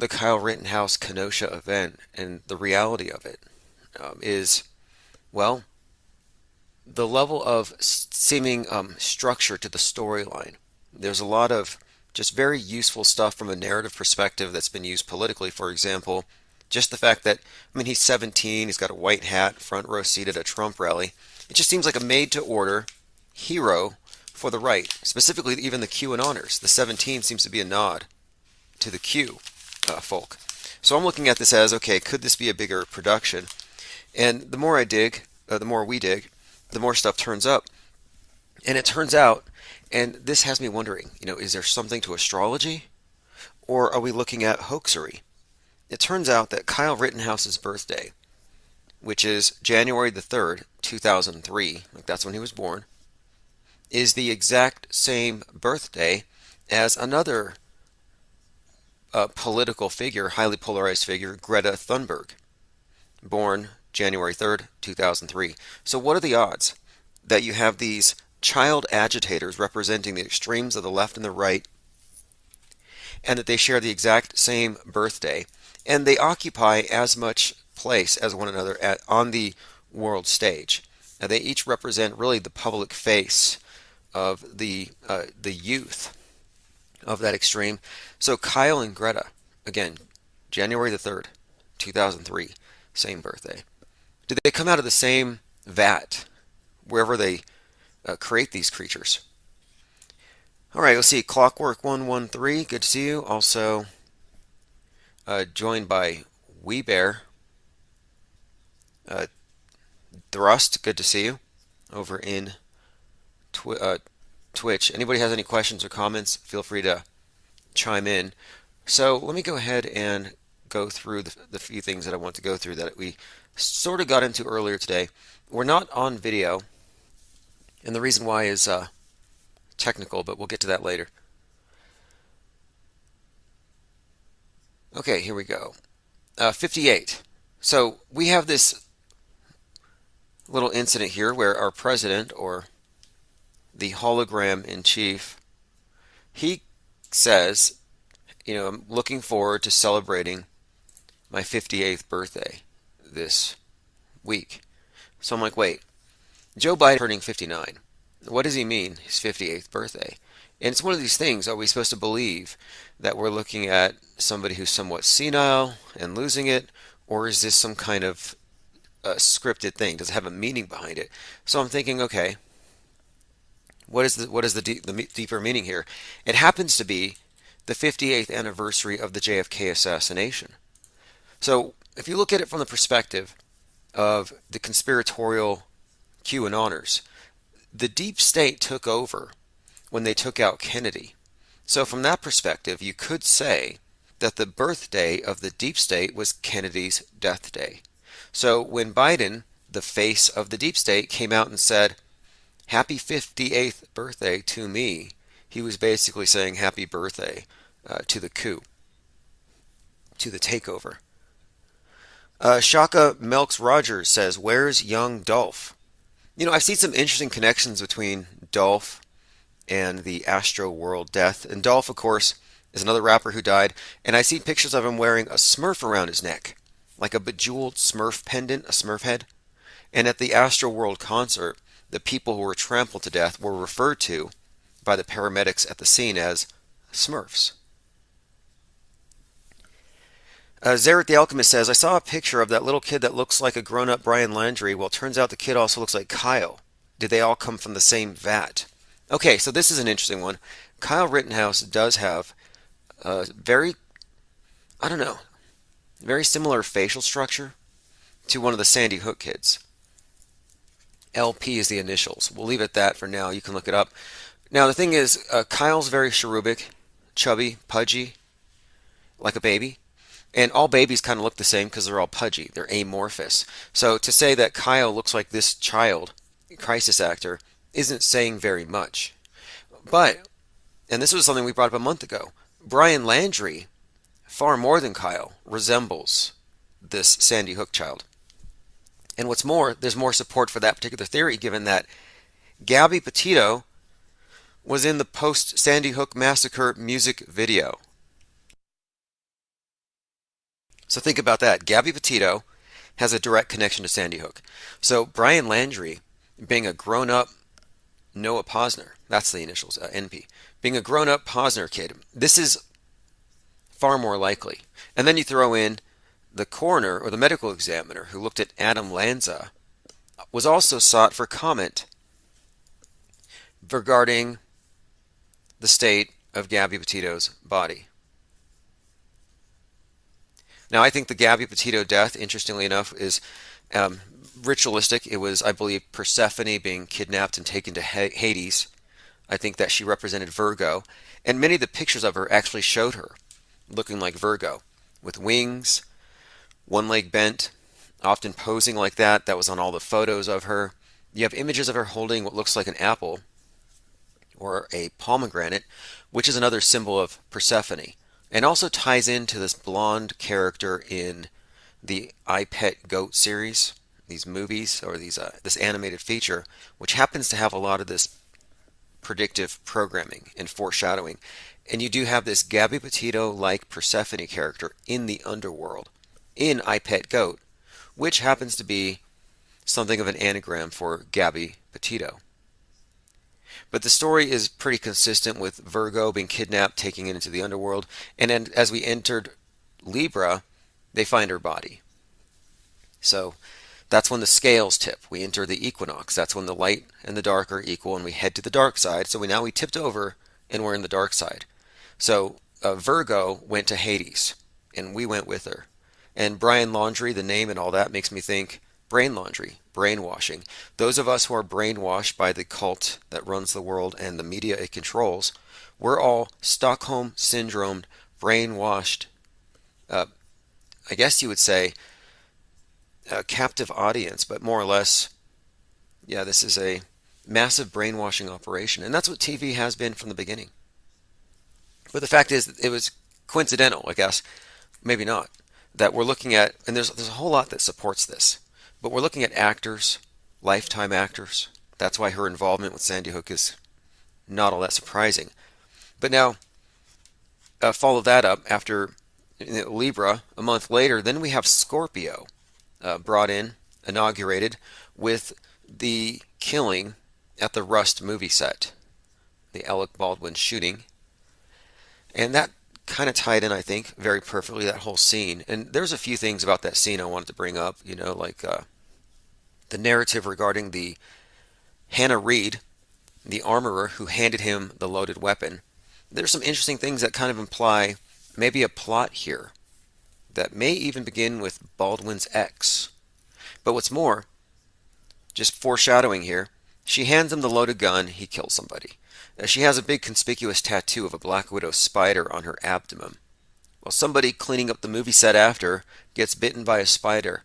the Kyle Rittenhouse Kenosha event and the reality of it is, well, the level of seeming structure to the storyline. There's a lot of just very useful stuff from a narrative perspective that's been used politically. For example, just the fact that, I mean, he's 17, he's got a white hat, front row seat at a Trump rally. It just seems like a made to order hero for the right, specifically even the QAnoners. The 17 seems to be a nod to the Q folk. So I'm looking at this as, okay, could this be a bigger production? And the more I dig, the more we dig, the more stuff turns up. And it turns out, and this has me wondering, is there something to astrology? Or are we looking at hoaxery? It turns out that Kyle Rittenhouse's birthday, which is January the 3rd, 2003, like that's when he was born, is the exact same birthday as another political figure, highly polarized figure, Greta Thunberg, born January 3rd, 2003. So what are the odds that you have these child agitators representing the extremes of the left and the right, and that they share the exact same birthday, and they occupy as much place as one another on the world stage? Now, they each represent really the public face of the youth of that extreme. So Kyle and Greta, again, January the 3rd, 2003, same birthday. Did they come out of the same vat wherever they create these creatures? All right, let's see. Clockwork 113, good to see you. Also joined by Wee Bear. Thrust, good to see you over in Twitch. Anybody has any questions or comments, feel free to chime in. So let me go ahead and go through the few things that I want to go through that we sort of got into earlier today. We're not on video, and the reason why is technical, but we'll get to that later. Okay, here we go. 58. So we have this little incident here where our president, or the hologram in chief, he says, I'm looking forward to celebrating my 58th birthday this week. So I'm like, wait, Joe Biden turning 59. What does he mean, his 58th birthday? And it's one of these things, are we supposed to believe that we're looking at somebody who's somewhat senile and losing it, or is this some kind of scripted thing? Does it have a meaning behind it? So I'm thinking, okay, what is the deeper meaning here? It happens to be the 58th anniversary of the JFK assassination. So if you look at it from the perspective of the conspiratorial QAnoners, the deep state took over when they took out Kennedy. So from that perspective, you could say that the birthday of the deep state was Kennedy's death day. So when Biden, the face of the deep state, came out and said, "Happy 58th birthday to me," he was basically saying happy birthday to the coup, to the takeover. Shaka Melks Rogers says, "Where's young Dolph?" I've seen some interesting connections between Dolph and the Astro World death. And Dolph, of course, is another rapper who died. And I see pictures of him wearing a Smurf around his neck, like a bejeweled Smurf pendant, a Smurf head. And at the Astro World concert, the people who were trampled to death were referred to by the paramedics at the scene as Smurfs. Zarek the Alchemist says, "I saw a picture of that little kid that looks like a grown-up Brian Landry. Well, it turns out the kid also looks like Kyle. Did they all come from the same vat?" Okay, so this is an interesting one. Kyle Rittenhouse does have a very, I don't know, very similar facial structure to one of the Sandy Hook kids. LP is the initials. We'll leave it at that for now. You can look it up. Now, the thing is, Kyle's very cherubic, chubby, pudgy, like a baby. And all babies kind of look the same because they're all pudgy. They're amorphous. So to say that Kyle looks like this child, crisis actor, isn't saying very much. But, and this was something we brought up a month ago, Brian Landry, far more than Kyle, resembles this Sandy Hook child. And what's more, there's more support for that particular theory given that Gabby Petito was in the post-Sandy Hook massacre music video. So think about that. Gabby Petito has a direct connection to Sandy Hook. So Brian Landry, being a grown-up Noah Posner, that's the initials, NP, being a grown-up Posner kid, this is far more likely. And then you throw in the coroner or the medical examiner who looked at Adam Lanza, was also sought for comment regarding the state of Gabby Petito's body. Now, I think the Gabby Petito death, interestingly enough, is ritualistic. It was, I believe, Persephone being kidnapped and taken to Hades. I think that she represented Virgo. And many of the pictures of her actually showed her looking like Virgo, with wings, one leg bent, often posing like that. That was on all the photos of her. You have images of her holding what looks like an apple or a pomegranate, which is another symbol of Persephone, and also ties into this blonde character in the I Pet Goat series, these movies, or this animated feature, which happens to have a lot of this predictive programming and foreshadowing. And you do have this Gabby Petito-like Persephone character in the underworld, in I Pet Goat, which happens to be something of an anagram for Gabby Petito. But the story is pretty consistent with Virgo being kidnapped, taking it into the underworld, and then as we entered Libra, they find her body. So that's when the scales tip. We enter the equinox. That's when the light and the dark are equal, and we head to the dark side. So now we tipped over, and we're in the dark side. So Virgo went to Hades, and we went with her. And Brian Laundrie, the name and all that, makes me think brain laundry, brainwashing. Those of us who are brainwashed by the cult that runs the world and the media it controls, we're all Stockholm syndromed, brainwashed, I guess you would say, a captive audience, but more or less, yeah, this is a massive brainwashing operation. And that's what TV has been from the beginning. But the fact is, it was coincidental, I guess, maybe not, that we're looking at, and there's a whole lot that supports this, but we're looking at actors, lifetime actors. That's why her involvement with Sandy Hook is not all that surprising. But now, follow that up after Libra, a month later, then we have Scorpio brought in, inaugurated, with the killing at the Rust movie set, the Alec Baldwin shooting. And that kind of tied in, I think, very perfectly, that whole scene. And there's a few things about that scene I wanted to bring up, like the narrative regarding the Hannah Reed, the armorer who handed him the loaded weapon. There's some interesting things that kind of imply maybe a plot here that may even begin with Baldwin's ex. But what's more, just foreshadowing here, she hands him the loaded gun, he kills somebody. She has a big conspicuous tattoo of a Black Widow spider on her abdomen. Well, somebody cleaning up the movie set after gets bitten by a spider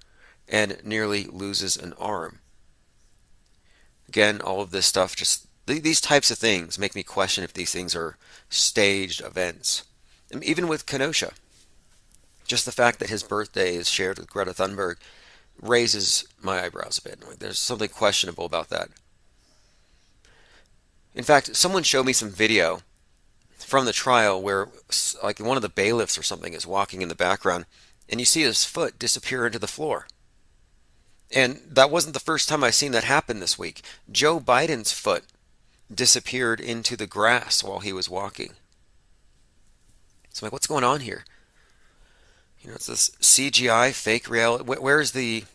and nearly loses an arm. Again, all of this stuff, just these types of things make me question if these things are staged events. And even with Kenosha, just the fact that his birthday is shared with Greta Thunberg raises my eyebrows a bit. There's something questionable about that. In fact, someone showed me some video from the trial where like one of the bailiffs or something is walking in the background and you see his foot disappear into the floor. And that wasn't the first time I've seen that happen this week. Joe Biden's foot disappeared into the grass while he was walking. So I'm like, what's going on here? It's this CGI, fake reality. Where's the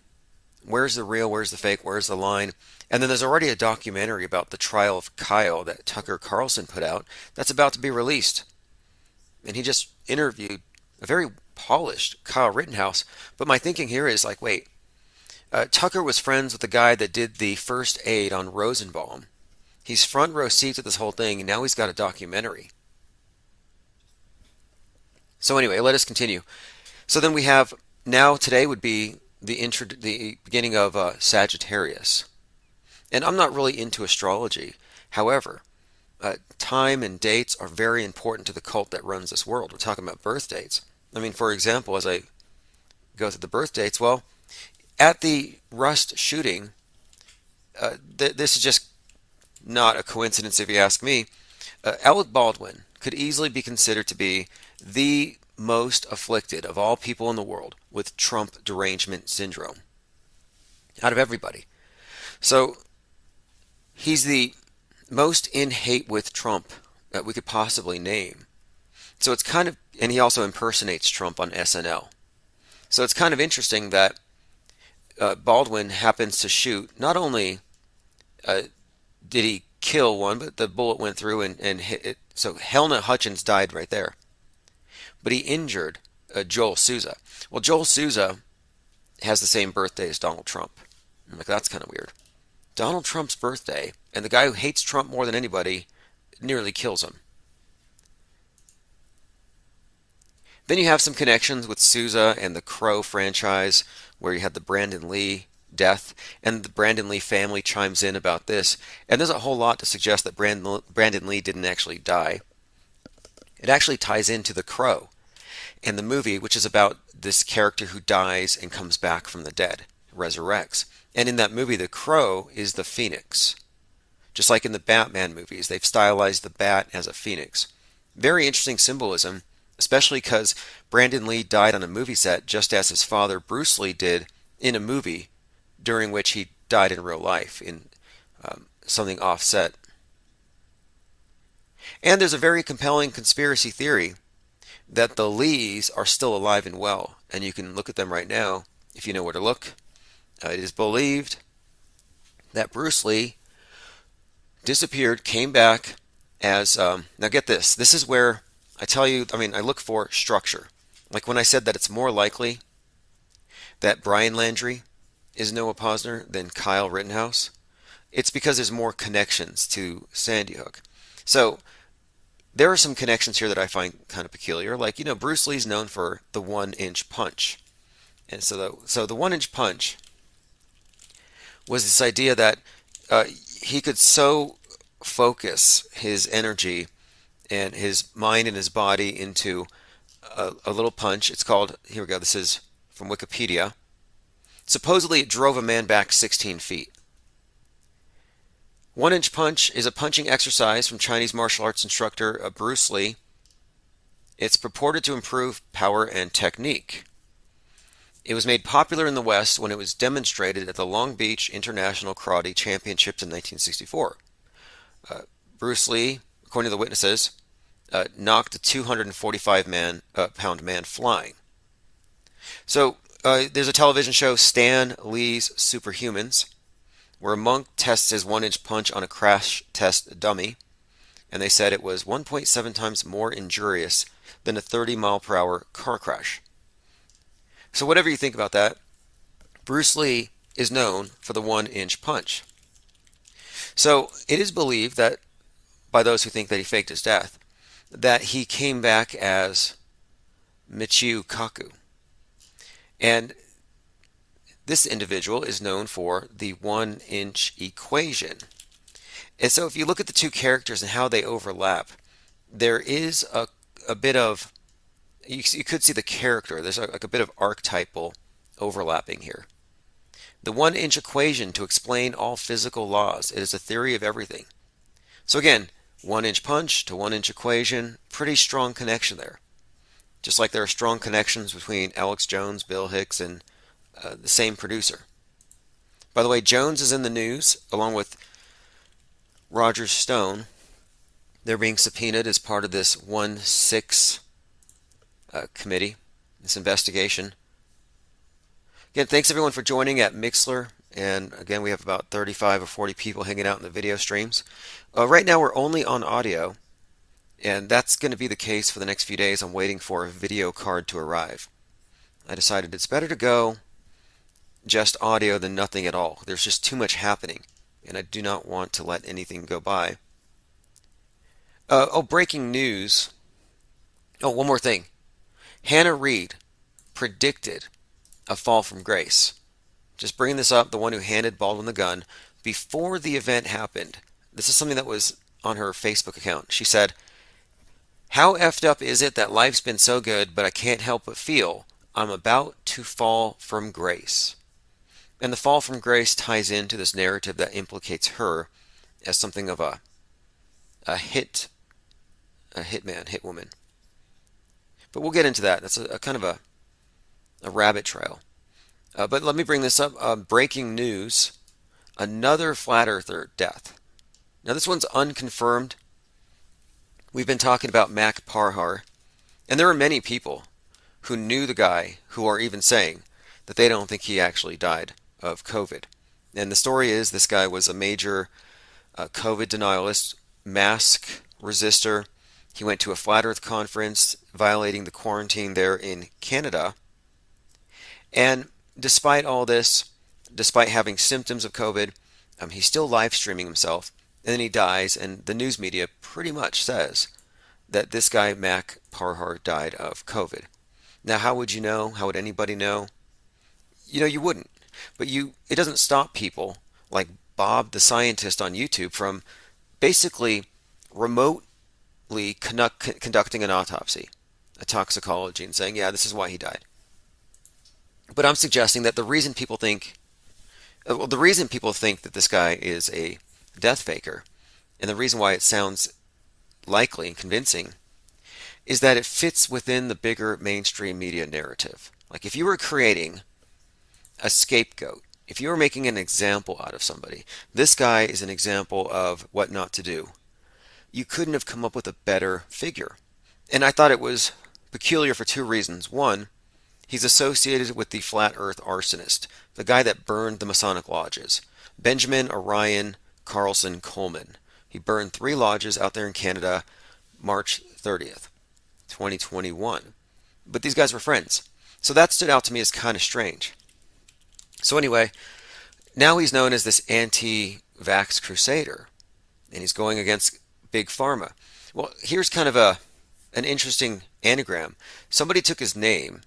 real? Where's the fake? Where's the line? And then there's already a documentary about the trial of Kyle that Tucker Carlson put out that's about to be released. And he just interviewed a very polished Kyle Rittenhouse. But my thinking here is like, wait, Tucker was friends with the guy that did the first aid on Rosenbaum. He's front row seat to this whole thing, and now he's got a documentary. So anyway, let us continue. So then we have, now today would be the beginning of Sagittarius. And I'm not really into astrology. However, time and dates are very important to the cult that runs this world. We're talking about birth dates. I mean, for example, as I go through the birth dates, well, at the Rust shooting, this is just not a coincidence if you ask me. Alec Baldwin could easily be considered to be the most afflicted of all people in the world with Trump derangement syndrome out of everybody. So he's the most in hate with Trump that we could possibly name. So it's kind of, and he also impersonates Trump on SNL. So it's kind of interesting that Baldwin happens to shoot. Not only did he kill one, but the bullet went through and hit it. So Helena Hutchins died right there. But he injured Joel Souza. Well, Joel Souza has the same birthday as Donald Trump. I'm like, that's kind of weird. Donald Trump's birthday, and the guy who hates Trump more than anybody nearly kills him. Then you have some connections with Souza and the Crow franchise, where you had the Brandon Lee death, and the Brandon Lee family chimes in about this. And there's a whole lot to suggest that Brandon Lee didn't actually die. It actually ties into The Crow and the movie, which is about this character who dies and comes back from the dead, resurrects. And in that movie, the Crow is the phoenix. Just like in the Batman movies, they've stylized the bat as a phoenix. Very interesting symbolism, especially because Brandon Lee died on a movie set just as his father Bruce Lee did in a movie during which he died in real life in something offset. And there's a very compelling conspiracy theory that the Lees are still alive and well, and you can look at them right now if you know where to look. It is believed that Bruce Lee disappeared, came back as, now get this, this is where I tell you, I look for structure. Like when I said that it's more likely that Brian Landry is Noah Posner than Kyle Rittenhouse, it's because there's more connections to Sandy Hook. So there are some connections here that I find kind of peculiar. Like, Bruce Lee's known for the 1-inch punch. And so the 1-inch punch was this idea that he could so focus his energy and his mind and his body into a little punch. It's called, here we go, this is from Wikipedia. Supposedly it drove a man back 16 feet. 1-inch punch is a punching exercise from Chinese martial arts instructor Bruce Lee. It's purported to improve power and technique. It was made popular in the West when it was demonstrated at the Long Beach International Karate Championships in 1964. Bruce Lee, according to the witnesses, knocked a 245-pound man flying. So there's a television show, Stan Lee's Superhumans, where a monk tests his 1-inch punch on a crash test dummy, and they said it was 1.7 times more injurious than a 30-mile-per-hour car crash. So whatever you think about that, Bruce Lee is known for the 1-inch punch. So it is believed that, by those who think that he faked his death, that he came back as Michio Kaku. And this individual is known for the 1-inch equation. And so if you look at the two characters and how they overlap, there is a bit of, you could see the character, there's like a bit of archetypal overlapping here. The 1-inch equation to explain all physical laws. It is a theory of everything. So again, 1-inch punch to 1-inch equation, pretty strong connection there. Just like there are strong connections between Alex Jones, Bill Hicks, and the same producer. By the way, Jones is in the news along with Roger Stone. They're being subpoenaed as part of this 1-6 committee, this investigation. Again, thanks everyone for joining at Mixler. And again, we have about 35 or 40 people hanging out in the video streams. Right now we're only on audio, and that's going to be the case for the next few days. I'm waiting for a video card to arrive. I decided it's better to go just audio than nothing at all. There's just too much happening, and I do not want to let anything go by. Breaking news. One more thing. Hannah Reid predicted a fall from grace. Just bringing this up, the one who handed Baldwin the gun, before the event happened. This is something that was on her Facebook account. She said, "How effed up is it that life's been so good, but I can't help but feel I'm about to fall from grace." And the fall from grace ties into this narrative that implicates her as something of a hitman, hitwoman. But we'll get into that. That's a kind of a rabbit trail. But let me bring this up. Breaking news. Another flat earther death. Now this one's unconfirmed. We've been talking about Mac Parhar, and there are many people who knew the guy who are even saying that they don't think he actually died of COVID. And the story is this guy was a major COVID denialist, mask resistor. He went to a flat earth conference violating the quarantine there in Canada. And despite all this, despite having symptoms of COVID, he's still live streaming himself. And then he dies, and the news media pretty much says that this guy, Mac Parhar, died of COVID. Now, how would you know? How would anybody know? You wouldn't. But it doesn't stop people like Bob the scientist on YouTube from basically remotely conducting an autopsy, a toxicology, and saying, yeah, this is why he died. But I'm suggesting that the reason people think that this guy is a death faker, and the reason why it sounds likely and convincing, is that it fits within the bigger mainstream media narrative. Like if you were creating a scapegoat, if you were making an example out of somebody, this guy is an example of what not to do. You couldn't have come up with a better figure. And I thought it was peculiar for two reasons. One, he's associated with the flat earth arsonist, the guy that burned the Masonic lodges, Benjamin Orion Carlson Coleman. He burned 3 lodges out there in Canada, March 30th, 2021. But these guys were friends. So that stood out to me as kind of strange. So anyway, now he's known as this anti-vax crusader, and he's going against Big Pharma. Well, here's kind of an interesting anagram. Somebody took his name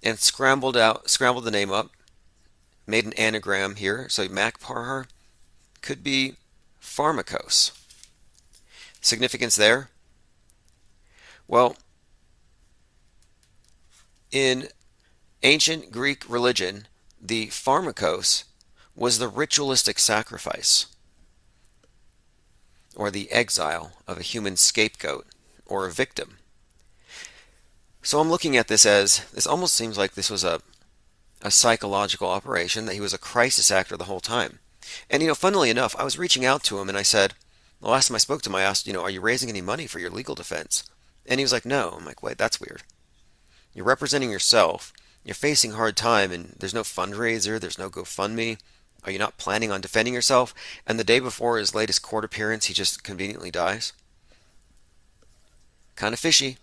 and scrambled the name up, made an anagram here. So Mac Parhar could be pharmakos. Significance there? Well, in ancient Greek religion, the pharmakos was the ritualistic sacrifice or the exile of a human scapegoat or a victim. So I'm looking at this almost seems like this was a psychological operation, that he was a crisis actor the whole time. And funnily enough, I was reaching out to him and I said, the last time I spoke to him, I asked, are you raising any money for your legal defense? And he was like, no. I'm like, wait, that's weird. You're representing yourself. You're facing hard time, and there's no fundraiser. There's no GoFundMe. Are you not planning on defending yourself? And the day before his latest court appearance, he just conveniently dies. Kind of fishy.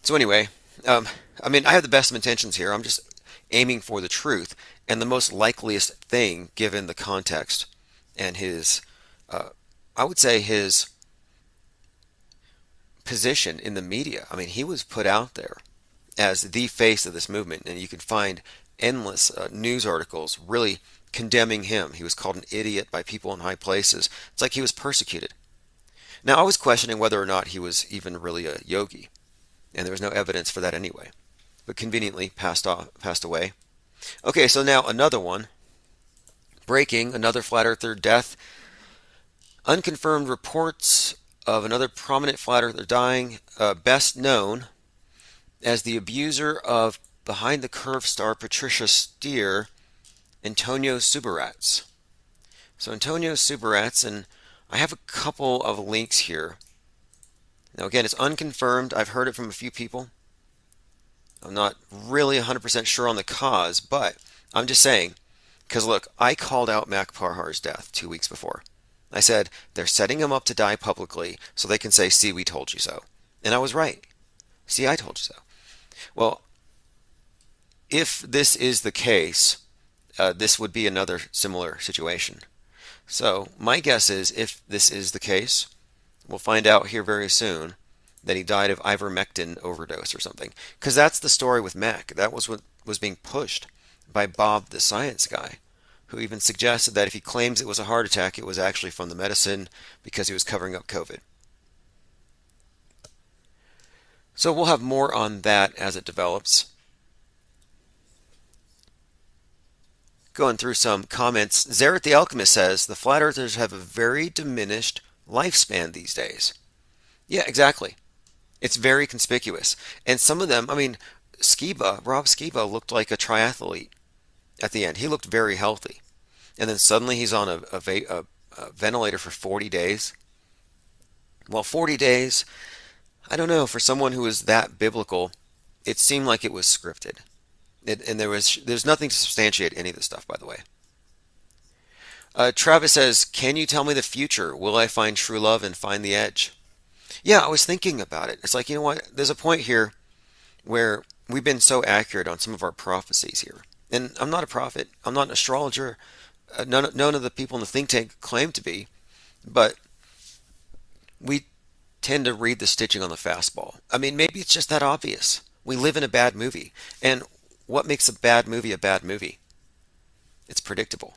So anyway, I have the best of intentions here. I'm just aiming for the truth and the most likeliest thing given the context and his, I would say his position in the media. He was put out there as the face of this movement, and you can find endless news articles really condemning him. He was called an idiot by people in high places. It's like he was persecuted. Now, I was questioning whether or not he was even really a yogi, and there was no evidence for that anyway, but conveniently passed away. Okay, so now another one. Breaking, another flat earther death. Unconfirmed reports of another prominent flat earther dying, best known as the abuser of behind the curve star Patricia Steer, Antonio Subirats. So Antonio Subirats, and I have a couple of links here. Now again, it's unconfirmed. I've heard it from a few people. I'm not really 100% sure on the cause, but I'm just saying, because look, I called out Mac Parhar's death 2 weeks before. I said, they're setting him up to die publicly so they can say, see, we told you so. And I was right. See, I told you so. Well, if this is the case, this would be another similar situation. So my guess is, if this is the case, we'll find out here very soon that he died of ivermectin overdose or something. Because that's the story with Mac. That was what was being pushed by Bob the science guy, who even suggested that if he claims it was a heart attack, it was actually from the medicine because he was covering up COVID. So we'll have more on that as it develops. Going through some comments, Arent'T the Alchemist says, the flat earthers have a very diminished lifespan these days. Yeah, exactly. It's very conspicuous. And some of them, I mean, Rob Skiba looked like a triathlete at the end. He looked very healthy. And then suddenly he's on a ventilator for 40 days. Well, 40 days, I don't know, for someone who is that biblical, it seemed like it was scripted. And there's nothing to substantiate any of this stuff, by the way. Travis says, "Can you tell me the future? Will I find true love and find the edge?" Yeah, I was thinking about it. It's like, you know what? There's a point here where we've been so accurate on some of our prophecies here. And I'm not a prophet. I'm not an astrologer. None of the people in the think tank claim to be. But we tend to read the stitching on the fastball. I mean, maybe it's just that obvious. We live in a bad movie. And what makes a bad movie a bad movie? It's predictable.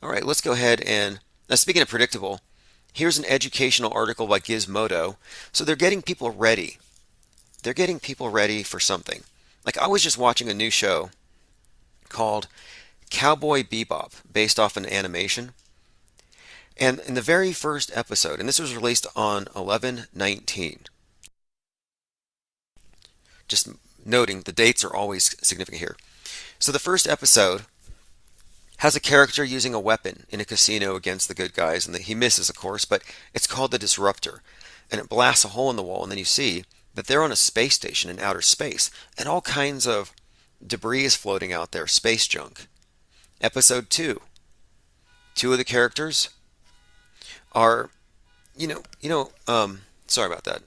All right, let's go ahead and, now speaking of predictable, here's an educational article by Gizmodo. So they're getting people ready. They're getting people ready for something. Like I was just watching a new show called Cowboy Bebop, based off an animation. And in the very first episode, and this was released on 11/19, just noting the dates are always significant here. So the first episode has a character using a weapon in a casino against the good guys, and he misses, of course, but it's called the Disruptor. And it blasts a hole in the wall, and then you see that they're on a space station in outer space, and all kinds of debris is floating out there, space junk. Episode 2. Two of the characters are, sorry about that.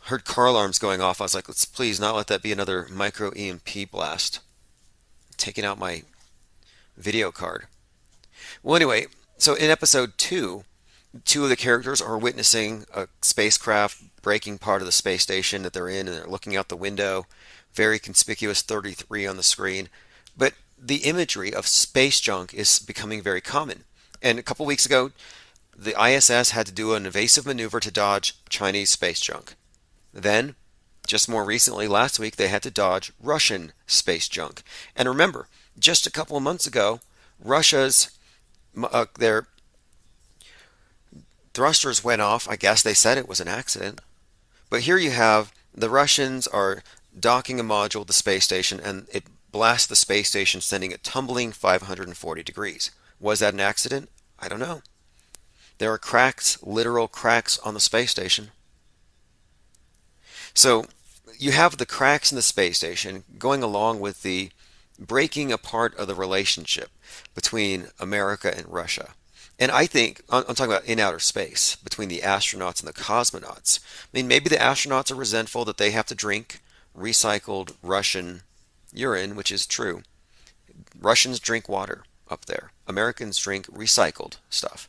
Heard car alarms going off. I was like, let's please not let that be another micro EMP blast. Taking out my video card. Well, anyway, so in episode 2, two of the characters are witnessing a spacecraft breaking part of the space station that they're in, and they're looking out the window. Very conspicuous 33 on the screen. But the imagery of space junk is becoming very common. And a couple weeks ago, the ISS had to do an evasive maneuver to dodge Chinese space junk. Then, just more recently, last week, they had to dodge Russian space junk. And remember, just a couple of months ago, Russia's their thrusters went off. I guess they said it was an accident. But here you have the Russians are docking a module at the space station, and it blasts the space station, sending it tumbling 540 degrees. Was that an accident? I don't know. There are cracks, literal cracks on the space station. So you have the cracks in the space station going along with the breaking apart of the relationship between America and Russia. And I think, I'm talking about in outer space, between the astronauts and the cosmonauts. I mean, maybe the astronauts are resentful that they have to drink recycled Russian urine, which is true. Russians drink water up there. Americans drink recycled stuff.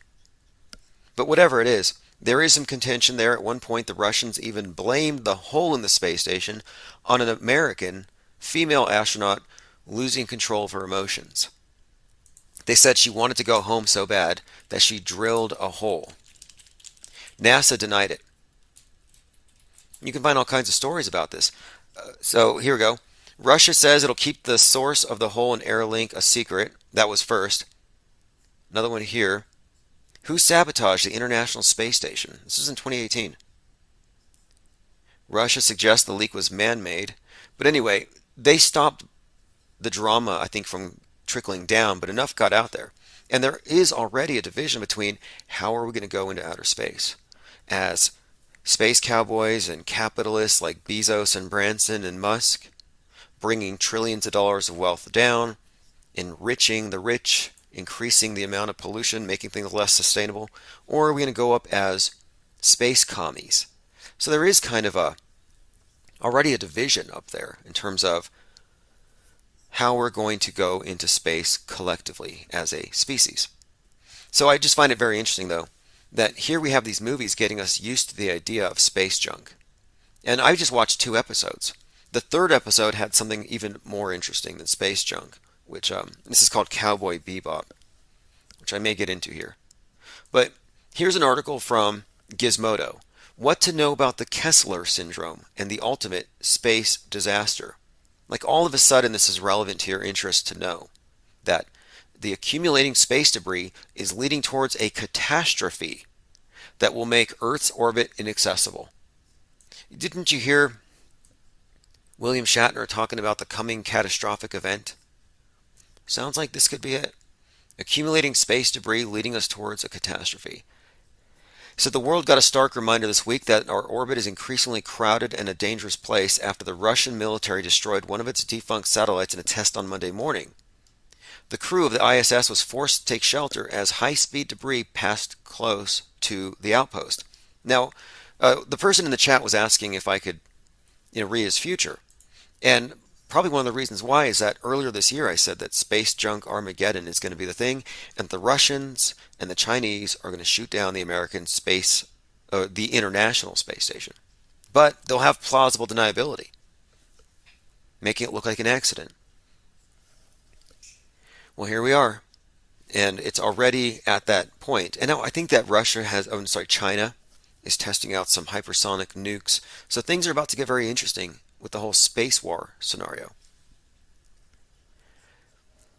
But whatever it is, there is some contention there. At one point, the Russians even blamed the hole in the space station on an American female astronaut losing control of her emotions. They said she wanted to go home so bad that she drilled a hole. NASA denied it. You can find all kinds of stories about this. So here we go. Russia says it'll keep the source of the hole in Airlink a secret. That was first. Another one here. Who sabotaged the International Space Station? This was in 2018. Russia suggests the leak was man-made. But anyway, they stopped the drama, I think, from trickling down, but enough got out there. And there is already a division between how are we going to go into outer space. As space cowboys and capitalists like Bezos and Branson and Musk, bringing trillions of dollars of wealth down, enriching the rich, increasing the amount of pollution, making things less sustainable, or are we going to go up as space commies? So there is kind of already a division up there in terms of how we're going to go into space collectively as a species. So I just find it very interesting, though, that here we have these movies getting us used to the idea of space junk. And I just watched 2 episodes. The third episode had something even more interesting than space junk, which this is called Cowboy Bebop, which I may get into here. But here's an article from Gizmodo. What to know about the Kessler syndrome and the ultimate space disaster. Like all of a sudden this is relevant to your interest to know that the accumulating space debris is leading towards a catastrophe. that will make Earth's orbit inaccessible. Didn't you hear William Shatner talking about the coming catastrophic event? Sounds like this could be it. Accumulating space debris leading us towards a catastrophe. So the world got a stark reminder this week that our orbit is increasingly crowded and a dangerous place after the Russian military destroyed one of its defunct satellites in a test on Monday morning. The crew of the ISS was forced to take shelter as high-speed debris passed close to the outpost. Now, the person in the chat was asking if I could, read his future. And probably one of the reasons why is that earlier this year I said that space junk Armageddon is going to be the thing, and the Russians and the Chinese are going to shoot down the American space, the International Space Station. But they'll have plausible deniability, making it look like an accident. Well, here we are, and it's already at that point. And now I think that China is testing out some hypersonic nukes. So things are about to get very interesting with the whole space war scenario.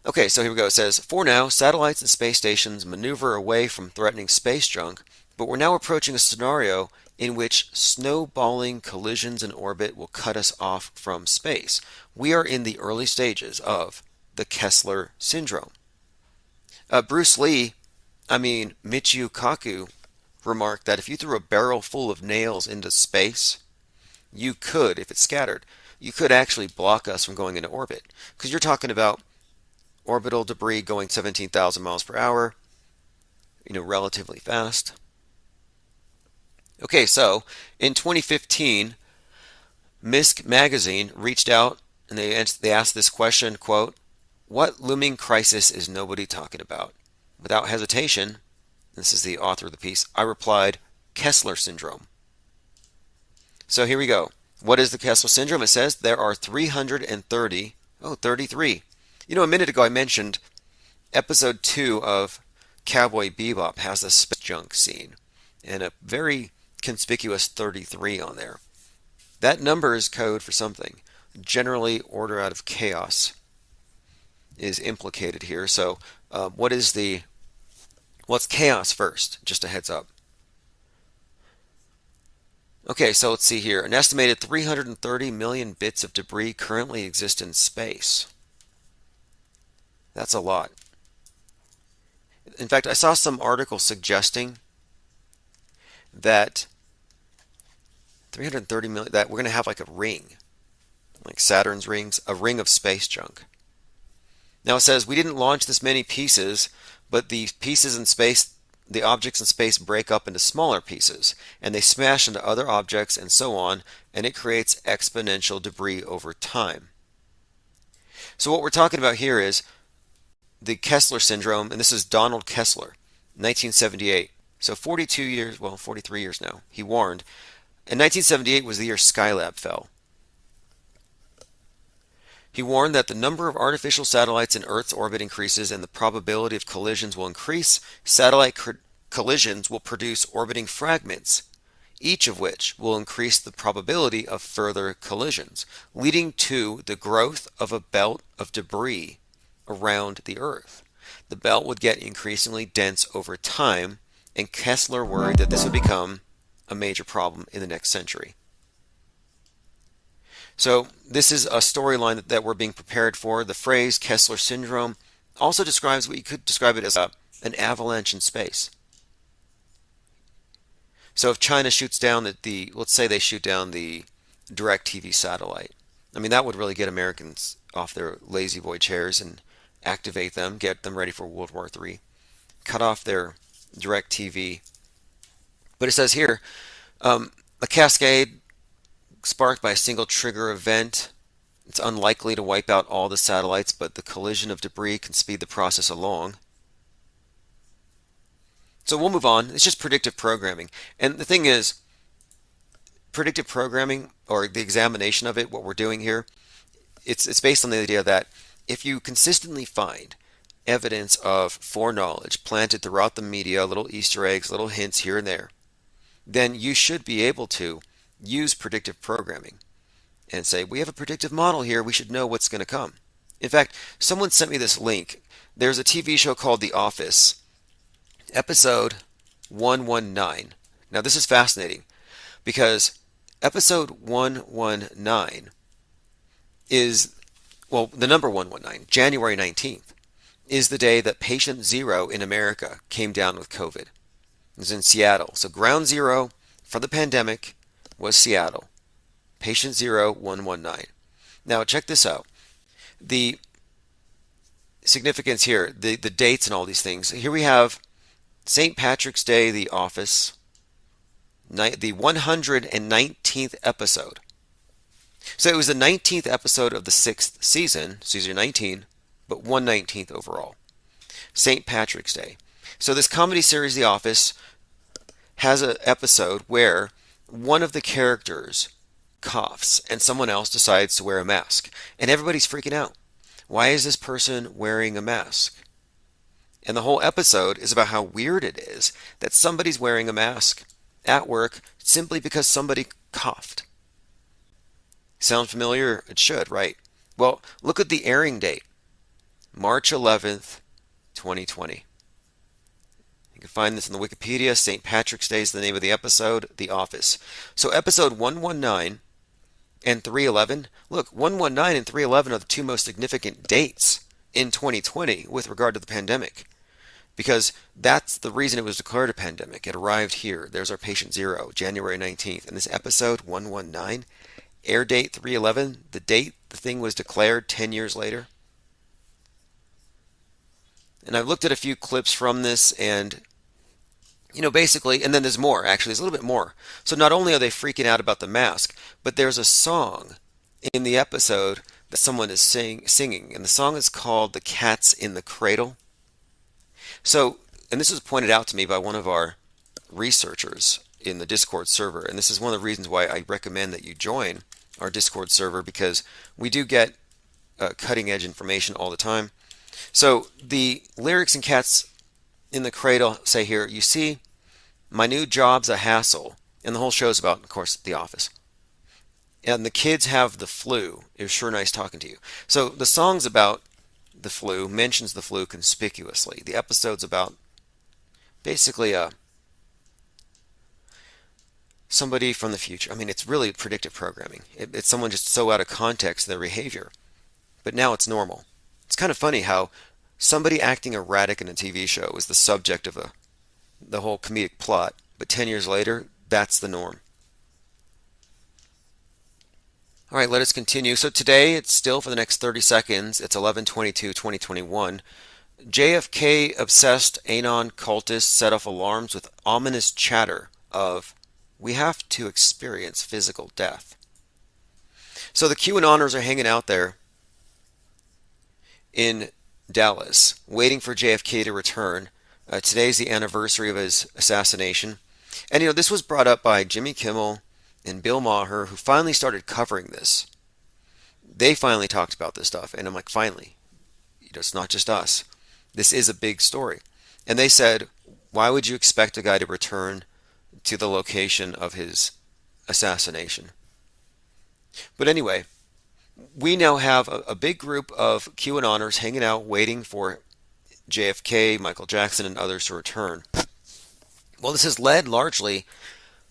Okay, so here we go. It says, for now, satellites and space stations maneuver away from threatening space junk, but we're now approaching a scenario in which snowballing collisions in orbit will cut us off from space. We are in the early stages of the Kessler syndrome. Michio Kaku remarked that if you threw a barrel full of nails into space, you could, if it's scattered, you could actually block us from going into orbit. Because you're talking about orbital debris going 17,000 miles per hour, relatively fast. Okay, so in 2015, Misc magazine reached out and they asked this question, quote, what looming crisis is nobody talking about? Without hesitation, this is the author of the piece, I replied, Kessler syndrome. So here we go. What is the Kessler syndrome? It says there are 33. A minute ago I mentioned episode 2 of Cowboy Bebop has a space junk scene and a very conspicuous 33 on there. That number is code for something. Generally, order out of chaos is implicated here. So what's chaos first? Just a heads up. Okay, so let's see here. An estimated 330 million bits of debris currently exist in space. That's a lot. In fact, I saw some article suggesting that 330 million, that we're going to have like a ring, like Saturn's rings, a ring of space junk. Now it says we didn't launch this many pieces, but the pieces in space, the objects in space break up into smaller pieces, and they smash into other objects and so on, and it creates exponential debris over time. So what we're talking about here is the Kessler syndrome, and this is Donald Kessler, 1978. So 43 years now. He warned. And 1978 was the year Skylab fell. He warned that the number of artificial satellites in Earth's orbit increases and the probability of collisions will increase. Satellite collisions will produce orbiting fragments, each of which will increase the probability of further collisions, leading to the growth of a belt of debris around the Earth. The belt would get increasingly dense over time, and Kessler worried that this would become a major problem in the next century. So this is a storyline that we're being prepared for. The phrase Kessler syndrome also describes what you could describe it as an avalanche in space. So if China shoots down let's say they shoot down the DirecTV satellite, that would really get Americans off their lazy boy chairs and activate them, get them ready for World War III, cut off their DirecTV. But it says here, a cascade sparked by a single trigger event. It's unlikely to wipe out all the satellites, but the collision of debris can speed the process along. So we'll move on. It's just predictive programming. And the thing is, predictive programming, or the examination of it, what we're doing here, it's based on the idea that if you consistently find evidence of foreknowledge planted throughout the media, little Easter eggs, little hints here and there, then you should be able to use predictive programming and say, we have a predictive model here, we should know what's going to come. In fact, someone sent me this link. There's a TV show called The Office, episode 119. Now, this is fascinating because episode 119 is, well, the number 119, January 19th, is the day that patient zero in America came down with COVID. It was in Seattle. So ground zero for the pandemic was Seattle. Patient zero 119. Now check this out. The significance here, the dates and all these things. Here we have St. Patrick's Day, The Office, the 119th episode. So it was the 19th episode of the 6th season, season 19, but 119th overall. St. Patrick's Day. So this comedy series, The Office, has an episode where one of the characters coughs and someone else decides to wear a mask. And everybody's freaking out. Why is this person wearing a mask? And the whole episode is about how weird it is that somebody's wearing a mask at work simply because somebody coughed. Sound familiar? It should, right? Well, look at the airing date. March 11th, 2020. You can find this in the Wikipedia. St. Patrick's Day is the name of the episode, The Office. So episode 119 and 311. Look, 119 and 311 are the two most significant dates in 2020 with regard to the pandemic. Because that's the reason it was declared a pandemic. It arrived here. There's our patient zero, January 19th. And this episode 119, air date 311, the date the thing was declared 10 years later. And I've looked at a few clips from this and, basically, and then there's more, actually, there's a little bit more. So not only are they freaking out about the mask, but there's a song in the episode that someone is singing. And the song is called The Cat's in the Cradle. So, and this was pointed out to me by one of our researchers in the Discord server. And this is one of the reasons why I recommend that you join our Discord server, because we do get cutting edge information all the time. So the lyrics in Cats in the Cradle say here, you see, my new job's a hassle. And the whole show's about, of course, The Office. And the kids have the flu. It was sure nice talking to you. So the song's about the flu, mentions the flu conspicuously. The episode's about basically somebody from the future. I mean, it's really predictive programming. It's someone just so out of context, their behavior. But now it's normal. It's kind of funny how somebody acting erratic in a TV show is the subject of the whole comedic plot, but 10 years later, that's the norm. All right, let us continue. So today, it's still for the next 30 seconds. It's 11/22/2021. JFK-obsessed Anon cultists set off alarms with ominous chatter of, we have to experience physical death. So the QAnoners are hanging out there in Dallas, waiting for JFK to return. Today's the anniversary of his assassination. And this was brought up by Jimmy Kimmel and Bill Maher, who finally started covering this. They finally talked about this stuff, and I'm like, finally. It's not just us. This is a big story. And they said, why would you expect a guy to return to the location of his assassination? But anyway, we now have a big group of QAnoners hanging out, waiting for JFK, Michael Jackson, and others to return. Well, this is led largely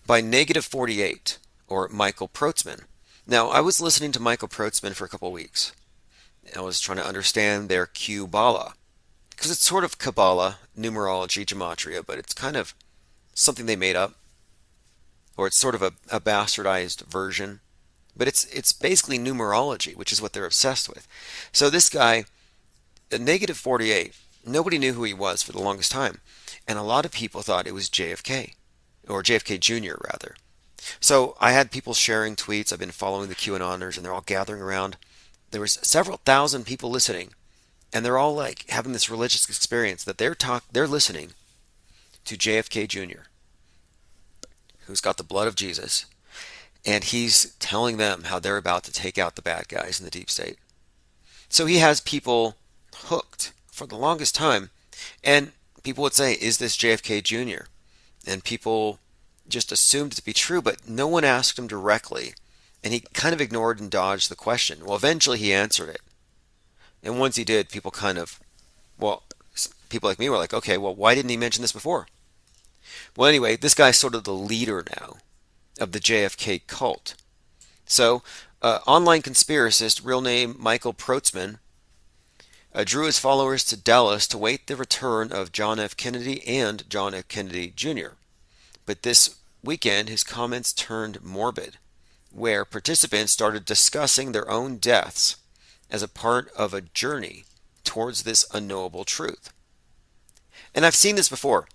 by -48, or Michael Protzman. Now, I was listening to Michael Protzman for a couple of weeks. I was trying to understand their Q-Bala, because it's sort of Kabbalah, numerology, gematria, but it's kind of something they made up, or it's sort of a bastardized version. But it's basically numerology, which is what they're obsessed with. So this guy, -48, nobody knew who he was for the longest time. And a lot of people thought it was JFK, or JFK Jr. rather. So I had people sharing tweets. I've been following the QAnoners, and they're all gathering around. There was several thousand people listening, and they're all like having this religious experience that they're listening to JFK Jr., who's got the blood of Jesus. And he's telling them how they're about to take out the bad guys in the deep state. So he has people hooked for the longest time. And people would say, is this JFK Jr.? And people just assumed it to be true, but no one asked him directly. And he kind of ignored and dodged the question. Well, eventually he answered it. And once he did, people like me were like, okay, well, why didn't he mention this before? Well, anyway, this guy's sort of the leader now of the JFK cult. So, online conspiracist, real name Michael Protzman, drew his followers to Dallas to wait the return of John F. Kennedy and John F. Kennedy Jr. But this weekend, his comments turned morbid, where participants started discussing their own deaths as a part of a journey towards this unknowable truth. And I've seen this before.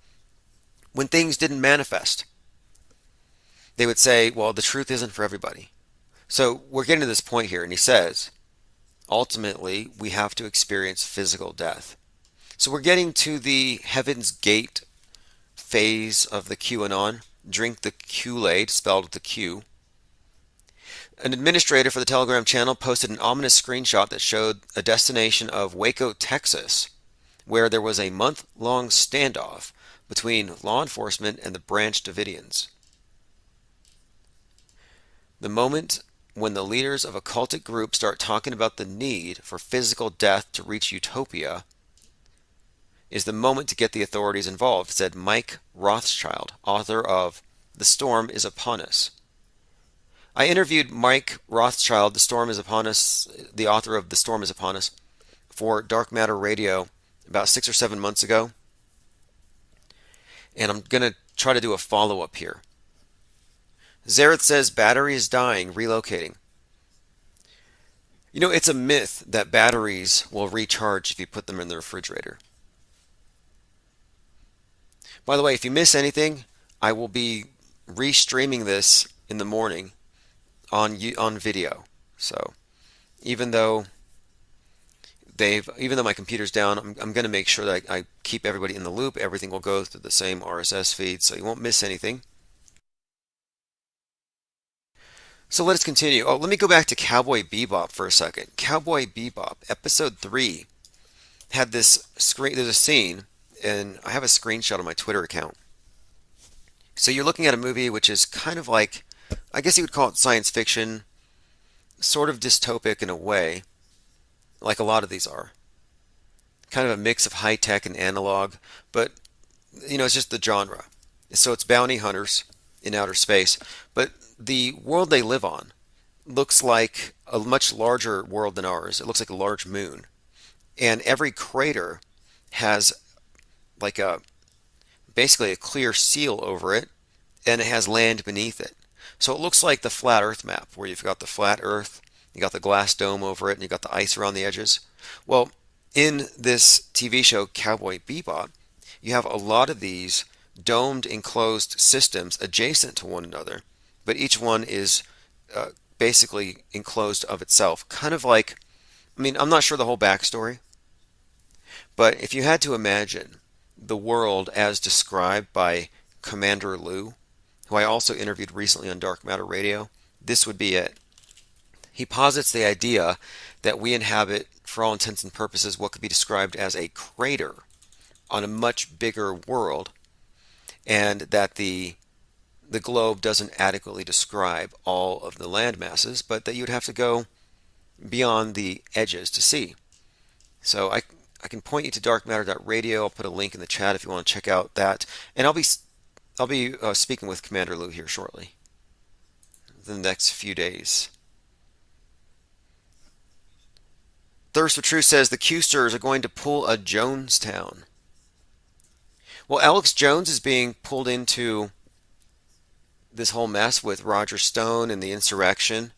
When things didn't manifest, they would say, well, the truth isn't for everybody. So we're getting to this point here, and he says, ultimately, we have to experience physical death. So we're getting to the Heaven's Gate phase of the QAnon. Drink the Kool-Aid, spelled with the Q. An administrator for the Telegram channel posted an ominous screenshot that showed a destination of Waco, Texas, where there was a month-long standoff between law enforcement and the Branch Davidians. The moment when the leaders of a cultic group start talking about the need for physical death to reach utopia is the moment to get the authorities involved, said Mike Rothschild, author of The Storm is Upon Us. I interviewed Mike Rothschild, the author of The Storm is Upon Us, for Dark Matter Radio about 6 or 7 months ago. And I'm going to try to do a follow-up here. Zareth says battery is dying, relocating. You know, it's a myth that batteries will recharge if you put them in the refrigerator. By the way, if you miss anything, I will be restreaming this in the morning on video. So even though my computer's down, I'm going to make sure that I keep everybody in the loop. Everything will go through the same RSS feed, so you won't miss anything. So let us continue. Oh, let me go back to Cowboy Bebop for a second. Cowboy Bebop, episode 3, had this screen. There's a scene, and I have a screenshot on my Twitter account. So you're looking at a movie which is kind of like, I guess you would call it science fiction, sort of dystopic in a way, like a lot of these are. Kind of a mix of high tech and analog, but you know, it's just the genre. So it's bounty hunters in outer space, but the world they live on looks like a much larger world than ours. It looks like a large moon, and every crater has like basically a clear seal over it, and it has land beneath it. So it looks like the flat Earth map, where you've got the flat Earth, you got the glass dome over it, and you got the ice around the edges. Well, in this TV show Cowboy Bebop, you have a lot of these domed enclosed systems adjacent to one another, but each one is basically enclosed of itself. Kind of like, I mean, I'm not sure the whole backstory, but if you had to imagine the world as described by Commander Lou, who I also interviewed recently on Dark Matter Radio, this would be it. He posits the idea that we inhabit, for all intents and purposes, what could be described as a crater on a much bigger world, and that the globe doesn't adequately describe all of the land masses, but that you'd have to go beyond the edges to see. So I can point you to darkmatter.radio. I'll put a link in the chat if you want to check out that, and I'll be speaking with Commander Lou here shortly, the next few days. Thirst for Truth says the Q-sters are going to pull a Jonestown. Well, Alex Jones is being pulled into this whole mess with Roger Stone and the insurrection.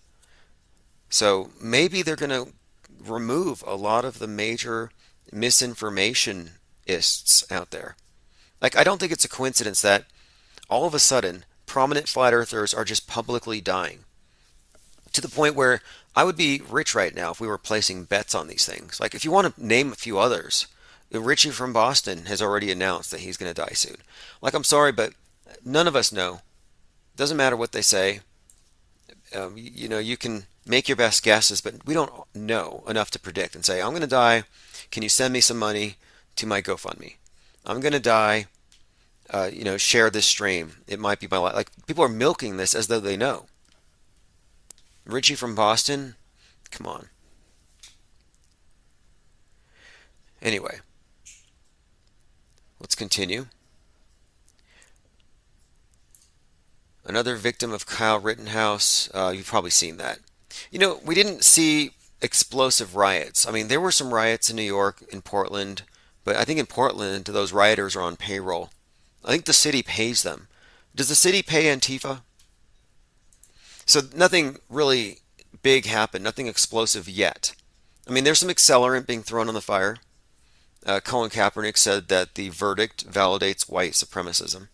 So maybe they're going to remove a lot of the major misinformationists out there. Like, I don't think it's a coincidence that all of a sudden prominent flat earthers are just publicly dying, to the point where I would be rich right now if we were placing bets on these things. Like, if you want to name a few others, Richie from Boston has already announced that he's going to die soon. Like, I'm sorry, but none of us know. Doesn't matter what they say. You know, you can make your best guesses, but we don't know enough to predict and say, I'm going to die. Can you send me some money to my GoFundMe? I'm going to die. You know, share this stream. It might be my life. Like, people are milking this as though they know. Richie from Boston? Come on. Anyway, let's continue. Another victim of Kyle Rittenhouse. You've probably seen that. We didn't see explosive riots. I mean, there were some riots in New York, in Portland, but I think in Portland, those rioters are on payroll. I think the city pays them. Does the city pay Antifa? So nothing really big happened, nothing explosive yet. I mean, there's some accelerant being thrown on the fire. Colin Kaepernick said that the verdict validates white supremacism.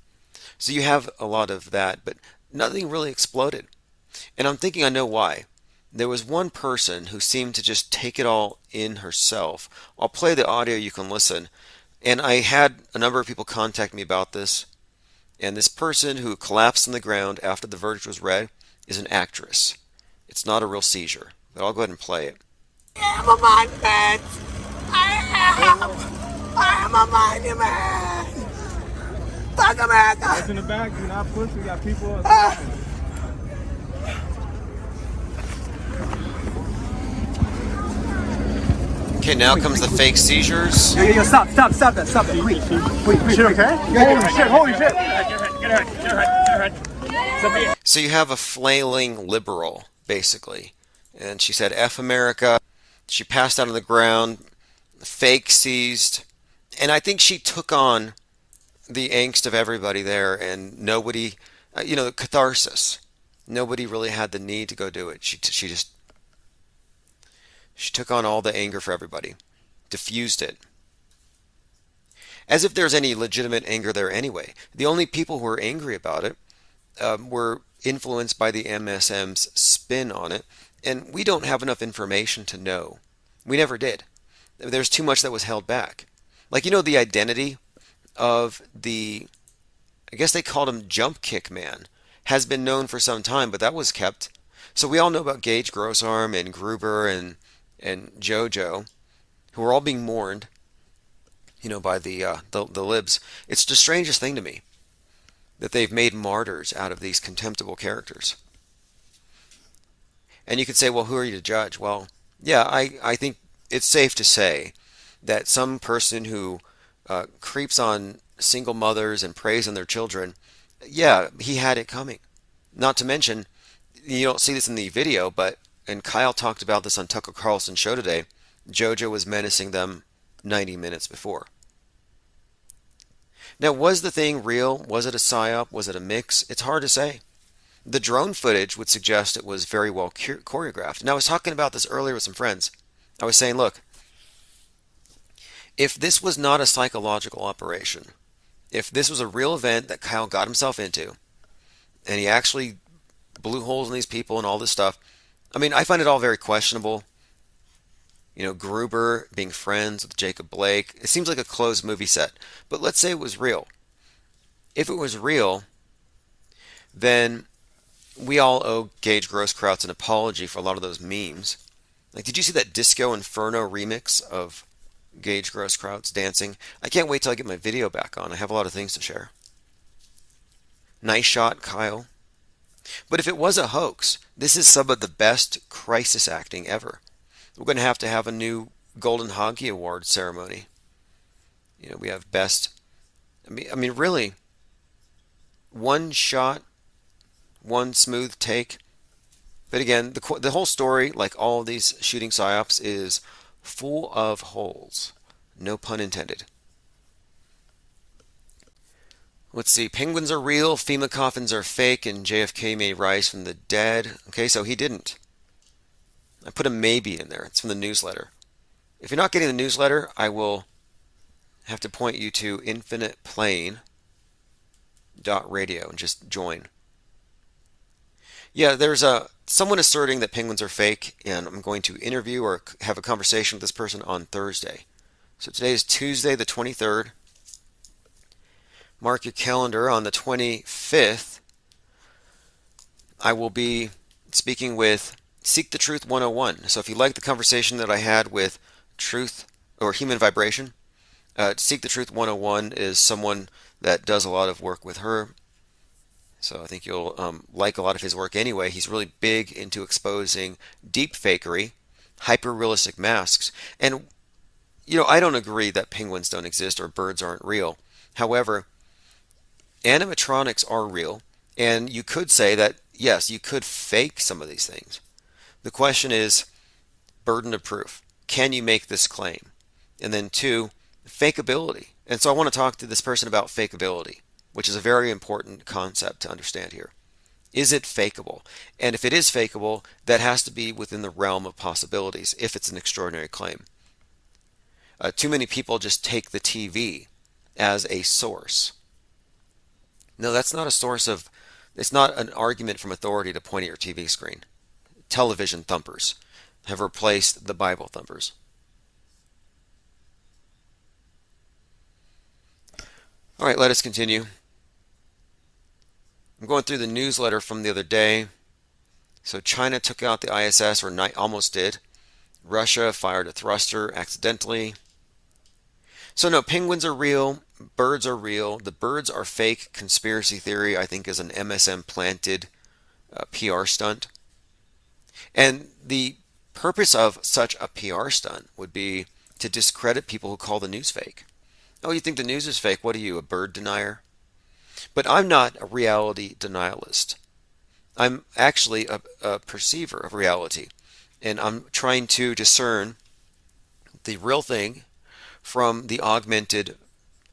So you have a lot of that, but nothing really exploded. And I'm thinking I know why. There was one person who seemed to just take it all in herself. I'll play the audio, you can listen. And I had a number of people contact me about this. And this person who collapsed on the ground after the verdict was read is an actress. It's not a real seizure, but I'll go ahead and play it. I am a monument. I am a monument. Fuck America. What's in the back? You're not pushing. We got people outside. Okay, now comes the fake seizures. Yo, stop that, wait, shit, okay? Holy shit. Get her. So you have a flailing liberal, basically. And she said, F America. She passed out on the ground, fake seized. And I think she took on the angst of everybody there, and nobody, catharsis. Nobody really had the need to go do it. She took on all the anger for everybody, diffused it. As if there's any legitimate anger there anyway. The only people who were angry about it were influenced by the MSM's spin on it, and we don't have enough information to know. We never did. There's too much that was held back. Like, the identity of I guess they called him Jump Kick Man, has been known for some time, but that was kept. So we all know about Gage Grossarm and Gruber and JoJo, who are all being mourned, by the libs. It's the strangest thing to me that they've made martyrs out of these contemptible characters. And you could say, well, who are you to judge? Well, yeah, I think it's safe to say that some person who creeps on single mothers and preys on their children, yeah, he had it coming. Not to mention, you don't see this in the video, and Kyle talked about this on Tucker Carlson's show today, JoJo was menacing them 90 minutes before. Now, was the thing real? Was it a psyop? Was it a mix? It's hard to say. The drone footage would suggest it was very well choreographed. And I was talking about this earlier with some friends. I was saying, look, if this was not a psychological operation, if this was a real event that Kyle got himself into, and he actually blew holes in these people and all this stuff, I mean, I find it all very questionable. Gruber being friends with Jacob Blake, it seems like a closed movie set. But let's say it was real. If it was real, then we all owe Gage Grosskreutz an apology for a lot of those memes. Like, did you see that Disco Inferno remix of Gage Grosskreutz dancing? I can't wait till I get my video back on. I have a lot of things to share. Nice shot, Kyle. But if it was a hoax, this is some of the best crisis acting ever. We're going to have a new Golden Hockey Award ceremony. We have best. I mean, really, one shot, one smooth take. But again, the whole story, like all these shooting psyops, is full of holes. No pun intended. Let's see. Penguins are real, FEMA coffins are fake, and JFK may rise from the dead. Okay, so he didn't. I put a maybe in there. It's from the newsletter. If you're not getting the newsletter, I will have to point you to infiniteplane.radio and just join. Yeah, there's someone asserting that penguins are fake, and I'm going to interview or have a conversation with this person on Thursday. So today is Tuesday the 23rd. Mark your calendar. On the 25th, I will be speaking with Seek the Truth 101. So if you like the conversation that I had with Truth or Human Vibration, Seek the Truth 101 is someone that does a lot of work with her. So I think you'll like a lot of his work anyway. He's really big into exposing deep fakery, hyper-realistic masks. And, I don't agree that penguins don't exist or birds aren't real. However, animatronics are real. And you could say that, yes, you could fake some of these things. The question is burden of proof. Can you make this claim? And then two, fakeability. And so I want to talk to this person about fakeability, which is a very important concept to understand here. Is it fakeable? And if it is fakeable, that has to be within the realm of possibilities if it's an extraordinary claim. Too many people just take the TV as a source. No, that's not a source of, it's not an argument from authority to point at your TV screen. Television thumpers have replaced the Bible thumpers. All right, let us continue. I'm going through the newsletter from the other day. So China took out the ISS, or almost did. Russia fired a thruster accidentally. So no, penguins are real, birds are real. The birds are fake. Conspiracy theory, I think, is an MSM planted PR stunt. And the purpose of such a PR stunt would be to discredit people who call the news fake. Oh, you think the news is fake? What are you, a bird denier? But I'm not a reality denialist. I'm actually a perceiver of reality. And I'm trying to discern the real thing from the augmented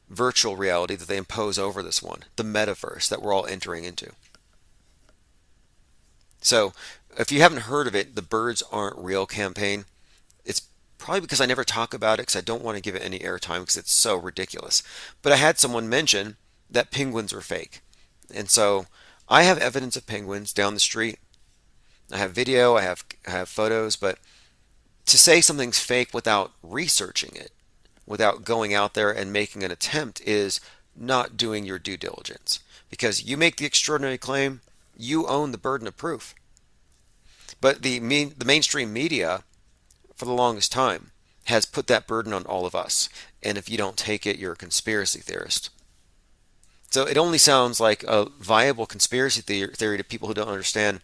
virtual reality that they impose over this one, the metaverse that we're all entering into. So if you haven't heard of it, the Birds Aren't Real campaign, it's probably because I never talk about it because I don't want to give it any airtime because it's so ridiculous. But I had someone mention that penguins are fake. And so I have evidence of penguins down the street. I have video, I have photos, but to say something's fake without researching it, without going out there and making an attempt, is not doing your due diligence. Because you make the extraordinary claim, you own the burden of proof. But the mainstream media, for the longest time, has put that burden on all of us. And if you don't take it, you're a conspiracy theorist. So it only sounds like a viable conspiracy theory to people who don't understand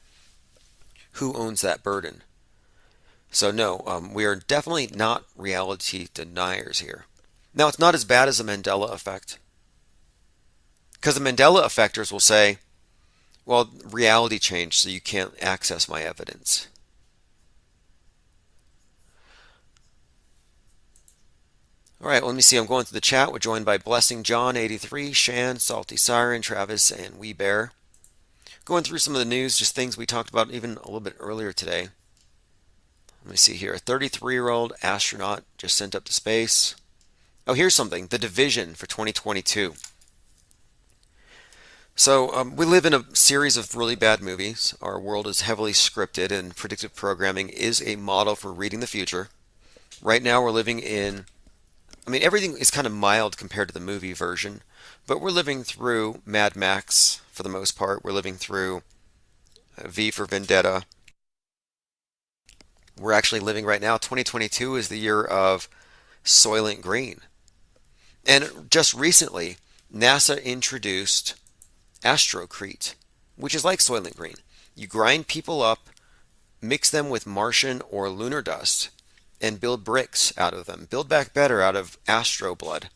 who owns that burden. So no, we are definitely not reality deniers here. Now, it's not as bad as the Mandela effect. Because the Mandela effectors will say, well, reality changed, so you can't access my evidence. All right, let me see. I'm going through the chat. We're joined by Blessing John 83, Shan, Salty Siren, Travis, and Wee Bear. Going through some of the news, just things we talked about even a little bit earlier today. Let me see here. A 33-year-old astronaut just sent up to space. Oh, here's something. The Division for 2022. So we live in a series of really bad movies. Our world is heavily scripted, and predictive programming is a model for reading the future. Right now we're living in, I mean, everything is kind of mild compared to the movie version, but we're living through Mad Max for the most part. We're living through V for Vendetta. We're actually living right now, 2022 is the year of Soylent Green. And just recently, NASA introduced Astrocrete, which is like Soylent Green. You grind people up, mix them with Martian or lunar dust, and build bricks out of them. Build back better out of astro blood.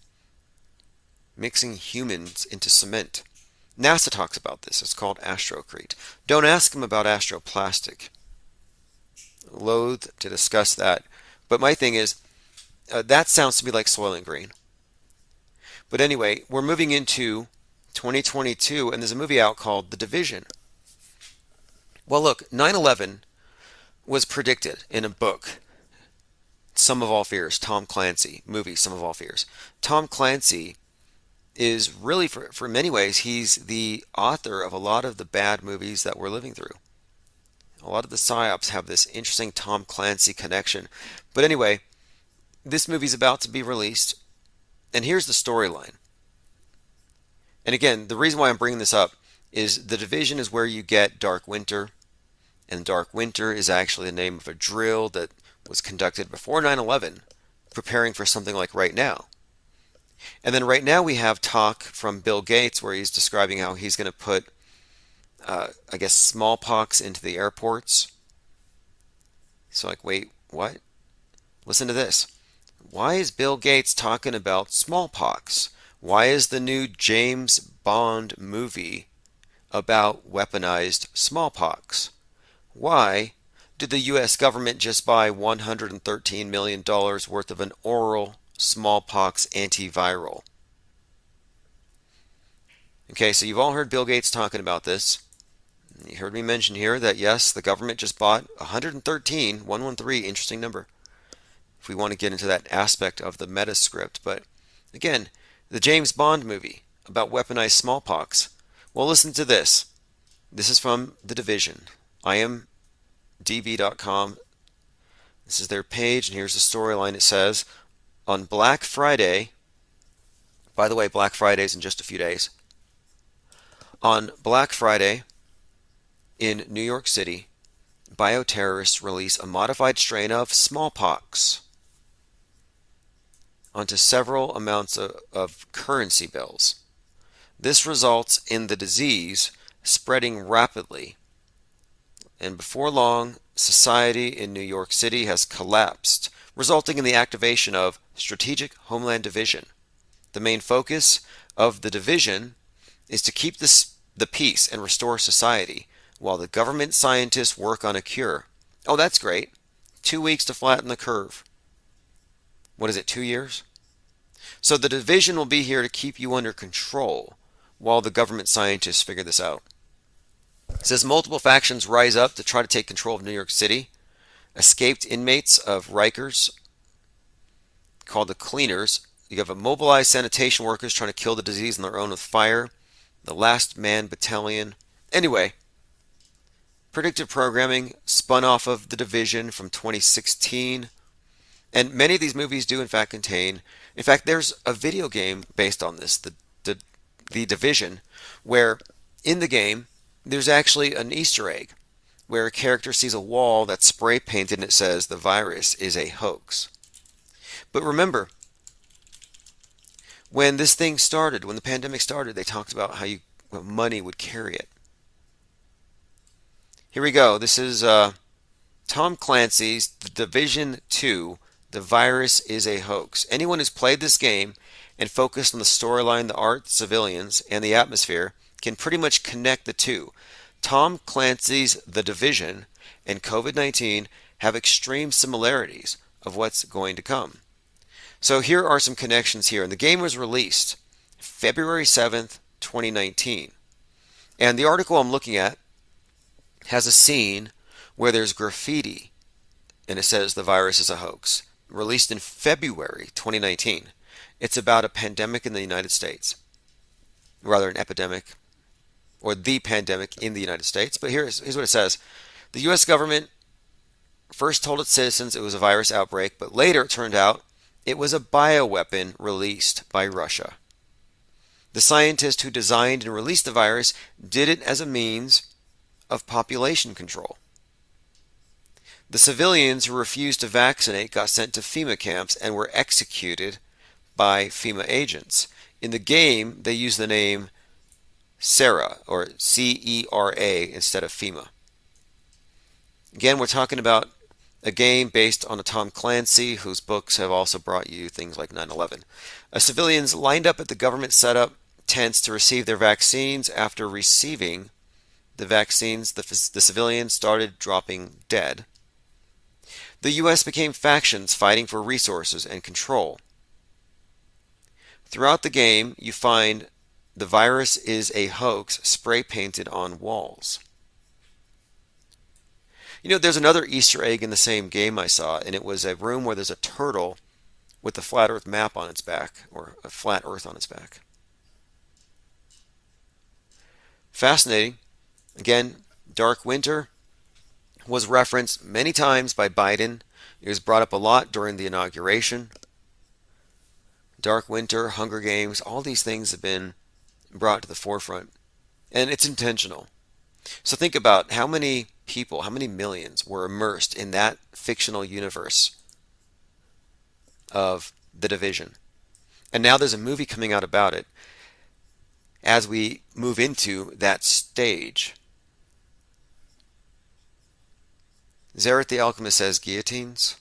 Mixing humans into cement. NASA talks about this. It's called Astrocrete. Don't ask them about astroplastic. Loath to discuss that. But my thing is, that sounds to me like Soylent Green. But anyway, we're moving into 2022, and there's a movie out called The Division. Well, look, 9/11 was predicted in a book, Sum of All Fears, Tom Clancy, movie, Sum of All Fears. Tom Clancy is really, for many ways, he's the author of a lot of the bad movies that we're living through. A lot of the psyops have this interesting Tom Clancy connection. But anyway, this movie's about to be released, and here's the storyline. And again, the reason why I'm bringing this up is The Division is where you get Dark Winter, and Dark Winter is actually the name of a drill that was conducted before 9/11, preparing for something like right now. And then right now we have talk from Bill Gates where he's describing how he's going to put, I guess, smallpox into the airports. So like, wait, what? Listen to this. Why is Bill Gates talking about smallpox? Why is the new James Bond movie about weaponized smallpox. Why did the U.S. government just buy $113 million worth of an oral smallpox antiviral? Okay, so you've all heard Bill Gates talking about this. You heard me mention here that yes, the government just bought 113, interesting number, if we want to get into that aspect of the meta script. But again, the James Bond movie about weaponized smallpox. Well, listen to this. This is from The Division. IMDb.com. This is their page, and here's the storyline. It says, on Black Friday, by the way, Black Friday is in just a few days. On Black Friday, in New York City, bioterrorists release a modified strain of smallpox onto several amounts of currency bills. This results in the disease spreading rapidly, and before long, society in New York City has collapsed, resulting in the activation of Strategic Homeland Division. The main focus of the division is to keep the peace and restore society, while the government scientists work on a cure. Oh, that's great. 2 weeks to flatten the curve. What is it, 2 years? So the division will be here to keep you under control while the government scientists figure this out. It says multiple factions rise up to try to take control of New York City. Escaped inmates of Rikers, called the Cleaners. You have immobilized sanitation workers trying to kill the disease on their own with fire. The Last Man Battalion. Anyway, predictive programming spun off of The Division from 2016. And many of these movies do in fact contain, in fact there's a video game based on this, the Division, where in the game there's actually an Easter egg where a character sees a wall that's spray painted and it says the virus is a hoax. But remember, when this thing started, when the pandemic started, they talked about how money would carry it. Here we go. This is Tom Clancy's The Division 2, The Virus is a Hoax. Anyone who's played this game and focused on the storyline, the art, civilians, and the atmosphere can pretty much connect the two. Tom Clancy's The Division and COVID-19 have extreme similarities of what's going to come. So here are some connections here. And the game was released February 7th, 2019. And the article I'm looking at has a scene where there's graffiti and it says the virus is a hoax. Released in February 2019. It's about a pandemic in the United States. Rather, an epidemic, or the pandemic in the United States. But here's what it says. The U.S. government first told its citizens it was a virus outbreak, but later it turned out it was a bioweapon released by Russia. The scientist who designed and released the virus did it as a means of population control. The civilians who refused to vaccinate got sent to FEMA camps and were executed by FEMA agents. In the game, they use the name CERA, or C-E-R-A, instead of FEMA. Again, we're talking about a game based on a Tom Clancy, whose books have also brought you things like 9/11. Civilians lined up at the government set-up tents to receive their vaccines. After receiving the vaccines, the civilians started dropping dead. The U.S. became factions fighting for resources and control. Throughout the game, you find the virus is a hoax spray painted on walls. You know, there's another Easter egg in the same game I saw, and it was a room where there's a turtle with a flat Earth map on its back, or a flat Earth on its back. Fascinating. Again, Dark Winter was referenced many times by Biden. It was brought up a lot during the inauguration. Dark Winter, Hunger Games, all these things have been brought to the forefront. And it's intentional. So think about how many people, how many millions were immersed in that fictional universe of The Division. And now there's a movie coming out about it as we move into that stage. Arent'T the Alchemist says guillotines.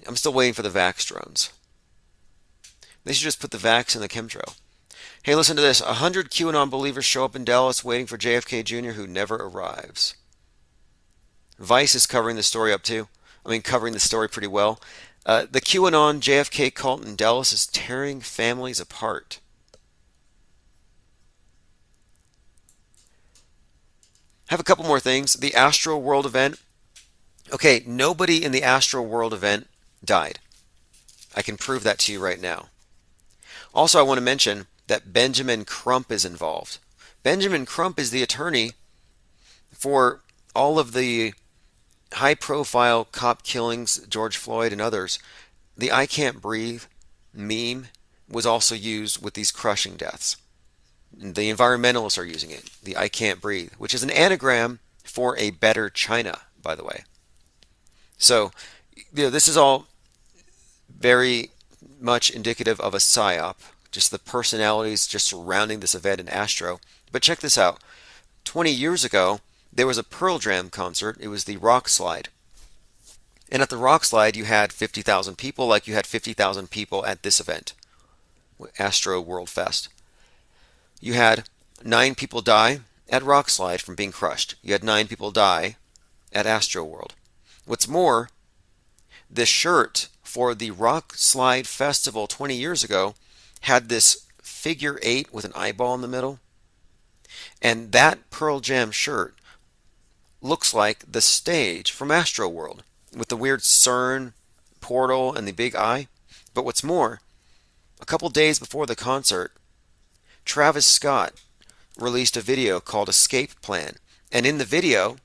I'm still waiting for the Vax drones. They should just put the Vax in the chemtrail. Hey, listen to this. 100 QAnon believers show up in Dallas waiting for JFK Jr. who never arrives. Vice is covering the story up too. I mean, covering the story pretty well. The QAnon JFK cult in Dallas is tearing families apart. Have a couple more things. The Astro World event. Okay, nobody in the Astro World event died. I can prove that to you right now. Also, I want to mention that Benjamin Crump is involved. Benjamin Crump is the attorney for all of the high-profile cop killings, George Floyd and others. The I Can't Breathe meme was also used with these crushing deaths. The environmentalists are using it, the I Can't Breathe, which is an anagram for a better China, by the way. So, this is all very much indicative of a psyop, just the personalities just surrounding this event in Astro. But check this out. 20 years ago, there was a Pearl Jam concert. It was the Rock Slide. And at the Rock Slide, you had 50,000 people, like you had 50,000 people at this event, Astro World Fest. You had 9 people die at Rock Slide from being crushed. You had 9 people die at Astro World. What's more, this shirt for the Rock Slide Festival 20 years ago had this figure 8 with an eyeball in the middle. And that Pearl Jam shirt looks like the stage from Astro World with the weird CERN portal and the big eye. But what's more, a couple days before the concert, Travis Scott released a video called Escape Plan. And in the video,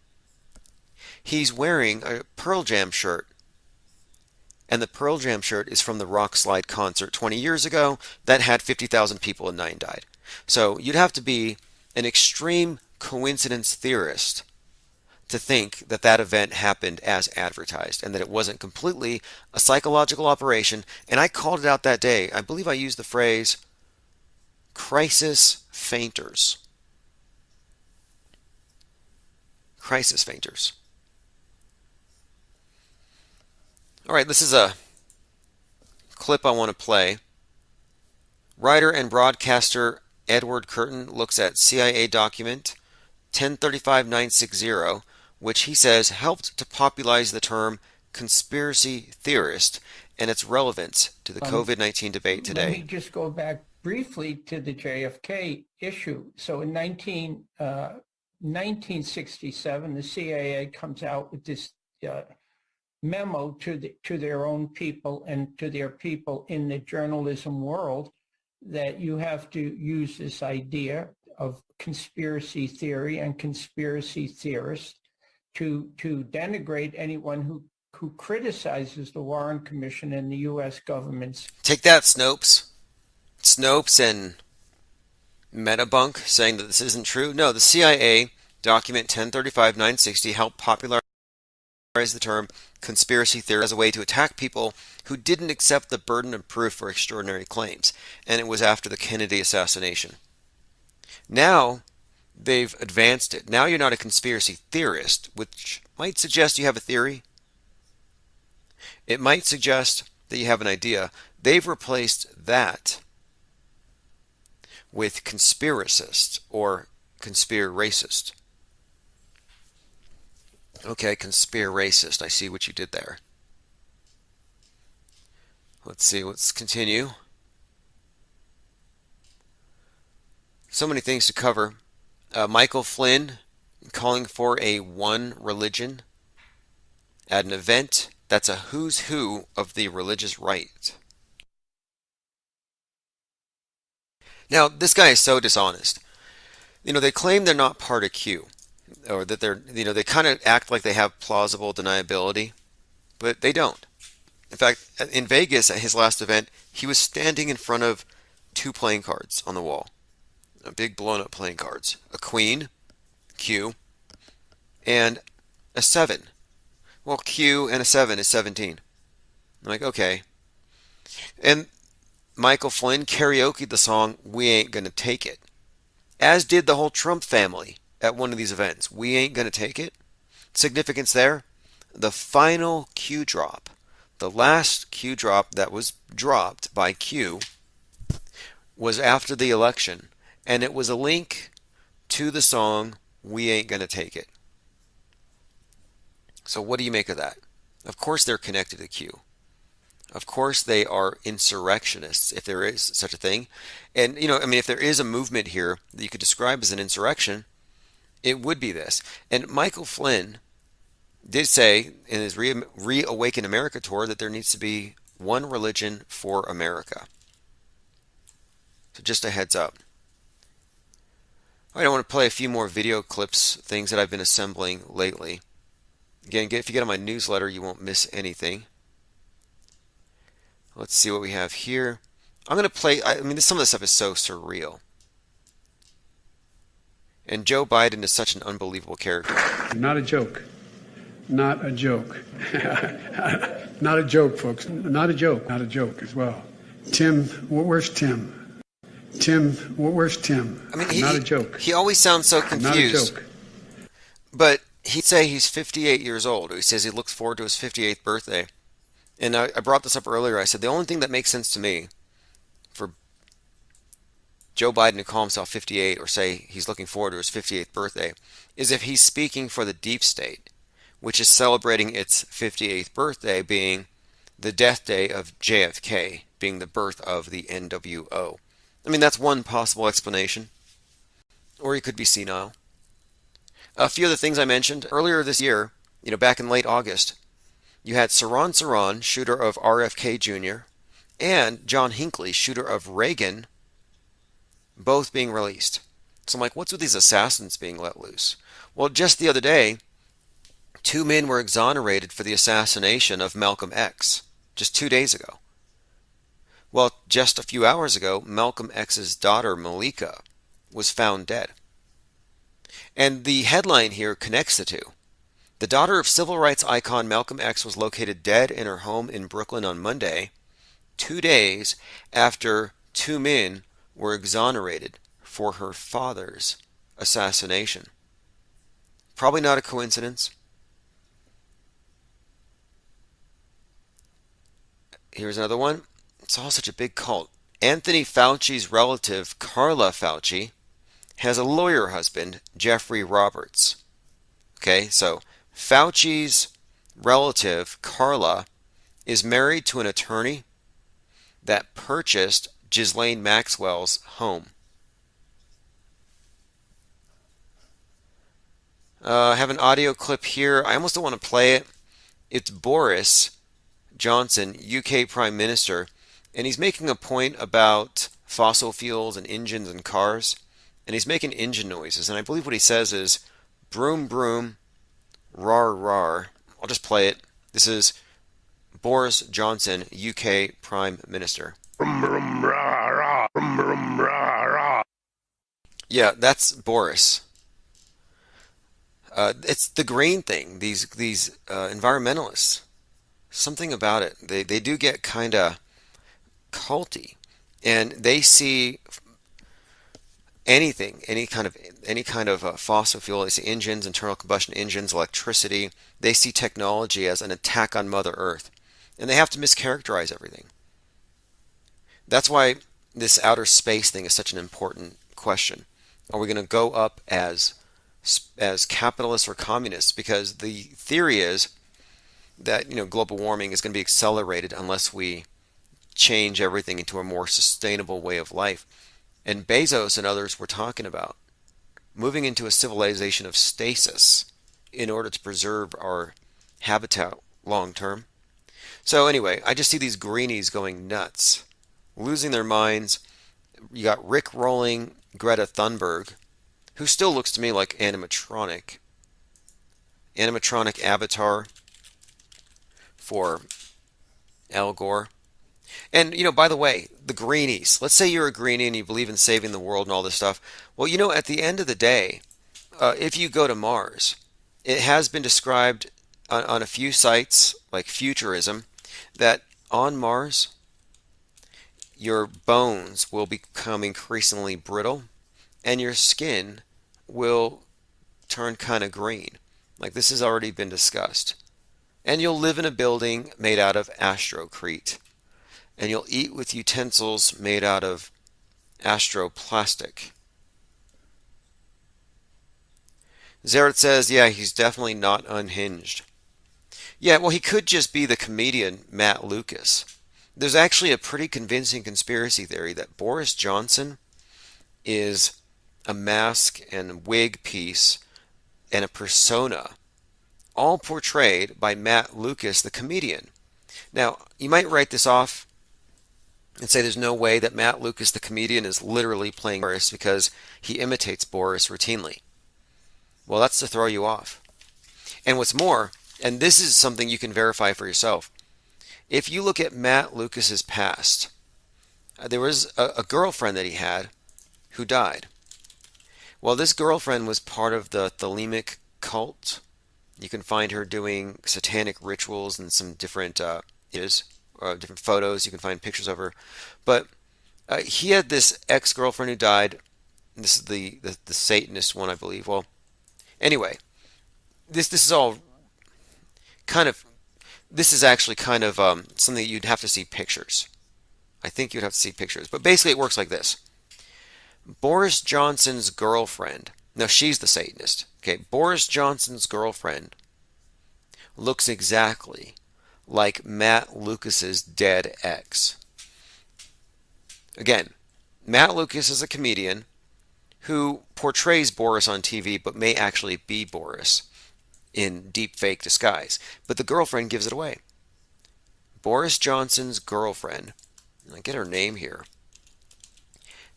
he's wearing a Pearl Jam shirt. And the Pearl Jam shirt is from the Rock Slide concert 20 years ago that had 50,000 people and 9 died. So you'd have to be an extreme coincidence theorist to think that that event happened as advertised and that it wasn't completely a psychological operation. And I called it out that day. I believe I used the phrase crisis fainters. Crisis fainters. All right, this is a clip I want to play. Writer and broadcaster Edward Curtin looks at CIA document 1035-960, which he says helped to popularize the term conspiracy theorist and its relevance to the COVID-19 debate today. Let me just go back briefly to the JFK issue. So in 1967, the CIA comes out with this memo to their own people and to their people in the journalism world that you have to use this idea of conspiracy theory and conspiracy theorists to denigrate anyone who criticizes the Warren Commission and the U.S. government's. Take that, Snopes. Snopes and Metabunk saying that this isn't true. No, the CIA document 1035-960 helped popularize the term conspiracy theory as a way to attack people who didn't accept the burden of proof for extraordinary claims. And it was after the Kennedy assassination. Now they've advanced it. Now you're not a conspiracy theorist, which might suggest you have a theory. It might suggest that you have an idea. They've replaced that with conspiracist or conspiracist. Okay, conspiracist. I see what you did there. Let's see. Let's continue. So many things to cover. Michael Flynn calling for a one religion at an event that's a who's who of the religious right. Now, this guy is so dishonest. They claim they're not part of Q, or that they're, they kind of act like they have plausible deniability, but they don't. In fact, in Vegas at his last event, he was standing in front of 2 playing cards on the wall. Big blown up playing cards. A queen, Q, and a 7. Well, Q and a 7 is 17. I'm like, okay. And Michael Flynn karaoke'd the song We Ain't Gonna Take It, as did the whole Trump family at one of these events. We ain't gonna take it. Significance there, the final Q drop, the last Q drop that was dropped by Q was after the election, and it was a link to the song We Ain't Gonna Take It. So what do you make of that? Of course they're connected to Q. Of course they are insurrectionists, if there is such a thing. And, if there is a movement here that you could describe as an insurrection, it would be this. And Michael Flynn did say in his Reawaken America tour that there needs to be one religion for America. So just a heads up. All right, I want to play a few more video clips, things that I've been assembling lately. Again, if you get on my newsletter, you won't miss anything. Let's see what we have here. I'm going to play, some of this stuff is so surreal. And Joe Biden is such an unbelievable character. Not a joke. Not a joke. Not a joke, folks. Not a joke. Not a joke as well. Tim, where's Tim? Tim, where's Tim? Not a joke. He always sounds so confused. Not a joke. But he'd say he's 58 years old. He says he looks forward to his 58th birthday. And I brought this up earlier. I said the only thing that makes sense to me for Joe Biden to call himself 58 or say he's looking forward to his 58th birthday is if he's speaking for the deep state, which is celebrating its 58th birthday being the death day of JFK, being the birth of the NWO. That's one possible explanation. Or he could be senile. A few of the things I mentioned earlier this year, back in late August, you had Saran, shooter of RFK Jr., and John Hinckley, shooter of Reagan, both being released. So I'm like, what's with these assassins being let loose? Well, just the other day, 2 men were exonerated for the assassination of Malcolm X, just 2 days ago. Well, just a few hours ago, Malcolm X's daughter, Malika, was found dead. And the headline here connects the two. The daughter of civil rights icon Malcolm X was located dead in her home in Brooklyn on Monday, 2 days after 2 men were exonerated for her father's assassination. Probably not a coincidence. Here's another one. It's all such a big cult. Anthony Fauci's relative, Carla Fauci, has a lawyer husband, Jeffrey Roberts. Okay, so Fauci's relative, Carla, is married to an attorney that purchased Ghislaine Maxwell's home. I have an audio clip here. I almost don't want to play it. It's Boris Johnson, UK Prime Minister, and he's making a point about fossil fuels and engines and cars, and he's making engine noises, and I believe what he says is, broom, broom, rar, rar. I'll just play it. This is Boris Johnson, UK Prime Minister. Yeah, that's Boris. It's the green thing, these environmentalists. Something about it. They do get kind of culty, and they see anything, any kind of fossil fuel. They see engines, internal combustion engines, electricity. They see technology as an attack on Mother Earth, and they have to mischaracterize everything. That's why this outer space thing is such an important question. Are we going to go up as capitalists or communists? Because the theory is that global warming is going to be accelerated unless we change everything into a more sustainable way of life. And Bezos and others were talking about moving into a civilization of stasis in order to preserve our habitat long term. So anyway, I just see these greenies going nuts, losing their minds. You got Rick rolling Greta Thunberg, who still looks to me like animatronic avatar for Al Gore. And, by the way, the greenies. Let's say you're a greenie and you believe in saving the world and all this stuff. Well, at the end of the day, if you go to Mars, it has been described on a few sites, like Futurism, that on Mars, your bones will become increasingly brittle and your skin will turn kind of green. Like this has already been discussed. And you'll live in a building made out of astrocrete. And you'll eat with utensils made out of astroplastic. Arent'T says, yeah, he's definitely not unhinged. Yeah, well, he could just be the comedian Matt Lucas. There's actually a pretty convincing conspiracy theory that Boris Johnson is a mask and wig piece and a persona, all portrayed by Matt Lucas, the comedian. Now, you might write this off and say there's no way that Matt Lucas, the comedian, is literally playing Boris because he imitates Boris routinely. Well, that's to throw you off. And what's more, and this is something you can verify for yourself, if you look at Matt Lucas's past, there was a girlfriend that he had who died. Well, this girlfriend was part of the Thelemic cult. You can find her doing satanic rituals and some different different photos. You can find pictures of her. But he had this ex-girlfriend who died. This is the Satanist one, I believe. Well, anyway, this is all kind of, this is actually kind of something you'd have to see pictures. I think you'd have to see pictures. But basically it works like this. Boris Johnson's girlfriend, now she's the Satanist. Okay, Boris Johnson's girlfriend looks exactly like Matt Lucas's dead ex. Again, Matt Lucas is a comedian who portrays Boris on TV but may actually be Boris in deep fake disguise. But the girlfriend gives it away. Boris Johnson's girlfriend, I get her name here,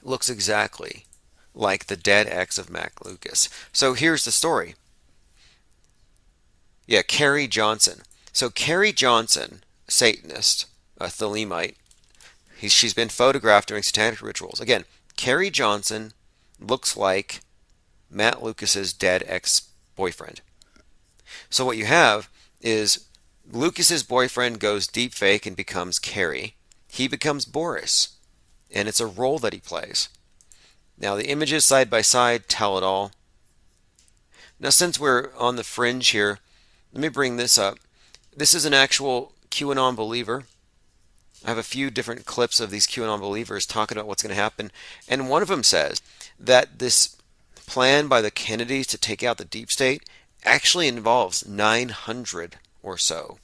looks exactly like the dead ex of Matt Lucas. So here's the story. Yeah, Carrie Johnson. So Carrie Johnson, Satanist, a Thelemite, she's been photographed during satanic rituals. Again, Carrie Johnson looks like Matt Lucas's dead ex-boyfriend. So what you have is Lucas's boyfriend goes deep fake and becomes Carrie. He becomes Boris, and it's a role that he plays. Now the images side by side tell it all. Now since we're on the fringe here, let me bring this up. This is an actual QAnon believer. I have a few different clips of these QAnon believers talking about what's going to happen, and one of them says that this plan by the Kennedys to take out the deep state actually involves 900 or so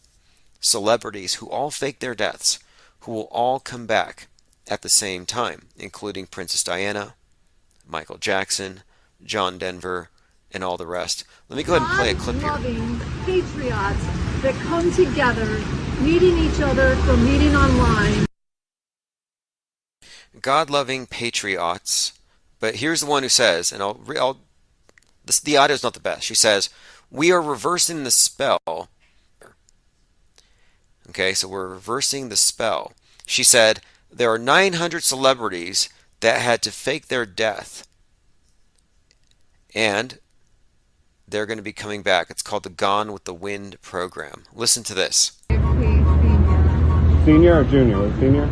celebrities who all fake their deaths, who will all come back at the same time, including Princess Diana, Michael Jackson, John Denver, and all the rest. Let me go ahead and play a clip here. God-loving patriots that come together, meeting each other from meeting online. God-loving patriots, but here's the one who says, and the audio's not the best. She says, "We are reversing the spell." Okay, so we're reversing the spell. She said, there are 900 celebrities that had to fake their death, and they're going to be coming back. It's called the Gone with the Wind program. Listen to this. Senior or junior? Senior?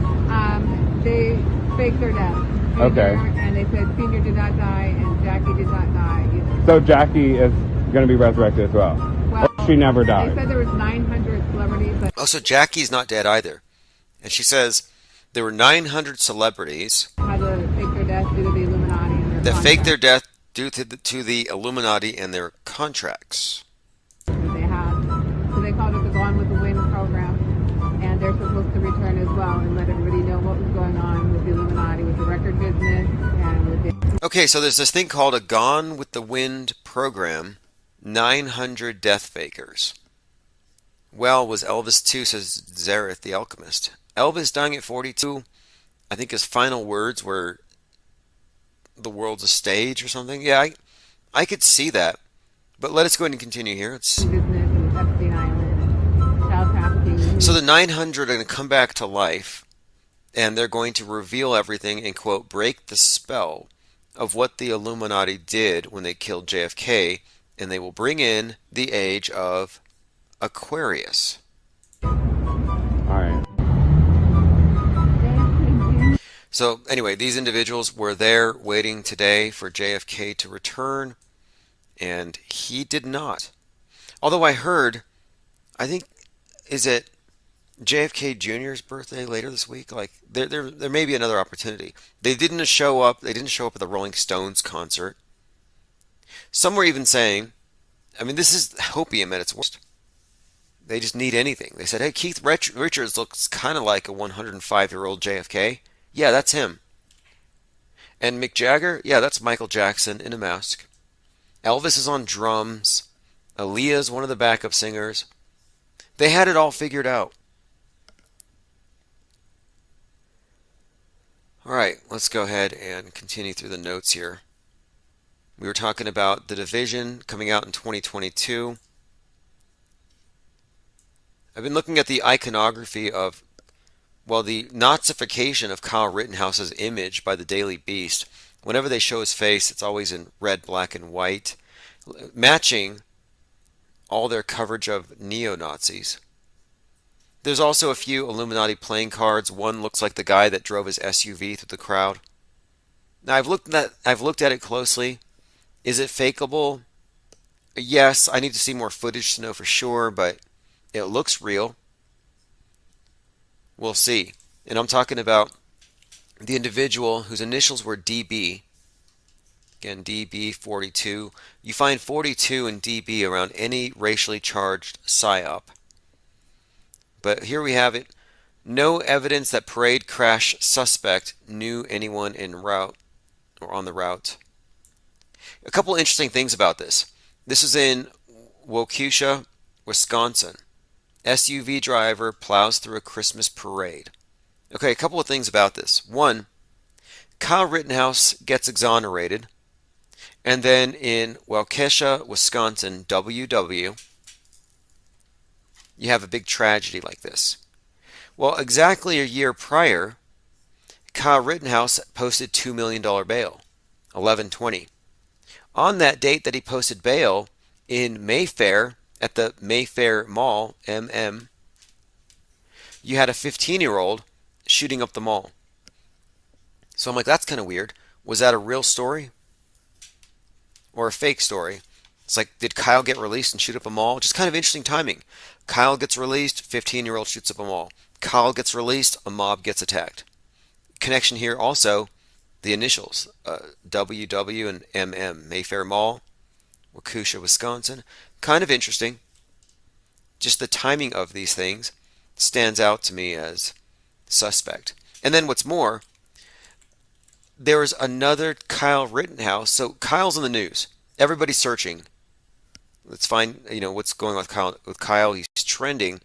They faked their death. Okay. And they said Senior did not die and Jackie did not die either. So Jackie is going to be resurrected as well? Well, Or she never died? They said there was 900 celebrities. But Oh, so Jackie's not dead either. And she says there were 900 celebrities had to fake their death due to the Illuminati and their that faked their contracts death due to the Illuminati and their contracts. that they had. So they called it the Gone with the Wind program. And they're supposed to return as well and let everybody know what was going on with the Illuminati, with the record business, and with the... Okay, so there's this thing called a Gone with the Wind program, 900 death fakers. Well, was Elvis too, says Arent'T the alchemist. Elvis dying at 42, I think his final words were, "The world's a stage," or something. Yeah, I could see that. But let us go ahead and continue here. business and Epstein Island, child trafficking. So the 900 are going to come back to life, and they're going to reveal everything and, quote, break the spell of what the Illuminati did when they killed JFK, and they will bring in the age of Aquarius. All right. So anyway, these individuals were there waiting today for JFK to return, and he did not. Although I heard, I think, is it JFK Jr.'s birthday later this week. Like there may be another opportunity. They didn't show up. They didn't show up at the Rolling Stones concert. Some were even saying, I mean, this is hopium at its worst. They just need anything. They said, hey, Keith Richards looks kind of like a 105-year-old JFK. Yeah, that's him. And Mick Jagger, yeah, that's Michael Jackson in a mask. Elvis is on drums. Aaliyah's one of the backup singers. They had it all figured out. All right, let's go ahead and continue through the notes here. We were talking about The Division coming out in 2022. I've been looking at the iconography of, well, the Nazification of Kyle Rittenhouse's image by the Daily Beast. Whenever they show his face, it's always in red, black, and white, matching all their coverage of neo-Nazis. There's also a few Illuminati playing cards. One looks like the guy that drove his SUV through the crowd. Now I've looked at it closely. Is it fakeable? Yes, I need to see more footage to know for sure, but it looks real. We'll see. And I'm talking about the individual whose initials were DB. Again, DB42. You find 42 and DB around any racially charged psyop. But here we have it. No evidence that parade crash suspect knew anyone en route or on the route. A couple interesting things about this. This is in Waukesha, Wisconsin. SUV driver plows through a Christmas parade. Okay, a couple of things about this. One, Kyle Rittenhouse gets exonerated. And then in Waukesha, Wisconsin, WW, you have a big tragedy like this. Well, exactly a year prior, Kyle Rittenhouse posted $2 million bail, 11/20. On that date that he posted bail in Mayfair, at the Mayfair Mall, you had a 15-year-old shooting up the mall. So I'm like, that's kind of weird. Was that a real story or a fake story? It's like, did Kyle get released and shoot up a mall? Just kind of interesting timing. Kyle gets released, 15-year-old shoots up a mall. Kyle gets released, a mob gets attacked. Connection here also, the initials, WW and MM, Mayfair Mall, Waukesha, Wisconsin. Kind of interesting. Just the timing of these things stands out to me as suspect. And then what's more, there is another Kyle Rittenhouse. So Kyle's in the news. Everybody's searching. Let's find, what's going on with Kyle. He's trending.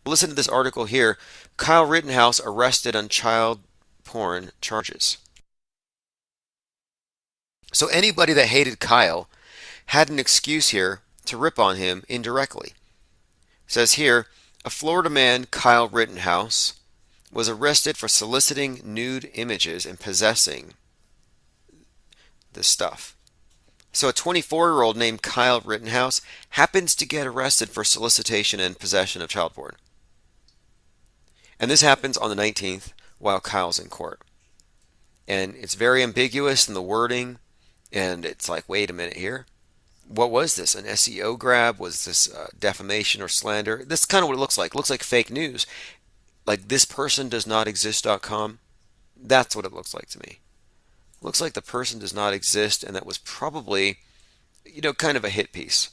Listen to this article here. Kyle Rittenhouse arrested on child porn charges. So anybody that hated Kyle had an excuse here to rip on him indirectly. It says here, a Florida man, Kyle Rittenhouse, was arrested for soliciting nude images and possessing this stuff. So a 24-year-old named Kyle Rittenhouse happens to get arrested for solicitation and possession of child porn. And this happens on the 19th while Kyle's in court. And it's very ambiguous in the wording, and it's like, wait a minute here. What was this? An SEO grab? Was this defamation or slander? This is kind of what it looks like. It looks like fake news. Like thispersondoesnotexist.com. That's what it looks like to me. Looks like the person does not exist, and that was probably, kind of a hit piece.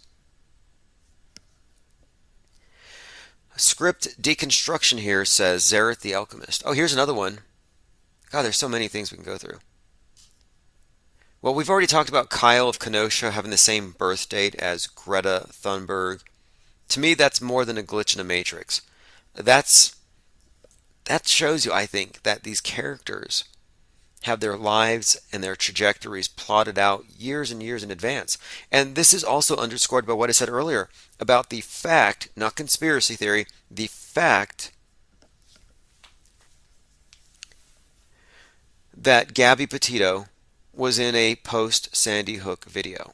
Script Deconstruction here says Arent'T the Alchemist. Oh, here's another one. God, there's so many things we can go through. Well, we've already talked about Kyle of Kenosha having the same birth date as Greta Thunberg. To me, that's more than a glitch in a matrix. That shows you, I think, that these characters have their lives and their trajectories plotted out years and years in advance. And this is also underscored by what I said earlier about the fact, not conspiracy theory, the fact that Gabby Petito was in a post-Sandy Hook video.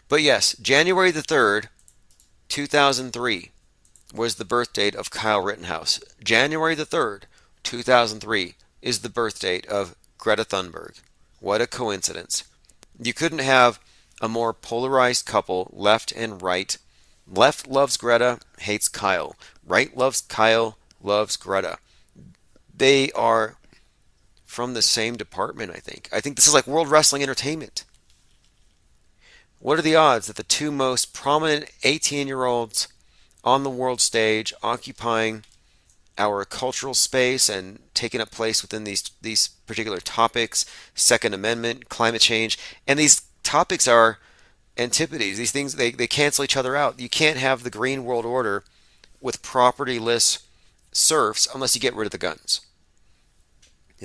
But yes, January the 3rd, 2003 was the birth date of Kyle Rittenhouse. January the 3rd, 2003 is the birth date of Greta Thunberg. What a coincidence. You couldn't have a more polarized couple, left and right, Left loves Greta, hates Kyle. Right loves Kyle, loves Greta. They are from the same department, I think. I think this is like World Wrestling Entertainment. What are the odds that the two most prominent 18-year-olds on the world stage, occupying our cultural space and taking up place within these particular topics, Second Amendment, climate change, and these topics are antipodes. These things, they cancel each other out. You can't have the green world order with propertyless serfs unless you get rid of the guns.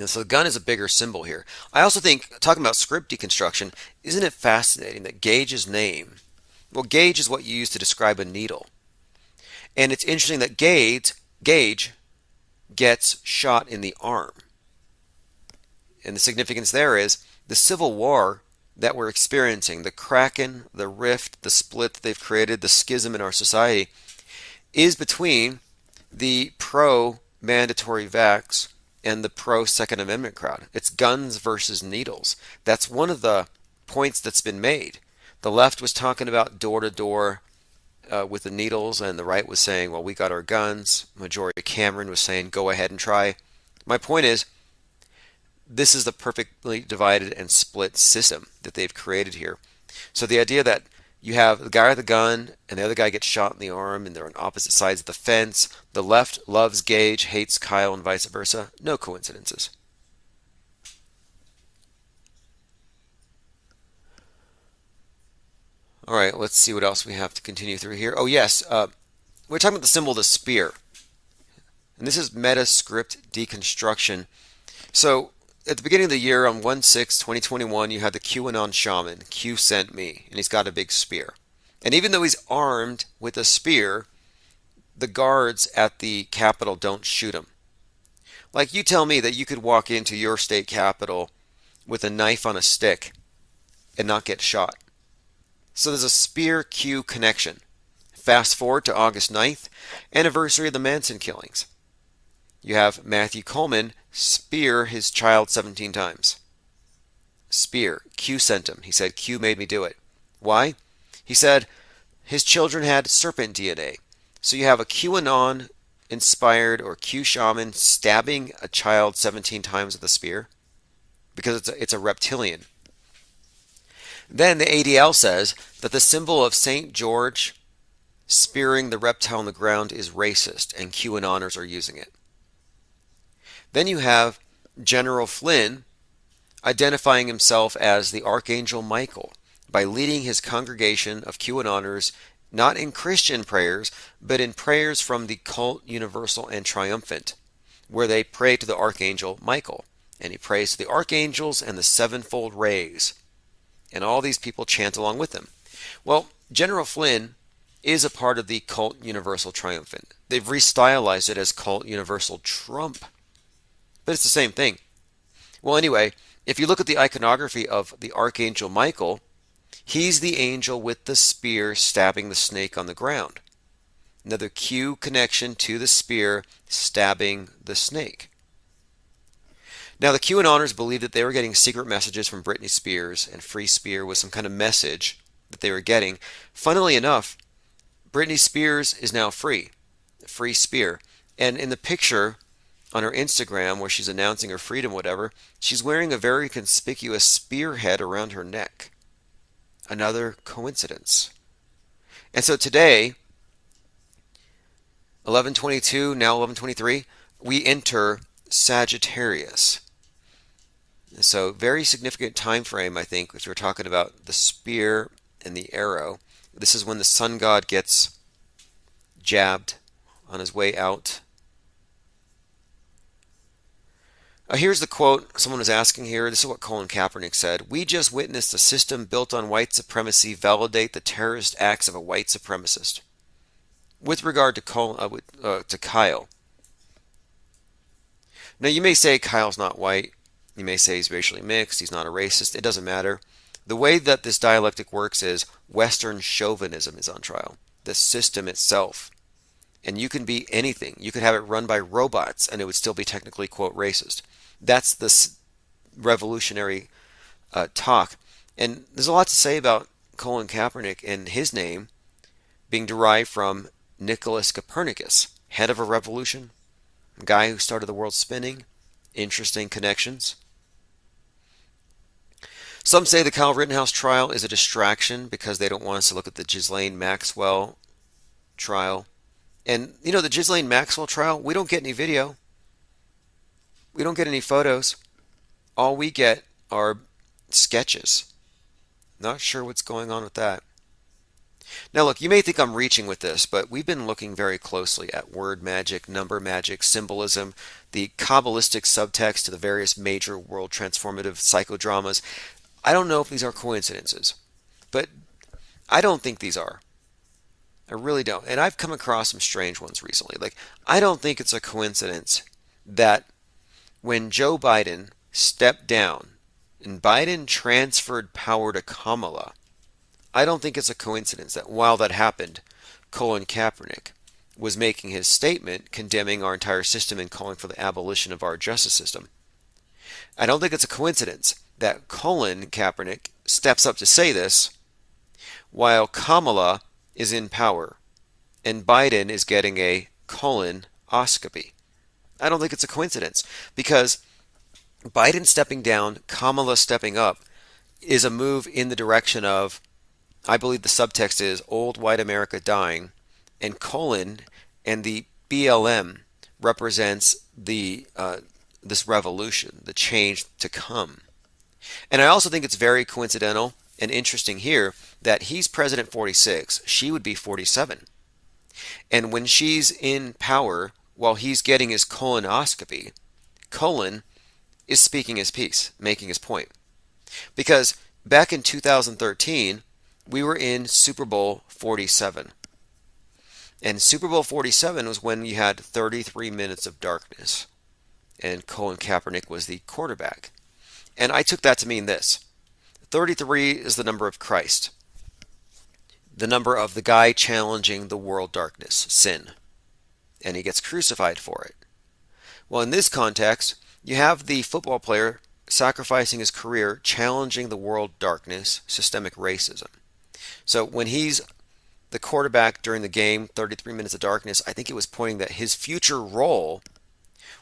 So the gun is a bigger symbol here. I also think, talking about script deconstruction, isn't it fascinating that Gage's name, well, gauge is what you use to describe a needle. And it's interesting that Gage gets shot in the arm. And the significance there is the Civil War that we're experiencing, the kraken, the rift, the split that they've created, the schism in our society, is between the pro-mandatory vax and the pro-Second Amendment crowd. It's guns versus needles. That's one of the points that's been made. The left was talking about door-to-door with the needles, and the right was saying, well, we got our guns. Majority Cameron was saying, go ahead and try. My point is, this is the perfectly divided and split system that they've created here. So the idea that you have the guy with the gun and the other guy gets shot in the arm and they're on opposite sides of the fence. The left loves Gage, hates Kyle, and vice versa. No coincidences. All right, let's see what else we have to continue through here. Oh, yes, we're talking about the symbol of the spear. And this is meta script deconstruction. So at the beginning of the year, on 1/6/2021, you had the QAnon shaman, Q sent me, and he's got a big spear. And even though he's armed with a spear, the guards at the Capitol don't shoot him. Like, you tell me that you could walk into your state capitol with a knife on a stick and not get shot. So there's a spear Q connection. Fast forward to August 9th, anniversary of the Manson killings. You have Matthew Coleman spear his child 17 times. Spear. Q sent him. He said, Q made me do it. Why? He said his children had serpent DNA. So you have a QAnon inspired or Q shaman stabbing a child 17 times with a spear because it's a reptilian. Then the ADL says that the symbol of St. George spearing the reptile on the ground is racist, and QAnoners are using it. Then you have General Flynn identifying himself as the Archangel Michael by leading his congregation of QAnoners not in Christian prayers, but in prayers from the cult universal and triumphant, where they pray to the Archangel Michael. And he prays to the archangels and the sevenfold rays. And all these people chant along with him. Well, General Flynn is a part of the cult universal triumphant. They've restylized it as cult universal Trump. But it's the same thing. Well, anyway, if you look at the iconography of the Archangel Michael, he's the angel with the spear stabbing the snake on the ground. Another Q connection to the spear stabbing the snake. Now, the QAnoners believed that they were getting secret messages from Britney Spears, and Free Spear was some kind of message that they were getting. Funnily enough, Britney Spears is now free. Free Spear. And in the picture on her Instagram where she's announcing her freedom, whatever, she's wearing a very conspicuous spearhead around her neck. Another coincidence. And so today, 11/22, now 11/23, we enter Sagittarius. So very significant time frame, I think, if we're talking about the spear and the arrow. This is when the sun god gets jabbed on his way out. Here's the quote someone was asking here. This is what Colin Kaepernick said. We just witnessed a system built on white supremacy validate the terrorist acts of a white supremacist. With regard to Kyle. Now, you may say Kyle's not white. You may say he's racially mixed. He's not a racist. It doesn't matter. The way that this dialectic works is Western chauvinism is on trial. The system itself. And you can be anything. You could have it run by robots and it would still be technically, quote, racist. That's this revolutionary talk. And there's a lot to say about Colin Kaepernick and his name, being derived from Nicholas Copernicus, head of a revolution, a guy who started the world spinning. Interesting connections. Some say the Kyle Rittenhouse trial is a distraction because they don't want us to look at the Ghislaine Maxwell trial. And, you know, the Ghislaine Maxwell trial, we don't get any video. We don't get any photos. All we get are sketches. Not sure what's going on with that. Now look, you may think I'm reaching with this, but we've been looking very closely at word magic, number magic, symbolism, the Kabbalistic subtext to the various major world transformative psychodramas. I don't know if these are coincidences, but I don't think these are. I really don't. And I've come across some strange ones recently. Like, I don't think it's a coincidence that when Joe Biden stepped down and Biden transferred power to Kamala, I don't think it's a coincidence that while that happened, Colin Kaepernick was making his statement condemning our entire system and calling for the abolition of our justice system. I don't think it's a coincidence that Colin Kaepernick steps up to say this while Kamala is in power and Biden is getting a colonoscopy. I don't think it's a coincidence because Biden stepping down, Kamala stepping up is a move in the direction of, I believe the subtext is old white America dying, and colon and the BLM represents the this revolution, the change to come. And I also think it's very coincidental and interesting here that he's president 46, she would be 47. And when she's in power while he's getting his colonoscopy, Colin is speaking his piece, making his point. Because back in 2013, we were in Super Bowl 47. And Super Bowl 47 was when you had 33 minutes of darkness. And Colin Kaepernick was the quarterback. And I took that to mean this. 33 is the number of Christ. The number of the guy challenging the world darkness, sin. And he gets crucified for it. Well, in this context, you have the football player sacrificing his career, challenging the world darkness, systemic racism. So when he's the quarterback during the game, 33 minutes of darkness, I think it was pointing that his future role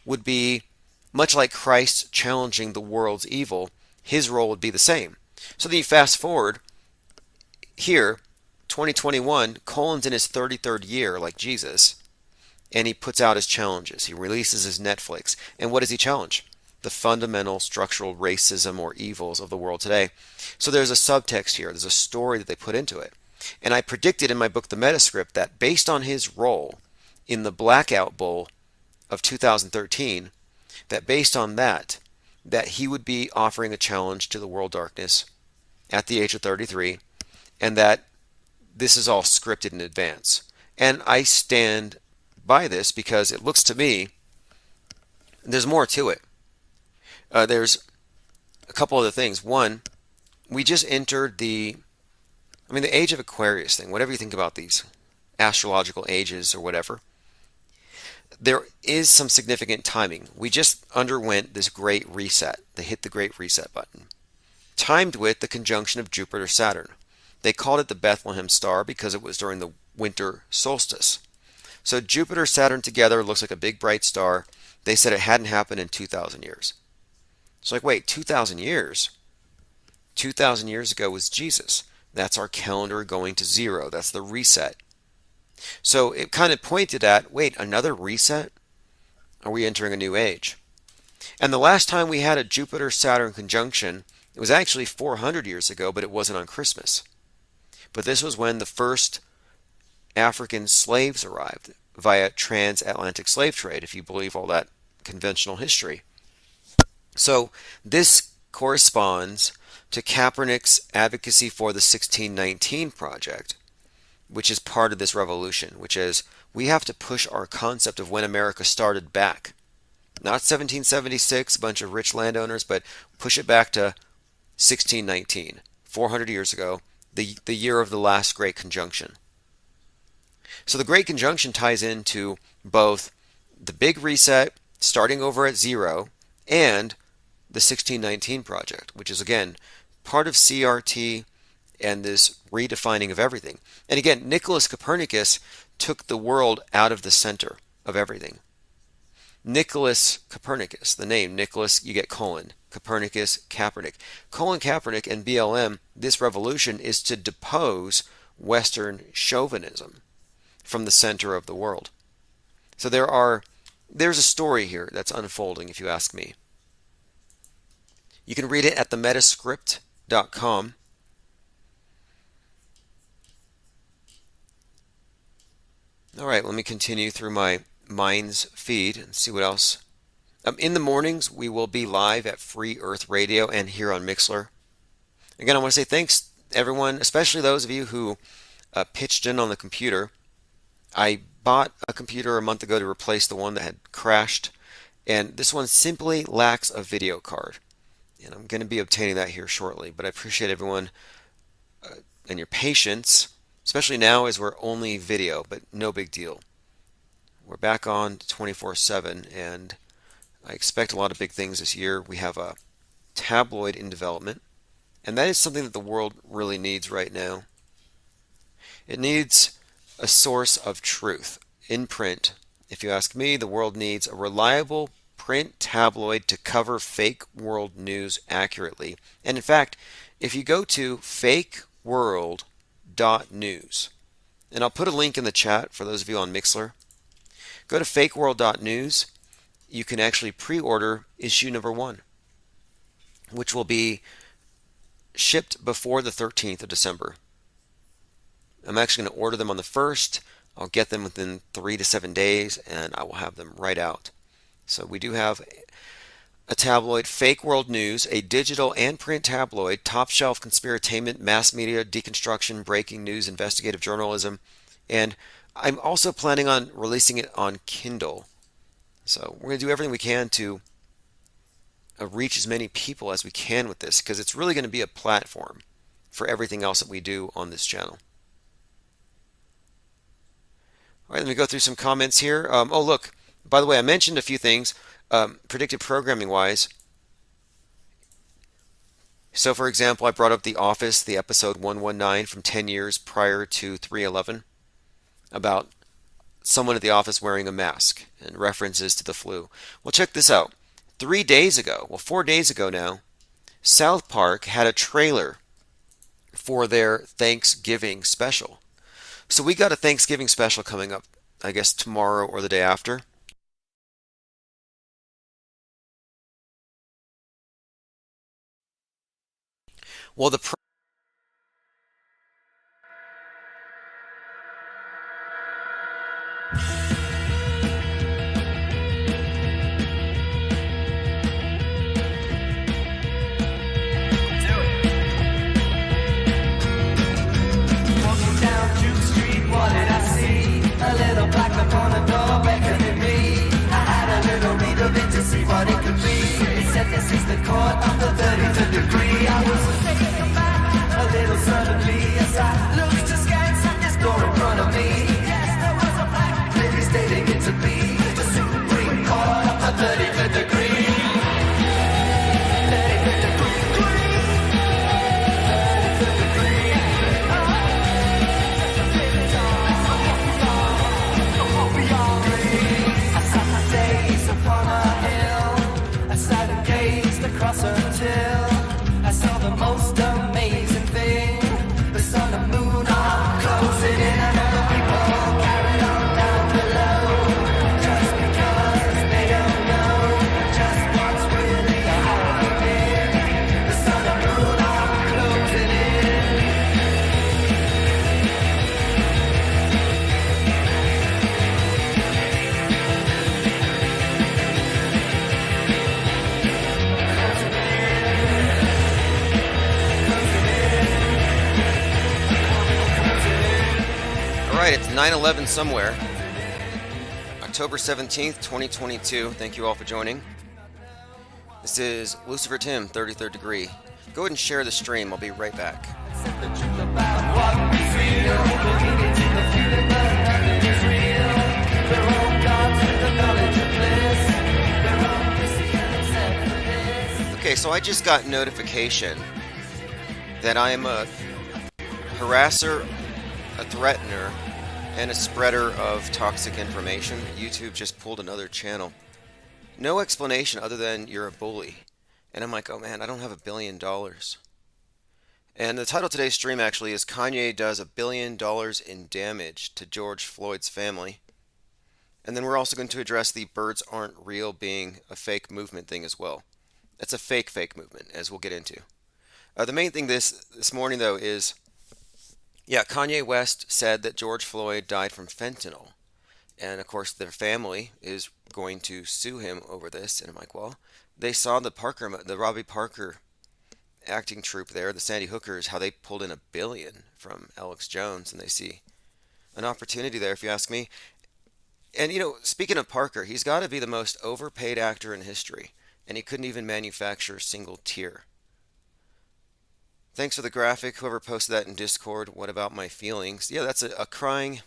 would be much like Christ challenging the world's evil, his role would be the same. So then you fast forward here, 2021, Colin's in his 33rd year like Jesus, and he puts out his challenges. He releases his Netflix. And what does he challenge? The fundamental structural racism or evils of the world today. So there's a subtext here. There's a story that they put into it. And I predicted in my book, The Metascript, that based on his role in the Blackout Bowl of 2013, that based on that he would be offering a challenge to the world darkness at the age of 33, and that this is all scripted in advance. And I stand by this because it looks to me there's more to it. There's a couple other things. One, we just entered the age of Aquarius thing, whatever you think about these astrological ages or whatever. There is some significant timing. We just underwent this great reset. They hit the great reset button. Timed with the conjunction of Jupiter-Saturn. They called it the Bethlehem star because it was during the winter solstice. So Jupiter-Saturn together looks like a big bright star. They said it hadn't happened in 2,000 years. It's like, wait, 2,000 years? 2,000 years ago was Jesus. That's our calendar going to zero. That's the reset. So it kind of pointed at, wait, another reset? Are we entering a new age? And the last time we had a Jupiter-Saturn conjunction, it was actually 400 years ago, but it wasn't on Christmas. But this was when the first African slaves arrived via transatlantic slave trade, if you believe all that conventional history. So this corresponds to Kaepernick's advocacy for the 1619 Project, which is part of this revolution, which is we have to push our concept of when America started back. Not 1776, a bunch of rich landowners, but push it back to 1619, 400 years ago, the year of the last Great Conjunction. So the Great Conjunction ties into both the Big Reset, starting over at zero, and the 1619 Project, which is, again, part of CRT and this redefining of everything. And again, Nicholas Copernicus took the world out of the center of everything. Nicholas Copernicus, the name Nicholas, you get colon, Copernicus, Kaepernick. Colon Kaepernick and BLM, this revolution is to depose Western chauvinism from the center of the world. So there's a story here that's unfolding, if you ask me. You can read it at themetascript.com. All right, let me continue through my Minds feed and see what else. In the mornings, we will be live at Free Earth Radio and here on Mixlr. Again, I want to say thanks, everyone, especially those of you who pitched in on the computer. I bought a computer a month ago to replace the one that had crashed, and this one simply lacks a video card. And I'm going to be obtaining that here shortly, but I appreciate everyone and your patience, especially now as we're only video, but no big deal. We're back on 24/7, and I expect a lot of big things this year. We have a tabloid in development, and that is something that the world really needs right now. It needs a source of truth in print. If you ask me, the world needs a reliable print tabloid to cover fake world news accurately. And in fact, if you go to fakeworld.news, and I'll put a link in the chat for those of you on Mixlr, go to fakeworld.news. You can actually pre-order issue number 1, which will be shipped before the 13th of December. I'm actually going to order them on the 1st. I'll get them within 3 to 7 days, and I will have them right out. So we do have a tabloid, Fake World News, a digital and print tabloid, top shelf conspiratainment, mass media, deconstruction, breaking news, investigative journalism, and I'm also planning on releasing it on Kindle. So we're going to do everything we can to reach as many people as we can with this, because it's really going to be a platform for everything else that we do on this channel. All right, let me go through some comments here. Oh, look, by the way, I mentioned a few things predictive programming wise. So, for example, I brought up The Office, the episode 119 from 10 years prior to 3/11. About someone at the office wearing a mask and references to the flu. Well, check this out. 4 days ago now, South Park had a trailer for their Thanksgiving special. So we got a Thanksgiving special coming up, I guess tomorrow or the day after. Well, the It's 9/11 somewhere. October 17th, 2022. Thank you all for joining. This is Lucifer Tim, 33rd Degree. Go ahead and share the stream. I'll be right back. Okay, so I just got notification that I am harasser, a threatener, and a spreader of toxic information. YouTube just pulled another channel. No explanation other than you're a bully. And I'm like, oh man, I don't have $1 billion. And the title of today's stream actually is Kanye does $1 billion in damage to George Floyd's family. And then we're also going to address the birds aren't real being a fake movement thing as well. It's a fake movement, as we'll get into. The main thing this morning, though, is, yeah, Kanye West said that George Floyd died from fentanyl. And, of course, their family is going to sue him over this. And I'm like, well, they saw the Robbie Parker acting troupe there, the Sandy Hookers, how they pulled in $1 billion from Alex Jones, and they see an opportunity there, if you ask me. And, speaking of Parker, he's got to be the most overpaid actor in history, and he couldn't even manufacture a single tear. Thanks for the graphic, whoever posted that in Discord. What about my feelings? Yeah, that's a crying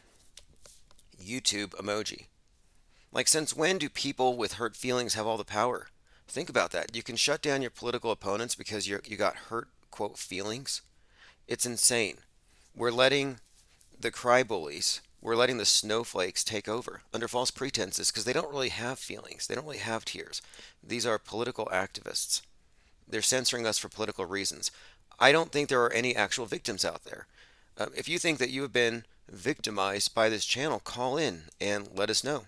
YouTube emoji. Like, since when do people with hurt feelings have all the power? Think about that. You can shut down your political opponents because you got hurt, quote, feelings. It's insane. We're letting the cry bullies, we're letting the snowflakes take over under false pretenses because they don't really have feelings. They don't really have tears. These are political activists. They're censoring us for political reasons. I don't think there are any actual victims out there. If you think that you have been victimized by this channel, call in and let us know.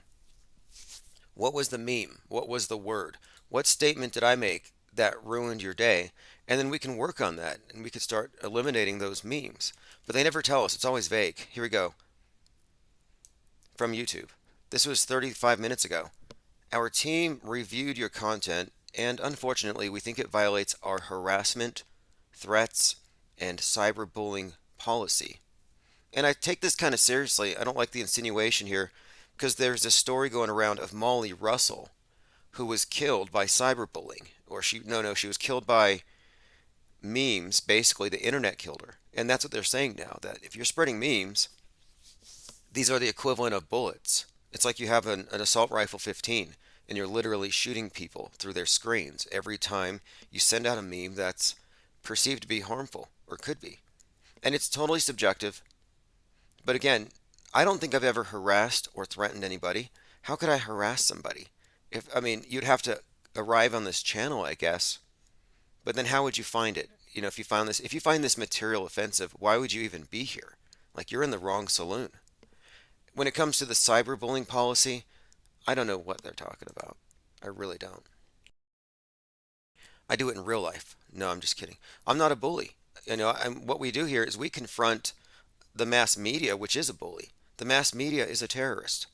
What was the meme? What was the word? What statement did I make that ruined your day? And then we can work on that and we could start eliminating those memes. But they never tell us. It's always vague. Here we go. From YouTube. This was 35 minutes ago. Our team reviewed your content and unfortunately we think it violates our harassment, threats, and cyberbullying policy. And I take this kind of seriously. I don't like the insinuation here because there's a story going around of Molly Russell who was killed by cyberbullying. Or she was killed by memes. Basically, the internet killed her. And that's what they're saying now, that if you're spreading memes, these are the equivalent of bullets. It's like you have an assault rifle 15 and you're literally shooting people through their screens every time you send out a meme that's perceived to be harmful, or could be. And it's totally subjective. But again, I don't think I've ever harassed or threatened anybody. How could I harass somebody? You'd have to arrive on this channel, I guess. But then how would you find it? If you find this material offensive, why would you even be here? Like, you're in the wrong saloon. When it comes to the cyberbullying policy, I don't know what they're talking about. I really don't. I do it in real life. No, I'm just kidding. I'm not a bully. What we do here is we confront the mass media, which is a bully. The mass media is a terrorist.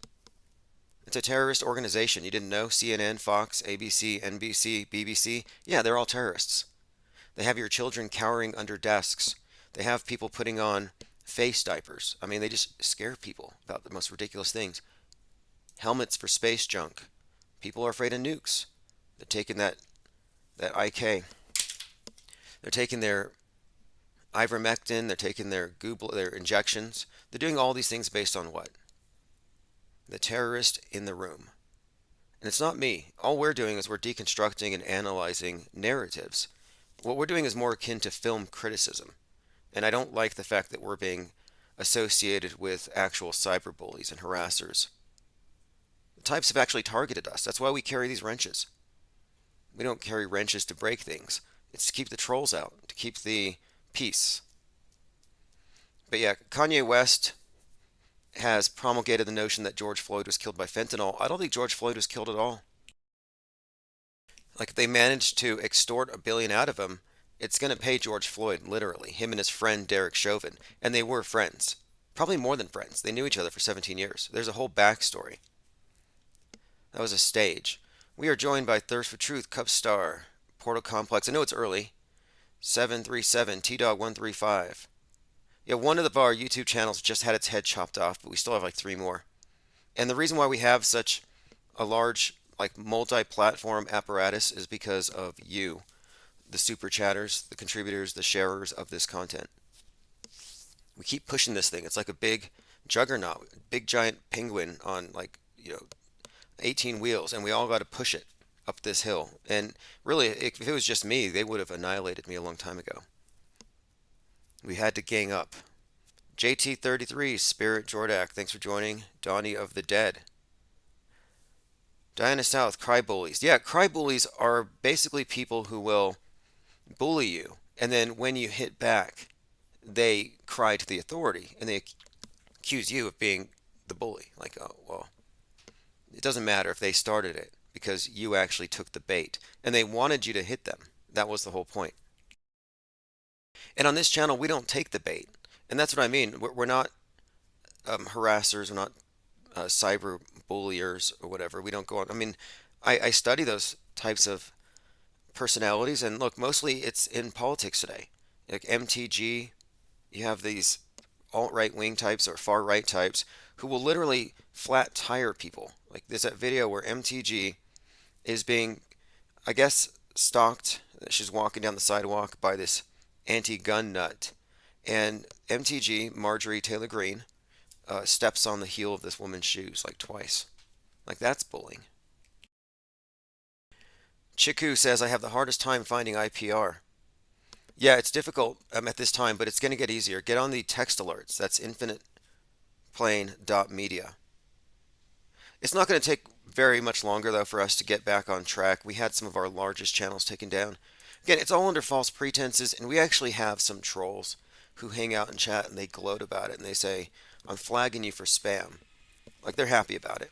It's a terrorist organization. You didn't know? CNN, Fox, ABC, NBC, BBC? Yeah, they're all terrorists. They have your children cowering under desks. They have people putting on face diapers. They just scare people about the most ridiculous things. Helmets for space junk. People are afraid of nukes. They're taking that IK. They're taking their ivermectin. They're taking their injections. They're doing all these things based on what? The terrorist in the room. And it's not me. All we're doing is we're deconstructing and analyzing narratives. What we're doing is more akin to film criticism. And I don't like the fact that we're being associated with actual cyberbullies and harassers. The types have actually targeted us. That's why we carry these wrenches. We don't carry wrenches to break things. It's to keep the trolls out, to keep the peace. But yeah, Kanye West has promulgated the notion that George Floyd was killed by fentanyl. I don't think George Floyd was killed at all. Like, if they managed to extort $1 billion out of him, it's going to pay George Floyd, literally, him and his friend Derek Chauvin. And they were friends. Probably more than friends. They knew each other for 17 years. There's a whole backstory. That was a stage. We are joined by Thirst for Truth, Cup Star, Portal Complex. I know it's early. 737, T-Dog 135. Yeah, one of our YouTube channels just had its head chopped off, but we still have like 3 more. And the reason why we have such a large, multi-platform apparatus is because of you, the super chatters, the contributors, the sharers of this content. We keep pushing this thing. It's like a big juggernaut, big giant penguin on 18 wheels, and we all got to push it up this hill. And really, if it was just me, they would have annihilated me a long time ago. We had to gang up. JT33, Spirit Jordak, thanks for joining. Donnie of the Dead. Diana South, cry bullies. Yeah, cry bullies are basically people who will bully you, and then when you hit back, they cry to the authority and they accuse you of being the bully. Like, oh, well, it doesn't matter if they started it because you actually took the bait and they wanted you to hit them. That was the whole point. And on this channel, we don't take the bait. And that's what I mean. We're not harassers, we're not cyber bulliers or whatever. We don't go on. I mean, I study those types of personalities, and look, mostly it's in politics today. Like MTG, you have these alt-right wing types or far-right types who will literally flat tire people. Like there's that video where MTG is being, I guess, stalked. She's walking down the sidewalk by this anti-gun nut. And MTG, Marjorie Taylor Greene, steps on the heel of this woman's shoes like twice. Like that's bullying. Chiku says, I have the hardest time finding IPR. Yeah, it's difficult at this time, but it's going to get easier. Get on the text alerts. That's infiniteplane.media. It's not going to take very much longer, though, for us to get back on track. We had some of our largest channels taken down. Again, it's all under false pretenses, and we actually have some trolls who hang out and chat, and they gloat about it, and they say, I'm flagging you for spam. Like, they're happy about it.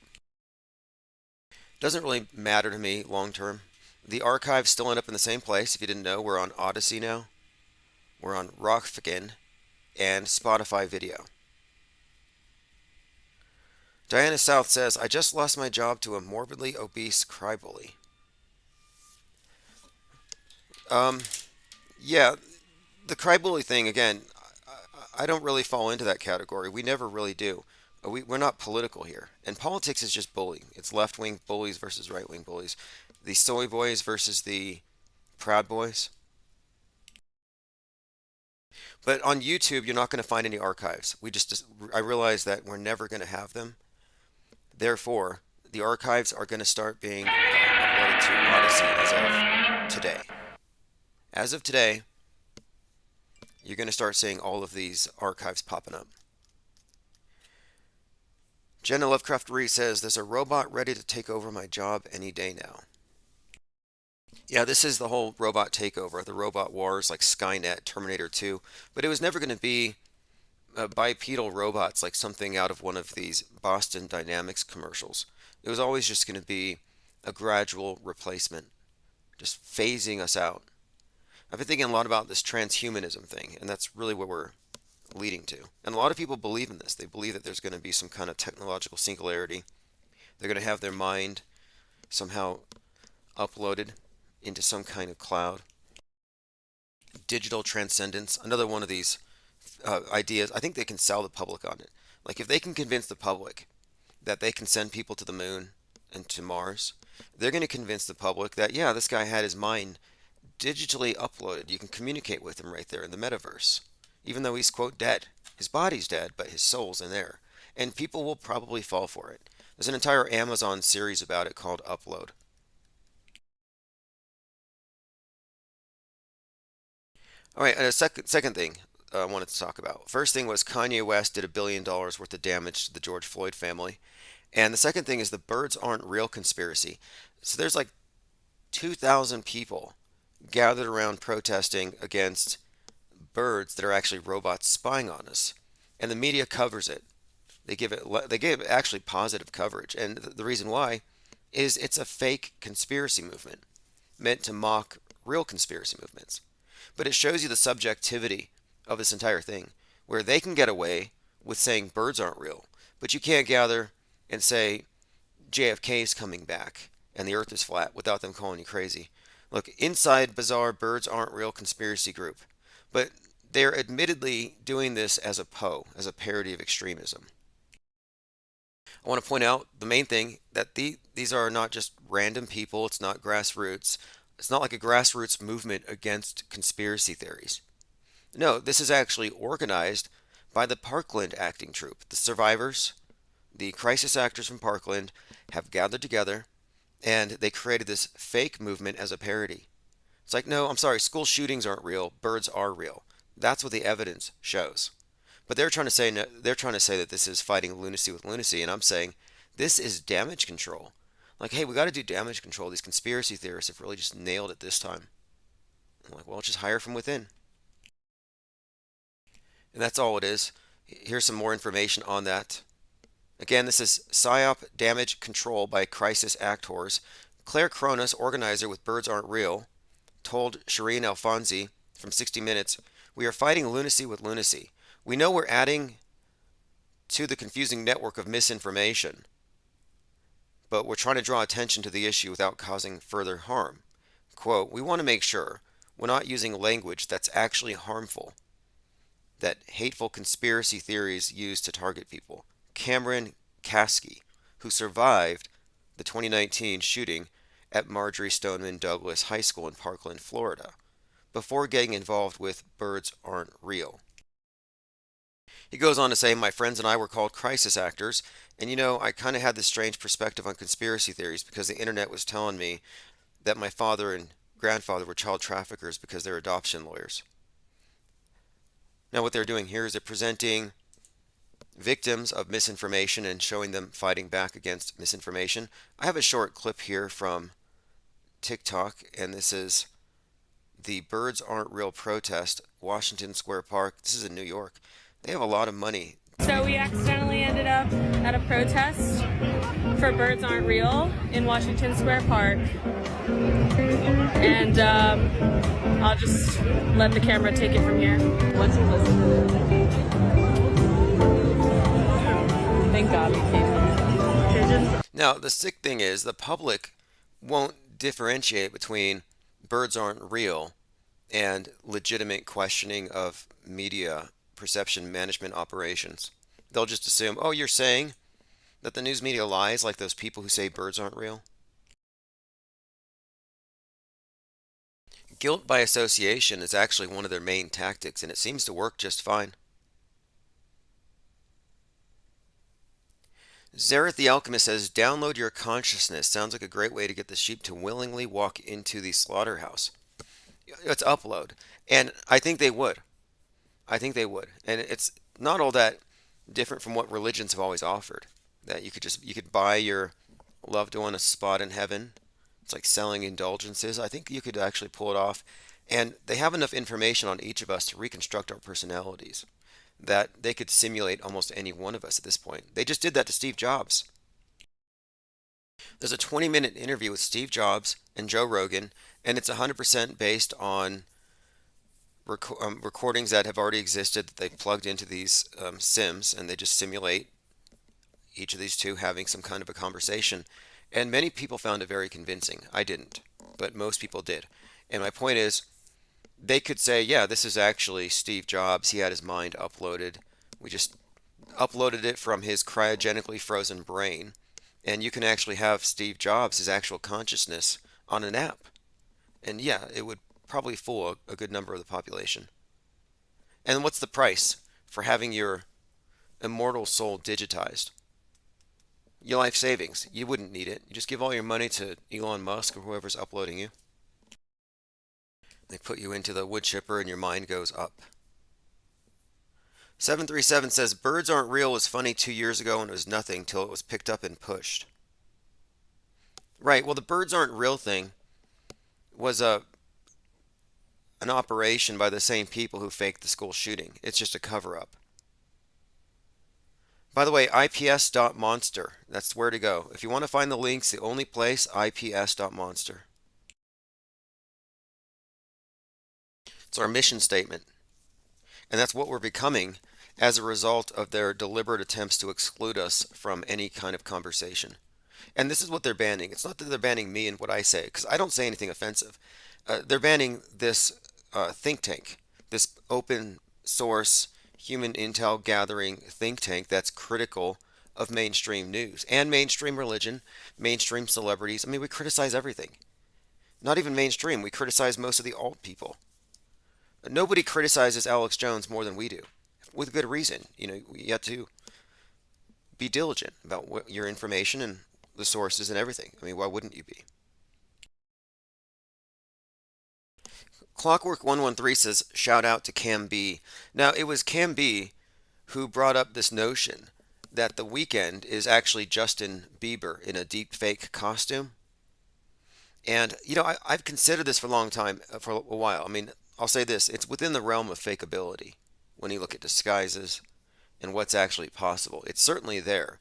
Doesn't really matter to me long term. The archives still end up in the same place. If you didn't know, we're on Odyssey now. We're on Rockfikin and Spotify Video. Diana South says, I just lost my job to a morbidly obese crybully. Yeah, the crybully thing, again, I don't really fall into that category. We never really do. We're not political here. And politics is just bullying. It's left-wing bullies versus right-wing bullies. The soy boys versus the Proud Boys. But on YouTube, you're not going to find any archives. I realize that we're never going to have them. Therefore, the archives are going to start being uploaded to Odyssey as of today. As of today, you're going to start seeing all of these archives popping up. Jenna Lovecraft Reed says, there's a robot ready to take over my job any day now. Yeah, this is the whole robot takeover, the robot wars like Skynet, Terminator 2, but it was never going to be bipedal robots like something out of one of these Boston Dynamics commercials. It was always just going to be a gradual replacement, just phasing us out. I've been thinking a lot about this transhumanism thing, and that's really what we're leading to. And a lot of people believe in this. They believe that there's going to be some kind of technological singularity. They're going to have their mind somehow uploaded into some kind of cloud. Digital transcendence, another one of these ideas. I think they can sell the public on it. Like if they can convince the public that they can send people to the moon and to Mars, they're going to convince the public that, yeah, this guy had his mind digitally uploaded. You can communicate with him right there in the metaverse. Even though he's, quote, dead. His body's dead, but his soul's in there. And people will probably fall for it. There's an entire Amazon series about it called Upload. All right, and a second thing I wanted to talk about. First thing was Kanye West did $1 billion worth of damage to the George Floyd family. And the second thing is the birds aren't real conspiracy. So there's like 2,000 people gathered around protesting against birds that are actually robots spying on us. And the media covers it. They give it actually positive coverage. And the reason why is it's a fake conspiracy movement meant to mock real conspiracy movements. But it shows you the subjectivity of this entire thing, where they can get away with saying birds aren't real, but you can't gather and say JFK is coming back and the earth is flat without them calling you crazy. Look, inside bizarre birds aren't real conspiracy group, but they're admittedly doing this as a parody of extremism. I want to point out the main thing that these are not just random people. It's not grassroots. It's not like a grassroots movement against conspiracy theories. No, this is actually organized by the Parkland acting troupe. The survivors, the crisis actors from Parkland, have gathered together and they created this fake movement as a parody. It's like, no, I'm sorry, school shootings aren't real. Birds are real. That's what the evidence shows. But they're trying to say they're trying to say that this is fighting lunacy with lunacy, and I'm saying this is damage control. Like, hey, we got to do damage control. These conspiracy theorists have really just nailed it this time. I'm like, well, just hire from within. And that's all it is. Here's some more information on that. Again, this is PSYOP Damage Control by Crisis Actors. Claire Cronus, organizer with Birds Aren't Real, told Shireen Alfonsi from 60 Minutes, "We are fighting lunacy with lunacy. We know we're adding to the confusing network of misinformation, but we're trying to draw attention to the issue without causing further harm. Quote, we want to make sure we're not using language that's actually harmful, that hateful conspiracy theories use to target people." Cameron Kasky, who survived the 2019 shooting at Marjorie Stoneman Douglas High School in Parkland, Florida, before getting involved with Birds Aren't Real. He goes on to say, "My friends and I were called crisis actors, and I kind of had this strange perspective on conspiracy theories because the internet was telling me that my father and grandfather were child traffickers because they're adoption lawyers." Now what they're doing here is they're presenting victims of misinformation and showing them fighting back against misinformation. I have a short clip here from TikTok, and this is the Birds Aren't Real protest, Washington Square Park. This is in New York. They have a lot of money. So we accidentally ended up at a protest for Birds Aren't Real in Washington Square Park. And I'll just let the camera take it from here. Once you listen to this. Thank God we came. Now, the sick thing is the public won't differentiate between birds aren't real and legitimate questioning of media perception management operations. They'll just assume, oh, you're saying that the news media lies, like those people who say birds aren't real? Guilt by association is actually one of their main tactics, and it seems to work just fine. Zareth the Alchemist says, "Download your consciousness. Sounds like a great way to get the sheep to willingly walk into the slaughterhouse." It's upload. And I think they would. I think they would. And it's not all that different from what religions have always offered. That you could buy your loved one a spot in heaven. It's like selling indulgences. I think you could actually pull it off. And they have enough information on each of us to reconstruct our personalities that they could simulate almost any one of us at this point. They just did that to Steve Jobs. There's a 20-minute interview with Steve Jobs and Joe Rogan, and it's 100% based on recordings that have already existed that they plugged into these sims, and they just simulate each of these two having some kind of a conversation. And many people found it very convincing. I didn't, but most people did. And my point is, they could say, yeah, this is actually Steve Jobs. He had his mind uploaded. We just uploaded it from his cryogenically frozen brain. And you can actually have Steve Jobs, his actual consciousness, on an app. And yeah, it would probably fool a good number of the population. And what's the price for having your immortal soul digitized? Your life savings. You wouldn't need it. You just give all your money to Elon Musk or whoever's uploading you. They put you into the wood chipper and your mind goes up. 737 says, "Birds Aren't Real" was funny 2 years ago and it was nothing till it was picked up and pushed. Right, well, the Birds Aren't Real thing was an operation by the same people who faked the school shooting. It's just a cover-up. By the way, ips.monster. That's where to go. If you want to find the links, the only place, ips.monster. It's our mission statement. And that's what we're becoming as a result of their deliberate attempts to exclude us from any kind of conversation. And this is what they're banning. It's not that they're banning me and what I say, because I don't say anything offensive. They're banning this think tank, this open source human intel gathering think tank that's critical of mainstream news and mainstream religion, mainstream celebrities. I mean, we criticize everything. Not even mainstream. We criticize most of the alt people. Nobody criticizes Alex Jones more than we do, with good reason. You have to be diligent about what your information and the sources and everything. I mean, why wouldn't you be? Clockwork 113 says, "Shout out to Cam B." Now, it was Cam B who brought up this notion that The Weeknd is actually Justin Bieber in a deep fake costume. And, I've considered this for a long time, for a while. I mean, I'll say this, it's within the realm of fakeability when you look at disguises and what's actually possible. It's certainly there.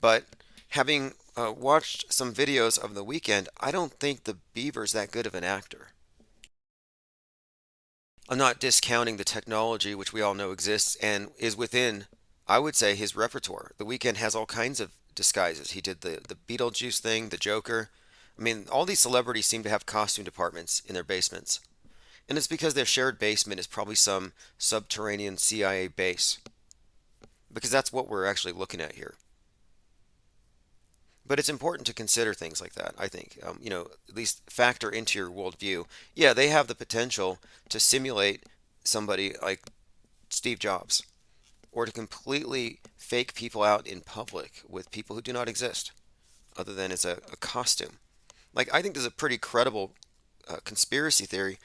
But having watched some videos of The Weeknd, I don't think the Bieber's that good of an actor. I'm not discounting the technology, which we all know exists and is within, I would say, his repertoire. The Weeknd has all kinds of disguises. He did the Beetlejuice thing, the Joker. I mean, all these celebrities seem to have costume departments in their basements. And it's because their shared basement is probably some subterranean CIA base. Because that's what we're actually looking at here. But it's important to consider things like that, I think. At least factor into your worldview. Yeah, they have the potential to simulate somebody like Steve Jobs, or to completely fake people out in public with people who do not exist, other than as a costume. Like, I think there's a pretty credible conspiracy theory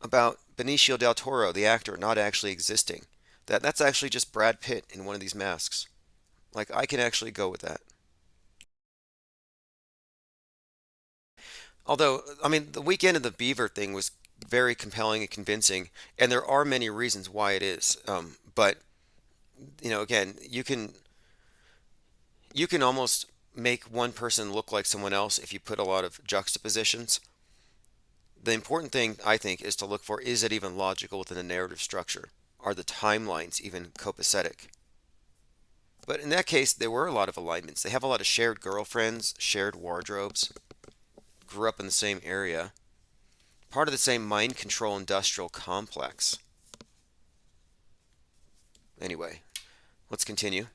about Benicio del Toro, the actor, not actually existing. That's actually just Brad Pitt in one of these masks. Like, I can actually go with that. Although, I mean, the Weekend and the Beaver thing was very compelling and convincing, and there are many reasons why it is. But again, you can almost make one person look like someone else if you put a lot of juxtapositions. The important thing, I think, is to look for, is it even logical within a narrative structure? Are the timelines even copacetic? But in that case, there were a lot of alignments. They have a lot of shared girlfriends, shared wardrobes, grew up in the same area, part of the same mind control industrial complex. Anyway, let's continue.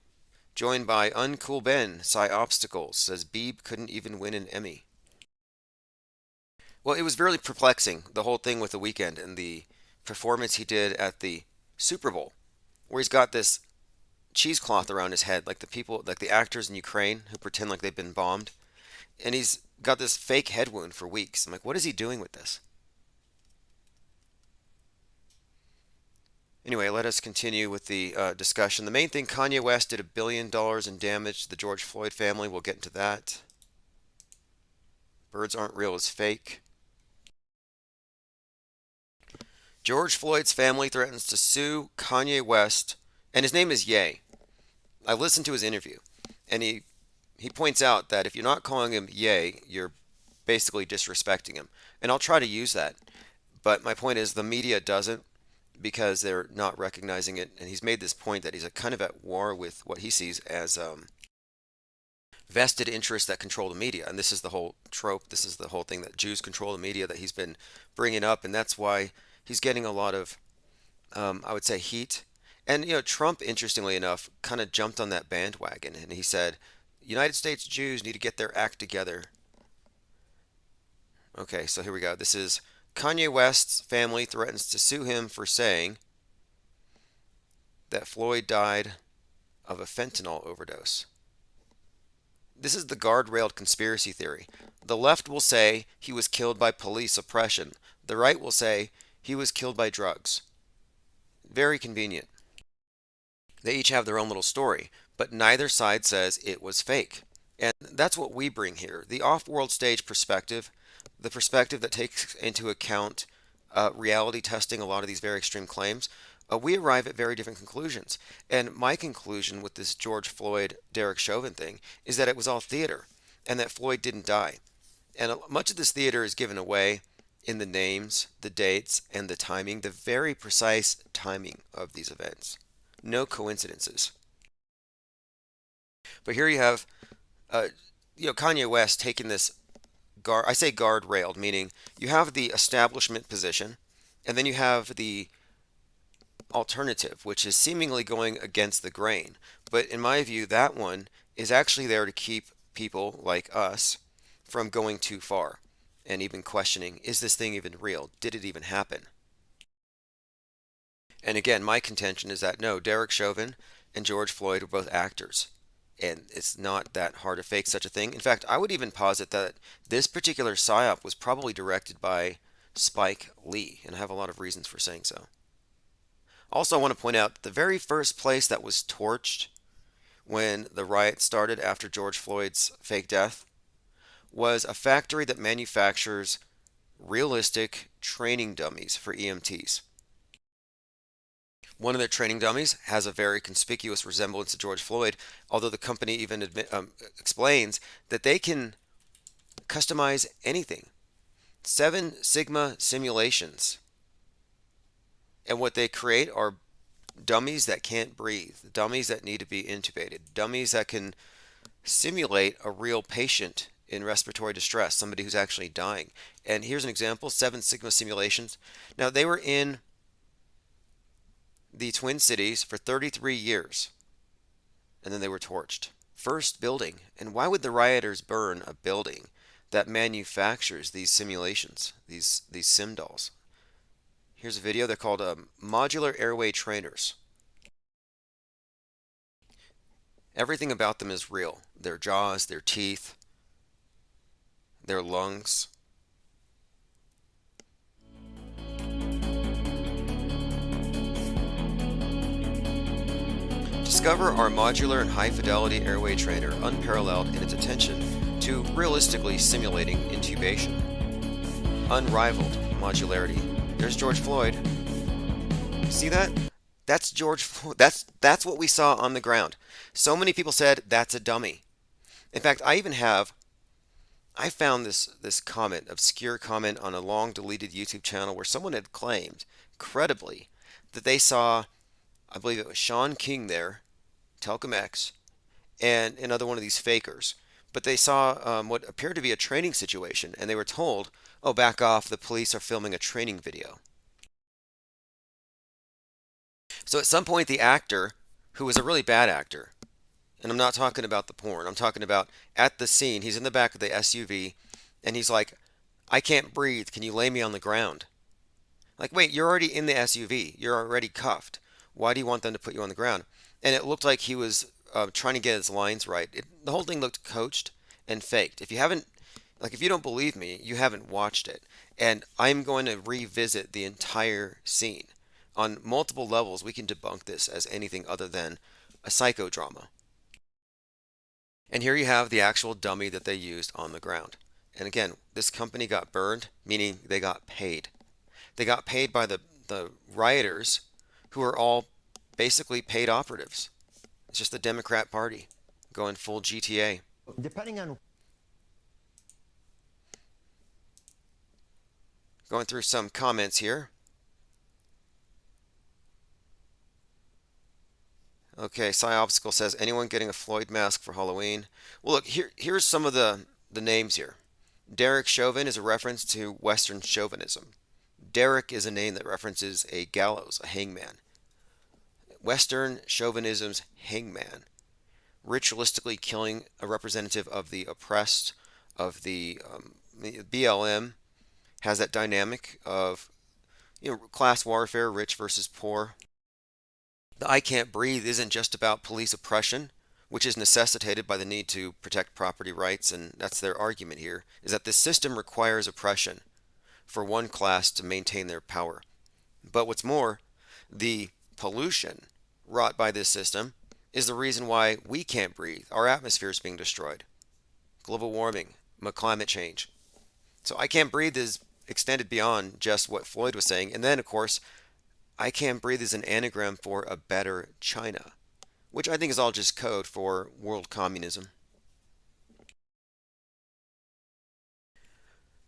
Joined by Uncool Ben, Psy Obstacles, says Beeb couldn't even win an Emmy. Well, it was very perplexing, the whole thing with The Weeknd and the performance he did at the Super Bowl, where he's got this cheesecloth around his head, like the people, like the actors in Ukraine who pretend like they've been bombed, and he's got this fake head wound for weeks. I'm like, what is he doing with this? Anyway, let us continue with the discussion. The main thing, Kanye West did $1 billion in damage to the George Floyd family. We'll get into that. Birds aren't real is fake. George Floyd's family threatens to sue Kanye West, and his name is Ye. I listened to his interview, and he points out that if you're not calling him Ye, you're basically disrespecting him. And I'll try to use that. But my point is the media doesn't, because they're not recognizing it. And he's made this point that he's kind of at war with what he sees as vested interests that control the media. And this is the whole trope. This is the whole thing that Jews control the media that he's been bringing up. And that's why he's getting a lot of, I would say, heat. And, Trump, interestingly enough, kind of jumped on that bandwagon. And he said, United States Jews need to get their act together. Okay, so here we go. This is Kanye West's family threatens to sue him for saying that Floyd died of a fentanyl overdose. This is the guardrailed conspiracy theory. The left will say he was killed by police oppression. The right will say he was killed by drugs. Very convenient. They each have their own little story, but neither side says it was fake. And that's what we bring here. The off-world stage perspective, the perspective that takes into account reality testing a lot of these very extreme claims, we arrive at very different conclusions. And my conclusion with this George Floyd, Derek Chauvin thing is that it was all theater and that Floyd didn't die. And much of this theater is given away in the names, the dates, and the timing, the very precise timing of these events. No coincidences. But here you have, Kanye West taking this I say guard-railed, meaning you have the establishment position, and then you have the alternative, which is seemingly going against the grain. But in my view, that one is actually there to keep people like us from going too far and even questioning, is this thing even real? Did it even happen? And again, my contention is that no, Derek Chauvin and George Floyd were both actors. And it's not that hard to fake such a thing. In fact, I would even posit that this particular psyop was probably directed by Spike Lee, and I have a lot of reasons for saying so. Also, I want to point out the very first place that was torched when the riot started after George Floyd's fake death was a factory that manufactures realistic training dummies for EMTs. One of their training dummies has a very conspicuous resemblance to George Floyd, although the company even explains that they can customize anything. 7 Sigma simulations. And what they create are dummies that can't breathe, dummies that need to be intubated, dummies that can simulate a real patient in respiratory distress, somebody who's actually dying. And here's an example, 7 Sigma simulations. Now, they were in the Twin Cities for 33 years, and then they were torched. First building. And why would the rioters burn a building that manufactures these simulations, these sim dolls? Here's a video. They're called modular airway trainers. Everything about them is real. Their jaws, their teeth, their lungs. Discover our modular and high-fidelity airway trainer, unparalleled in its attention to realistically simulating intubation. Unrivaled modularity. There's George Floyd. See that? That's George Floyd. That's what we saw on the ground. So many people said that's a dummy. In fact, I found this comment, obscure comment on a long deleted YouTube channel where someone had claimed, credibly, that they saw, I believe it was Sean King there, Telcom X, and another one of these fakers. But they saw what appeared to be a training situation, and they were told, oh, back off, the police are filming a training video. So at some point, the actor, who was a really bad actor, and I'm not talking about the porn, I'm talking about at the scene, he's in the back of the SUV, and he's like, I can't breathe, can you lay me on the ground? Like, wait, you're already in the SUV, you're already cuffed. Why do you want them to put you on the ground? And it looked like he was trying to get his lines right. The whole thing looked coached and faked. If you don't believe me, you haven't watched it. And I'm going to revisit the entire scene. On multiple levels, we can debunk this as anything other than a psychodrama. And here you have the actual dummy that they used on the ground. And again, this company got burned, meaning they got paid. They got paid by the rioters, who are all basically paid operatives. It's just the Democrat Party going full GTA. Depending on Going through some comments here. Okay, Psyobstacle says, anyone getting a Floyd mask for Halloween? Well, look, here's some of the names here. Derek Chauvin is a reference to Western chauvinism. Derek is a name that references a gallows, a hangman. Western chauvinism's hangman. Ritualistically killing a representative of the oppressed, of the BLM has that dynamic of class warfare, rich versus poor. The I can't breathe isn't just about police oppression, which is necessitated by the need to protect property rights, and that's their argument here, is that the system requires oppression for one class to maintain their power. But what's more, the pollution wrought by this system is the reason why we can't breathe. Our atmosphere is being destroyed. Global warming, climate change. So I can't breathe is extended beyond just what Floyd was saying. And then, of course, I can't breathe is an anagram for a better China, which I think is all just code for world communism.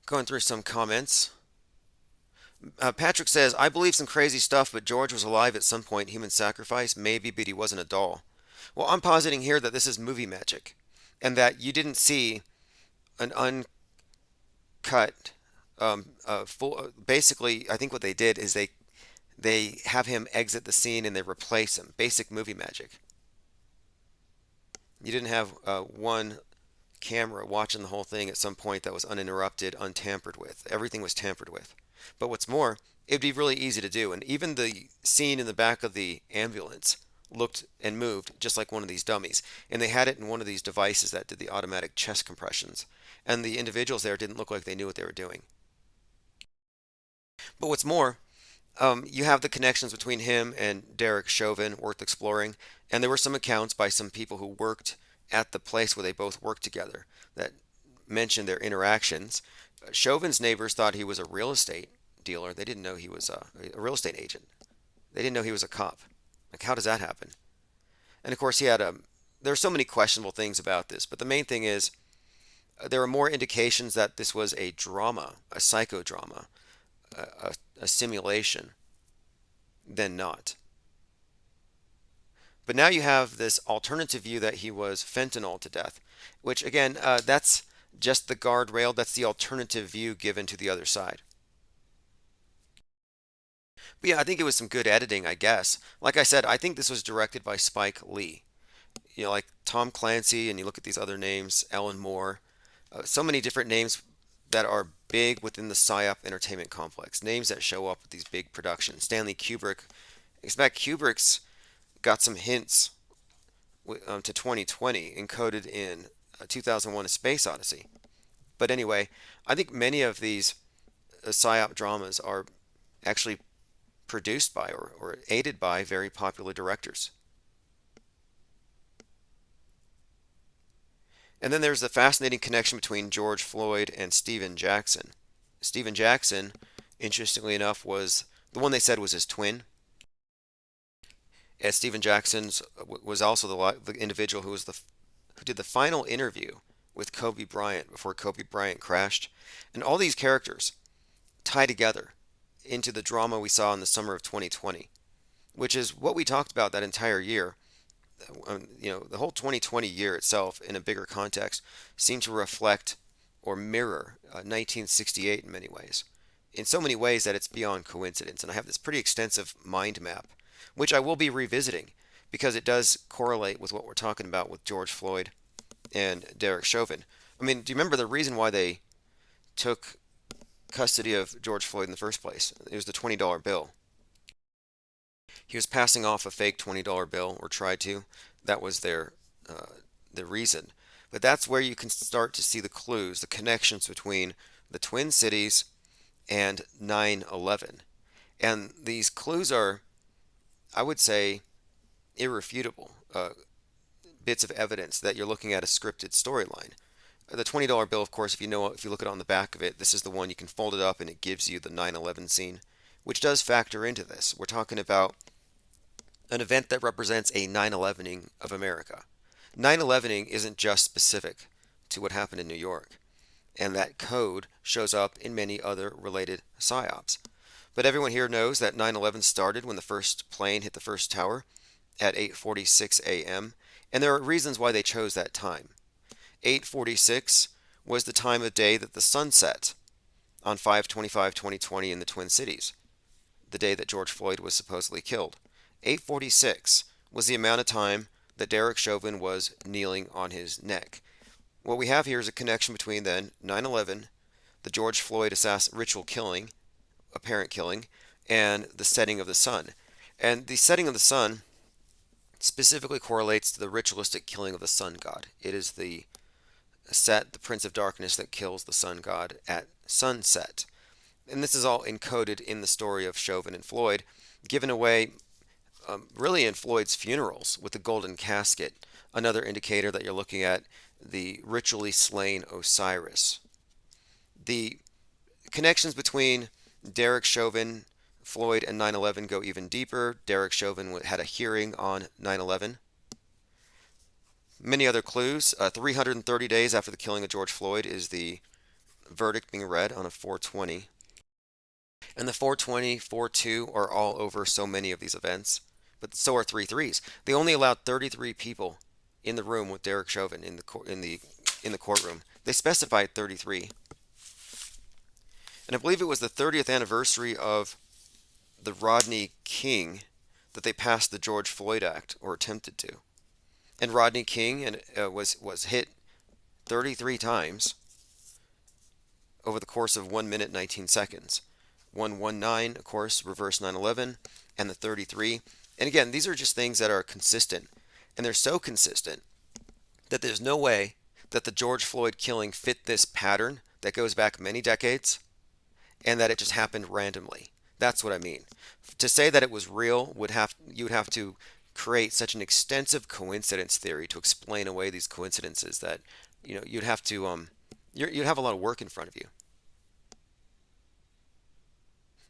Going through some comments. Patrick says, I believe some crazy stuff, but George was alive at some point. Human sacrifice? Maybe, but he wasn't a doll. Well, I'm positing here that this is movie magic, and that you didn't see an uncut, full. Basically, I think what they did is they have him exit the scene and they replace him. Basic movie magic. You didn't have one camera watching the whole thing at some point that was uninterrupted, untampered with. Everything was tampered with. But what's more, it'd be really easy to do. And even the scene in the back of the ambulance looked and moved just like one of these dummies. And they had it in one of these devices that did the automatic chest compressions. And the individuals there didn't look like they knew what they were doing. But what's more, You have the connections between him and Derek Chauvin worth exploring, and there were some accounts by some people who worked at the place where they both worked together that mentioned their interactions. Chauvin's neighbors thought he was a real estate dealer. They didn't know he was a real estate agent. They didn't know he was a cop. Like, how does that happen? And of course, he had a. There are so many questionable things about this, but the main thing is there are more indications that this was a drama, a psychodrama, a simulation than not. But now you have this alternative view that he was fentanyl to death, which again, that's just the guardrail. That's the alternative view given to the other side. But yeah, I think it was some good editing, I guess. Like I said, I think this was directed by Spike Lee. You know, like Tom Clancy, and you look at these other names, Alan Moore, so many different names that are big within the PSYOP entertainment complex. Names that show up with these big productions. Stanley Kubrick. In fact, Kubrick's got some hints to 2020 encoded in 2001: A Space Odyssey. But anyway, I think many of these PSYOP dramas are actually produced by or aided by very popular directors. And then there's the fascinating connection between George Floyd and Stephen Jackson. Stephen Jackson, interestingly enough, was the one they said was his twin. And Stephen Jackson was also the individual who did the final interview with Kobe Bryant before Kobe Bryant crashed. And all these characters tie together into the drama we saw in the summer of 2020, which is what we talked about that entire year. The whole 2020 year itself, in a bigger context, seemed to reflect or mirror 1968 in many ways. In so many ways that it's beyond coincidence. And I have this pretty extensive mind map, which I will be revisiting because it does correlate with what we're talking about with George Floyd and Derek Chauvin. I mean, do you remember the reason why they took custody of George Floyd in the first place? It was the $20 bill. He was passing off a fake $20 bill, or tried to. That was the reason. But that's where you can start to see the clues, the connections between the Twin Cities and 9/11. And these clues are, I would say, irrefutable bits of evidence that you're looking at a scripted storyline. The $20 bill, of course, if you look at it on the back of it, this is the one you can fold it up and it gives you the 9/11 scene, which does factor into this. We're talking about an event that represents a 9/11ing of America. 9/11ing isn't just specific to what happened in New York, and that code shows up in many other related psyops. But everyone here knows that 9/11 started when the first plane hit the first tower at 8:46 a.m., and there are reasons why they chose that time. 8:46 was the time of day that the sun set on 5/25/2020 in the Twin Cities, the day that George Floyd was supposedly killed. 8:46 was the amount of time that Derek Chauvin was kneeling on his neck. What we have here is a connection between then 9/11, the George Floyd ritual killing, apparent killing, and the setting of the sun. And the setting of the sun specifically correlates to the ritualistic killing of the sun god. It is the Prince of Darkness, that kills the sun god at sunset. And this is all encoded in the story of Chauvin and Floyd, given away really in Floyd's funerals with the golden casket, another indicator that you're looking at the ritually slain Osiris. The connections between Derek Chauvin, Floyd, and 9/11 go even deeper. Derek Chauvin had a hearing on 9/11. Many other clues. 330 days after the killing of George Floyd is the verdict being read on a 420. And the 420, 4-2 are all over so many of these events. But so are 3-3s. They only allowed 33 people in the room with Derek Chauvin in the courtroom. They specified 33. And I believe it was the 30th anniversary of the Rodney King that they passed the George Floyd Act, or attempted to. And Rodney King was hit 33 times over the course of 1 minute 19 seconds. 119, of course, reverse 9/11, and the 33. And again, these are just things that are consistent. And they're so consistent that there's no way that the George Floyd killing fit this pattern that goes back many decades, and that it just happened randomly. That's what I mean. To say that it was real you would have to create such an extensive coincidence theory to explain away these coincidences that you'd have to you'd have a lot of work in front of you.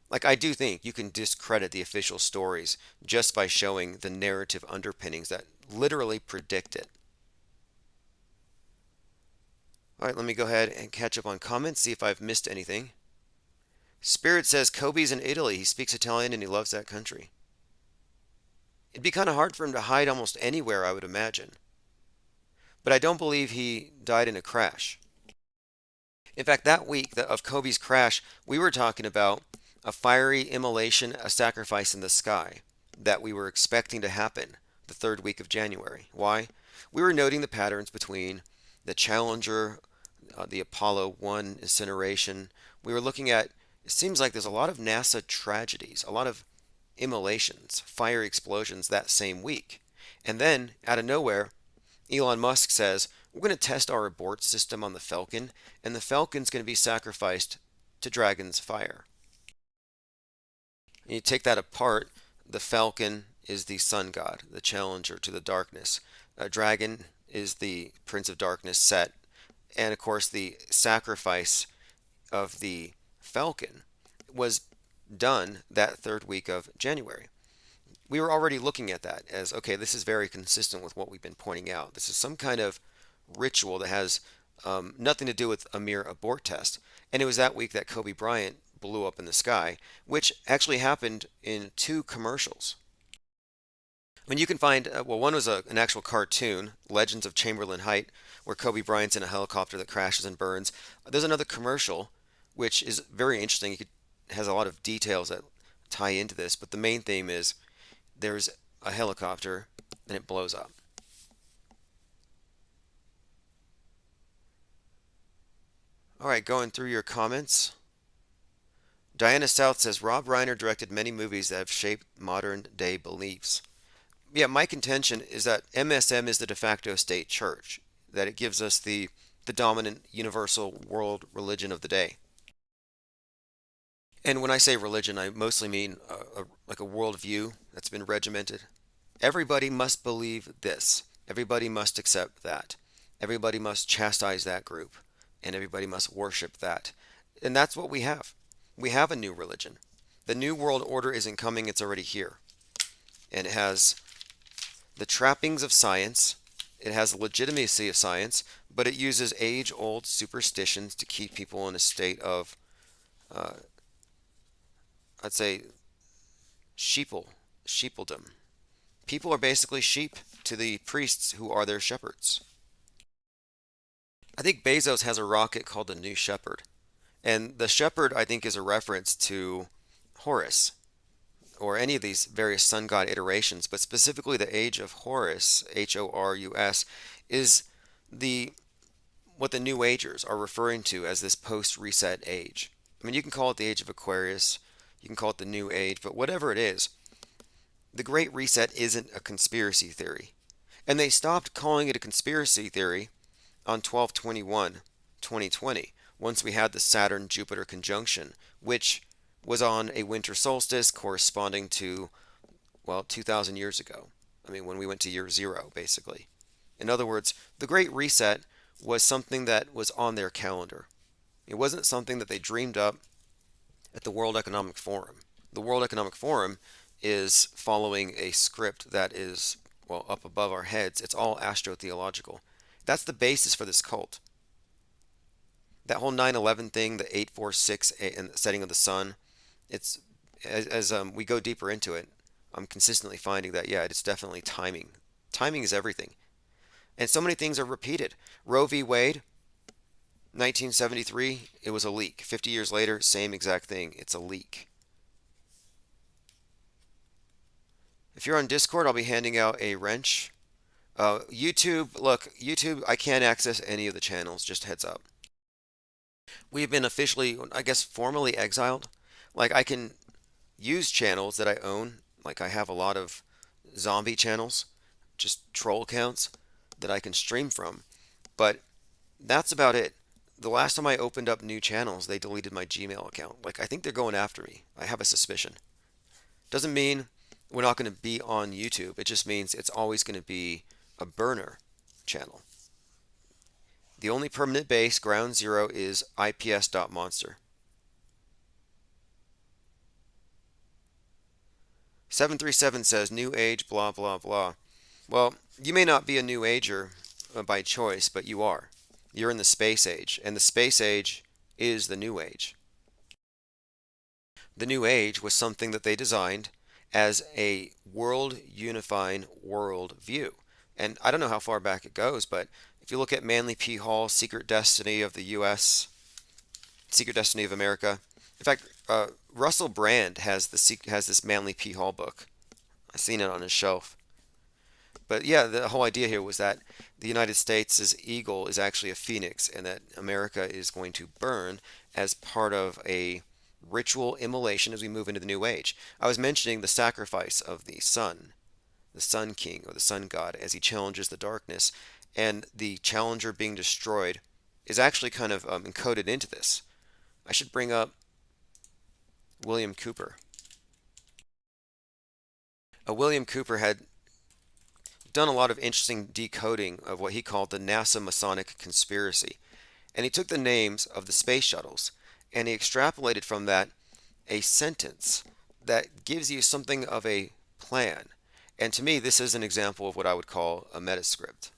Like, I do think you can discredit the official stories just by showing the narrative underpinnings that literally predict it. All right, let me go ahead and catch up on comments, see if I've missed anything. Spirit says Kobe's in Italy. He speaks Italian and he loves that country. It'd be kind of hard for him to hide almost anywhere, I would imagine. But I don't believe he died in a crash. In fact, that week of Kobe's crash, we were talking about a fiery immolation, a sacrifice in the sky that we were expecting to happen the third week of January. Why? We were noting the patterns between the Challenger, the Apollo 1 incineration. We were looking at, it seems like there's a lot of NASA tragedies, a lot of immolations, fiery explosions that same week. And then, out of nowhere, Elon Musk says, we're going to test our abort system on the Falcon, and the Falcon's going to be sacrificed to Dragon's fire. And you take that apart, the Falcon is the sun god, the challenger to the darkness. Dragon is the prince of darkness, Set. And of course, the sacrifice of the Falcon was done that third week of January. We were already looking at that as, okay, this is very consistent with what we've been pointing out. This is some kind of ritual that has nothing to do with a mere abort test. And it was that week that Kobe Bryant blew up in the sky, which actually happened in 2 commercials. I mean, you can find, well, one was an actual cartoon, Legends of Chamberlain Height, where Kobe Bryant's in a helicopter that crashes and burns. There's another commercial, which is very interesting. It has a lot of details that tie into this, but the main theme is there's a helicopter and it blows up. All right, going through your comments. Diana South says Rob Reiner directed many movies that have shaped modern day beliefs. Yeah, my contention is that MSM is the de facto state church, that it gives us the dominant universal world religion of the day. And when I say religion, I mostly mean like a worldview that's been regimented. Everybody must believe this. Everybody must accept that. Everybody must chastise that group. And everybody must worship that. And that's what we have. We have a new religion. The new world order isn't coming, it's already here. And it has the trappings of science. It has the legitimacy of science, but it uses age-old superstitions to keep people in a state of, I'd say, sheepledom. People are basically sheep to the priests who are their shepherds. I think Bezos has a rocket called the New Shepherd. And the shepherd, I think, is a reference to Horus, or any of these various sun god iterations, but specifically the age of Horus, Horus, is what the New Agers are referring to as this post-reset age. I mean, you can call it the age of Aquarius, you can call it the New Age, but whatever it is, the Great Reset isn't a conspiracy theory. And they stopped calling it a conspiracy theory on 12/21/2020, once we had the Saturn-Jupiter conjunction, which was on a winter solstice corresponding to, well, 2,000 years ago. I mean, when we went to year 0, basically. In other words, the Great Reset was something that was on their calendar. It wasn't something that they dreamed up at the World Economic Forum. The World Economic Forum is following a script that is, well, up above our heads. It's all astrotheological. That's the basis for this cult. That whole 9/11 thing, the 846 and the setting of the sun, it's as we go deeper into it, I'm consistently finding that, yeah, it's definitely timing. Timing is everything. And so many things are repeated. Roe v. Wade, 1973, it was a leak. 50 years later, same exact thing. It's a leak. If you're on Discord, I'll be handing out a wrench. YouTube, look, YouTube, I can't access any of the channels, just heads up. We've been officially, I guess, formally exiled. Like, I can use channels that I own. Like, I have a lot of zombie channels, just troll accounts that I can stream from. But that's about it. the last time I opened up new channels, they deleted my Gmail account. Like, I think they're going after me. I have a suspicion. Doesn't mean we're not going to be on YouTube. It just means it's always going to be a burner channel. The only permanent base, ground zero, is ips.monster. 737 says new age, blah, blah, blah. Well, you may not be a new ager by choice, but you are. You're in the space age, and the space age is the new age. The new age was something that they designed as a world unifying world view. And I don't know how far back it goes, but if you look at Manly P. Hall's Secret Destiny of the U.S., Secret Destiny of America. In fact, Russell Brand has this Manly P. Hall book. I've seen it on his shelf. But yeah, the whole idea here was that the United States' eagle is actually a phoenix, and that America is going to burn as part of a ritual immolation as we move into the new age. I was mentioning the sacrifice of the sun king or the sun god, as he challenges the darkness, and the challenger being destroyed is actually kind of encoded into this. I should bring up William Cooper. William Cooper had done a lot of interesting decoding of what he called the NASA Masonic conspiracy. And he took the names of the space shuttles and he extrapolated from that a sentence that gives you something of a plan. And to me, this is an example of what I would call a metascript.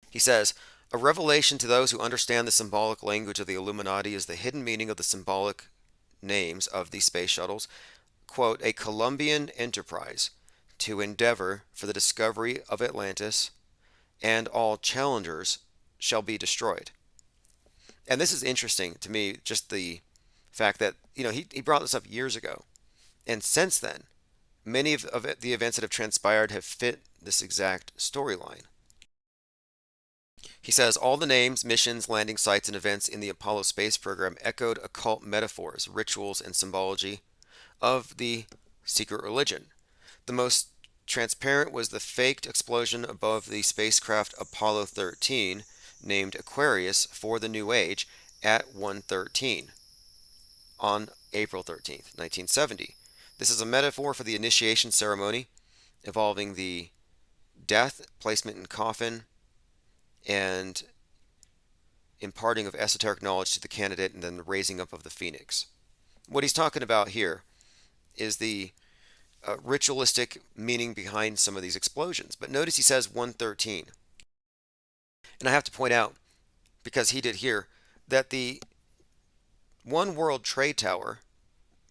He says, a revelation to those who understand the symbolic language of the Illuminati is the hidden meaning of the symbolic names of these space shuttles. Quote, a Columbian enterprise to endeavor for the discovery of Atlantis, and all challengers shall be destroyed. And this is interesting to me, just the fact that, he brought this up years ago. And since then, many of the events that have transpired have fit this exact storyline. He says, all the names, missions, landing sites, and events in the Apollo space program echoed occult metaphors, rituals, and symbology of the secret religion. The most transparent was the faked explosion above the spacecraft Apollo 13, named Aquarius for the New Age, at 1:13 on April 13th, 1970. This is a metaphor for the initiation ceremony involving the death, placement in coffin, and imparting of esoteric knowledge to the candidate, and then the raising up of the phoenix. What he's talking about here is the ritualistic meaning behind some of these explosions. But notice he says 113. And I have to point out, because he did here, that the One World Trade Tower,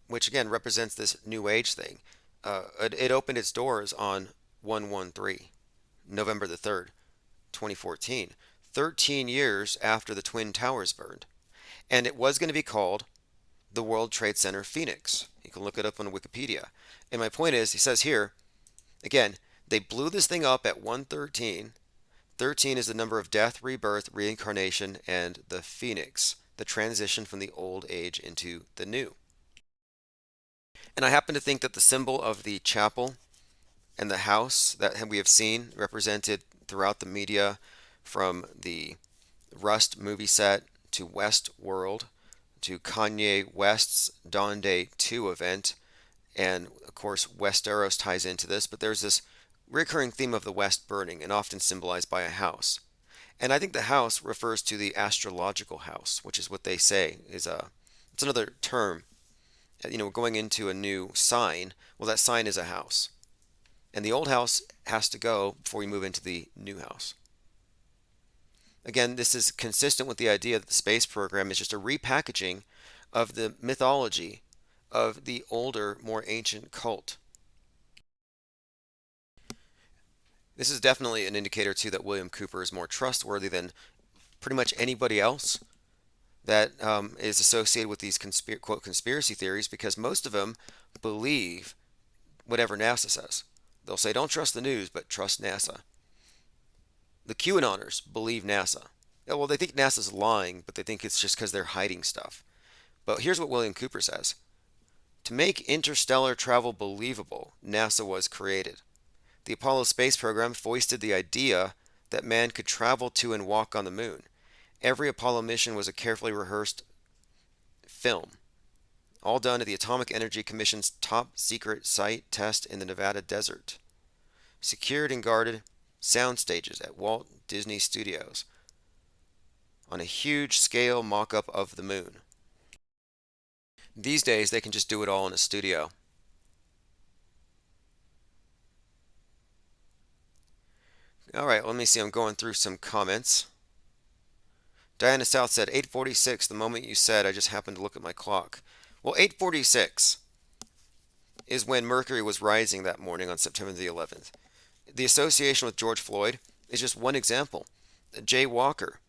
which again represents this New Age thing, it opened its doors on 113, November the 3rd, 2014, 13 years after the Twin Towers burned. And it was going to be called the World Trade Center Phoenix. You can look it up on Wikipedia. And my point is, he says here, again, they blew this thing up at 113. 13 is the number of death, rebirth, reincarnation, and the phoenix, the transition from the old age into the new. And I happen to think that the symbol of the chapel and the house that we have seen represented throughout the media, from the Rust movie set to Westworld to Kanye West's Dawn Day 2 event, and of course Westeros ties into this, but there's this recurring theme of the West burning, and often symbolized by a house. And I think the house refers to the astrological house, which is what they say is it's another term. We're going into a new sign. Well, that sign is a house. And the old house has to go before we move into the new house. Again, this is consistent with the idea that the space program is just a repackaging of the mythology of the older, more ancient cult. This is definitely an indicator, too, that William Cooper is more trustworthy than pretty much anybody else that is associated with these quote conspiracy theories, because most of them believe whatever NASA says. They'll say, don't trust the news, but trust NASA. The QAnoners believe NASA. Well, they think NASA's lying, but they think it's just because they're hiding stuff. But here's what William Cooper says. To make interstellar travel believable, NASA was created. The Apollo space program foisted the idea that man could travel to and walk on the moon. Every Apollo mission was a carefully rehearsed film, all done at the Atomic Energy Commission's top secret site test in the Nevada desert. Secured and guarded sound stages at Walt Disney Studios on a huge scale mock-up of the moon. These days, they can just do it all in a studio. All right, let me see. I'm going through some comments. Diana South said 8:46. The moment you said, I just happened to look at my clock. Well, 8:46 is when Mercury was rising that morning on September the 11th. The association with George Floyd is just one example. Jay Walker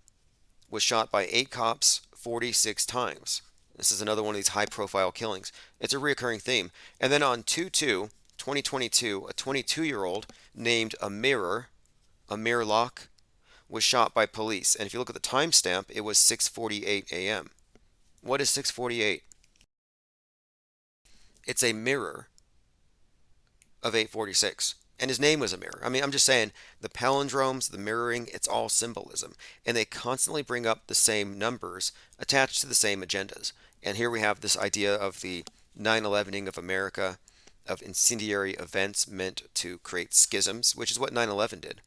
was shot by 8 cops 46 times. This is another one of these high-profile killings. It's a recurring theme. And then on 2/2/2022, a 22-year-old named Amir Locke, was shot by police. And if you look at the timestamp, it was 6:48 a.m. What is 6:48? It's a mirror of 8:46. And his name was a mirror. I mean, I'm just saying, the palindromes, the mirroring, it's all symbolism. And they constantly bring up the same numbers attached to the same agendas. And here we have this idea of the 9/11ing of America, of incendiary events meant to create schisms, which is what 9/11 did.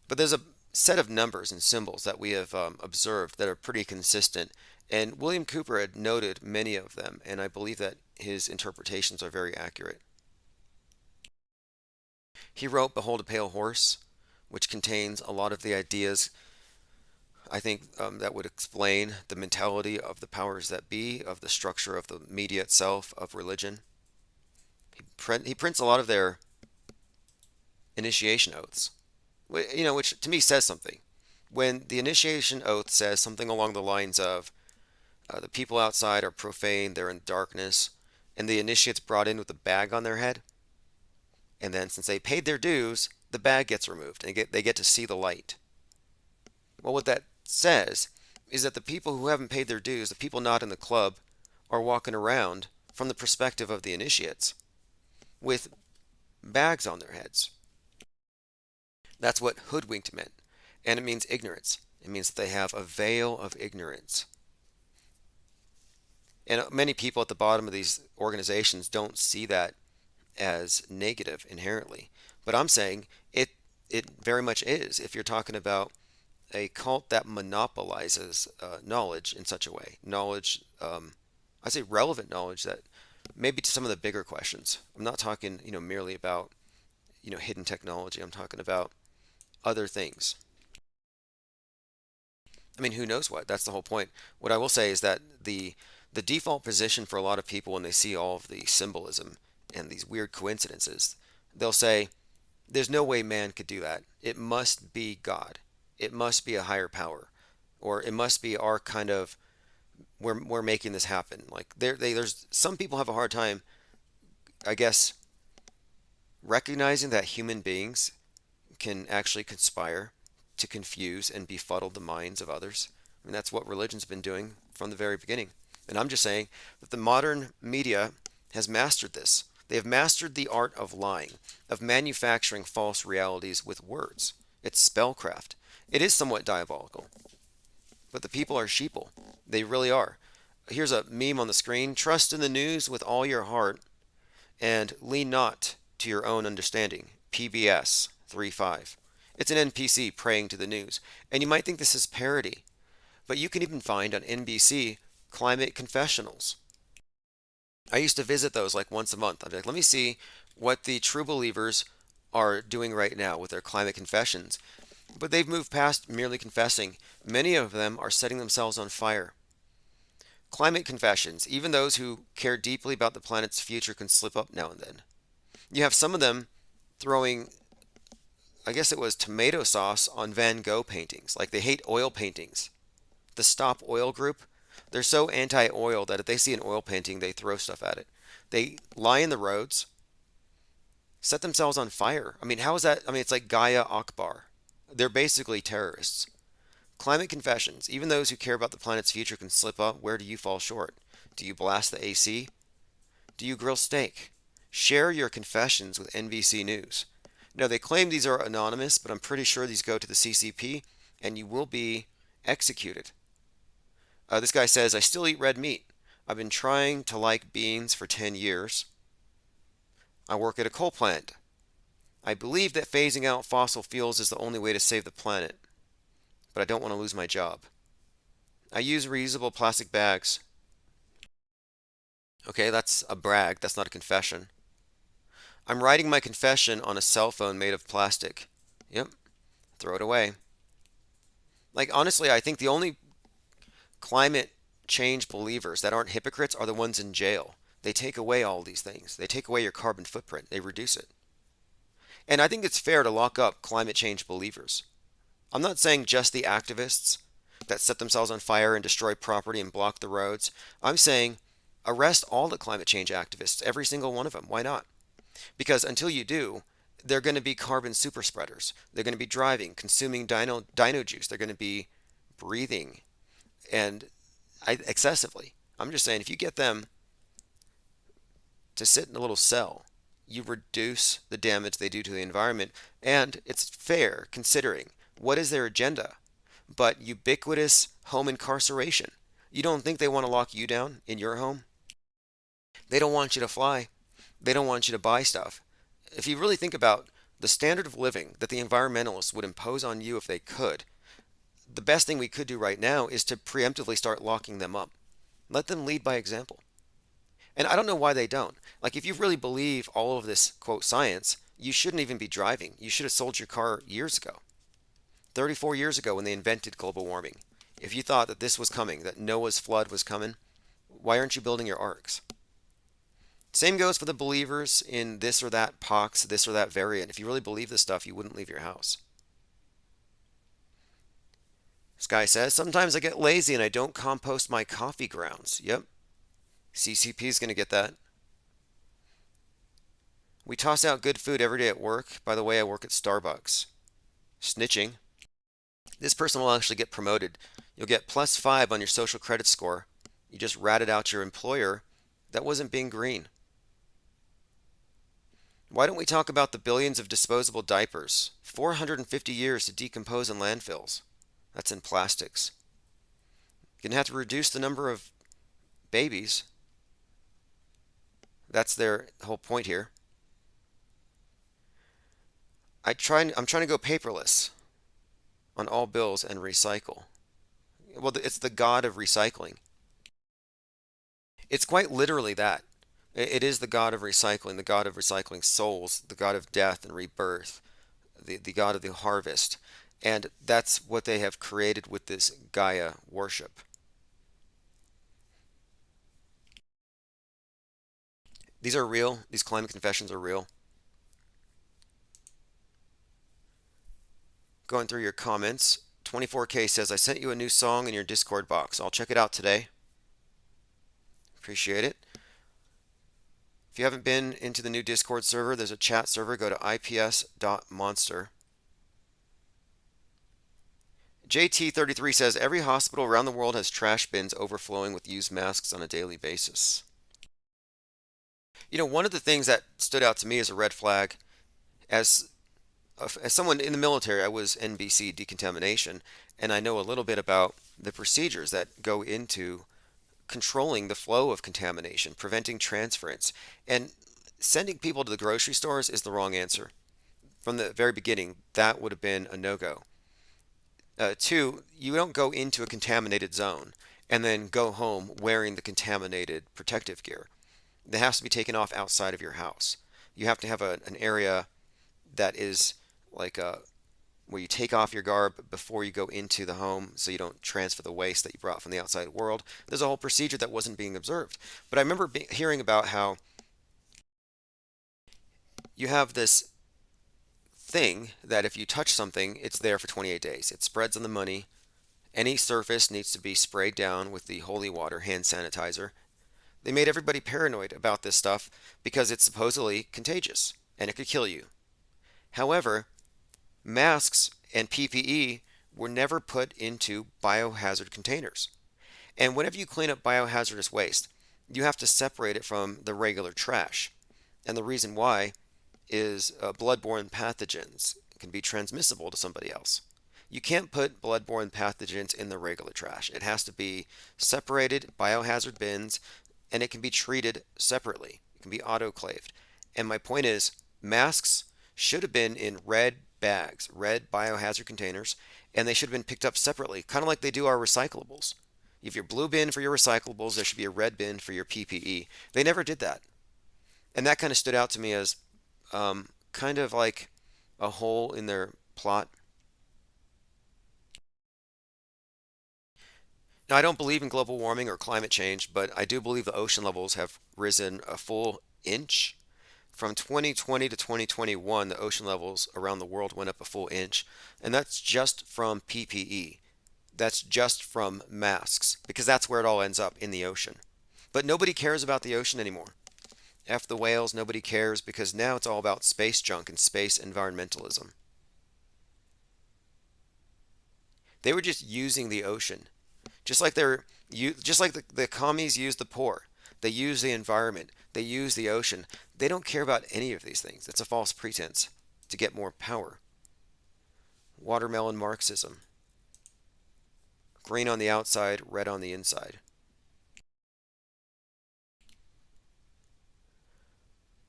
But there's a set of numbers and symbols that we have observed that are pretty consistent. And William Cooper had noted many of them, and I believe that his interpretations are very accurate. He wrote Behold a Pale Horse, which contains a lot of the ideas, I think, that would explain the mentality of the powers that be, of the structure of the media itself, of religion. He prints a lot of their initiation oaths, which to me says something. When the initiation oath says something along the lines of, the people outside are profane, they're in darkness, and the initiate's brought in with a bag on their head. And then since they paid their dues, the bag gets removed and they get to see the light. Well, what that says is that the people who haven't paid their dues, the people not in the club, are walking around from the perspective of the initiates with bags on their heads. That's what hoodwinked meant. And it means ignorance. It means that they have a veil of ignorance. And many people at the bottom of these organizations don't see that as negative inherently. But I'm saying it very much is if you're talking about a cult that monopolizes knowledge in such a way. Knowledge, I say relevant knowledge that maybe to some of the bigger questions. I'm not talking, merely about, hidden technology. I'm talking about other things. I mean, who knows what? That's the whole point. What I will say is that the default position for a lot of people when they see all of the symbolism and these weird coincidences, they'll say, there's no way man could do that. It must be God. It must be a higher power. Or it must be our kind of, we're making this happen. Like there's some people have a hard time, I guess, recognizing that human beings can actually conspire to confuse and befuddle the minds of others. I mean, that's what religion's been doing from the very beginning. And I'm just saying that the modern media has mastered this. They have mastered the art of lying, of manufacturing false realities with words. It's spellcraft. It is somewhat diabolical. But the people are sheeple. They really are. Here's a meme on the screen. Trust in the news with all your heart and lean not to your own understanding. PBS 3.5. It's an NPC praying to the news. And you might think this is parody, but you can even find on NBC climate confessionals. I used to visit those like once a month. I'd be like, let me see what the true believers are doing right now with their climate confessions. But they've moved past merely confessing. Many of them are setting themselves on fire. Climate confessions, even those who care deeply about the planet's future, can slip up now and then. You have some of them throwing, I guess it was tomato sauce on Van Gogh paintings. Like they hate oil paintings. The Stop Oil group, they're so anti-oil that if they see an oil painting, they throw stuff at it. They lie in the roads, set themselves on fire. I mean, how is that? I mean, it's like Gaia Akbar. They're basically terrorists. Climate confessions, even those who care about the planet's future can slip up. Where do you fall short? Do you blast the AC? Do you grill steak? Share your confessions with NBC News. Now, they claim these are anonymous, but I'm pretty sure these go to the CCP and you will be executed. This guy says, I still eat red meat. I've been trying to like beans for 10 years. I work at a coal plant. I believe that phasing out fossil fuels is the only way to save the planet, but I don't want to lose my job. I use reusable plastic bags. Okay, that's a brag. That's not a confession. I'm writing my confession on a cell phone made of plastic. Yep, throw it away. Like, honestly, I think the only climate change believers that aren't hypocrites are the ones in jail. They take away all these things. They take away your carbon footprint. They reduce it. And I think it's fair to lock up climate change believers. I'm not saying just the activists that set themselves on fire and destroy property and block the roads. I'm saying arrest all the climate change activists, every single one of them. Why not? Because until you do, they're going to be carbon super spreaders. They're going to be driving, consuming dino juice. They're going to be breathing and excessively. I'm just saying, if you get them to sit in a little cell, you reduce the damage they do to the environment, and it's fair considering what is their agenda, but ubiquitous home incarceration. You don't think they want to lock you down in your home? They don't want you to fly. They don't want you to buy stuff. If you really think about the standard of living that the environmentalists would impose on you if they could, the best thing we could do right now is to preemptively start locking them up. Let them lead by example. And I don't know why they don't. Like, if you really believe all of this, quote, science, you shouldn't even be driving. You should have sold your car years ago. 34 years ago when they invented global warming. If you thought that this was coming, that Noah's flood was coming, why aren't you building your arks? Same goes for the believers in this or that pox, this or that variant. If you really believe this stuff, you wouldn't leave your house. This guy says, sometimes I get lazy and I don't compost my coffee grounds. Yep. CCP is going to get that. We toss out good food every day at work. By the way, I work at Starbucks. Snitching. This person will actually get promoted. You'll get +5 on your social credit score. You just ratted out your employer that wasn't being green. Why don't we talk about the billions of disposable diapers? 450 years to decompose in landfills. That's in plastics. You're going to have to reduce the number of babies. That's their whole point here. I'm trying to go paperless on all bills and recycle. Well, it's the god of recycling. It's quite literally that. It is the god of recycling souls, the god of death and rebirth, the god of the harvest. And that's what they have created with this Gaia worship. These are real. These climate confessions are real. Going through your comments, 24K says, I sent you a new song in your Discord box. I'll check it out today. Appreciate it. If you haven't been into the new Discord server, there's a chat server. Go to ips.monster. JT33 says, every hospital around the world has trash bins overflowing with used masks on a daily basis. You know, one of the things that stood out to me as a red flag, as someone in the military, I was NBC decontamination, and I know a little bit about the procedures that go into controlling the flow of contamination, preventing transference, and sending people to the grocery stores is the wrong answer. From the very beginning, that would have been a no-go. 2, you don't go into a contaminated zone and then go home wearing the contaminated protective gear. It has to be taken off outside of your house. You have to have an area that is like where you take off your garb before you go into the home so you don't transfer the waste that you brought from the outside world. There's a whole procedure that wasn't being observed. But I remember hearing about how you have this thing that if you touch something, it's there for 28 days. It spreads on the money. Any surface needs to be sprayed down with the holy water hand sanitizer. They made everybody paranoid about this stuff because it's supposedly contagious and it could kill you. However, masks and PPE were never put into biohazard containers. And whenever you clean up biohazardous waste, you have to separate it from the regular trash. And the reason why is bloodborne pathogens. It can be transmissible to somebody else. You can't put bloodborne pathogens in the regular trash. It has to be separated, biohazard bins, and it can be treated separately. It can be autoclaved. And my point is, masks should have been in red bags, red biohazard containers, and they should have been picked up separately, kind of like they do our recyclables. You have your blue bin for your recyclables, there should be a red bin for your PPE. They never did that. And that kind of stood out to me as kind of like a hole in their plot. Now, I don't believe in global warming or climate change, but I do believe the ocean levels have risen a full inch. From 2020 to 2021, the ocean levels around the world went up a full inch, and that's just from PPE. That's just from masks, because that's where it all ends up, in the ocean. But nobody cares about the ocean anymore. F the whales, nobody cares, because now it's all about space junk and space environmentalism. They were just using the ocean. Just like the commies use the poor. They use the environment. They use the ocean. They don't care about any of these things. It's a false pretense to get more power. Watermelon Marxism. Green on the outside, red on the inside.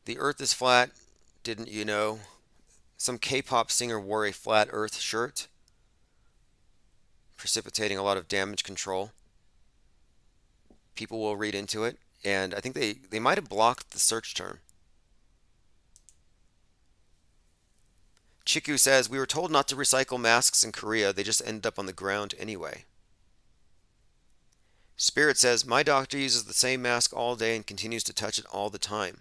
The earth is flat, didn't you know? Some K-pop singer wore a flat earth shirt, precipitating a lot of damage control. People will read into it, and I think they might have blocked the search term. Chiku says, we were told not to recycle masks in Korea, they just ended up on the ground anyway. Spirit says, my doctor uses the same mask all day and continues to touch it all the time.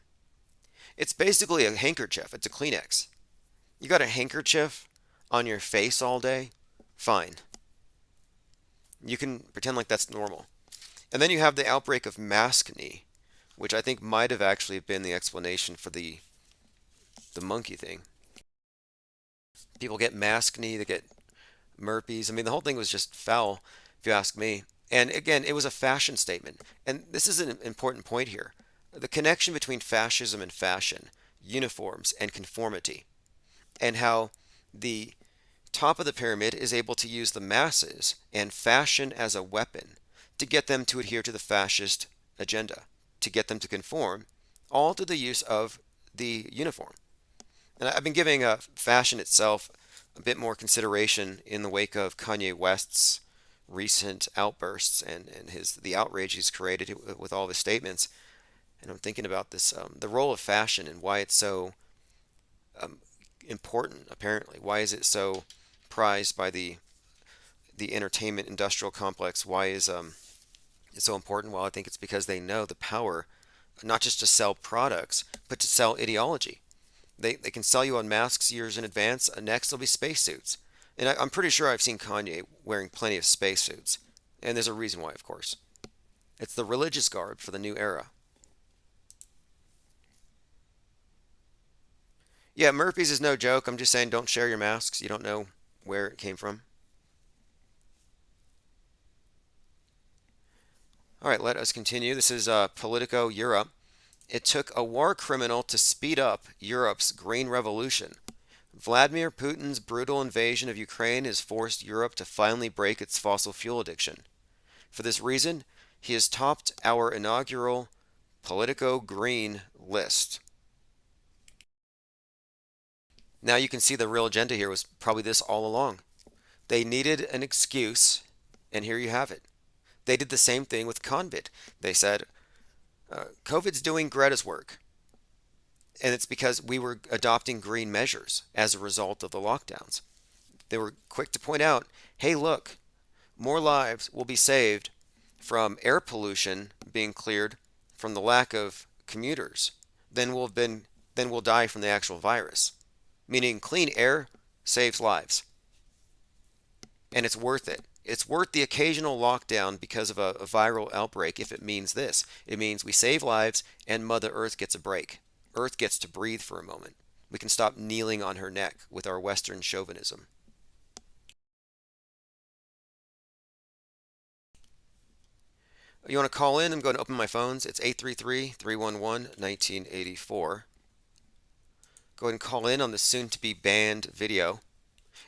It's basically a handkerchief. It's a Kleenex. You got a handkerchief on your face all day? Fine. You can pretend like that's normal. And then you have the outbreak of maskne, which I think might have actually been the explanation for the monkey thing. People get maskne, they get merpies. I mean, the whole thing was just foul, if you ask me. And again, it was a fashion statement. And this is an important point here. The connection between fascism and fashion, uniforms and conformity, and how the top of the pyramid is able to use the masses and fashion as a weapon to get them to adhere to the fascist agenda, to get them to conform, all through the use of the uniform. And I've been giving fashion itself a bit more consideration in the wake of Kanye West's recent outbursts and the outrage he's created with all of his statements. And I'm thinking about this, the role of fashion and why it's so important, apparently. Why is it so prized by the entertainment industrial complex? Why is it so important? Well, I think it's because they know the power, not just to sell products, but to sell ideology. They can sell you on masks years in advance. Next, there'll be spacesuits. And I'm pretty sure I've seen Kanye wearing plenty of spacesuits. And there's a reason why, of course. It's the religious garb for the new era. Yeah, Murphy's is no joke. I'm just saying don't share your masks. You don't know where it came from. All right, let us continue. This is Politico Europe. It took a war criminal to speed up Europe's green revolution. Vladimir Putin's brutal invasion of Ukraine has forced Europe to finally break its fossil fuel addiction. For this reason, he has topped our inaugural Politico Green list. Now you can see the real agenda here was probably this all along. They needed an excuse, and here you have it. They did the same thing with COVID. They said, COVID's doing Greta's work. And it's because we were adopting green measures as a result of the lockdowns. They were quick to point out, hey, look, more lives will be saved from air pollution being cleared from the lack of commuters than will die from the actual virus. Meaning clean air saves lives. And it's worth it. It's worth the occasional lockdown because of a viral outbreak if it means this. It means we save lives and Mother Earth gets a break. Earth gets to breathe for a moment. We can stop kneeling on her neck with our Western chauvinism. You want to call in? I'm going to open my phones. It's 833-311-1984. Go ahead and call in on the soon-to-be banned video.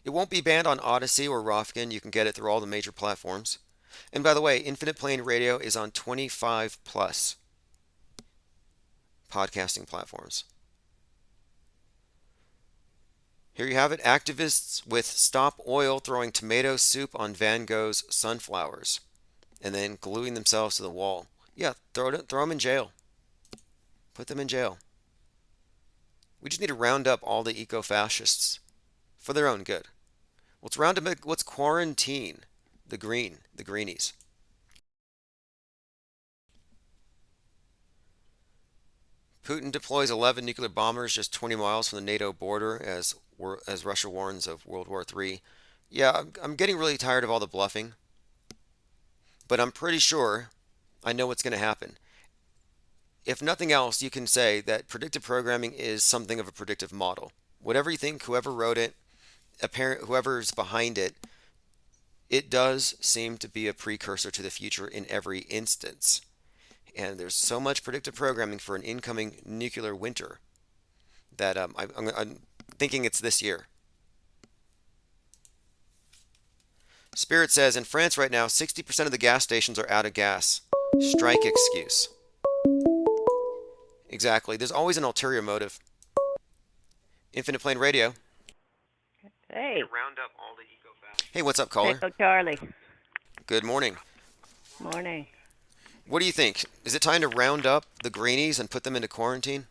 It won't be banned on Odyssey or Rofkin. You can get it through all the major platforms. And by the way, Infinite Plane Radio is on 25 plus podcasting platforms. Here you have it. Activists with Stop Oil throwing tomato soup on Van Gogh's sunflowers and then gluing themselves to the wall. Yeah, throw them in jail. Put them in jail. We just need to round up all the eco-fascists for their own good. Let's quarantine the greenies. Putin deploys 11 nuclear bombers just 20 miles from the NATO border as Russia warns of World War III. Yeah, I'm getting really tired of all the bluffing, but I'm pretty sure I know what's going to happen. If nothing else, you can say that predictive programming is something of a predictive model. Whatever you think, whoever wrote it, whoever's behind it, it does seem to be a precursor to the future in every instance. And there's so much predictive programming for an incoming nuclear winter that I'm thinking it's this year. Spirit says, in France right now, 60% of the gas stations are out of gas. Strike excuse. Exactly. There's always an ulterior motive. Infinite Plane Radio. Hey. Hey, what's up, caller? Hey, Charlie. Good morning. Morning. What do you think? Is it time to round up the greenies and put them into quarantine?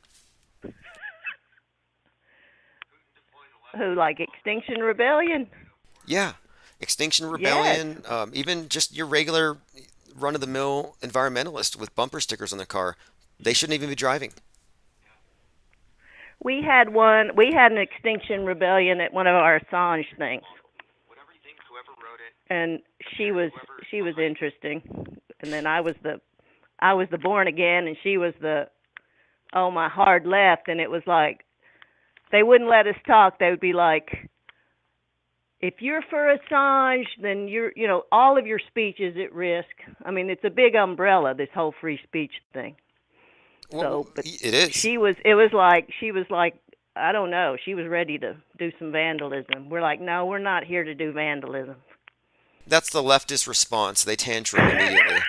Who, like Extinction Rebellion? Yeah. Extinction Rebellion, Yes. Even just your regular run-of-the-mill environmentalist with bumper stickers on their car. They shouldn't even be driving. We had an Extinction Rebellion at one of our Assange things. And she was interesting. And then I was the born again, and she was my hard left. And it was like, they wouldn't let us talk. They would be like, if you're for Assange, then all of your speech is at risk. I mean, it's a big umbrella, this whole free speech thing. Well, So, but it is. she was like, I don't know. She was ready to do some vandalism. We're like, no, we're not here to do vandalism. That's the leftist response. They tantrum immediately.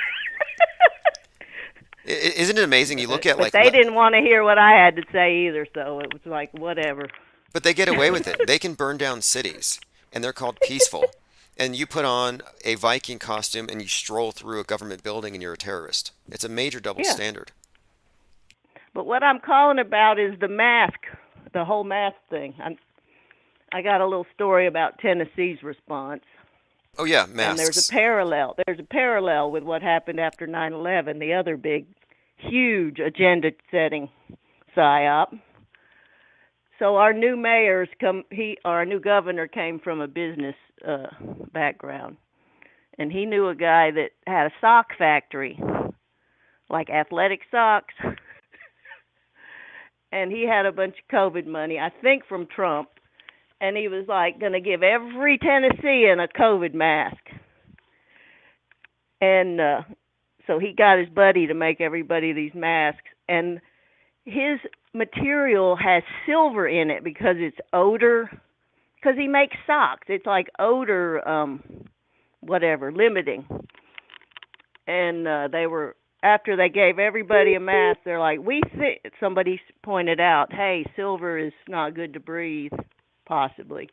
Isn't it amazing? You look at But they didn't want to hear what I had to say either, so it was like, whatever. But they get away with it. They can burn down cities, and they're called peaceful. And you put on a Viking costume and you stroll through a government building and you're a terrorist. It's a major double standard. But what I'm calling about is the mask, the whole mask thing. I got a little story about Tennessee's response. Oh yeah, masks. And there's a parallel with what happened after 9/11, the other big, huge agenda-setting psyop. So our new our new governor came from a business background, and he knew a guy that had a sock factory, like athletic socks, and he had a bunch of COVID money, I think from Trump. And he was like going to give every Tennessean a COVID mask. And so he got his buddy to make everybody these masks. And his material has silver in it because it's odor. Because he makes socks. It's like odor, limiting. And after they gave everybody a mask, they're like, somebody pointed out, hey, silver is not good to breathe. Possibly.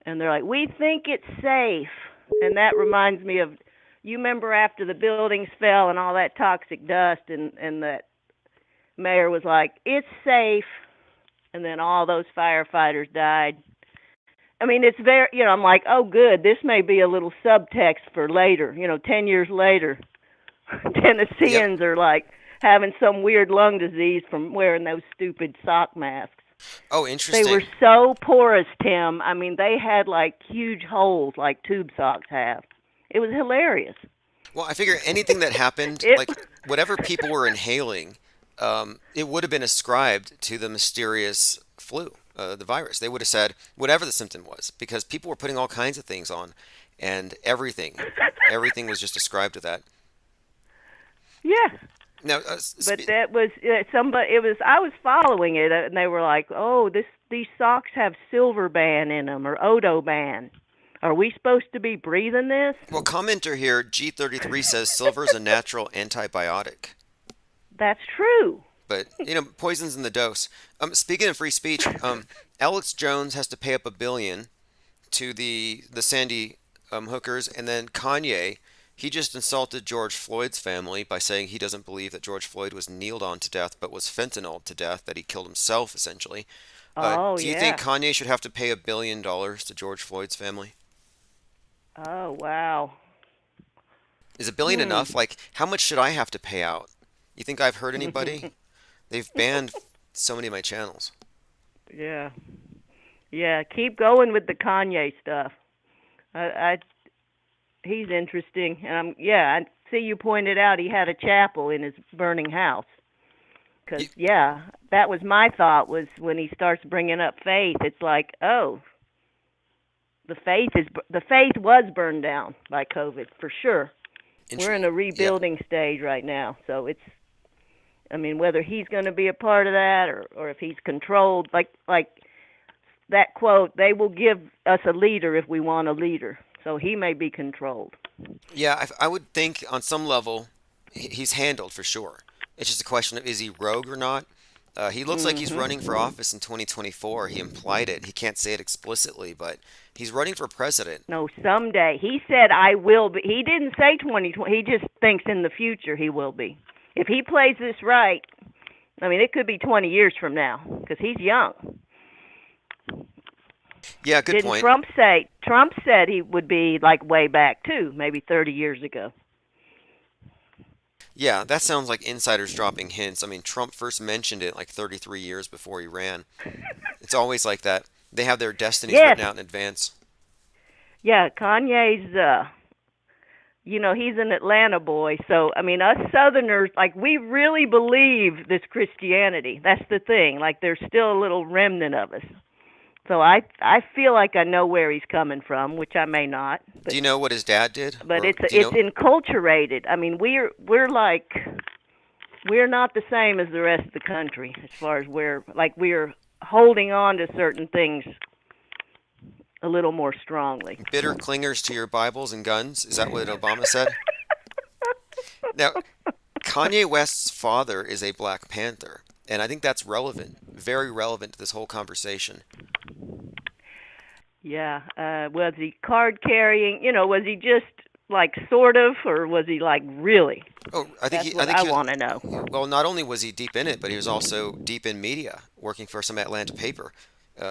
And they're like, we think it's safe. And that reminds me of, you remember after the buildings fell and all that toxic dust, and that mayor was like, it's safe. And then all those firefighters died. I mean, it's very, I'm like, oh, good. This may be a little subtext for later. 10 years later, Tennesseans are like having some weird lung disease from wearing those stupid sock masks. Oh, interesting. They were so porous, Tim. I mean, they had like huge holes like tube socks have. It was hilarious. Well, I figure anything that happened, like whatever people were inhaling, it would have been ascribed to the mysterious flu, the virus. They would have said whatever the symptom was, because people were putting all kinds of things on, and everything was just ascribed to that. Yeah. Now, But that was somebody. It was I was following it, and they were like, "Oh, these socks have silver ban in them or odo ban. Are we supposed to be breathing this?" well, commenter here, G33 says silver is a natural antibiotic. That's true. But, poison's in the dose. Speaking of free speech, Alex Jones has to pay up $1 billion to the Sandy hookers, and then Kanye, he just insulted George Floyd's family by saying he doesn't believe that George Floyd was kneeled on to death, but was fentanyl to death, that he killed himself, essentially. Do you think Kanye should have to pay $1 billion to George Floyd's family? Oh, wow. Is $1 billion enough? Like, how much should I have to pay out? You think I've hurt anybody? They've banned so many of my channels. Yeah. Yeah, keep going with the Kanye stuff. He's interesting, and I see you pointed out he had a chapel in his burning house. Because that was my thought, was when he starts bringing up faith, it's like, oh, the faith was burned down by COVID for sure. We're in a rebuilding stage right now, so it's, I mean, whether he's going to be a part of that or if he's controlled, like that quote, they will give us a leader if we want a leader. So he may be controlled. Yeah, I would think on some level he's handled for sure. It's just a question of, is he rogue or not? He looks like he's running for office in 2024. He implied it. He can't say it explicitly, but he's running for president. No, someday. He said, I will be. He didn't say 2020. He just thinks in the future he will be. If he plays this right, I mean, it could be 20 years from now because he's young. Yeah, good point. Didn't Trump said he would be like way back too, maybe 30 years ago. Yeah, that sounds like insiders dropping hints. I mean, Trump first mentioned it like 33 years before he ran. It's always like that. They have their destinies written out in advance. Yeah, Kanye's, he's an Atlanta boy. So, I mean, us Southerners, like, we really believe this Christianity. That's the thing. Like, there's still a little remnant of us. So I feel like I know where he's coming from, which I may not. But, do you know what his dad did? But it's enculturated. I mean, we're not the same as the rest of the country as far as we're holding on to certain things a little more strongly. Bitter clingers to your Bibles and guns? Is that what Obama said? Now, Kanye West's father is a Black Panther, and I think that's relevant, very relevant to this whole conversation. Yeah. Was he card carrying? Was he just like sort of, or was he like really? Oh, I think I want to know. Well, not only was he deep in it, but he was also deep in media, working for some Atlanta paper.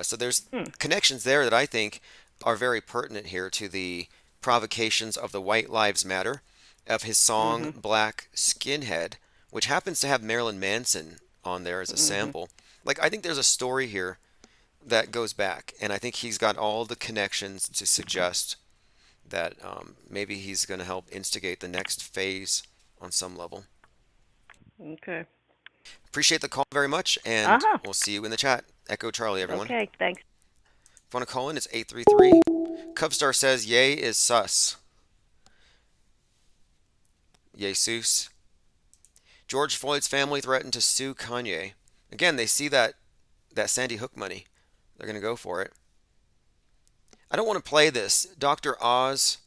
So there's connections there that I think are very pertinent here to the provocations of the White Lives Matter, of his song Black Skinhead, which happens to have Marilyn Manson on there as a sample. Like, I think there's a story here that goes back, and I think he's got all the connections to suggest that maybe he's going to help instigate the next phase on some level. Okay. Appreciate the call very much, and we'll see you in the chat. Echo Charlie, everyone. Okay, thanks. If you want to call in, it's 833. Cubstar says, Ye is sus. Jesus. George Floyd's family threatened to sue Kanye. Again, they see that Sandy Hook money. They're going to go for it. I don't want to play this. Dr. Oz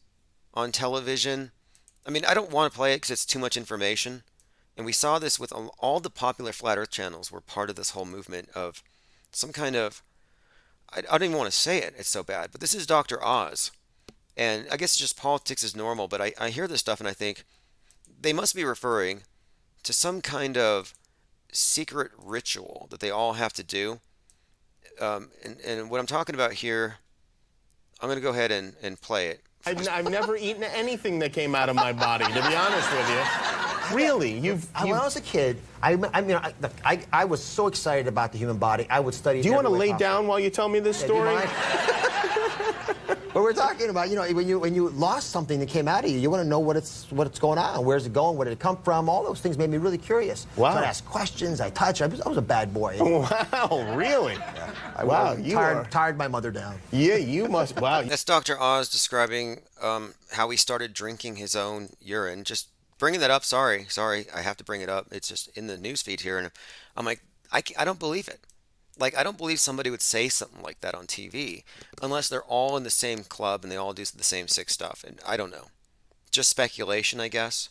on television. I mean, I don't want to play it because it's too much information. And we saw this with all the popular Flat Earth channels were part of this whole movement of some kind of, I don't even want to say it. It's so bad. But this is Dr. Oz. And I guess it's just politics is normal. But I hear this stuff and I think they must be referring to some kind of secret ritual that they all have to do. And what I'm talking about here, I'm going to go ahead and play it. I've never eaten anything that came out of my body, to be honest with you. Really? When I was a kid, I was so excited about the human body. I would study it. Do you want to lay down while you tell me this story? But we're talking about, when you lost something that came out of you, you want to know what's going on, where's it going, where did it come from? All those things made me really curious. Wow. So I'd ask questions, I touched. I was a bad boy. Wow, really? Yeah. I tired my mother down. Yeah, you must. Wow. That's Dr. Oz describing how he started drinking his own urine, just bringing that up. Sorry, I have to bring it up. It's just in the news feed here, and I'm like, I don't believe it. Like, I don't believe somebody would say something like that on TV unless they're all in the same club and they all do the same sick stuff. And I don't know, just speculation, I guess.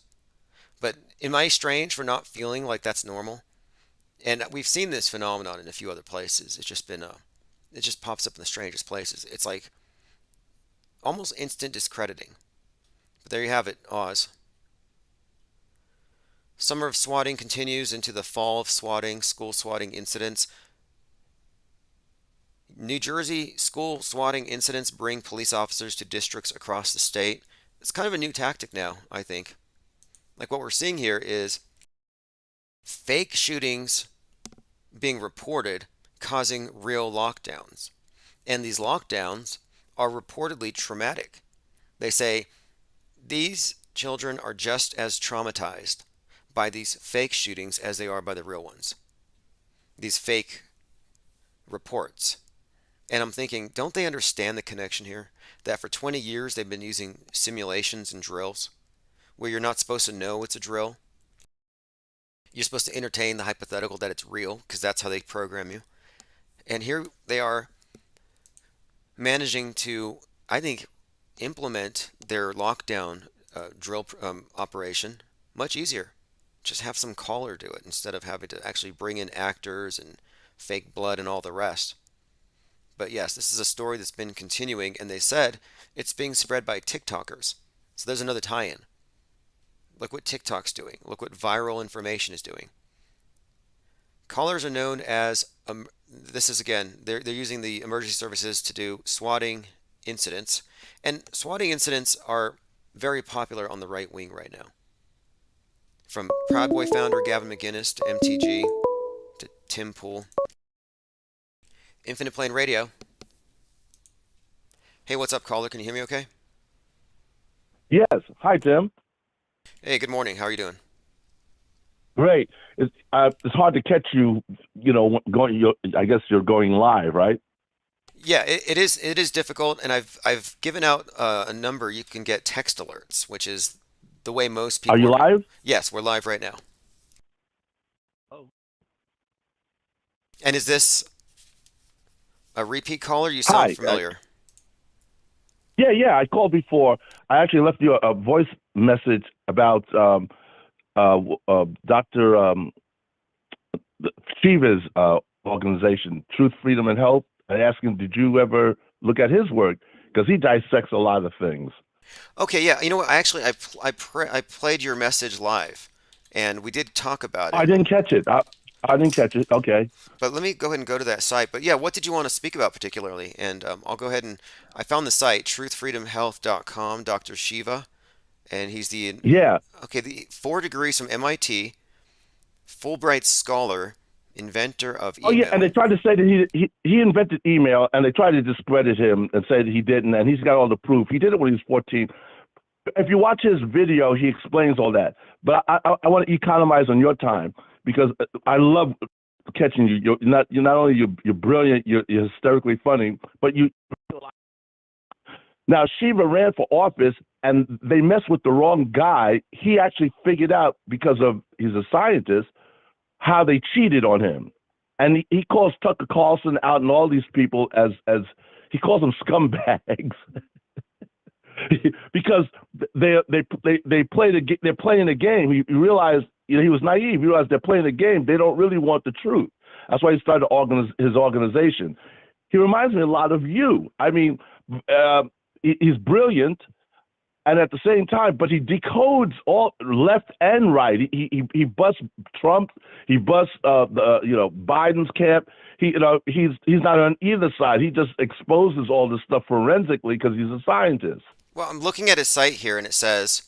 But am I strange for not feeling like that's normal? And we've seen this phenomenon in a few other places. It's just been it just pops up in the strangest places. It's like almost instant discrediting. But there you have it, Oz. Summer of swatting continues into the fall of swatting, school swatting incidents. New Jersey school swatting incidents bring police officers to districts across the state. It's kind of a new tactic now, I think. Like what we're seeing here is fake shootings being reported causing real lockdowns. And these lockdowns are reportedly traumatic. They say these children are just as traumatized by these fake shootings as they are by the real ones. These fake reports. And I'm thinking, don't they understand the connection here? That for 20 years they've been using simulations and drills where you're not supposed to know it's a drill. You're supposed to entertain the hypothetical that it's real because that's how they program you. And here they are managing to, I think, implement their lockdown drill operation much easier. Just have some caller do it instead of having to actually bring in actors and fake blood and all the rest. But yes, this is a story that's been continuing, and they said it's being spread by TikTokers. So there's another tie-in. Look what TikTok's doing. Look what viral information is doing. Callers are known as, this is again, they're using the emergency services to do swatting incidents. And swatting incidents are very popular on the right wing right now. From Proud Boy founder Gavin McInnes to MTG to Tim Pool. Infinite Plane Radio. Hey, what's up, caller? Can you hear me okay? Yes. Hi, Tim. Hey, good morning. How are you doing? Great. It's hard to catch you. You know, I guess you're going live, right? Yeah, it is. It is difficult, and I've given out a number. You can get text alerts, which is the way most people. Are you live? Yes, we're live right now. Oh. And is this a repeat caller? You sound Hi, familiar. Yeah. I called before. I actually left you a voice message about Dr. Shiva's organization, Truth, Freedom, and Health. I asked him, did you ever look at his work? Because he dissects a lot of things. Okay, yeah. You know what? I played your message live, and we did talk about it. I didn't catch it. I didn't catch it. Okay. But let me go ahead and go to that site. But yeah, what did you want to speak about particularly? And I'll go ahead and I found the site, truthfreedomhealth.com, Dr. Shiva, and he's the the 4 degrees from MIT, Fulbright scholar, inventor of email. Oh yeah, and they tried to say that he invented email, and they tried to discredit him and say that he didn't, and he's got all the proof. He did it when he was 14. If you watch his video, he explains all that. But I want to economize on your time because I love catching you. You're not only you're brilliant, you're hysterically funny, but you. Now Shiva ran for office, and they messed with the wrong guy. He actually figured out, because he's a scientist, how they cheated on him, and he calls Tucker Carlson out and all these people as he calls them scumbags because they're playing the game. He realized, he was naive. He realized they're playing the game. They don't really want the truth. That's why he started his organization. He reminds me a lot of you. I mean, he's brilliant. And at the same time, but he decodes all left and right. He busts Trump. He busts Biden's camp. He's not on either side. He just exposes all this stuff forensically because he's a scientist. Well, I'm looking at his site here, and it says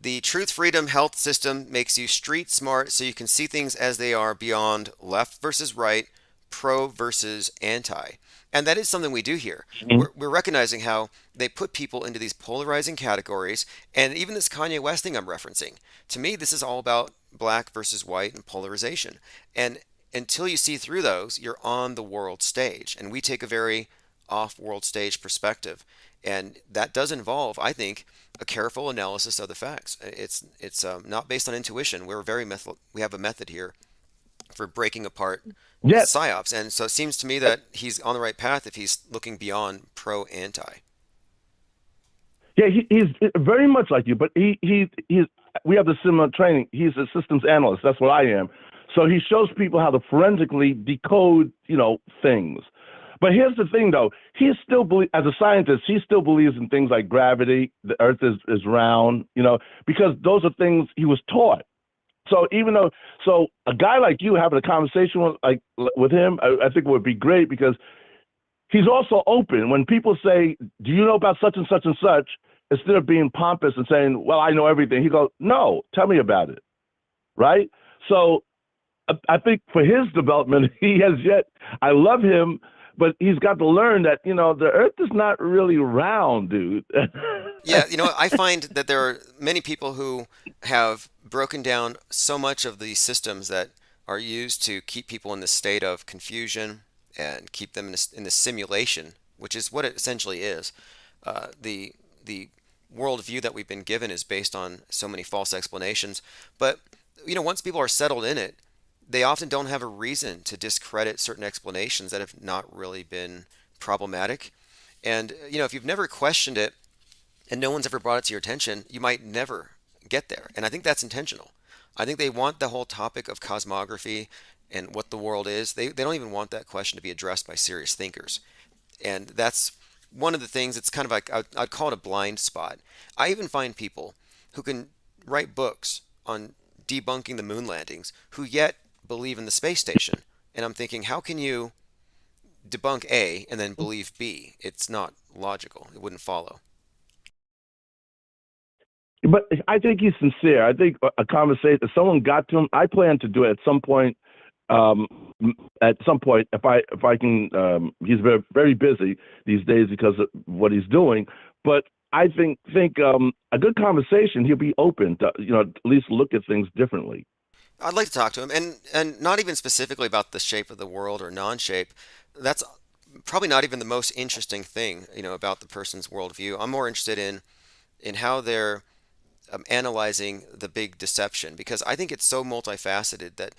the Truth Freedom Health System makes you street smart so you can see things as they are beyond left versus right, pro versus anti. And that is something we do here. Mm-hmm. We're recognizing how they put people into these polarizing categories. And even this Kanye West thing I'm referencing, to me, this is all about black versus white and polarization. And until you see through those, you're on the world stage. And we take a very off-world stage perspective. And that does involve, I think, a careful analysis of the facts. It's not based on intuition. We have a method here for breaking apart Yeah, psyops. And so it seems to me that he's on the right path if he's looking beyond pro anti. yeah, he's very much like you, but he's we have the similar training. He's a systems analyst. That's what I am. So he shows people how to forensically decode, things. But here's the thing, though. He still as a scientist, he still believes in things like gravity. The Earth is round, because those are things he was taught. So so a guy like you having a conversation with him, I think would be great because he's also open. When people say, "Do you know about such and such and such?" Instead of being pompous and saying, "Well, I know everything," he goes, "No, tell me about it." Right? So I think for his development, he has yet. I love him, but he's got to learn that the Earth is not really round, dude. Yeah, I find that there are many people who have broken down so much of the systems that are used to keep people in this state of confusion and keep them in this simulation, which is what it essentially is. The worldview that we've been given is based on so many false explanations. But once people are settled in it, they often don't have a reason to discredit certain explanations that have not really been problematic. And if you've never questioned it and no one's ever brought it to your attention, you might never get there. And I think that's intentional. I think they want the whole topic of cosmography and what the world is. They don't even want that question to be addressed by serious thinkers. And that's one of the things. It's kind of like I'd call it a blind spot. I even find people who can write books on debunking the moon landings who yet believe in the space station. And I'm thinking, how can you debunk A and then believe B? It's not logical. It wouldn't follow. But I think he's sincere. I think a conversation, if someone got to him, I plan to do it at some point. If I can, he's very, very busy these days because of what he's doing. But I think a good conversation, he'll be open to, at least look at things differently. I'd like to talk to him, and not even specifically about the shape of the world or non-shape. That's probably not even the most interesting thing, about the person's worldview. I'm more interested in how they're analyzing the big deception, because I think it's so multifaceted that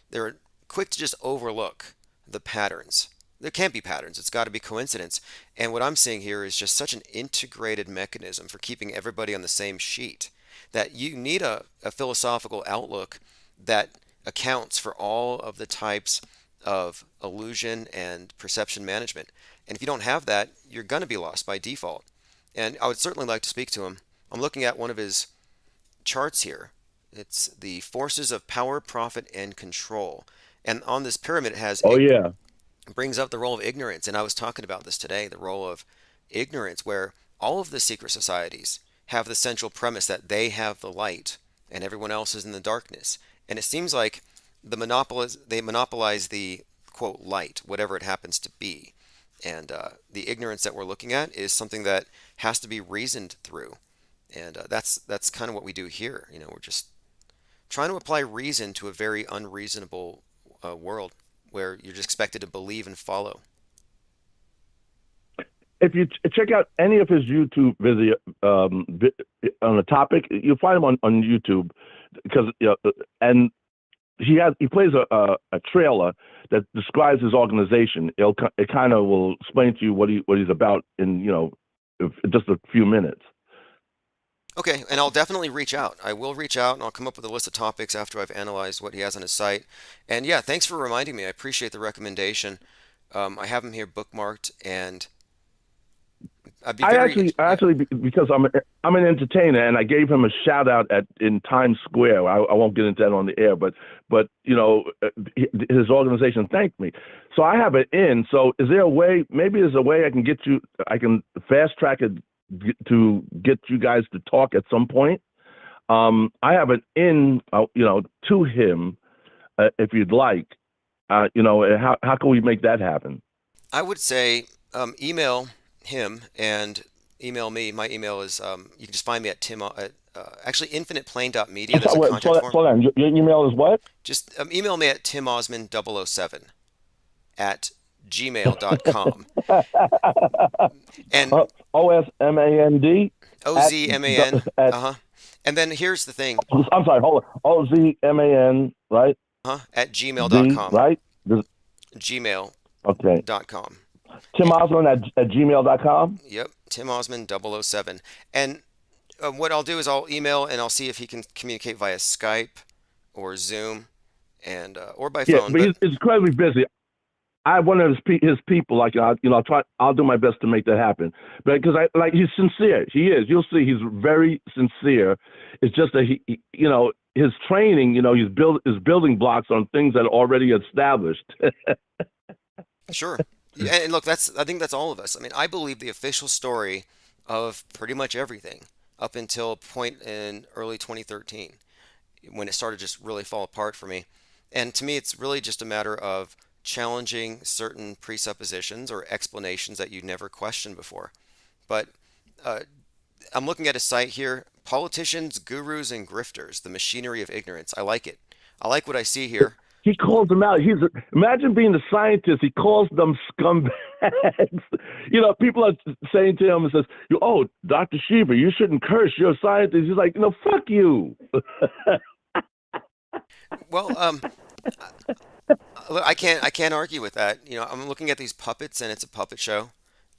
they're quick to just overlook the patterns. There can't be patterns. It's got to be coincidence. And what I'm seeing here is just such an integrated mechanism for keeping everybody on the same sheet that you need a philosophical outlook that accounts for all of the types of illusion and perception management. And if you don't have that, you're going to be lost by default. And I would certainly like to speak to him. I'm looking at one of his charts here. It's the forces of power, profit, and control. And on this pyramid, it has brings up the role of ignorance. And I was talking about this today, the role of ignorance, where all of the secret societies have the central premise that they have the light and everyone else is in the darkness. And it seems like they monopolize the, quote, light, whatever it happens to be. And the ignorance that we're looking at is something that has to be reasoned through. And that's kind of what we do here. We're just trying to apply reason to a very unreasonable world where you're just expected to believe and follow. If you check out any of his YouTube video on the topic, you'll find him on YouTube because and he plays a trailer that describes his organization. It kind of will explain to you what he's about in just a few minutes. Okay, and I'll definitely reach out. I will reach out and I'll come up with a list of topics after I've analyzed what he has on his site. And yeah, thanks for reminding me. I appreciate the recommendation. I have him here bookmarked, and I actually because I'm an entertainer, and I gave him a shout out in Times Square. I won't get into that on the air, but his organization thanked me, so I have it in. So is there a way? Maybe there's a way I can fast track it to get you guys to talk at some point. I have it in, to him, if you'd like. How can we make that happen? I would say email him and email me. My email is you can just find me at Tim actually infiniteplane.media. There's a contact form. Hold on. Your email is what? Just email me at timosman007 at @gmail.com. And OSMAND OZMAN. at And then here's the thing. I'm sorry, hold on. OZMAN, right? At D, gmail.com. right? Gmail.com. Okay. Tim Osmond at gmail.com? Yep, Tim Osmond 007. And what I'll do is I'll email and I'll see if he can communicate via Skype or Zoom and or by phone. Yeah, but he's incredibly busy. I have one of his people. Like I'll do my best to make that happen. But because he's sincere. He is. You'll see. He's very sincere. It's just that he his training. His building blocks on things that are already established. Sure. And look, I think that's all of us. I mean, I believe the official story of pretty much everything up until a point in early 2013 when it started to just really fall apart for me. And to me, it's really just a matter of challenging certain presuppositions or explanations that you never questioned before. But I'm looking at a site here, Politicians, Gurus, and Grifters, the Machinery of Ignorance. I like it. I like what I see here. He calls them out. Imagine being a scientist. He calls them scumbags. People are saying to him and says, "Oh, Dr. Shiva, you shouldn't curse. You're a scientist." He's like, "No, fuck you." Well, I can't argue with that. I'm looking at these puppets, and it's a puppet show,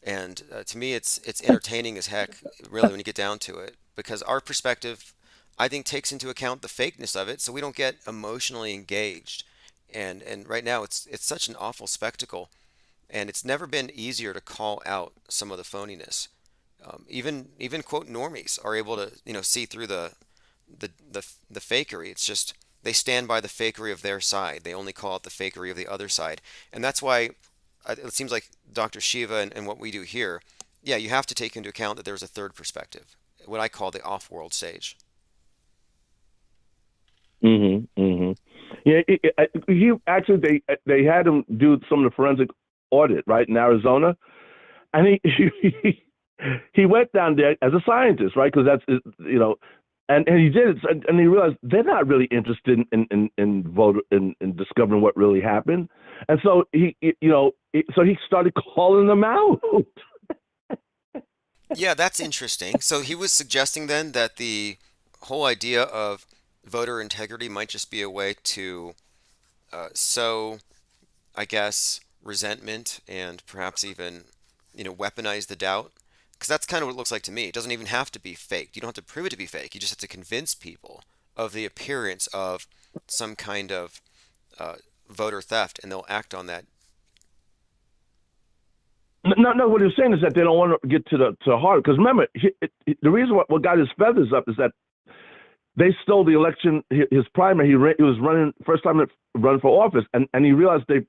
and to me, it's entertaining as heck, really, when you get down to it, because our perspective, I think, takes into account the fakeness of it, so we don't get emotionally engaged. And right now, it's such an awful spectacle, and it's never been easier to call out some of the phoniness. Even quote normies are able to see through the fakery. It's just they stand by the fakery of their side. They only call out the fakery of the other side, and that's why it seems like Dr. Shiva and what we do here. Yeah, you have to take into account that there's a third perspective, what I call the off-world sage. Yeah, he actually they had him do some of the forensic audit right in Arizona, and he went down there as a scientist, right? Because that's and he did it, and he realized they're not really interested in discovering what really happened, and so he started calling them out. Yeah, that's interesting. So he was suggesting then that the whole idea of voter integrity might just be a way to sow, I guess, resentment and perhaps even, weaponize the doubt. Because that's kind of what it looks like to me. It doesn't even have to be fake. You don't have to prove it to be fake. You just have to convince people of the appearance of some kind of voter theft, and they'll act on that. No. What he's saying is that they don't want to get to the heart. Because remember, the reason what got his feathers up is that they stole the election, his primary. He was running first time to run for office, and he realized they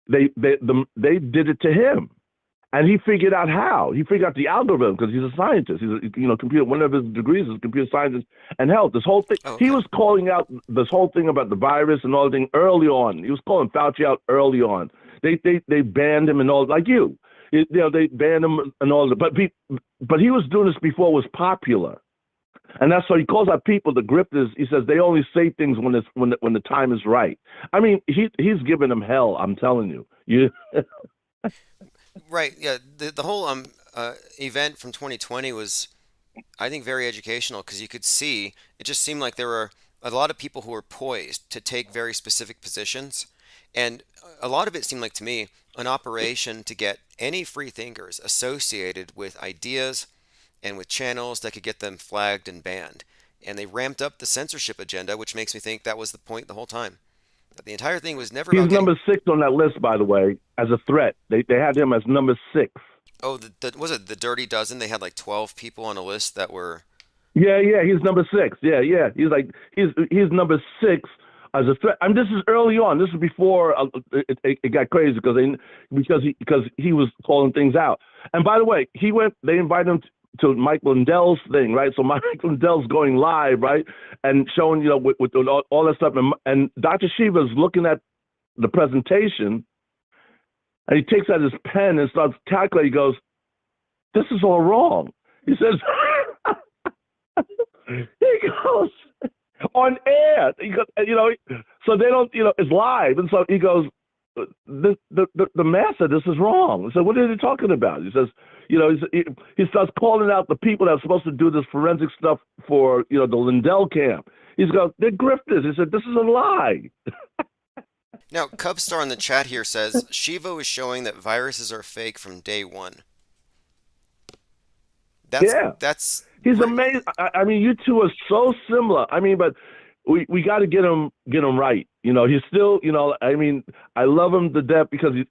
did it to him, and he figured out how. He figured out the algorithm because he's a scientist. He's computer. One of his degrees is computer science and health. This whole thing. Okay. He was calling out this whole thing about the virus and all the thing early on. He was calling Fauci out early on. They banned him and all like you. They banned him and all that. But he was doing this before it was popular. And that's why he calls out people the grifters. He says they only say things when the time is right. I mean, he's giving them hell. I'm telling you. Right. Yeah. The whole event from 2020 was, I think, very educational because you could see it just seemed like there were a lot of people who were poised to take very specific positions, and a lot of it seemed like to me an operation to get any free thinkers associated with ideas and with channels that could get them flagged and banned. And they ramped up the censorship agenda, which makes me think that was the point the whole time. That the entire thing was never about He's number 6 on that list, by the way, as a threat. They had him as number 6. Oh, was it the Dirty Dozen? They had like 12 people on a list that were... Yeah, he's number 6. Yeah. He's number 6 as a threat. I mean, this is early on. This is before it got crazy because he was calling things out. And by the way, they invited him to Mike Lindell's thing, right? So Mike Lindell's going live, right, and showing with all that stuff, and Dr. Shiva's looking at the presentation, and he takes out his pen and starts calculating. He goes, "This is all wrong." He says, he goes on air. He goes, so they don't, it's live, and so he goes, the man said this is wrong. I said, what are you talking about? He says, he starts calling out the people that are supposed to do this forensic stuff for, the Lindell camp. He's going, they're grifters. He said, this is a lie. Now, Cubstar in the chat here says, Shivo is showing that viruses are fake from day one. That's he's amazing. I mean, you two are so similar. I mean, but we got to get him right. He's still, I mean, I love him to death because you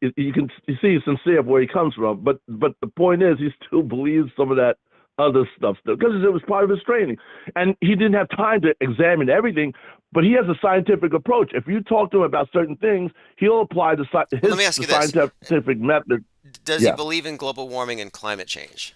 see he's sincere of where he comes from. But the point is, he still believes some of that other stuff still because it was part of his training, and he didn't have time to examine everything. But he has a scientific approach. If you talk to him about certain things, he'll apply his scientific method. Does he believe in global warming and climate change?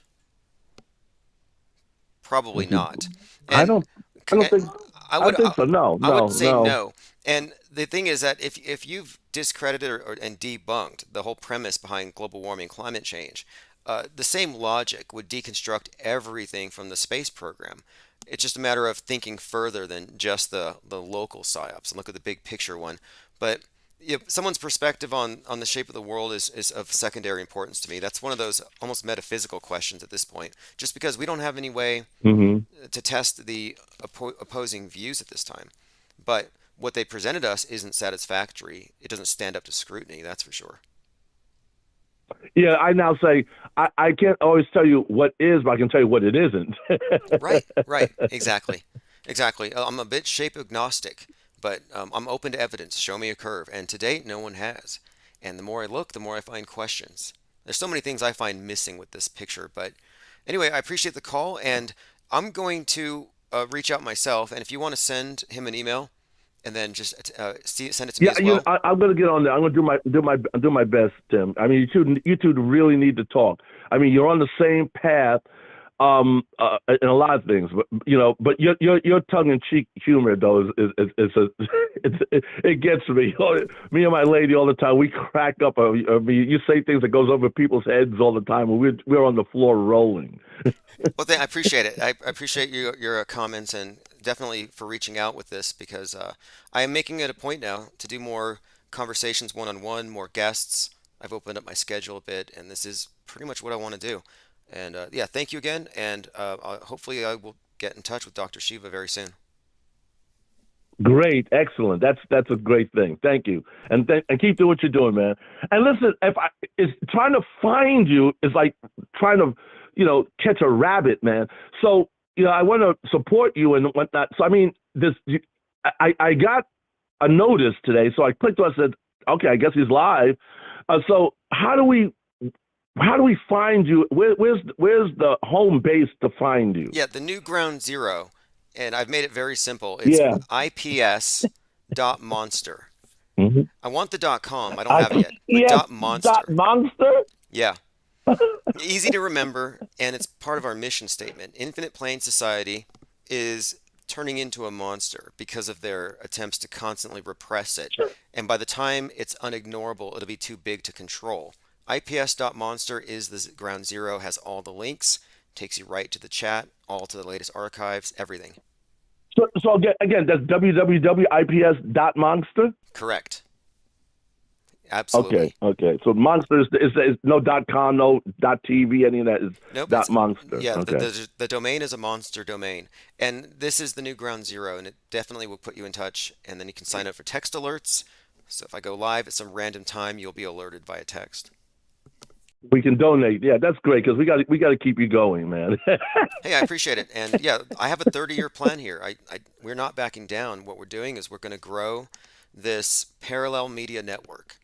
Probably not. And I don't think. I think so. No, I would say no. And the thing is that if you've discredited and debunked the whole premise behind global warming and climate change, the same logic would deconstruct everything from the space program. It's just a matter of thinking further than just the local psyops and look at the big picture one. But someone's perspective on the shape of the world is of secondary importance to me. That's one of those almost metaphysical questions at this point, just because we don't have any way to test the opposing views at this time. But what they presented us isn't satisfactory. It doesn't stand up to scrutiny, that's for sure. Yeah, I now say I can't always tell you what is, but I can tell you what it isn't. Right, exactly. I'm a bit shape agnostic, but I'm open to evidence. Show me a curve, and to date, no one has. And the more I look, the more I find questions. There's so many things I find missing with this picture, but anyway, I appreciate the call, and I'm going to reach out myself. And if you want to send him an email, and then just send it to me as well. I'm going to get on there. I'm going to do my best, Tim. I mean, you two really need to talk. I mean, you're on the same path in a lot of things, but your tongue-in-cheek humor though it gets me. Me and my lady all the time, we crack up. I mean, you say things that goes over people's heads all the time, and we're on the floor rolling. Well, I appreciate it. I appreciate your comments, and definitely for reaching out with this, because I am making it a point now to do more conversations one-on-one, more guests. I've opened up my schedule a bit, and this is pretty much what I want to do. And thank you again, and hopefully I will get in touch with Dr. Shiva very soon. Great, excellent. That's a great thing. Thank you, and keep doing what you're doing, man. And listen, it's trying to find you is like trying to catch a rabbit, man. So I want to support you and whatnot. So I mean, I got a notice today, so I clicked on it and said, okay, I guess he's live. So how do we find you? Where's the home base to find you? Yeah, the new ground zero, and I've made it very simple. It's ips.monster. Mm-hmm. I want the .com. I don't have it yet. But .monster. .monster? Yeah. Easy to remember, and it's part of our mission statement. Infinite Plane Society is turning into a monster because of their attempts to constantly repress it. Sure. And by the time it's unignorable, it'll be too big to control. IPS.monster is the ground zero, has all the links, takes you right to the chat, all to the latest archives, everything. So again, that's www.ips.monster? Correct. Absolutely. Okay. So monster is no .com, no .tv, any of that is .monster. Yeah, okay. the domain is a monster domain. And this is the new ground zero, and it definitely will put you in touch. And then you can sign up for text alerts. So if I go live at some random time, you'll be alerted via text. We can donate. Yeah, that's great, because we got to keep you going, man. Hey, I appreciate it. And yeah, I have a 30-year plan here. We're not backing down. What we're doing is we're going to grow this parallel media network.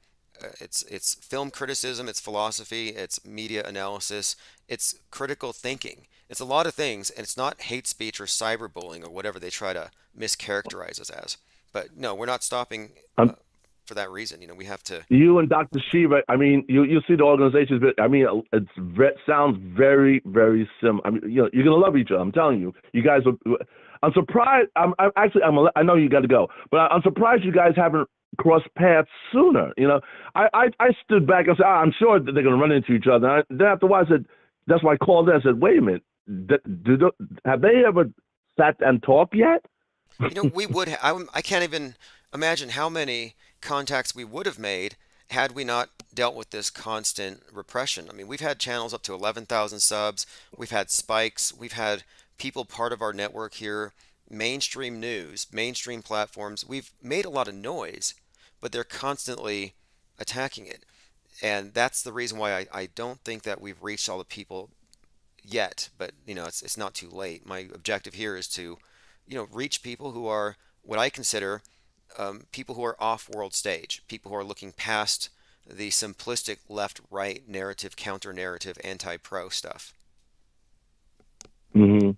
It's film criticism, it's philosophy, it's media analysis, it's critical thinking. It's a lot of things, and it's not hate speech or cyberbullying or whatever they try to mischaracterize us as. But no, we're not stopping for that reason. We have to. You and Dr. Shiva, I mean, you see the organizations, but I mean, it sounds very, very similar. I mean, you're gonna love each other. I'm telling you. You guys are. I'm surprised. I know you got to go, but I'm surprised you guys haven't cross paths sooner. I stood back and said, I'm sure that they're going to run into each other. Then after a while, I said, that's why I called in. I said, wait a minute, have they ever sat and talked yet? We would. I can't even imagine how many contacts we would have made had we not dealt with this constant repression. I mean, we've had channels up to 11,000 subs, we've had spikes, we've had people part of our network here, mainstream news, mainstream platforms. We've made a lot of noise, but they're constantly attacking it. And that's the reason why I don't think that we've reached all the people yet, but it's not too late. My objective here is to, reach people who are what I consider people who are off-world stage, people who are looking past the simplistic left-right narrative, counter-narrative, anti-pro stuff. Hmm.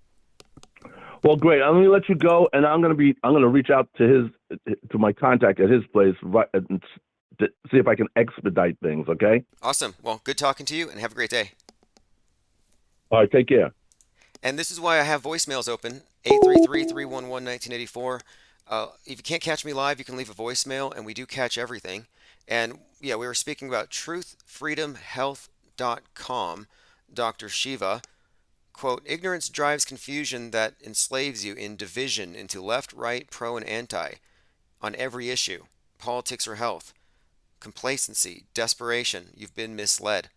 Well, great. I'm going to let you go, and I'm going to reach out to my contact at his place, and see if I can expedite things. Okay. Awesome. Well, good talking to you, and have a great day. All right. Take care. And this is why I have voicemails open, 833-311-1984. If you can't catch me live, you can leave a voicemail, and we do catch everything. And yeah, we were speaking about truthfreedomhealth.com. Dr. Shiva, quote, ignorance drives confusion that enslaves you in division into left, right, pro, and anti on every issue, politics or health, complacency, desperation. You've been misled.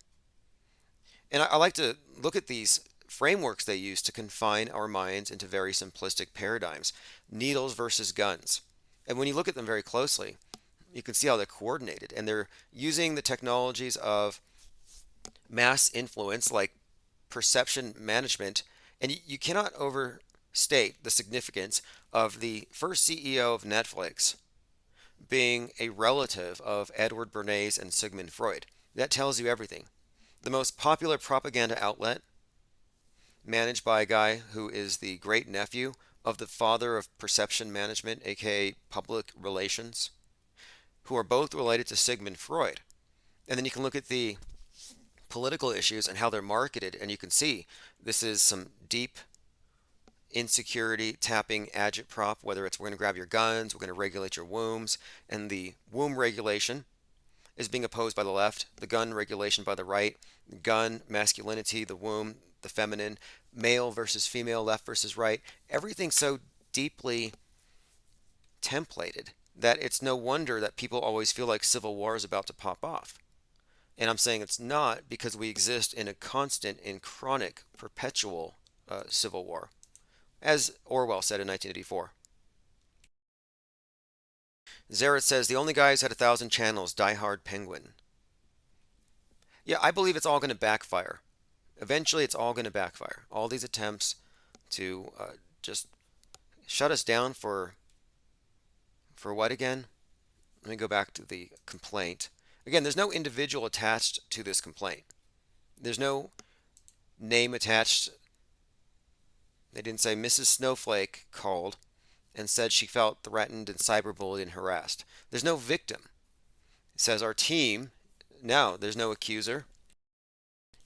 And I like to look at these frameworks they use to confine our minds into very simplistic paradigms. Needles versus guns. And when you look at them very closely, you can see how they're coordinated. And they're using the technologies of mass influence like perception management. And you cannot overstate the significance of the first CEO of Netflix being a relative of Edward Bernays and Sigmund Freud. That tells you everything. The most popular propaganda outlet, managed by a guy who is the great nephew of the father of perception management, aka public relations, who are both related to Sigmund Freud. And then you can look at the political issues and how they're marketed, and you can see this is some deep insecurity tapping agitprop, whether it's we're going to grab your guns, we're going to regulate your wombs, and the womb regulation is being opposed by the left, the gun regulation by the right, gun, masculinity, the womb, the feminine, male versus female, left versus right. Everything's so deeply templated that it's no wonder that people always feel like civil war is about to pop off. And I'm saying it's not, because we exist in a constant and chronic, perpetual civil war, as Orwell said in 1984. Zaret says, the only guy who's had 1,000 channels, diehard penguin. Yeah, I believe it's all going to backfire. Eventually, it's all going to backfire. All these attempts to just shut us down for what again? Let me go back to the complaint. Again, there's no individual attached to this complaint. There's no name attached. They didn't say Mrs. Snowflake called and said she felt threatened and cyberbullied and harassed. There's no victim. It says our team. No, there's no accuser.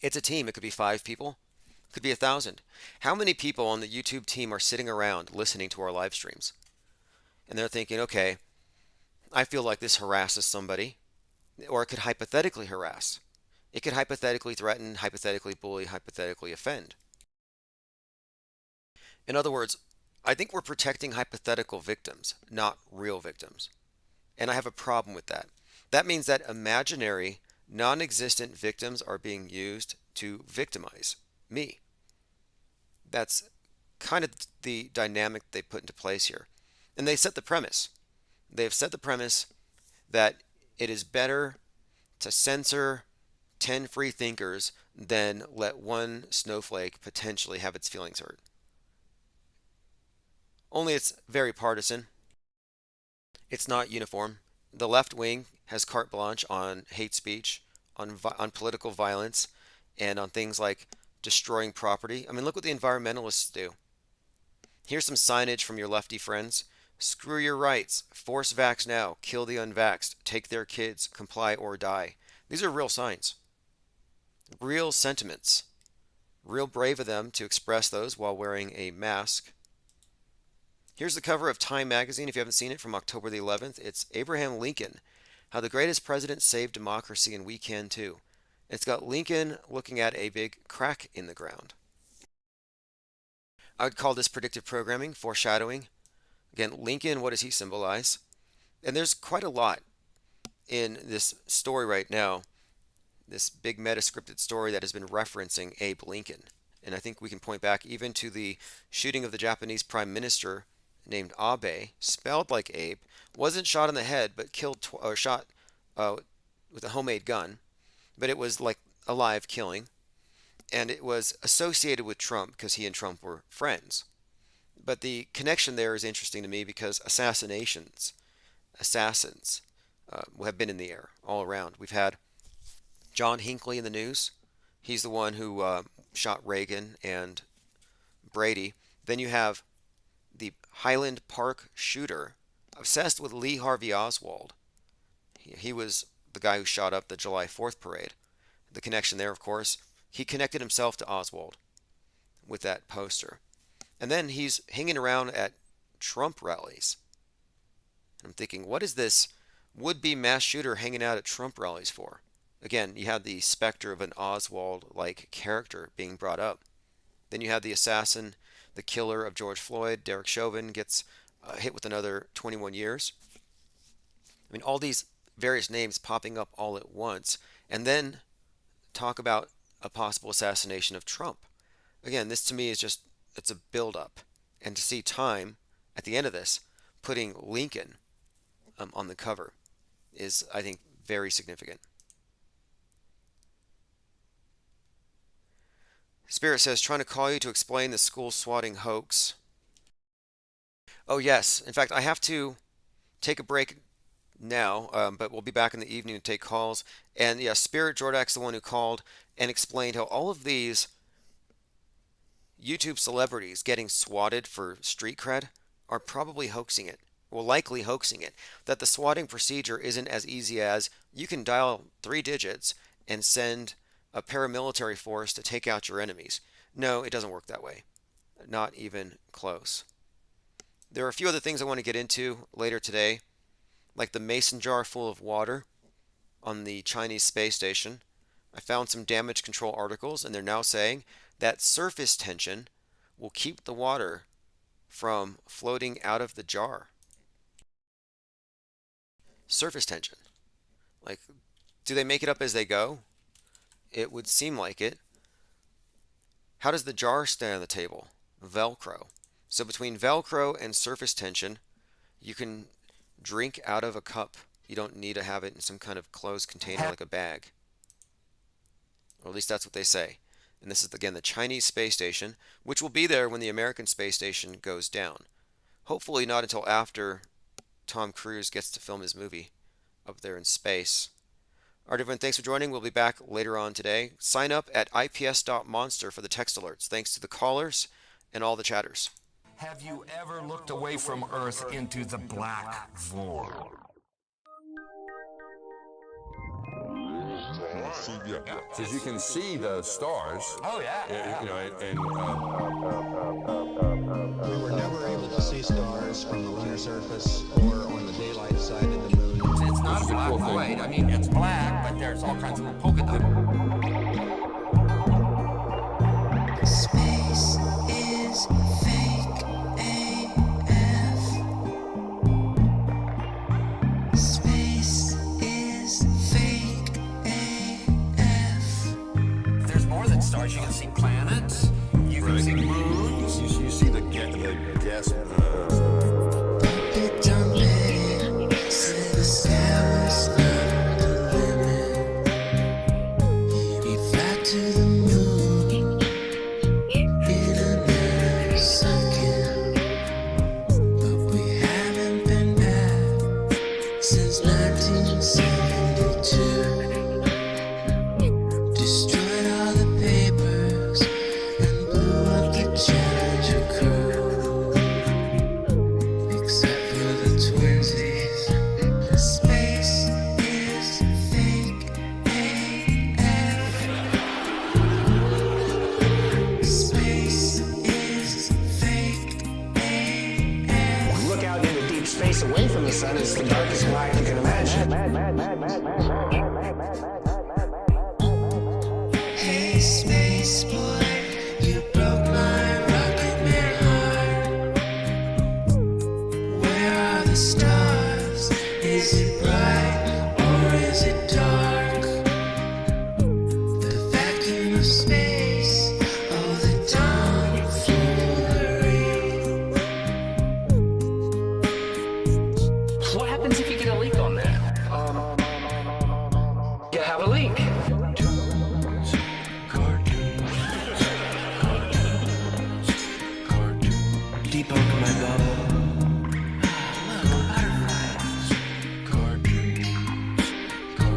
It's a team. It could be 5 people. It could be 1,000. How many people on the YouTube team are sitting around listening to our live streams? And they're thinking, okay, I feel like this harasses somebody. Or it could hypothetically harass. It could hypothetically threaten, hypothetically bully, hypothetically offend. In other words, I think we're protecting hypothetical victims, not real victims. And I have a problem with that. That means that imaginary, non-existent victims are being used to victimize me. That's kind of the dynamic they put into place here. And they set the premise. They have set the premise that it is better to censor 10 free thinkers than let one snowflake potentially have its feelings hurt. Only it's very partisan. It's not uniform. The left wing has carte blanche on hate speech, on political violence, and on things like destroying property. I mean, look what the environmentalists do. Here's some signage from your lefty friends. Screw your rights. Force vax now. Kill the unvaxxed. Take their kids. Comply or die. These are real signs. Real sentiments. Real brave of them to express those while wearing a mask. Here's the cover of Time magazine, if you haven't seen it, from October the 11th. It's Abraham Lincoln, how the greatest president saved democracy, and we can too. It's got Lincoln looking at a big crack in the ground. I would call this predictive programming, foreshadowing. Again, Lincoln, what does he symbolize? And there's quite a lot in this story right now, this big meta-scripted story that has been referencing Abe Lincoln. And I think we can point back even to the shooting of the Japanese Prime Minister named Abe, spelled like Abe, wasn't shot in the head, but killed or shot with a homemade gun, but it was like a live killing, and it was associated with Trump because he and Trump were friends. But the connection there is interesting to me because assassins have been in the air all around. We've had John Hinckley in the news. He's the one who shot Reagan and Brady. Then you have the Highland Park shooter, obsessed with Lee Harvey Oswald. He was the guy who shot up the July 4th parade. The connection there, of course, he connected himself to Oswald with that poster. And then he's hanging around at Trump rallies. I'm thinking, what is this would-be mass shooter hanging out at Trump rallies for? Again, you have the specter of an Oswald-like character being brought up. Then you have the assassin, the killer of George Floyd, Derek Chauvin, gets hit with another 21 years. I mean, all these various names popping up all at once. And then talk about a possible assassination of Trump. Again, this to me is just, it's a build-up. And to see Time, at the end of this, putting Lincoln on the cover is, I think, very significant. Spirit says, trying to call you to explain the school swatting hoax. Oh, yes. In fact, I have to take a break now, but we'll be back in the evening to take calls. And yeah, Spirit Jordak's the one who called and explained how all of these YouTube celebrities getting swatted for street cred are probably hoaxing it. Well, likely hoaxing it. That the swatting procedure isn't as easy as you can dial 3 digits and send a paramilitary force to take out your enemies. No, it doesn't work that way. Not even close. There are a few other things I want to get into later today, like the mason jar full of water on the Chinese space station. I found some damage control articles, and they're now saying that surface tension will keep the water from floating out of the jar. Surface tension. Like, do they make it up as they go? It would seem like it. How does the jar stay on the table? Velcro. So between Velcro and surface tension, you can drink out of a cup. You don't need to have it in some kind of closed container like a bag. Or at least that's what they say. And this is, again, the Chinese space station, which will be there when the American space station goes down. Hopefully not until after Tom Cruise gets to film his movie up there in space. All right, everyone, thanks for joining. We'll be back later on today. Sign up at ips.monster for the text alerts. Thanks to the callers and all the chatters. Have you ever looked away from Earth into the black void? Because you can see the stars. Oh, yeah. You know, we were never able to see stars from the lunar surface or on the daylight side of the moon. It's not a black void. I mean, it's black, but there's all kinds of polka dots. Space is fake AF. Space is fake AF. There's more than stars. You can see planets. You can see moons. you see the gas. It don't let it. Say the sky was not the limit. We fly to the moon in another second, but we haven't been back since 1972. Destroyed all the papers and blew up the Challenger crew, except for the twinsies. Space is fake AF. Space is fake AF. When you look out into deep space away from the sun, it's the darkest night you can imagine. Hey, space boy, you broke my rocket man heart. Where are the stars? Is it bright or debunk my bubble. Look, butterflies.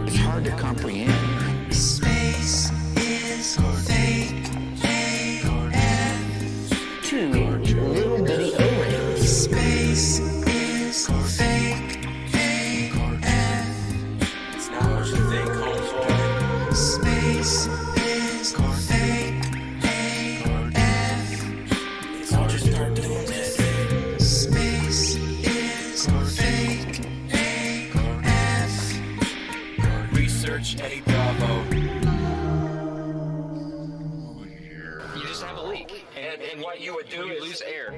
It's hard to comprehend. Space is fake AF. Two little bitty O-rings. Space is fake AF. It's not what you think, homeboy. Space is fake AF. It's all just start doing this. Space is fake AF. Research Eddie Bravo. You just have a leak, and what you would do is lose air.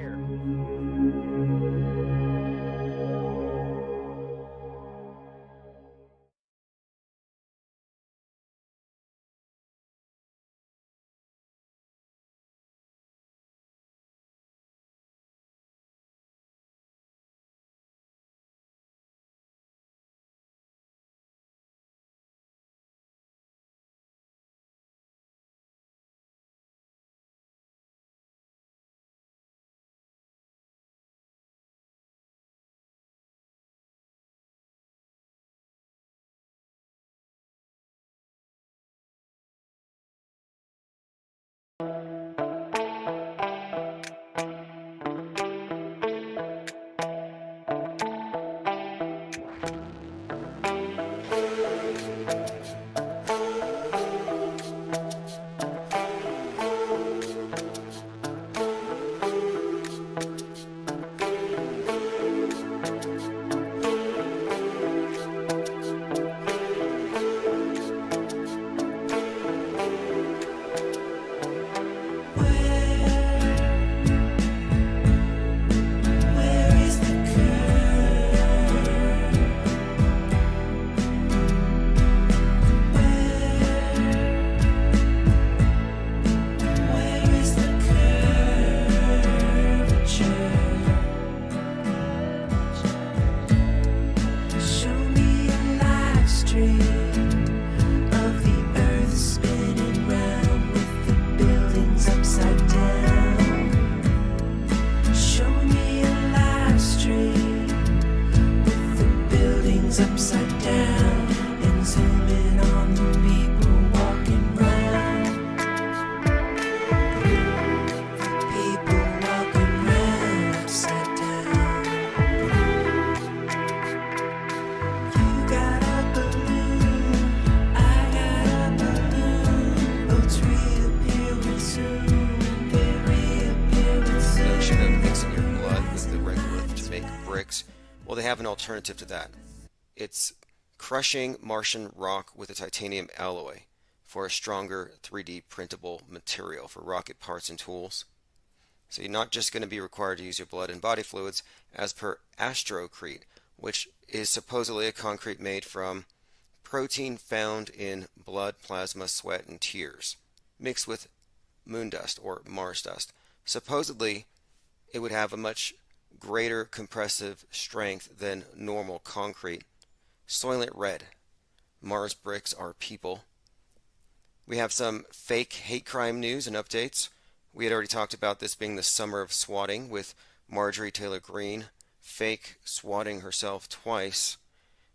Well, they have an alternative to that. It's crushing Martian rock with a titanium alloy for a stronger 3D printable material for rocket parts and tools. So you're not just going to be required to use your blood and body fluids as per Astrocrete, which is supposedly a concrete made from protein found in blood, plasma, sweat, and tears, mixed with moon dust or Mars dust. Supposedly, it would have a much greater compressive strength than normal concrete. Soylent Red. Mars bricks are people. We have some fake hate crime news and updates. We had already talked about this being the summer of swatting with Marjorie Taylor Greene fake swatting herself twice.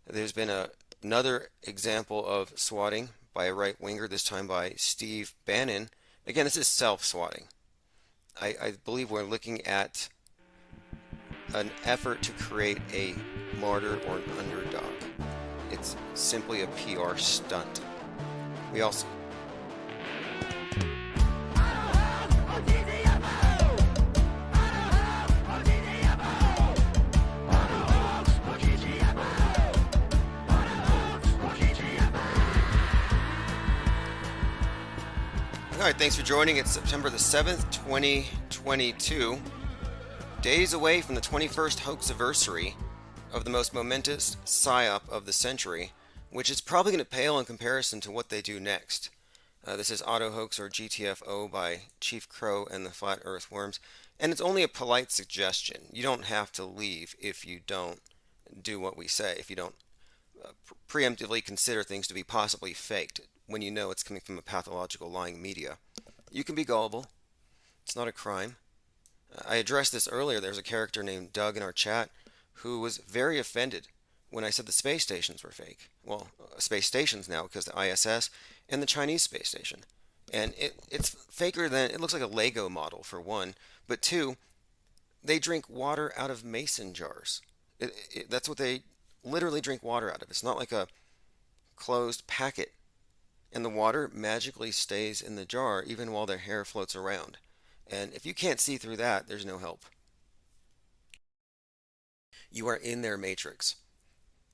There's been another example of swatting by a right-winger, this time by Steve Bannon. Again, this is self-swatting. I believe we're looking at an effort to create a martyr or an underdog. It's simply a PR stunt. We also... All right, thanks for joining. It's September the 7th, 2022. Days away from the 21st hoaxiversary of the most momentous psyop of the century, which is probably going to pale in comparison to what they do next. This is Auto Hoax or GTFO by Chief Crow and the Flat Earth Worms, and it's only a polite suggestion. You don't have to leave if you don't do what we say, if you don't preemptively consider things to be possibly faked when you know it's coming from a pathological lying media. You can be gullible. It's not a crime. I addressed this earlier. There's a character named Doug in our chat who was very offended when I said the space stations were fake. Well, space stations now because the ISS and the Chinese space station. And it's faker than it looks like a Lego model for one, but two, they drink water out of mason jars. That's what they literally drink water out of. It's not like a closed packet, and the water magically stays in the jar even while their hair floats around. And if you can't see through that, there's no help. You are in their matrix.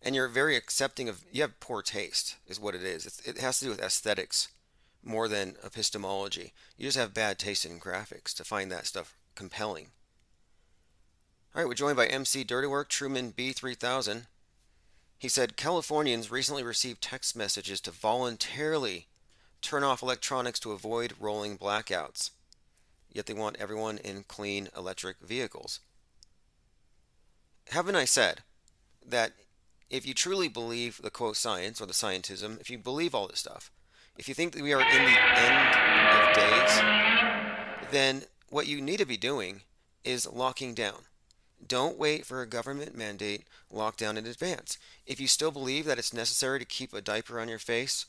And you're very accepting of, you have poor taste, is what it is. It has to do with aesthetics more than epistemology. You just have bad taste in graphics to find that stuff compelling. All right, we're joined by MC Dirtywork, Truman B3000. He said Californians recently received text messages to voluntarily turn off electronics to avoid rolling blackouts. Yet they want everyone in clean electric vehicles. Haven't I said that if you truly believe the quote science or the scientism, if you believe all this stuff, if you think that we are in the end of days, then what you need to be doing is locking down. Don't wait for a government mandate lockdown in advance. If you still believe that it's necessary to keep a diaper on your face,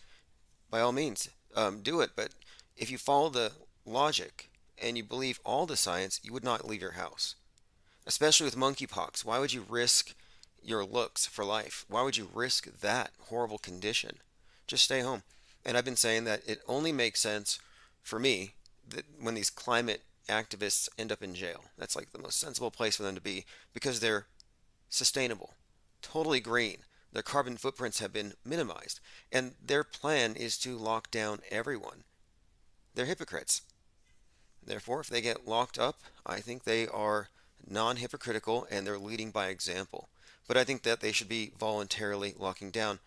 by all means, do it. But if you follow the logic and you believe all the science, you would not leave your house. Especially with monkeypox. Why would you risk your looks for life? Why would you risk that horrible condition? Just stay home. And I've been saying that it only makes sense for me that when these climate activists end up in jail. That's like the most sensible place for them to be because they're sustainable, totally green. Their carbon footprints have been minimized. And their plan is to lock down everyone. They're hypocrites. Therefore, if they get locked up, I think they are non-hypocritical and they're leading by example. But I think that they should be voluntarily locking down.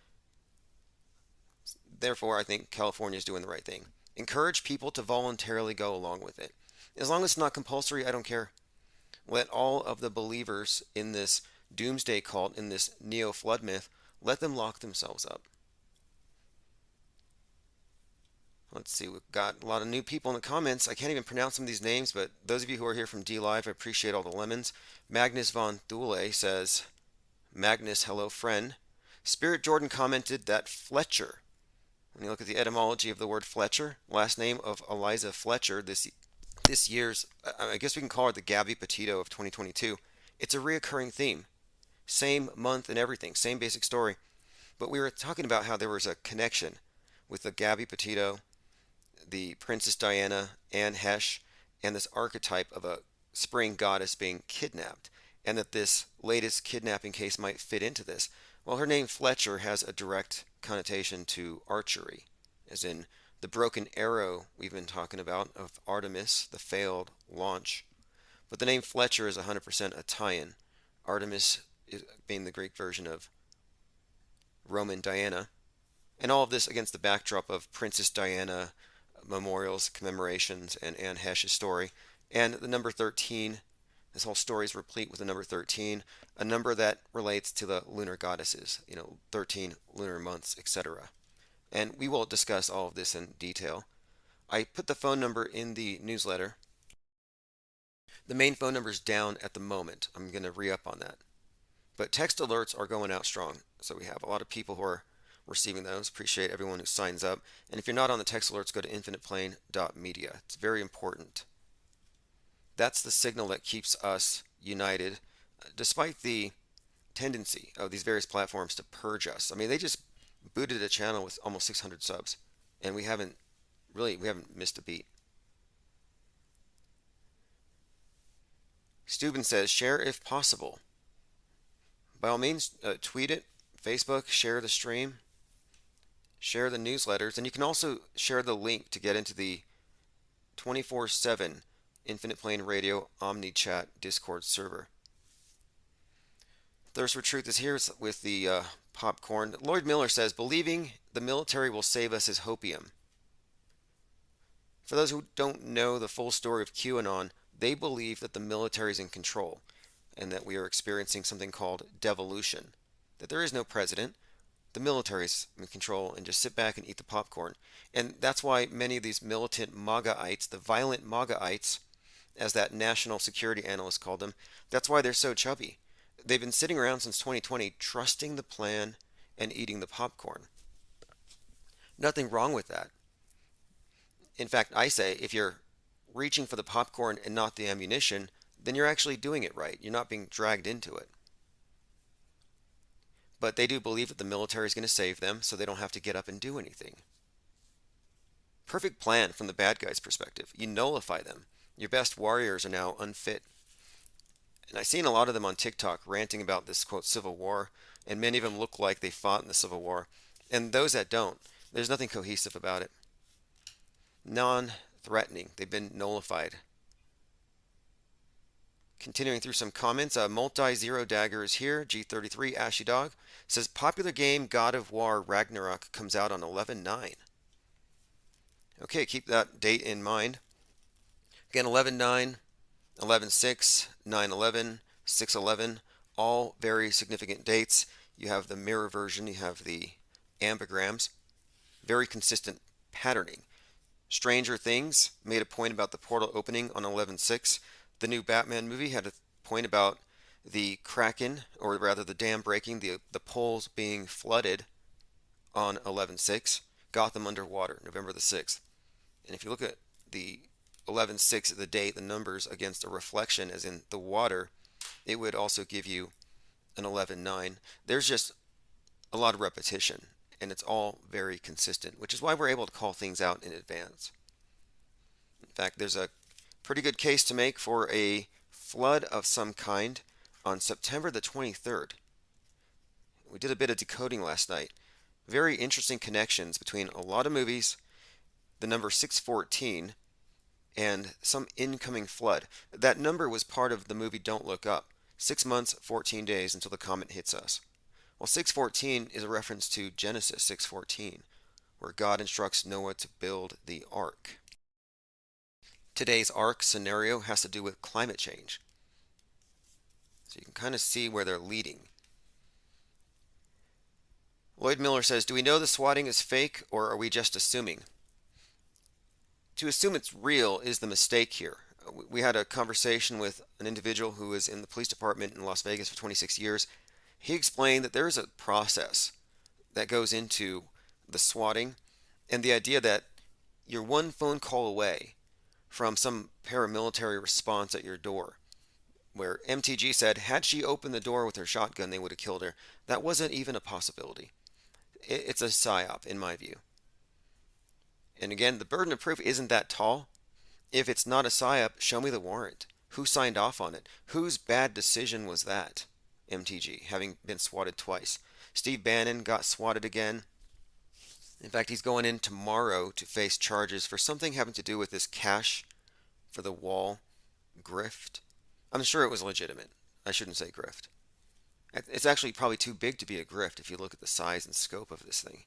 Therefore, I think California is doing the right thing. Encourage people to voluntarily go along with it. As long as it's not compulsory, I don't care. Let all of the believers in this doomsday cult, in this neo-flood myth, let them lock themselves up. Let's see, we've got a lot of new people in the comments. I can't even pronounce some of these names, but those of you who are here from D-Live, I appreciate all the lemons. Magnus von Thule says, Magnus, hello friend. Spirit Jordan commented that Fletcher, when you look at the etymology of the word Fletcher, last name of Eliza Fletcher, this year's, I guess we can call her the Gabby Petito of 2022. It's a reoccurring theme. Same month and everything, same basic story. But we were talking about how there was a connection with the Gabby Petito, the Princess Diana, Anne Hesh, and this archetype of a spring goddess being kidnapped, and that this latest kidnapping case might fit into this. Well, her name Fletcher has a direct connotation to archery, as in the broken arrow we've been talking about of Artemis, the failed launch. But the name Fletcher is 100% a tie-in. Artemis being the Greek version of Roman Diana. And all of this against the backdrop of Princess Diana memorials, commemorations, and Anne Heche's story. And the number 13, this whole story is replete with the number 13, a number that relates to the lunar goddesses, 13 lunar months, etc. And we will discuss all of this in detail. I put the phone number in the newsletter. The main phone number is down at the moment. I'm going to re-up on that. But text alerts are going out strong. So we have a lot of people who are receiving those. Appreciate everyone who signs up. And if you're not on the text alerts, go to infiniteplane.media. It's very important. That's the signal that keeps us united, despite the tendency of these various platforms to purge us. I mean, they just booted a channel with almost 600 subs, and we haven't missed a beat. Steuben says, share if possible. By all means, tweet it, Facebook, share the stream, share the newsletters, and you can also share the link to get into the 24/7 Infinite Plane Radio OmniChat Discord server. Thirst for Truth is here with the popcorn. Lloyd Miller says, believing the military will save us is hopium. For those who don't know the full story of QAnon, they believe that the military is in control and that we are experiencing something called devolution, that there is no president, the military is in control, and just sit back and eat the popcorn. And that's why many of these militant MAGAites, the violent MAGAites, as that national security analyst called them. That's why they're so chubby. They've been sitting around since 2020, trusting the plan and eating the popcorn. Nothing wrong with that. In fact, I say if you're reaching for the popcorn and not the ammunition, then you're actually doing it right. You're not being dragged into it. But they do believe that the military is going to save them, so they don't have to get up and do anything. Perfect plan from the bad guys' perspective. You nullify them. Your best warriors are now unfit. And I've seen a lot of them on TikTok ranting about this, quote, civil war, and many of them look like they fought in the Civil War. And those that don't, there's nothing cohesive about it. Non-threatening. They've been nullified. Continuing through some comments, Multi-Zero Dagger is here. G33 Ashy Dog says popular game God of War Ragnarok comes out on 11/9. Okay, keep that date in mind. Again, 11/9, 11/6, 9/11, 6/11, all very significant dates. You have the mirror version, you have the ambigrams. Very consistent patterning. Stranger Things made a point about the portal opening on 11/6. The new Batman movie had a point about the Kraken, or rather the dam breaking, the poles being flooded on 11/6. Gotham underwater, November the 6th. And if you look at the 11/6, the date, the numbers against a reflection, as in the water, it would also give you an 11/9. There's just a lot of repetition, and it's all very consistent, which is why we're able to call things out in advance. In fact, there's a pretty good case to make for a flood of some kind on September the 23rd. We did a bit of decoding last night. Very interesting connections between a lot of movies, the number 614, and some incoming flood. That number was part of the movie Don't Look Up. 6 months, 14 days until the comet hits us. Well, 614 is a reference to Genesis 6:14, where God instructs Noah to build the ark. Today's ark scenario has to do with climate change. So you can kind of see where they're leading. Lloyd Miller says, do we know the swatting is fake, or are we just assuming? To assume it's real is the mistake here. We had a conversation with an individual who was in the police department in Las Vegas for 26 years. He explained that there is a process that goes into the swatting, and the idea that you're one phone call away from some paramilitary response at your door, where MTG said had she opened the door with her shotgun they would have killed her. That wasn't even a possibility. It's a psyop in my view. And again, the burden of proof isn't that tall. If it's not a psyop, show me the warrant. Who signed off on it? Whose bad decision was that? MTG, having been swatted twice. Steve Bannon got swatted again. In fact, he's going in tomorrow to face charges for something having to do with this cash for the wall grift. I'm sure it was legitimate. I shouldn't say grift. It's actually probably too big to be a grift if you look at the size and scope of this thing.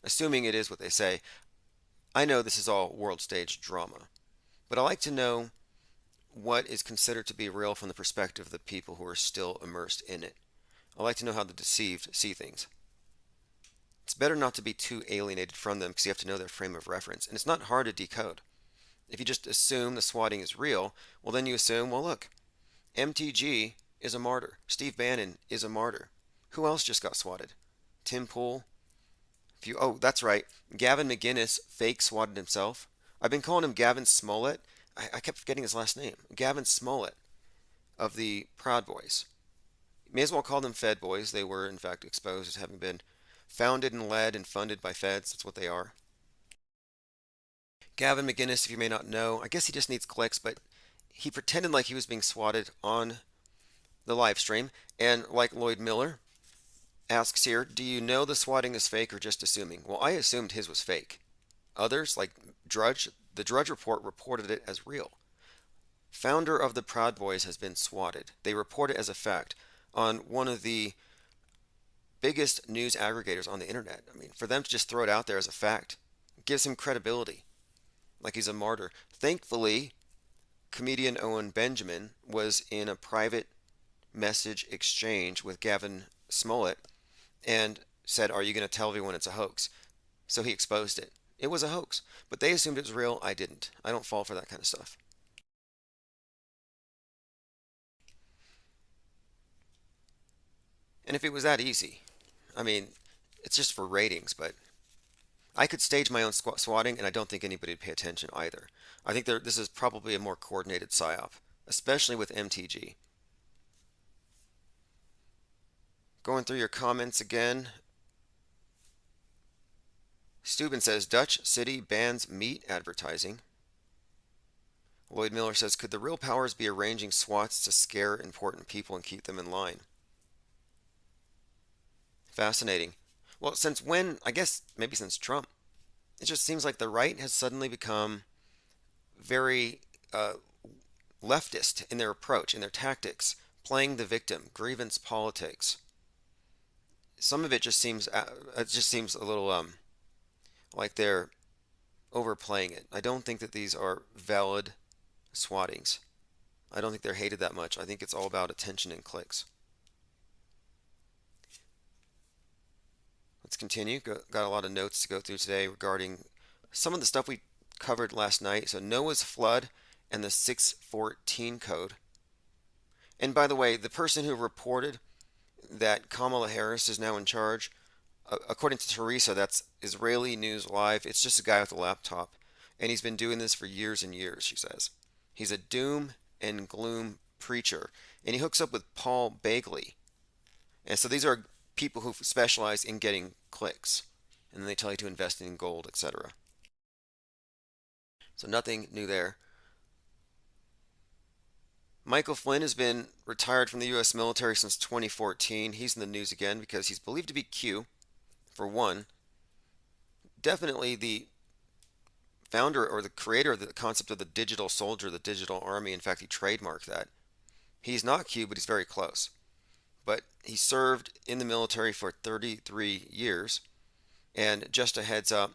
Assuming it is what they say, I know this is all world stage drama, but I like to know what is considered to be real from the perspective of the people who are still immersed in it. I like to know how the deceived see things. It's better not to be too alienated from them because you have to know their frame of reference, and it's not hard to decode. If you just assume the swatting is real, well then you assume, well look, MTG is a martyr. Steve Bannon is a martyr. Who else just got swatted? Tim Pool? Oh, that's right. Gavin McInnes fake swatted himself. I've been calling him Gavin Smollett. I kept forgetting his last name. Gavin Smollett of the Proud Boys. May as well call them Fed Boys. They were, in fact, exposed as having been founded and led and funded by Feds. That's what they are. Gavin McInnes, if you may not know, I guess he just needs clicks, but he pretended like he was being swatted on the live stream. And like Lloyd Miller asks here, do you know the swatting is fake or just assuming? Well, I assumed his was fake. Others, like Drudge, the Drudge Report reported it as real. Founder of the Proud Boys has been swatted. They report it as a fact on one of the biggest news aggregators on the internet. I mean, for them to just throw it out there as a fact gives him credibility, like he's a martyr. Thankfully, comedian Owen Benjamin was in a private message exchange with Gavin Smollett and said, are you going to tell everyone it's a hoax? So he exposed it. It was a hoax, but they assumed it was real. I didn't. I don't fall for that kind of stuff. And if it was that easy, I mean, it's just for ratings, but I could stage my own swatting, and I don't think anybody would pay attention either. I think this is probably a more coordinated psyop, especially with MTG. Going through your comments again. Steuben says Dutch city bans meat advertising. Lloyd Miller says, could the real powers be arranging swats to scare important people and keep them in line? Fascinating. Well, since when? I guess maybe since Trump. It just seems like the right has suddenly become very leftist in their approach, in their tactics, playing the victim, grievance politics. Some of it just seems a little like they're overplaying it. I don't think that these are valid swattings. I don't think they're hated that much. I think it's all about attention and clicks. Let's continue. Got a lot of notes to go through today regarding some of the stuff we covered last night. So Noah's flood and the 614 code. And by the way, the person who reported that Kamala Harris is now in charge, according to Teresa, that's Israeli News Live. It's just a guy with a laptop. And he's been doing this for years and years, she says. He's a doom and gloom preacher. And he hooks up with Paul Begley. And so these are people who specialize in getting clicks. And then they tell you to invest in gold, etc. So nothing new there. Michael Flynn has been retired from the U.S. military since 2014. He's in the news again because he's believed to be Q, for one. Definitely the founder or the creator of the concept of the digital soldier, the digital army. In fact, he trademarked that. He's not Q, but he's very close. But he served in the military for 33 years. And just a heads up,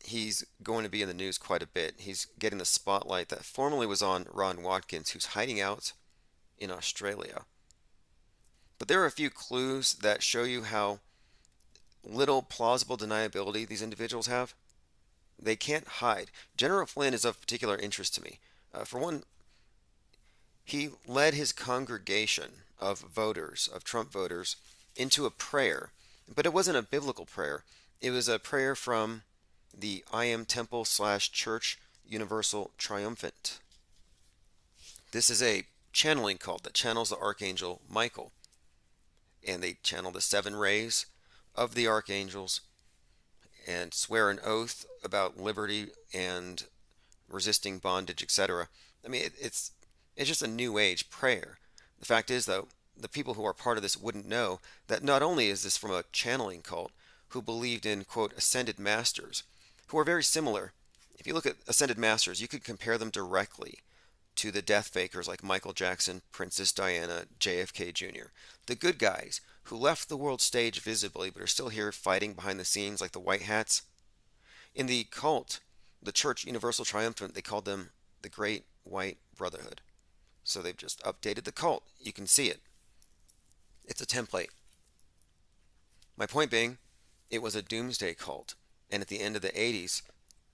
he's going to be in the news quite a bit. He's getting the spotlight that formerly was on Ron Watkins, who's hiding out in Australia. But there are a few clues that show you how little plausible deniability these individuals have. They can't hide. General Flynn is of particular interest to me. For one, he led his congregation of voters, of Trump voters, into a prayer. But it wasn't a biblical prayer. It was a prayer from the I Am Temple / Church Universal Triumphant. This is a channeling cult that channels the Archangel Michael. And they channel the 7 rays of the archangels and swear an oath about liberty and resisting bondage, etc. I mean, it's just a new age prayer. The fact is, though, the people who are part of this wouldn't know that not only is this from a channeling cult who believed in, quote, ascended masters, who are very similar. If you look at ascended masters, you could compare them directly to the death fakers like Michael Jackson, Princess Diana, JFK Jr. The good guys who left the world stage visibly but are still here fighting behind the scenes like the white hats. In the cult, the Church Universal Triumphant, they called them the Great White Brotherhood. So they've just updated the cult. You can see it. It's a template. My point being, it was a doomsday cult. And at the end of the 80s,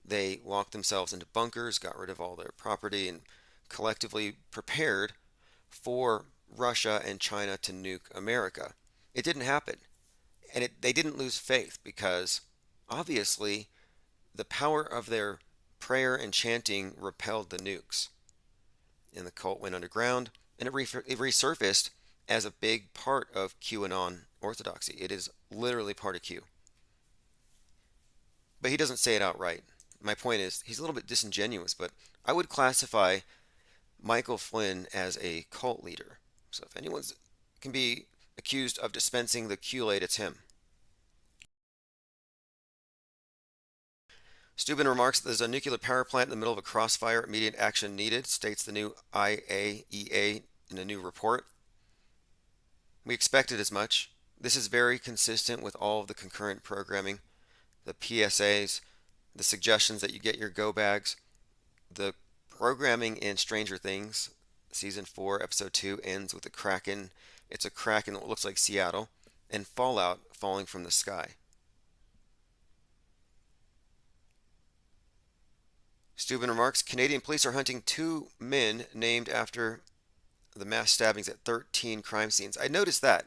they locked themselves into bunkers, got rid of all their property, and collectively prepared for Russia and China to nuke America. It didn't happen. And they didn't lose faith because, obviously, the power of their prayer and chanting repelled the nukes. And the cult went underground, and it resurfaced as a big part of QAnon orthodoxy. It is literally part of Q. But he doesn't say it outright. My point is, he's a little bit disingenuous, but I would classify Michael Flynn as a cult leader. So if anyone can be accused of dispensing the Kool-Aid, it's him. Steuben remarks that there's a nuclear power plant in the middle of a crossfire. Immediate action needed, states the new IAEA in a new report. We expected as much. This is very consistent with all of the concurrent programming, the PSAs, the suggestions that you get your go bags. The programming in Stranger Things, Season 4, Episode 2, ends with a kraken. It's a kraken that looks like Seattle, and fallout falling from the sky. Steuben remarks, Canadian police are hunting 2 men named after the mass stabbings at 13 crime scenes. I noticed that.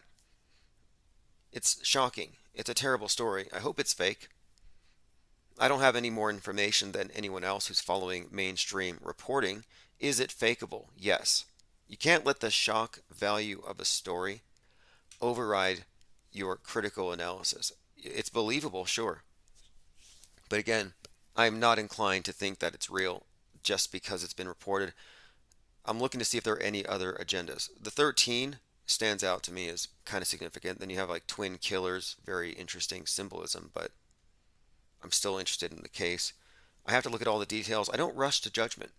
It's shocking. It's a terrible story. I hope it's fake. I don't have any more information than anyone else who's following mainstream reporting. Is it fakeable? Yes. You can't let the shock value of a story override your critical analysis. It's believable, sure. But again, I'm not inclined to think that it's real just because it's been reported. I'm looking to see if there are any other agendas. The 13 stands out to me as kind of significant. Then you have like twin killers, very interesting symbolism, but I'm still interested in the case. I have to look at all the details. I don't rush to judgment.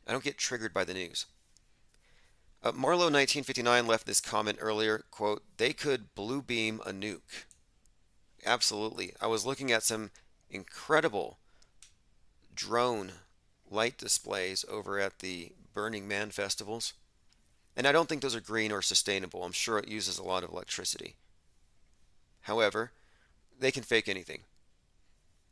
I don't get triggered by the news. Marlowe 1959 left this comment earlier, quote, "They could blue beam a nuke." Absolutely. I was looking at some incredible drone light displays over at the Burning Man festivals, and I don't think those are green or sustainable. I'm sure it uses a lot of electricity. However, they can fake anything.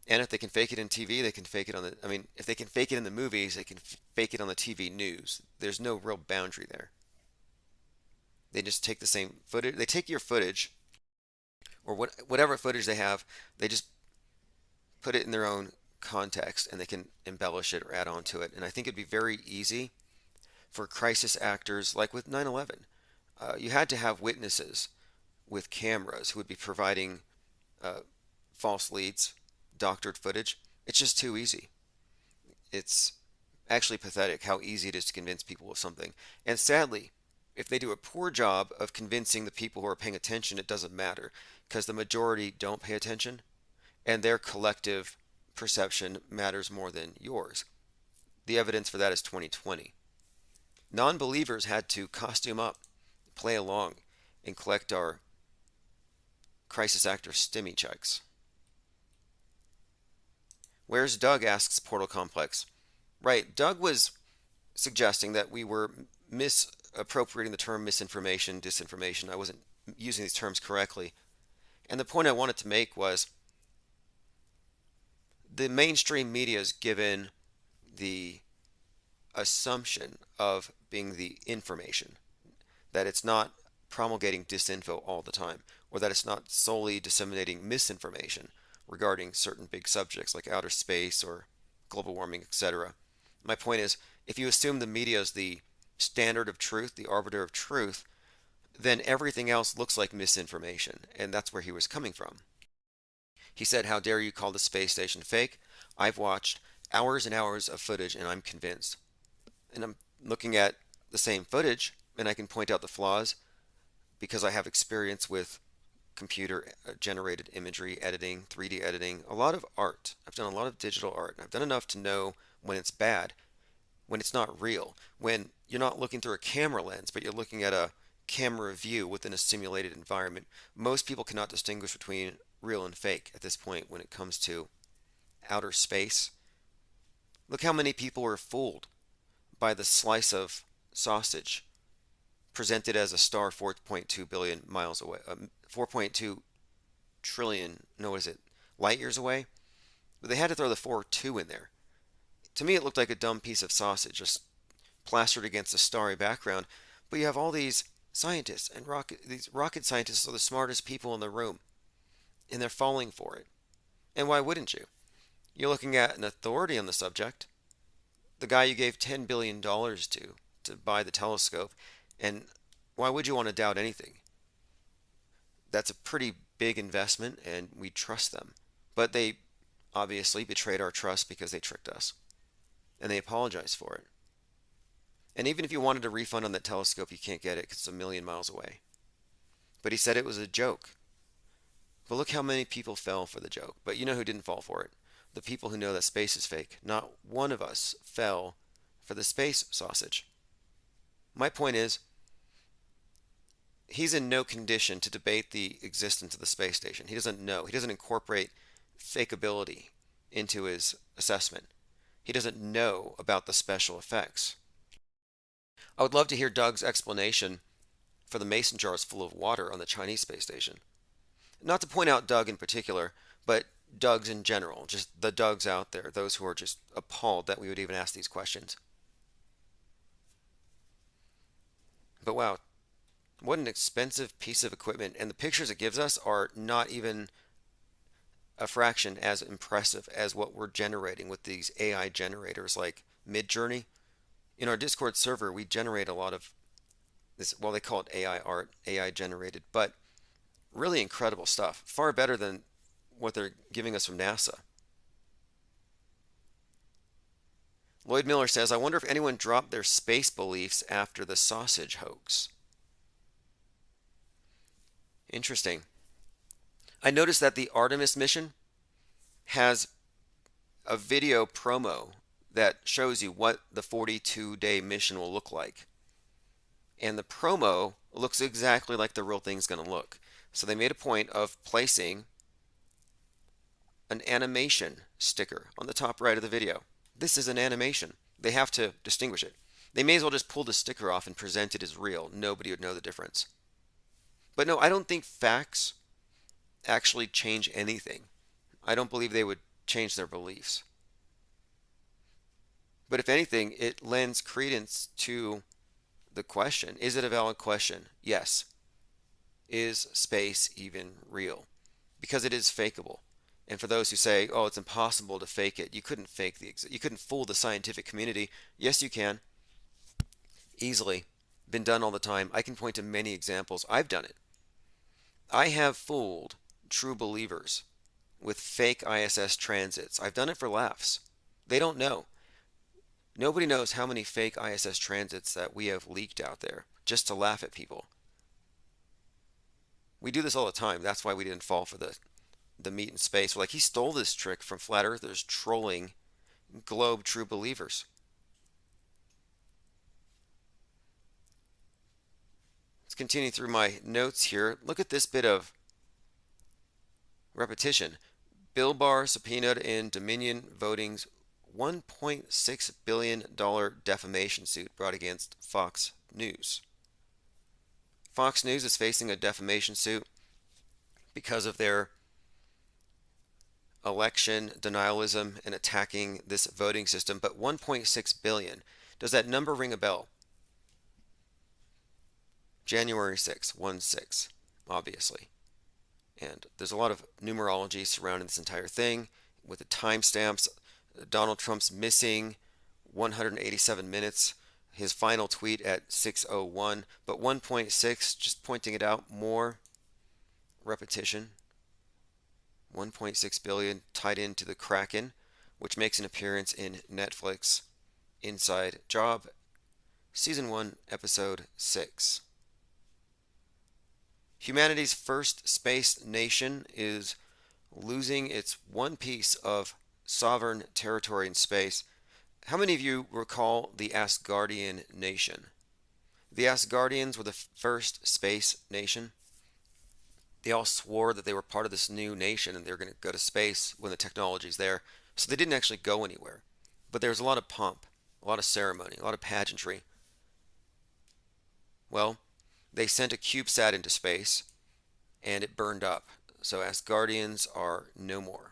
And if they can fake it in TV, they can fake it on the, I mean, if they can fake it in the movies, they can fake it on the TV news. There's no real boundary there. They just take the same footage. They take your footage, or whatever footage they have, they just put it in their own context, and they can embellish it or add on to it. And I think it'd be very easy for crisis actors, like with 9/11. You had to have witnesses with cameras who would be providing false leads, doctored footage. It's just too easy. It's actually pathetic how easy it is to convince people of something. And sadly, if they do a poor job of convincing the people who are paying attention, it doesn't matter because the majority don't pay attention and their collective perception matters more than yours. The evidence for that is 2020. Non-believers had to costume up, play along, and collect our crisis actor stimmy checks. Where's Doug, asks Portal Complex. Right, Doug was suggesting that we were misappropriating the term misinformation, disinformation. I wasn't using these terms correctly. And the point I wanted to make was the mainstream media is given the assumption of being the information, that it's not promulgating disinfo all the time, or that it's not solely disseminating misinformation regarding certain big subjects like outer space or global warming, etc. My point is, if you assume the media is the standard of truth, the arbiter of truth, then everything else looks like misinformation, and that's where he was coming from. He said, "How dare you call the space station fake? I've watched hours and hours of footage and I'm convinced." And I'm looking at the same footage and I can point out the flaws because I have experience with computer generated imagery editing, 3D editing, a lot of art. I've done a lot of digital art. I've done enough to know when it's bad, when it's not real, when you're not looking through a camera lens, but you're looking at a camera view within a simulated environment. Most people cannot distinguish between real and fake at this point when it comes to outer space. Look how many people were fooled by the slice of sausage presented as a star 4.2 billion miles away, 4.2 trillion, no, what is it, light years away? But they had to throw the 4.2 in there. To me, it looked like a dumb piece of sausage just plastered against a starry background. But you have all these scientists, and these rocket scientists are the smartest people in the room, and they're falling for it. And why wouldn't you? You're looking at an authority on the subject, the guy you gave $10 billion to buy the telescope, and why would you want to doubt anything? That's a pretty big investment, and we trust them. But they obviously betrayed our trust because they tricked us, and they apologized for it. And even if you wanted a refund on that telescope, you can't get it because it's a million miles away. But he said it was a joke. But look how many people fell for the joke. But you know who didn't fall for it? The people who know that space is fake. Not one of us fell for the space sausage. My point is, he's in no condition to debate the existence of the space station. He doesn't know. He doesn't incorporate fakeability into his assessment. He doesn't know about the special effects. I would love to hear Doug's explanation for the mason jars full of water on the Chinese space station. Not to point out Doug in particular, but Dougs in general, just the Dougs out there, those who are just appalled that we would even ask these questions. But wow, What an expensive piece of equipment. And the pictures it gives us are not even a fraction as impressive as what we're generating with these AI generators like Midjourney. In our Discord server, we generate a lot of this, well, they call it AI art, AI generated, but really incredible stuff. Far better than what they're giving us from NASA. Lloyd Miller says, I wonder if anyone dropped their space beliefs after the sausage hoax. Interesting. I noticed that the Artemis mission has a video promo that shows you what the 42-day mission will look like. And the promo looks exactly like the real thing's going to look. So they made a point of placing an animation sticker on the top right of the video. This is an animation. They have to distinguish it. They may as well just pull the sticker off and present it as real. Nobody would know the difference. But no, I don't think facts actually change anything. I don't believe they would change their beliefs. But if anything, it lends credence to the question. Is it a valid question? Yes. Is space even real? Because it is fakeable. And for those who say, oh, it's impossible to fake it, you couldn't you couldn't fool the scientific community. Yes, you can. Easily. Been done all the time. I can point to many examples. I've done it. I have fooled true believers with fake ISS transits. I've done it for laughs. They don't know. Nobody knows how many fake ISS transits that we have leaked out there just to laugh at people. We do this all the time. That's why we didn't fall for the meat in space. We're like, he stole this trick from flat earthers trolling globe true believers. Let's continue through my notes here. Look at this bit of repetition. Bill Barr subpoenaed in Dominion Voting's $1.6 billion defamation suit brought against Fox News. Fox News is facing a defamation suit because of their election denialism and attacking this voting system, but 1.6 billion. Does that number ring a bell? January 6, 1-6, obviously. And there's a lot of numerology surrounding this entire thing with the timestamps. Donald Trump's missing 187 minutes, his final tweet at 6:01, but 1.6, just pointing it out, more repetition. 1.6 billion tied into the Kraken, which makes an appearance in Netflix Inside Job, Season 1, Episode 6. Humanity's first space nation is losing its one piece of sovereign territory in space. How many of you recall the Asgardian nation? The Asgardians were the first space nation. They all swore that they were part of this new nation and they were going to go to space when the technology's there. So they didn't actually go anywhere. But there was a lot of pomp, a lot of ceremony, a lot of pageantry. Well, they sent a CubeSat into space and it burned up. So Asgardians are no more.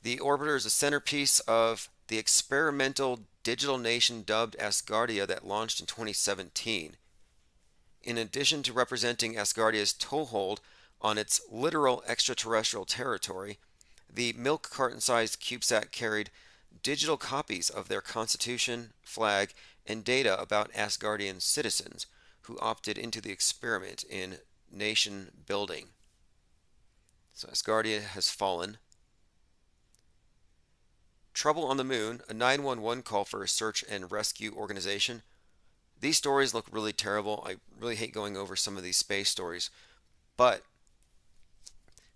The orbiter is a centerpiece of the experimental digital nation dubbed Asgardia that launched in 2017. In addition to representing Asgardia's toehold on its literal extraterrestrial territory, the milk carton-sized CubeSat carried digital copies of their constitution, flag, and data about Asgardian citizens who opted into the experiment in nation building. So Asgardia has fallen. Trouble on the Moon, a 911 call for a search and rescue organization. These stories look really terrible. I really hate going over some of these space stories, but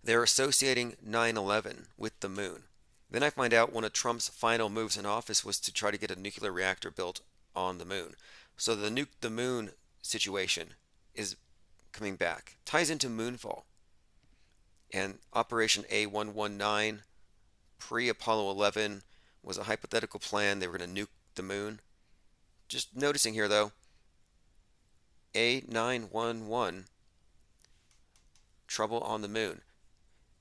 they're associating 9/11 with the moon. Then I find out one of Trump's final moves in office was to try to get a nuclear reactor built on the moon. So the nuke the moon situation is coming back. Ties into Moonfall. And Operation A119, pre-Apollo 11, was a hypothetical plan. They were going to nuke the moon. Just noticing here, though, A911, trouble on the moon.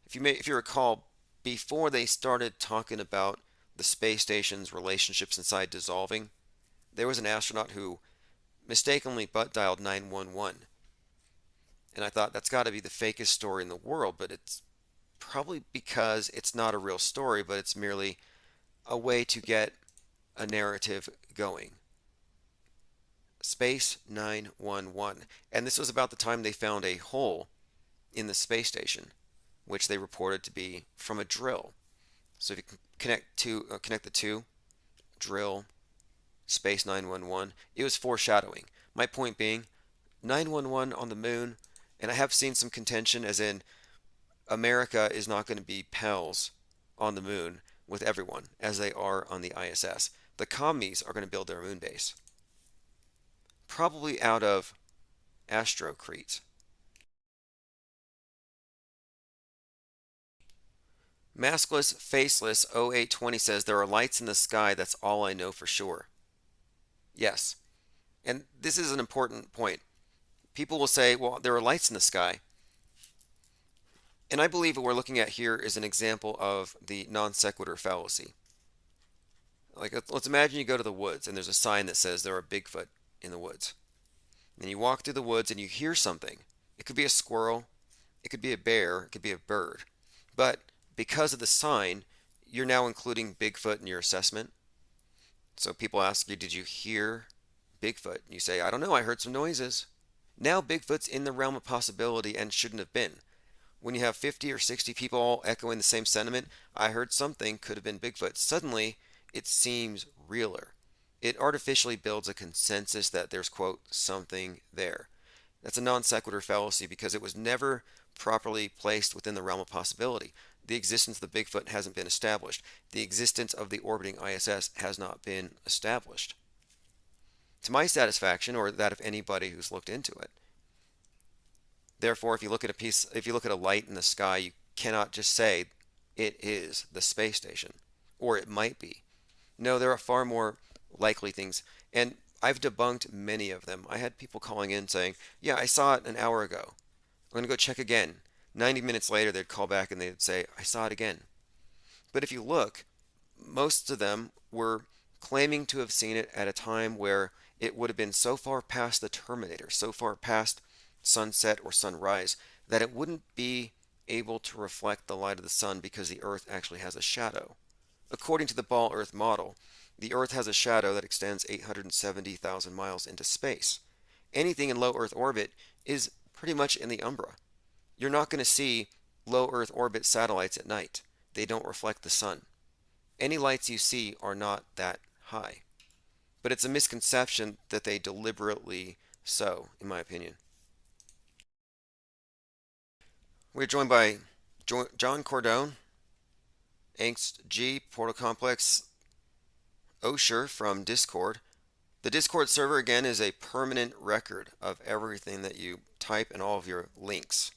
If you recall, before they started talking about the space station's relationships inside dissolving, there was an astronaut who mistakenly butt dialed 911. And I thought that's got to be the fakest story in the world, but it's probably because it's not a real story, but it's merely a way to get a narrative going. Space 911. And this was about the time they found a hole in the space station, which they reported to be from a drill. So if you connect the two, drill, space 911, it was foreshadowing. My point being, 911 on the moon, and I have seen some contention as in America is not going to be pals on the moon with everyone as they are on the ISS. The commies are going to build their moon base, probably out of Astrocrete. Maskless, faceless 0820 says there are lights in the sky. That's all I know for sure. Yes. And this is an important point. People will say, well, there are lights in the sky. And I believe what we're looking at here is an example of the non sequitur fallacy. Like, let's imagine you go to the woods and there's a sign that says there are Bigfoot in the woods. And you walk through the woods and you hear something. It could be a squirrel, it could be a bear, it could be a bird. But because of the sign, you're now including Bigfoot in your assessment. So people ask you, did you hear Bigfoot? And you say, I don't know, I heard some noises. Now Bigfoot's in the realm of possibility and shouldn't have been. When you have 50 or 60 people all echoing the same sentiment, I heard something, could have been Bigfoot. Suddenly, it seems realer. It artificially builds a consensus that there's, quote, something there. That's a non sequitur fallacy because it was never properly placed within the realm of possibility. The existence of the Bigfoot hasn't been established. The existence of the orbiting ISS has not been established. To my satisfaction, or that of anybody who's looked into it. Therefore, if you look at a light in the sky, you cannot just say it is the space station, or it might be. No, there are far more likely things, and I've debunked many of them. I had people calling in saying, yeah, I saw it an hour ago. I'm going to go check again. 90 minutes later, they'd call back and they'd say, I saw it again. But if you look, most of them were claiming to have seen it at a time where it would have been so far past the terminator, so far past sunset or sunrise, that it wouldn't be able to reflect the light of the sun because the Earth actually has a shadow. According to the Ball Earth model, the Earth has a shadow that extends 870,000 miles into space. Anything in low Earth orbit is pretty much in the umbra. You're not going to see low Earth orbit satellites at night. They don't reflect the sun. Any lights you see are not that high. But it's a misconception that they deliberately sow, in my opinion. We're joined by John Cordone, Arent'T G, Portal Complex, Osher from Discord. The Discord server, again, is a permanent record of everything that you type and all of your links.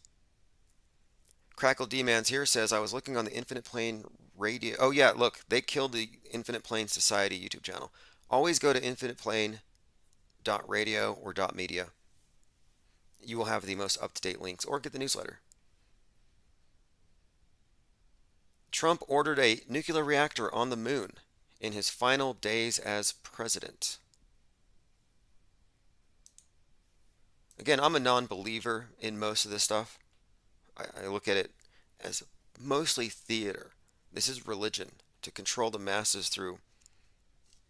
Crackle D-Mans here says, I was looking on the Infinite Plane radio. Oh yeah, look, they killed the Infinite Plane Society YouTube channel. Always go to infiniteplane.radio or .media. You will have the most up-to-date links, or get the newsletter. Trump ordered a nuclear reactor on the moon in his final days as president. Again, I'm a non-believer in most of this stuff. I look at it as mostly theater. This is religion to control the masses through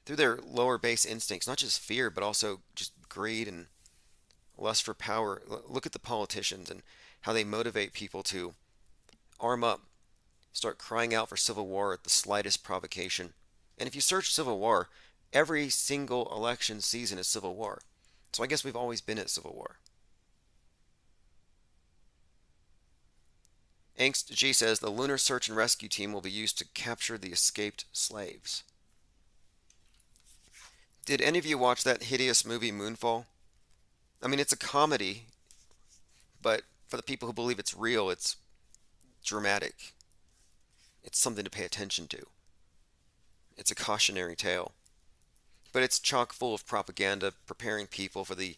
their lower base instincts, not just fear, but also just greed and lust for power. Look at the politicians and how they motivate people to arm up, start crying out for civil war at the slightest provocation. And if you search civil war, every single election season is civil war. So I guess we've always been at civil war. Arent'T G says the lunar search and rescue team will be used to capture the escaped slaves. Did any of you watch that hideous movie Moonfall? I mean, it's a comedy, but for the people who believe it's real, it's dramatic. It's something to pay attention to. It's a cautionary tale. But it's chock full of propaganda, preparing people for the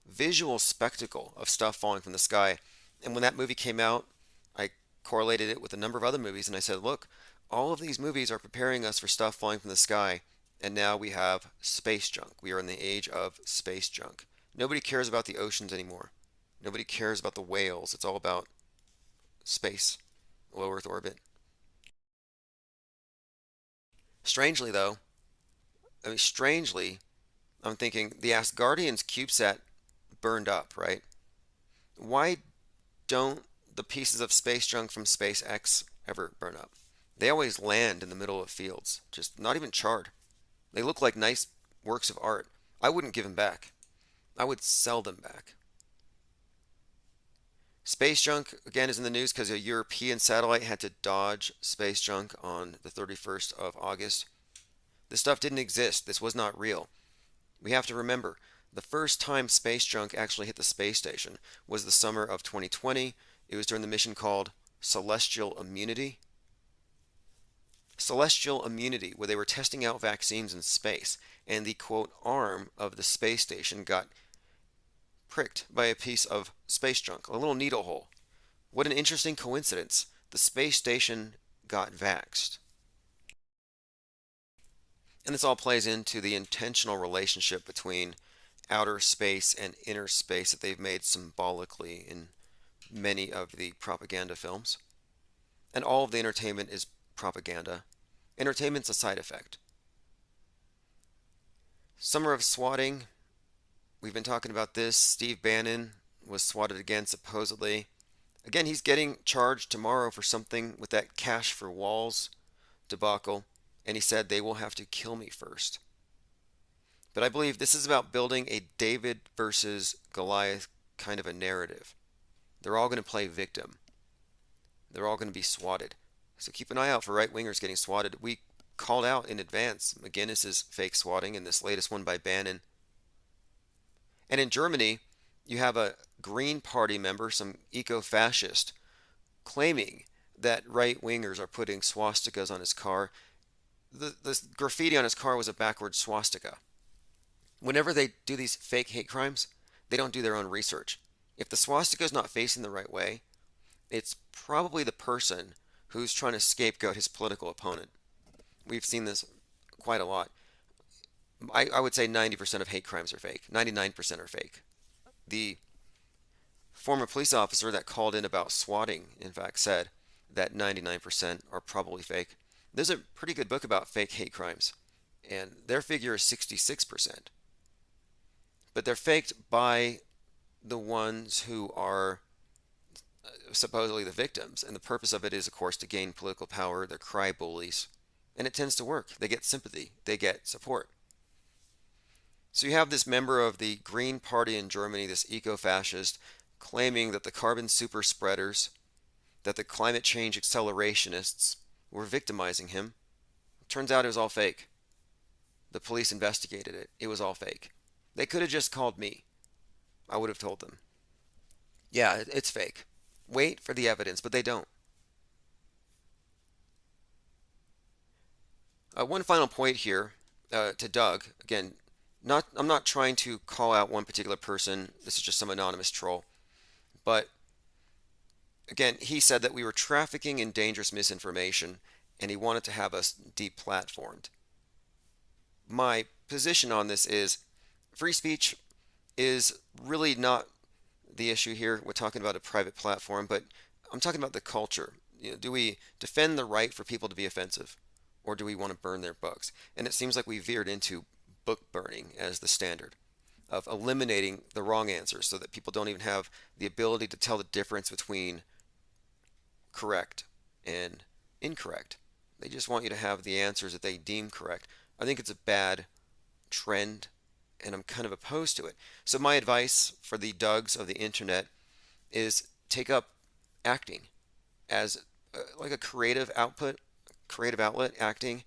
visual spectacle of stuff falling from the sky. And when that movie came out, I correlated it with a number of other movies, and I said, look, all of these movies are preparing us for stuff falling from the sky, and now we have space junk. We are in the age of space junk. Nobody cares about the oceans anymore. Nobody cares about the whales. It's all about space, low Earth orbit. Strangely, though, strangely, I'm thinking the Asgardians CubeSat burned up, right? Why don't the pieces of space junk from SpaceX ever burn up? They always land in the middle of fields, just not even charred. They look like nice works of art. I wouldn't give them back. I would sell them back. Space junk, again, is in the news because a European satellite had to dodge space junk on the 31st of August. This stuff didn't exist. This was not real. We have to remember, the first time space junk actually hit the space station was the summer of 2020. It was during the mission called Celestial Immunity. Celestial Immunity, where they were testing out vaccines in space, and the quote arm of the space station got pricked by a piece of space junk, a little needle hole. What an interesting coincidence. The space station got vaxxed. And this all plays into the intentional relationship between outer space and inner space that they've made symbolically in many of the propaganda films. And all of the entertainment is propaganda. Entertainment's a side effect. Summer of swatting. We've been talking about this. Steve Bannon was swatted again, supposedly. Again, he's getting charged tomorrow for something with that Cash for Walls debacle. And he said they will have to kill me first. But I believe this is about building a David versus Goliath kind of a narrative. They're all going to play victim. They're all going to be swatted. So keep an eye out for right-wingers getting swatted. We called out in advance McGinnis's fake swatting and this latest one by Bannon. And in Germany, you have a Green Party member, some eco-fascist, claiming that right-wingers are putting swastikas on his car. The graffiti on his car was a backwards swastika. Whenever they do these fake hate crimes, they don't do their own research. If the swastika is not facing the right way, it's probably the person who's trying to scapegoat his political opponent. We've seen this quite a lot. I would say 90% of hate crimes are fake. 99% are fake. The former police officer that called in about swatting, in fact, said that 99% are probably fake. There's a pretty good book about fake hate crimes, and their figure is 66%. But they're faked by the ones who are supposedly the victims, and the purpose of it is, of course, to gain political power. They're cry bullies, and it tends to work. They get sympathy. They get support. So you have this member of the Green Party in Germany, this eco-fascist, claiming that the carbon super spreaders, that the climate change accelerationists were victimizing him. Turns out it was all fake. The police investigated it. It was all fake. They could have just called me. I would have told them. Yeah, it's fake. Wait for the evidence, but they don't. One final point here to Doug. Again, I'm not trying to call out one particular person. This is just some anonymous troll. But again, he said that we were trafficking in dangerous misinformation, and he wanted to have us deplatformed. My position on this is free speech is really not the issue here. We're talking about a private platform, but I'm talking about the culture. Do we defend the right for people to be offensive, or do we want to burn their books? And it seems like we veered into book burning as the standard of eliminating the wrong answers so that people don't even have the ability to tell the difference between correct and incorrect. They just want you to have the answers that they deem correct. I think it's a bad trend, and I'm kind of opposed to it. So my advice for the Dougs of the internet is take up acting as like a creative output, creative outlet, acting.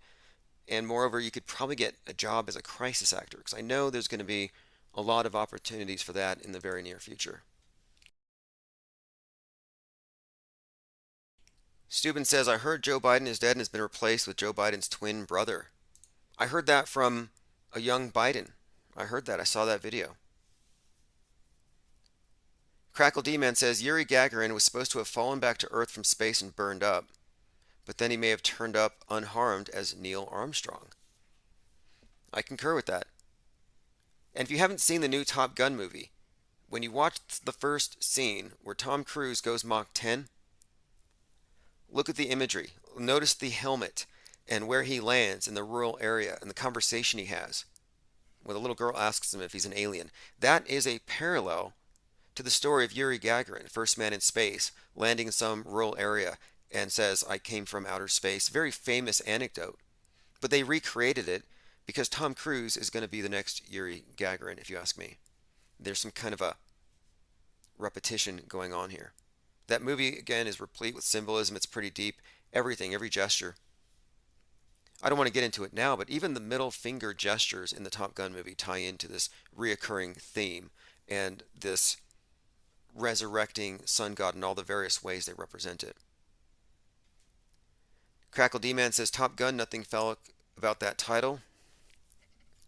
And moreover, you could probably get a job as a crisis actor, because I know there's going to be a lot of opportunities for that in the very near future. Steuben says, I heard Joe Biden is dead and has been replaced with Joe Biden's twin brother. I heard that from a young Biden. I heard that. I saw that video. Crackle D-Man says, Yuri Gagarin was supposed to have fallen back to Earth from space and burned up, but then he may have turned up unharmed as Neil Armstrong. I concur with that. And if you haven't seen the new Top Gun movie, when you watch the first scene where Tom Cruise goes Mach 10, look at the imagery. Notice the helmet and where he lands in the rural area and the conversation he has when the little girl asks him if he's an alien. That is a parallel to the story of Yuri Gagarin, first man in space, landing in some rural area and says, I came from outer space. Very famous anecdote. But they recreated it because Tom Cruise is going to be the next Yuri Gagarin, if you ask me. There's some kind of a repetition going on here. That movie, again, is replete with symbolism. It's pretty deep. Everything, every gesture. I don't want to get into it now, but even the middle finger gestures in the Top Gun movie tie into this reoccurring theme and this resurrecting sun god in all the various ways they represent it. Crackle D-Man says, Top Gun, nothing fell about that title.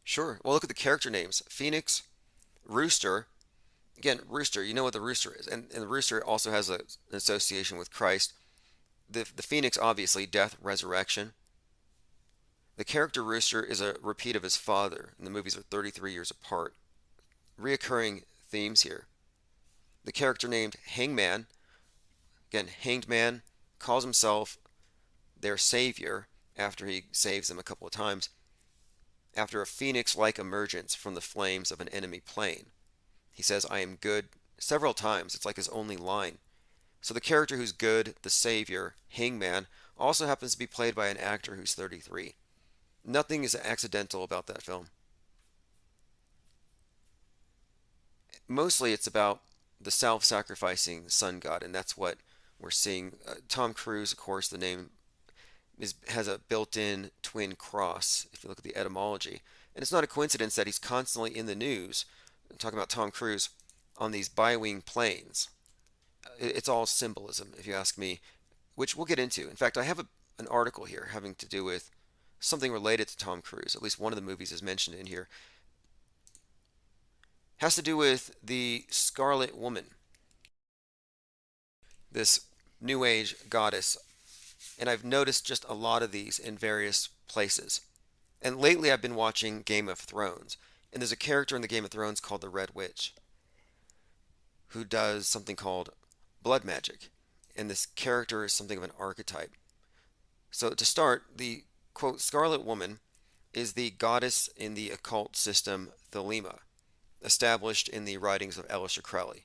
Sure. Well, look at the character names. Phoenix, Rooster. Again, Rooster, you know what the Rooster is. And the Rooster also has an association with Christ. The Phoenix, obviously, death, resurrection. The character Rooster is a repeat of his father, and the movies are 33 years apart. Reoccurring themes here. The character named Hangman, again, Hanged Man, calls himself their savior after he saves them a couple of times, after a phoenix-like emergence from the flames of an enemy plane. He says, I am good, several times. It's like his only line. So the character who's good, the savior, Hangman, also happens to be played by an actor who's 33. Nothing is accidental about that film. Mostly it's about the self-sacrificing sun god, and that's what we're seeing. Tom Cruise, of course, the name has a built-in twin cross, if you look at the etymology. And it's not a coincidence that he's constantly in the news, I'm talking about Tom Cruise, on these bi-wing planes. It's all symbolism, if you ask me, which we'll get into. In fact, I have an article here having to do with something related to Tom Cruise. At least one of the movies is mentioned in here. Has to do with the Scarlet Woman, this New Age goddess. And I've noticed just a lot of these in various places. And lately I've been watching Game of Thrones. And there's a character in the Game of Thrones called the Red Witch, who does something called blood magic. And this character is something of an archetype. So to start, the quote, Scarlet Woman is the goddess in the occult system Thelema, established in the writings of Aleister Crowley.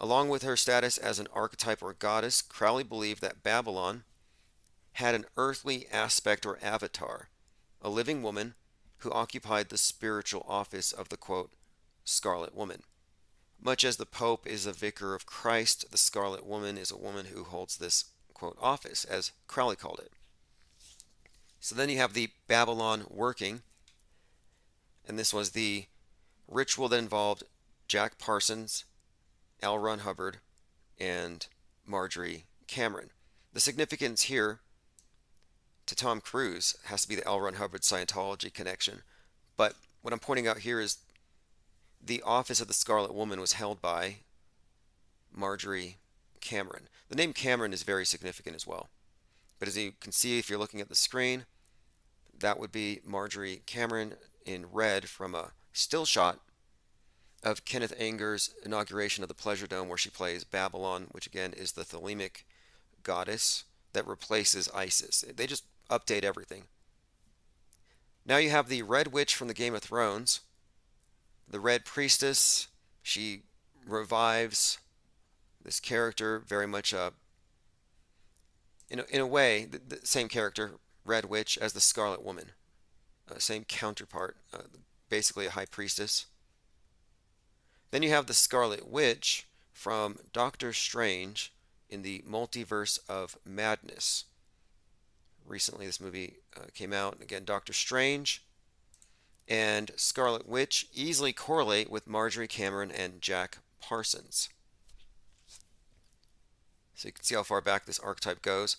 Along with her status as an archetype or goddess, Crowley believed that Babylon had an earthly aspect or avatar, a living woman who occupied the spiritual office of the, quote, Scarlet Woman. Much as the Pope is a vicar of Christ, the Scarlet Woman is a woman who holds this, quote, office, as Crowley called it. So then you have the Babylon working, and this was the ritual that involved Jack Parsons, L. Ron Hubbard, and Marjorie Cameron. The significance here to Tom Cruise has to be the L. Ron Hubbard Scientology connection. But what I'm pointing out here is the office of the Scarlet Woman was held by Marjorie Cameron. The name Cameron is very significant as well. But as you can see, if you're looking at the screen, that would be Marjorie Cameron in red from a still shot of Kenneth Anger's inauguration of the Pleasure Dome, where she plays Babylon, which again is the Thelemic goddess that replaces Isis. They just update everything. Now you have the Red Witch from the Game of Thrones, the Red Priestess. She revives this character, very much in a way, the same character, Red Witch, as the Scarlet Woman. Same counterpart, basically a high priestess. Then you have the Scarlet Witch from Doctor Strange in the Multiverse of Madness. Recently this movie came out. Again, Doctor Strange and Scarlet Witch easily correlate with Marjorie Cameron and Jack Parsons. So you can see how far back this archetype goes.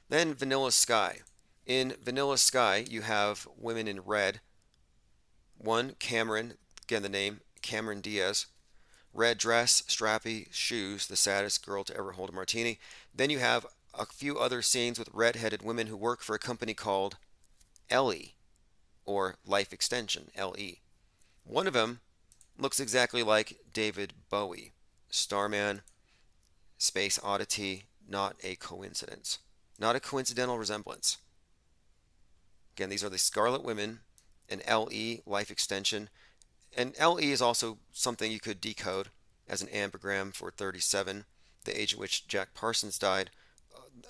Then Vanilla Sky. In Vanilla Sky, you have women in red. One, Cameron, again the name, Cameron Diaz. Red dress, strappy, shoes, the saddest girl to ever hold a martini. Then you have a few other scenes with red-headed women who work for a company called LE, or Life Extension, LE. One of them looks exactly like David Bowie. Starman, Space Oddity, not a coincidence. Not a coincidental resemblance. Again, these are the Scarlet Women, an LE, life extension. And LE is also something you could decode as an ambigram for 37, the age at which Jack Parsons died.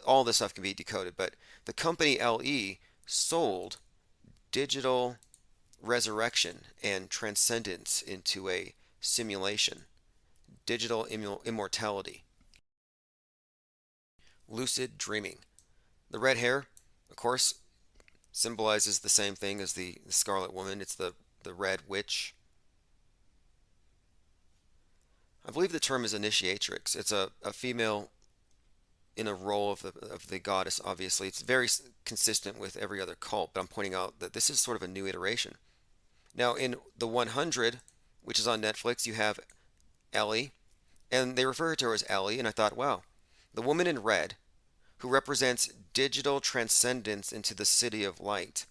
All this stuff can be decoded, but the company LE sold digital resurrection and transcendence into a simulation, digital immortality, lucid dreaming. The red hair, of course, symbolizes the same thing as the Scarlet Woman. It's the Red Witch. I believe the term is initiatrix. It's a female in a role of the goddess, obviously. It's very consistent with every other cult, but I'm pointing out that this is sort of a new iteration. Now, in the 100, which is on Netflix, you have Ellie, and they refer to her as Ellie, and I thought, wow, the woman in red, who represents digital transcendence into the city of light,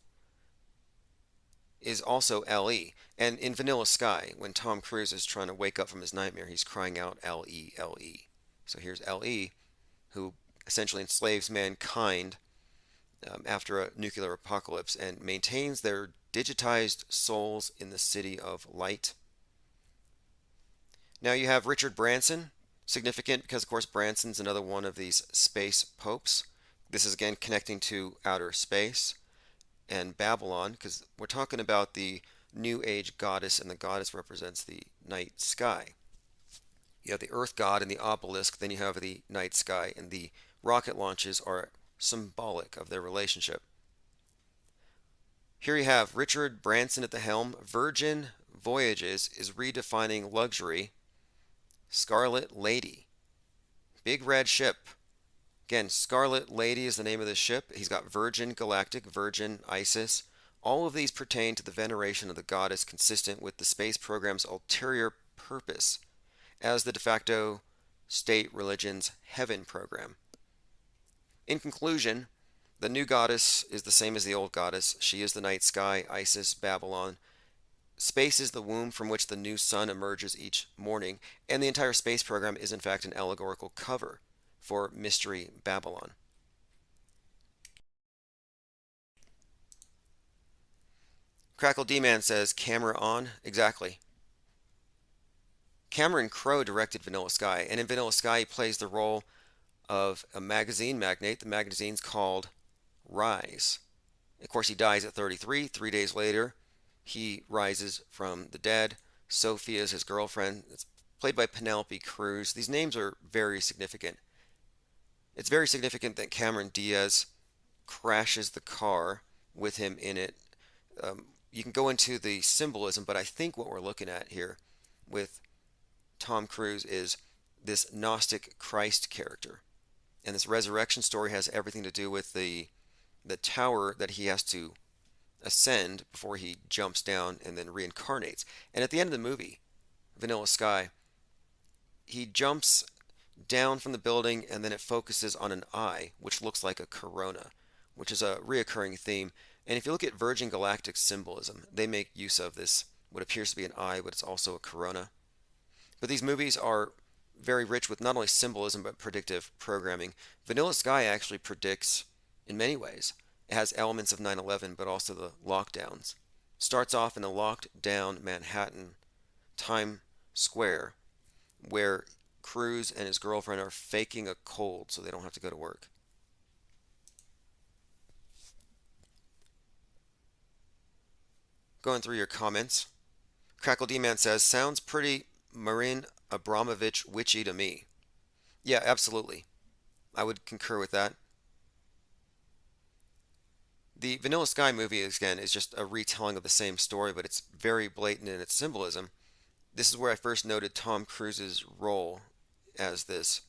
is also L.E. And in Vanilla Sky, when Tom Cruise is trying to wake up from his nightmare, he's crying out L.E., L.E. So here's L.E., who essentially enslaves mankind after a nuclear apocalypse and maintains their digitized souls in the city of light. Now you have Richard Branson, significant because, of course, Branson's another one of these space popes. This is again connecting to outer space and Babylon, because we're talking about the New Age goddess, and the goddess represents the night sky. You have the earth god and the obelisk, then you have the night sky, and the rocket launches are symbolic of their relationship. Here you have Richard Branson at the helm. Virgin Voyages is redefining luxury. Scarlet Lady, big red ship. Again, Scarlet Lady is the name of the ship. He's got Virgin Galactic, Virgin Isis. All of these pertain to the veneration of the goddess, consistent with the space program's ulterior purpose as the de facto state religion's heaven program. In conclusion, the new goddess is the same as the old goddess. She is the night sky, Isis, Babylon. Space is the womb from which the new sun emerges each morning, and the entire space program is in fact an allegorical cover for Mystery Babylon. Crackle D-Man says, camera on? Exactly. Cameron Crowe directed Vanilla Sky, and in Vanilla Sky he plays the role of a magazine magnate. The magazine's called Rise. Of course, he dies at 33. 3 days later, he rises from the dead. Sophia is his girlfriend. It's played by Penelope Cruz. These names are very significant. It's very significant that Cameron Diaz crashes the car with him in it. You can go into the symbolism, but I think what we're looking at here with Tom Cruise is this Gnostic Christ character. And this resurrection story has everything to do with the tower that he has to ascend before he jumps down and then reincarnates. And at the end of the movie, Vanilla Sky, he jumps down from the building and then it focuses on an eye, which looks like a corona, which is a reoccurring theme. And if you look at Virgin Galactic symbolism, they make use of this, what appears to be an eye, but it's also a corona. But these movies are very rich with not only symbolism but predictive programming. Vanilla Sky actually predicts in many ways. It has elements of 9/11, but also the lockdowns. Starts off in a locked down Manhattan, Times Square, where Cruise and his girlfriend are faking a cold so they don't have to go to work. Going through your comments. Crackle D-Man says, sounds pretty Marin Abramovich witchy to me. Yeah, absolutely. I would concur with that. The Vanilla Sky movie, again, is just a retelling of the same story, but it's very blatant in its symbolism. This is where I first noted Tom Cruise's role as this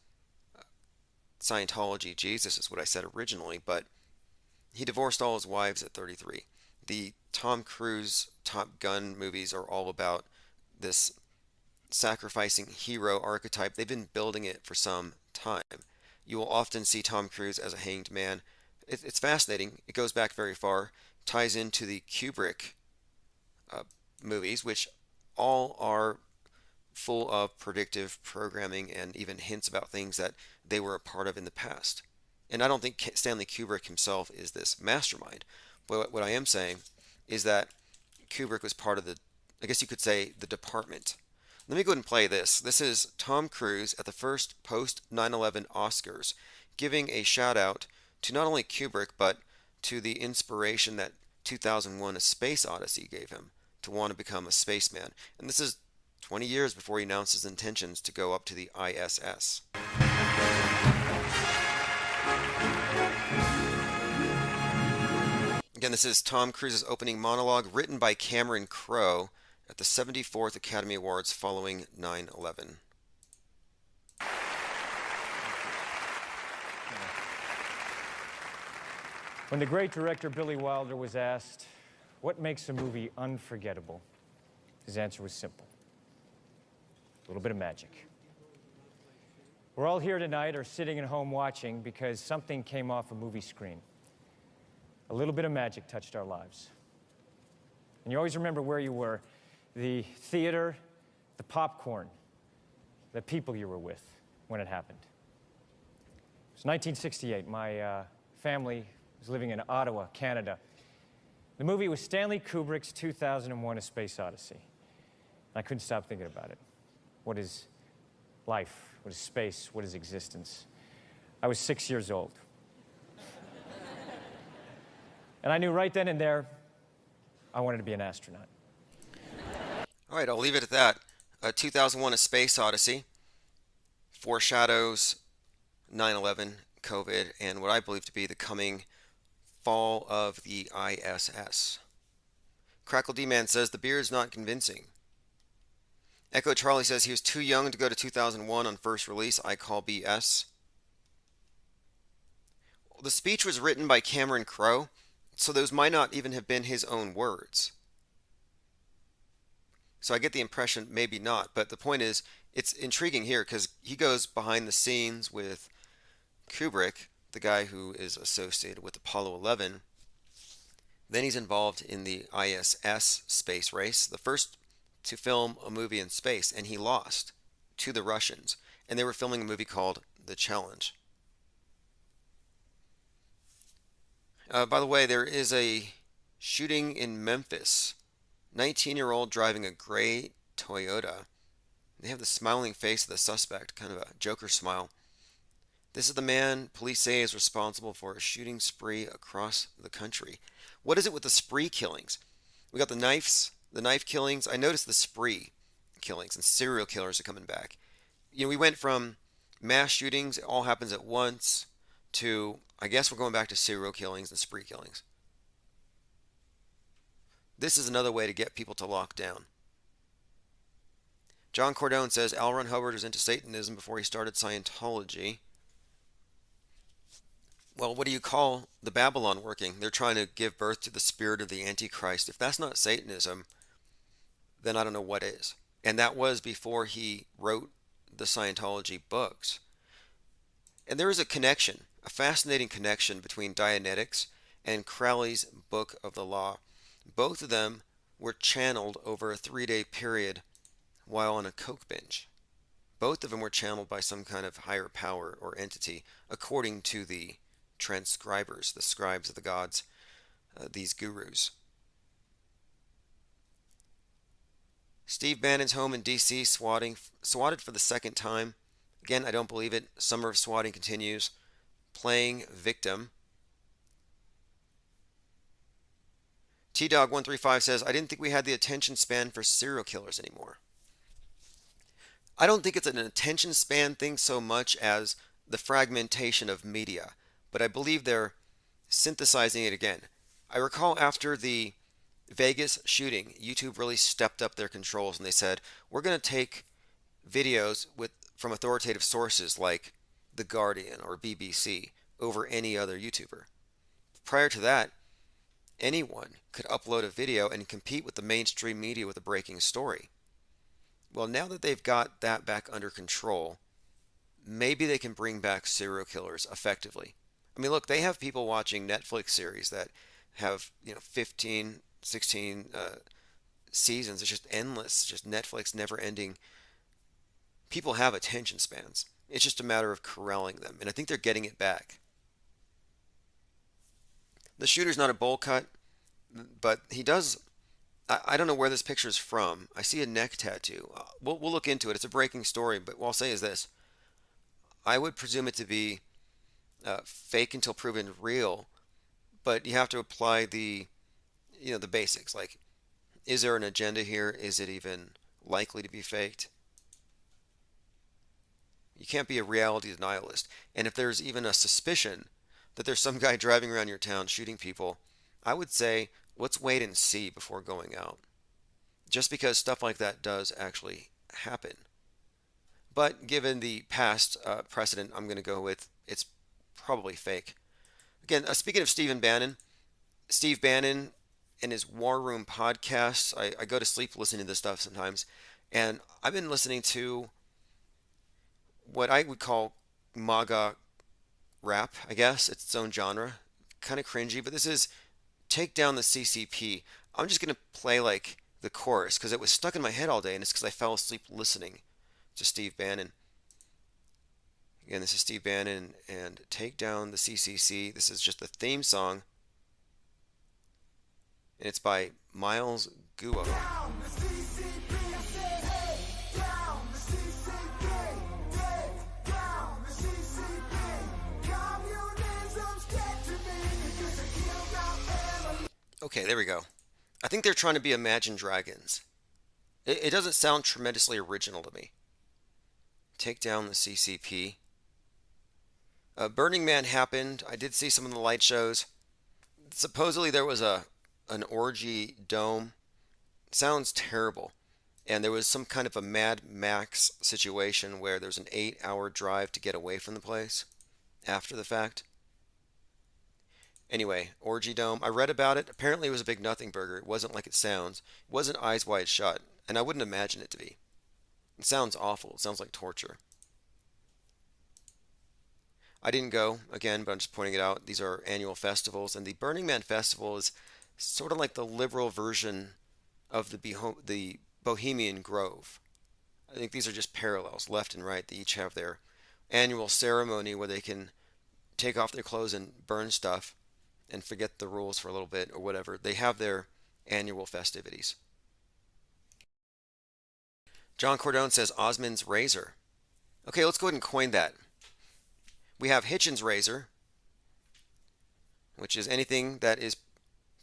Scientology Jesus, is what I said originally, but he divorced all his wives at 33. The Tom Cruise Top Gun movies are all about this sacrificing hero archetype. They've been building it for some time. You will often see Tom Cruise as a hanged man. It's fascinating. It goes back very far, ties into the Kubrick movies, which all are full of predictive programming and even hints about things that they were a part of in the past. And I don't think Stanley Kubrick himself is this mastermind. But what I am saying is that Kubrick was part of the, I guess you could say, the department. Let me go ahead and play this. This is Tom Cruise at the first post 9/11 Oscars giving a shout out to not only Kubrick but to the inspiration that 2001 A Space Odyssey gave him to want to become a spaceman. And this is 20 years before he announced his intentions to go up to the ISS. Again, this is Tom Cruise's opening monologue written by Cameron Crowe at the 74th Academy Awards following 9/11. When the great director Billy Wilder was asked, what makes a movie unforgettable? His answer was simple. A little bit of magic. We're all here tonight or sitting at home watching because something came off a movie screen. A little bit of magic touched our lives. And you always remember where you were, the theater, the popcorn, the people you were with when it happened. It was 1968. My family was living in Ottawa, Canada. The movie was Stanley Kubrick's 2001 A Space Odyssey. I couldn't stop thinking about it. What is life? What is space? What is existence? I was 6 years old. And I knew right then and there, I wanted to be an astronaut. All right, I'll leave it at that. 2001 A Space Odyssey foreshadows 9/11, COVID, and what I believe to be the coming fall of the ISS. Crackle D-Man says the beer is not convincing. Echo Charlie says he was too young to go to 2001 on first release. I call BS. The speech was written by Cameron Crowe, so those might not even have been his own words. So I get the impression maybe not, but the point is it's intriguing here because he goes behind the scenes with Kubrick, the guy who is associated with Apollo 11. Then he's involved in the ISS space race, the first to film a movie in space, and he lost to the Russians. And they were filming a movie called The Challenge. By the way, there is a shooting in Memphis. 19-year-old driving a gray Toyota. They have the smiling face of the suspect, kind of a Joker smile. This is the man police say is responsible for a shooting spree across the country. What is it with the spree killings? We got the knife killings. I noticed the spree killings, and serial killers are coming back. You know, we went from mass shootings, it all happens at once, to, I guess we're going back to serial killings and spree killings. This is another way to get people to lock down. John Cordone says L. Ron Hubbard was into Satanism before he started Scientology. Well, what do you call the Babylon working? They're trying to give birth to the spirit of the Antichrist. If that's not Satanism, then I don't know what is. And that was before he wrote the Scientology books. And there is a connection, a fascinating connection between Dianetics and Crowley's Book of the Law. Both of them were channeled over a 3-day period while on a coke binge. Both of them were channeled by some kind of higher power or entity, according to the transcribers, the scribes of the gods, these gurus. Steve Bannon's home in D.C. swatted for the second time. Again, I don't believe it. Summer of swatting continues. Playing victim. T-Dog135 says, I didn't think we had the attention span for serial killers anymore. I don't think it's an attention span thing so much as the fragmentation of media, but I believe they're synthesizing it again. I recall after the Vegas shooting, YouTube really stepped up their controls and they said, we're going to take videos from authoritative sources like The Guardian or BBC over any other YouTuber. Prior to that, anyone could upload a video and compete with the mainstream media with a breaking story. Well, now that they've got that back under control, maybe they can bring back serial killers effectively. I mean, look, they have people watching Netflix series that have, 15, 16 seasons. It's just endless, just Netflix never ending. People have attention spans. It's just a matter of corralling them, and I think they're getting it back. The shooter's not a bowl cut, but he does. I don't know where this picture is from. I see a neck tattoo. We'll look into it. It's a breaking story, but what I'll say is this. I would presume it to be fake until proven real, but you have to apply the the basics. Like, is there an agenda here? Is it even likely to be faked? You can't be a reality denialist. And if there's even a suspicion that there's some guy driving around your town shooting people, I would say let's wait and see before going out. Just because stuff like that does actually happen. But given the past precedent, I'm going to go with it's probably fake. Again, speaking of Steve Bannon and his War Room podcasts, I go to sleep listening to this stuff sometimes. And I've been listening to what I would call MAGA rap, I guess. It's its own genre. Kind of cringy, but this is Take Down the CCP. I'm just going to play like the chorus because it was stuck in my head all day, and it's because I fell asleep listening to Steve Bannon. Again, this is Steve Bannon and Take Down the CCC. This is just the theme song, and it's by Miles Guo. Okay, there we go. I think they're trying to be Imagine Dragons. It doesn't sound tremendously original to me. Take Down the CCP. Burning Man happened. I did see some of the light shows. Supposedly there was an orgy dome. Sounds terrible. And there was some kind of a Mad Max situation where there's an 8-hour drive to get away from the place after the fact. Anyway, Orgy Dome. I read about it. Apparently it was a big nothing burger. It wasn't like it sounds. It wasn't Eyes Wide Shut. And I wouldn't imagine it to be. It sounds awful. It sounds like torture. I didn't go, again, but I'm just pointing it out. These are annual festivals. And the Burning Man Festival is sort of like the liberal version of the Bohemian Grove. I think these are just parallels, left and right. They each have their annual ceremony where they can take off their clothes and burn stuff and forget the rules for a little bit or whatever. They have their annual festivities. John Cordone says Osmond's razor. Okay, let's go ahead and coin that. We have Hitchens' razor, which is anything that is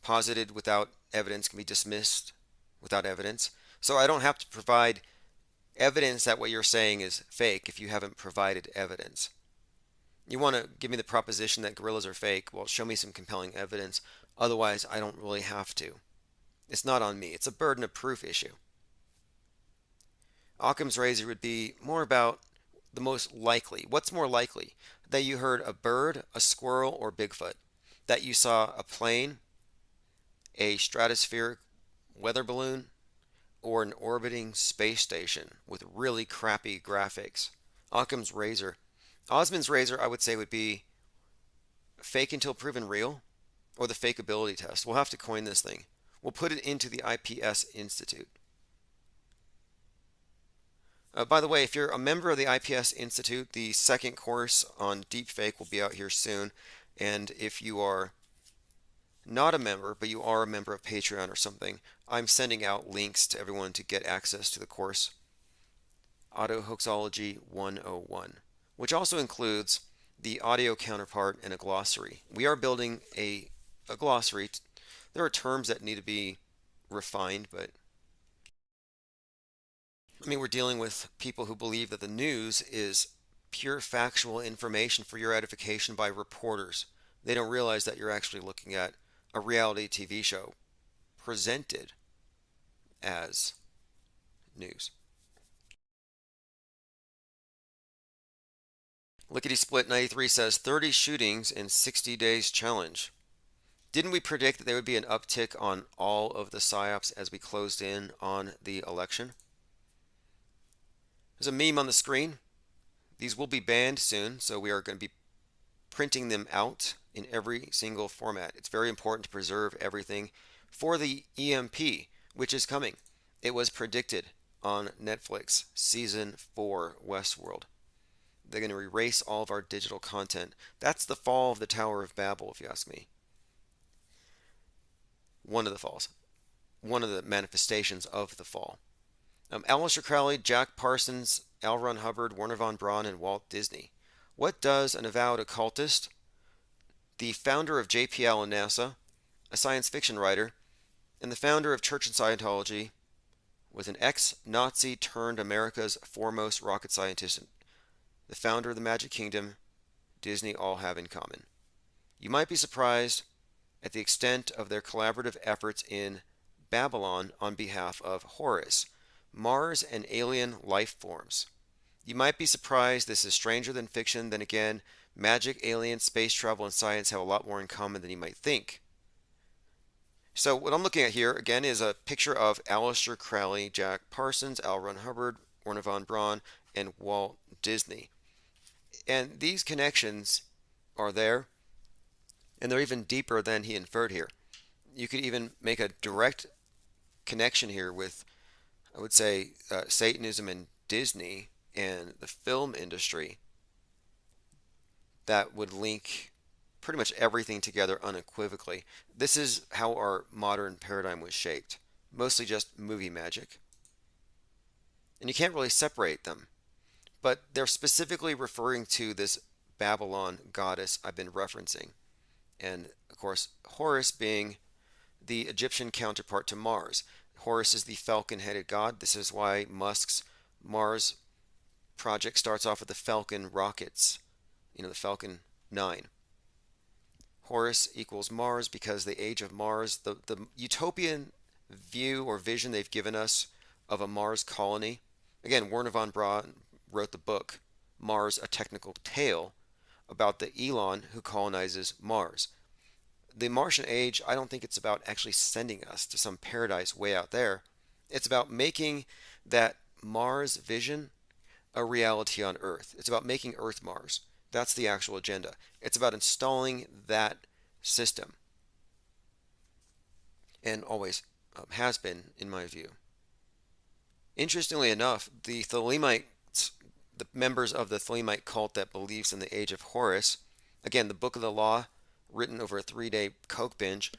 posited without evidence can be dismissed without evidence. So I don't have to provide evidence that what you're saying is fake if you haven't provided evidence. You want to give me the proposition that gorillas are fake? Well, show me some compelling evidence. Otherwise, I don't really have to. It's not on me. It's a burden of proof issue. Occam's razor would be more about the most likely. What's more likely? That you heard a bird, a squirrel, or Bigfoot. That you saw a plane, a stratospheric weather balloon, or an orbiting space station with really crappy graphics. Occam's razor. Osmond's razor, I would say, would be fake until proven real, or the fakeability test. We'll have to coin this thing. We'll put it into the IPS Institute. By the way, if you're a member of the IPS Institute, the second course on deepfake will be out here soon. And if you are not a member, but you are a member of Patreon or something, I'm sending out links to everyone to get access to the course. Autohoaxology 101. Which also includes the audio counterpart and a glossary. We are building a glossary. There are terms that need to be refined, but I mean, we're dealing with people who believe that the news is pure factual information for your edification by reporters. They don't realize that you're actually looking at a reality TV show presented as news. Lickety Split 93 says 30 shootings in 60 days challenge. Didn't we predict that there would be an uptick on all of the psyops as we closed in on the election? There's a meme on the screen. These will be banned soon, so we are going to be printing them out in every single format. It's very important to preserve everything for the EMP. which is coming. It was predicted on Netflix, season 4, Westworld. They're going to erase all of our digital content. That's the fall of the Tower of Babel, if you ask me. One of the falls. One of the manifestations of the fall. Aleister Crowley, Jack Parsons, L. Ron Hubbard, Werner von Braun, and Walt Disney. What does an avowed occultist, the founder of JPL and NASA, a science fiction writer, and the founder of Church and Scientology, with an ex-Nazi turned America's foremost rocket scientist, the founder of the Magic Kingdom, Disney, all have in common? You might be surprised at the extent of their collaborative efforts in Babylon on behalf of Horus, Mars and alien life forms. You might be surprised this is stranger than fiction. Then again, magic, aliens, space travel, and science have a lot more in common than you might think. So what I'm looking at here, again, is a picture of Aleister Crowley, Jack Parsons, L. Ron Hubbard, Werner von Braun, and Walt Disney. And these connections are there, and they're even deeper than he inferred here. You could even make a direct connection here with, I would say, Satanism and Disney and the film industry that would link pretty much everything together unequivocally. This is how our modern paradigm was shaped, mostly just movie magic. And you can't really separate them, but they're specifically referring to this Babylon goddess I've been referencing. And of course, Horus being the Egyptian counterpart to Mars. Horus is the falcon-headed god. This is why Musk's Mars project starts off with the Falcon rockets, the Falcon 9. Horus equals Mars because the age of Mars, the utopian view or vision they've given us of a Mars colony. Again, Werner von Braun wrote the book Mars, A Technical Tale, about the Elon who colonizes Mars. The Martian age, I don't think it's about actually sending us to some paradise way out there. It's about making that Mars vision a reality on Earth. It's about making Earth Mars. That's the actual agenda. It's about installing that system. And always has been, in my view. Interestingly enough, the Thelemites, the members of the Thelemite cult that believes in the age of Horus, again, the Book of the Law, written over a 3-day coke binge,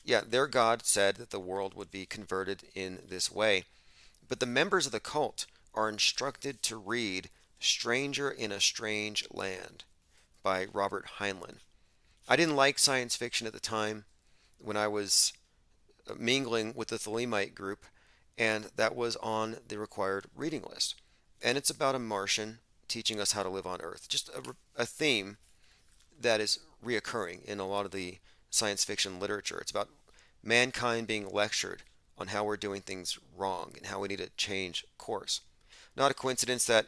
their God said that the world would be converted in this way. But the members of the cult are instructed to read Stranger in a Strange Land by Robert Heinlein. I didn't like science fiction at the time when I was mingling with the Thelemite group, and that was on the required reading list. And it's about a Martian teaching us how to live on Earth. Just a theme that is reoccurring in a lot of the science fiction literature. It's about mankind being lectured on how we're doing things wrong and how we need to change course. Not a coincidence that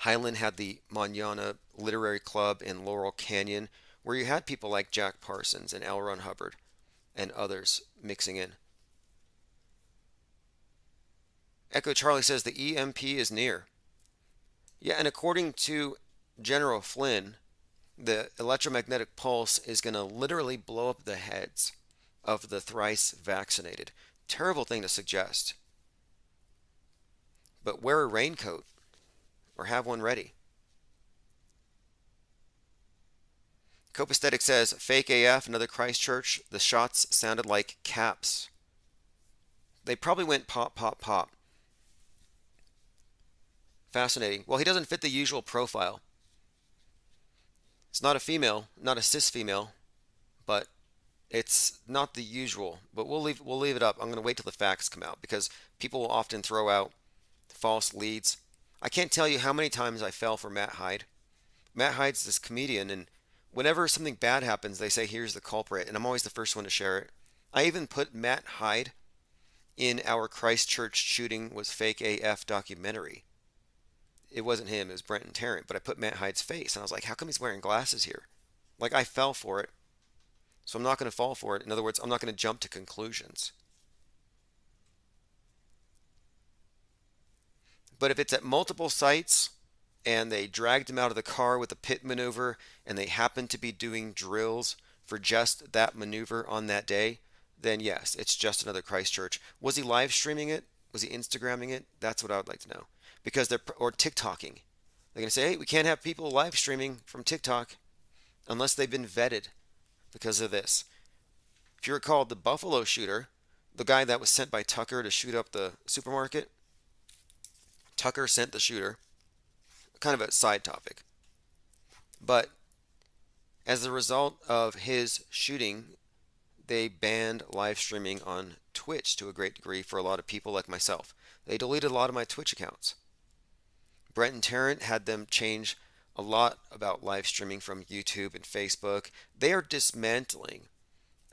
Heinlein had the Manana Literary Club in Laurel Canyon, where you had people like Jack Parsons and L. Ron Hubbard and others mixing in. Echo Charlie says the EMP is near. Yeah, and according to General Flynn, the electromagnetic pulse is going to literally blow up the heads of the thrice vaccinated. Terrible thing to suggest. But wear a raincoat or have one ready. Copaesthetic says, fake AF, another Christchurch. The shots sounded like caps. They probably went pop, pop, pop. Fascinating. Well, he doesn't fit the usual profile. It's not a female, not a cis female, but it's not the usual. But we'll leave it up. I'm going to wait till the facts come out because people will often throw out false leads. I can't tell you how many times I fell for Matt Hyde. Matt Hyde's this comedian, and whenever something bad happens, they say, here's the culprit, and I'm always the first one to share it. I even put Matt Hyde in our Christchurch shooting was fake AF documentary. It wasn't him, it was Brenton Tarrant, but I put Matt Hyde's face, and I was like, how come he's wearing glasses here? Like, I fell for it, so I'm not going to fall for it. In other words, I'm not going to jump to conclusions. But if it's at multiple sites, and they dragged him out of the car with a pit maneuver, and they happened to be doing drills for just that maneuver on that day, then yes, it's just another Christchurch. Was he live streaming it? Was he Instagramming it? That's what I would like to know. Because they're, or TikToking. They're going to say, hey, we can't have people live streaming from TikTok unless they've been vetted because of this. If you recall, the Buffalo shooter, the guy that was sent by Tucker to shoot up the supermarket, Tucker sent the shooter. Kind of a side topic. But as a result of his shooting, they banned live streaming on Twitch to a great degree for a lot of people like myself. They deleted a lot of my Twitch accounts. Brent and Tarrant had them change a lot about live streaming from YouTube and Facebook. They are dismantling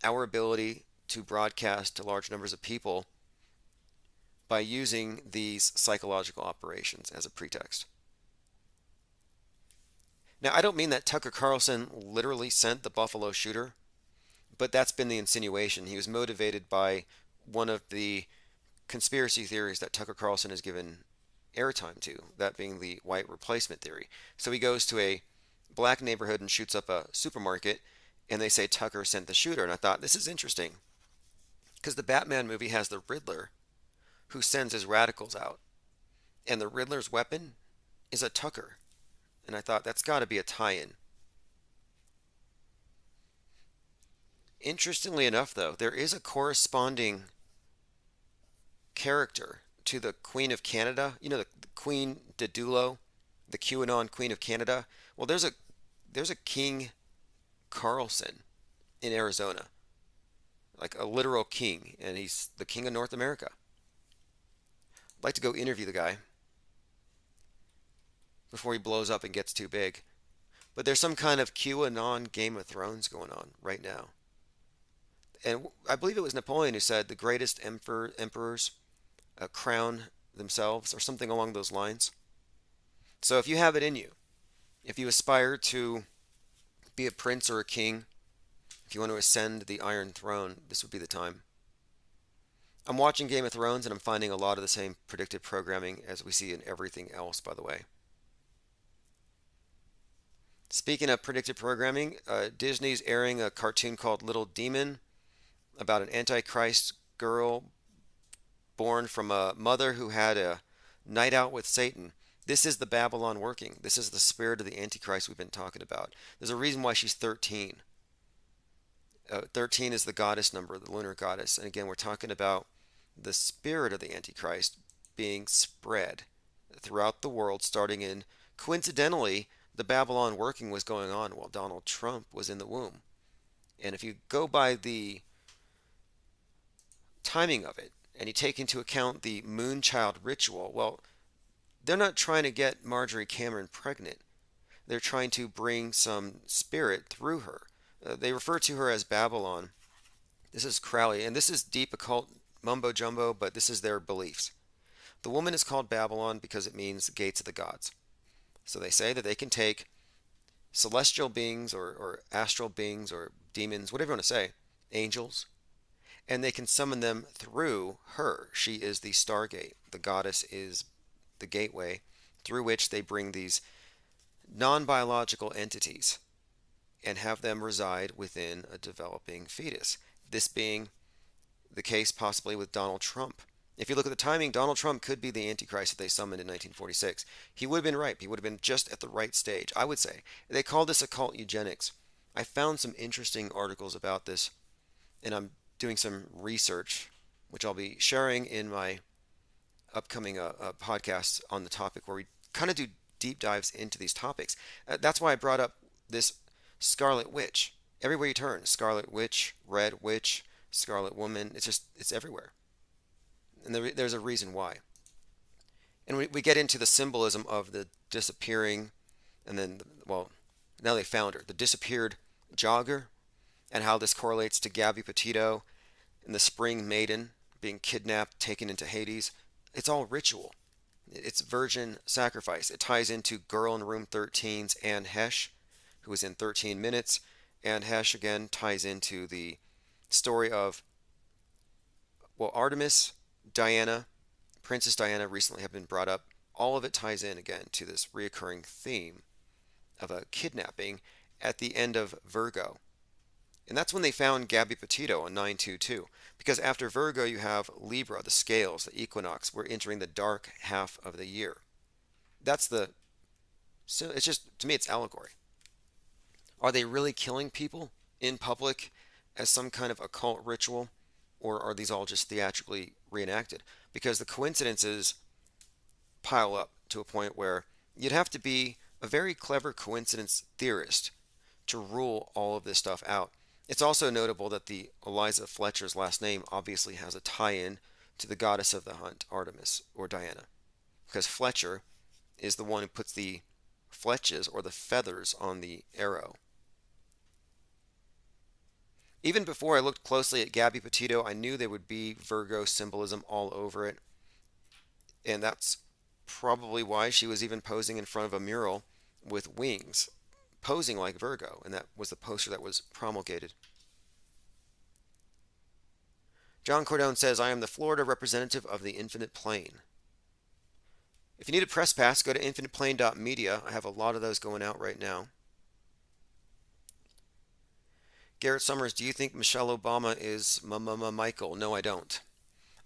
our ability to broadcast to large numbers of people by using these psychological operations as a pretext. Now, I don't mean that Tucker Carlson literally sent the Buffalo shooter, but that's been the insinuation. He was motivated by one of the conspiracy theories that Tucker Carlson has given airtime to, that being the white replacement theory. So he goes to a black neighborhood and shoots up a supermarket, and they say Tucker sent the shooter. And I thought, this is interesting, because the Batman movie has the Riddler who sends his radicals out, and the Riddler's weapon is a Tucker. And I thought, that's got to be a tie-in. Interestingly enough, though, there is a corresponding character to the Queen of Canada. You know, the Queen Dedulo, the QAnon Queen of Canada. Well, there's a King Carlson in Arizona, like a literal king, and he's the king of North America. I'd like to go interview the guy before he blows up and gets too big. But there's some kind of QAnon Game of Thrones going on right now. And I believe it was Napoleon who said the greatest emperors crown themselves, or something along those lines. So if you have it in you, if you aspire to be a prince or a king, if you want to ascend the Iron Throne, this would be the time. I'm watching Game of Thrones, and I'm finding a lot of the same predictive programming as we see in everything else, by the way. Speaking of predictive programming, Disney's airing a cartoon called Little Demon about an Antichrist girl born from a mother who had a night out with Satan. This is the Babylon working. This is the spirit of the Antichrist we've been talking about. There's a reason why she's 13. 13 is the goddess number, the lunar goddess. And again, we're talking about the spirit of the Antichrist being spread throughout the world, starting in, coincidentally, the Babylon working was going on while Donald Trump was in the womb. And if you go by the timing of it, and you take into account the Moonchild ritual, well, they're not trying to get Marjorie Cameron pregnant. They're trying to bring some spirit through her. They refer to her as Babylon. This is Crowley, and this is deep occult mumbo jumbo, but this is their beliefs. The woman is called Babylon because it means gates of the gods. So they say that they can take celestial beings or astral beings or demons, whatever you want to say, angels, and they can summon them through her. She is the stargate. The goddess is the gateway through which they bring these non-biological entities and have them reside within a developing fetus. This being the case possibly with Donald Trump. If you look at the timing, Donald Trump could be the Antichrist that they summoned in 1946. He would have been ripe. He would have been just at the right stage, I would say. They call this occult eugenics. I found some interesting articles about this, and I'm doing some research, which I'll be sharing in my upcoming podcasts on the topic, where we kind of do deep dives into these topics. That's why I brought up this Scarlet Witch. Everywhere you turn, Scarlet Witch, Red Witch, Scarlet Woman, it's everywhere. And there's a reason why. And we get into the symbolism of the disappearing, and then, well, now they found her, the disappeared jogger, and how this correlates to Gabby Petito and the Spring Maiden being kidnapped, taken into Hades. It's all ritual. It's virgin sacrifice. It ties into Girl in Room 13's Anne Hesh, who was in 13 Minutes. Anne Hesh, again, ties into the story of, well, Artemis, Diana, Princess Diana recently have been brought up. All of it ties in, again, to this reoccurring theme of a kidnapping at the end of Virgo. And that's when they found Gabby Petito on 922. Because after Virgo, you have Libra, the scales, the equinox. We're entering the dark half of the year. That's the, so it's just, to me, it's allegory. Are they really killing people in public as some kind of occult ritual? Or are these all just theatrically reenacted? Because the coincidences pile up to a point where you'd have to be a very clever coincidence theorist to rule all of this stuff out. It's also notable that the Eliza Fletcher's last name obviously has a tie-in to the goddess of the hunt, Artemis or Diana, because Fletcher is the one who puts the fletches or the feathers on the arrow. Even before I looked closely at Gabby Petito, I knew there would be Virgo symbolism all over it, and that's probably why she was even posing in front of a mural with wings, posing like Virgo, and that was the poster that was promulgated. John Cordone says, I am the Florida representative of the Infinite Plane. If you need a press pass, go to infiniteplane.media. I have a lot of those going out right now. Garrett Summers, do you think Michelle Obama is Michael? No, I don't.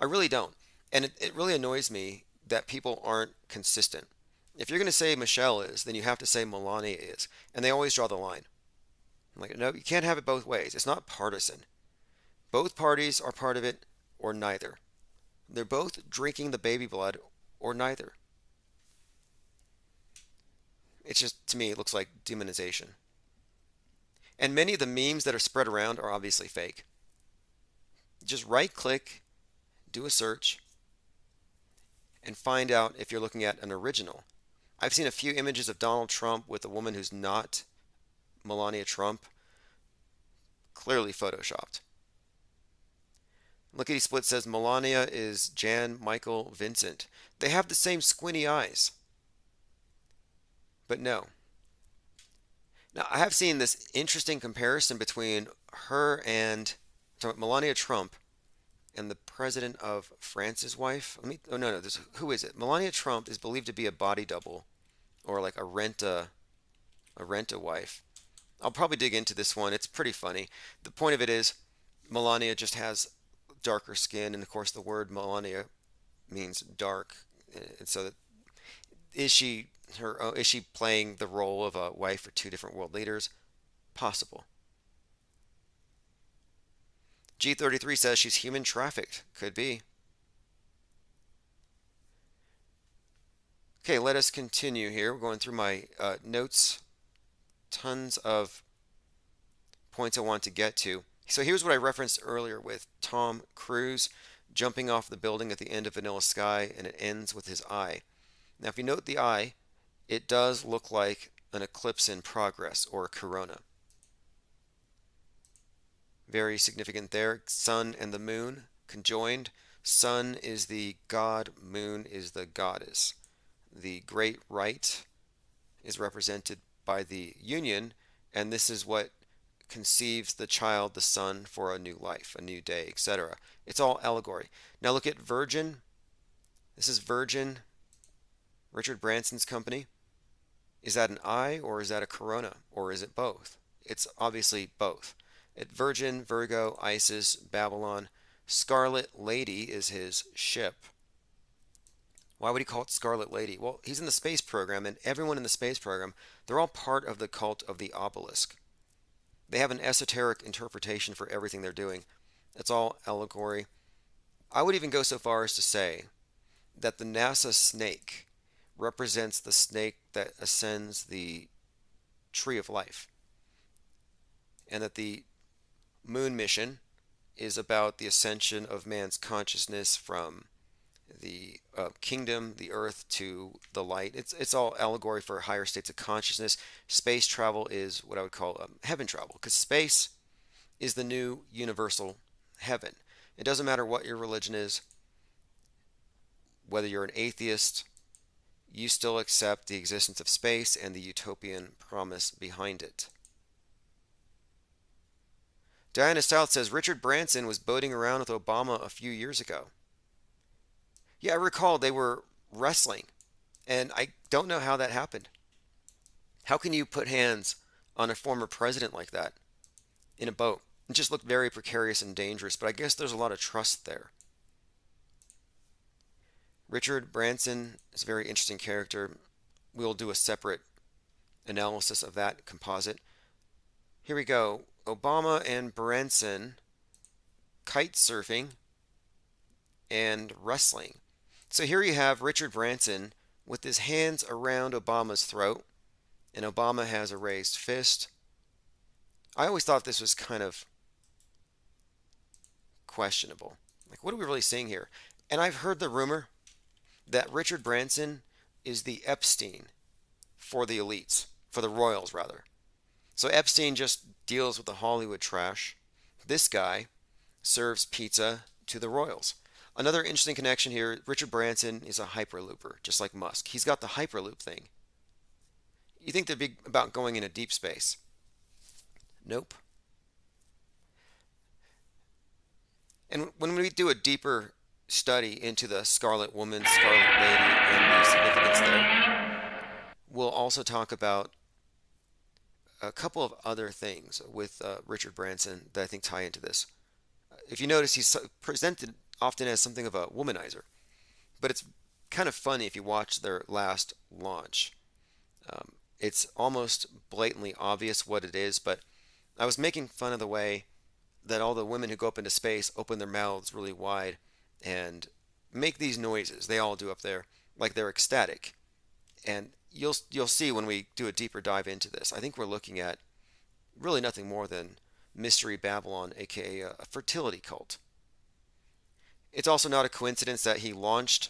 I really don't. And it really annoys me that people aren't consistent. If you're going to say Michelle is, then you have to say Melania is. And they always draw the line. I'm like, no, you can't have it both ways. It's not partisan. Both parties are part of it, or neither. They're both drinking the baby blood, or neither. It's just, to me, it looks like demonization. And many of the memes that are spread around are obviously fake. Just right-click, do a search, and find out if you're looking at an original. I've seen a few images of Donald Trump with a woman who's not Melania Trump, clearly photoshopped. Lickety Split says Melania is Jan Michael Vincent. They have the same squinty eyes. But no. Now, I have seen this interesting comparison between her and Melania Trump and the president of France's wife. Who is it? Melania Trump is believed to be a body double, or like a renta wife. I'll probably dig into this one. It's pretty funny. The point of it is, Melania just has darker skin, and of course, the word Melania means dark. And so, is she playing the role of a wife for two different world leaders? Possible. G33 says she's human trafficked. Could be. Okay, let us continue here. We're going through my notes. Tons of points I want to get to. So here's what I referenced earlier with Tom Cruise jumping off the building at the end of Vanilla Sky, and it ends with his eye. Now, if you note the eye, it does look like an eclipse in progress, or a corona. Very significant there. Sun and the moon conjoined. Sun is the god, moon is the goddess. The great right is represented by the union, and this is what conceives the child, the son, for a new life, a new day, etc. It's all allegory. Now look at Virgin. This is Virgin, Richard Branson's company. Is that an eye, or is that a corona, or is it both? It's obviously both. At Virgin, Virgo, Isis, Babylon, Scarlet Lady is his ship. Why would he call it Scarlet Lady? Well, he's in the space program, and everyone in the space program, they're all part of the cult of the obelisk. They have an esoteric interpretation for everything they're doing. It's all allegory. I would even go so far as to say that the NASA snake represents the snake that ascends the tree of life, and that the moon mission is about the ascension of man's consciousness from the kingdom, the earth, to the light. It's all allegory for higher states of consciousness. Space travel is what I would call heaven travel, because space is the new universal heaven. It doesn't matter what your religion is, whether you're an atheist, you still accept the existence of space and the utopian promise behind it. Diana South says Richard Branson was boating around with Obama a few years ago. Yeah, I recall they were wrestling, and I don't know how that happened. How can you put hands on a former president like that in a boat? It just looked very precarious and dangerous, but I guess there's a lot of trust there. Richard Branson is a very interesting character. We'll do a separate analysis of that composite. Here we go. Obama and Branson kite surfing and wrestling. So here you have Richard Branson with his hands around Obama's throat, and Obama has a raised fist. I always thought this was kind of questionable. Like, what are we really seeing here? And I've heard the rumor that Richard Branson is the Epstein for the elites, for the royals, rather. So Epstein just deals with the Hollywood trash. This guy serves pizza to the royals. Another interesting connection here, Richard Branson is a hyperlooper, just like Musk. He's got the hyperloop thing. You think they'd be about going into deep space? Nope. And when we do a deeper study into the Scarlet Woman, Scarlet Lady, and the significance there, we'll also talk about a couple of other things with Richard Branson that I think tie into this. If you notice, he's presented often as something of a womanizer, but it's kind of funny if you watch their last launch. It's almost blatantly obvious what it is, but I was making fun of the way that all the women who go up into space open their mouths really wide and make these noises. They all do up there, like they're ecstatic. And you'll see when we do a deeper dive into this. I think we're looking at really nothing more than Mystery Babylon, aka a fertility cult. It's also not a coincidence that he launched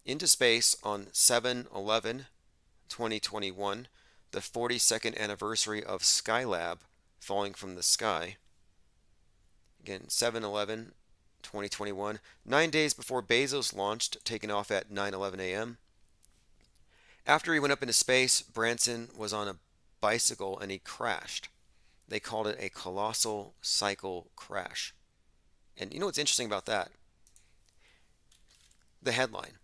into space on 7/11/2021, the 42nd anniversary of Skylab falling from the sky. Again, 7/11/2021, 9 days before Bezos launched, taking off at 9:11 a.m. After he went up into space, Branson was on a bicycle and he crashed. They called it a colossal cycle crash. And you know what's interesting about that? The headline,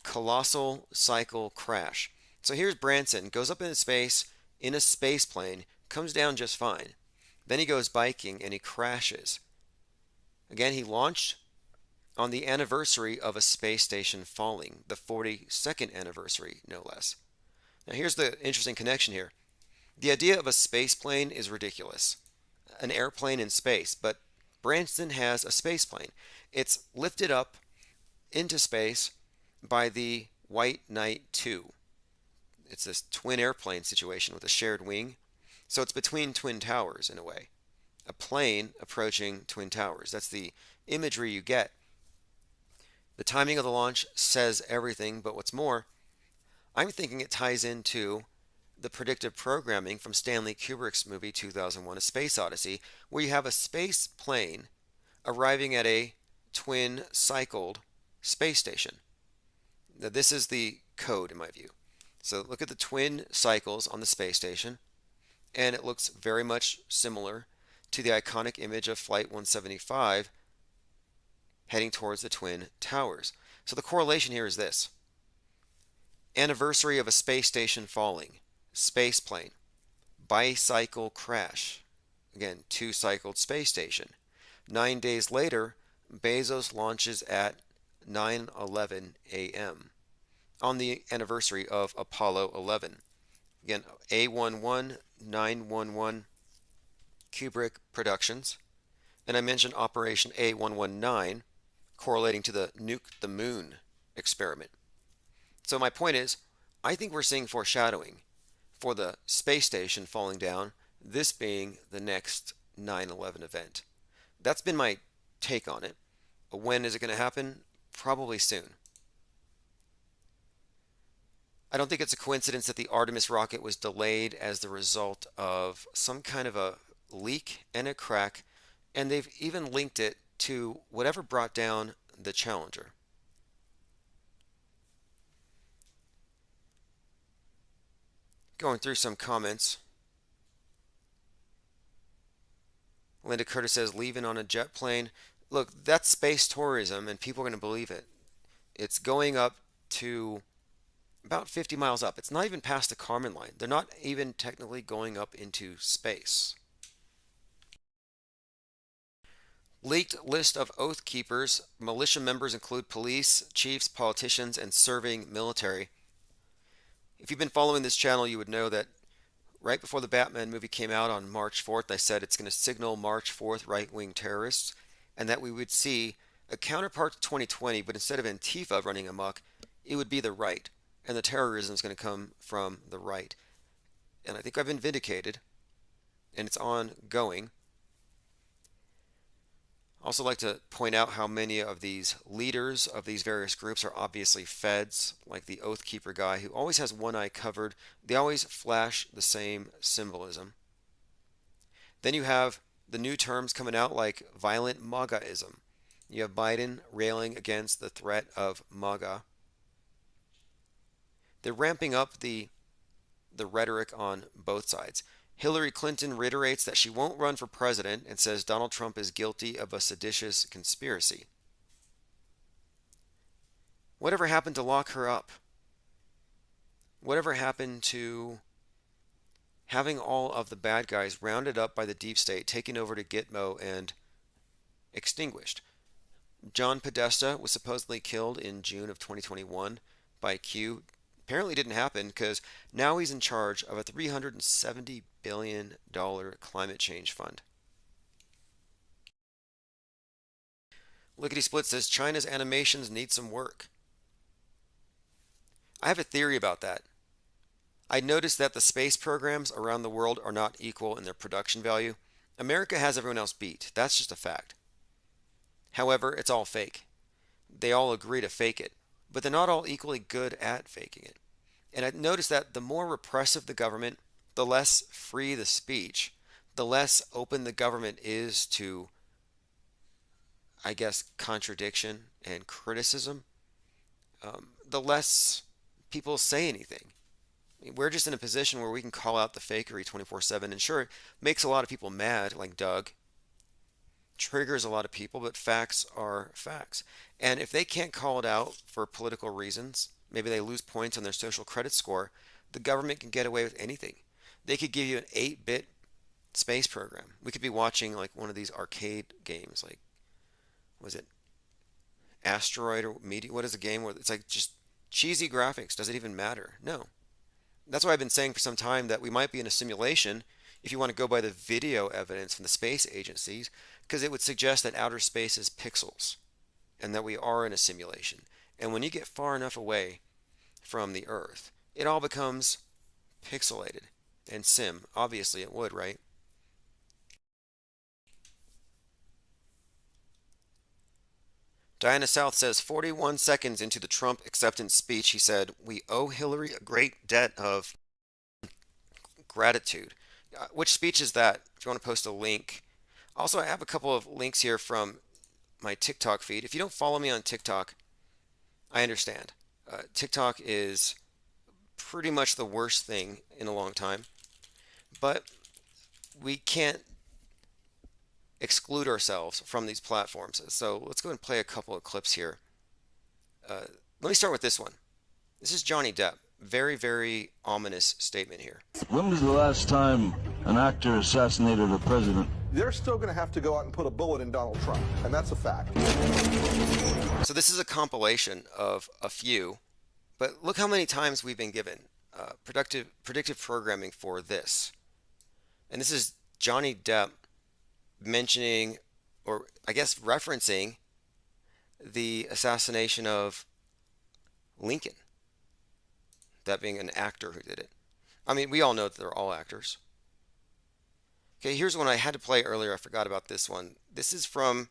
Colossal Cycle Crash. So here's Branson, goes up into space in a space plane, comes down just fine. Then he goes biking and he crashes. Again, he launched on the anniversary of a space station falling, the 42nd anniversary, no less. Now here's the interesting connection here. The idea of a space plane is ridiculous. An airplane in space, but Branson has a space plane. It's lifted up into space by the White Knight 2. It's this twin airplane situation with a shared wing. So it's between twin towers in a way. A plane approaching twin towers. That's the imagery you get. The timing of the launch says everything, but what's more, I'm thinking it ties into the predictive programming from Stanley Kubrick's movie 2001: A Space Odyssey, where you have a space plane arriving at a twin cycled space station. Now, this is the code in my view. So look at the twin cycles on the space station, and it looks very much similar to the iconic image of Flight 175 heading towards the twin towers. So the correlation here is this. Anniversary of a space station falling, space plane, bicycle crash, again, two-cycled space station. 9 days later, Bezos launches at 9:11 a.m. on the anniversary of Apollo 11. Again, A11 911 Kubrick Productions. And I mentioned Operation A119 correlating to the Nuke the Moon experiment. So my point is, I think we're seeing foreshadowing for the space station falling down, this being the next 9/11 event. That's been my take on it. When is it going to happen? Probably soon. I don't think it's a coincidence that the Artemis rocket was delayed as the result of some kind of a leak and a crack, and they've even linked it to whatever brought down the Challenger. Going through some comments. Linda Curtis says, leaving on a jet plane. Look, that's space tourism, and people are going to believe it. It's going up to about 50 miles up. It's not even past the Kármán line. They're not even technically going up into space. Leaked list of Oath Keepers. Militia members include police, chiefs, politicians, and serving military. If you've been following this channel, you would know that right before the Batman movie came out on March 4th, I said it's going to signal March 4th right-wing terrorists, and that we would see a counterpart to 2020, but instead of Antifa running amok, it would be the right, and the terrorism is going to come from the right. And I think I've been vindicated, and it's ongoing. Also like to point out how many of these leaders of these various groups are obviously feds, like the Oath Keeper guy who always has one eye covered. They always flash the same symbolism. Then you have the new terms coming out like violent MAGAism. You have Biden railing against the threat of MAGA. They're ramping up the rhetoric on both sides. Hillary Clinton reiterates that she won't run for president and says Donald Trump is guilty of a seditious conspiracy. Whatever happened to lock her up? Whatever happened to having all of the bad guys rounded up by the deep state, taken over to Gitmo, and extinguished? John Podesta was supposedly killed in June of 2021 by Q. Apparently didn't happen because now he's in charge of a $370 billion climate change fund. Lickety Split says China's animations need some work. I have a theory about that. I noticed that the space programs around the world are not equal in their production value. America has everyone else beat. That's just a fact. However, it's all fake. They all agree to fake it, but they're not all equally good at faking it. And I noticed that the more repressive the government, the less free the speech, the less open the government is to, I guess, contradiction and criticism, the less people say anything. I mean, we're just in a position where we can call out the fakery 24/7, and sure, it makes a lot of people mad, like Doug. Triggers a lot of people, but facts are facts. And if they can't call it out for political reasons, maybe they lose points on their social credit score, the government can get away with anything. They could give you an 8-bit space program. We could be watching like one of these arcade games, like, was it Asteroid or Meteor? What is a game where it's like just cheesy graphics? Does it even matter? No. That's why I've been saying for some time that we might be in a simulation if you want to go by the video evidence from the space agencies, because it would suggest that outer space is pixels and that we are in a simulation. And when you get far enough away from the Earth, it all becomes pixelated and sim. Obviously it would, right? Diana South says 41 seconds into the Trump acceptance speech, he said, "We owe Hillary a great debt of gratitude." Which speech is that? If you want to post a link. Also, I have a couple of links here from my TikTok feed. If you don't follow me on TikTok, I understand. TikTok is pretty much the worst thing in a long time. But we can't exclude ourselves from these platforms. So let's go and play a couple of clips here. Let me start with this one. This is Johnny Depp. Very, very ominous statement here. When was the last time an actor assassinated a president? They're still going to have to go out and put a bullet in Donald Trump, and that's a fact. So this is a compilation of a few, but look how many times we've been given predictive programming for this. And this is Johnny Depp mentioning, or I guess referencing, the assassination of Lincoln. That being an actor who did it. I mean, we all know that they're all actors. Okay, here's one I had to play earlier. I forgot about this one. This is from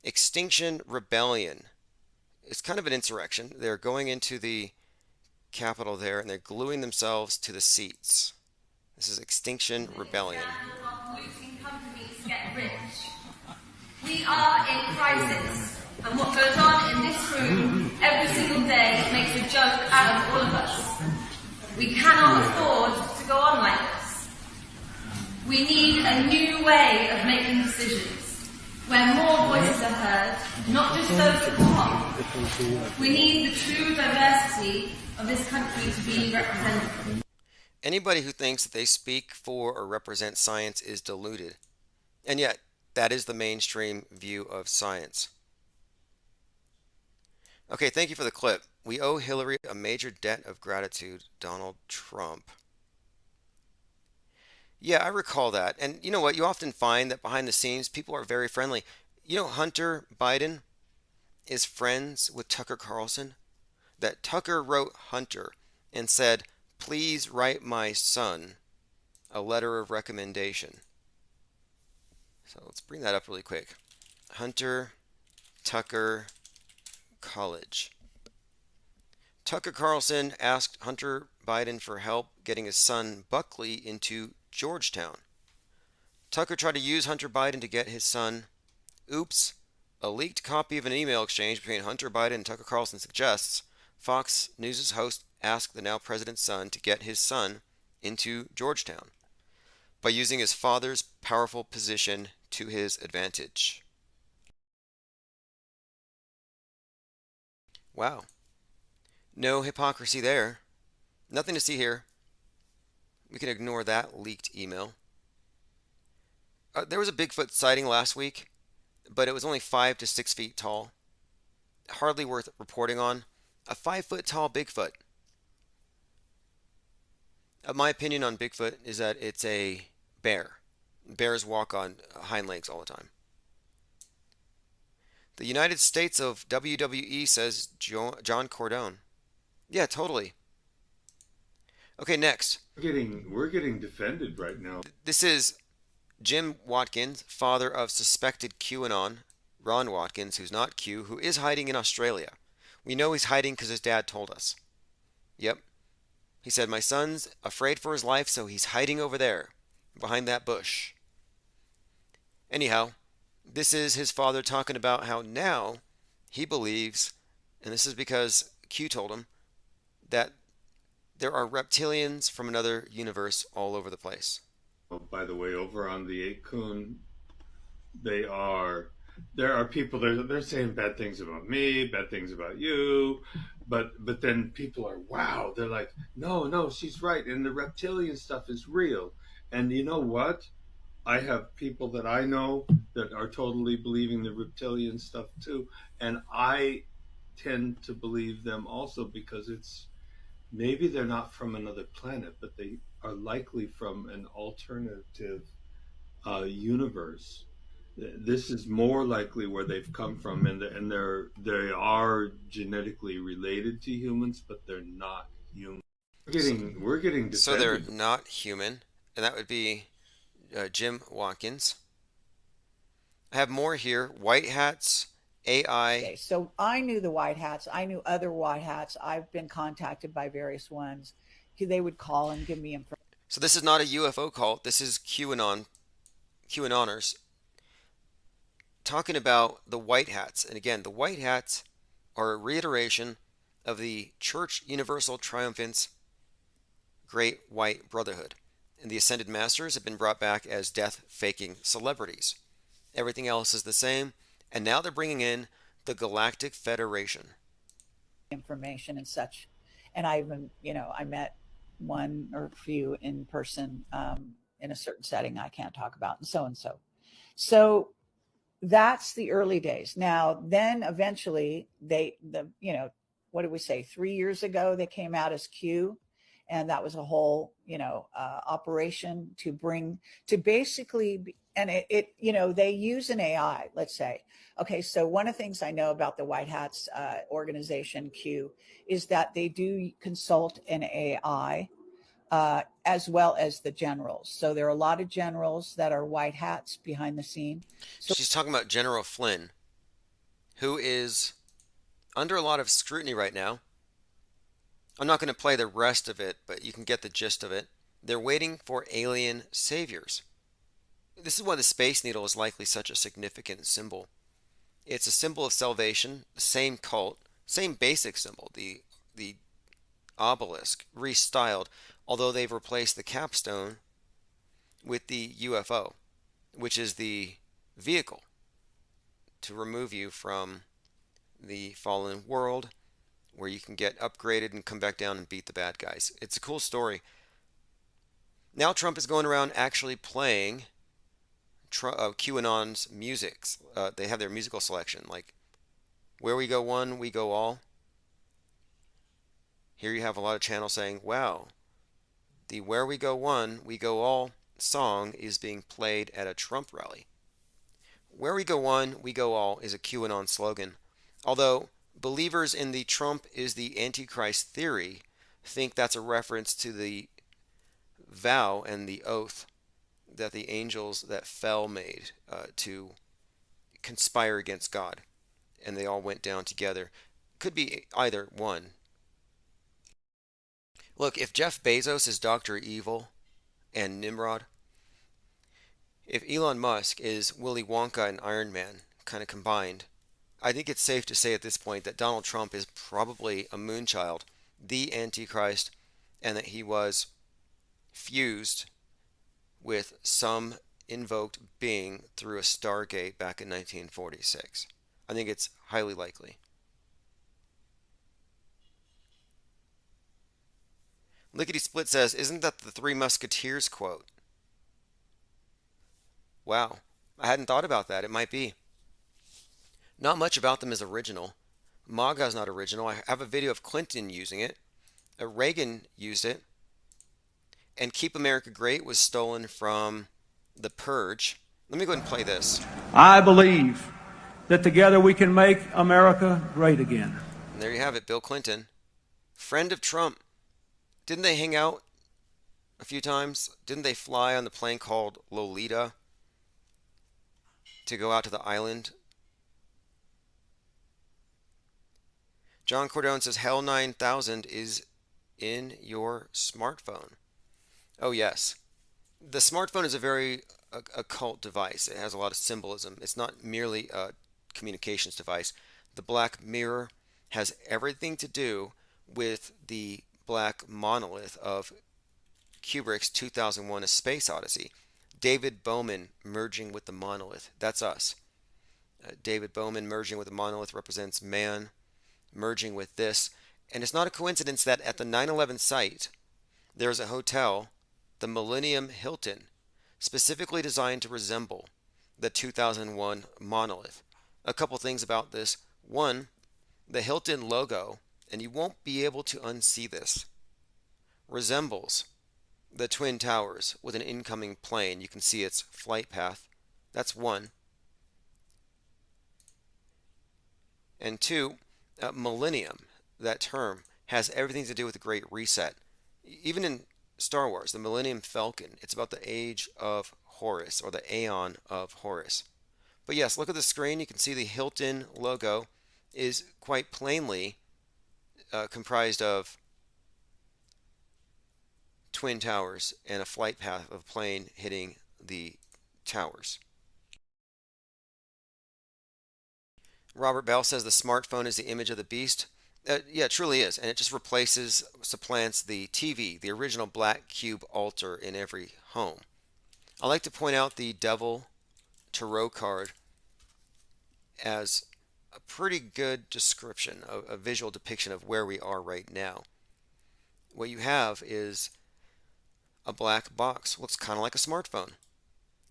Extinction Rebellion. It's kind of an insurrection. They're going into the Capitol there, and they're gluing themselves to the seats. This is Extinction Rebellion. Polluting companies get rich. We are in crisis. And what goes on in this room every single day makes a joke out of all of us. We cannot afford to go on like this. We need a new way of making decisions, where more voices are heard, not just those at the top. We need the true diversity of this country to be represented. Anybody who thinks that they speak for or represent science is deluded. And yet, That is the mainstream view of science. Okay, thank you for the clip. We owe Hillary a major debt of gratitude, Donald Trump. Yeah, I recall that. And you know what? You often find that behind the scenes, people are very friendly. You know, Hunter Biden is friends with Tucker Carlson. That Tucker wrote Hunter and said, please write my son a letter of recommendation. So let's bring that up really quick. Hunter Tucker College. Tucker Carlson asked Hunter Biden for help getting his son Buckley into Georgetown. Tucker tried to use Hunter Biden to get his son. Oops. A leaked copy of an email exchange between Hunter Biden and Tucker Carlson suggests Fox News' host asked the now president's son to get his son into Georgetown by using his father's powerful position to his advantage. Wow. No hypocrisy there. Nothing to see here. We can ignore that leaked email. There was a Bigfoot sighting last week, but it was only 5 to 6 feet tall. Hardly worth reporting on. A 5-foot tall Bigfoot. My opinion on Bigfoot is that it's a bear. Bears walk on hind legs all the time. The United States of WWE, says John Cordone. Yeah, totally. Okay, next. We're getting defended right now. This is Jim Watkins, father of suspected QAnon, Ron Watkins, who's not Q, who is hiding in Australia. We know he's hiding because his dad told us. Yep. He said, my son's afraid for his life, so he's hiding over there, behind that bush. Anyhow, this is his father talking about how now he believes, and this is because Q told him, that there are reptilians from another universe all over the place. Oh, by the way, over on the 8kun, there are people, they're saying bad things about me, bad things about you, but then people are, wow, they're like, no, she's right, and the reptilian stuff is real. And you know what? I have people that I know that are totally believing the reptilian stuff too, and I tend to believe them also because maybe they're not from another planet, but they are likely from an alternative universe. This is more likely where they've come from, and they are genetically related to humans, but they're not human. We're getting defended. So they're not human, and that would be Jim Watkins. I have more here. White hats, AI. Okay, so I knew the white hats. I knew other white hats. I've been contacted by various ones. They would call and give me information. So this is not a UFO cult. This is QAnoners talking about the white hats. And again, the white hats are a reiteration of the Church Universal Triumphant's Great White Brotherhood. And the Ascended Masters have been brought back as death-faking celebrities. Everything else is the same. And now they're bringing in the Galactic Federation. Information and such. And I even, I met one or a few in person in a certain setting I can't talk about, and so. So that's the early days. Now, then eventually what did we say? 3 years ago, they came out as Q. And that was a whole, operation to basically, and they use an AI, let's say. Okay, so one of the things I know about the White Hats organization Q is that they do consult an AI as well as the generals. So there are a lot of generals that are white hats behind the scene. So she's talking about General Flynn, who is under a lot of scrutiny right now. I'm not going to play the rest of it, but you can get the gist of it. They're waiting for alien saviors. This is why the Space Needle is likely such a significant symbol. It's a symbol of salvation, the same cult, same basic symbol, the obelisk, restyled, although they've replaced the capstone with the UFO, which is the vehicle to remove you from the fallen world, where you can get upgraded and come back down and beat the bad guys. It's a cool story. Now Trump is going around actually playing QAnon's musics. They have their musical selection, like "Where We Go One, We Go All." Here you have a lot of channels saying, "Wow, the Where We Go One, We Go All song is being played at a Trump rally." Where we go one, we go all is a QAnon slogan. Although believers in the Trump is the Antichrist theory think that's a reference to the vow and the oath that the angels that fell made to conspire against God. And they all went down together. Could be either one. Look, if Jeff Bezos is Dr. Evil and Nimrod, if Elon Musk is Willy Wonka and Iron Man kind of combined, I think it's safe to say at this point that Donald Trump is probably a moonchild, the Antichrist, and that he was fused with some invoked being through a Stargate back in 1946. I think it's highly likely. Lickety Split says, "Isn't that the Three Musketeers quote?" Wow, I hadn't thought about that. It might be. Not much about them is original. MAGA is not original. I have a video of Clinton using it. Reagan used it. And "Keep America Great" was stolen from The Purge. Let me go ahead and play this. I believe that together we can make America great again. And there you have it, Bill Clinton. Friend of Trump. Didn't they hang out a few times? Didn't they fly on the plane called Lolita to go out to the island? John Cordone says Hell 9000 is in your smartphone. Oh yes. The smartphone is a very occult device. It has a lot of symbolism. It's not merely a communications device. The black mirror has everything to do with the black monolith of Kubrick's 2001: A Space Odyssey. David Bowman merging with the monolith. That's us. David Bowman merging with the monolith represents man merging with this. And it's not a coincidence that at the 9/11 site, there's a hotel, the Millennium Hilton, specifically designed to resemble the 2001 monolith. A couple things about this. One, the Hilton logo, and you won't be able to unsee this, resembles the Twin Towers with an incoming plane. You can see its flight path. That's one. And two, millennium, that term, has everything to do with the Great Reset. Even in Star Wars, the Millennium Falcon, it's about the age of Horus, or the Aeon of Horus. But yes, look at the screen. You can see the Hilton logo is quite plainly comprised of Twin Towers and a flight path of a plane hitting the towers. Robert Bell says the smartphone is the image of the beast. Yeah, it truly is. And it just supplants the TV, the original black cube altar in every home. I like to point out the Devil Tarot card as a pretty good description, a visual depiction of where we are right now. What you have is a black box. Looks kind of like a smartphone.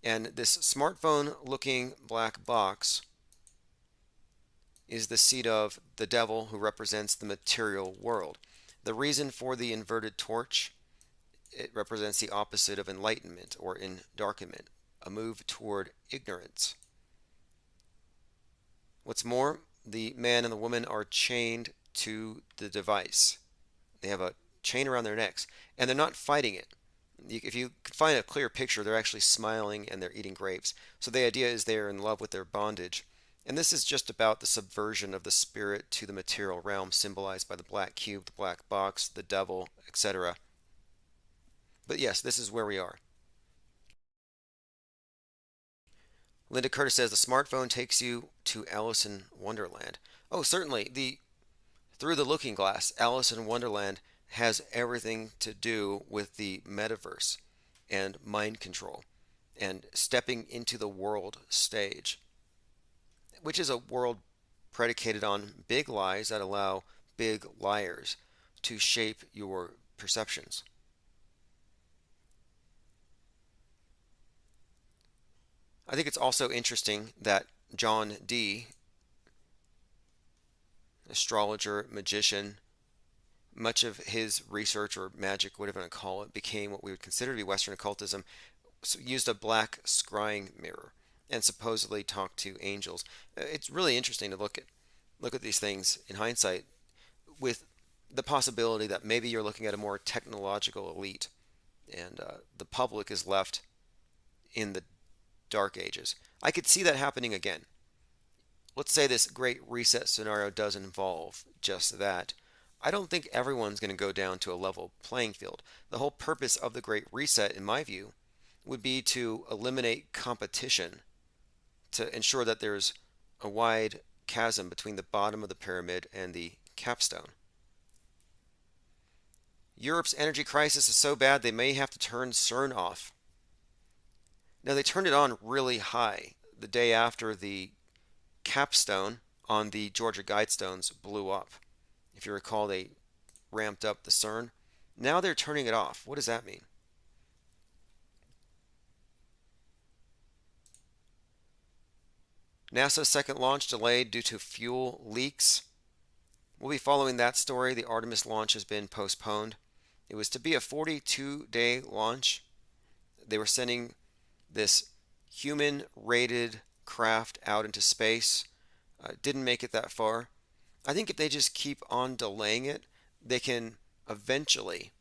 And this smartphone looking black box is the seat of the devil, who represents the material world. The reason for the inverted torch, it represents the opposite of enlightenment or endarkenment, a move toward ignorance. What's more, the man and the woman are chained to the device. They have a chain around their necks, and they're not fighting it. If you could find a clear picture, they're actually smiling and they're eating grapes. So the idea is they're in love with their bondage. And this is just about the subversion of the spirit to the material realm, symbolized by the black cube, the black box, the devil, etc. But yes, this is where we are. Linda Curtis says the smartphone takes you to Alice in Wonderland. Oh, certainly. Through the Looking Glass, Alice in Wonderland has everything to do with the metaverse and mind control and stepping into the world stage, which is a world predicated on big lies that allow big liars to shape your perceptions. I think it's also interesting that John Dee, astrologer, magician, much of his research or magic, whatever you want to call it, became what we would consider to be Western occultism, used a black scrying mirror and supposedly talked to angels. It's really interesting to look at these things in hindsight with the possibility that maybe you're looking at a more technological elite and the public is left in the dark ages. I could see that happening again. Let's say this great reset scenario does involve just that. I don't think everyone's going to go down to a level playing field. The whole purpose of the great reset, in my view, would be to eliminate competition, to ensure that there's a wide chasm between the bottom of the pyramid and the capstone. Europe's energy crisis is so bad they may have to turn CERN off. Now, they turned it on really high the day after the capstone on the Georgia Guidestones blew up. If you recall, they ramped up the CERN. Now they're turning it off. What does that mean? NASA's second launch delayed due to fuel leaks. We'll be following that story. The Artemis launch has been postponed. It was to be a 42-day launch. They were sending this human-rated craft out into space. Didn't make it that far. I think if they just keep on delaying it, they can eventually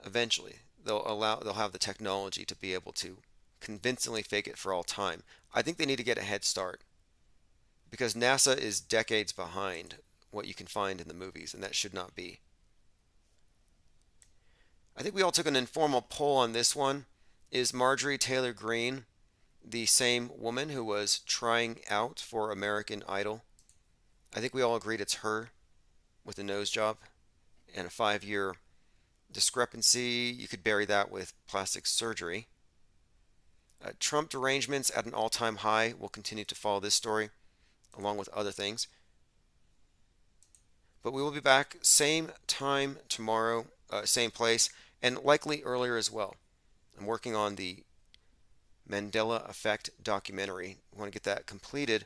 they'll have the technology to be able to convincingly fake it for all time. I think they need to get a head start because NASA is decades behind what you can find in the movies, and that should not be. I think we all took an informal poll on this one. Is Marjorie Taylor Greene the same woman who was trying out for American Idol? I think we all agreed it's her with a nose job and a 5-year discrepancy. You could bury that with plastic surgery. Trump derangements at an all-time high. We'll continue to follow this story along with other things. But we will be back same time tomorrow, same place, and likely earlier as well. I'm working on the Mandela Effect documentary. I want to get that completed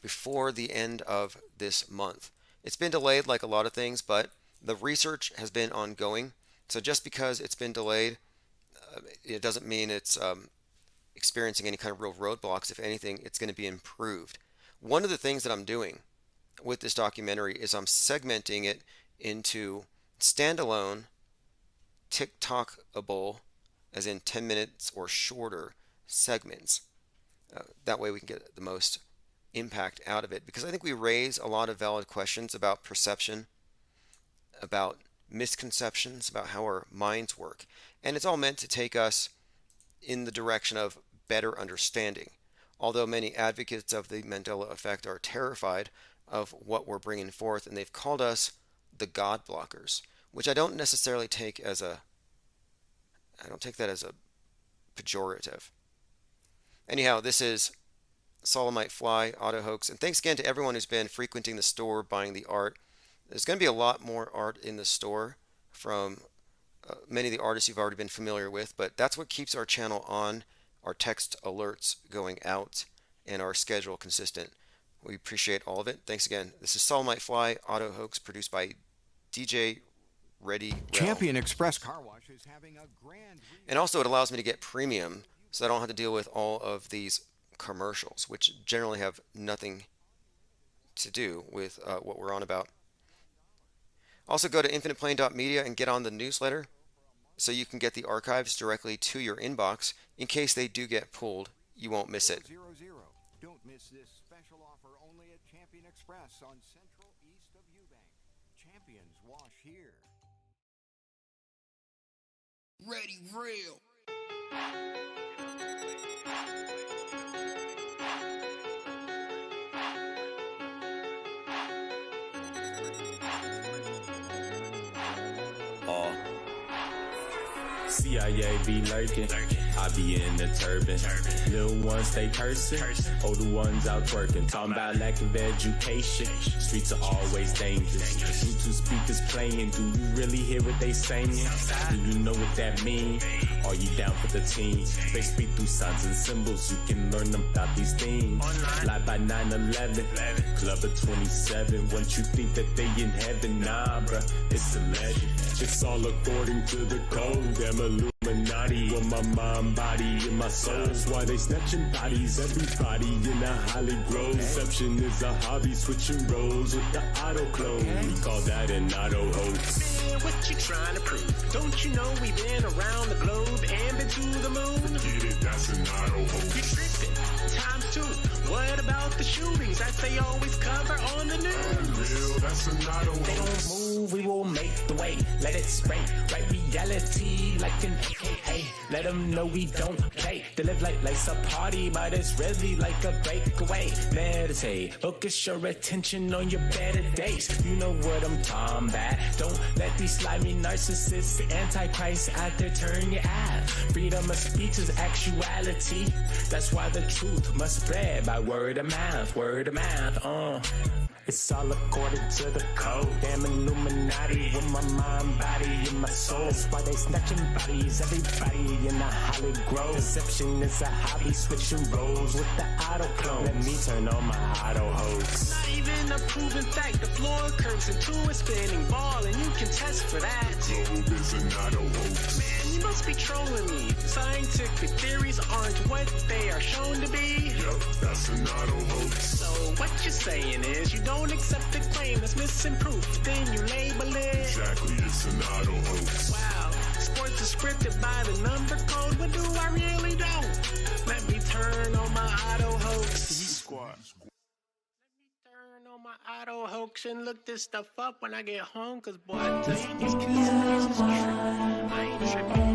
before the end of this month. It's been delayed like a lot of things, but the research has been ongoing. So just because it's been delayed, it doesn't mean it's experiencing any kind of real roadblocks. If anything, it's going to be improved. One of the things that I'm doing with this documentary is I'm segmenting it into standalone, TikTokable, as in 10 minutes or shorter segments. That way we can get the most impact out of it, because I think we raise a lot of valid questions about perception, about misconceptions, about how our minds work. And it's all meant to take us in the direction of better understanding. Although many advocates of the Mandela effect are terrified of what we're bringing forth, and they've called us the God blockers, which I don't necessarily take as a pejorative. Anyhow, this is Solemnite Fly, Auto Hoax, and thanks again to everyone who's been frequenting the store, buying the art. There's going to be a lot more art in the store from many of the artists you've already been familiar with, but that's what keeps our channel on, our text alerts going out, and our schedule consistent. We appreciate all of it. Thanks again. This is Solemnite Fly, Auto Hoax, produced by DJ Ready. Champion Express Car Wash is having a grand... And also it allows me to get premium, so I don't have to deal with all of these commercials, which generally have nothing to do with what we're on about. Also go to infiniteplane.media and get on the newsletter so you can get the archives directly to your inbox. In case they do get pulled, you won't miss it. Don't miss this special offer only at Champion Express on Central East of Eubank. Champions wash here. Ready, real. CIA be lurking, I be in the turban. Little ones stay cursing, older ones out twerking. Talking about lack of education, streets are always dangerous. Bluetooth speakers playing, do you really hear what they saying? Do you know what that mean? Are you down for the team? They speak through signs and symbols, you can learn about these things. Fly by 9/11, club of 27. Once you think that they in heaven, nah bruh, it's a legend. It's all according to the code, them Illuminati on my mind, body, and my soul. That's why they snatching bodies, everybody in a Holly Grove. Deception is a hobby, switching roles with the auto clone. We call that an auto hoax. Man, what you trying to prove? Don't you know we've been around the globe and been to the moon? Get it, that's an auto hoax. You tripping, times two. What about the shootings that they always cover on the news? Real, that's an auto hoax. They don't move, we will make the way. Let it spray, right reality like an AKA. Let them know we don't play. They live like life's a party, but it's really like a breakaway. Meditate, focus your attention on your better days. You know what I'm talking about. Don't let these slimy narcissists, the antichrist out there turn your eye. Freedom of speech is actuality. That's why the truth must spread by word of mouth, word of mouth. It's all according to the code. Damn Illuminati with my mind, body, and my soul. That's why they snatching bodies, everybody in the Holly Grove. Deception is a hobby, switching roles with the auto clone. Let me turn on my auto hoax. Not even a proven fact. The floor curves into a spinning ball, and you can test for that. Globe is an auto hoax. Man, you must be trolling me. Scientific theories aren't what they are shown to be. Yup, that's an auto hoax. So what you're saying is you don't accept the claim that's missing proof, then you label it. Exactly, it's an auto hoax. Wow, sports is scripted by the number code, but do I really don't? Let me turn on my auto hoax. Squad. Turn on my auto hoax and look this stuff up when I get home, cause boy, I tell you, these kids is tripping. I ain't tripping.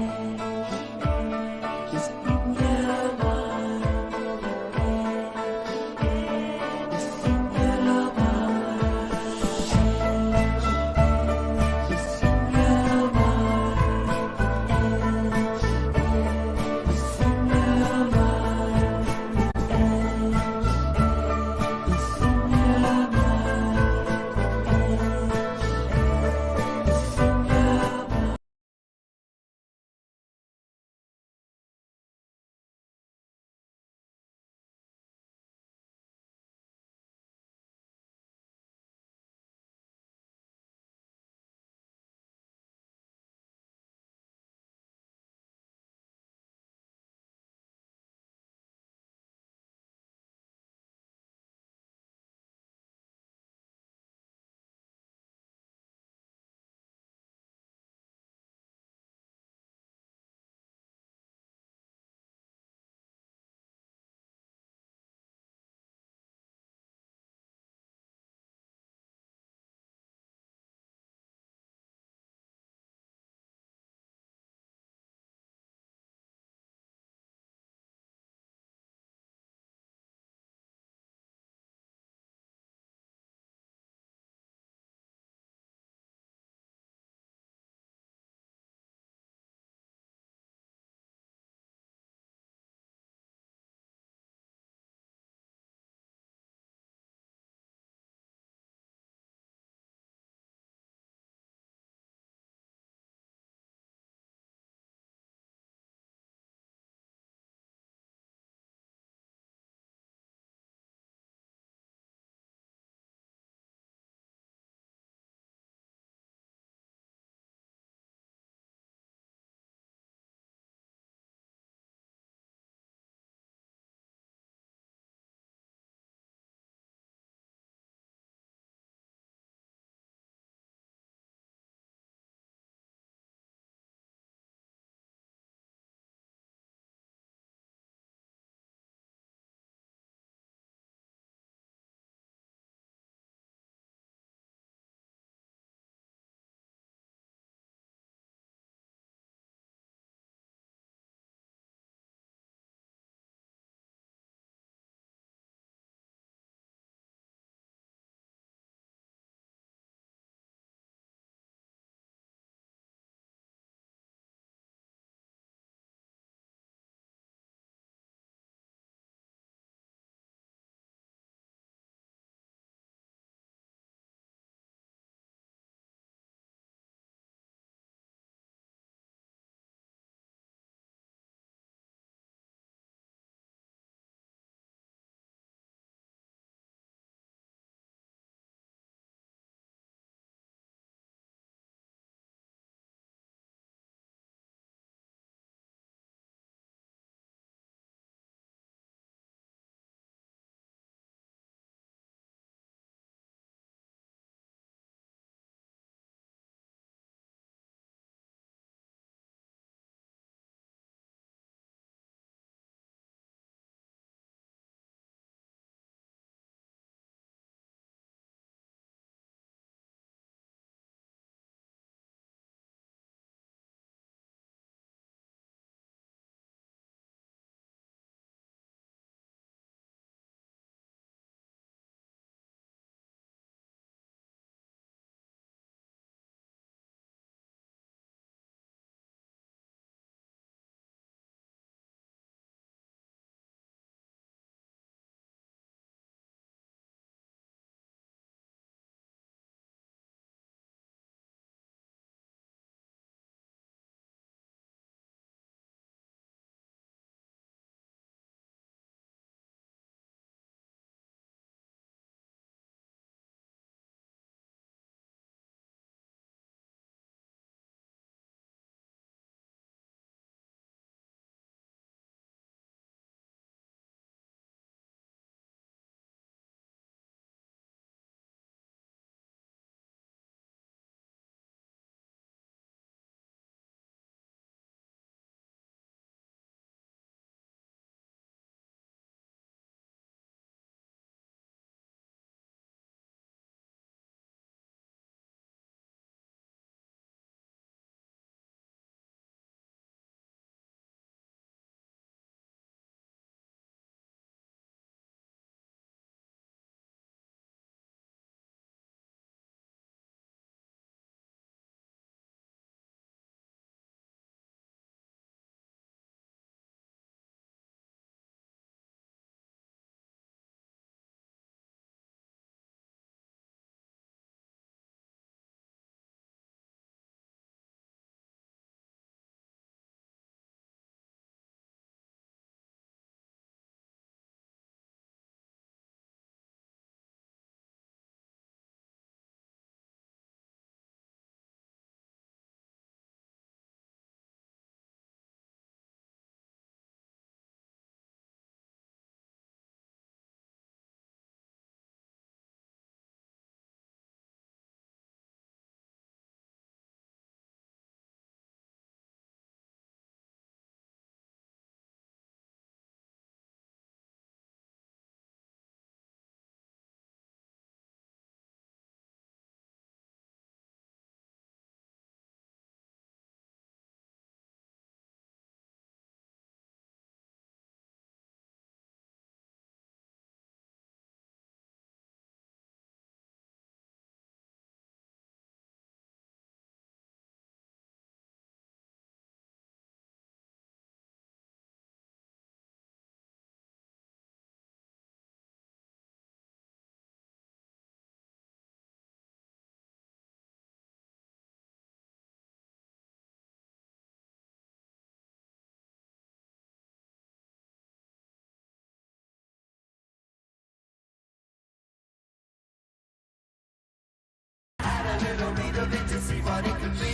to see what it could be.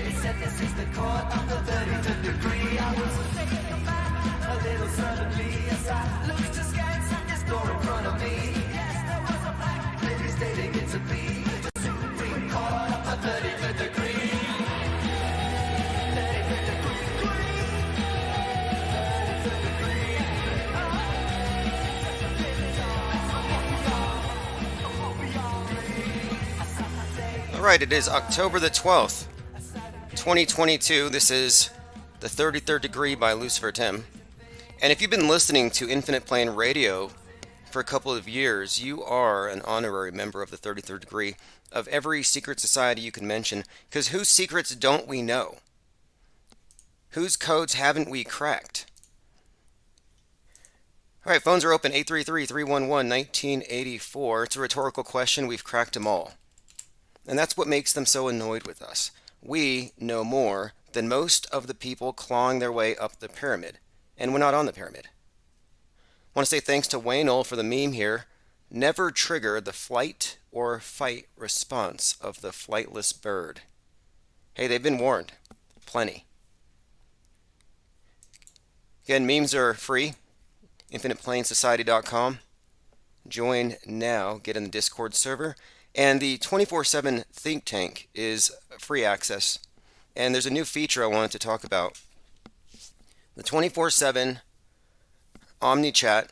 It said this is the court of the 35th degree. I was taken back a little suddenly as I looked askance at this door in front of me. Yes, there was a black lady stating it to be the Supreme Court of the 35th degree. 35th degree. 35th degree. All right, it is October the 12th, 2022. This is the 33rd Degree by Lucifer Tim. And if you've been listening to Infinite Plane Radio for a couple of years, you are an honorary member of the 33rd Degree of every secret society you can mention, because whose secrets don't we know? Whose codes haven't we cracked? All right, phones are open, 833-311-1984. It's a rhetorical question. We've cracked them all. And that's what makes them so annoyed with us. We know more than most of the people clawing their way up the pyramid. And we're not on the pyramid. I want to say thanks to Waynell for the meme here. Never trigger the flight or fight response of the flightless bird. Hey, they've been warned. Plenty. Again, memes are free. InfinitePlaneSociety.com. Join now. Get in the Discord server. And the 24/7 think tank is free access. And there's a new feature I wanted to talk about. The 24/7 OMNICHAT,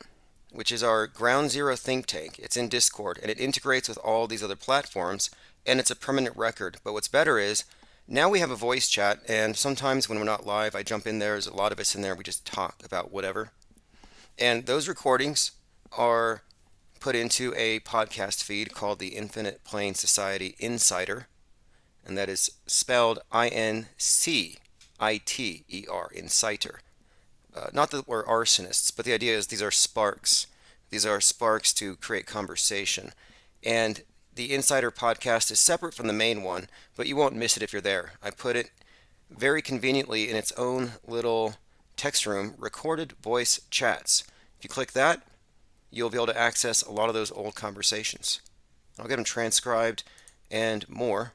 which is our ground zero think tank. It's in Discord, and it integrates with all these other platforms, and it's a permanent record. But what's better is, now we have a voice chat, and sometimes when we're not live, I jump in there. There's a lot of us in there. We just talk about whatever. And those recordings are put into a podcast feed called the Infinite Plane Society Insider, and that is spelled INCITER, Inciter. Not that we're arsonists, but the idea is these are sparks. These are sparks to create conversation. And the Insider podcast is separate from the main one, but you won't miss it if you're there. I put it very conveniently in its own little text room, recorded voice chats. If you click that, you'll be able to access a lot of those old conversations. I'll get them transcribed and more.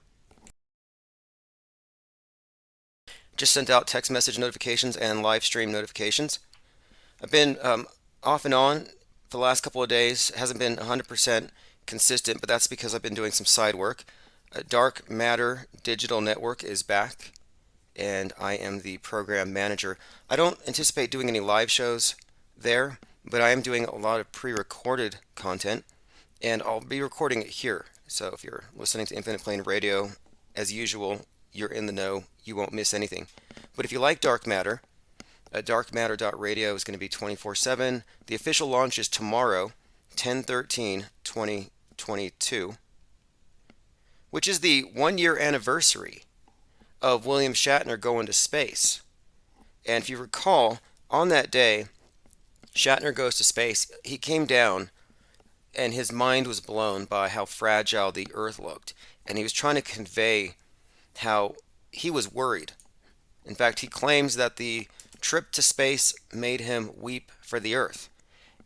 Just sent out text message notifications and live stream notifications. I've been off and on for the last couple of days. It hasn't been 100% consistent, but that's because I've been doing some side work. Dark Matter Digital Network is back, and I am the program manager. I don't anticipate doing any live shows there, but I am doing a lot of pre-recorded content, and I'll be recording it here. So if you're listening to Infinite Plane Radio, as usual, you're in the know. You won't miss anything. But if you like Dark Matter, darkmatter.radio is going to be 24/7. The official launch is tomorrow, 10/13/2022, which is the 1-year anniversary of William Shatner going to space. And if you recall, on that day, Shatner goes to space. He came down, and his mind was blown by how fragile the Earth looked. And he was trying to convey how he was worried. In fact, he claims that the trip to space made him weep for the Earth.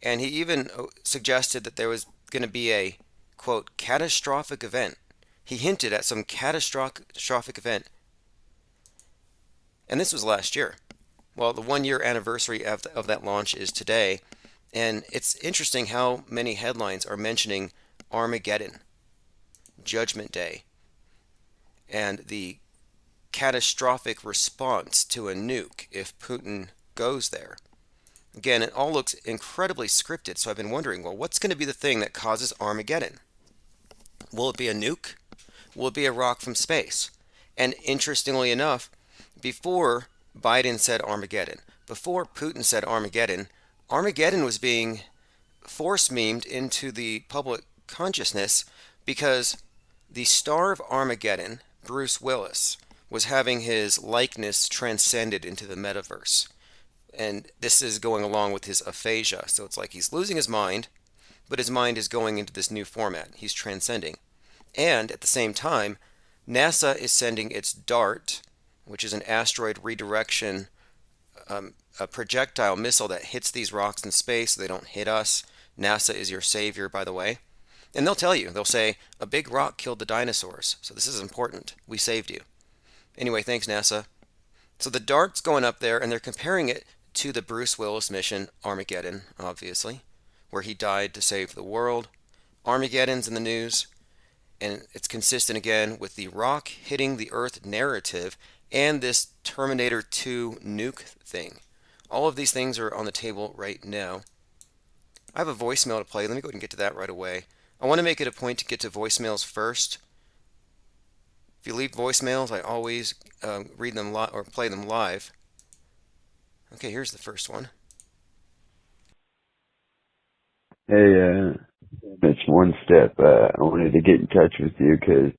And he even suggested that there was going to be a, quote, catastrophic event. He hinted at some catastrophic event. And this was last year. Well, the 1-year anniversary of that launch is today, and it's interesting how many headlines are mentioning Armageddon, Judgment Day, and the catastrophic response to a nuke if Putin goes there. Again, it all looks incredibly scripted, so I've been wondering, well, what's going to be the thing that causes Armageddon? Will it be a nuke? Will it be a rock from space? And interestingly enough, before Biden said Armageddon, before Putin said Armageddon, Armageddon was being force-memed into the public consciousness because the star of Armageddon, Bruce Willis, was having his likeness transcended into the metaverse. And this is going along with his aphasia. So it's like he's losing his mind, but his mind is going into this new format. He's transcending. And at the same time, NASA is sending its DART, which is an asteroid redirection, a projectile missile that hits these rocks in space so they don't hit us. NASA is your savior, by the way. And they'll tell you, they'll say, a big rock killed the dinosaurs. So this is important. We saved you. Anyway, thanks, NASA. So the dart's going up there, and they're comparing it to the Bruce Willis mission, Armageddon, obviously, where he died to save the world. Armageddon's in the news, and it's consistent again with the rock hitting the Earth narrative and this Terminator 2 nuke thing. All of these things are on the table right now. I have a voicemail to play. Let me go ahead and get to that right away. I want to make it a point to get to voicemails first. If you leave voicemails, I always read them or play them live. Okay, here's the first one. Hey, it's One Step. I wanted to get in touch with you because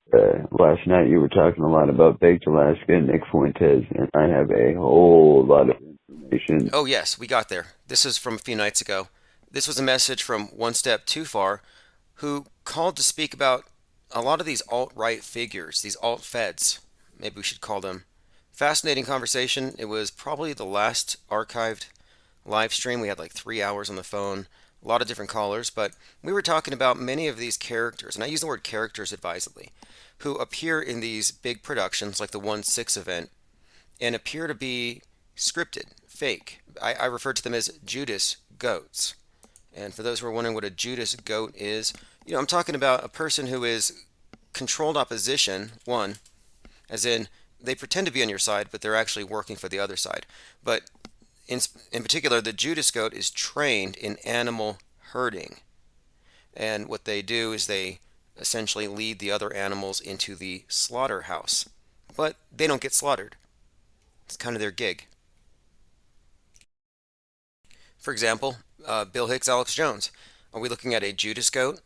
last night you were talking a lot about Baked Alaska and Nick Fuentes, and I have a whole lot of information. Oh, yes, we got there. This is from a few nights ago. This was a message from One Step Too Far, who called to speak about a lot of these alt-right figures, these alt-feds, maybe we should call them. Fascinating conversation. It was probably the last archived live stream. We had like 3 hours on the phone, a lot of different callers, but we were talking about many of these characters, and I use the word characters advisedly, who appear in these big productions like the 1/6 event and appear to be scripted, fake. I refer to them as Judas goats. And for those who are wondering what a Judas goat is, I'm talking about a person who is controlled opposition, one, as in they pretend to be on your side, but they're actually working for the other side. But in particular, the Judas goat is trained in animal herding. And what they do is they essentially lead the other animals into the slaughterhouse. But they don't get slaughtered. It's kind of their gig. For example, Bill Hicks, Alex Jones. Are we looking at a Judas goat?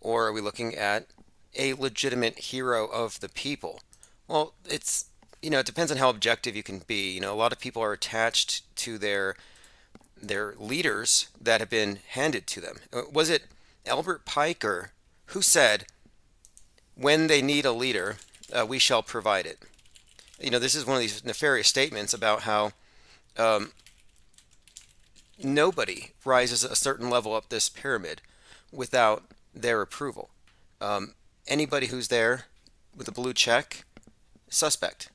Or are we looking at a legitimate hero of the people? Well, it depends on how objective you can be. A lot of people are attached to their leaders that have been handed to them. Was it Albert Pike or who said, when they need a leader, we shall provide it? This is one of these nefarious statements about how nobody rises a certain level up this pyramid without their approval. Anybody who's there with a blue check, suspect.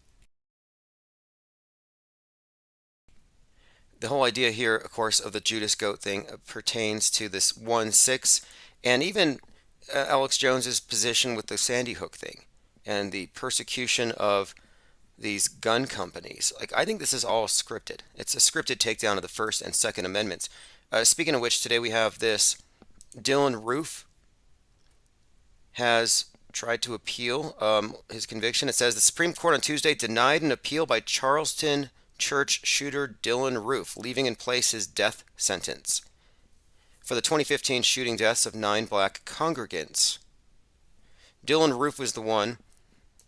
The whole idea here, of course, of the Judas goat thing pertains to this 1/6 and even Alex Jones's position with the Sandy Hook thing and the persecution of these gun companies. I think this is all scripted. It's a scripted takedown of the First and Second Amendments. Speaking of which, today we have this. Dylan Roof has tried to appeal his conviction. It says the Supreme Court on Tuesday denied an appeal by Charleston church shooter Dylan Roof, leaving in place his death sentence for the 2015 shooting deaths of 9 black congregants. Dylan Roof was the one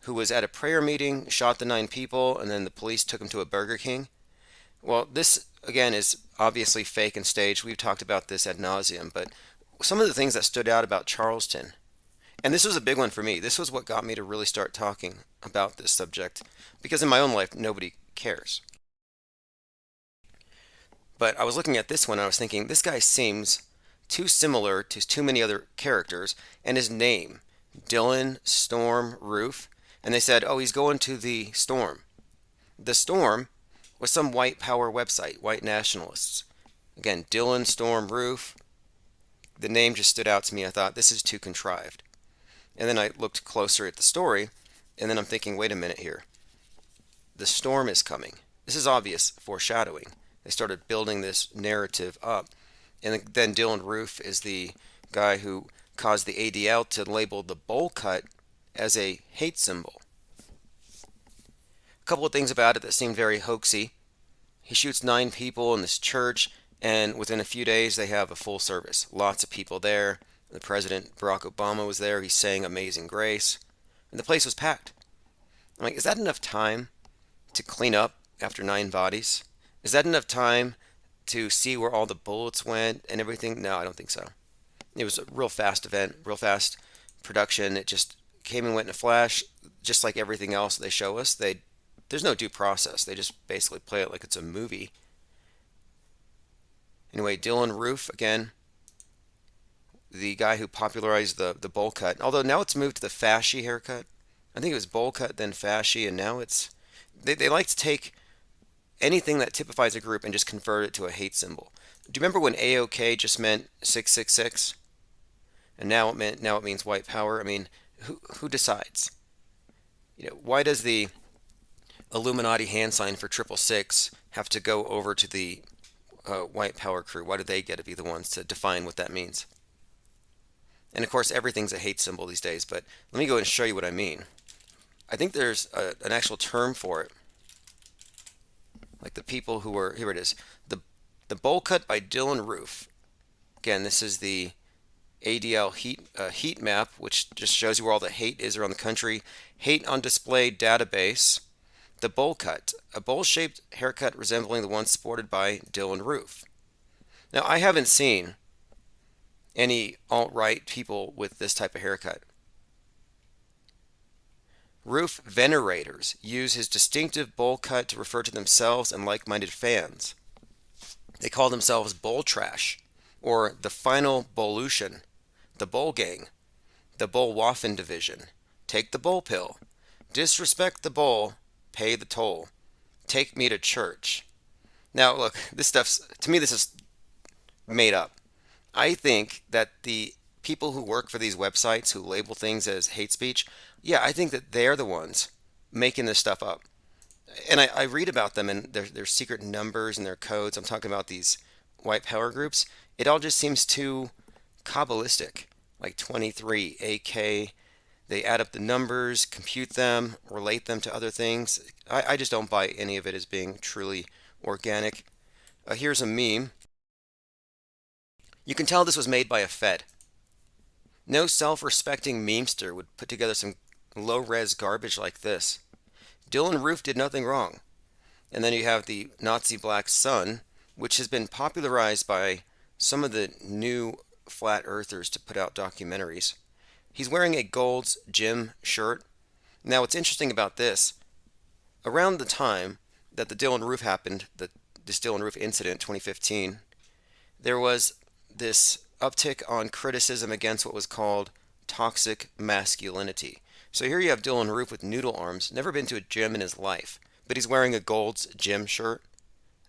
who was at a prayer meeting, shot the 9 people, and then the police took him to a Burger King. Well, this, again, is obviously fake and staged. We've talked about this ad nauseum, but some of the things that stood out about Charleston, and this was a big one for me. This was what got me to really start talking about this subject, because in my own life, nobody cares. But I was looking at this one, and I was thinking, this guy seems too similar to too many other characters, and his name, Dylan Storm Roof, and they said, oh, he's going to the Storm. The Storm was some white power website, white nationalists. Again, Dylan Storm Roof. The name just stood out to me. I thought, this is too contrived. And then I looked closer at the story, and then I'm thinking, wait a minute here. The storm is coming. This is obvious foreshadowing. They started building this narrative up. And then Dylan Roof is the guy who caused the ADL to label the bowl cut as a hate symbol. A couple of things about it that seemed very hoaxy. He shoots 9 people in this church, and within a few days they have a full service. Lots of people there. The President, Barack Obama, was there. He's saying Amazing Grace. And the place was packed. I'm like, is that enough time to clean up after 9 bodies? Is that enough time to see where all the bullets went and everything? No, I don't think so. It was a real fast event, real fast production. It just came and went in a flash, just like everything else they show us. There's no due process. They just basically play it like it's a movie. Anyway, Dylan Roof, again, the guy who popularized the bowl cut. Although now it's moved to the fascie haircut. I think it was bowl cut, then fascie, and now it's they like to take anything that typifies a group and just convert it to a hate symbol. Do you remember when AOK just meant 666, and now it means white power? I mean, who decides? Why does the Illuminati hand sign for 666 have to go over to the white power crew? Why do they get to be the ones to define what that means? And of course, everything's a hate symbol these days, but let me go and show you what I mean. I think there's an actual term for it. Like the people who were, here it is, the bowl cut by Dylan Roof. Again, this is the ADL heat map, which just shows you where all the hate is around the country. Hate on display database. The bowl cut, a bowl-shaped haircut resembling the one sported by Dylan Roof. Now, I haven't seen any alt-right people with this type of haircut. Roof venerators use his distinctive bowl cut to refer to themselves and like-minded fans. They call themselves Bowl Trash, or the Final Bowlution, the Bowl Gang, the Bowl Waffen Division, Take the Bowl Pill, Disrespect the Bowl, Pay the Toll, Take Me to Church. Now, look, this stuff's, to me, this is made up. I think that the people who work for these websites who label things as hate speech, yeah, I think that they're the ones making this stuff up. And I read about them and their secret numbers and their codes. I'm talking about these white power groups. It all just seems too Kabbalistic, like 23, AK. They add up the numbers, compute them, relate them to other things. I just don't buy any of it as being truly organic. Here's a meme. You can tell this was made by a Fed. No self-respecting memester would put together some low-res garbage like this. Dylan Roof did nothing wrong. And then you have the Nazi Black Sun, which has been popularized by some of the new flat earthers to put out documentaries. He's wearing a Gold's Gym shirt. Now, what's interesting about this, around the time that the Dylan Roof happened, this Dylan Roof incident, 2015, there was this uptick on criticism against what was called toxic masculinity. So here you have Dylan Roof with noodle arms, never been to a gym in his life, but he's wearing a Gold's Gym shirt.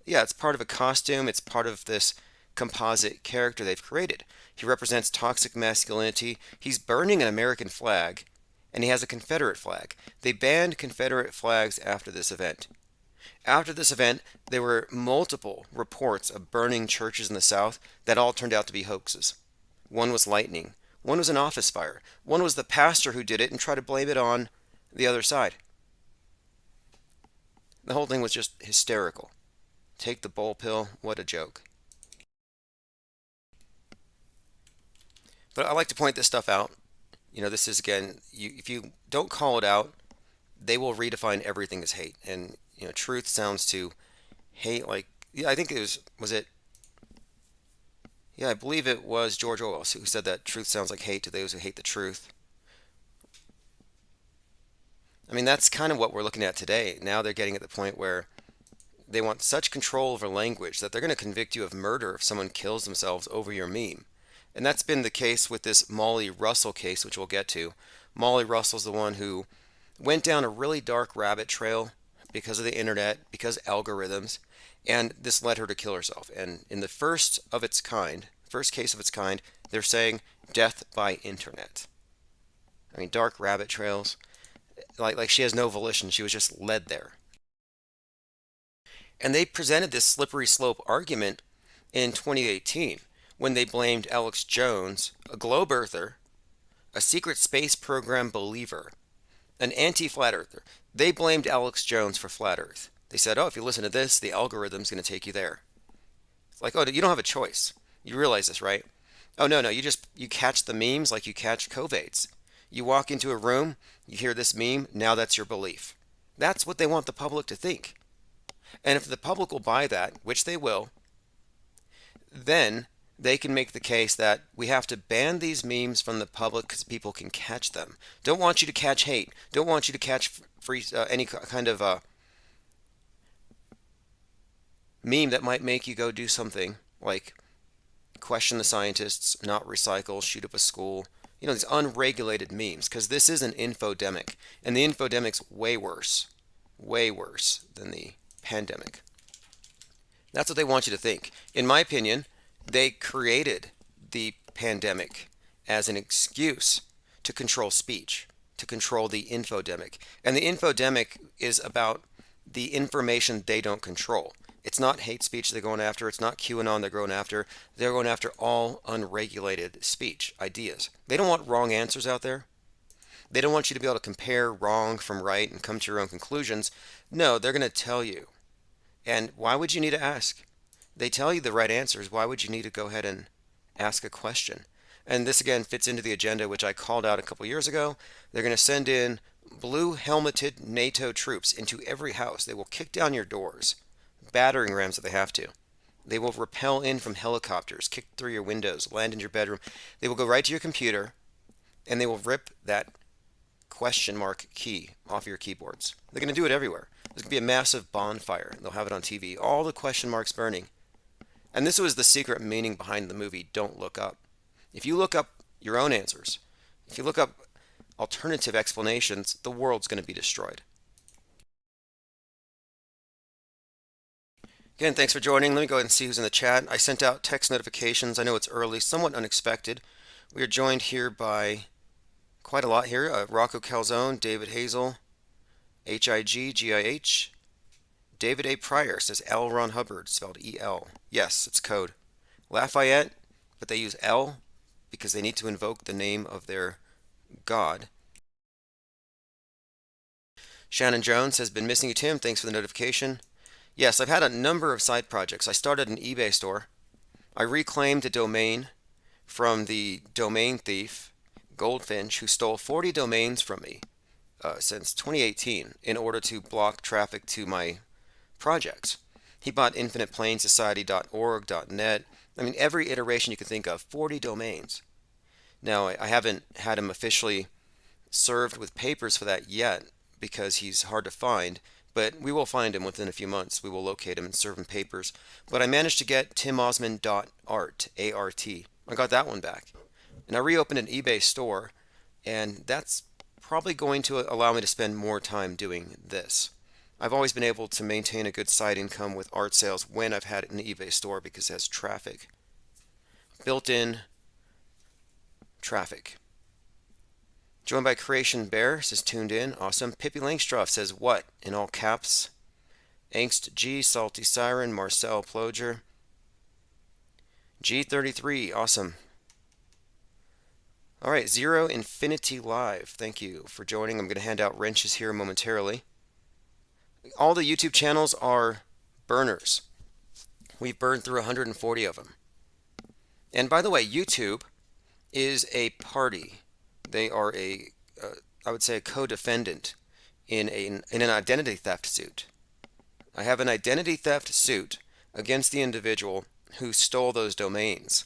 Yeah, it's part of a costume. It's part of this composite character they've created. He represents toxic masculinity. He's burning an American flag, and he has a Confederate flag. They banned Confederate flags after this event. After this event, there were multiple reports of burning churches in the South that all turned out to be hoaxes. One was lightning. One was an office fire. One was the pastor who did it and tried to blame it on the other side. The whole thing was just hysterical. Take the bowl pill, what a joke. But I like to point this stuff out. This is, again, if you don't call it out, they will redefine everything as hate. And, truth sounds to hate like, yeah, I think it was it? Yeah, I believe it was George Orwell who said that truth sounds like hate to those who hate the truth. I mean, that's kind of what we're looking at today. Now they're getting at the point where they want such control over language that they're going to convict you of murder if someone kills themselves over your meme. And that's been the case with this Molly Russell case, which we'll get to. Molly Russell's the one who went down a really dark rabbit trail because of the internet, because of algorithms, and this led her to kill herself. And in the first case of its kind, they're saying death by internet. I mean, dark rabbit trails, like she has no volition, she was just led there. And they presented this slippery slope argument in 2018 when they blamed Alex Jones, a globe earther, a secret space program believer, an anti-flat earther. They blamed Alex Jones for flat earth. They said, oh, if you listen to this, the algorithm's going to take you there. It's like, oh, you don't have a choice. You realize this, right? Oh, no, you catch the memes like you catch COVIDs. You walk into a room, you hear this meme, now that's your belief. That's what they want the public to think. And if the public will buy that, which they will, then they can make the case that we have to ban these memes from the public because people can catch them. Don't want you to catch hate. Don't want you to catch any kind of meme that might make you go do something like question the scientists, not recycle, shoot up a school. You know, these unregulated memes, because this is an infodemic, and the infodemic's way worse than the pandemic. That's what they want you to think. In my opinion, they created the pandemic as an excuse to control speech, to control the infodemic. And the infodemic is about the information they don't control. It's not hate speech they're going after. It's not QAnon they're going after. They're going after all unregulated speech, ideas. They don't want wrong answers out there. They don't want you to be able to compare wrong from right and come to your own conclusions. No, they're going to tell you. And why would you need to ask? They tell you the right answers. Why would you need to go ahead and ask a question? And this again fits into the agenda which I called out a couple years ago. They're going to send in blue helmeted NATO troops into every house. They will kick down your doors, battering rams if they have to. They will rappel in from helicopters, kick through your windows, land in your bedroom. They will go right to your computer, and they will rip that question mark key off your keyboards. They're going to do it everywhere. There's going to be a massive bonfire. They'll have it on TV. All the question marks burning. And this was the secret meaning behind the movie Don't Look Up. If you look up your own answers, if you look up alternative explanations, the world's going to be destroyed. Again, thanks for joining. Let me go ahead and see who's in the chat. I sent out text notifications. I know it's early, somewhat unexpected. We are joined here by quite a lot here. Rocco Calzone, David Hazel, HIGGIH. David A. Pryor says L. Ron Hubbard, spelled E-L. Yes, it's code. Lafayette, but they use L because they need to invoke the name of their god. Shannon Jones has been missing you, Tim. Thanks for the notification. Yes, I've had a number of side projects. I started an eBay store. I reclaimed a domain from the domain thief, Goldfinch, who stole 40 domains from me since 2018 in order to block traffic to my projects. He bought infiniteplainsociety.org, .net. I mean, every iteration you can think of, 40 domains. Now, I haven't had him officially served with papers for that yet because he's hard to find, but we will find him within a few months. We will locate him and serve him papers. But I managed to get timosman.art, A-R-T. I got that one back. And I reopened an eBay store, and that's probably going to allow me to spend more time doing this. I've always been able to maintain a good side income with art sales when I've had an eBay store because it has traffic. Built-in traffic. Joined by Creation Bear, says tuned in. Awesome. Pippi Langstroth says what? In all caps. Angst G, Salty Siren, Marcel Ploger. G33, awesome. Alright, Zero Infinity Live, thank you for joining. I'm going to hand out wrenches here momentarily. All the YouTube channels are burners. We've burned through 140 of them. And by the way, YouTube is a party. They are I would say a co-defendant in an identity theft suit. I have an identity theft suit against the individual who stole those domains.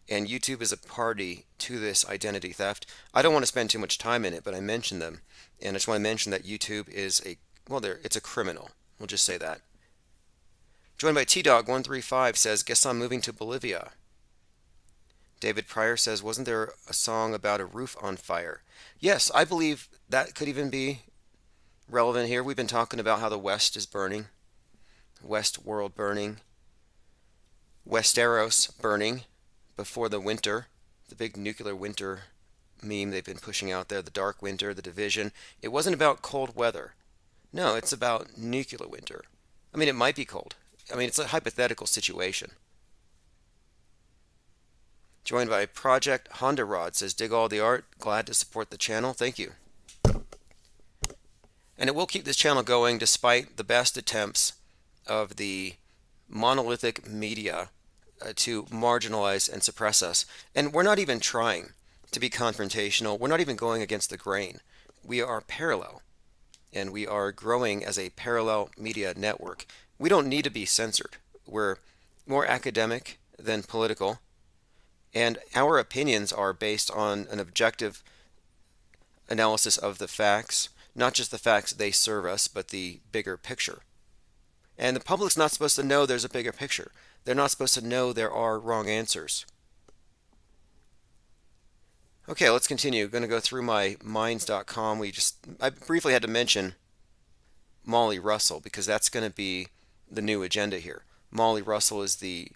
And YouTube is a party to this identity theft. I don't want to spend too much time in it, but I mentioned them. And I just want to mention that YouTube is it's a criminal. We'll just say that. Joined by T-Dog135 says, guess I'm moving to Bolivia. David Pryor says, wasn't there a song about a roof on fire? Yes, I believe that could even be relevant here. We've been talking about how the West is burning. West world burning. Westeros burning before the winter. The big nuclear winter meme they've been pushing out there. The dark winter, the division. It wasn't about cold weather. No, it's about nuclear winter. I mean, it might be cold. I mean, it's a hypothetical situation. Joined by Project Honda Rod says, dig all the art. Glad to support the channel. Thank you. And it will keep this channel going despite the best attempts of the monolithic media to marginalize and suppress us. And we're not even trying to be confrontational. We're not even going against the grain. We are parallel. And we are growing as a parallel media network. We don't need to be censored. We're more academic than political. And our opinions are based on an objective analysis of the facts, not just the facts they serve us, but the bigger picture. And the public's not supposed to know there's a bigger picture. They're not supposed to know there are wrong answers. Okay, let's continue. Going to go through my minds.com. I briefly had to mention Molly Russell because that's going to be the new agenda here. Molly Russell is the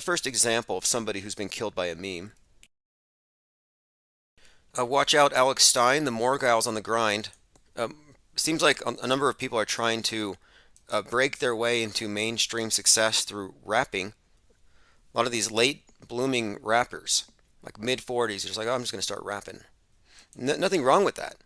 first example of somebody who's been killed by a meme. Watch out, Alex Stein. The Morgiles on the grind. Seems like a number of people are trying to break their way into mainstream success through rapping. A lot of these late blooming rappers, like mid 40s, are just like, oh, I'm just going to start rapping. Nothing wrong with that.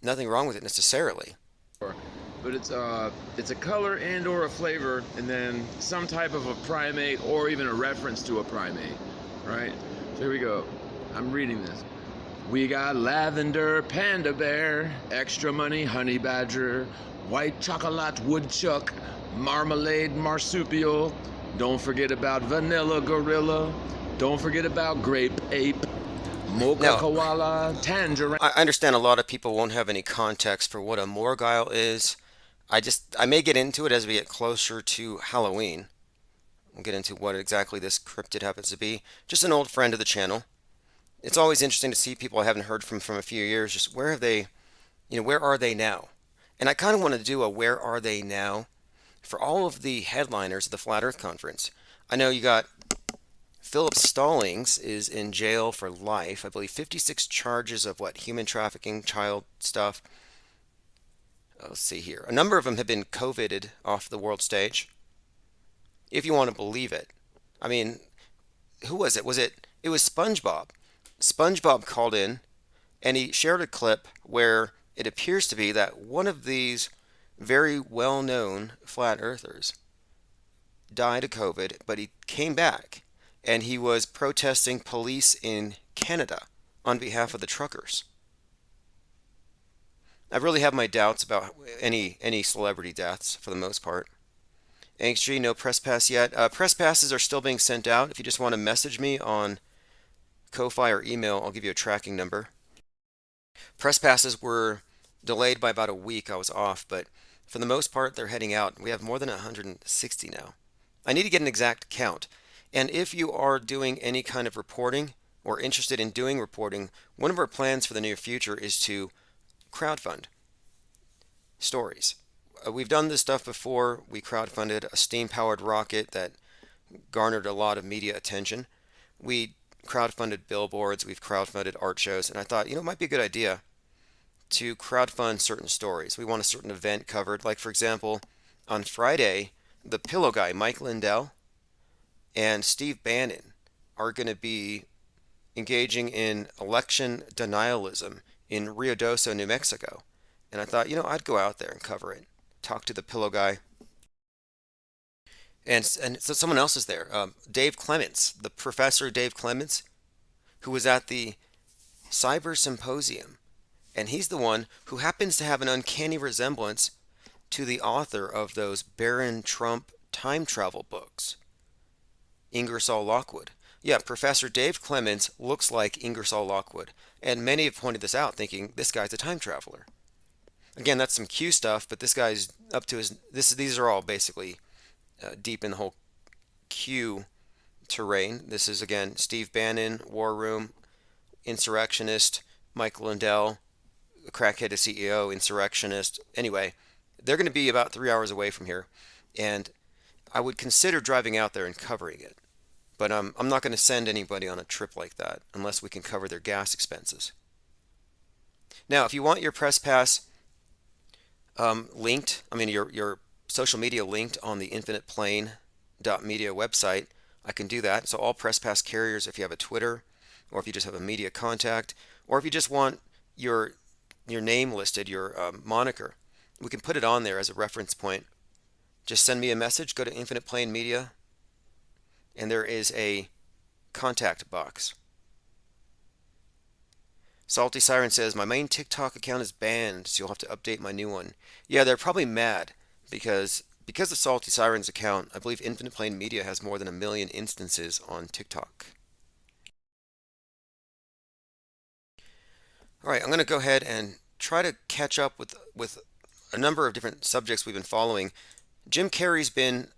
Nothing wrong with it necessarily. But it's a color and or a flavor, and then some type of a primate or even a reference to a primate, right? So here we go. I'm reading this. We got lavender, panda bear, extra money, honey badger, white chocolate woodchuck, marmalade marsupial. Don't forget about vanilla gorilla. Don't forget about grape ape, mocha koala, tangerine. I understand a lot of people won't have any context for what a Morgile is. I may get into it as we get closer to Halloween. We'll get into what exactly this cryptid happens to be. Just an old friend of the channel. It's always interesting to see people I haven't heard from a few years. Just where are they now? And I kind of want to do a where are they now for all of the headliners of the Flat Earth Conference. I know you got Philip Stallings is in jail for life. I believe 56 charges of human trafficking, child stuff. Let's see here. A number of them have been COVIDed off the world stage. If you want to believe it. I mean, who was it? It was SpongeBob. SpongeBob called in and he shared a clip where it appears to be that one of these very well-known flat earthers died of COVID, but he came back and he was protesting police in Canada on behalf of the truckers. I really have my doubts about any celebrity deaths for the most part. HG, no press pass yet. Press passes are still being sent out. If you just want to message me on Ko-Fi or email, I'll give you a tracking number. Press passes were delayed by about a week. I was off, but for the most part, they're heading out. We have more than 160 now. I need to get an exact count. And if you are doing any kind of reporting or interested in doing reporting, one of our plans for the near future is to crowdfund stories. We've done this stuff before. We crowdfunded a steam-powered rocket that garnered a lot of media attention. We crowdfunded billboards. We've crowdfunded art shows. And I thought, it might be a good idea to crowdfund certain stories. We want a certain event covered. Like, for example, on Friday, the Pillow Guy, Mike Lindell, and Steve Bannon are going to be engaging in election denialism in Ruidoso, New Mexico. And I thought, I'd go out there and cover it. Talk to the Pillow Guy. And so someone else is there. Dave Clements, the professor Dave Clements, who was at the Cyber Symposium. And he's the one who happens to have an uncanny resemblance to the author of those Baron Trump time travel books, Ingersoll Lockwood. Yeah, Professor Dave Clements looks like Ingersoll Lockwood. And many have pointed this out, thinking this guy's a time traveler. Again, that's some Q stuff, but this guy's up to these are all basically deep in the whole Q terrain. This is, again, Steve Bannon, War Room, insurrectionist, Mike Lindell, crackheaded CEO, insurrectionist. Anyway, they're going to be about 3 hours away from here, and I would consider driving out there and covering it. But I'm not going to send anybody on a trip like that unless we can cover their gas expenses. Now, if you want your press pass linked, your social media linked on the infiniteplane.media website, I can do that. So all press pass carriers, if you have a Twitter, or if you just have a media contact, or if you just want your name listed, your moniker, we can put it on there as a reference point. Just send me a message, go to Infinite Plane Media, and there is a contact box. Salty Siren says, my main TikTok account is banned, so you'll have to update my new one. Yeah, they're probably mad because of Salty Siren's account. I believe Infinite Plane Media has more than 1 million instances on TikTok. All right, I'm going to go ahead and try to catch up with a number of different subjects we've been following. Jim Carrey's been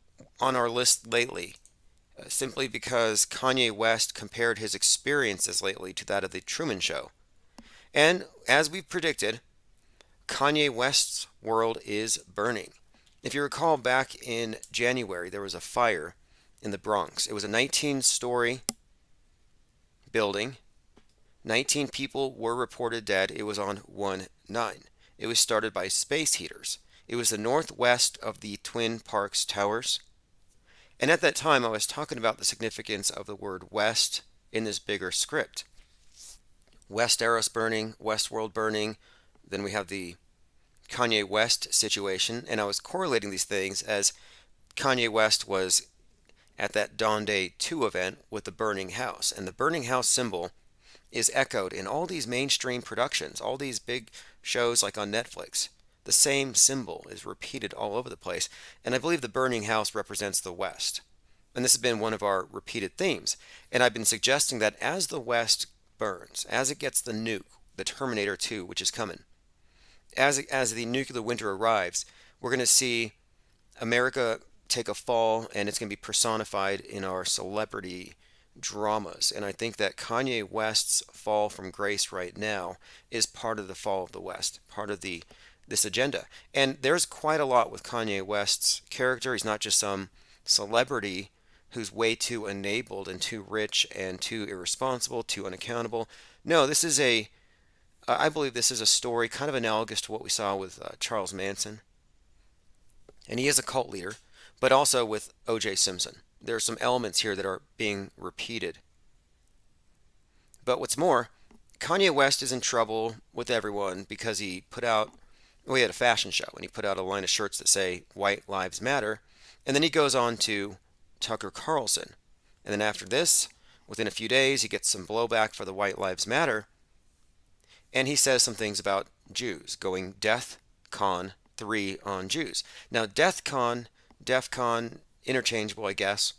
on our list lately. simply because Kanye West compared his experiences lately to that of the Truman Show. And as we predicted, Kanye West's world is burning. If you recall, back in January, there was a fire in the Bronx. It was a 19-story building. 19 people were reported dead. It was on 1-9. It was started by space heaters. It was the northwest of the Twin Parks Towers. And at that time, I was talking about the significance of the word West in this bigger script. Westeros burning, Westworld burning. Then we have the Kanye West situation, and I was correlating these things as Kanye West was at that Dawn Day 2 event with the burning house. And the burning house symbol is echoed in all these mainstream productions, all these big shows like on Netflix. The same symbol is repeated all over the place, and I believe the burning house represents the West. And this has been one of our repeated themes. And I've been suggesting that as the West burns, as it gets the nuke, the Terminator 2, which is coming, as the nuclear winter arrives, we're going to see America take a fall, and it's going to be personified in our celebrity dramas. And I think that Kanye West's fall from grace right now is part of the fall of the West, part of this agenda. And there's quite a lot with Kanye West's character. He's not just some celebrity who's way too enabled and too rich and too irresponsible, too unaccountable. No, I believe this is a story kind of analogous to what we saw with Charles Manson. And he is a cult leader, but also with O.J. Simpson. There are some elements here that are being repeated. But what's more, Kanye West is in trouble with everyone because he had a fashion show, and he put out a line of shirts that say White Lives Matter, and then he goes on to Tucker Carlson. And then after this, within a few days, he gets some blowback for the White Lives Matter, and he says some things about Jews, going DEFCON 3 on Jews. Now, DEFCON, interchangeable, I guess,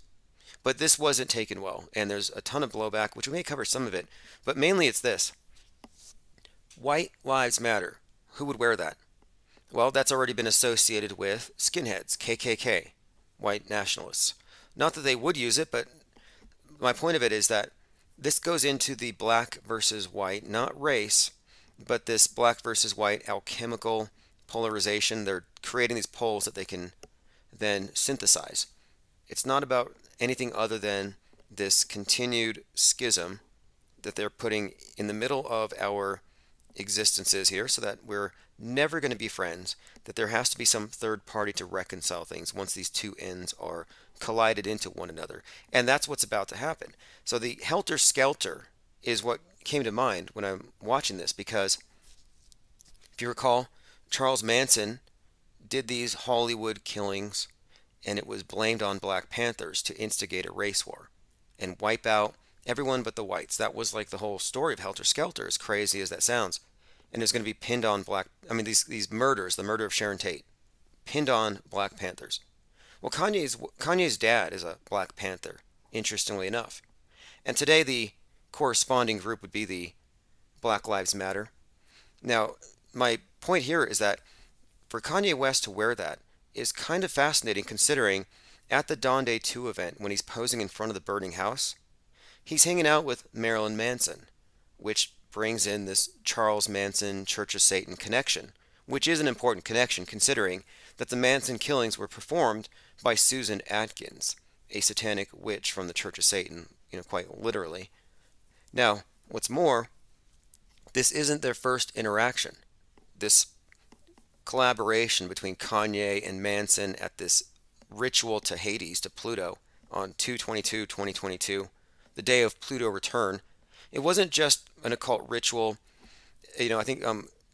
but this wasn't taken well, and there's a ton of blowback, which we may cover some of it, but mainly it's this. White Lives Matter. Who would wear that? Well, that's already been associated with skinheads, KKK, white nationalists. Not that they would use it, but my point of it is that this goes into the black versus white, not race, but this black versus white alchemical polarization. They're creating these poles that they can then synthesize. It's not about anything other than this continued schism that they're putting in the middle of our existences here so that we're never going to be friends, that there has to be some third party to reconcile things once these two ends are collided into one another. And that's what's about to happen. So the helter-skelter is what came to mind when I'm watching this, because if you recall, Charles Manson did these Hollywood killings, and it was blamed on Black Panthers to instigate a race war and wipe out everyone but the whites. That was like the whole story of Helter Skelter, as crazy as that sounds. And it's going to be pinned on these murders, the murder of Sharon Tate, pinned on Black Panthers. Well, Kanye's dad is a Black Panther, interestingly enough. And today the corresponding group would be the Black Lives Matter. Now, my point here is that for Kanye West to wear that is kind of fascinating, considering at the Dawn Day 2 event, when he's posing in front of the burning house, he's hanging out with Marilyn Manson, which brings in this Charles Manson Church of Satan connection, which is an important connection considering that the Manson killings were performed by Susan Atkins, a satanic witch from the Church of Satan, quite literally. Now, what's more, this isn't their first interaction. This collaboration between Kanye and Manson at this ritual to Hades, to Pluto, on 2/22/2022, the day of Pluto return, it wasn't just an occult ritual. I think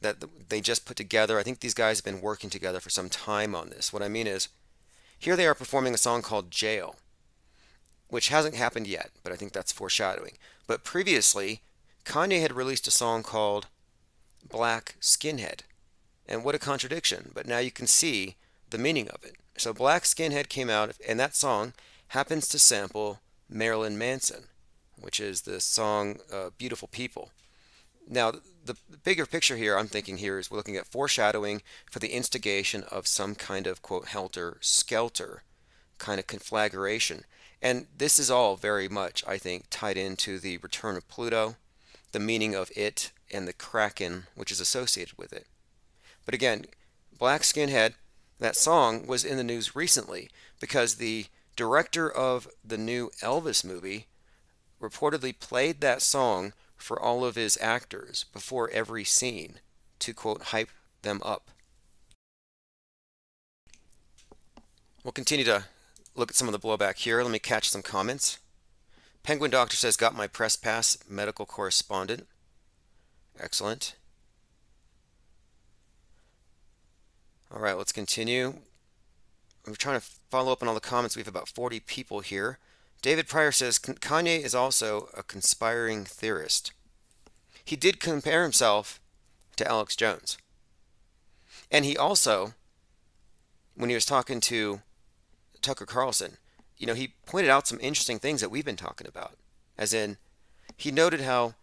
that they just put together. I think these guys have been working together for some time on this. What I mean is, here they are performing a song called Jail, which hasn't happened yet, but I think that's foreshadowing. But previously, Kanye had released a song called Black Skinhead. And what a contradiction, but now you can see the meaning of it. So Black Skinhead came out, and that song happens to sample Marilyn Manson, which is the song Beautiful People. Now, the bigger picture here, I'm thinking here, is we're looking at foreshadowing for the instigation of some kind of, quote, helter-skelter kind of conflagration. And this is all very much, I think, tied into the return of Pluto, the meaning of it, and the Kraken, which is associated with it. But again, Black Skinhead, that song was in the news recently because the director of the new Elvis movie reportedly played that song for all of his actors before every scene to, quote, hype them up. We'll continue to look at some of the blowback here. Let me catch some comments. Penguin Doctor says, got my press pass, medical correspondent. Excellent. All right, let's continue. I'm trying to follow up on all the comments. We have about 40 people here. David Pryor says, Kanye is also a conspiring theorist. He did compare himself to Alex Jones. And he also, when he was talking to Tucker Carlson, he pointed out some interesting things that we've been talking about. As in, he noted how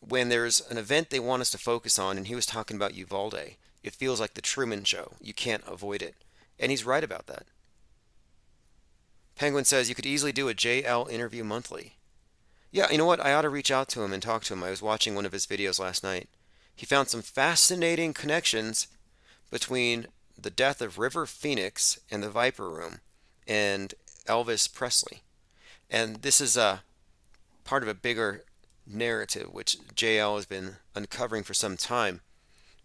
when there's an event they want us to focus on, and he was talking about Uvalde, it feels like the Truman Show. You can't avoid it. And he's right about that. Penguin says, you could easily do a JL interview monthly. Yeah, you know what? I ought to reach out to him and talk to him. I was watching one of his videos last night. He found some fascinating connections between the death of River Phoenix and the Viper Room and Elvis Presley. And this is a part of a bigger narrative which JL has been uncovering for some time.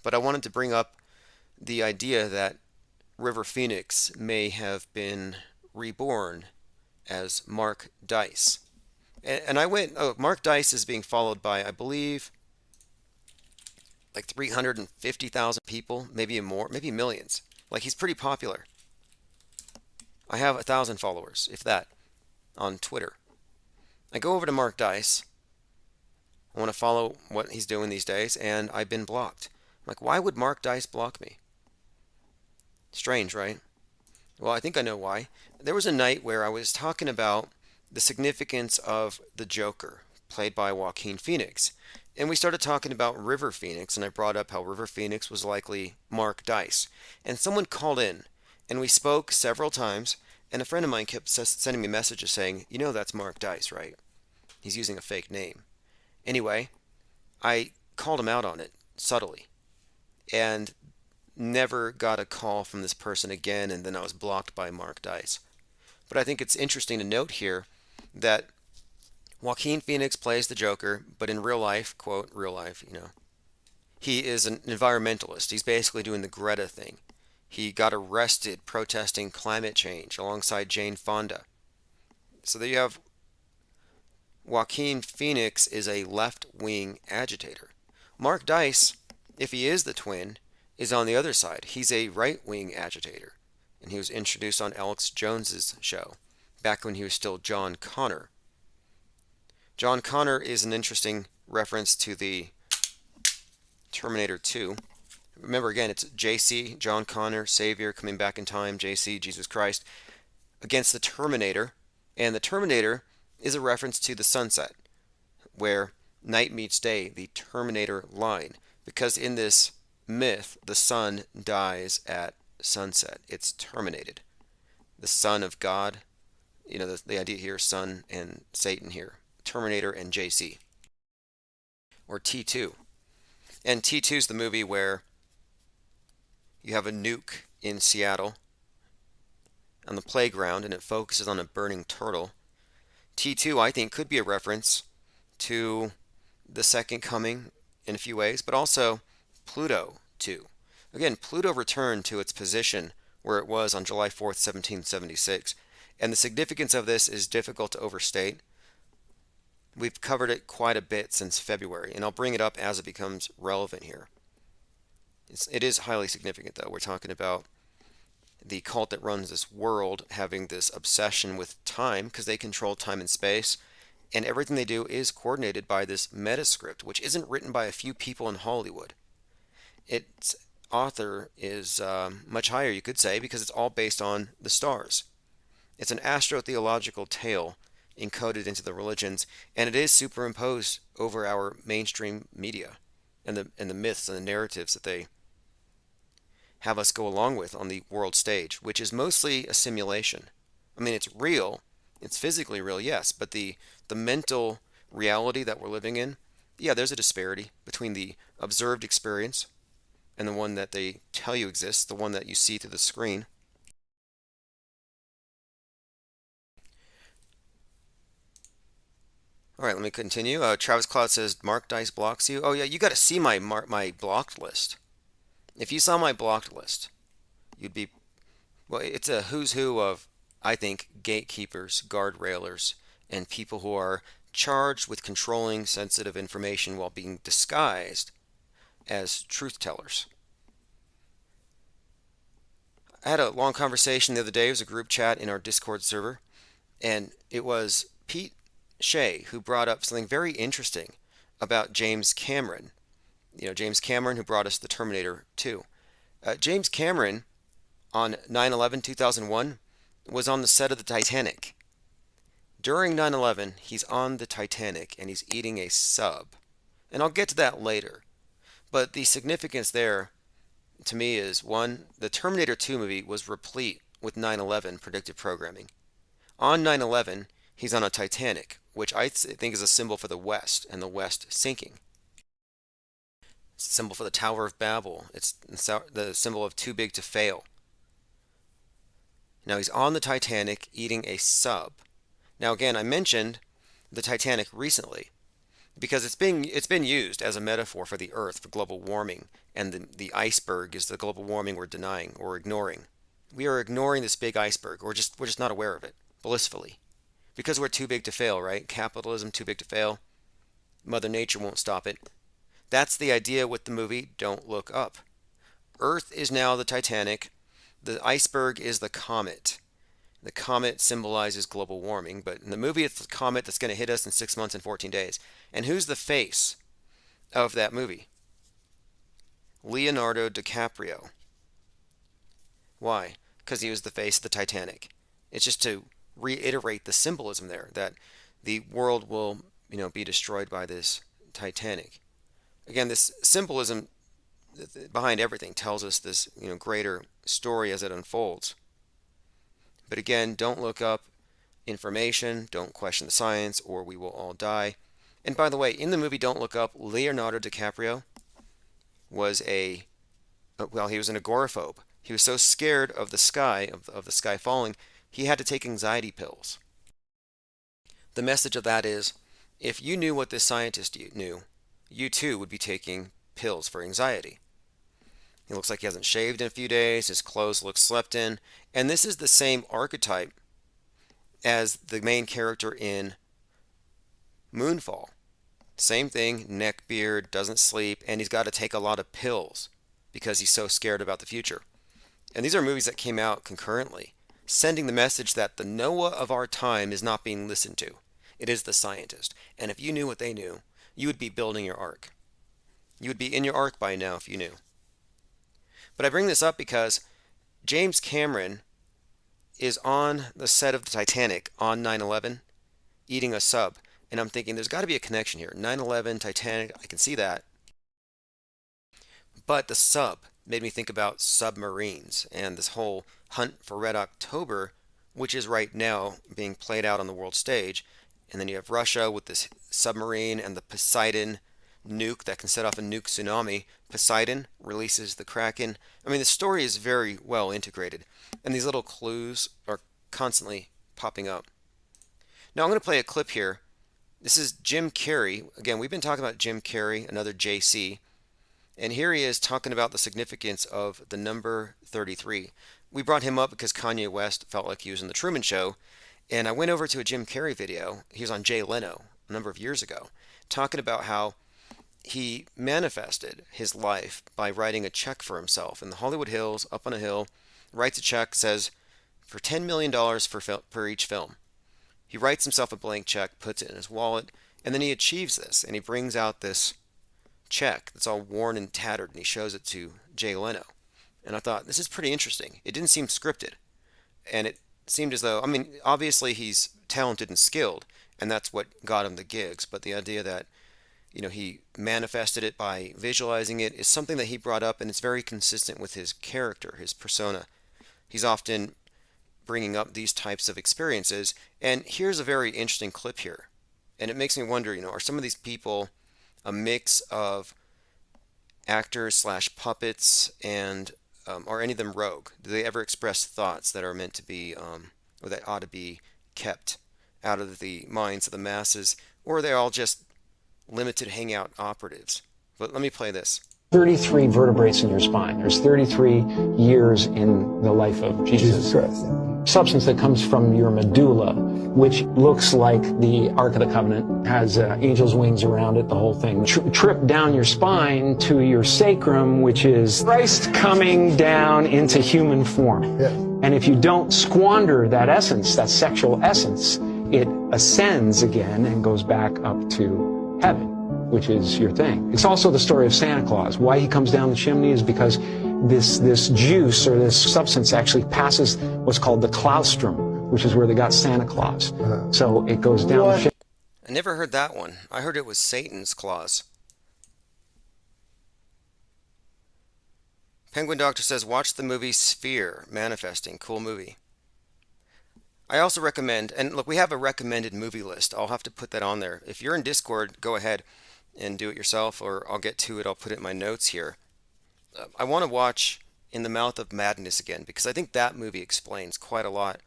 But I wanted to bring up the idea that River Phoenix may have been reborn as Mark Dice. And I went, Mark Dice is being followed by, I believe, like 350,000 people, maybe more, maybe millions. Like, he's pretty popular. I have 1,000 followers, if that, on Twitter. I go over to Mark Dice. I want to follow what he's doing these days, and I've been blocked. I'm like, why would Mark Dice block me? Strange, right? Well, I think I know why. There was a night where I was talking about the significance of the Joker, played by Joaquin Phoenix. And we started talking about River Phoenix, and I brought up how River Phoenix was likely Mark Dice. And someone called in, and we spoke several times, and a friend of mine kept sending me messages saying, that's Mark Dice, right? He's using a fake name. Anyway, I called him out on it, subtly, and never got a call from this person again, and then I was blocked by Mark Dice. But I think it's interesting to note here that Joaquin Phoenix plays the Joker, but in real life, quote, real life, he is an environmentalist. He's basically doing the Greta thing. He got arrested protesting climate change alongside Jane Fonda. So there you have Joaquin Phoenix is a left-wing agitator. Mark Dice, if he is the twin, is on the other side. He's a right-wing agitator. And he was introduced on Alex Jones's show, back when he was still John Connor. John Connor is an interesting reference to the Terminator 2. Remember, again, it's JC, John Connor, Savior, coming back in time, JC, Jesus Christ, against the Terminator. And the Terminator is a reference to the sunset, where night meets day, the Terminator line. Because in this myth, the sun dies at sunset. It's terminated. The Son of God, the idea here, Son and Satan here. Terminator and JC. Or T2. And T2 is the movie where you have a nuke in Seattle on the playground, and it focuses on a burning turtle. T2, I think, could be a reference to the Second Coming in a few ways, but also Pluto 2. Again, Pluto returned to its position where it was on July 4th, 1776, and the significance of this is difficult to overstate. We've covered it quite a bit since February, and I'll bring it up as it becomes relevant here. It is highly significant, though. We're talking about the cult that runs this world having this obsession with time because they control time and space, and everything they do is coordinated by this metascript, which isn't written by a few people in Hollywood. Its author is much higher, you could say, because it's all based on the stars. It's an astrotheological tale encoded into the religions, and it is superimposed over our mainstream media and the myths and the narratives that they have us go along with on the world stage, which is mostly a simulation. I mean, it's real, it's physically real, yes, but the mental reality that we're living in, yeah, there's a disparity between the observed experience and the one that they tell you exists, the one that you see through the screen. All right, let me continue. Travis Cloud says Mark Dice blocks you. Oh yeah, you got to see my blocked list. If you saw my blocked list, you'd be, well, it's a who's who of, I think, gatekeepers, guardrailers, and people who are charged with controlling sensitive information while being disguised as truth tellers. I had a long conversation the other day. It was a group chat in our Discord server, and it was Pete Shea who brought up something very interesting about James Cameron. You know, James Cameron, who brought us the Terminator 2. James Cameron, on 9/11/2001, was on the set of the Titanic. During 9/11, he's on the Titanic and he's eating a sub. And I'll get to that later. But the significance there, to me, is one, the Terminator 2 movie was replete with 9/11 predictive programming. On 9/11, he's on a Titanic, which I think is a symbol for the West and the West sinking. It's a symbol for the Tower of Babel. It's the symbol of too big to fail. Now he's on the Titanic eating a sub. Now again, I mentioned the Titanic recently because it's been used as a metaphor for the Earth, for global warming, and the iceberg is the global warming we're denying or ignoring. We are ignoring this big iceberg, we're just not aware of it, blissfully. Because we're too big to fail, right? Capitalism, too big to fail. Mother Nature won't stop it. That's the idea with the movie Don't Look Up. Earth is now the Titanic. The iceberg is the comet. The comet symbolizes global warming, but in the movie it's the comet that's going to hit us in 6 months and 14 days. And who's the face of that movie? Leonardo DiCaprio. Why? Because he was the face of the Titanic. It's just to reiterate the symbolism there, that the world will, be destroyed by this Titanic. Again, this symbolism behind everything tells us this, greater story as it unfolds. But again, don't look up information, don't question the science, or we will all die. And by the way, in the movie Don't Look Up, Leonardo DiCaprio was he was an agoraphobe. He was so scared of the sky, of the sky falling, he had to take anxiety pills. The message of that is, if you knew what this scientist knew, you too would be taking pills for anxiety. He looks like he hasn't shaved in a few days, his clothes look slept in, and this is the same archetype as the main character in Moonfall. Same thing, neck beard, doesn't sleep, and he's got to take a lot of pills because he's so scared about the future. And these are movies that came out concurrently, sending the message that the Noah of our time is not being listened to. It is the scientist. And if you knew what they knew, you would be building your ark. You would be in your ark by now if you knew. But I bring this up because James Cameron is on the set of the Titanic on 9/11 eating a sub. And I'm thinking there's got to be a connection here. 9/11, Titanic, I can see that. But the sub made me think about submarines and this whole hunt for Red October, which is right now being played out on the world stage. And then you have Russia with this submarine and the Poseidon nuke that can set off a nuke tsunami. Poseidon releases the Kraken. I mean, the story is very well integrated. And these little clues are constantly popping up. Now I'm going to play a clip here. This is Jim Carrey. Again, we've been talking about Jim Carrey, another JC. And here he is talking about the significance of the number 33. We brought him up because Kanye West felt like he was in The Truman Show. And I went over to a Jim Carrey video. He was on Jay Leno a number of years ago, talking about how he manifested his life by writing a check for himself in the Hollywood Hills, up on a hill, writes a check, says, for $10 million per each film. He writes himself a blank check, puts it in his wallet, and then he achieves this, and he brings out this check that's all worn and tattered, and he shows it to Jay Leno. And I thought, this is pretty interesting. It didn't seem scripted, and it seemed as though, I mean, obviously he's talented and skilled, and that's what got him the gigs, but the idea that, he manifested it by visualizing it is something that he brought up, and it's very consistent with his character, his persona. He's often bringing up these types of experiences. And here's a very interesting clip here. And it makes me wonder, are some of these people a mix of actors slash puppets, and are any of them rogue? Do they ever express thoughts that are meant to be, or that ought to be kept out of the minds of the masses? Or are they all just limited hangout operatives? But let me play this. 33 vertebrates in your spine. There's 33 years in the life of Jesus Christ. Substance that comes from your medulla, which looks like the Ark of the Covenant, has angel's wings around it, the whole thing. Trip down your spine to your sacrum, which is Christ coming down into human form. Yeah. And if you don't squander that essence, that sexual essence, it ascends again and goes back up to heaven, which is your thing. It's also the story of Santa Claus. Why he comes down the chimney is because this juice or this substance actually passes what's called the claustrum, which is where they got Santa Claus. So it goes down the chimney. I never heard that one. I heard it was Satan's claws. Penguin Doctor says, watch the movie Sphere, Manifesting. Cool movie. I also recommend, and look, we have a recommended movie list. I'll have to put that on there. If you're in Discord, go ahead and do it yourself, or I'll get to it. I'll put it in my notes here. I want to watch In the Mouth of Madness again, because I think that movie explains quite a lot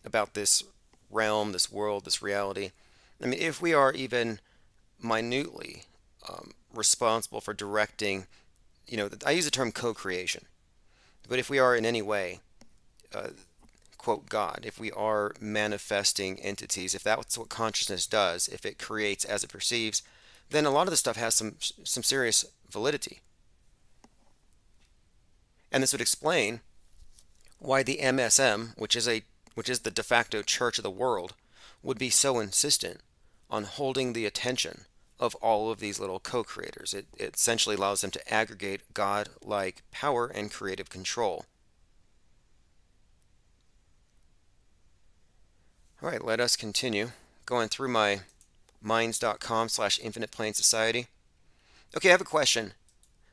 about this realm, this world, this reality. I mean, if we are even minutely responsible for directing, I use the term co-creation, but if we are in any way, quote, God, if we are manifesting entities, if that's what consciousness does, if it creates as it perceives, then a lot of this stuff has some serious validity. And this would explain why the MSM, which is the de facto church of the world, would be so insistent on holding the attention of all of these little co-creators. It essentially allows them to aggregate God-like power and creative control. All right, let us continue. Going through my minds.com/Infinite Plane Society. Okay, I have a question.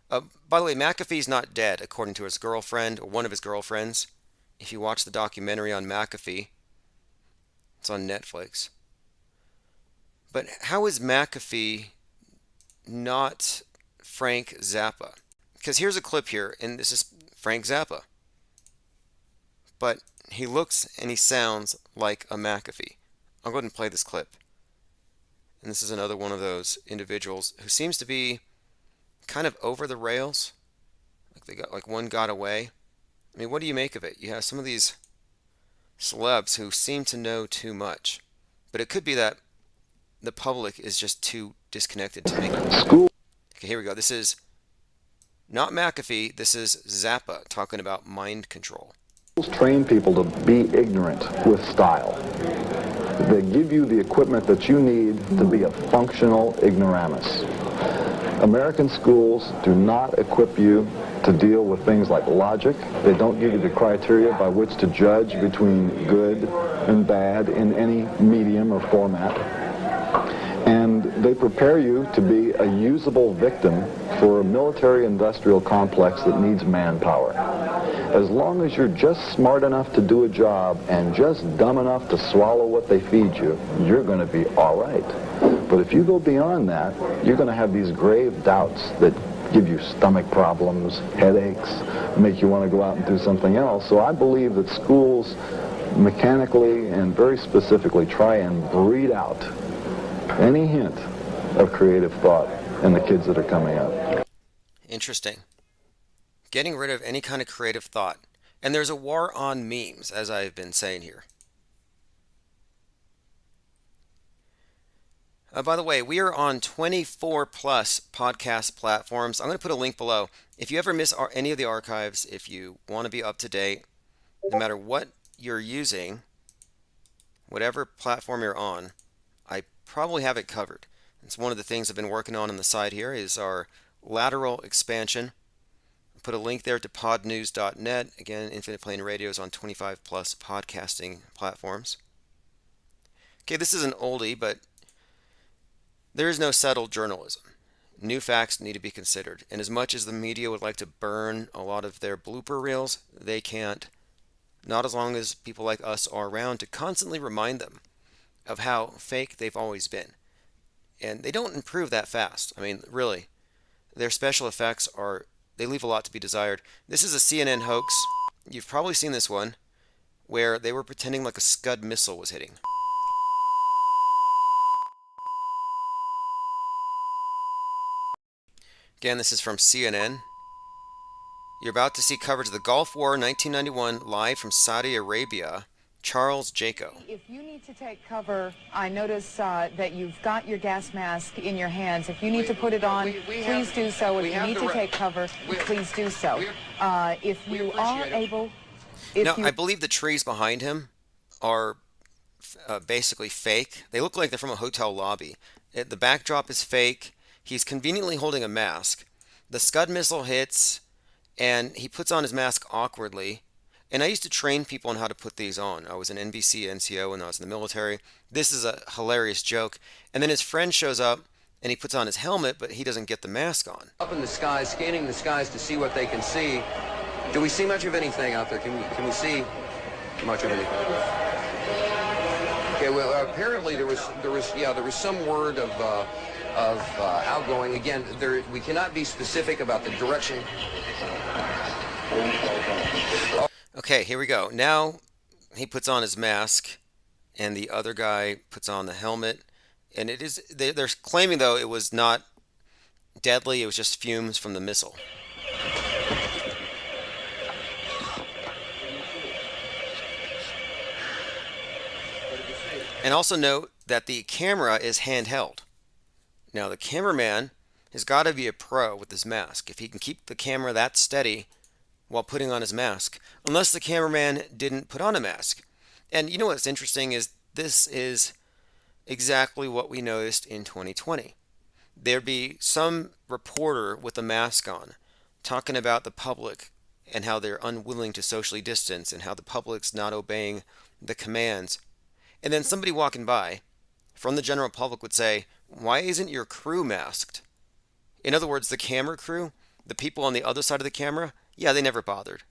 By the way, McAfee's not dead, according to his girlfriend, or one of his girlfriends. If you watch the documentary on McAfee, it's on Netflix. But how is McAfee not Frank Zappa? Because here's a clip here, and this is Frank Zappa. But he looks and he sounds like a McAfee. I'll go ahead and play this clip. And this is another one of those individuals who seems to be kind of over the rails. Like one got away. I mean, what do you make of it? You have some of these celebs who seem to know too much. But it could be that the public is just too disconnected to make it. Okay, here we go. This is not McAfee. This is Zappa talking about mind control. Train people to be ignorant with style. They give you the equipment that you need to be a functional ignoramus. American schools do not equip you to deal with things like logic. They don't give you the criteria by which to judge between good and bad in any medium or format. And they prepare you to be a usable victim for a military-industrial complex that needs manpower. As long as you're just smart enough to do a job and just dumb enough to swallow what they feed you, you're going to be all right. But if you go beyond that, you're going to have these grave doubts that give you stomach problems, headaches, make you want to go out and do something else. So I believe that schools mechanically and very specifically try and breed out any hint of creative thought in the kids that are coming up. Interesting. Getting rid of any kind of creative thought. And there's a war on memes, as I've been saying here. By the way, we are on 24 plus podcast platforms. I'm going to put a link below. If you ever miss any of the archives, if you want to be up to date, no matter what you're using, whatever platform you're on, I probably have it covered. It's one of the things I've been working on the side here is our lateral expansion. I'll put a link there to podnews.net. Again, Infinite Plane Radio is on 25 plus podcasting platforms. Okay, this is an oldie, but there is no settled journalism. New facts need to be considered. And as much as the media would like to burn a lot of their blooper reels, they can't Not as long as people like us are around to constantly remind them of how fake they've always been. And they don't improve that fast. I mean, really, their special effects they leave a lot to be desired. This is a CNN hoax. You've probably seen this one where they were pretending like a Scud missile was hitting. Again, this is from CNN. You're about to see coverage of the Gulf War 1991 live from Saudi Arabia. Charles Jaco. If you need to take cover, I notice that you've got your gas mask in your hands. If you need to put it on, please do so. If you need to take cover, please do so. If you are able... Now, I believe the trees behind him are basically fake. They look like they're from a hotel lobby. The backdrop is fake. He's conveniently holding a mask. The Scud missile hits, and he puts on his mask awkwardly. And I used to train people on how to put these on. I was an NBC NCO when I was in the military. This is a hilarious joke. And then his friend shows up, and he puts on his helmet, but he doesn't get the mask on. Up in the skies, scanning the skies to see what they can see. Do we see much of anything out there? Can we see much of anything? Okay. Well, apparently there was some word of outgoing. Again, we cannot be specific about the direction. Okay, here we go. Now he puts on his mask, and the other guy puts on the helmet. And they're claiming, though, it was not deadly. It was just fumes from the missile. And also note that the camera is handheld. Now, the cameraman has got to be a pro with his mask. If he can keep the camera that steady while putting on his mask, unless the cameraman didn't put on a mask. And you know what's interesting is this is exactly what we noticed in 2020. There'd be some reporter with a mask on talking about the public and how they're unwilling to socially distance and how the public's not obeying the commands. And then somebody walking by from the general public would say, "Why isn't your crew masked?" In other words, the camera crew, the people on the other side of the camera, yeah, they never bothered.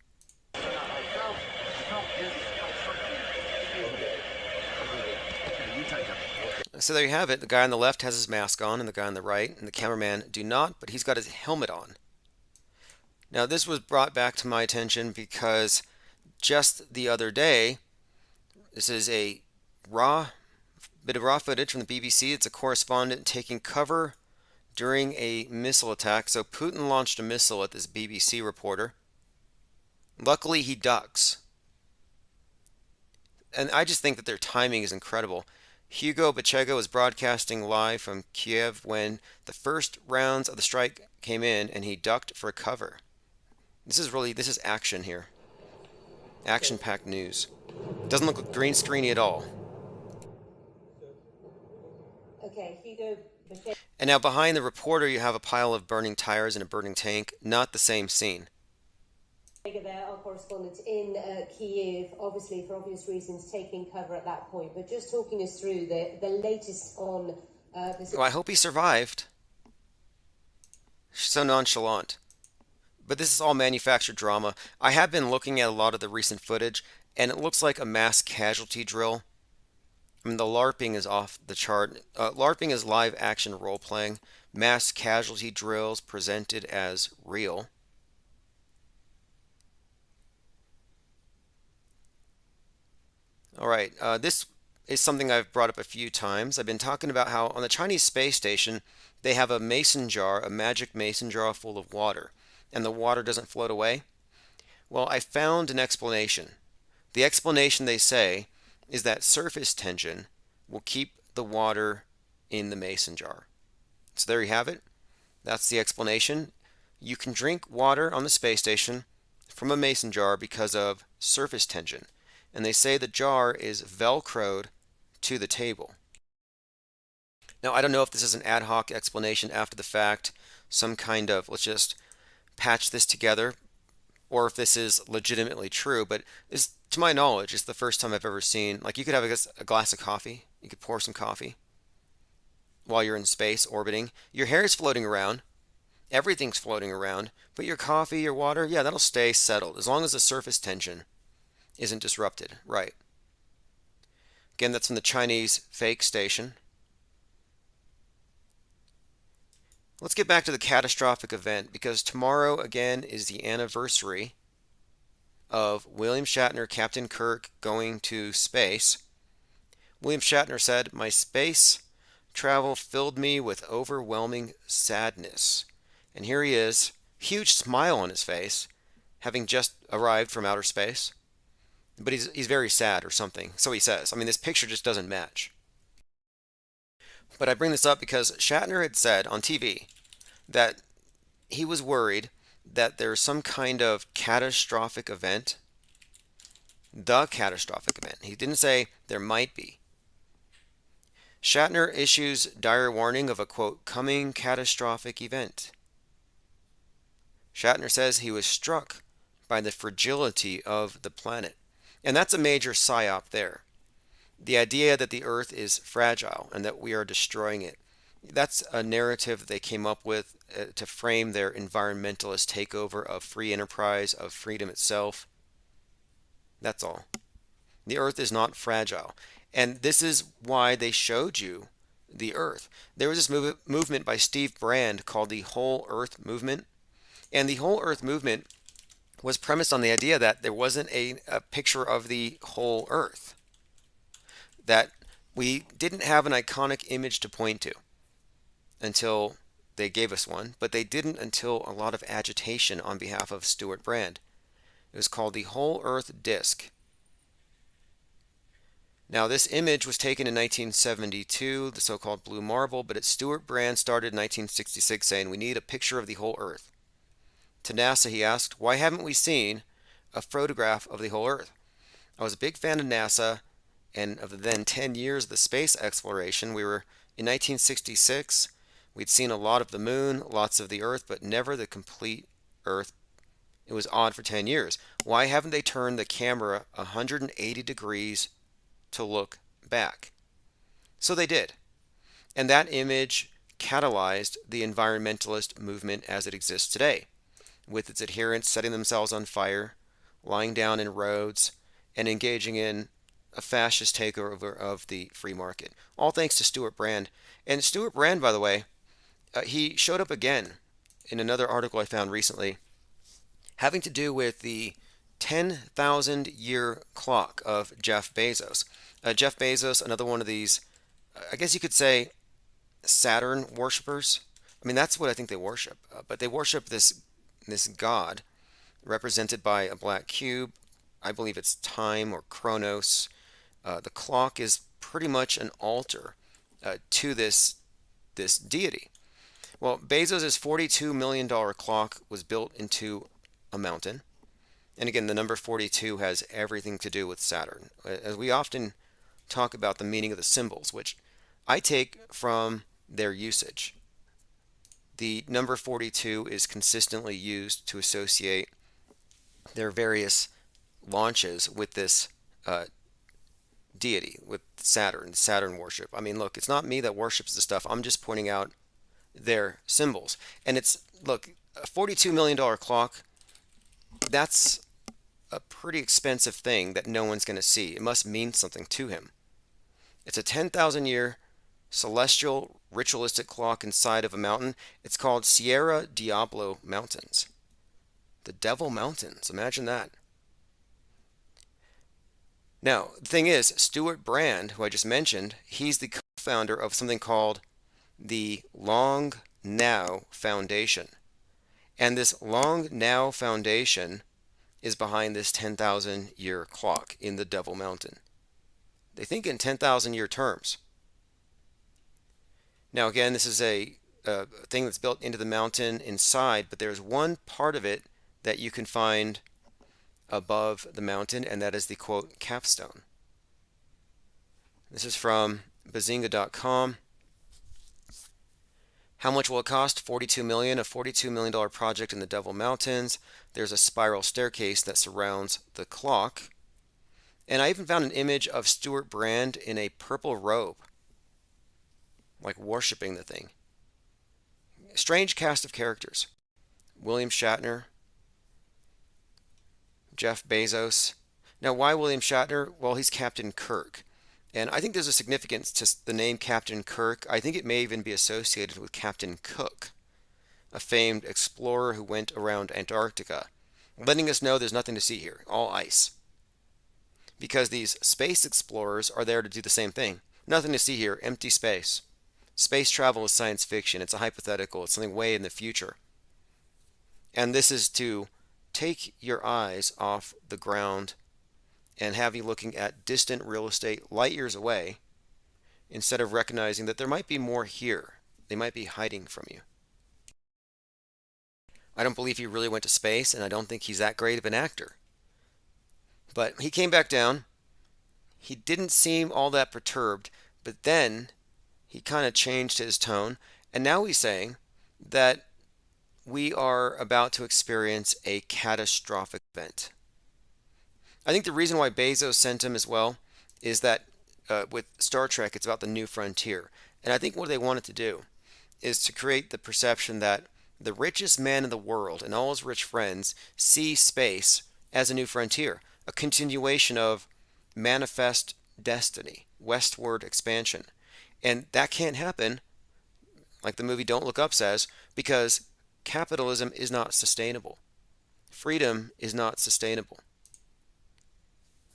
So there you have it. The guy on the left has his mask on, and the guy on the right and the cameraman do not, but he's got his helmet on. Now, this was brought back to my attention because just the other day, this is a bit of raw footage from the BBC. It's a correspondent taking cover during a missile attack. So Putin launched a missile at this BBC reporter. Luckily, he ducks. And I just think that their timing is incredible. Hugo Bachego is broadcasting live from Kiev when the first rounds of the strike came in, and he ducked for cover. This is action here. Action-packed news. Doesn't look green screeny at all. Okay, Hugo. And now behind the reporter, you have a pile of burning tires and a burning tank. Not the same scene. There, our correspondent in Kyiv, obviously for obvious reasons, taking cover at that point. But just talking us through the latest on this. Well, I hope he survived. So nonchalant. But this is all manufactured drama. I have been looking at a lot of the recent footage, and it looks like a mass casualty drill. I mean, the LARPing is off the chart. LARPing is live action role-playing. Mass casualty drills presented as real. All right, this is something I've brought up a few times. I've been talking about how on the Chinese space station, they have a mason jar, a magic mason jar full of water, and the water doesn't float away. Well, I found an explanation. The explanation, they say, is that surface tension will keep the water in the mason jar. So there you have it. That's the explanation. You can drink water on the space station from a mason jar because of surface tension. And they say the jar is velcroed to the table. Now, I don't know if this is an ad hoc explanation after the fact, some kind of, let's just patch this together, or if this is legitimately true, but to my knowledge, it's the first time I've ever seen, like you could have a glass of coffee, you could pour some coffee while you're in space orbiting. Your hair is floating around, everything's floating around, but your coffee, your water, yeah, that'll stay settled as long as the surface tension isn't disrupted. Right. Again, that's from the Chinese fake station. Let's get back to the catastrophic event, because tomorrow again is the anniversary of William Shatner, Captain Kirk going to space. William Shatner said, "My space travel filled me with overwhelming sadness." And here he is, huge smile on his face, having just arrived from outer space. But he's very sad or something, so he says. I mean, this picture just doesn't match. But I bring this up because Shatner had said on TV that he was worried that there's some kind of catastrophic event. The catastrophic event. He didn't say there might be. Shatner issues dire warning of a, quote, coming catastrophic event. Shatner says he was struck by the fragility of the planet. And that's a major psyop there. The idea that the Earth is fragile and that we are destroying it. That's a narrative that they came up with to frame their environmentalist takeover of free enterprise, of freedom itself. That's all. The Earth is not fragile. And this is why they showed you the Earth. There was this movement by Steve Brand called the Whole Earth Movement. And the Whole Earth Movement was premised on the idea that there wasn't a picture of the whole Earth. That we didn't have an iconic image to point to until they gave us one, but they didn't until a lot of agitation on behalf of Stuart Brand. It was called the Whole Earth Disc. Now, this image was taken in 1972, the so-called blue marble, but Stuart Brand started in 1966 saying, we need a picture of the whole Earth. To NASA, he asked, why haven't we seen a photograph of the whole Earth? I was a big fan of NASA and of the then 10 years of the space exploration. We were in 1966. We'd seen a lot of the moon, lots of the Earth, but never the complete Earth. It was odd for 10 years. Why haven't they turned the camera 180 degrees to look back? So they did. And that image catalyzed the environmentalist movement as it exists today, with its adherents setting themselves on fire, lying down in roads, and engaging in a fascist takeover of the free market. All thanks to Stuart Brand. And Stuart Brand, by the way, he showed up again in another article I found recently, having to do with the 10,000 year clock of Jeff Bezos. Jeff Bezos, another one of these, I guess you could say, Saturn worshippers. I mean, that's what I think they worship. But they worship this god represented by a black cube. I believe it's time or Chronos. The clock is pretty much an altar to this deity. Well, Bezos' $42 million clock was built into a mountain. And again, the number 42 has everything to do with Saturn. As we often talk about the meaning of the symbols, which I take from their usage. The number 42 is consistently used to associate their various launches with this deity, with Saturn worship. I mean, look, it's not me that worships the stuff. I'm just pointing out their symbols. And it's, look, a $42 million clock, that's a pretty expensive thing that no one's going to see. It must mean something to him. It's a 10,000 year celestial ritualistic clock inside of a mountain. It's called Sierra Diablo Mountains. The Devil Mountains. Imagine that. Now, the thing is, Stuart Brand, who I just mentioned, he's the co-founder of something called the Long Now Foundation. And this Long Now Foundation is behind this 10,000 year clock in the Devil Mountain. They think in 10,000 year terms. Now again, this is a thing that's built into the mountain inside, but there's one part of it that you can find above the mountain, and that is the, quote, capstone. This is from bazinga.com. How much will it cost? $42 million, a $42 million project in the Devil Mountains. There's a spiral staircase that surrounds the clock. And I even found an image of Stuart Brand in a purple robe, like worshiping the thing. Strange cast of characters. William Shatner, Jeff Bezos. Now, why William Shatner? Well, he's Captain Kirk. And I think there's a significance to the name Captain Kirk. I think it may even be associated with Captain Cook, a famed explorer who went around Antarctica, letting us know there's nothing to see here, all ice. Because these space explorers are there to do the same thing. Nothing to see here, empty space. Space travel is science fiction. It's a hypothetical. It's something way in the future. And this is to take your eyes off the ground and have you looking at distant real estate light years away instead of recognizing that there might be more here. They might be hiding from you. I don't believe he really went to space, and I don't think he's that great of an actor. But he came back down. He didn't seem all that perturbed, but then he kind of changed his tone, and now he's saying that we are about to experience a catastrophic event. I think the reason why Bezos sent him as well is that with Star Trek, it's about the new frontier. And I think what they wanted to do is to create the perception that the richest man in the world and all his rich friends see space as a new frontier, a continuation of manifest destiny, westward expansion. And that can't happen, like the movie Don't Look Up says, because capitalism is not sustainable. Freedom is not sustainable.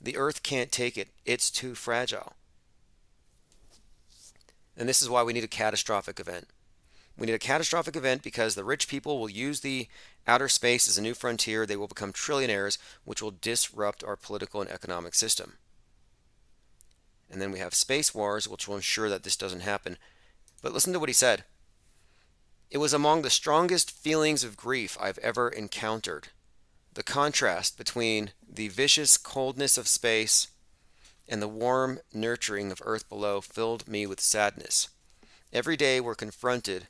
The earth can't take it. It's too fragile. And this is why we need a catastrophic event. We need a catastrophic event because the rich people will use the outer space as a new frontier. They will become trillionaires, which will disrupt our political and economic system. And then we have space wars, which will ensure that this doesn't happen. But listen to what he said. It was among the strongest feelings of grief I've ever encountered. The contrast between the vicious coldness of space and the warm nurturing of earth below filled me with sadness. Every day we're confronted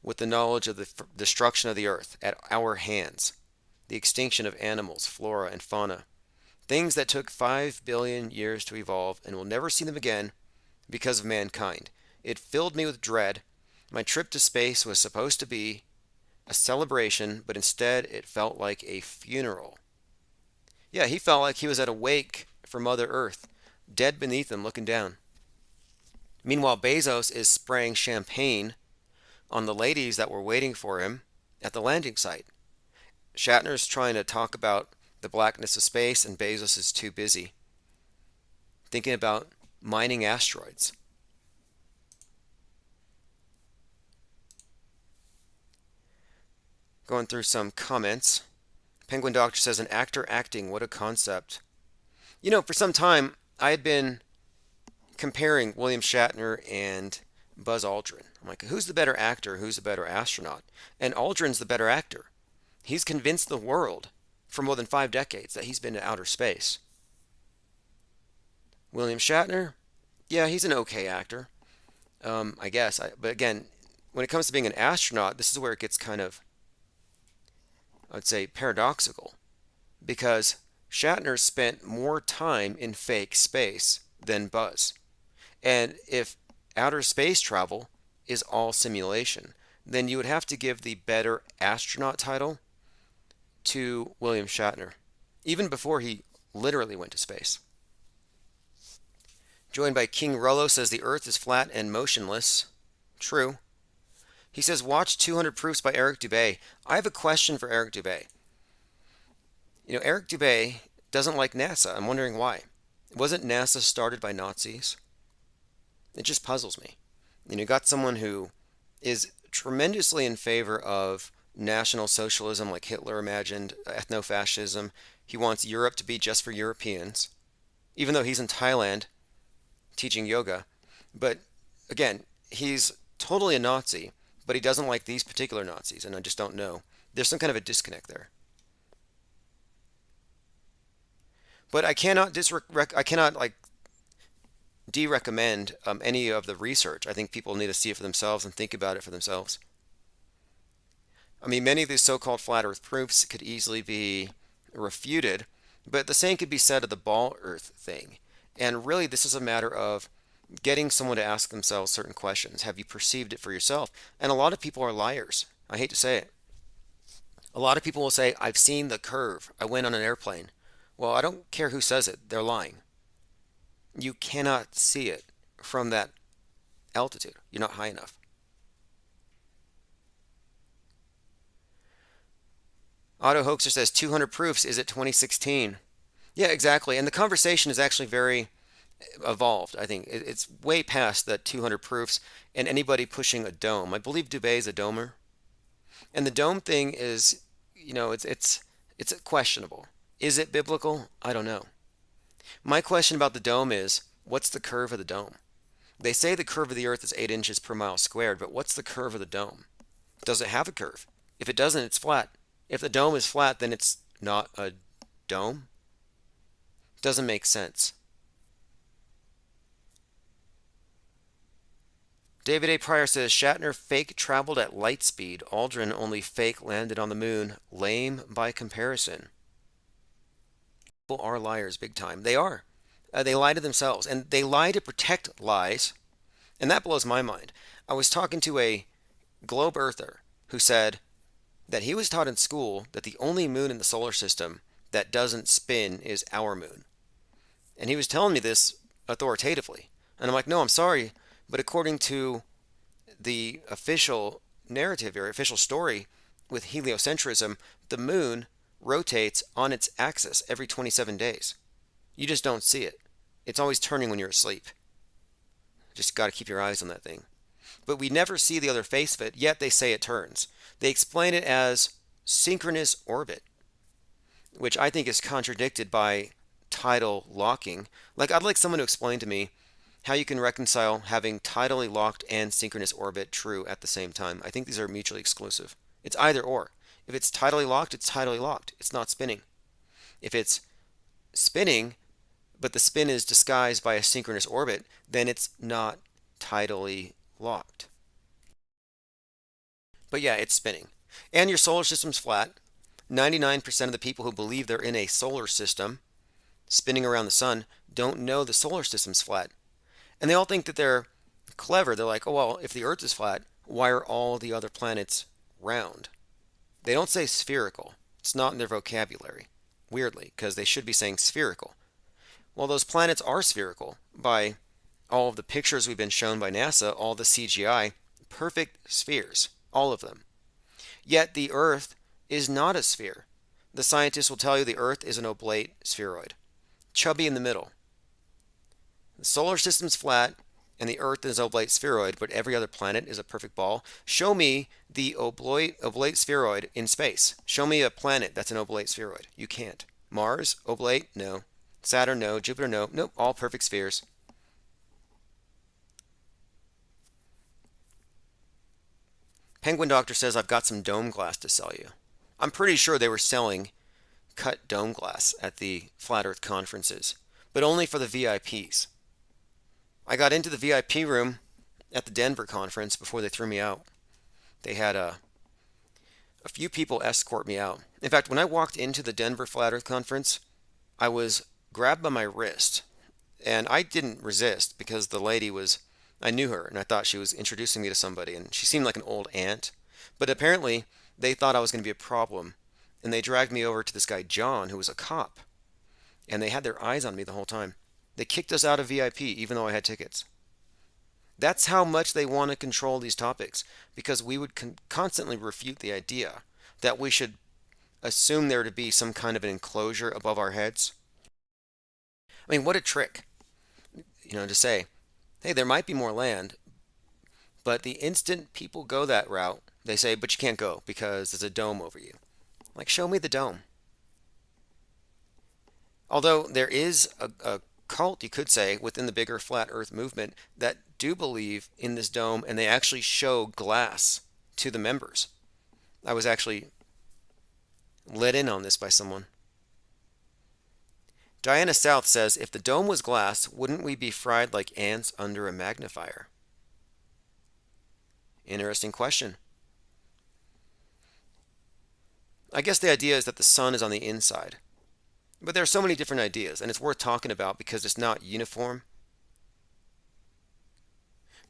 with the knowledge of the destruction of the earth at our hands, the extinction of animals, flora, and fauna, things that took 5 billion years to evolve and will never see them again because of mankind. It filled me with dread. My trip to space was supposed to be a celebration, but instead it felt like a funeral. Yeah, he felt like he was at a wake for Mother Earth, dead beneath him looking down. Meanwhile, Bezos is spraying champagne on the ladies that were waiting for him at the landing site. Shatner's trying to talk about the blackness of space, and Bezos is too busy thinking about mining asteroids. Going through some comments. Penguin Doctor says, an actor acting, what a concept. You know, for some time, I had been comparing William Shatner and Buzz Aldrin. I'm like, who's the better actor? Who's the better astronaut? And Aldrin's the better actor. He's convinced the world for more than 5 decades that he's been to outer space. William Shatner, yeah, he's an okay actor, I guess. But again, when it comes to being an astronaut, this is where it gets kind of, I would say, paradoxical, because Shatner spent more time in fake space than Buzz. And if outer space travel is all simulation, then you would have to give the better astronaut title to William Shatner, even before he literally went to space. Joined by King Rollo says the earth is flat and motionless. True. He says, watch 200 Proofs by Eric Dubay. I have a question for Eric Dubay. You know, Eric Dubay doesn't like NASA. I'm wondering why. Wasn't NASA started by Nazis? It just puzzles me. You know, you got someone who is tremendously in favor of National Socialism like Hitler imagined, ethno-fascism. He wants Europe to be just for Europeans, even though he's in Thailand teaching yoga. But again, he's totally a Nazi, but he doesn't like these particular Nazis, and I just don't know. There's some kind of a disconnect there. But I cannot de-recommend any of the research. I think people need to see it for themselves and think about it for themselves. I mean, many of these so-called flat earth proofs could easily be refuted, but the same could be said of the ball earth thing. And really, this is a matter of getting someone to ask themselves certain questions. Have you perceived it for yourself? And a lot of people are liars. I hate to say it. A lot of people will say, I've seen the curve. I went on an airplane. Well, I don't care who says it, they're lying. You cannot see it from that altitude. You're not high enough. Auto Hoaxer says 200 proofs. Is it 2016? Yeah, exactly. And the conversation is actually very evolved. I think it's way past the 200 proofs and anybody pushing a dome. I believe Dubé is a domer, and the dome thing is, it's questionable. Is it biblical? I don't know. My question about the dome is, what's the curve of the dome? They say the curve of the Earth is 8 inches per mile squared, but what's the curve of the dome? Does it have a curve? If it doesn't, it's flat. If the dome is flat, then it's not a dome. Doesn't make sense. David A. Pryor says Shatner fake traveled at light speed. Aldrin only fake landed on the moon. Lame by comparison. People are liars big time. They are. They lie to themselves, and they lie to protect lies, and that blows my mind. I was talking to a globe earther who said that he was taught in school that the only moon in the solar system that doesn't spin is our moon. And he was telling me this authoritatively. And I'm like, no, I'm sorry, but according to the official narrative or official story with heliocentrism, the moon rotates on its axis every 27 days. You just don't see it. It's always turning when you're asleep. Just got to keep your eyes on that thing. But we never see the other face of it, yet they say it turns. They explain it as synchronous orbit, which I think is contradicted by tidal locking. Like, I'd like someone to explain to me how you can reconcile having tidally locked and synchronous orbit true at the same time. I think these are mutually exclusive. It's either or. If it's tidally locked, it's tidally locked. It's not spinning. If it's spinning, but the spin is disguised by a synchronous orbit, then it's not tidally locked. But yeah, it's spinning. And your solar system's flat. 99% of the people who believe they're in a solar system spinning around the sun don't know the solar system's flat. And they all think that they're clever. They're like, oh, well, if the Earth is flat, why are all the other planets round? They don't say spherical. It's not in their vocabulary, weirdly, because they should be saying spherical. Well, those planets are spherical by all of the pictures we've been shown by NASA, all the CGI, perfect spheres, all of them. Yet the Earth is not a sphere. The scientists will tell you the Earth is an oblate spheroid, chubby in the middle. The solar system's flat, and the Earth is an oblate spheroid, but every other planet is a perfect ball. Show me the oblate spheroid in space. Show me a planet that's an oblate spheroid. You can't. Mars, oblate? No. Saturn, no. Jupiter, no. Nope, all perfect spheres. Penguin Doctor says, I've got some dome glass to sell you. I'm pretty sure they were selling cut dome glass at the Flat Earth conferences, but only for the VIPs. I got into the VIP room at the Denver conference before they threw me out. They had a few people escort me out. In fact, when I walked into the Denver Flat Earth conference, I was grabbed by my wrist, and I didn't resist because the lady was, I knew her, and I thought she was introducing me to somebody, and she seemed like an old aunt. But apparently, they thought I was going to be a problem, and they dragged me over to this guy, John, who was a cop, and they had their eyes on me the whole time. They kicked us out of VIP, even though I had tickets. That's how much they want to control these topics, because we would constantly refute the idea that we should assume there to be some kind of an enclosure above our heads. I mean, what a trick, to say, hey, there might be more land, but the instant people go that route, they say, but you can't go because there's a dome over you. Like, show me the dome. Although there is a cult, you could say, within the bigger flat earth movement that do believe in this dome, and they actually show glass to the members. I was actually let in on this by someone. Diana South says, if the dome was glass, wouldn't we be fried like ants under a magnifier? Interesting question. I guess the idea is that the sun is on the inside. But there are so many different ideas, and it's worth talking about because it's not uniform.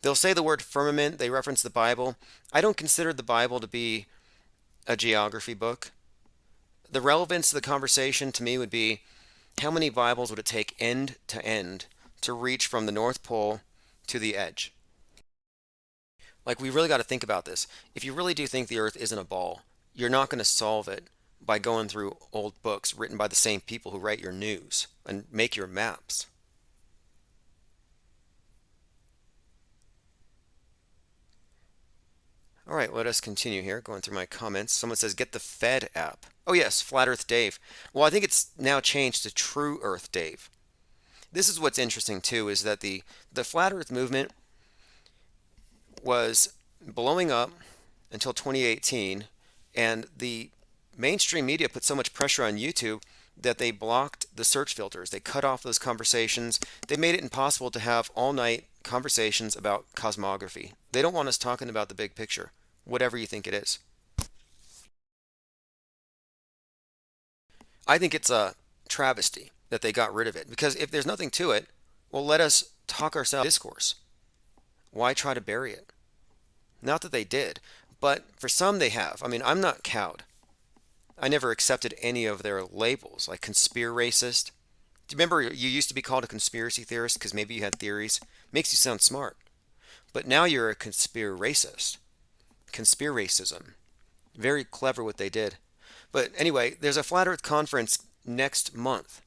They'll say the word firmament, they reference the Bible. I don't consider the Bible to be a geography book. The relevance to the conversation to me would be, How many Bibles would it take end to end to reach from the North Pole to the edge? Like, we really got to think about this. If you really do think the Earth isn't a ball, you're not going to solve it by going through old books written by the same people who write your news and make your maps. All right, let us continue here, going through my comments. Someone says, get the Fed app. Oh yes, Flat Earth Dave. Well, I think it's now changed to True Earth Dave. This is what's interesting too, is that the Flat Earth movement was blowing up until 2018, and the mainstream media put so much pressure on YouTube that they blocked the search filters. They cut off those conversations. They made it impossible to have all-night conversations about cosmography. They don't want us talking about the big picture, whatever you think it is. I think it's a travesty that they got rid of it, because if there's nothing to it, well, let us talk ourselves discourse. Why try to bury it? Not that they did, but for some they have. I mean, I'm not cowed. I never accepted any of their labels, like conspiracist. Do you remember you used to be called a conspiracy theorist because maybe you had theories? Makes you sound smart. But now you're a conspiracist. Conspiracism. Very clever what they did. But anyway, there's a Flat Earth conference next month.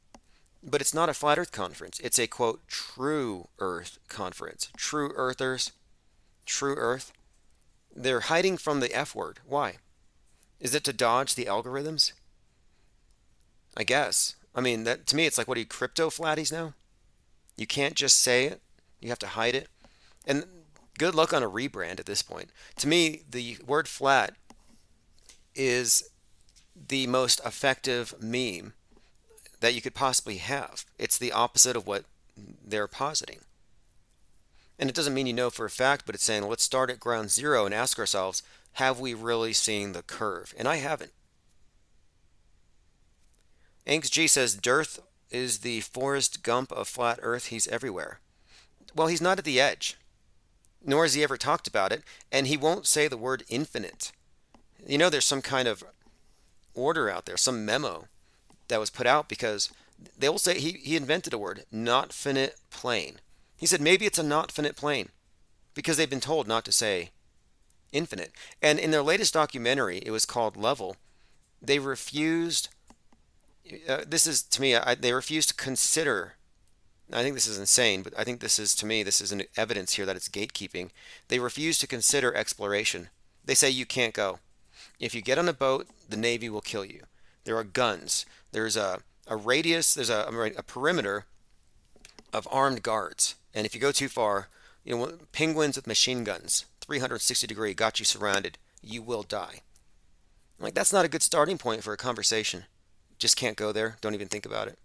But it's not a Flat Earth conference. It's a, quote, True Earth conference. True Earthers. True Earth. They're hiding from the F word. Why? Is it to dodge the algorithms? I guess. I mean, that to me, it's like, what are you, crypto flatties now? You can't just say it. You have to hide it. And good luck on a rebrand at this point. To me, the word flat is the most effective meme that you could possibly have. It's the opposite of what they're positing. And it doesn't mean you know for a fact, but it's saying, let's start at ground zero and ask ourselves, have we really seen the curve? And I haven't. Anx G says, Dearth is the Forrest Gump of flat Earth. He's everywhere. Well, he's not at the edge, nor has he ever talked about it, and he won't say the word infinite. You know, there's some kind of order out there, some memo that was put out, because they will say he invented a word, not finite plane. He said maybe it's a not finite plane because they've been told not to say infinite. And in their latest documentary, it was called Level, they refused, this is to me, they refused to consider, I think this is insane, but I think this is, to me, this is an evidence here that it's gatekeeping. They refuse to consider exploration. They say you can't go. If you get on a boat, the Navy will kill you. There are guns. There's a radius, there's a perimeter of armed guards. And if you go too far, you know, penguins with machine guns, 360 degree, got you surrounded. You will die. Like, that's not a good starting point for a conversation. Just can't go there. Don't even think about it.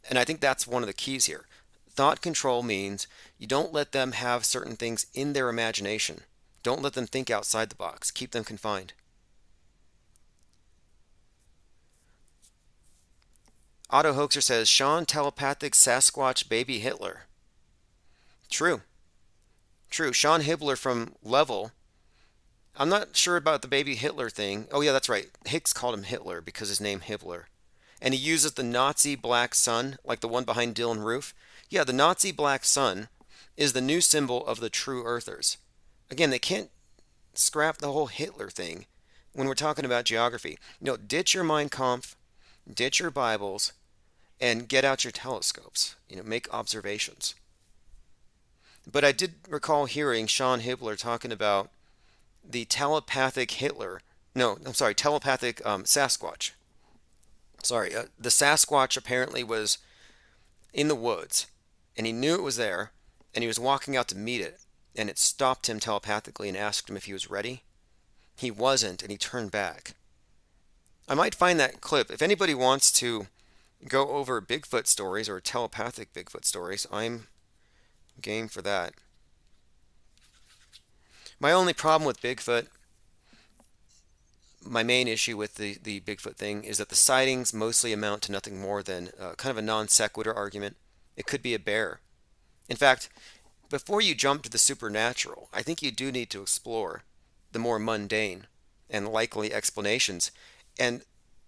And I think that's one of the keys here. Thought control means you don't let them have certain things in their imagination. Don't let them think outside the box. Keep them confined. Otto Hoaxer says, Sean telepathic Sasquatch baby Hitler. True. True. Sean Hibbler from Level. I'm not sure about the baby Hitler thing. Oh yeah, that's right. Hicks called him Hitler because his name Hibbler. And he uses the Nazi black sun, like the one behind Dylan Roof. Yeah, the Nazi black sun is the new symbol of the true earthers. Again, they can't scrap the whole Hitler thing when we're talking about geography. You know, ditch your Mein Kampf, ditch your Bibles, and get out your telescopes. You know, make observations. But I did recall hearing Sean Hibbler talking about the telepathic Hitler. No, I'm sorry, telepathic Sasquatch. Sorry, the Sasquatch apparently was in the woods, and he knew it was there, and he was walking out to meet it, and it stopped him telepathically and asked him if he was ready. He wasn't, and he turned back. I might find that clip. If anybody wants to go over Bigfoot stories or telepathic Bigfoot stories, I'm game for that. My only problem with Bigfoot, my main issue with the Bigfoot thing, is that the sightings mostly amount to nothing more than kind of a non sequitur argument. It could be a bear. In fact, before you jump to the supernatural, I think you do need to explore the more mundane and likely explanations. And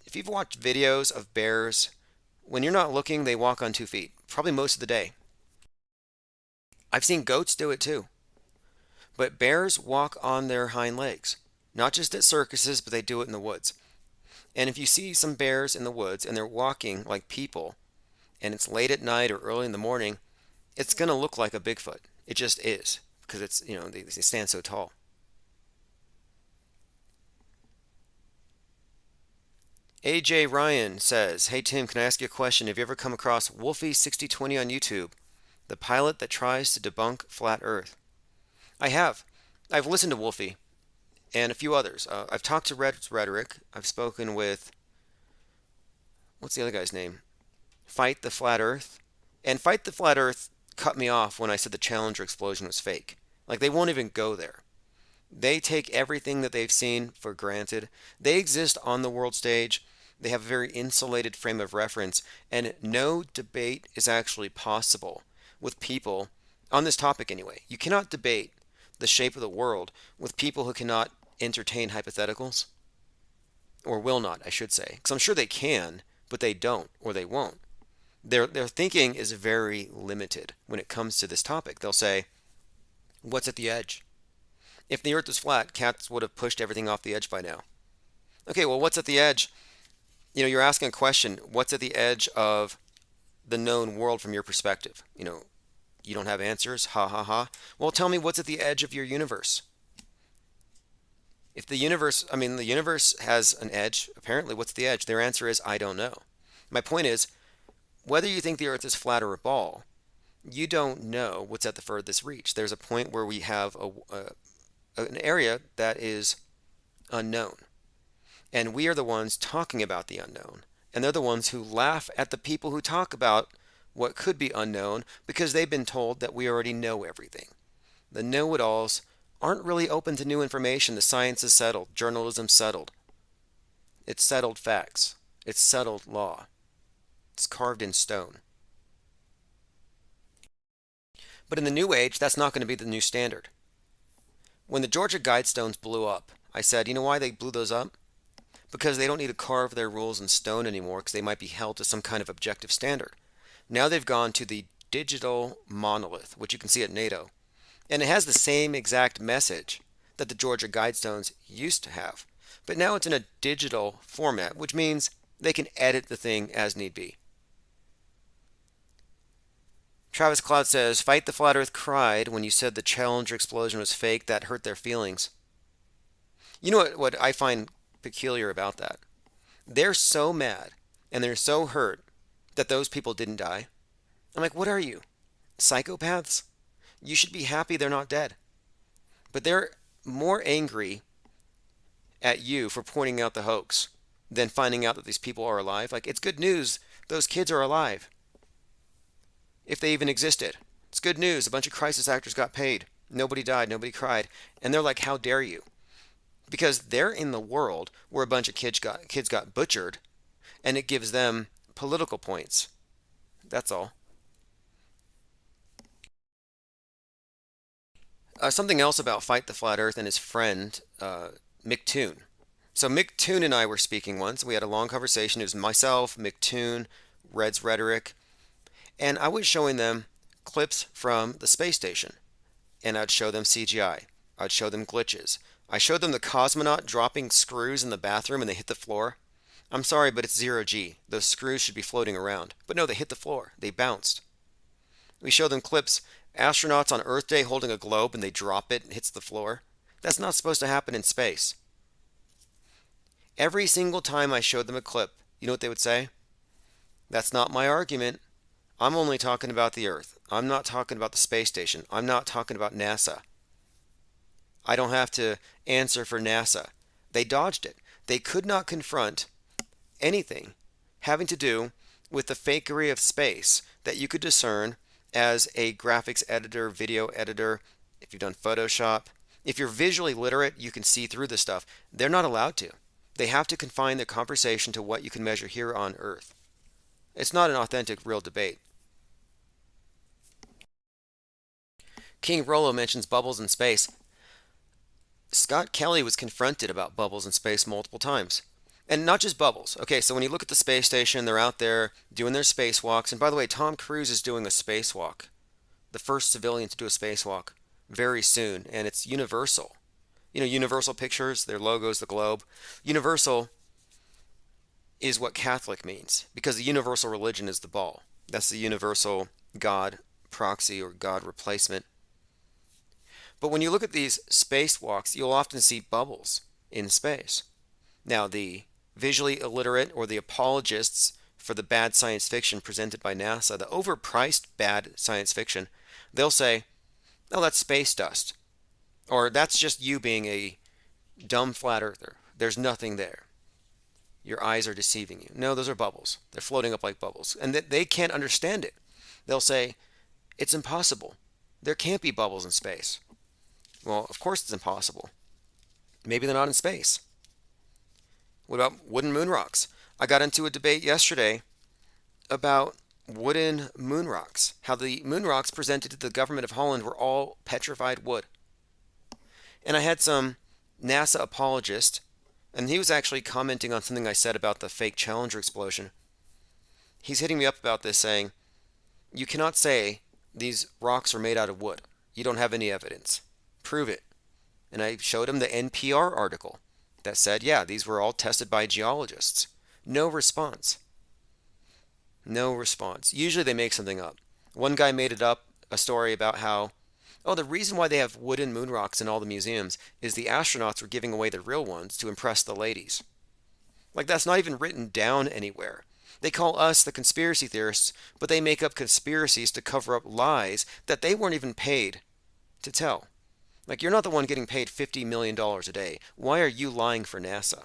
if you've watched videos of bears When you're not looking, they walk on 2 feet, probably most of the day. I've seen goats do it too. But bears walk on their hind legs, not just at circuses, but they do it in the woods. And if you see some bears in the woods and they're walking like people, and it's late at night or early in the morning, it's going to look like a Bigfoot. It just is, because it's, they stand so tall. AJ Ryan says, "Hey Tim, can I ask you a question? Have you ever come across Wolfie6020 on YouTube, the pilot that tries to debunk flat Earth?" I have. I've listened to Wolfie and a few others. I've talked to Rhetoric. I've spoken with, what's the other guy's name? Fight the Flat Earth. And Fight the Flat Earth cut me off when I said the Challenger explosion was fake. Like, they won't even go there. They take everything that they've seen for granted. They exist on the world stage. They have a very insulated frame of reference, and no debate is actually possible with people on this topic anyway. You cannot debate the shape of the world with people who cannot entertain hypotheticals, or will not, I should say, because I'm sure they can, but they don't, or they won't. Their thinking is very limited when it comes to this topic. They'll say, what's at the edge? If the earth was flat, cats would have pushed everything off the edge by now. Okay, well, what's at the edge? You're asking a question, what's at the edge of the known world from your perspective? You don't have answers, ha ha ha. Well, tell me what's at the edge of your universe. If the universe has an edge, apparently what's the edge? Their answer is, I don't know. My point is, whether you think the earth is flat or a ball, you don't know what's at the furthest reach. There's a point where we have an area that is unknown. And we are the ones talking about the unknown. And they're the ones who laugh at the people who talk about what could be unknown because they've been told that we already know everything. The know-it-alls aren't really open to new information. The science is settled. Journalism settled. It's settled facts. It's settled law. It's carved in stone. But in the new age, that's not going to be the new standard. When the Georgia Guidestones blew up, I said, you know why they blew those up? Because they don't need to carve their rules in stone anymore because they might be held to some kind of objective standard. Now they've gone to the digital monolith, which you can see at NATO. And it has the same exact message that the Georgia Guidestones used to have. But now it's in a digital format, which means they can edit the thing as need be. Travis Cloud says, Fight the Flat Earth cried when you said the Challenger explosion was fake. That hurt their feelings. You know what I find peculiar about that? They're so mad and they're so hurt that those people didn't die. I'm like, what are you? Psychopaths? You should be happy they're not dead. But they're more angry at you for pointing out the hoax than finding out that these people are alive. Like, it's good news those kids are alive. If they even existed. It's good news. A bunch of crisis actors got paid. Nobody died. Nobody cried. And they're like, how dare you? Because they're in the world where a bunch of kids got butchered, and it gives them political points. That's all. Something else about Fight the Flat Earth and his friend, Mick Toon. So Mick Toon and I were speaking once. We had a long conversation. It was myself, Mick Toon, Red's Rhetoric. And I was showing them clips from the space station. And I'd show them CGI. I'd show them glitches. I showed them the cosmonaut dropping screws in the bathroom and they hit the floor. I'm sorry, but it's 0G. Those screws should be floating around. But no, they hit the floor. They bounced. We showed them clips, astronauts on Earth Day holding a globe and they drop it and it hits the floor. That's not supposed to happen in space. Every single time I showed them a clip, you know what they would say? That's not my argument. I'm only talking about the Earth. I'm not talking about the space station. I'm not talking about NASA. I don't have to answer for NASA. They dodged it. They could not confront anything having to do with the fakery of space that you could discern as a graphics editor, video editor, if you've done Photoshop. If you're visually literate, you can see through this stuff. They're not allowed to. They have to confine their conversation to what you can measure here on Earth. It's not an authentic, real debate. King Rollo mentions bubbles in space. Scott Kelly was confronted about bubbles in space multiple times. And not just bubbles. Okay, so when you look at the space station, they're out there doing their spacewalks. And by the way, Tom Cruise is doing a spacewalk, the first civilian to do a spacewalk very soon, and it's Universal. You know, Universal Pictures, their logo's the globe. Universal is what Catholic means because the universal religion is the ball. That's the universal God proxy or God replacement. But when you look at these spacewalks, you'll often see bubbles in space. Now, the visually illiterate or the apologists for the bad science fiction presented by NASA, the overpriced bad science fiction, they'll say, oh, that's space dust. Or that's just you being a dumb flat earther. There's nothing there. Your eyes are deceiving you. No, those are bubbles. They're floating up like bubbles. And they can't understand it. They'll say, it's impossible. There can't be bubbles in space. Well, of course it's impossible. Maybe they're not in space. What about wooden moon rocks? I got into a debate yesterday about wooden moon rocks. How the moon rocks presented to the government of Holland were all petrified wood. And I had some NASA apologist, and he was actually commenting on something I said about the fake Challenger explosion. He's hitting me up about this, saying, you cannot say these rocks are made out of wood. You don't have any evidence. Prove it. And I showed him the NPR article that said, yeah, these were all tested by geologists. No response. No response. Usually they make something up. One guy made it up, a story about how, oh, the reason why they have wooden moon rocks in all the museums is the astronauts were giving away the real ones to impress the ladies. Like, that's not even written down anywhere. They call us the conspiracy theorists, but they make up conspiracies to cover up lies that they weren't even paid to tell. Like, you're not the one getting paid $50 million a day. Why are you lying for NASA?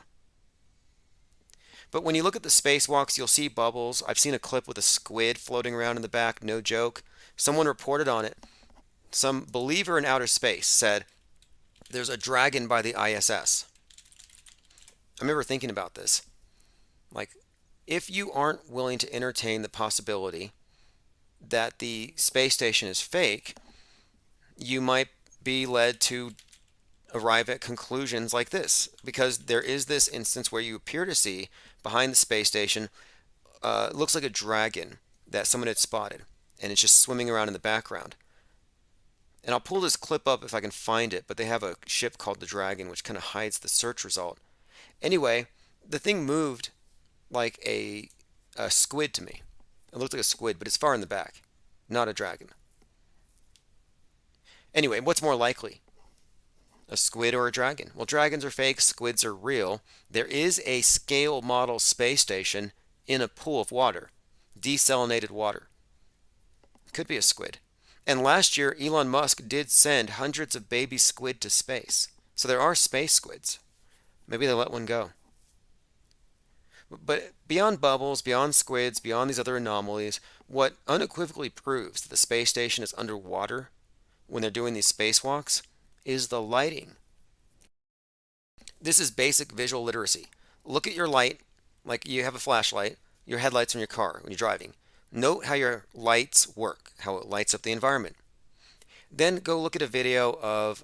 But when you look at the spacewalks, you'll see bubbles. I've seen a clip with a squid floating around in the back, no joke. Someone reported on it. Some believer in outer space said, there's a dragon by the ISS. I remember thinking about this. Like, if you aren't willing to entertain the possibility that the space station is fake, you might be led to arrive at conclusions like this, because there is this instance where you appear to see behind the space station looks like a dragon that someone had spotted, and it's just swimming around in the background. And I'll pull this clip up if I can find it, but they have a ship called the Dragon which kind of hides the search result. Anyway, the thing moved like a squid to me. It looked like a squid, but it's far in the back, not a dragon. Anyway, what's more likely? A squid or a dragon? Well, dragons are fake, squids are real. There is a scale model space station in a pool of water, desalinated water. Could be a squid. And last year, Elon Musk did send hundreds of baby squid to space. So there are space squids. Maybe they let one go. But beyond bubbles, beyond squids, beyond these other anomalies, what unequivocally proves that the space station is underwater when they're doing these spacewalks is the lighting. This is basic visual literacy. Look at your light, like you have a flashlight, your headlights on your car when you're driving. Note how your lights work, how it lights up the environment. Then go look at a video of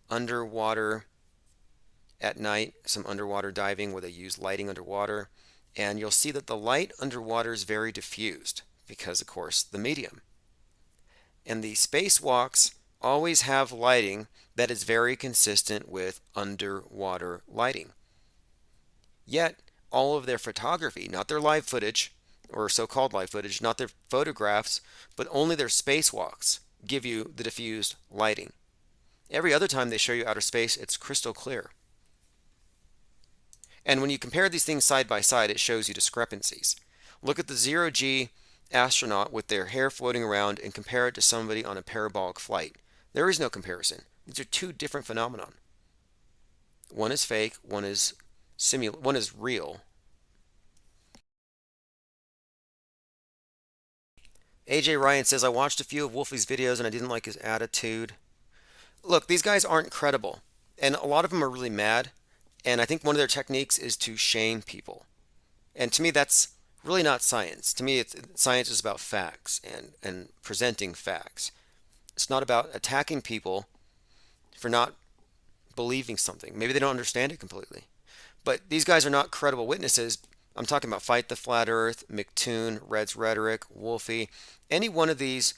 underwater at night, some underwater diving where they use lighting underwater, and you'll see that the light underwater is very diffused because, of course, the medium. And the spacewalks always have lighting that is very consistent with underwater lighting. Yet, all of their photography, not their live footage, or so-called live footage, not their photographs, but only their spacewalks give you the diffused lighting. Every other time they show you outer space, it's crystal clear. And when you compare these things side by side, it shows you discrepancies. Look at the zero-G astronaut with their hair floating around and compare it to somebody on a parabolic flight. There is no comparison. These are two different phenomena. One is fake, one is real. AJ Ryan says, I watched a few of Wolfie's videos and I didn't like his attitude. Look, these guys aren't credible. And a lot of them are really mad. And I think one of their techniques is to shame people. And to me, that's really not science. To me, science is about facts and presenting facts. It's not about attacking people for not believing something. Maybe they don't understand it completely. But these guys are not credible witnesses. I'm talking about Fight the Flat Earth, McToon, Red's Rhetoric, Wolfie, any one of these,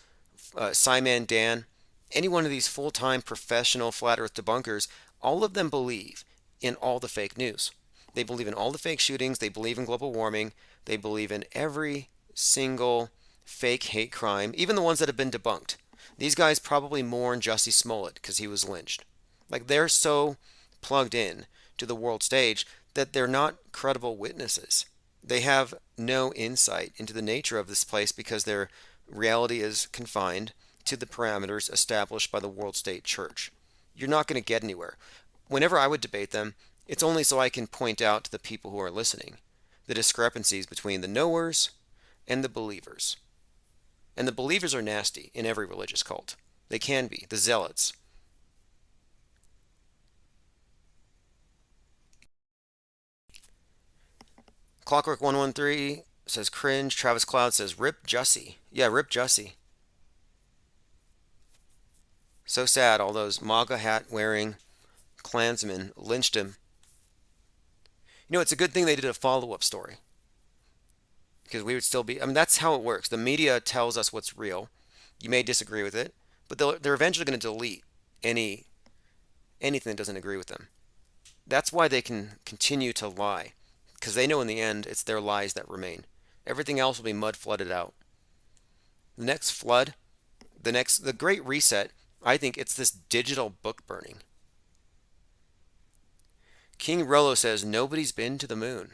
Simon Dan, any one of these full-time professional flat earth debunkers, all of them believe in all the fake news. They believe in all the fake shootings. They believe in global warming. They believe in every single fake hate crime, even the ones that have been debunked. These guys probably mourn Jussie Smollett because he was lynched. Like, they're so plugged in to the world stage that they're not credible witnesses. They have no insight into the nature of this place because their reality is confined to the parameters established by the world state church. You're not going to get anywhere. Whenever I would debate them, it's only so I can point out to the people who are listening the discrepancies between the knowers and the believers. And the believers are nasty in every religious cult. They can be. The zealots. Clockwork 113 says cringe. Travis Cloud says rip Jussie. Yeah, rip Jussie. So sad all those MAGA hat wearing Klansmen lynched him. You know, it's a good thing they did a follow-up story. Because we would still be, I mean, that's how it works. The media tells us what's real. You may disagree with it, but they're eventually going to delete anything that doesn't agree with them. That's why they can continue to lie. Because they know in the end, it's their lies that remain. Everything else will be mud flooded out. The next flood, the Great Reset, I think it's this digital book burning. King Rollo says, nobody's been to the moon.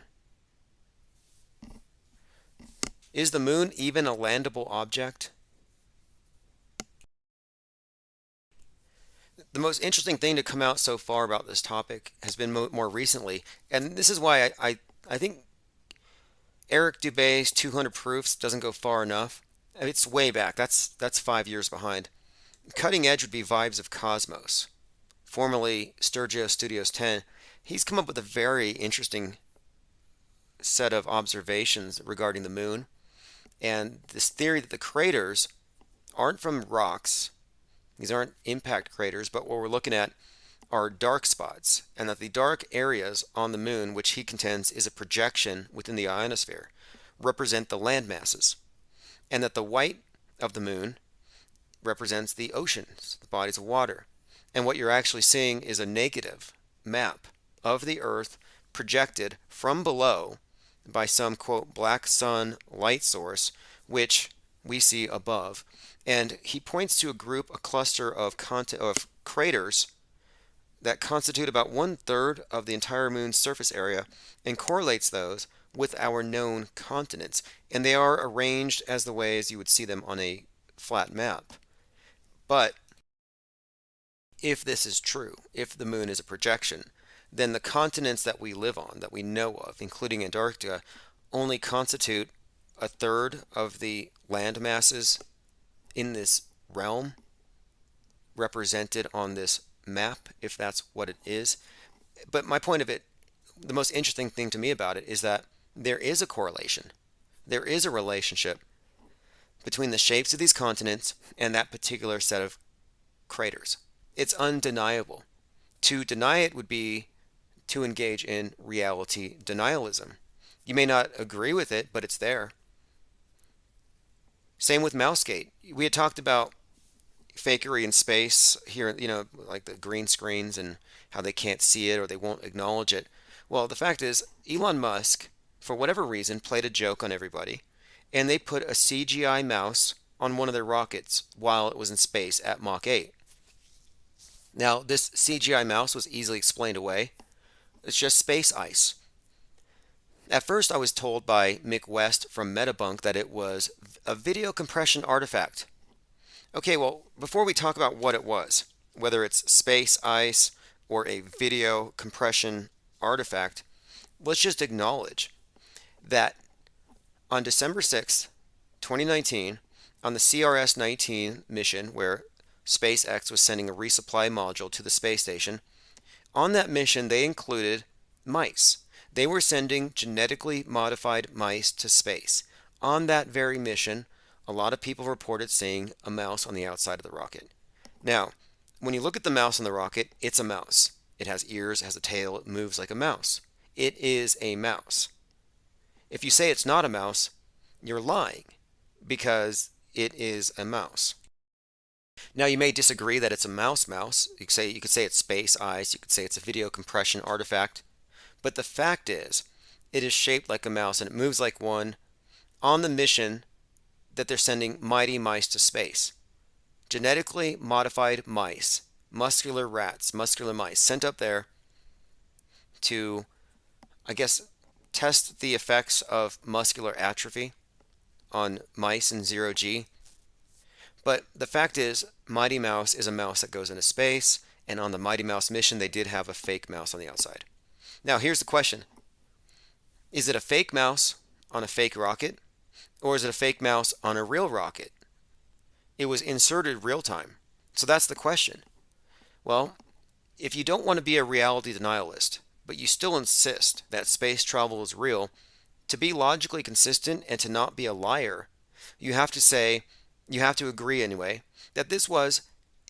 Is the moon even a landable object? The most interesting thing to come out so far about this topic has been more recently, and this is why I think Eric Dubé's 200 Proofs doesn't go far enough. It's way back. That's 5 years behind. Cutting edge would be Vibes of Cosmos, formerly Sturgio Studios 10. He's come up with a very interesting set of observations regarding the moon, and this theory that the craters aren't from rocks. These aren't impact craters, but what we're looking at are dark spots, and that the dark areas on the moon, which he contends is a projection within the ionosphere, represent the land masses, and that the white of the moon represents the oceans, the bodies of water. And what you're actually seeing is a negative map of the Earth projected from below by some, quote, black sun light source, which we see above. And he points to a cluster of craters that constitute about 1/3 of the entire moon's surface area and correlates those with our known continents. And they are arranged as the ways you would see them on a flat map. But if this is true, if the moon is a projection, then the continents that we live on, that we know of, including Antarctica, only constitute 1/3 of the land masses in this realm represented on this map, if that's what it is. But my point of it, the most interesting thing to me about it is that there is a correlation. There is a relationship between the shapes of these continents and that particular set of craters. It's undeniable. To deny it would be to engage in reality denialism. You may not agree with it, but it's there. Same with Mousegate. We had talked about fakery in space here, like the green screens and how they can't see it or they won't acknowledge it. Well, the fact is, Elon Musk, for whatever reason, played a joke on everybody, and they put a CGI mouse on one of their rockets while it was in space at Mach 8. Now, this CGI mouse was easily explained away. It's just space ice. At first, I was told by Mick West from Metabunk that it was a video compression artifact. Okay, well, before we talk about what it was, whether it's space ice or a video compression artifact, let's just acknowledge that on December 6th, 2019, on the CRS-19 mission where SpaceX was sending a resupply module to the space station, on that mission they included mice. They were sending genetically modified mice to space. On that very mission, a lot of people reported seeing a mouse on the outside of the rocket. Now, when you look at the mouse on the rocket, it's a mouse. It has ears, it has a tail, it moves like a mouse. it is a mouse. If you say it's not a mouse, you're lying because it is a mouse. Now you may disagree that it's a mouse. You could say it's space eyes, you could say it's a video compression artifact, but the fact is it is shaped like a mouse and it moves like one on the mission that they're sending mighty mice to space. Genetically modified mice, muscular rats, muscular mice sent up there to, I guess, test the effects of muscular atrophy on mice in zero G. But the fact is, Mighty Mouse is a mouse that goes into space, and on the Mighty Mouse mission, they did have a fake mouse on the outside. Now, here's the question. Is it a fake mouse on a fake rocket, or is it a fake mouse on a real rocket? It was inserted real time. So that's the question. Well, if you don't want to be a reality denialist, but you still insist that space travel is real, to be logically consistent and to not be a liar, you have to agree anyway, that this was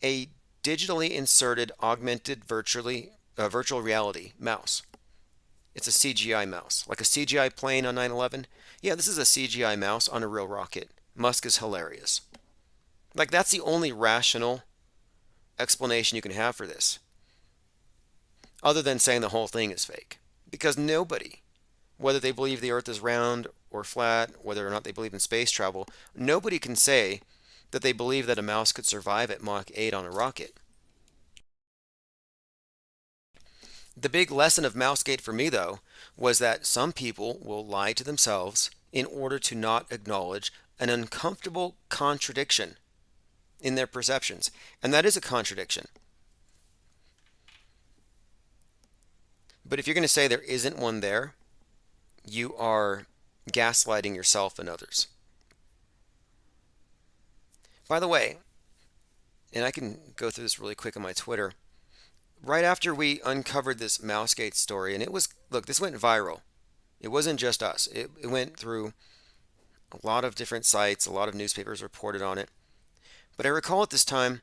a digitally inserted, augmented, virtual reality mouse. It's a CGI mouse, like a CGI plane on 9/11. Yeah, this is a CGI mouse on a real rocket. Musk is hilarious. Like, that's the only rational explanation you can have for this, other than saying the whole thing is fake. Because nobody, whether they believe the Earth is round or flat, whether or not they believe in space travel, nobody can say that they believe that a mouse could survive at Mach 8 on a rocket. The big lesson of Mousegate for me, though, was that some people will lie to themselves in order to not acknowledge an uncomfortable contradiction in their perceptions. And that is a contradiction. But if you're going to say there isn't one there, you are gaslighting yourself and others. By the way, and I can go through this really quick on my Twitter, right after we uncovered this Mousegate story, and it was, look, this went viral. It wasn't just us. It went through a lot of different sites, a lot of newspapers reported on it. But I recall at this time,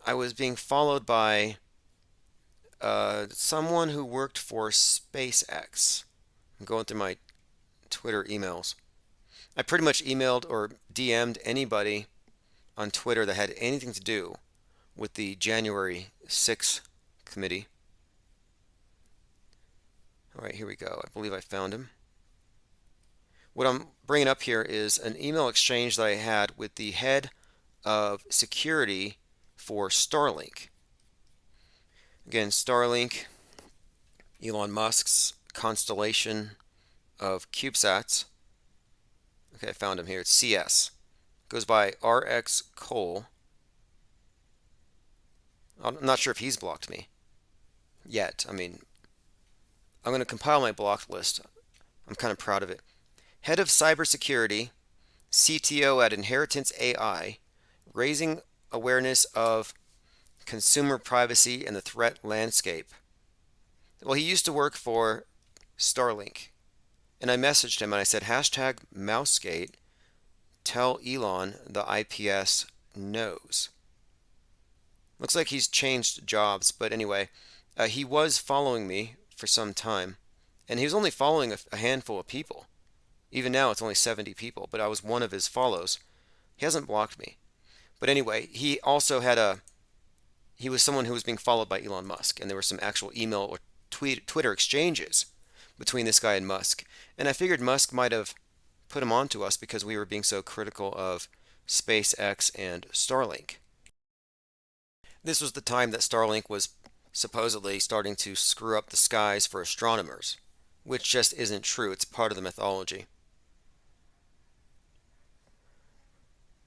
I was being followed by someone who worked for SpaceX. I'm going through my Twitter emails. I pretty much emailed or DM'd anybody on Twitter that had anything to do with the January 6th committee. All right, here we go. I believe I found him. What I'm bringing up here is an email exchange that I had with the head of security for Starlink. Again, Starlink, Elon Musk's constellation of CubeSats. Okay, I found him here. It's CS. Goes by RX Cole. I'm not sure if he's blocked me yet. I mean, I'm going to compile my blocked list. I'm kind of proud of it. Head of Cybersecurity, CTO at Arent'T AI, raising awareness of consumer privacy and the threat landscape. Well, he used to work for Starlink. And I messaged him and I said, hashtag Mousegate, tell Elon the IPS knows. Looks like he's changed jobs, but anyway, he was following me for some time. And he was only following a handful of people. Even now it's only 70 people, but I was one of his follows. He hasn't blocked me. But anyway, he also had he was someone who was being followed by Elon Musk, and there were some actual email or Twitter exchanges between this guy and Musk. And I figured Musk might have put him on to us because we were being so critical of SpaceX and Starlink. This was the time that Starlink was supposedly starting to screw up the skies for astronomers, which just isn't true. It's part of the mythology.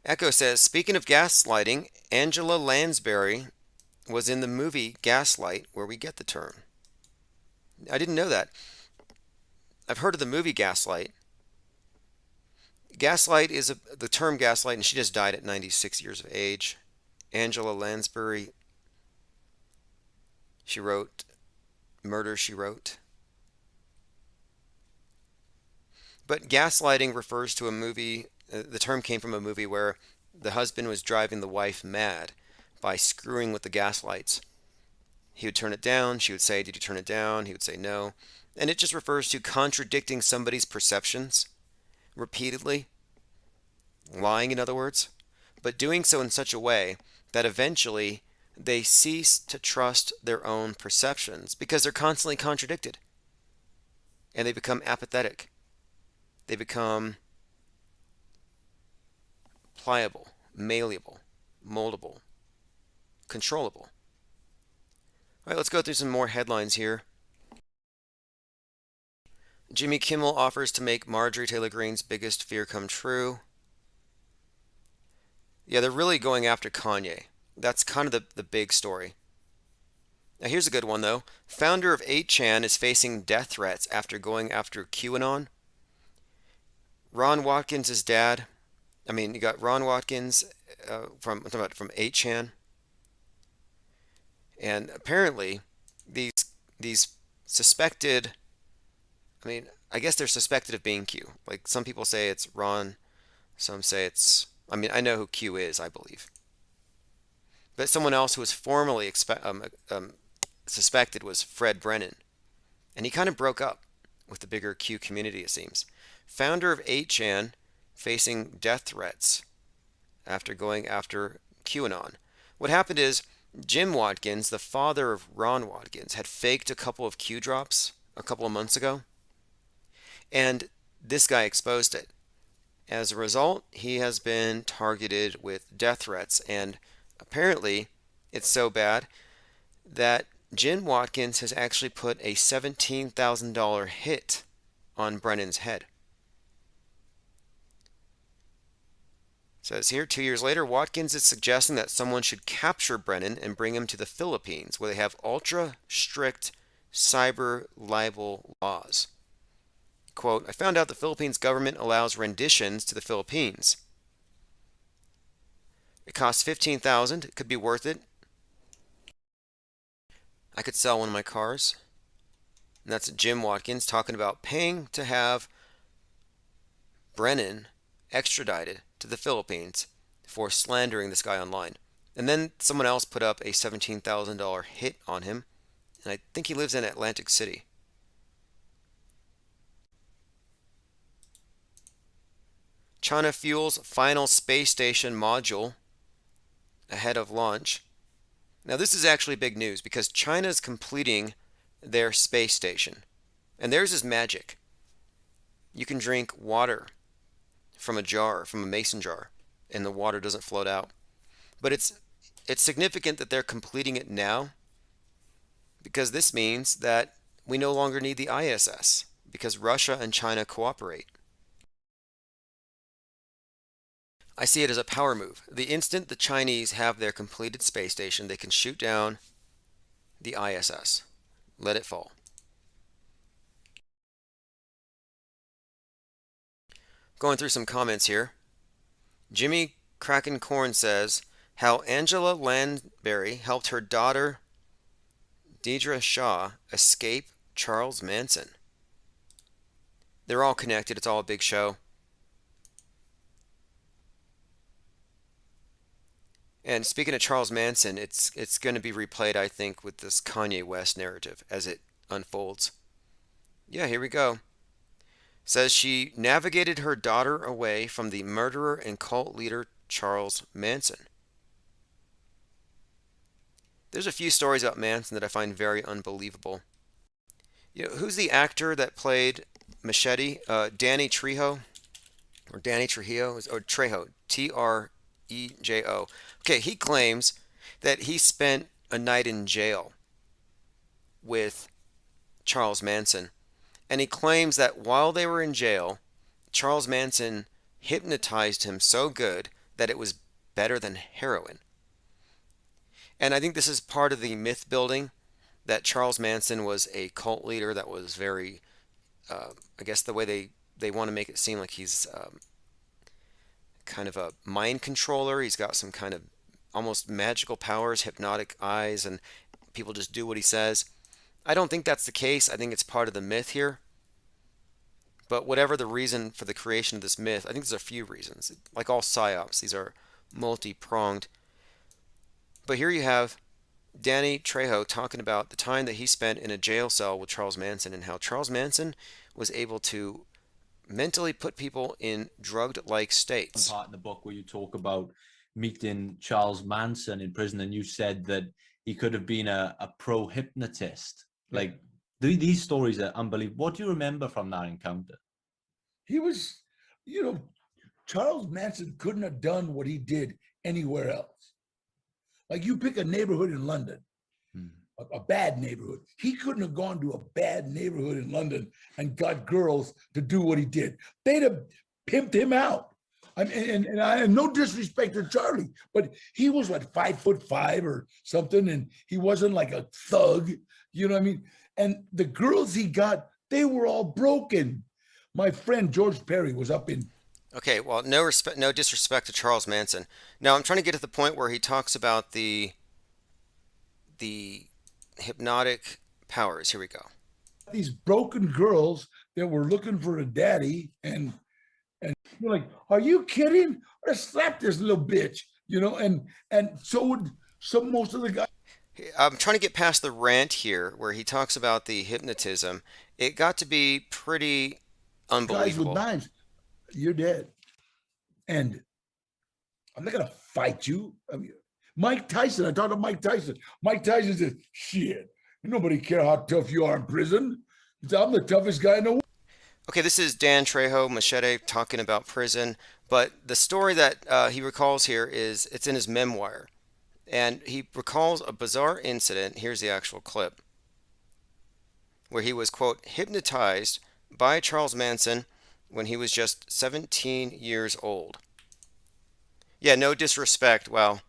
Echo says, speaking of gaslighting, Angela Lansbury was in the movie Gaslight, where we get the term. I didn't know that. I've heard of the movie Gaslight. Gaslight is the term gaslight, and she just died at 96 years of age. Angela Lansbury, she wrote Murder, She Wrote. But gaslighting refers to a movie, the term came from a movie where the husband was driving the wife mad by screwing with the gas lights. He would turn it down, she would say, did you turn it down? He would say no, And it just refers to contradicting somebody's perceptions repeatedly, lying in other words, but doing so in such a way that eventually they cease to trust their own perceptions because they're constantly contradicted. And they become apathetic. They become pliable, malleable, moldable, controllable. All right, let's go through some more headlines here. Jimmy Kimmel offers to make Marjorie Taylor Greene's biggest fear come true. Yeah, they're really going after Kanye. That's kind of the big story. Now here's a good one though. Founder of 8chan is facing death threats after going after QAnon. Ron Watkins' dad. You got Ron Watkins from 8chan. And apparently these suspected, I guess they're suspected of being Q. Like some people say it's Ron, some say it's, I know who Q is, I believe. But someone else who was formerly suspected was Fred Brennan. And he kind of broke up with the bigger Q community, it seems. Founder of 8chan facing death threats after going after QAnon. What happened is Jim Watkins, the father of Ron Watkins, had faked a couple of Q drops a couple of months ago. And this guy exposed it. As a result, he has been targeted with death threats. And apparently, it's so bad that Jim Watkins has actually put a $17,000 hit on Brennan's head. It says here, 2 years later, Watkins is suggesting that someone should capture Brennan and bring him to the Philippines, where they have ultra strict cyber libel laws. Quote, I found out the Philippines government allows renditions to the Philippines. It costs $15,000. It could be worth it. I could sell one of my cars. And that's Jim Watkins talking about paying to have Brennan extradited to the Philippines for slandering this guy online. And then someone else put up a $17,000 hit on him. And I think he lives in Atlantic City. China fuels final space station module ahead of launch. Now this is actually big news because China is completing their space station. And theirs is magic. You can drink water from a jar, from a mason jar, and the water doesn't float out. But it's significant that they're completing it now because this means that we no longer need the ISS because Russia and China cooperate. I see it as a power move. The instant the Chinese have their completed space station, they can shoot down the ISS. Let it fall. Going through some comments here. Jimmy Kraken Corn says how Angela Lansbury helped her daughter Deidre Shaw escape Charles Manson. They're all connected. It's all a big show. And speaking of Charles Manson, it's going to be replayed, I think, with this Kanye West narrative as it unfolds. Yeah, here we go. Says she navigated her daughter away from the murderer and cult leader Charles Manson. There's a few stories about Manson that I find very unbelievable. You know, who's the actor that played Machete? Danny Trejo? Or Danny Trujillo? Or Trejo. Trejo. Okay, he claims that he spent a night in jail with Charles Manson. And he claims that while they were in jail, Charles Manson hypnotized him so good that it was better than heroin. And I think this is part of the myth building that Charles Manson was a cult leader that was very, I guess the way they want to make it seem like he's kind of a mind controller. He's got some kind of almost magical powers, hypnotic eyes, and people just do what he says. I don't think that's the case. I think it's part of the myth here. But whatever the reason for the creation of this myth, I think there's a few reasons. Like all psyops, these are multi-pronged. But here you have Danny Trejo talking about the time that he spent in a jail cell with Charles Manson and how Charles Manson was able to mentally put people in drugged-like states. Part in the book where you talk about meeting Charles Manson in prison, and you said that he could have been a pro hypnotist. Like these stories are unbelievable. What do you remember from that encounter? He was, Charles Manson couldn't have done what he did anywhere else. Like you pick a neighborhood in London, a bad neighborhood. He couldn't have gone to a bad neighborhood in London and got girls to do what he did. They'd have pimped him out. I mean, and I no disrespect to Charlie, but he was like 5'5" or something, and he wasn't like a thug. You know what I mean? And the girls he got, they were all broken. My friend George Perry was up in. Okay, well, no disrespect to Charles Manson. Now I'm trying to get to the point where he talks about the hypnotic powers. Here we go. These broken girls that were looking for a daddy, and you're like, are you kidding? Or slap this little bitch, and so would most of the guys. I'm trying to get past the rant here where he talks about the hypnotism. It got to be pretty unbelievable. Guys with knives, you're dead. And I'm not gonna fight you. I mean, Mike Tyson, I talked to Mike Tyson. Mike Tyson says, shit, nobody care how tough you are in prison. I'm the toughest guy in the world. Okay, this is Dan Trejo, Machete, talking about prison. But the story that he recalls here it's in his memoir. And he recalls a bizarre incident. Here's the actual clip. Where he was, quote, hypnotized by Charles Manson when he was just 17 years old. Yeah, no disrespect. Well,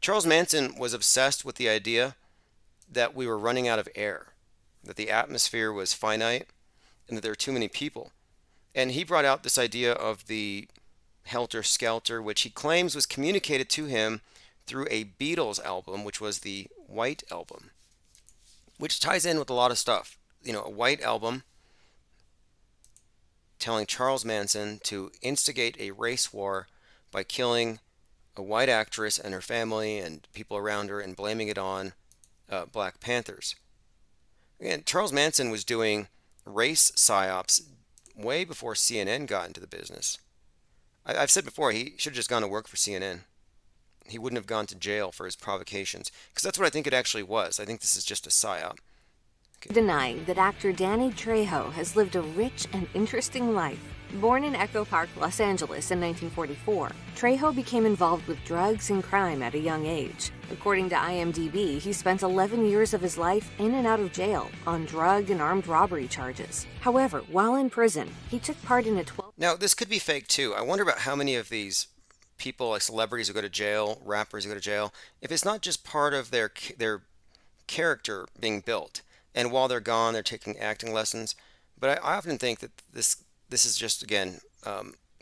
Charles Manson was obsessed with the idea that we were running out of air, that the atmosphere was finite, and that there were too many people. And he brought out this idea of the Helter Skelter, which he claims was communicated to him through a Beatles album, which was the White Album, which ties in with a lot of stuff. A White Album telling Charles Manson to instigate a race war by killing a white actress and her family and people around her and blaming it on Black Panthers. Again, Charles Manson was doing race psyops way before CNN got into the business. I've said before, he should have just gone to work for CNN. He wouldn't have gone to jail for his provocations, because that's what I think it actually was. I think this is just a psyop. Okay. Denying that actor Danny Trejo has lived a rich and interesting life. Born in Echo Park, Los Angeles in 1944, Trejo became involved with drugs and crime at a young age. According to IMDb, he spent 11 years of his life in and out of jail on drug and armed robbery charges. However, while in prison, he took part in a 12... Now, this could be fake too. I wonder about how many of these people, like celebrities who go to jail, rappers who go to jail, if it's not just part of their character being built. And while they're gone, they're taking acting lessons. But I often think that this is just, again,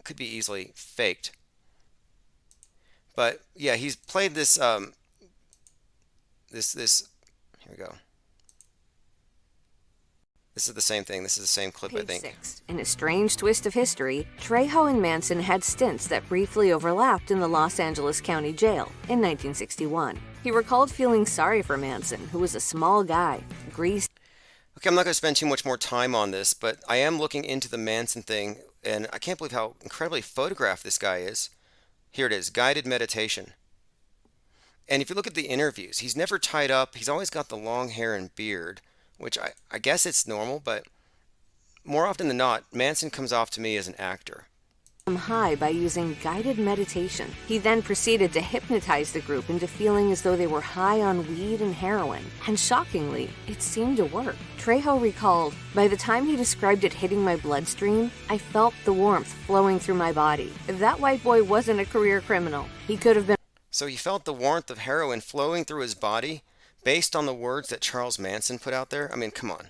could be easily faked. But yeah, he's played this, here we go. This is the same thing. This is the same clip, I think. 6. In a strange twist of history, Trejo and Manson had stints that briefly overlapped in the Los Angeles County Jail in 1961. He recalled feeling sorry for Manson, who was a small guy, greased. Okay, I'm not going to spend too much more time on this, but I am looking into the Manson thing, and I can't believe how incredibly photographed this guy is. Here it is, guided meditation. And if you look at the interviews, he's never tied up. He's always got the long hair and beard, which I guess it's normal, but more often than not, Manson comes off to me as an actor. High by using guided meditation. He then proceeded to hypnotize the group into feeling as though they were high on weed and heroin. And shockingly, it seemed to work. Trejo recalled, by the time he described it hitting my bloodstream, I felt the warmth flowing through my body. That white boy wasn't a career criminal. He could have been... So he felt the warmth of heroin flowing through his body based on the words that Charles Manson put out there? I mean, come on.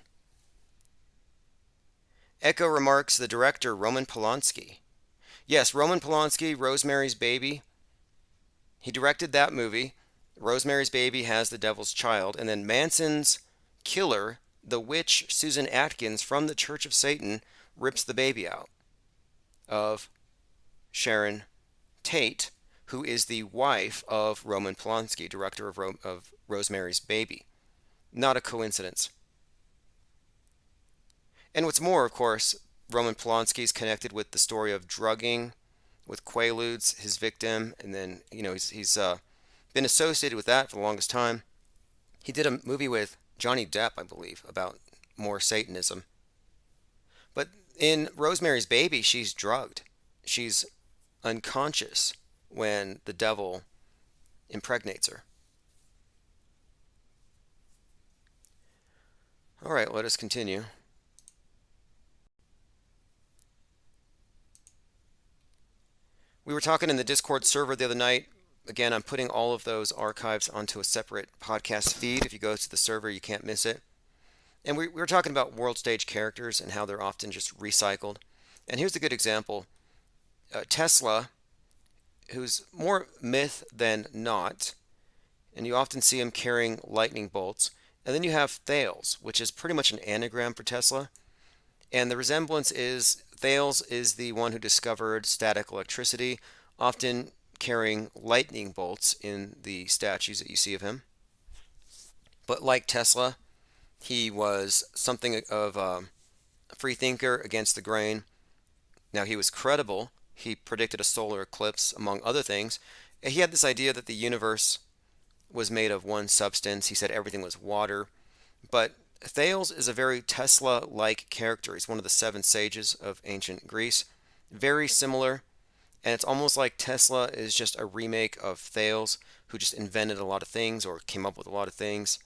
Echo remarks the director Roman Polanski. Yes, Roman Polanski, Rosemary's Baby. He directed that movie. Rosemary's Baby has the devil's child. And then Manson's killer, the witch Susan Atkins from the Church of Satan, rips the baby out of Sharon Tate, who is the wife of Roman Polanski, director of Rosemary's Baby. Not a coincidence. And what's more, of course, Roman Polanski is connected with the story of drugging with Quaaludes, his victim, and then he's been associated with that for the longest time. He did a movie with Johnny Depp, I believe, about more Satanism. But in Rosemary's Baby, she's drugged. She's unconscious when the devil impregnates her. All right, let us continue. We were talking in the Discord server the other night. Again, I'm putting all of those archives onto a separate podcast feed. If you go to the server, you can't miss it. And we were talking about world stage characters and how they're often just recycled. And here's a good example. Tesla, who's more myth than not, and you often see him carrying lightning bolts. And then you have Thales, which is pretty much an anagram for Tesla. And the resemblance is Thales is the one who discovered static electricity, often carrying lightning bolts in the statues that you see of him. But like Tesla, he was something of a free thinker against the grain. Now, he was credible. He predicted a solar eclipse, among other things. He had this idea that the universe was made of one substance. He said everything was water. But Thales is a very Tesla-like character. He's one of the 7 sages of ancient Greece. Very similar. And it's almost like Tesla is just a remake of Thales, who just invented a lot of things or came up with a lot of things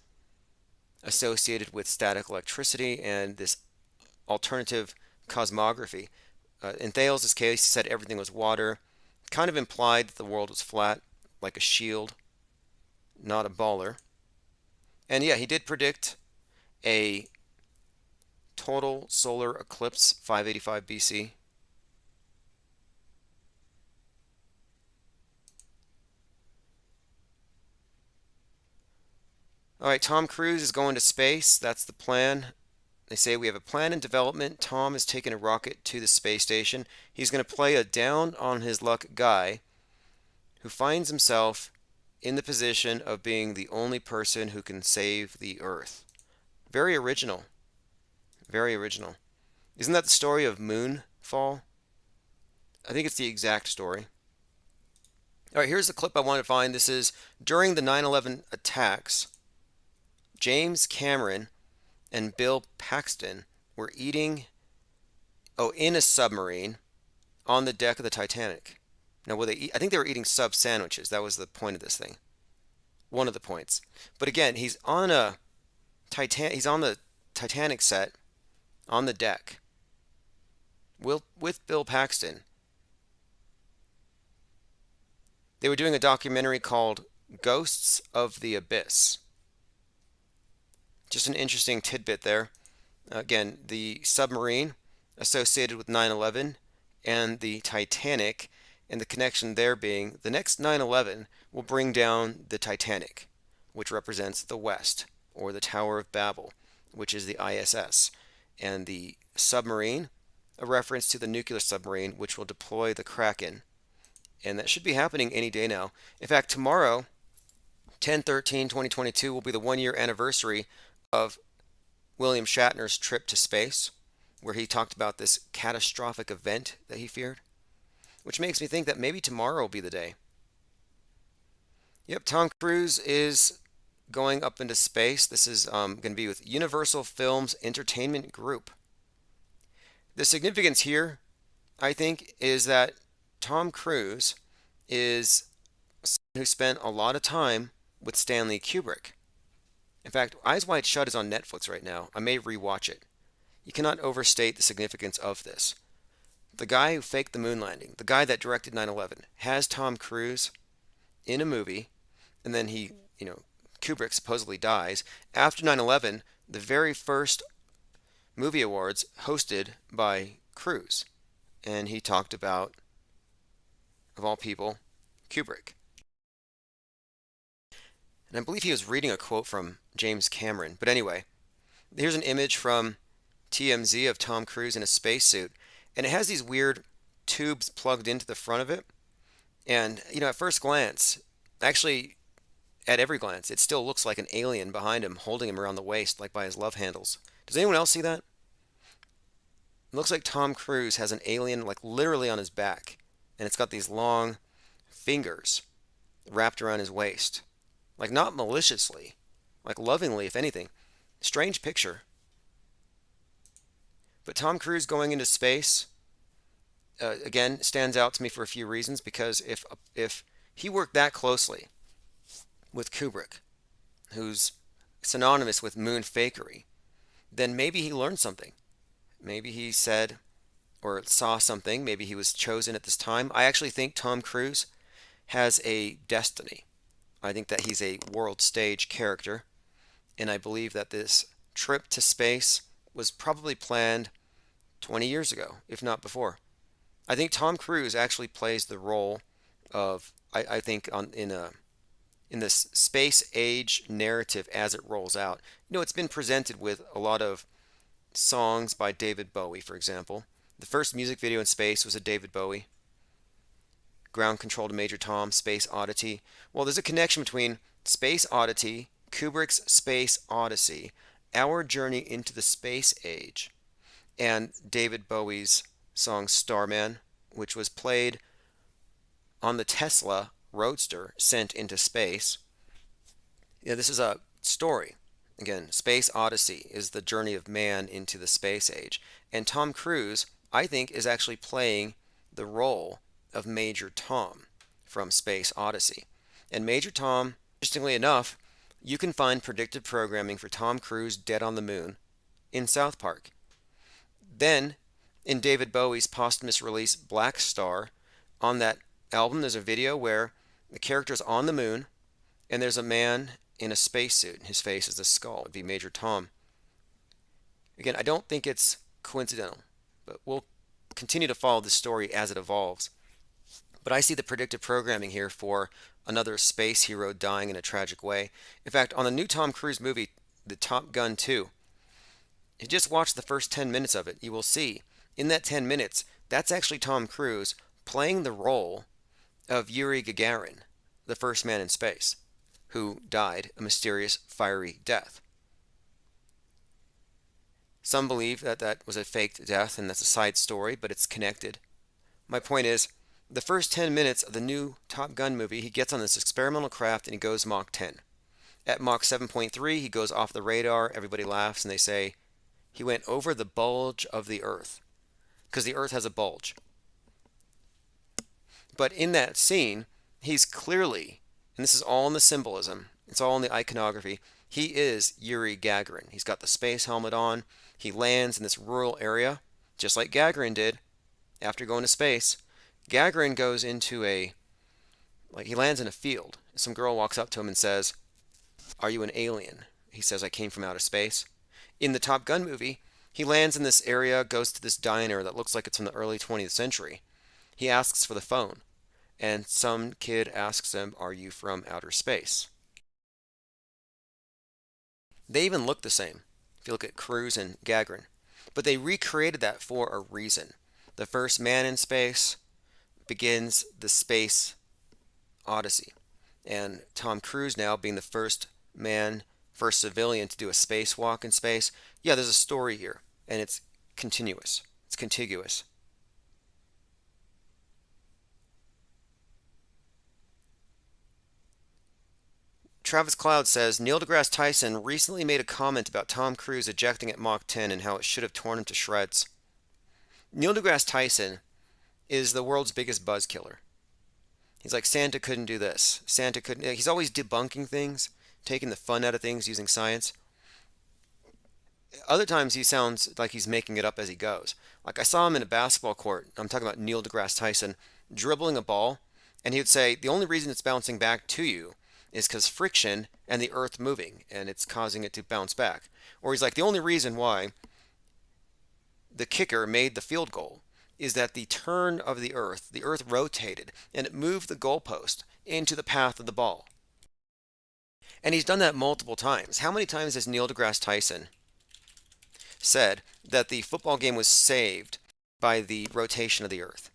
associated with static electricity and this alternative cosmography. In Thales' case, he said everything was water. Kind of implied that the world was flat, like a shield, not a baller. And yeah, he did predict a total solar eclipse, 585 BC. All right, Tom Cruise is going to space. That's the plan. They say we have a plan in development. Tom is taking a rocket to the space station. He's going to play a down on his luck guy who finds himself in the position of being the only person who can save the Earth. Very original. Very original. Isn't that the story of Moonfall? I think it's the exact story. All right, here's the clip I want to find. This is during the 9/11 attacks. James Cameron and Bill Paxton were eating, in a submarine on the deck of the Titanic. Now, what they eat, I think they were eating sub sandwiches. That was the point of this thing. One of the points. But again, he's on the Titanic set on the deck with Bill Paxton. They were doing a documentary called Ghosts of the Abyss. Just an interesting tidbit there. Again, the submarine associated with 9/11 and the Titanic, and the connection there being the next 9/11 will bring down the Titanic, which represents the West, or the Tower of Babel, which is the ISS, and the submarine, a reference to the nuclear submarine, which will deploy the Kraken. And that should be happening any day now. In fact, tomorrow, 10/13/2022, will be the 1-year anniversary of William Shatner's trip to space, where he talked about this catastrophic event that he feared, which makes me think that maybe tomorrow will be the day. Yep, Tom Cruise is going up into space. This is going to be with Universal Films Entertainment Group. The significance here, I think, is that Tom Cruise is someone who spent a lot of time with Stanley Kubrick. In fact, Eyes Wide Shut is on Netflix right now. I may rewatch it. You cannot overstate the significance of this. The guy who faked the moon landing, the guy that directed 9/11, has Tom Cruise in a movie, and then Kubrick supposedly dies. After 9/11, the very first movie awards hosted by Cruise. And he talked about, of all people, Kubrick. And I believe he was reading a quote from James Cameron. But anyway, here's an image from TMZ of Tom Cruise in a spacesuit. And it has these weird tubes plugged into the front of it. And, at first glance, actually, at every glance, it still looks like an alien behind him, holding him around the waist, like by his love handles. Does anyone else see that? It looks like Tom Cruise has an alien, like literally on his back, and it's got these long fingers wrapped around his waist. Like, not maliciously, like lovingly, if anything. Strange picture. But Tom Cruise going into space, again, stands out to me for a few reasons, because if he worked that closely with Kubrick, who's synonymous with moon fakery, then maybe he learned something. Maybe he said or saw something. Maybe he was chosen at this time. I actually think Tom Cruise has a destiny. I think that he's a world stage character, and I believe that this trip to space was probably planned 20 years ago, if not before. I think Tom Cruise actually plays the role of, I think, in this space age narrative as it rolls out. It's been presented with a lot of songs by David Bowie, for example. The first music video in space was a David Bowie. Ground Control to Major Tom, Space Oddity. Well, there's a connection between Space Oddity, Kubrick's Space Odyssey, Our Journey into the Space Age, and David Bowie's song Starman, which was played on the Tesla Roadster sent into space. This is a story. Again, Space Odyssey is the journey of man into the space age. And Tom Cruise, I think, is actually playing the role of Major Tom from Space Odyssey. And Major Tom, interestingly enough, you can find predictive programming for Tom Cruise dead on the moon in South Park. Then, in David Bowie's posthumous release Black Star, on that album there's a video where the character's on the moon and there's a man in a spacesuit, and his face is a skull. It'd be Major Tom. Again, I don't think it's coincidental, but we'll continue to follow the story as it evolves. But I see the predictive programming here for another space hero dying in a tragic way. In fact, on the new Tom Cruise movie, the Top Gun 2, you just watch the first 10 minutes of it, you will see in that 10 minutes, that's actually Tom Cruise playing the role of Yuri Gagarin, the first man in space, who died a mysterious, fiery death. Some believe that that was a faked death, and that's a side story, but it's connected. My point is, the first 10 minutes of the new Top Gun movie, he gets on this experimental craft and he goes Mach 10. At Mach 7.3, he goes off the radar. Everybody laughs and they say, he went over the bulge of the Earth, because the Earth has a bulge. But in that scene, he's clearly, and this is all in the symbolism, it's all in the iconography, he is Yuri Gagarin. He's got the space helmet on. He lands in this rural area, just like Gagarin did after going to space. Gagarin goes into he lands in a field. Some girl walks up to him and says, "Are you an alien?" He says, "I came from outer space." In the Top Gun movie, he lands in this area, goes to this diner that looks like it's from the early 20th century. He asks for the phone, and some kid asks him, "Are you from outer space?" They even look the same, if you look at Cruise and Gagarin. But they recreated that for a reason. The first man in space begins the space odyssey. And Tom Cruise now being the first man, first civilian to do a spacewalk in space. Yeah, there's a story here, and it's continuous. It's contiguous. Travis Cloud says, Neil deGrasse Tyson recently made a comment about Tom Cruise ejecting at Mach 10 and how it should have torn him to shreds. Neil deGrasse Tyson is the world's biggest buzz killer. He's like, Santa couldn't do this. Santa couldn't. He's always debunking things, taking the fun out of things using science. Other times he sounds like he's making it up as he goes. Like I saw him in a basketball court. I'm talking about Neil deGrasse Tyson dribbling a ball, and he would say, the only reason it's bouncing back to you is because friction and the earth moving, and it's causing it to bounce back. Or he's like, the only reason why the kicker made the field goal is that the turn of the earth rotated, and it moved the goalpost into the path of the ball. And he's done that multiple times. How many times has Neil deGrasse Tyson said that the football game was saved by the rotation of the earth?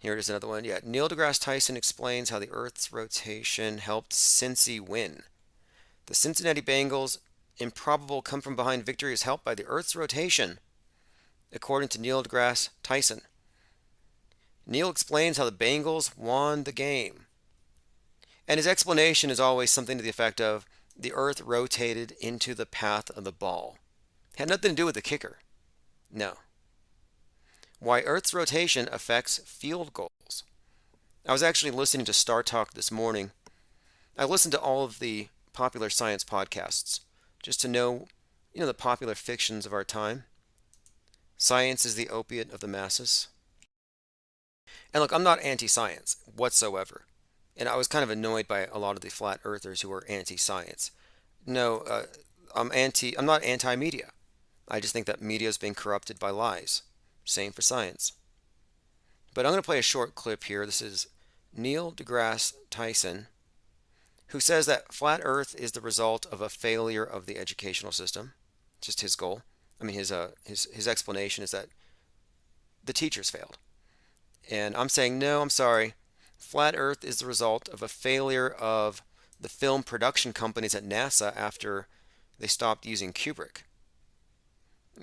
Here is another one. Yeah, Neil deGrasse Tyson explains how the Earth's rotation helped Cincy win. The Cincinnati Bengals' improbable come-from-behind victory is helped by the Earth's rotation, according to Neil deGrasse Tyson. Neil explains how the Bengals won the game. And his explanation is always something to the effect of, the Earth rotated into the path of the ball. It had nothing to do with the kicker. No. Why Earth's rotation affects field goals. I was actually listening to Star Talk this morning. I listened to all of the popular science podcasts just to know, the popular fictions of our time. Science is the opiate of the masses. And look, I'm not anti-science whatsoever. And I was kind of annoyed by a lot of the flat earthers who were anti-science. No, I'm not anti-media. I just think that media is being corrupted by lies. Same for science. But I'm going to play a short clip here. This is Neil deGrasse Tyson, who says that flat Earth is the result of a failure of the educational system. Just his goal. I mean, his explanation is that the teachers failed. And I'm saying, no, I'm sorry. Flat Earth is the result of a failure of the film production companies at NASA after they stopped using Kubrick.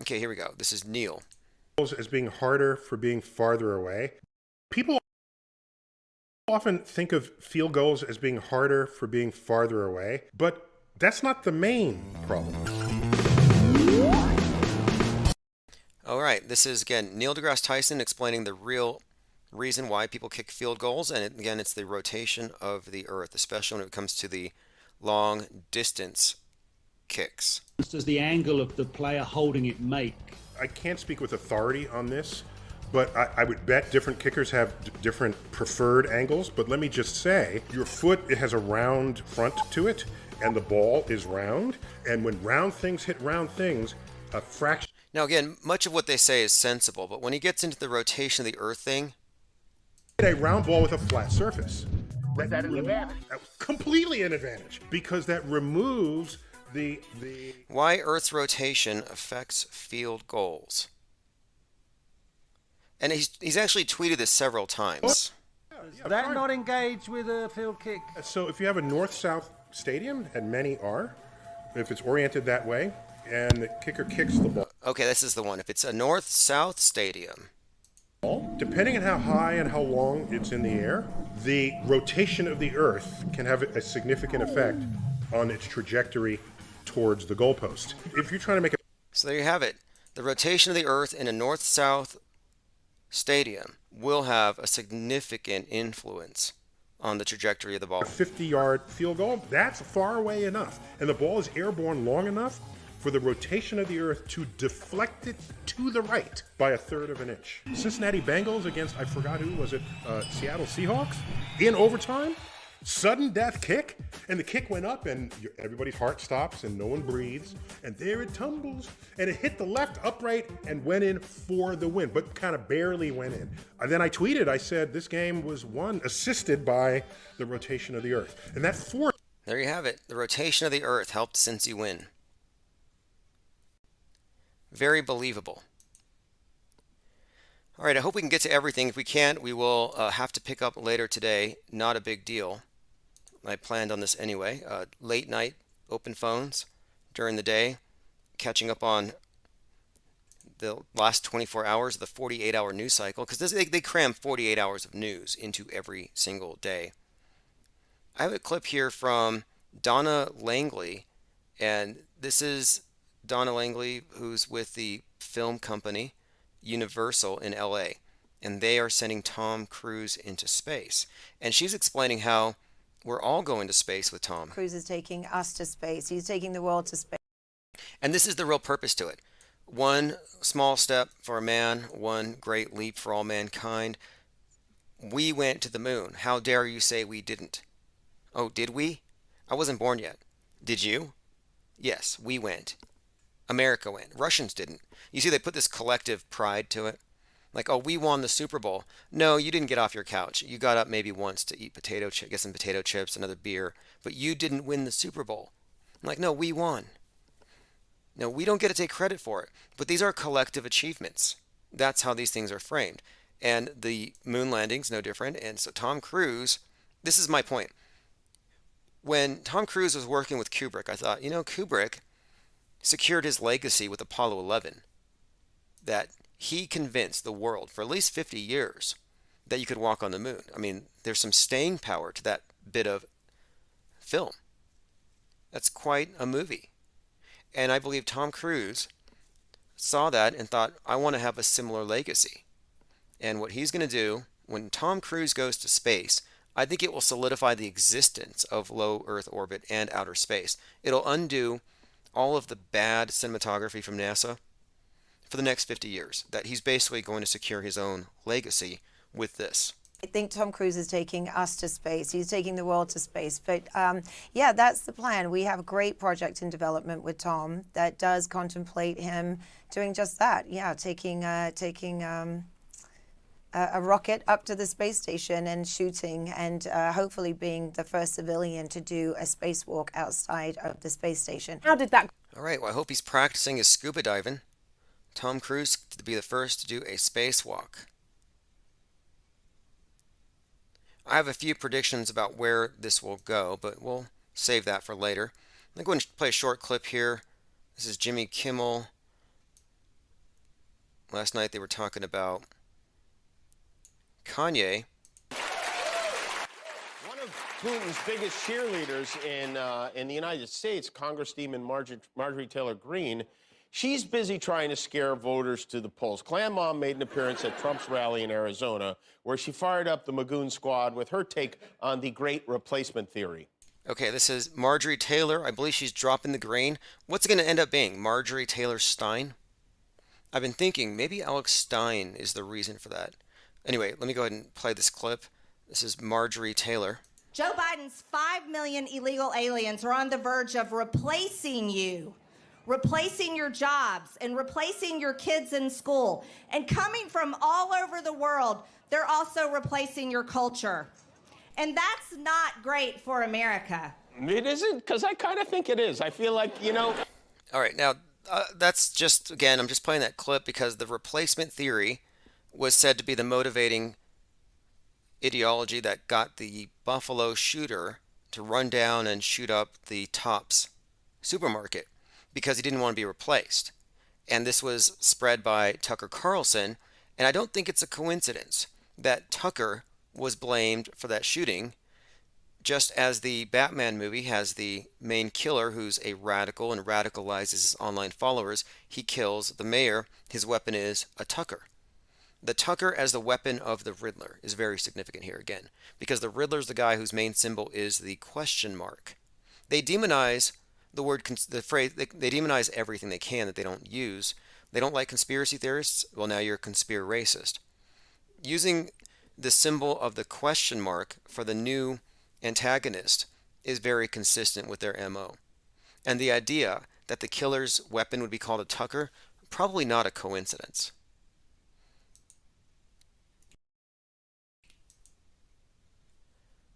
Okay, here we go. This is Neil. As being harder for being farther away. People often think of field goals as being harder for being farther away, but that's not the main problem. All right, this is, again, Neil deGrasse Tyson explaining the real reason why people kick field goals, and again, it's the rotation of the Earth, especially when it comes to the long distance kicks. Does the angle of the player holding it make? I can't speak with authority on this, but I would bet different kickers have different preferred angles. But let me just say, your foot, it has a round front to it, and the ball is round. And when round things hit round things, a fraction. Now again, much of what they say is sensible, but when he gets into the rotation of the Earth thing, a round ball with a flat surface. Was that an advantage? Completely an advantage, because that removes the why Earth's rotation affects field goals. And he's actually tweeted this several times. Does that not engage with a field kick? So if you have a north-south stadium, and many are, if it's oriented that way, and the kicker kicks the ball. Okay, this is the one. If it's a north-south stadium, depending on how high and how long it's in the air, the rotation of the Earth can have a significant effect on its trajectory towards the goalpost. If you're trying to make So there you have it. The rotation of the Earth in a north-south stadium will have a significant influence on the trajectory of the ball. A 50-yard field goal, that's far away enough. And the ball is airborne long enough for the rotation of the Earth to deflect it to the right by a third of an inch. Cincinnati Bengals against, I forgot who, was it Seattle Seahawks? In overtime, sudden death kick, and the kick went up, and everybody's heart stops, and no one breathes, and there it tumbles, and it hit the left upright and went in for the win, but kind of barely went in. And then I tweeted, I said, this game was won, assisted by the rotation of the Earth. And that forced... There you have it. The rotation of the Earth helped Cincy win. Very believable. All right, I hope we can get to everything. If we can't, we will have to pick up later today. Not a big deal. I planned on this anyway. Late night, open phones during the day, catching up on the last 24 hours of the 48-hour news cycle, because they cram 48 hours of news into every single day. I have a clip here from Donna Langley, and this is Donna Langley, who's with the film company Universal in LA, and they are sending Tom Cruise into space. And she's explaining how we're all going to space with Tom. Cruise is taking us to space. He's taking the world to space. And this is the real purpose to it. One small step for a man, one great leap for all mankind. We went to the moon. How dare you say we didn't? Oh, did we? I wasn't born yet. Did you? Yes, we went. America went. Russians didn't. You see, they put this collective pride to it. Like, oh, we won the Super Bowl. No, you didn't get off your couch. You got up maybe once to eat get some potato chips, another beer, but you didn't win the Super Bowl. I'm like, no, we won. No, we don't get to take credit for it. But these are collective achievements. That's how these things are framed. And the moon landing's no different. And so Tom Cruise, this is my point. When Tom Cruise was working with Kubrick, I thought, Kubrick secured his legacy with Apollo 11, that he convinced the world for at least 50 years that you could walk on the moon. I mean, there's some staying power to that bit of film. That's quite a movie. And I believe Tom Cruise saw that and thought, I want to have a similar legacy. And what he's going to do when Tom Cruise goes to space, I think it will solidify the existence of low Earth orbit and outer space. It'll undo all of the bad cinematography from NASA for the next 50 years, that he's basically going to secure his own legacy with this. I think Tom Cruise is taking us to space. He's taking the world to space. But yeah, that's the plan. We have a great project in development with Tom that does contemplate him doing just that. Yeah, taking a rocket up to the space station and shooting, and hopefully being the first civilian to do a spacewalk outside of the space station. How did that? All right, well, I hope he's practicing his scuba diving. Tom Cruise to be the first to do a spacewalk. I have a few predictions about where this will go, but we'll save that for later. I'm going to play a short clip here. This is Jimmy Kimmel. Last night they were talking about Kanye. One of Putin's biggest cheerleaders in the United States, Congresswoman Marjorie Taylor Greene, she's busy trying to scare voters to the polls. Clan Mom made an appearance at Trump's rally in Arizona, where she fired up the Magoon Squad with her take on the great replacement theory. Okay, this is Marjorie Taylor. I believe she's dropping the grain. What's it going to end up being? Marjorie Taylor Stein? I've been thinking maybe Alex Stein is the reason for that. Anyway, let me go ahead and play this clip. This is Marjorie Taylor. Joe Biden's 5 million illegal aliens are on the verge of replacing you, replacing your jobs, and replacing your kids in school. And coming from all over the world, they're also replacing your culture. And that's not great for America. It isn't, because I kind of think it is. I feel like, All right, now, that's just, again, I'm just playing that clip because the replacement theory was said to be the motivating ideology that got the Buffalo shooter to run down and shoot up the Tops supermarket because he didn't want to be replaced. And this was spread by Tucker Carlson, and I don't think it's a coincidence that Tucker was blamed for that shooting, just as the Batman movie has the main killer who's a radical and radicalizes his online followers. He kills the mayor. His weapon is a Tucker. The Tucker as the weapon of the Riddler is very significant here again, because the Riddler's the guy whose main symbol is the question mark. They demonize the word, the phrase, they demonize everything they can that they don't use. They don't like conspiracy theorists. Well, now you're a conspiracist. Using the symbol of the question mark for the new antagonist is very consistent with their MO. And the idea that the killer's weapon would be called a Tucker, probably not a coincidence.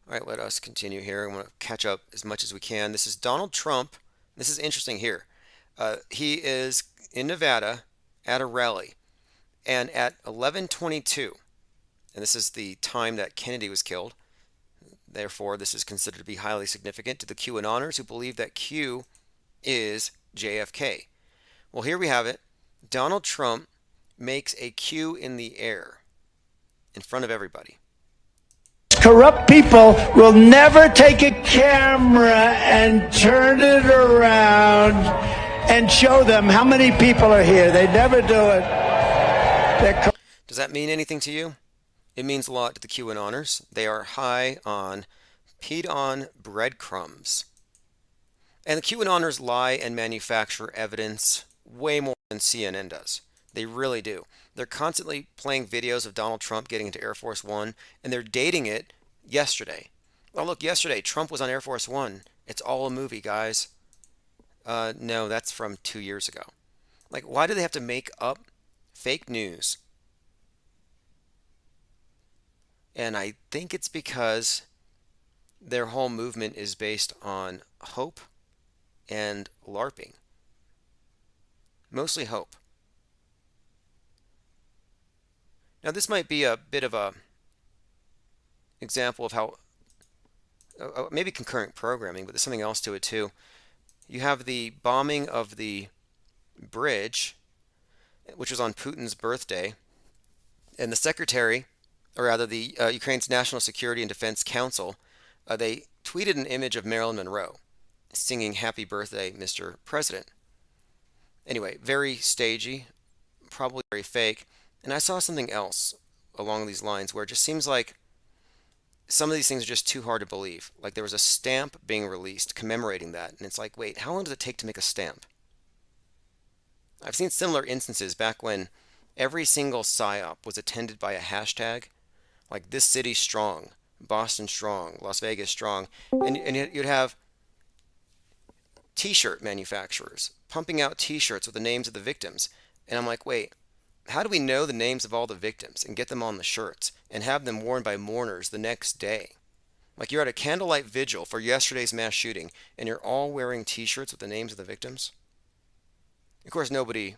All right, let us continue here. I want to catch up as much as we can. This is Donald Trump. This is interesting here. He is in Nevada at a rally, and at 11:22, and this is the time that Kennedy was killed. Therefore, this is considered to be highly significant to the QAnoners who believe that Q is JFK. Well, here we have it. Donald Trump makes a Q in the air in front of everybody. Corrupt people will never take a camera and turn it around and show them how many people are here. They never do it. Does that mean anything to you? It means a lot to the QAnoners. They are high on peed-on breadcrumbs. And the QAnoners lie and manufacture evidence way more than CNN does. They really do. They're constantly playing videos of Donald Trump getting into Air Force One, and they're dating it yesterday. Oh, look, yesterday, Trump was on Air Force One. It's all a movie, guys. No, that's from 2 years ago. Like, why do they have to make up fake news? And I think it's because their whole movement is based on hope and LARPing. Mostly hope. Now, this might be a bit of a example of how maybe concurrent programming, but there's something else to it too. You have the bombing of the bridge, which was on Putin's birthday, and the secretary, or rather the Ukraine's National Security and Defense Council, they tweeted an image of Marilyn Monroe singing "Happy Birthday, Mr. President." Anyway, very stagey, probably very fake. And I saw something else along these lines where it just seems like some of these things are just too hard to believe. Like there was a stamp being released commemorating that, and it's like, wait, how long does it take to make a stamp? I've seen similar instances back when every single psyop was attended by a hashtag, like "This city strong," "Boston strong," "Las Vegas strong," and you'd have T-shirt manufacturers pumping out T-shirts with the names of the victims, and I'm like, wait, how do we know the names of all the victims and get them on the shirts and have them worn by mourners the next day? Like you're at a candlelight vigil for yesterday's mass shooting and you're all wearing T-shirts with the names of the victims? Of course, nobody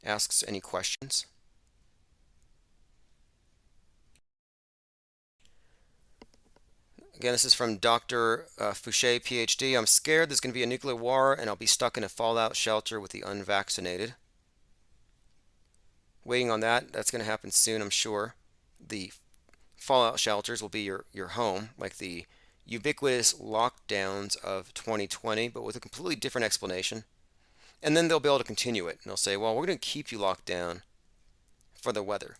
asks any questions. Again, this is from Dr. Fouché, PhD. I'm scared there's going to be a nuclear war and I'll be stuck in a fallout shelter with the unvaccinated. Waiting on that. That's going to happen soon, I'm sure. The fallout shelters will be your home, like the ubiquitous lockdowns of 2020, but with a completely different explanation. And then they'll be able to continue it. And they'll say, well, we're going to keep you locked down for the weather.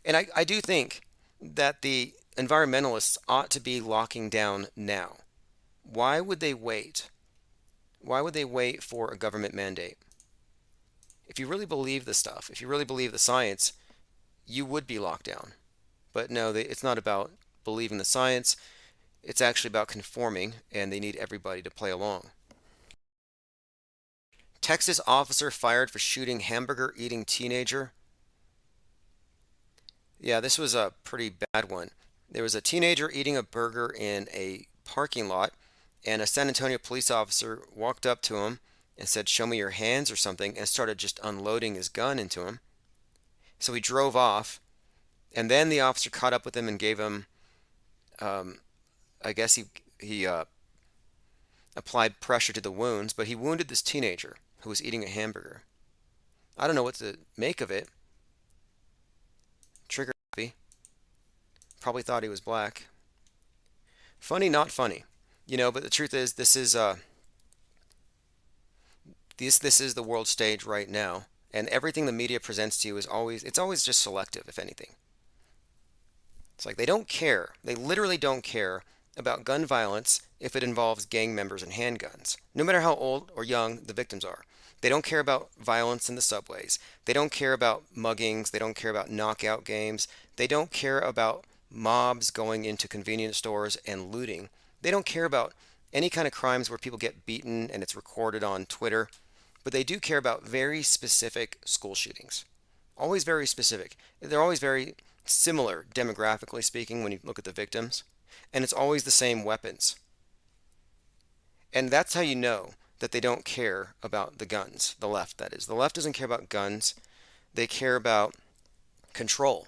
And I do think that the environmentalists ought to be locking down now. Why would they wait? Why would they wait for a government mandate? If you really believe the stuff, if you really believe the science, you would be locked down. But no, it's not about believing the science. It's actually about conforming, and they need everybody to play along. Texas officer fired for shooting hamburger-eating teenager. Yeah, this was a pretty bad one. There was a teenager eating a burger in a parking lot, and a San Antonio police officer walked up to him and said, "Show me your hands," or something, and started just unloading his gun into him. So he drove off, and then the officer caught up with him and gave him, I guess he applied pressure to the wounds, but he wounded this teenager who was eating a hamburger. I don't know what to make of it. Trigger happy. Probably thought he was black. Funny, not funny. You know, but the truth is, this is the world stage right now, and everything the media presents to you is always just selective, if anything. It's like they don't care. They literally don't care about gun violence if it involves gang members and handguns, no matter how old or young the victims are. They don't care about violence in the subways. They don't care about muggings. They don't care about knockout games. They don't care about mobs going into convenience stores and looting. They don't care about any kind of crimes where people get beaten and it's recorded on Twitter. But they do care about very specific school shootings. Always very specific. They're always very similar, demographically speaking, when you look at the victims. And it's always the same weapons. And that's how you know that they don't care about the guns. The left, that is. The left doesn't care about guns. They care about control.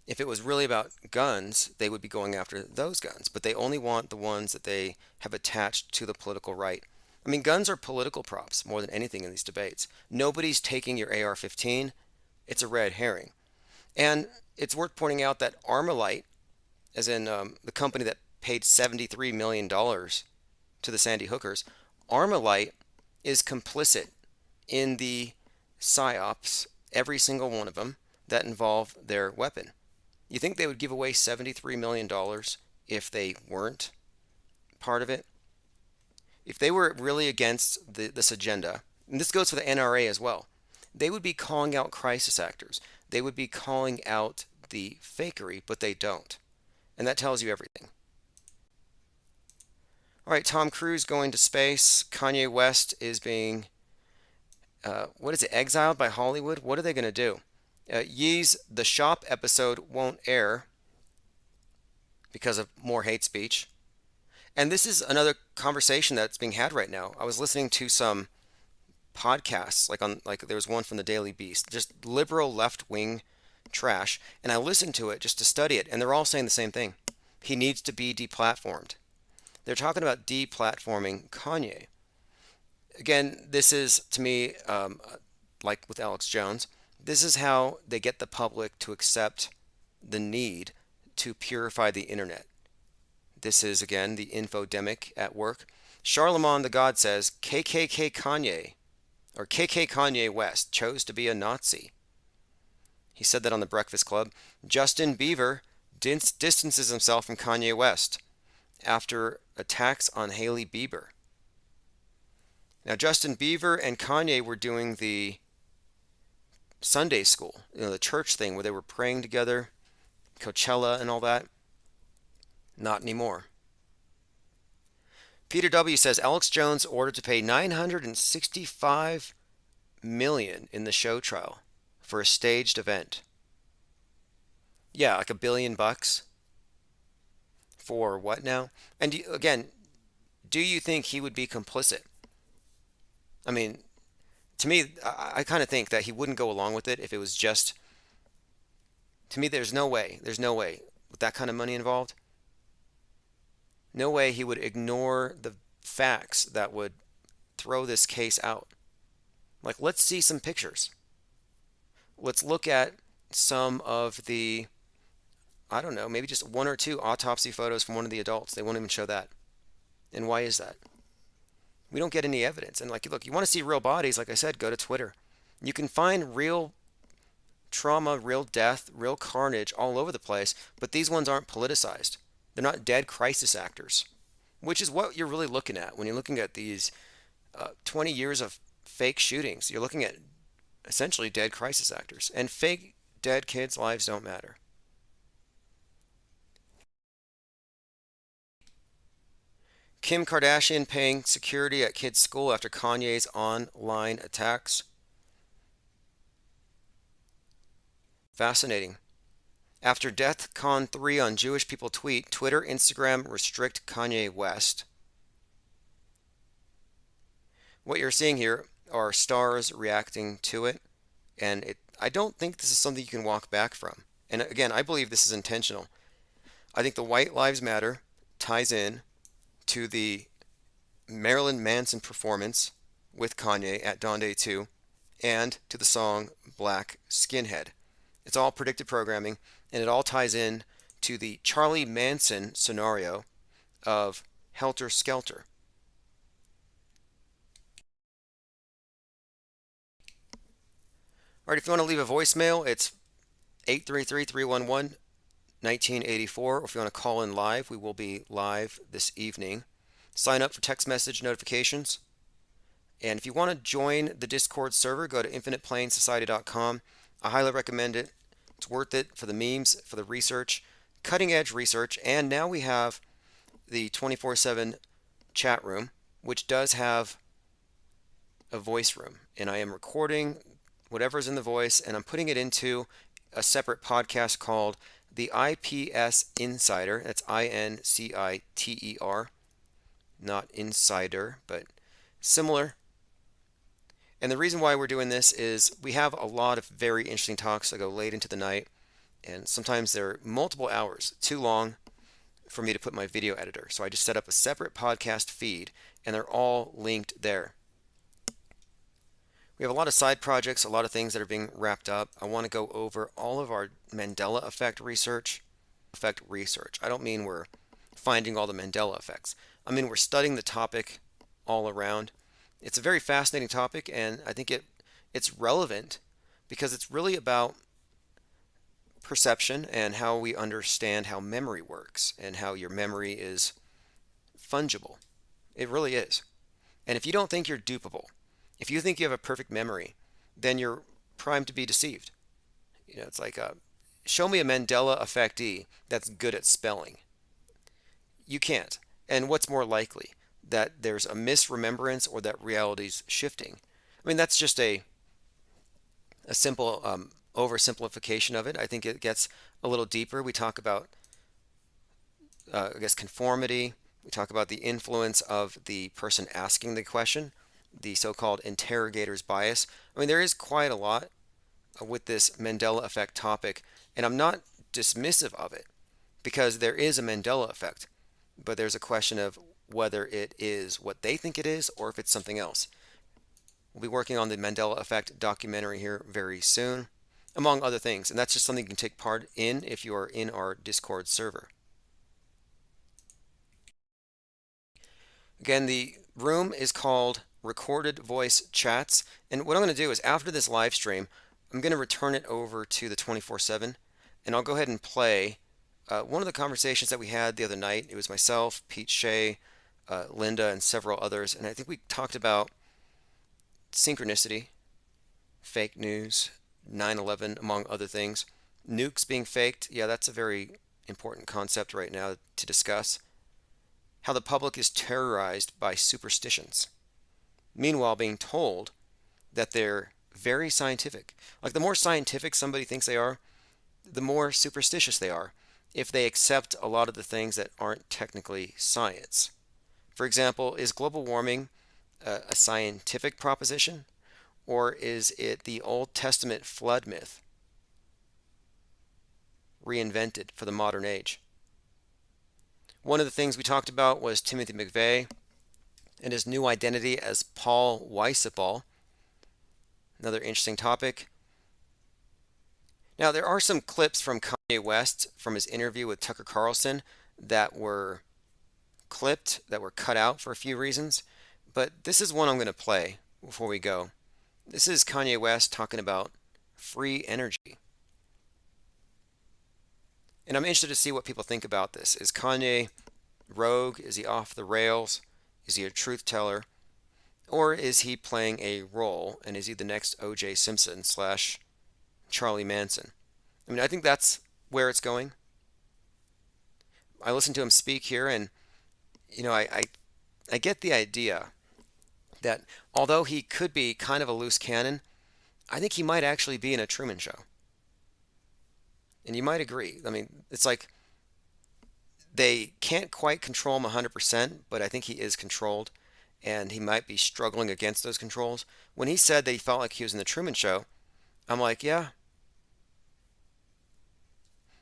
If it was really about guns, they would be going after those guns. But they only want the ones that they have attached to the political right. I mean, guns are political props more than anything in these debates. Nobody's taking your AR-15. It's a red herring. And it's worth pointing out that Armalite, as in the company that paid $73 million to the Sandy Hookers, Armalite is complicit in the psyops, every single one of them, that involve their weapon. You think they would give away $73 million if they weren't part of it? If they were really against this agenda, and this goes for the NRA as well, they would be calling out crisis actors. They would be calling out the fakery, but they don't. And that tells you everything. All right, Tom Cruise going to space. Kanye West is being, exiled by Hollywood? What are they going to do? Yee's The Shop episode won't air because of more hate speech. And this is another conversation that's being had right now. I was listening to some podcasts, like there was one from the Daily Beast, just liberal left-wing trash, and I listened to it just to study it, and they're all saying the same thing. He needs to be deplatformed. They're talking about deplatforming Kanye. Again, this is, to me, like with Alex Jones, this is how they get the public to accept the need to purify the internet. This is, again, the infodemic at work. Charlemagne the God says KKK Kanye, or KK Kanye West, chose to be a Nazi. He said that on the Breakfast Club. Justin Bieber distances himself from Kanye West after attacks on Hailey Bieber. Now, Justin Bieber and Kanye were doing the Sunday school, the church thing where they were praying together, Coachella and all that. Not anymore. Peter W. says Alex Jones ordered to pay $965 million in the show trial for a staged event. Yeah, like $1 billion for what now? And again, do you think he would be complicit? I mean, to me, I kind of think that he wouldn't go along with it if it was just. To me, there's no way with that kind of money involved. No way he would ignore the facts that would throw this case out. Like, let's see some pictures. Let's look at some of the, I don't know, maybe just one or two autopsy photos from one of the adults. They won't even show that. And why is that? We don't get any evidence. And like, look, you want to see real bodies, like I said, go to Twitter. You can find real trauma, real death, real carnage all over the place, but these ones aren't politicized. They're not dead crisis actors, which is what you're really looking at when you're looking at these 20 years of fake shootings. You're looking at essentially dead crisis actors, and fake dead kids' lives don't matter. Kim Kardashian paying security at kids' school after Kanye's online attacks. Fascinating. After Death Con 3 on Jewish people tweet, Twitter, Instagram restrict Kanye West. What you're seeing here are stars reacting to it, and I don't think this is something you can walk back from. And again, I believe this is intentional. I think the White Lives Matter ties in to the Marilyn Manson performance with Kanye at Donde 2 and to the song Black Skinhead. It's all predictive programming, and it all ties in to the Charlie Manson scenario of Helter Skelter. All right, if you want to leave a voicemail, it's 833-311-1984, or if you want to call in live, we will be live this evening. Sign up for text message notifications. And if you want to join the Discord server, go to infiniteplainsociety.com. I highly recommend it. It's worth it for the memes, for the research, cutting edge research, and now we have the 24/7 chat room, which does have a voice room. And I am recording whatever's in the voice, and I'm putting it into a separate podcast called the IPS Insider. That's INCITER. Not insider, but similar. And the reason why we're doing this is we have a lot of very interesting talks that go late into the night, and sometimes they're multiple hours, too long for me to put my video editor. So I just set up a separate podcast feed, and they're all linked there. We have a lot of side projects, a lot of things that are being wrapped up. I want to go over all of our Mandela effect research. I don't mean we're finding all the Mandela effects. I mean we're studying the topic all around. It's a very fascinating topic, and I think it's relevant because it's really about perception and how we understand how memory works and how your memory is fungible. It really is. And if you don't think you're dupable, if you think you have a perfect memory, then you're primed to be deceived. You know, it's like, show me a Mandela effectee that's good at spelling. You can't. And what's more likely? That there's a misremembrance or that reality's shifting. I mean, that's just a simple oversimplification of it. I think it gets a little deeper. We talk about, I guess, conformity. We talk about the influence of the person asking the question, the so-called interrogator's bias. I mean, there is quite a lot with this Mandela effect topic, and I'm not dismissive of it because there is a Mandela effect, but there's a question of whether it is what they think it is or if it's something else. We'll be working on the Mandela effect documentary here very soon, among other things, and that's just something you can take part in if you are in our Discord server. Again, the room is called Recorded Voice Chats, and what I'm going to do is after this live stream, I'm going to return it over to the 24/7, and I'll go ahead and play one of the conversations that we had the other night. It was myself, Pete Shea, Linda, and several others, and I think we talked about synchronicity, fake news, 9/11, among other things. Nukes being faked, yeah, that's a very important concept right now to discuss. How the public is terrorized by superstitions, meanwhile being told that they're very scientific. Like, the more scientific somebody thinks they are, the more superstitious they are if they accept a lot of the things that aren't technically science. For example, is global warming a scientific proposition, or is it the Old Testament flood myth reinvented for the modern age? One of the things we talked about was Timothy McVeigh and his new identity as Paul Weisseball. Another interesting topic. Now, there are some clips from Kanye West from his interview with Tucker Carlson that were clipped, that were cut out for a few reasons, but this is one I'm going to play before we go. This is Kanye West talking about free energy. And I'm interested to see what people think about this. Is Kanye rogue? Is he off the rails? Is he a truth teller? Or is he playing a role, and is he the next O.J. Simpson / Charlie Manson? I mean, I think that's where it's going. I listened to him speak here, and you know, I get the idea that although he could be kind of a loose cannon, I think he might actually be in a Truman Show. And you might agree. I mean, it's like they can't quite control him 100%, but I think he is controlled, and he might be struggling against those controls. When he said that he felt like he was in the Truman Show, I'm like, yeah.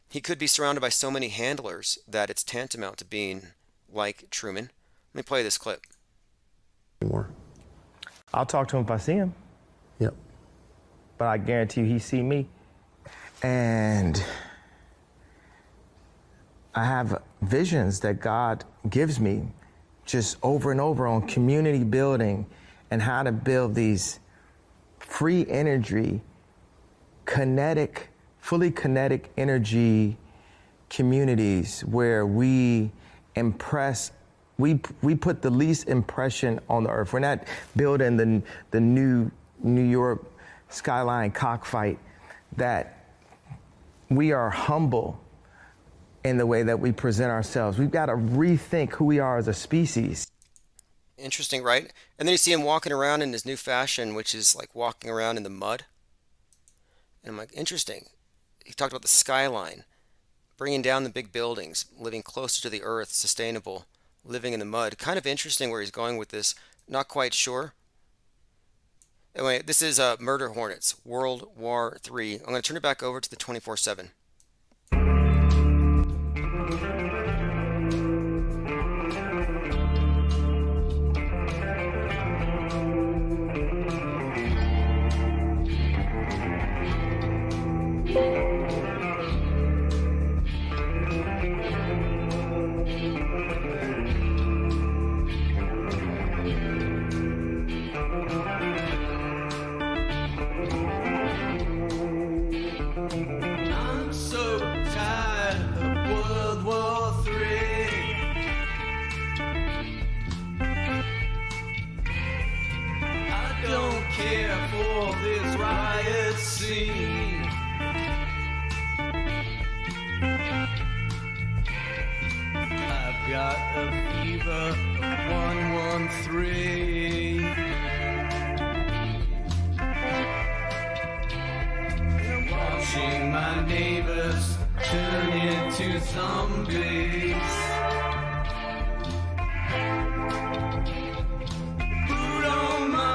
He could be surrounded by so many handlers that it's tantamount to being like Truman. Let me play this clip. More. I'll talk to him if I see him. Yep. But I guarantee you he see me. And I have visions that God gives me just over and over on community building and how to build these free energy, kinetic, fully kinetic energy communities where we impress, we put the least impression on the earth. We're not building the new New York skyline cockfight, that we are humble in the way that we present ourselves. We've got to rethink who we are as a species. Interesting, right? And then you see him walking around in his new fashion, which is like walking around in the mud. And I'm like, interesting. He talked about the skyline, bringing down the big buildings, living closer to the earth, sustainable, living in the mud. Kind of interesting where he's going with this. Not quite sure. Anyway, this is Murder Hornets, World War III. I'm going to turn it back over to the 24/7. got a fever of 113. And watching my neighbors turn into zombies. Food on my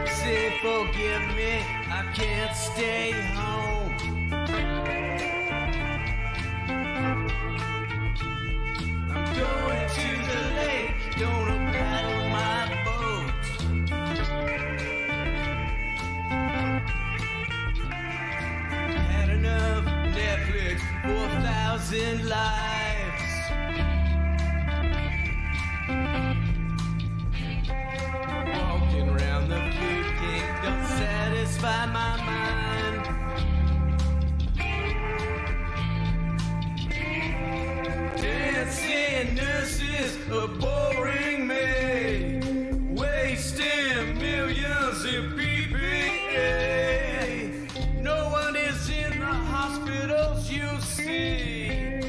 Say forgive me, I can't stay home. I'm going to the lake, gonna paddle my boat. Had enough Netflix, 4,000 lives. Walking around the food king don't satisfy my mind. Dancing nurses are boring me, wasting millions in PPA. No one is in the hospitals you see.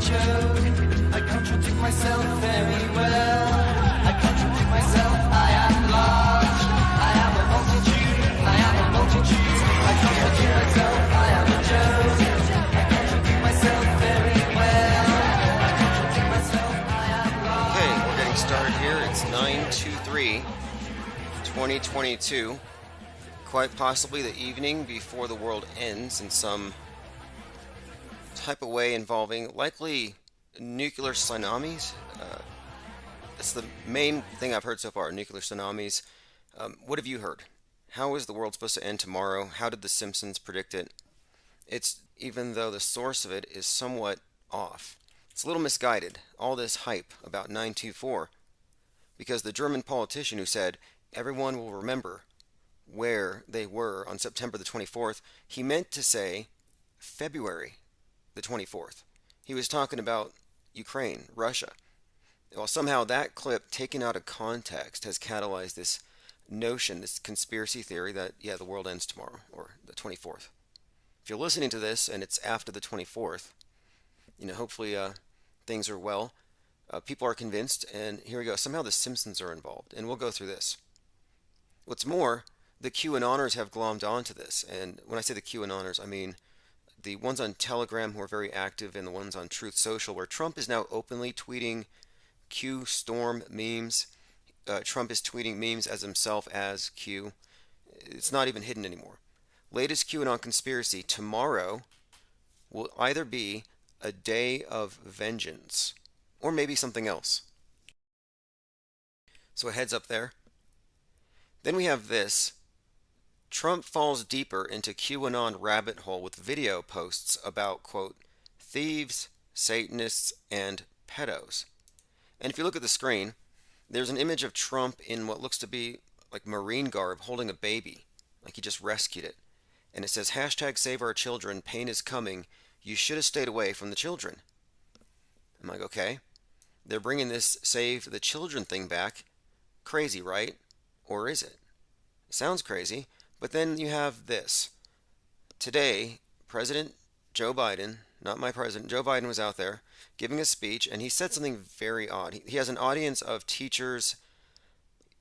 joke. I contradict myself very well. I contradict myself, I am large. I am a multitude, I am a multitude. I contradict myself, I am a joke. I contradict myself very well. I contradict myself, I am large. Okay, we're getting started here. It's 9/23, 2022. Quite possibly the evening before the world ends in some type of way involving likely nuclear tsunamis. That's the main thing I've heard so far, nuclear tsunamis. What have you heard? How is the world supposed to end tomorrow? How did the Simpsons predict it? It's, even though the source of it is somewhat off, it's a little misguided, all this hype about 9/24, because the German politician who said everyone will remember where they were on September the 24th, he meant to say February the 24th. He was talking about Ukraine, Russia. Well, somehow that clip taken out of context has catalyzed this notion, this conspiracy theory that, yeah, the world ends tomorrow, or the 24th. If you're listening to this and it's after the 24th, hopefully things are well. People are convinced, and here we go. Somehow the Simpsons are involved, and we'll go through this. What's more, the QAnoners have glommed onto this, and when I say the QAnoners, I mean the ones on Telegram who are very active and the ones on Truth Social, where Trump is now openly tweeting Q Storm memes. Trump is tweeting memes as himself as Q. It's not even hidden anymore. Latest QAnon conspiracy, tomorrow will either be a day of vengeance or maybe something else. So a heads up there. Then we have this. Trump falls deeper into QAnon rabbit hole with video posts about, quote, thieves, Satanists, and pedos. And if you look at the screen, there's an image of Trump in what looks to be like Marine garb holding a baby, like he just rescued it. And it says, hashtag save our children, pain is coming, you should have stayed away from the children. I'm like, okay, they're bringing this save the children thing back. Crazy, right? Or is it? It sounds crazy. But then you have this. Today, President Joe Biden, not my president, Joe Biden was out there giving a speech, and he said something very odd. He has an audience of teachers,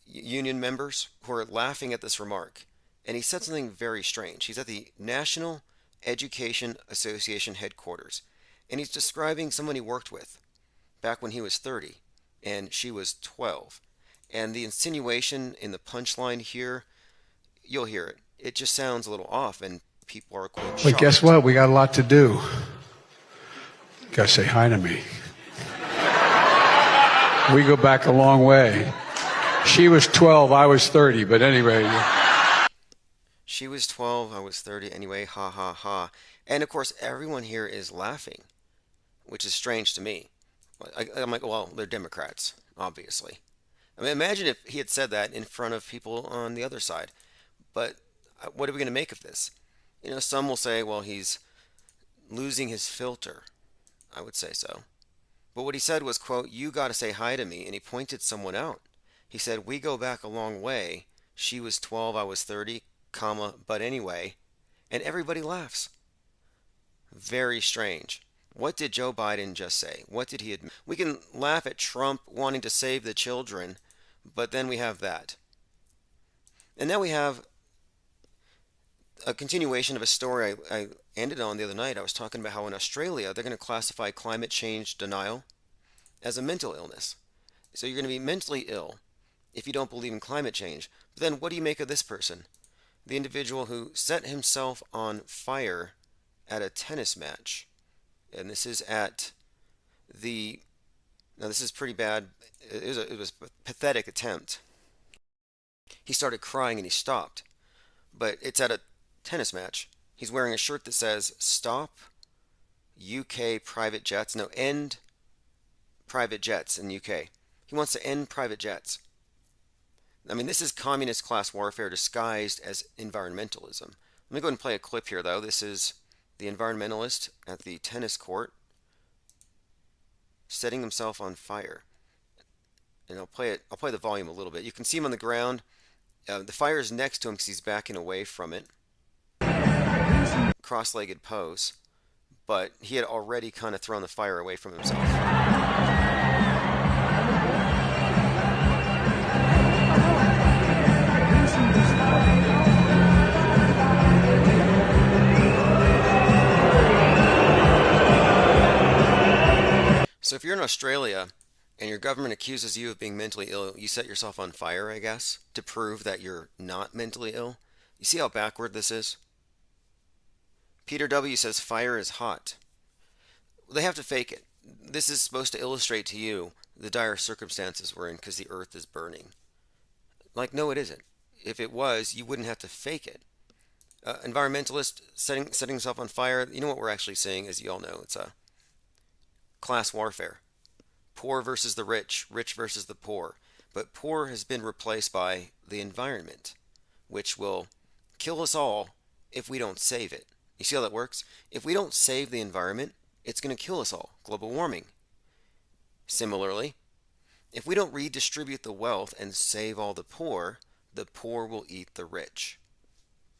union members, who are laughing at this remark. And he said something very strange. He's at the National Education Association headquarters, and he's describing someone he worked with back when he was 30, and she was 12. And the insinuation in the punchline here, you'll hear it. It just sounds a little off, and people are, quote, But guess what? We got a lot to do. Gotta say hi to me. We go back a long way. She was 12, I was 30, but anyway. She was 12, I was 30, anyway, ha ha ha. And of course, everyone here is laughing, which is strange to me. I'm like, well, they're Democrats, obviously. I mean, imagine if he had said that in front of people on the other side. But what are we going to make of this? Some will say, well, he's losing his filter. I would say so. But what he said was, quote, you got to say hi to me, and he pointed someone out. He said, we go back a long way. She was 12, I was 30, comma, but anyway. And everybody laughs. Very strange. What did Joe Biden just say? What did he admit? We can laugh at Trump wanting to save the children, but then we have that. And now we have a continuation of a story I ended on the other night. I was talking about how in Australia they're going to classify climate change denial as a mental illness. So you're going to be mentally ill if you don't believe in climate change. But then what do you make of this person? The individual who set himself on fire at a tennis match. And this is at the... Now this is pretty bad. It was a pathetic attempt. He started crying and he stopped. But it's at a tennis match. He's wearing a shirt that says, Stop UK private jets. No, end private jets in UK. He wants to end private jets. I mean, this is communist class warfare disguised as environmentalism. Let me go ahead and play a clip here, though. This is the environmentalist at the tennis court setting himself on fire. And I'll play the volume a little bit. You can see him on the ground. The fire is next to him because he's backing away from it. Cross-legged pose. but he had already kind of thrown the fire away from himself. So if you're in Australia and your government accuses you of being mentally ill, you set yourself on fire, I guess, to prove that you're not mentally ill. You see how backward this is? Peter W. says fire is hot. They have to fake it. This is supposed to illustrate to you the dire circumstances we're in because the earth is burning. Like, no, it isn't. If it was, you wouldn't have to fake it. Environmentalist setting himself on fire, you know what we're actually seeing, as you all know, it's a class warfare. Poor versus the rich, rich versus the poor. But poor has been replaced by the environment, which will kill us all if we don't save it. You see how that works? If we don't save the environment, it's going to kill us all. Global warming. Similarly, if we don't redistribute the wealth and save all the poor will eat the rich.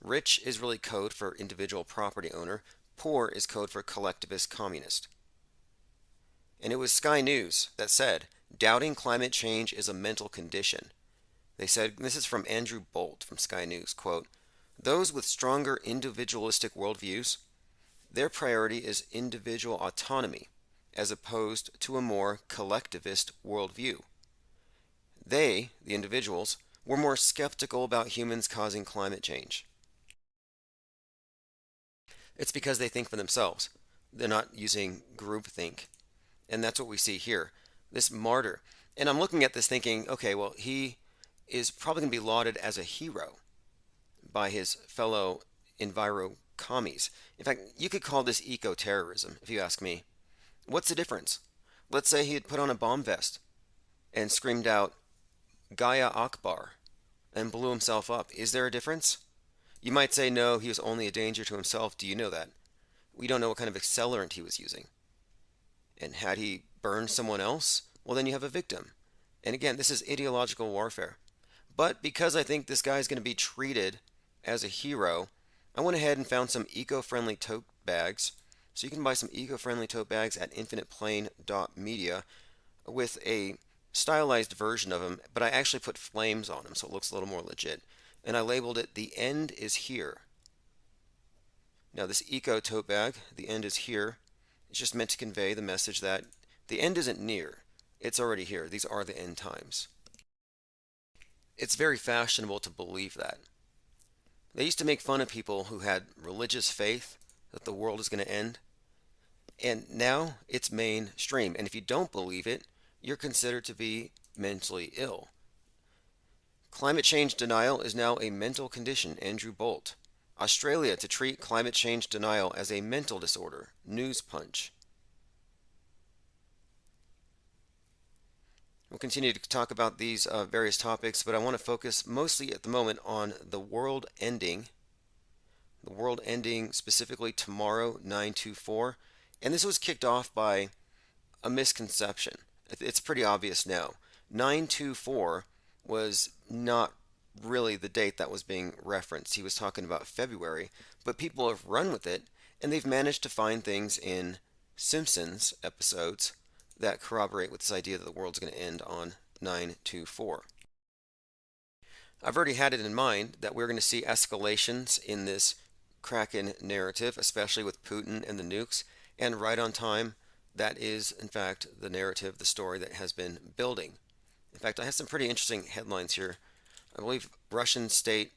Rich is really code for individual property owner. Poor is code for collectivist communist. And it was Sky News that said, doubting climate change is a mental condition. They said, this is from Andrew Bolt from Sky News, quote, those with stronger individualistic worldviews, their priority is individual autonomy as opposed to a more collectivist worldview. They, the individuals, were more skeptical about humans causing climate change. It's because they think for themselves. They're not using groupthink. And that's what we see here. This martyr. And I'm looking at this thinking, okay, well, he is probably going to be lauded as a hero by his fellow enviro commies. In fact, you could call this eco-terrorism, if you ask me. What's the difference? Let's say he had put on a bomb vest and screamed out, Gaia Akbar, and blew himself up. Is there a difference? You might say, no, he was only a danger to himself. Do you know that? We don't know what kind of accelerant he was using. And had he burned someone else, well, then you have a victim. And again, this is ideological warfare. But because I think this guy is going to be treated as a hero, I went ahead and found some eco-friendly tote bags. So you can buy some eco-friendly tote bags at infiniteplane.media with a stylized version of them, but I actually put flames on them so it looks a little more legit. And I labeled it, the end is here. Now this eco tote bag, the end is here. It's just meant to convey the message that the end isn't near. It's already here. These are the end times. It's very fashionable to believe that. They used to make fun of people who had religious faith that the world is going to end. And now it's mainstream. And if you don't believe it, you're considered to be mentally ill. Climate change denial is now a mental condition. Andrew Bolt. Australia to treat climate change denial as a mental disorder. News Punch. We'll continue to talk about these various topics, but I want to focus mostly at the moment on the world ending. The world ending specifically tomorrow, 9/24. And this was kicked off by a misconception. It's pretty obvious now. 9/24 was not really the date that was being referenced. He was talking about February, but people have run with it, and they've managed to find things in Simpsons episodes that corroborate with this idea that the world's going to end on 9/24. I've already had it in mind that we're going to see escalations in this Kraken narrative, especially with Putin and the nukes, and right on time, that is, in fact, the narrative, the story that has been building. In fact, I have some pretty interesting headlines here. I believe Russian state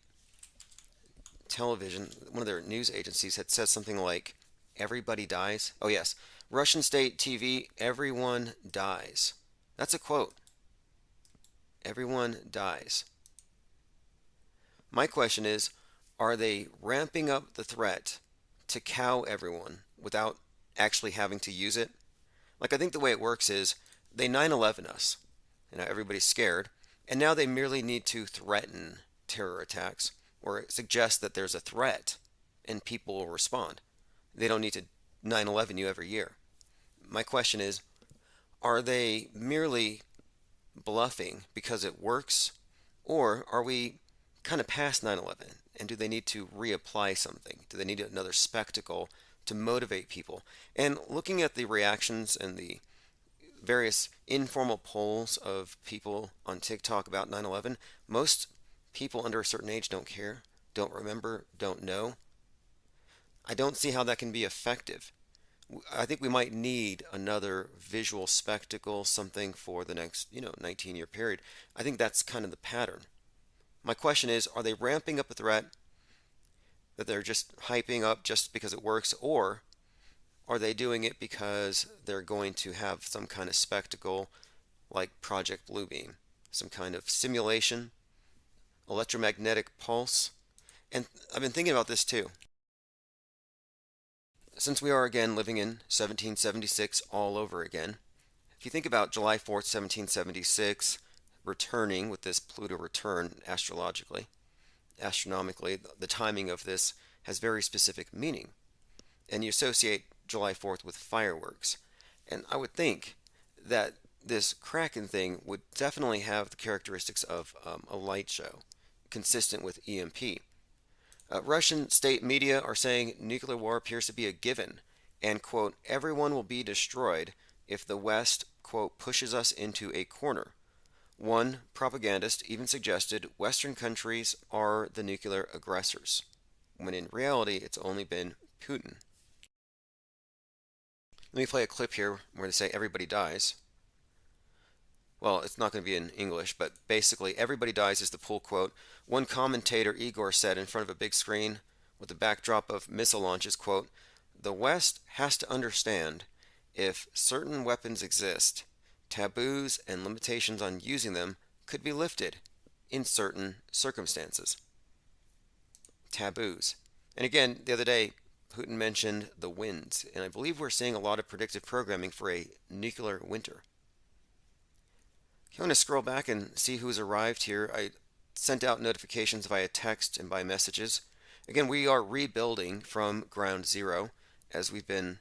television, one of their news agencies, had said something like, everybody dies. Oh yes, Russian state TV, everyone dies. That's a quote. Everyone dies. My question is, are they ramping up the threat to cow everyone without actually having to use it? Like, I think the way it works is they 9/11 us. You know, everybody's scared. And now they merely need to threaten terror attacks or suggest that there's a threat and people will respond. They don't need to 9/11 you every year. My question is, are they merely bluffing because it works, or are we kind of past 9/11? And do they need to reapply something? Do they need another spectacle to motivate people. And looking at the reactions and the various informal polls of people on TikTok about 9/11, most people under a certain age don't care, don't remember, don't know. I don't see how that can be effective. I think we might need another visual spectacle, something for the next, 19-year period. I think that's kind of the pattern. My question is, are they ramping up a threat that they're just hyping up just because it works, or are they doing it because they're going to have some kind of spectacle like Project Bluebeam, some kind of simulation, electromagnetic pulse? And I've been thinking about this too. Since we are again living in 1776 all over again, if you think about July 4th, 1776, returning with this Pluto return astronomically, the timing of this has very specific meaning. And you associate July 4th with fireworks. And I would think that this Kraken thing would definitely have the characteristics of a light show, consistent with EMP. Russian state media are saying nuclear war appears to be a given, and, quote, everyone will be destroyed if the West, quote, pushes us into a corner. One propagandist even suggested Western countries are the nuclear aggressors, when in reality it's only been Putin. Let me play a clip here where they say everybody dies. Well, it's not going to be in English, but basically, everybody dies is the pull quote. One commentator, Igor, said in front of a big screen with the backdrop of missile launches, quote, the West has to understand if certain weapons exist, taboos and limitations on using them could be lifted in certain circumstances. Taboos. And again, the other day, Putin mentioned the winds, and I believe we're seeing a lot of predictive programming for a nuclear winter. I'm going to scroll back and see who's arrived here. I sent out notifications via text and by messages. Again, we are rebuilding from ground zero, as we've been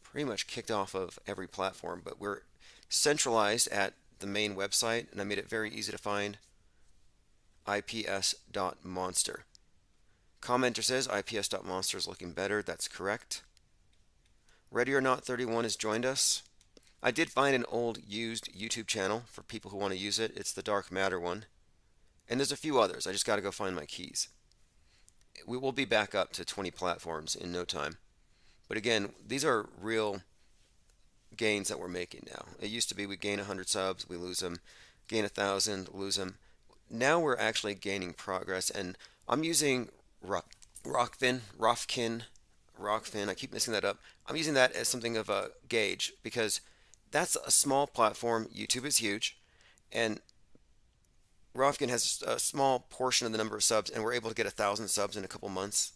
pretty much kicked off of every platform, but we're centralized at the main website, and I made it very easy to find, ips.monster. Commenter says ips.monster is looking better. That's correct. Ready or Not 31 has joined us. I did find an old used YouTube channel for people who want to use it. It's the Dark Matter one. And there's a few others. I just got to go find my keys. We will be back up to 20 platforms in no time. But again, these are real gains that we're making now. It used to be we gain 100 subs, we lose them. Gain 1,000, lose them. Now we're actually gaining progress. And I'm using Rockfin. I keep messing that up. I'm using that as something of a gauge because that's a small platform. YouTube is huge, and Rofkin has a small portion of the number of subs, and we're able to get 1,000 subs in a couple months.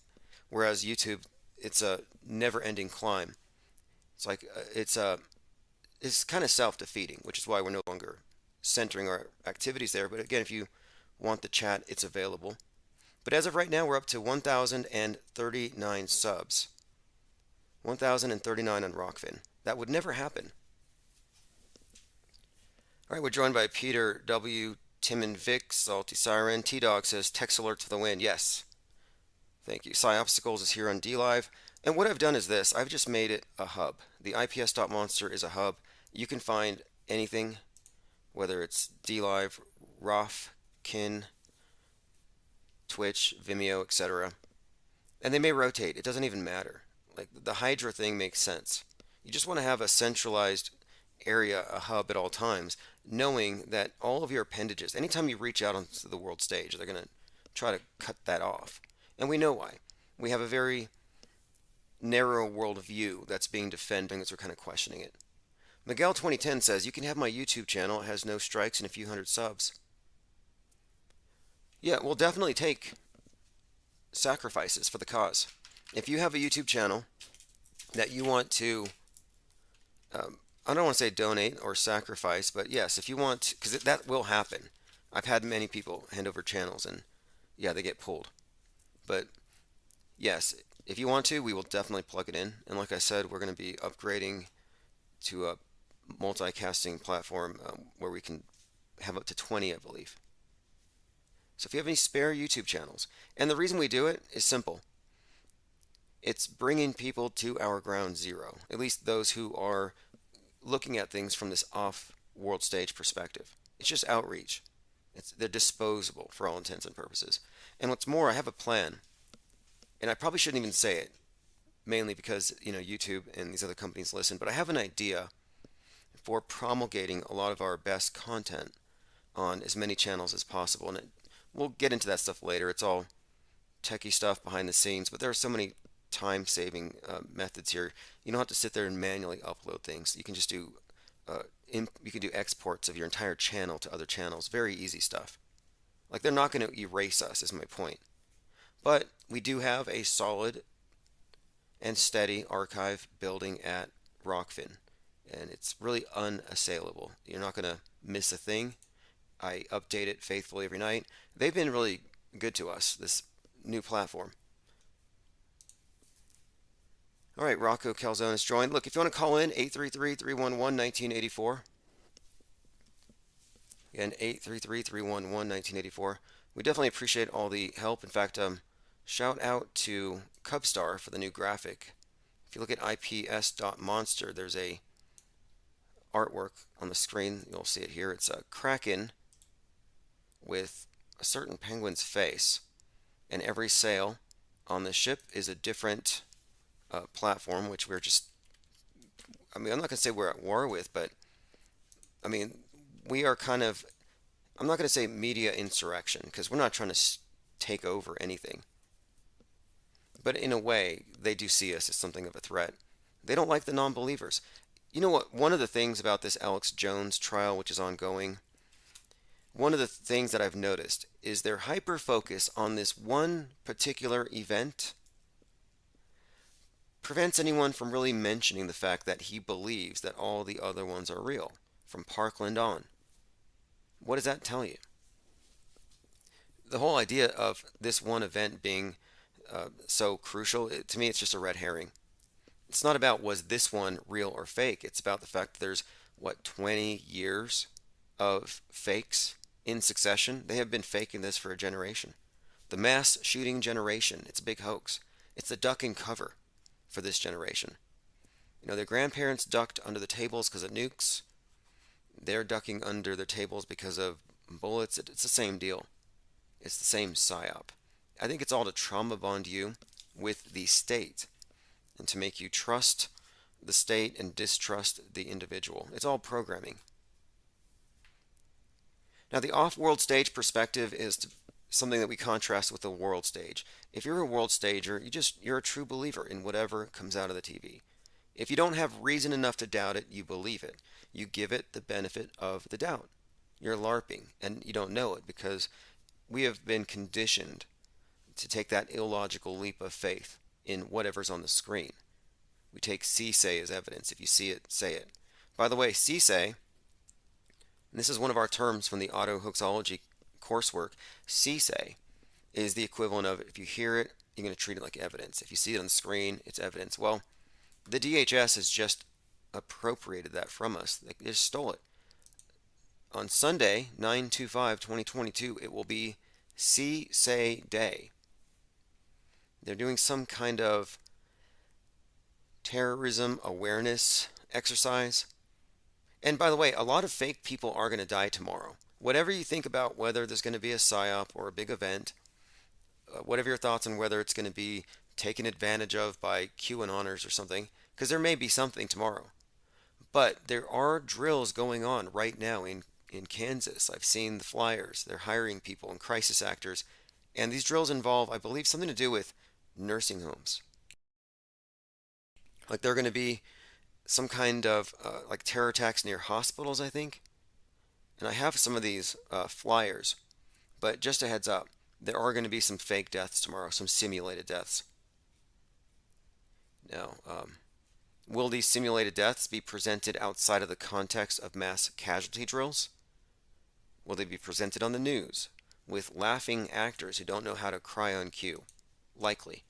Whereas YouTube, it's a never-ending climb. It's like it's kind of self-defeating, which is why we're no longer centering our activities there. But again, if you want the chat, it's available. But as of right now, we're up to 1,039 subs. 1,039 on Rockfin. That would never happen. All right, we're joined by Peter W., Tim and Vic, Salty Siren. T-Dog says, text alert for the win. Yes. Thank you. Psy-Obstacles is here on DLive. And what I've done is this. I've just made it a hub. The ips.monster is a hub. You can find anything, whether it's DLive, Rofkin, Twitch, Vimeo, etc. And they may rotate. It doesn't even matter. Like the Hydra thing makes sense. You just want to have a centralized area, a hub at all times, knowing that all of your appendages, anytime you reach out onto the world stage, they're going to try to cut that off. And we know why. We have a very narrow worldview that's being defended as we're kind of questioning it. Miguel 2010 says, you can have my YouTube channel. It has no strikes and a few hundred subs. Yeah, we'll definitely take sacrifices for the cause. If you have a YouTube channel that you want to, I don't want to say donate or sacrifice, but yes, if you want, because that will happen. I've had many people hand over channels and yeah, they get pulled. But yes, if you want to, we will definitely plug it in. And like I said, we're going to be upgrading to a multicasting platform where we can have up to 20, I believe. So if you have any spare YouTube channels, and the reason we do it is simple. It's bringing people to our ground zero, at least those who are looking at things from this off-world stage perspective. It's just outreach. They're disposable for all intents and purposes. And what's more, I have a plan, and I probably shouldn't even say it, mainly because YouTube and these other companies listen, but I have an idea for promulgating a lot of our best content on as many channels as possible. And we'll get into that stuff later. It's all techie stuff behind the scenes, but there are so many time-saving methods here. You don't have to sit there and manually upload things. You can just do you can do exports of your entire channel to other channels. Very easy stuff. Like, they're not going to erase us, is my point. But we do have a solid and steady archive building at Rockfin, and it's really unassailable. You're not going to miss a thing. I update it faithfully every night. They've been really good to us, this new platform. All right, Rocco Calzone has joined. Look, if you want to call in, 833-311-1984. Again, 833-311-1984. We definitely appreciate all the help. In fact, shout out to Cubstar for the new graphic. If you look at ips.monster, there's a artwork on the screen. You'll see it here. It's a kraken with a certain penguin's face, and every sail on the ship is a different platform, which we're just, I mean, I'm not going to say we're at war with, but I mean, we are kind of, I'm not going to say media insurrection, because we're not trying to take over anything. But in a way, they do see us as something of a threat. They don't like the non-believers. You know what? One of the things about this Alex Jones trial, which is ongoing, one of the things that I've noticed is their hyper-focus on this one particular event prevents anyone from really mentioning the fact that he believes that all the other ones are real, from Parkland on. What does that tell you? The whole idea of this one event being so crucial, to me, it's just a red herring. It's not about was this one real or fake. It's about the fact that there's, what, 20 years of fakes in succession. They have been faking this for a generation. The mass shooting generation, it's a big hoax. It's the duck and cover for this generation. You know, their grandparents ducked under the tables because of nukes. They're ducking under their tables because of bullets. It's the same deal. It's the same psyop. I think it's all to trauma bond you with the state and to make you trust the state and distrust the individual. It's all programming. Now, the off-world stage perspective is something that we contrast with the world stage. If you're a world stager, you're a true believer in whatever comes out of the TV. If you don't have reason enough to doubt it, you believe it. You give it the benefit of the doubt. You're LARPing, and you don't know it because we have been conditioned to take that illogical leap of faith in whatever's on the screen. We take see-say as evidence. If you see it, say it. By the way, see-say, and this is one of our terms from the auto-hoaxology coursework, see-say is the equivalent of if you hear it, you're going to treat it like evidence. If you see it on the screen, it's evidence. Well, the DHS has just appropriated that from us. They just stole it. On Sunday, 9/25/2022, it will be see-say day. They're doing some kind of terrorism awareness exercise. And by the way, a lot of fake people are going to die tomorrow. Whatever you think about whether there's going to be a psyop or a big event, whatever your thoughts on whether it's going to be taken advantage of by QAnoners or something, because there may be something tomorrow. But there are drills going on right now in Kansas. I've seen the flyers. They're hiring people and crisis actors. And these drills involve, I believe, something to do with nursing homes. Like they're going to be some kind of like terror attacks near hospitals, I think. And I have some of these flyers. But just a heads up, there are going to be some fake deaths tomorrow, some simulated deaths. Now, will these simulated deaths be presented outside of the context of mass casualty drills? Will they be presented on the news with laughing actors who don't know how to cry on cue? Likely.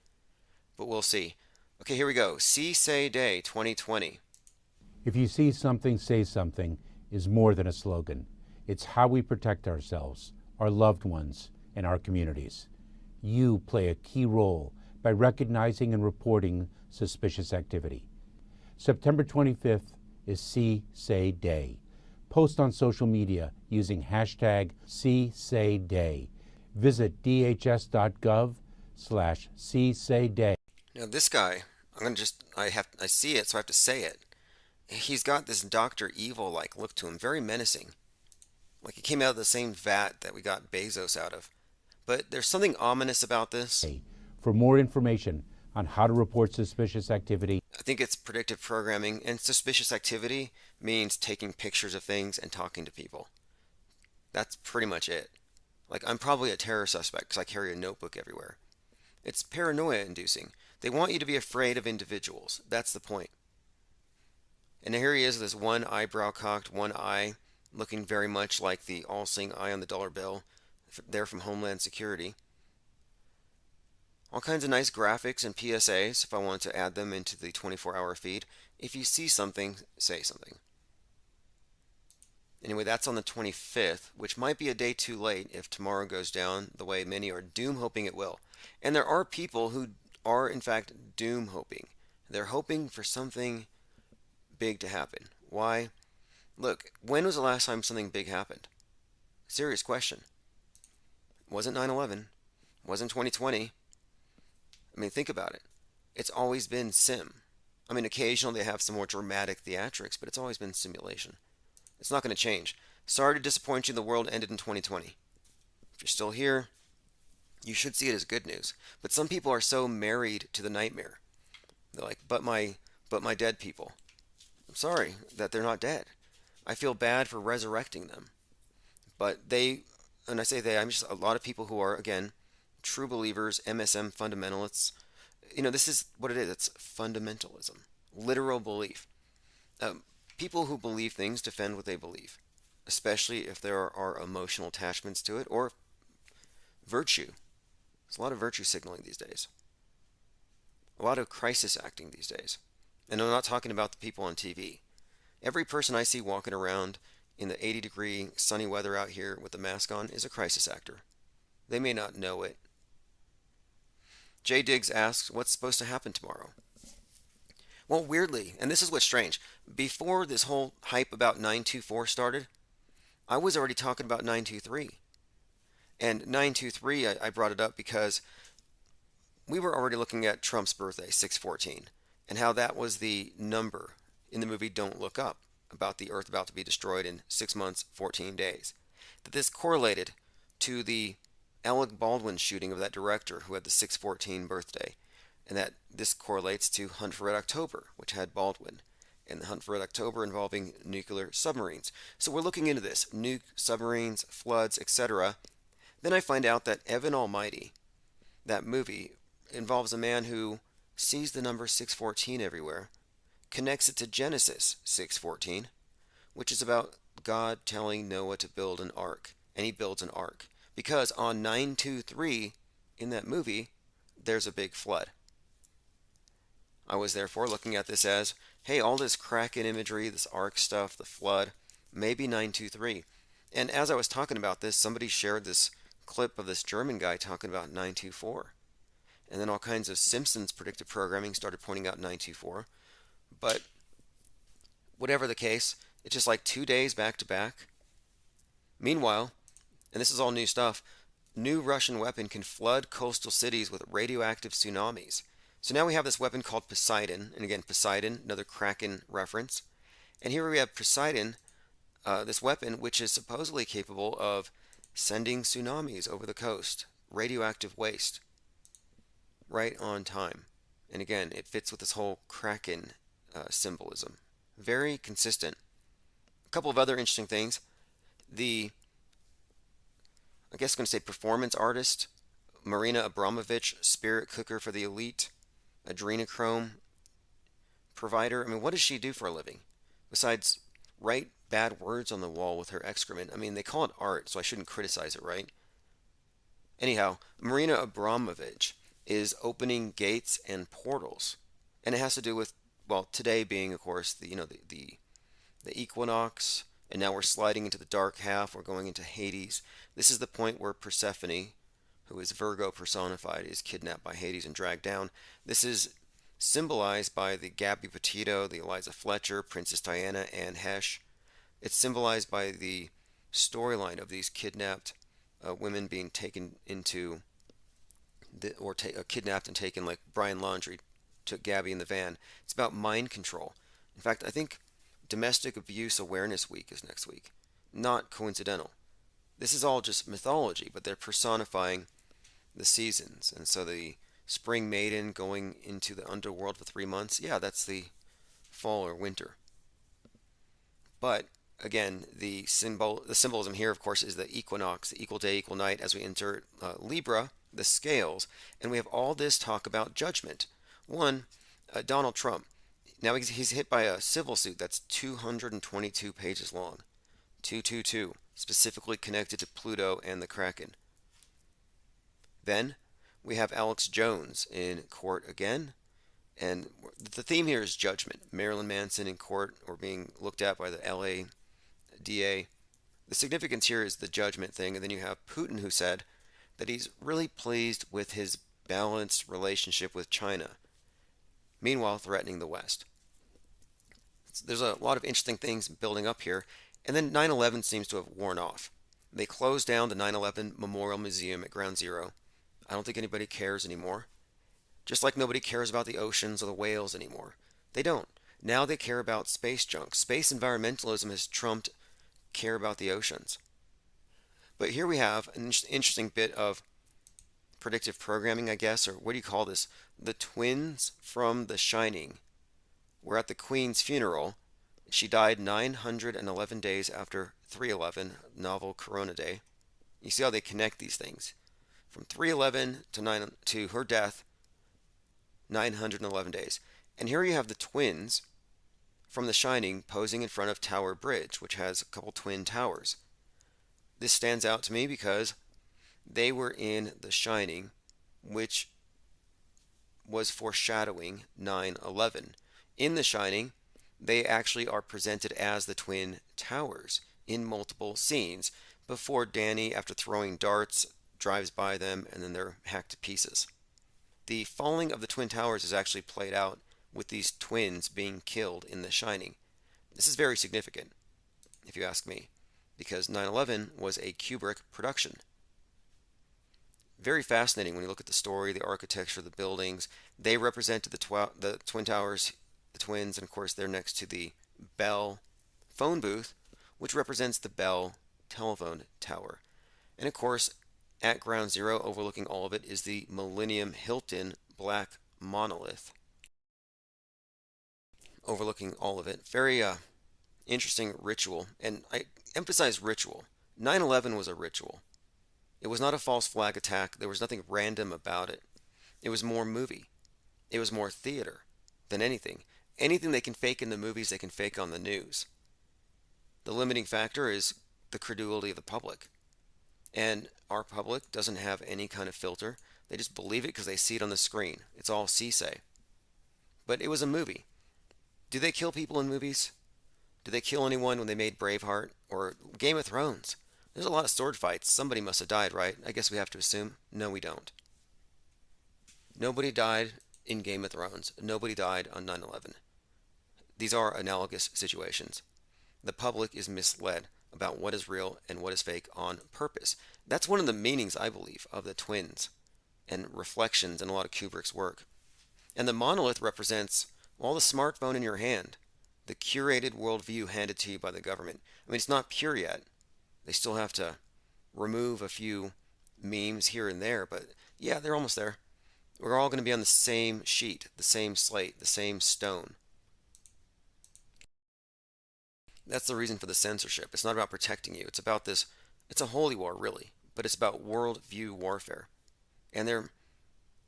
But we'll see. Okay, here we go. See-Say Day 2020. If you see something, say something is more than a slogan. It's how we protect ourselves, our loved ones, and our communities. You play a key role by recognizing and reporting suspicious activity. September 25th is See Say Day. Post on social media using hashtag SeeSayDay. Visit dhs.gov/SeeSayDay. Now this guy, I see it, so I have to say it. He's got this Dr. Evil-like look to him, very menacing. Like he came out of the same vat that we got Bezos out of. But there's something ominous about this. For more information on how to report suspicious activity, I think it's predictive programming, and suspicious activity means taking pictures of things and talking to people. That's pretty much it. Like, I'm probably a terror suspect because I carry a notebook everywhere. It's paranoia inducing. They want you to be afraid of individuals. That's the point. And here he is, this one eyebrow cocked, one eye, looking very much like the all-seeing eye on the dollar bill, there from Homeland Security. All kinds of nice graphics and PSAs if I want to add them into the 24-hour feed. If you see something, say something. Anyway, that's on the 25th, which might be a day too late if tomorrow goes down the way many are doom hoping it will. And there are people who are in fact doom hoping. They're hoping for something big to happen. Why? Look, when was the last time something big happened? Serious question. It wasn't 9/11. Wasn't 2020. I mean, think about it. It's always been sim. I mean, occasionally they have some more dramatic theatrics, but it's always been simulation. It's not going to change. Sorry to disappoint you, the world ended in 2020. If you're still here, you should see it as good news. But some people are so married to the nightmare. They're like, but my dead people. I'm sorry that they're not dead. I feel bad for resurrecting them. But they, and I say they, I'm just a lot of people who are, again, true believers, MSM fundamentalists. You know, this is what it is. It's fundamentalism, literal belief. People who believe things defend what they believe, especially if there are emotional attachments to it or virtue. There's a lot of virtue signaling these days. A lot of crisis acting these days. And I'm not talking about the people on TV. Every person I see walking around in the 80-degree sunny weather out here with a mask on is a crisis actor. They may not know it. Jay Diggs asks, what's supposed to happen tomorrow? Well, weirdly, and this is what's strange, before this whole hype about 924 started, I was already talking about 923. And 923, I brought it up because we were already looking at Trump's birthday, 6/14, and how that was the number in the movie Don't Look Up, about the Earth about to be destroyed in 6 months, 14 days. That this correlated to the Alec Baldwin shooting of that director who had the 6/14 birthday, and that this correlates to Hunt for Red October, which had Baldwin, and the Hunt for Red October involving nuclear submarines. So we're looking into this, nuke, submarines, floods, etc. Then I find out that Evan Almighty, that movie, involves a man who sees the number 614 everywhere, connects it to Genesis 6:14, which is about God telling Noah to build an ark, and he builds an ark. Because on 923 in that movie, there's a big flood. I was therefore looking at this as, hey, all this Kraken imagery, this ark stuff, the flood, maybe 923. And as I was talking about this, somebody shared this clip of this German guy talking about 924. And then all kinds of Simpsons predictive programming started pointing out 924. But whatever the case, it's just like 2 days back to back. Meanwhile, and this is all new stuff, new Russian weapon can flood coastal cities with radioactive tsunamis. So now we have this weapon called Poseidon, and again, Poseidon, another Kraken reference. And here we have Poseidon, this weapon, which is supposedly capable of sending tsunamis over the coast, radioactive waste, right on time. And again, it fits with this whole Kraken symbolism. Very consistent. A couple of other interesting things. I guess I'm going to say performance artist, Marina Abramovich, spirit cooker for the elite, adrenochrome provider. I mean, what does she do for a living? Besides write bad words on the wall with her excrement. I mean, they call it art, so I shouldn't criticize it, right? Anyhow, Marina Abramovich is opening gates and portals. And it has to do with, well, today being, of course, the equinox, and now we're sliding into the dark half. We're going into Hades. This is the point where Persephone, who is Virgo personified, is kidnapped by Hades and dragged down. This is symbolized by the Gabby Petito, the Eliza Fletcher, Princess Diana, Anne Hesh. It's symbolized by the storyline of these kidnapped women being taken into kidnapped and taken, like Brian Laundrie took Gabby in the van. It's about mind control. In fact, I think Domestic Abuse Awareness Week is next week. Not coincidental. This is all just mythology, but they're personifying the seasons. And so the spring maiden going into the underworld for 3 months, yeah, that's the fall or winter. But again, the symbolism here, of course, is the equinox, the equal day, equal night, as we enter Libra, the scales, and we have all this talk about judgment. One, Donald Trump. Now he's hit by a civil suit that's 222 pages long. 222, specifically connected to Pluto and the Kraken. Then we have Alex Jones in court again. And the theme here is judgment. Marilyn Manson in court, or being looked at by the LA DA. The significance here is the judgment thing. And then you have Putin, who said that he's really pleased with his balanced relationship with China, meanwhile threatening the West. There's a lot of interesting things building up here. And then 9/11 seems to have worn off. They closed down the 9/11 Memorial Museum at Ground Zero. I don't think anybody cares anymore. Just like nobody cares about the oceans or the whales anymore. They don't. Now they care about space junk. Space environmentalism has trumped care about the oceans. But here we have an interesting bit of predictive programming, I guess, or what do you call this? The twins from The Shining were at the Queen's funeral. She died 911 days after 3/11, novel Corona Day. You see how they connect these things. From 3/11 to her death, 911 days. And here you have the twins from The Shining posing in front of Tower Bridge, which has a couple twin towers. This stands out to me because they were in The Shining, which was foreshadowing 9/11. In The Shining, they actually are presented as the twin towers in multiple scenes before Danny, after throwing darts, drives by them and then they're hacked to pieces. The falling of the Twin Towers is actually played out with these twins being killed in The Shining. This is very significant, if you ask me, because 9/11 was a Kubrick production. Very fascinating when you look at the story, the architecture, the buildings. They represented the Twin Towers, the twins, and of course they're next to the Bell phone booth, which represents the Bell telephone tower. And of course, at Ground Zero, overlooking all of it, is the Millennium Hilton black monolith. Overlooking all of it. Very interesting ritual. And I emphasize ritual. 9/11 was a ritual. It was not a false flag attack. There was nothing random about it. It was more movie. It was more theater than anything. Anything they can fake in the movies, they can fake on the news. The limiting factor is the credulity of the public. And our public doesn't have any kind of filter. They just believe it because they see it on the screen. It's all see-say. But it was a movie. Do they kill people in movies? Did they kill anyone when they made Braveheart or Game of Thrones? There's a lot of sword fights. Somebody must have died, right? I guess we have to assume. No, we don't. Nobody died in Game of Thrones. Nobody died on 9/11. These are analogous situations. The public is misled about what is real and what is fake on purpose. That's one of the meanings, I believe, of the twins and reflections in a lot of Kubrick's work. And the monolith represents, well, the smartphone in your hand, the curated worldview handed to you by the government. I mean, it's not pure yet. They still have to remove a few memes here and there, but yeah, they're almost there. We're all going to be on the same sheet, the same slate, the same stone. That's the reason for the censorship. It's not about protecting you. It's about this. It's a holy war, really, but it's about worldview warfare. And they're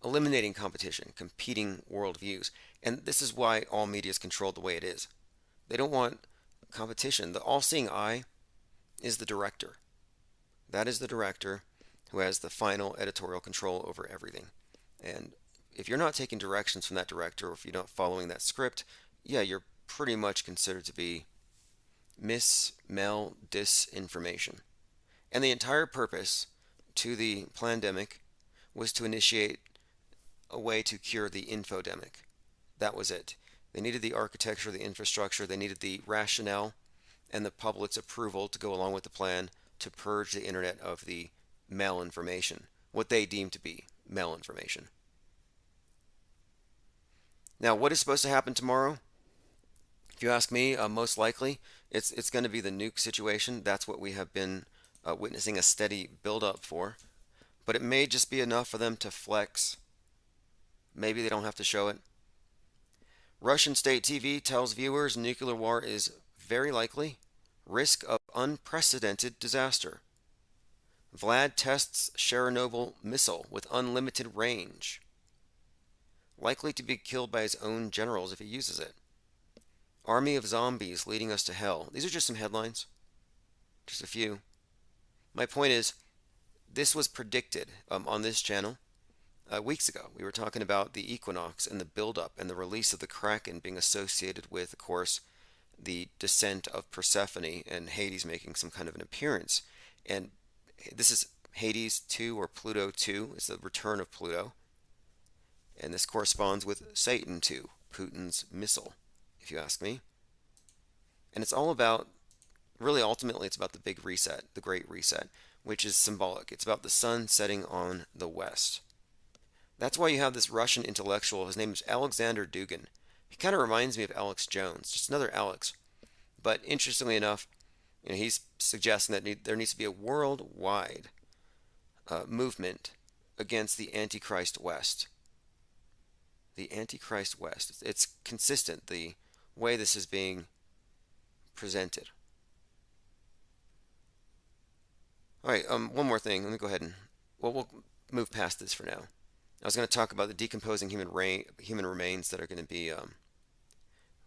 eliminating competition, competing worldviews. And this is why all media is controlled the way it is. They don't want competition. The all-seeing eye is the director. That is the director who has the final editorial control over everything. And if you're not taking directions from that director, or if you're not following that script, yeah, you're pretty much considered to be disinformation. And the entire purpose to the pandemic was to initiate a way to cure the infodemic. That was it. They needed the architecture, the infrastructure, they needed the rationale and the public's approval to go along with the plan to purge the internet of the malinformation, what they deemed to be malinformation. Now, what is supposed to happen tomorrow? If you ask me, most likely it's going to be the nuke situation. That's what we have been witnessing a steady build-up for. But it may just be enough for them to flex. Maybe they don't have to show it. Russian state TV tells viewers nuclear war is very likely. Risk of unprecedented disaster. Vlad tests Chernobyl missile with unlimited range. Likely to be killed by his own generals if he uses it. Army of zombies leading us to hell. These are just some headlines. Just a few. My point is, this was predicted on this channel weeks ago. We were talking about the equinox and the buildup and the release of the Kraken being associated with, of course, the descent of Persephone and Hades making some kind of an appearance. And this is Hades 2 or Pluto 2. It's the return of Pluto. And this corresponds with Satan 2, Putin's missile, if you ask me. And it's all about, really ultimately it's about the big reset, the great reset, which is symbolic. It's about the sun setting on the west. That's why you have this Russian intellectual. His name is Alexander Dugin. He kind of reminds me of Alex Jones, just another Alex. But interestingly enough, he's suggesting that there needs to be a worldwide movement against the Antichrist West. The Antichrist West. It's consistent, the way this is being presented. All right, one more thing. Let me go ahead and, we'll move past this for now. I was going to talk about the decomposing human remains that are going to be,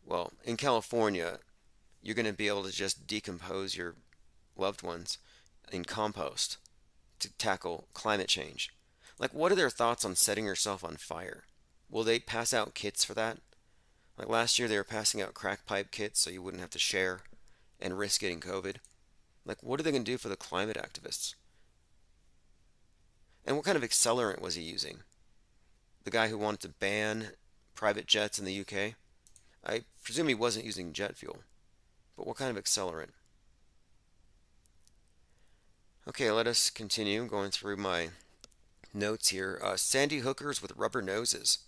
well, in California, you're going to be able to just decompose your loved ones in compost to tackle climate change. Like, what are their thoughts on setting yourself on fire? Will they pass out kits for that? Like last year, they were passing out crack pipe kits so you wouldn't have to share and risk getting COVID. Like, what are they going to do for the climate activists? And what kind of accelerant was he using? The guy who wanted to ban private jets in the UK? I presume he wasn't using jet fuel. But what kind of accelerant? Okay, let us continue going through my notes here. Sandy hookers with rubber noses.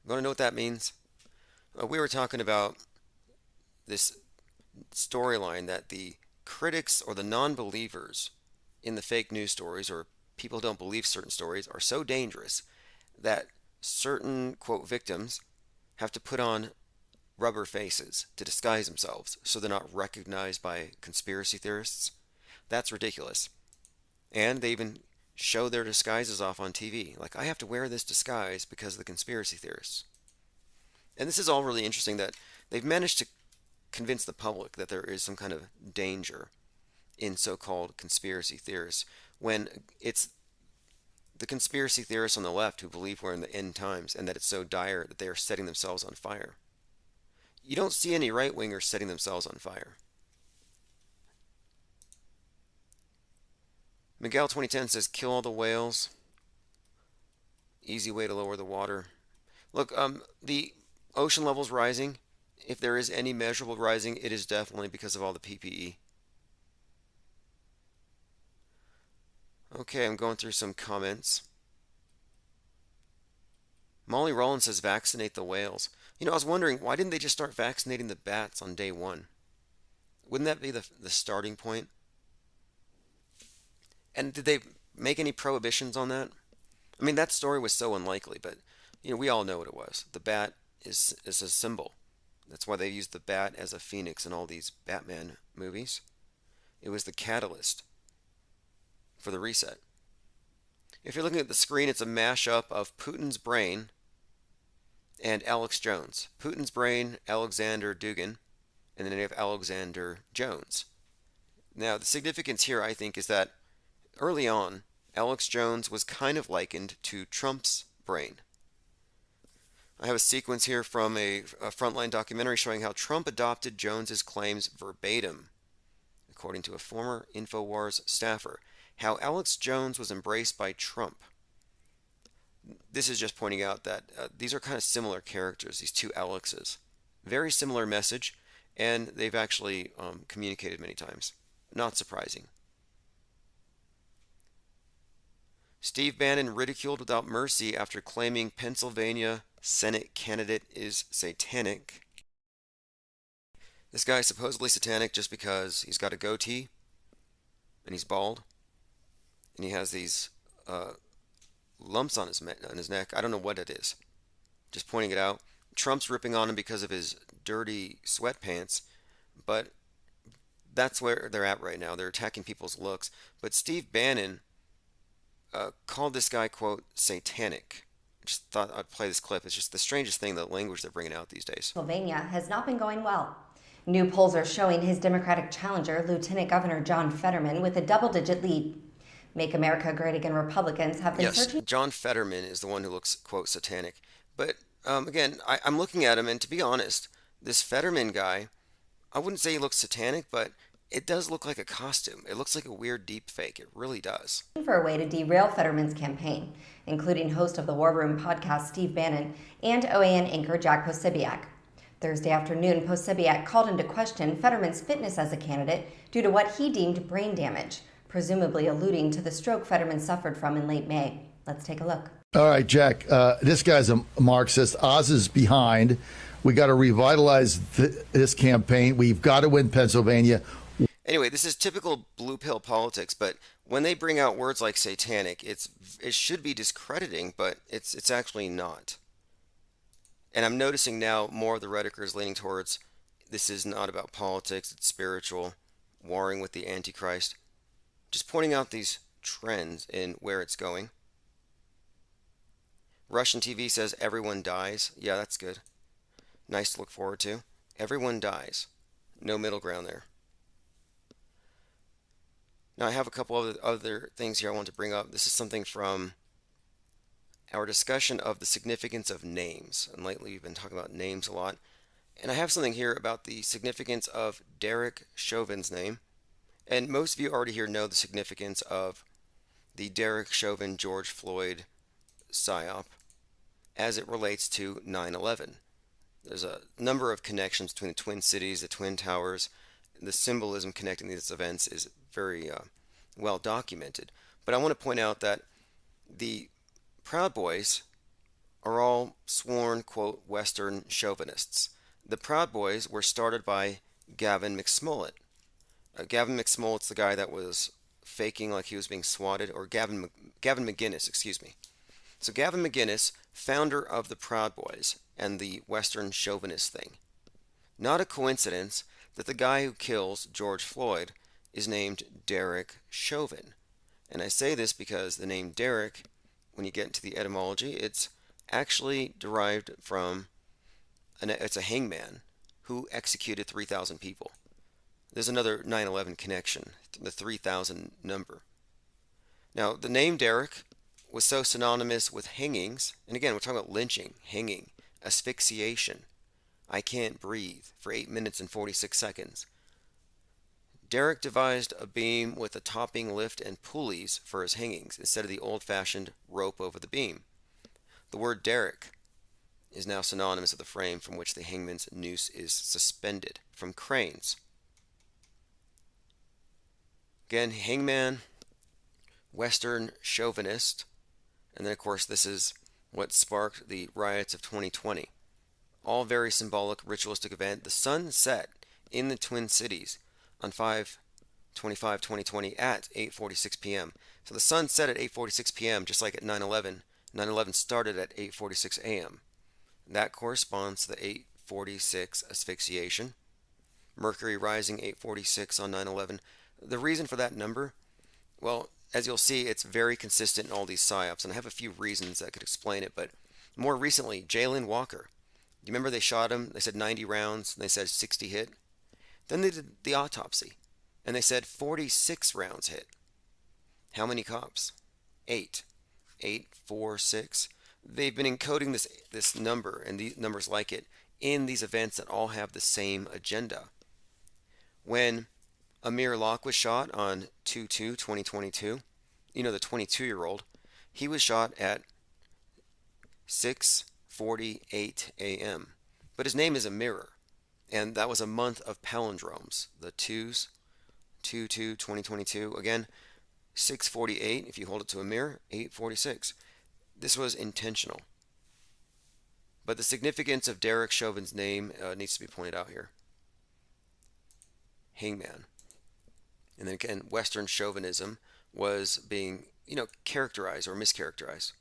You want to know what that means? We were talking about this storyline that the critics or the non-believers in the fake news stories, or people who don't believe certain stories, are so dangerous that certain, quote, victims have to put on rubber faces to disguise themselves so they're not recognized by conspiracy theorists. That's ridiculous. And they even show their disguises off on TV. Like, I have to wear this disguise because of the conspiracy theorists. And this is all really interesting that they've managed to convince the public that there is some kind of danger in so-called conspiracy theorists, when it's the conspiracy theorists on the left who believe we're in the end times and that it's so dire that they are setting themselves on fire. You don't see any right-wingers setting themselves on fire. Miguel 2010 says, kill all the whales. Easy way to lower the water. Look, the ocean level's rising. If there is any measurable rising, it is definitely because of all the PPE. Okay, I'm going through some comments. Molly Rollins says, vaccinate the whales. I was wondering, why didn't they just start vaccinating the bats on day one? Wouldn't that be the starting point? And did they make any prohibitions on that? I mean, that story was so unlikely, but we all know what it was. The bat is a symbol. That's why they used the bat as a phoenix in all these Batman movies. It was the catalyst for the reset. If you're looking at the screen, it's a mashup of Putin's brain and Alex Jones. Putin's brain, Alexander Dugin, and then you have Alexander Jones. Now, the significance here, I think, is that early on, Alex Jones was kind of likened to Trump's brain. I have a sequence here from a Frontline documentary showing how Trump adopted Jones's claims verbatim, according to a former InfoWars staffer. How Alex Jones was embraced by Trump. this is just pointing out that these are kind of similar characters, these two Alexes. Very similar message, and they've actually communicated many times. Not surprising. Steve Bannon ridiculed without mercy after claiming Pennsylvania Senate candidate is satanic. This guy is supposedly satanic just because he's got a goatee and he's bald and he has these lumps on his neck. I don't know what it is. Just pointing it out. Trump's ripping on him because of his dirty sweatpants, but that's where they're at right now. They're attacking people's looks. But Steve Bannon called this guy, quote, satanic. I just thought I'd play this clip. It's just the strangest thing, the language they're bringing out these days. Pennsylvania has not been going well. New polls are showing his Democratic challenger, Lieutenant Governor John Fetterman, with a double-digit lead. Make America Great Again Republicans have been searching. Yes, John Fetterman is the one who looks, quote, satanic. But again, I'm looking at him, and to be honest, this Fetterman guy, I wouldn't say he looks satanic, but it does look like a costume. It looks like a weird deep fake. It really does. For a way to derail Fetterman's campaign, including host of the War Room podcast Steve Bannon and OAN anchor Jack Posobiec. Thursday afternoon, Posobiec called into question Fetterman's fitness as a candidate due to what he deemed brain damage, presumably alluding to the stroke Fetterman suffered from in late May. Let's take a look. All right, Jack, this guy's a Marxist. Oz is behind. We got to revitalize this campaign. We've got to win Pennsylvania. Anyway, this is typical blue pill politics, but when they bring out words like satanic, it should be discrediting, but it's actually not. And I'm noticing now more of the rhetoric is leaning towards this is not about politics, it's spiritual, warring with the Antichrist. Just pointing out these trends in where it's going. Russian TV says everyone dies. Yeah, that's good. Nice to look forward to. Everyone dies. No middle ground there. Now, I have a couple of other things here I want to bring up. This is something from our discussion of the significance of names. And lately, we've been talking about names a lot. And I have something here about the significance of Derek Chauvin's name. And most of you already here know the significance of the Derek Chauvin George Floyd psyop as it relates to 9/11. There's a number of connections between the Twin Cities, the Twin Towers. The symbolism connecting these events is very well documented. But I want to point out that the Proud Boys are all sworn, quote, Western chauvinists. The Proud Boys were started by Gavin McSmollett. Gavin McSmollett's the guy that was faking like he was being swatted, or Gavin McGinnis, excuse me. So Gavin McGinnis, founder of the Proud Boys and the Western chauvinist thing. Not a coincidence that the guy who kills George Floyd is named Derek Chauvin. And I say this because the name Derek, when you get into the etymology, it's actually derived from, it's a hangman who executed 3,000 people. There's another 9/11 connection, the 3,000 number. Now, the name Derek was so synonymous with hangings, and again, we're talking about lynching, hanging, asphyxiation. I can't breathe for 8 minutes and 46 seconds. Derek devised a beam with a topping lift and pulleys for his hangings instead of the old-fashioned rope over the beam. The word derrick is now synonymous with the frame from which the hangman's noose is suspended from cranes. Again, hangman, Western chauvinist, and then of course this is what sparked the riots of 2020. All very symbolic, ritualistic event. The sun set in the Twin Cities on 5/25/2020 at 8:46 p.m. So the sun set at 8:46 p.m. just like at 9/11. 9/11 started at 8:46 a.m. That corresponds to the 8:46 asphyxiation. Mercury rising 8:46 on 9/11. The reason for that number, well, as you'll see, it's very consistent in all these psyops, and I have a few reasons that could explain it. But more recently, Jaylen Walker. Do you remember they shot him? They said 90 rounds, and they said 60 hit. Then they did the autopsy, and they said 46 rounds hit. How many cops? 8. 8, 4, 6. They've been encoding this number, and these numbers like it, in these events that all have the same agenda. When Amir Locke was shot on 2/2/2022, you know, the 22-year-old, he was shot at 6:48 a.m. But his name is a mirror, and that was a month of palindromes. The twos, 2/2/2022. Again, 6:48. If you hold it to a mirror, 8:46. This was intentional. But the significance of Derek Chauvin's name needs to be pointed out here. Hangman. And then again, Western chauvinism was being, characterized or mischaracterized.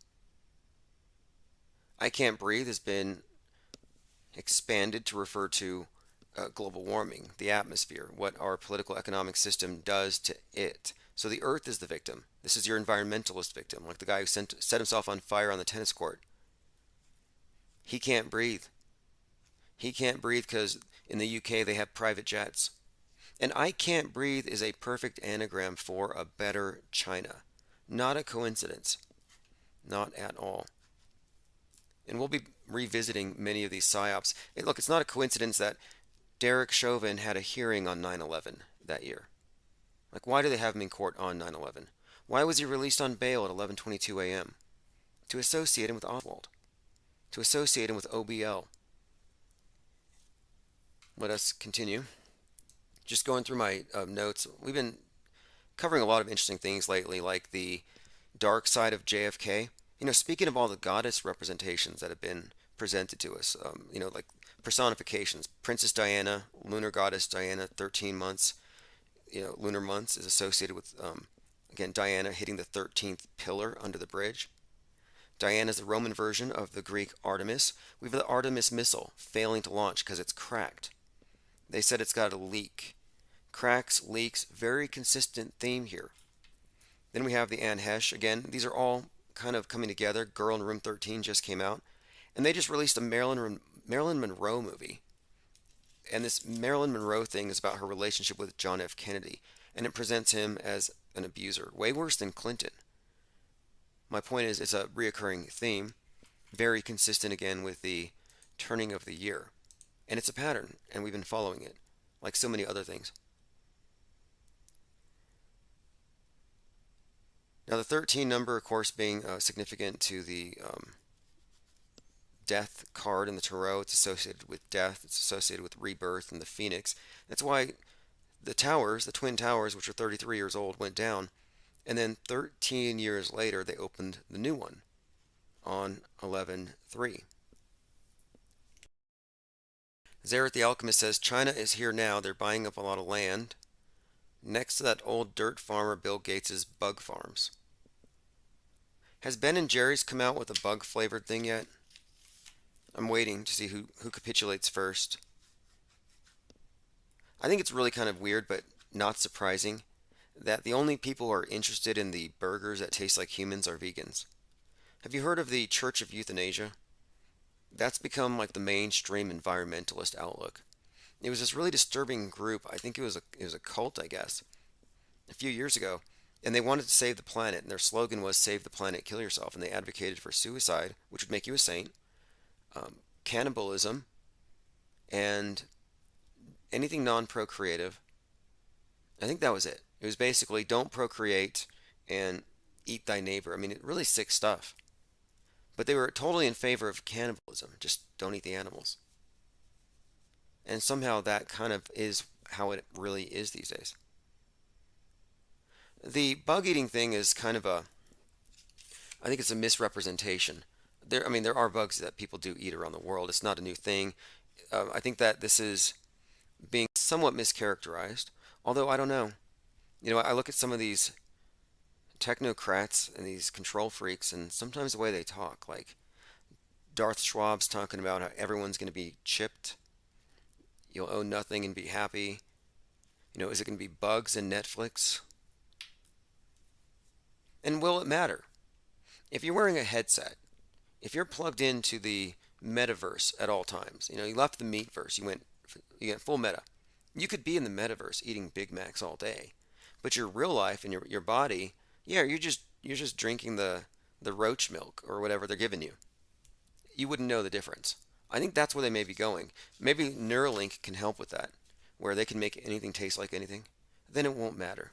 I Can't Breathe has been expanded to refer to global warming, the atmosphere, what our political economic system does to it. So the earth is the victim. This is your environmentalist victim, like the guy who set himself on fire on the tennis court. He can't breathe. He can't breathe because in the UK they have private jets. And I Can't Breathe is a perfect anagram for a better China. Not a coincidence. Not at all. And we'll be revisiting many of these psyops. Hey, look, it's not a coincidence that Derek Chauvin had a hearing on 9/11 that year. Like, why do they have him in court on 9/11? Why was he released on bail at 11:22 a.m.? To associate him with Oswald. To associate him with OBL. Let us continue. Just going through my notes, we've been covering a lot of interesting things lately, like the dark side of JFK. Speaking of all the goddess representations that have been presented to us, like personifications. Princess Diana, lunar goddess Diana, 13 months, lunar months is associated with, again, Diana hitting the 13th pillar under the bridge. Diana is the Roman version of the Greek Artemis. We have the Artemis missile failing to launch because it's cracked. They said it's got a leak. Cracks, leaks, very consistent theme here. Then we have the Anne Hesh. Again, these are all kind of coming together. Girl in Room 13 just came out. And they just released a Marilyn Monroe movie. And this Marilyn Monroe thing is about her relationship with John F. Kennedy. And it presents him as an abuser. Way worse than Clinton. My point is, it's a reoccurring theme. Very consistent again with the turning of the year. And it's a pattern. And we've been following it. Like so many other things. Now the 13 number, of course, being significant to the death card in the tarot. It's associated with death. It's associated with rebirth and the phoenix. That's why the towers, the twin towers, which are 33 years old, went down. And then 13 years later, they opened the new one on 11/3. Arent'T the Alchemist says, China is here now. They're buying up a lot of land next to that old dirt farmer Bill Gates' bug farms. Has Ben & Jerry's come out with a bug-flavored thing yet? I'm waiting to see who capitulates first. I think it's really kind of weird, but not surprising, that the only people who are interested in the burgers that taste like humans are vegans. Have you heard of the Church of Euthanasia? That's become like the mainstream environmentalist outlook. It was this really disturbing group. I think it was a cult, I guess, a few years ago, and they wanted to save the planet. And their slogan was "Save the planet, kill yourself." And they advocated for suicide, which would make you a saint, cannibalism, and anything non-procreative. I think that was it. It was basically don't procreate and eat thy neighbor. I mean, really sick stuff. But they were totally in favor of cannibalism. Just don't eat the animals. And somehow that kind of is how it really is these days. The bug eating thing is kind of I think it's a misrepresentation. There are bugs that people do eat around the world. It's not a new thing. I think that this is being somewhat mischaracterized. Although I don't know. I look at some of these technocrats and these control freaks, and sometimes the way they talk, like Darth Schwab's talking about how everyone's going to be chipped. You'll own nothing and be happy. Is it going to be bugs and Netflix? And will it matter? If you're wearing a headset, if you're plugged into the metaverse at all times, you left the meatverse, you went full meta. You could be in the metaverse eating Big Macs all day, but your real life and your body, yeah, you're just drinking the roach milk or whatever they're giving you. You wouldn't know the difference. I think that's where they may be going. Maybe Neuralink can help with that, where they can make anything taste like anything. Then it won't matter.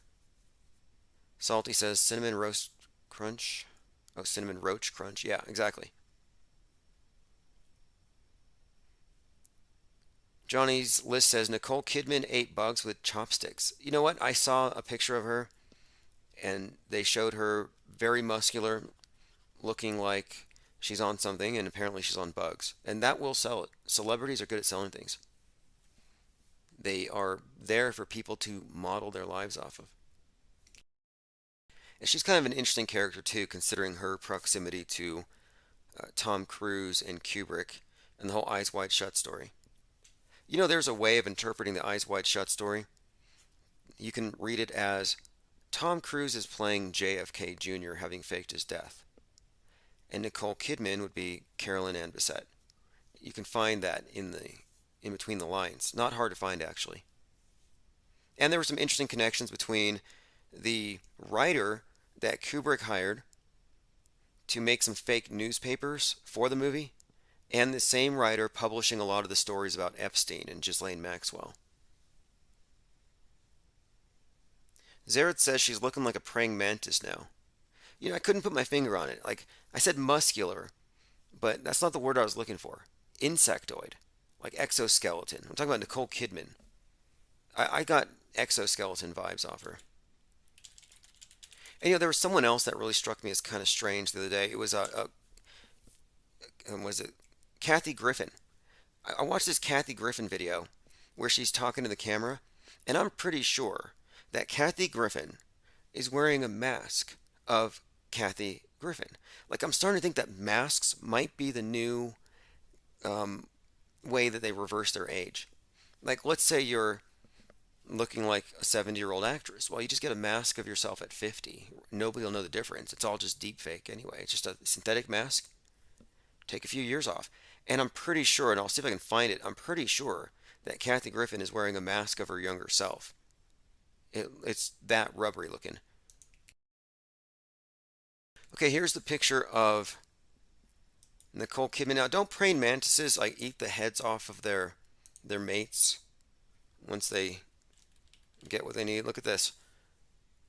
Salty says cinnamon roast crunch. Oh, cinnamon roach crunch. Yeah, exactly. Johnny's list says Nicole Kidman ate bugs with chopsticks. You know what? I saw a picture of her, and they showed her very muscular, looking like she's on something, and apparently she's on bugs. And that will sell it. Celebrities are good at selling things. They are there for people to model their lives off of. And she's kind of an interesting character too, considering her proximity to Tom Cruise and Kubrick and the whole Eyes Wide Shut story. You know, there's a way of interpreting the Eyes Wide Shut story. You can read it as Tom Cruise is playing JFK Jr. having faked his death. And Nicole Kidman would be Carolyn Ann Bessette. You can find that in between the lines. Not hard to find, actually. And there were some interesting connections between the writer that Kubrick hired to make some fake newspapers for the movie, and the same writer publishing a lot of the stories about Epstein and Ghislaine Maxwell. Zared says she's looking like a praying mantis now. You know, I couldn't put my finger on it. Like, I said muscular, but that's not the word I was looking for. Insectoid, like exoskeleton. I'm talking about Nicole Kidman. I got exoskeleton vibes off her. And, you know, there was someone else that really struck me as kind of strange the other day. It was was it Kathy Griffin? I watched this Kathy Griffin video where she's talking to the camera, and I'm pretty sure that Kathy Griffin is wearing a mask of Kathy Griffin. Like, I'm starting to think that masks might be the new way that they reverse their age. Like, let's say you're looking like a 70-year-old actress. Well, you just get a mask of yourself at 50. Nobody will know the difference. It's all just deep fake anyway. It's just a synthetic mask. Take a few years off. And I'm pretty sure, and I'll see if I can find it, I'm pretty sure that Kathy Griffin is wearing a mask of her younger self. It's that rubbery looking. Okay, here's the picture of Nicole Kidman. Now, don't praying mantises like eat the heads off of their mates once they get what they need? Look at this.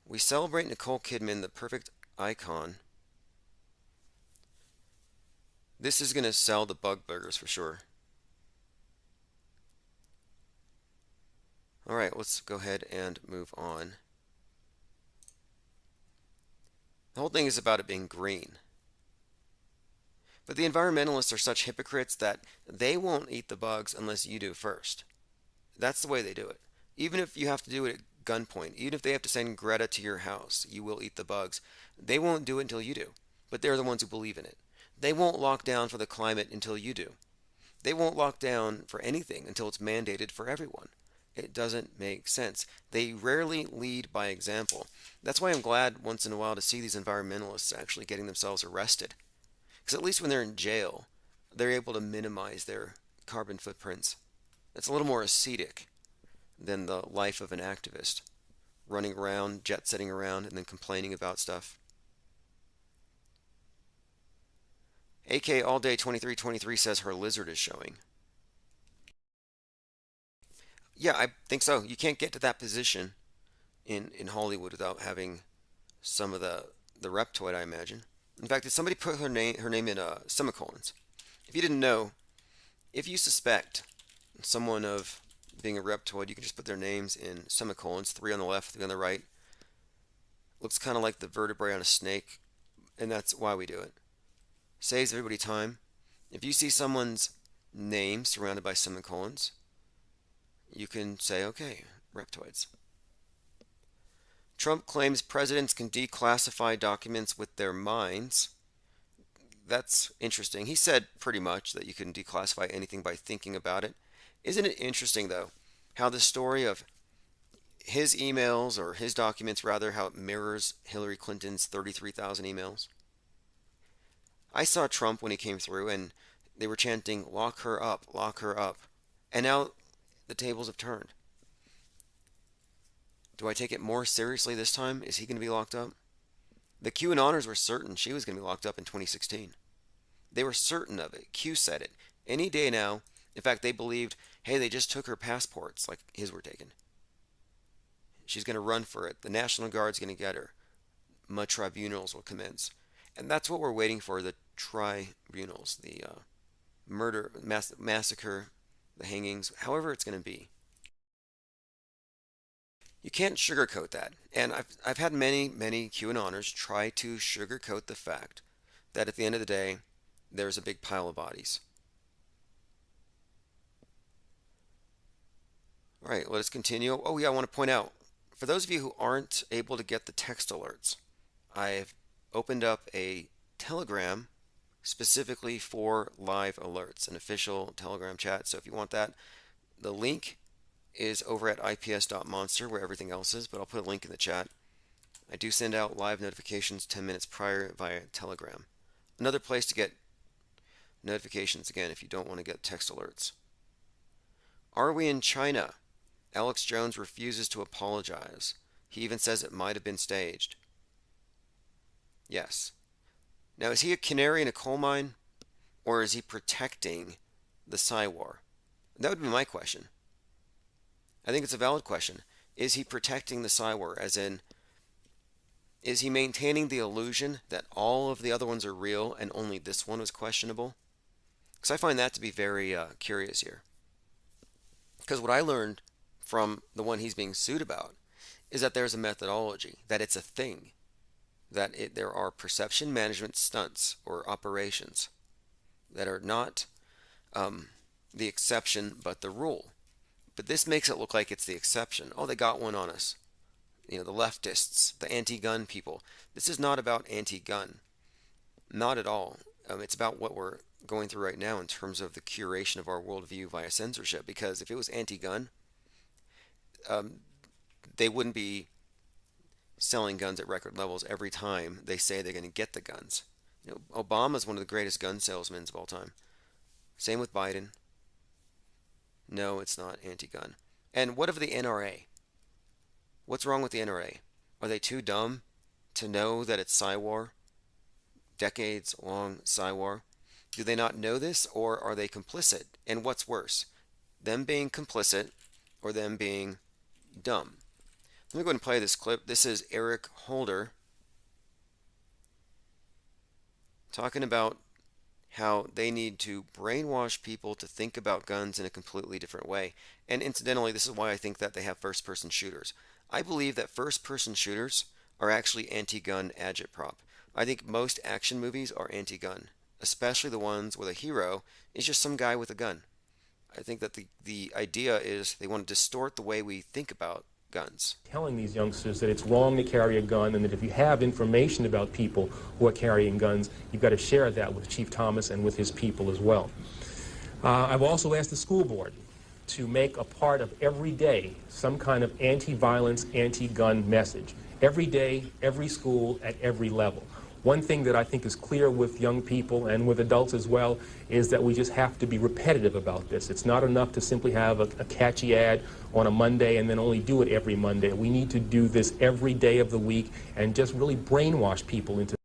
We celebrate Nicole Kidman, the perfect icon. This is going to sell the bug burgers for sure. All right, let's go ahead and move on. The whole thing is about it being green. But the environmentalists are such hypocrites that they won't eat the bugs unless you do first. That's the way they do it. Even if you have to do it at gunpoint, even if they have to send Greta to your house, you will eat the bugs. They won't do it until you do. But they're the ones who believe in it. They won't lock down for the climate until you do. They won't lock down for anything until it's mandated for everyone. It doesn't make sense. They rarely lead by example. That's why I'm glad once in a while to see these environmentalists actually getting themselves arrested. Because at least when they're in jail, they're able to minimize their carbon footprints. It's a little more ascetic than the life of an activist, running around, jet-setting around, and then complaining about stuff. AK All Day 2323 says her lizard is showing. Yeah, I think so. You can't get to that position in Hollywood without having some of the reptoid, I imagine. In fact, did somebody put her name in semicolons? If you didn't know, if you suspect someone of being a reptoid, you can just put their names in semicolons, 3 on the left, 3 on the right. Looks kind of like the vertebrae on a snake, and that's why we do it. Saves everybody time. If you see someone's name surrounded by semicolons, you can say, okay, reptoids. Trump claims presidents can declassify documents with their minds. That's interesting. He said pretty much that you can declassify anything by thinking about it. Isn't it interesting, though, how the story of his emails, or his documents rather, how it mirrors Hillary Clinton's 33,000 emails? I saw Trump when he came through, and they were chanting, lock her up, lock her up. And now the tables have turned. Do I take it more seriously this time? Is he going to be locked up? The QAnoners were certain she was going to be locked up in 2016. They were certain of it. Q said it. Any day now. In fact, they believed, hey, they just took her passports like his were taken. She's going to run for it. The National Guard's going to get her. Tribunals will commence. And that's what we're waiting for, the tribunals, the massacre, the hangings, however it's going to be. You can't sugarcoat that. And I've had many QAnoners try to sugarcoat the fact that at the end of the day, there's a big pile of bodies. All right, let us continue. Oh yeah, I want to point out, for those of you who aren't able to get the text alerts, I've opened up a Telegram specifically for live alerts, an official Telegram chat. So if you want that, the link is over at ips.monster where everything else is, but I'll put a link in the chat. I do send out live notifications 10 minutes prior via Telegram. Another place to get notifications, again, if you don't want to get text alerts. Are we in China? Alex Jones refuses to apologize. He even says it might have been staged. Yes. Now, is he a canary in a coal mine, or is he protecting the Psy War? That would be my question. I think it's a valid question. Is he protecting the Psy War, as in, is he maintaining the illusion that all of the other ones are real and only this one was questionable? Because I find that to be very curious here. Because what I learned from the one he's being sued about is that there's a methodology, that it's a thing, that there are perception management stunts or operations that are not the exception but the rule. But this makes it look like it's the exception. Oh, they got one on us. You know, the leftists, the anti-gun people. This is not about anti-gun. Not at all. It's about what we're going through right now in terms of the curation of our worldview via censorship. Because if it was anti-gun, they wouldn't be selling guns at record levels every time they say they're going to get the guns. You know, Obama's one of the greatest gun salesmen of all time. Same with Biden. No, it's not anti-gun. And what of the NRA? What's wrong with the NRA? Are they too dumb to know that it's Psy War? Decades-long Psy War? Do they not know this, or are they complicit? And what's worse, them being complicit or them being dumb? Let me go ahead and play this clip. This is Eric Holder talking about how they need to brainwash people to think about guns in a completely different way. And incidentally, this is why I think that they have first-person shooters. I believe that first-person shooters are actually anti-gun agitprop. I think most action movies are anti-gun, especially the ones where the hero is just some guy with a gun. I think that the idea is they want to distort the way we think about guns. Telling these youngsters that it's wrong to carry a gun, and that if you have information about people who are carrying guns, you've got to share that with Chief Thomas and with his people as well. I've also asked the school board to make a part of every day some kind of anti-violence, anti-gun message. Every day, every school, at every level. One thing that I think is clear with young people and with adults as well is that we just have to be repetitive about this. It's not enough to simply have a catchy ad on a Monday and then only do it every Monday. We need to do this every day of the week and just really brainwash people into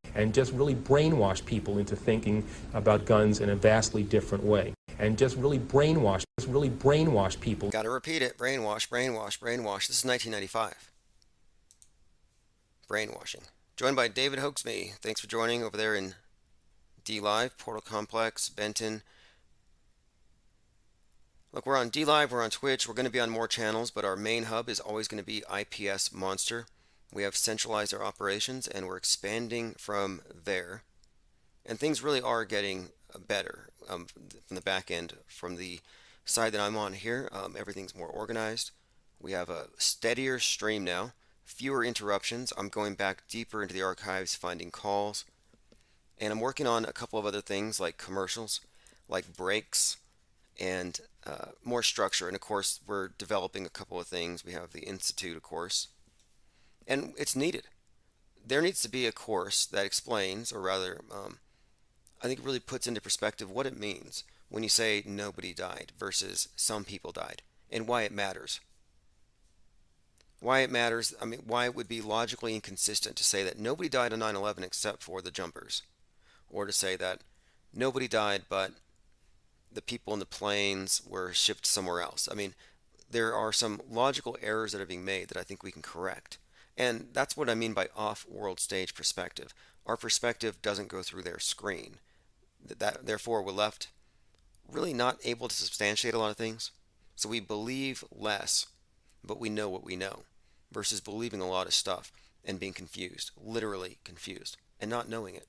thinking about guns in a vastly different way. And just really brainwash people. Got to repeat it. Brainwash, brainwash, brainwash. This is 1995. Brainwashing. Joined by David Hoaxme. Thanks for joining over there in D-Live, Portal Complex, Benton. Look, we're on D-Live, we're on Twitch, we're going to be on more channels, but our main hub is always going to be IPS Monster. We have centralized our operations, and we're expanding from there. And things really are getting better from the back end. From the side that I'm on here, everything's more organized. We have a steadier stream now, fewer interruptions. I'm going back deeper into the archives, finding calls. And I'm working on a couple of other things like commercials, like breaks, and more structure. And of course, we're developing a couple of things. We have the Institute, of course. And it's needed. There needs to be a course that explains, or rather, I think it really puts into perspective what it means when you say nobody died versus some people died, and why it matters. Why it matters, I mean, why it would be logically inconsistent to say that nobody died on 9/11 except for the jumpers, or to say that nobody died but the people in the planes were shipped somewhere else. I mean, there are some logical errors that are being made that I think we can correct. And that's what I mean by off-world stage perspective. Our perspective doesn't go through their screen. Therefore, we're left really not able to substantiate a lot of things. So we believe less, but we know what we know, versus believing a lot of stuff and being confused, literally confused, and not knowing it.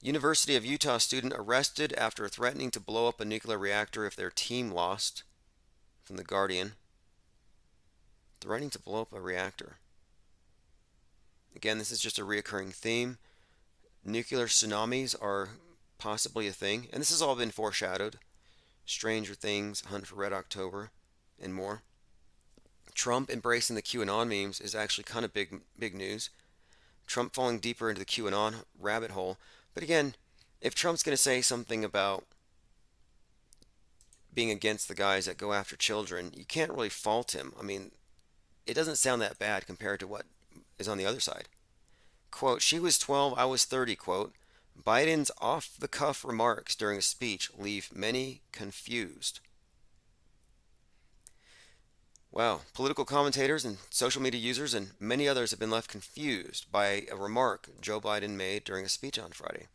University of Utah student arrested after threatening to blow up a nuclear reactor if their team lost. From The Guardian. Threatening to blow up a reactor. Again, this is just a reoccurring theme. Nuclear tsunamis are possibly a thing, and this has all been foreshadowed. Stranger Things, Hunt for Red October, and more. Trump embracing the QAnon memes is actually kind of big news. Trump falling deeper into the QAnon rabbit hole. But again, if Trump's going to say something about being against the guys that go after children, you can't really fault him. I mean, it doesn't sound that bad compared to what is on the other side. Quote, she was 12, I was 30, quote. Biden's off-the-cuff remarks during a speech leave many confused. Wow, political commentators and social media users and many others have been left confused by a remark Joe Biden made during a speech on Friday.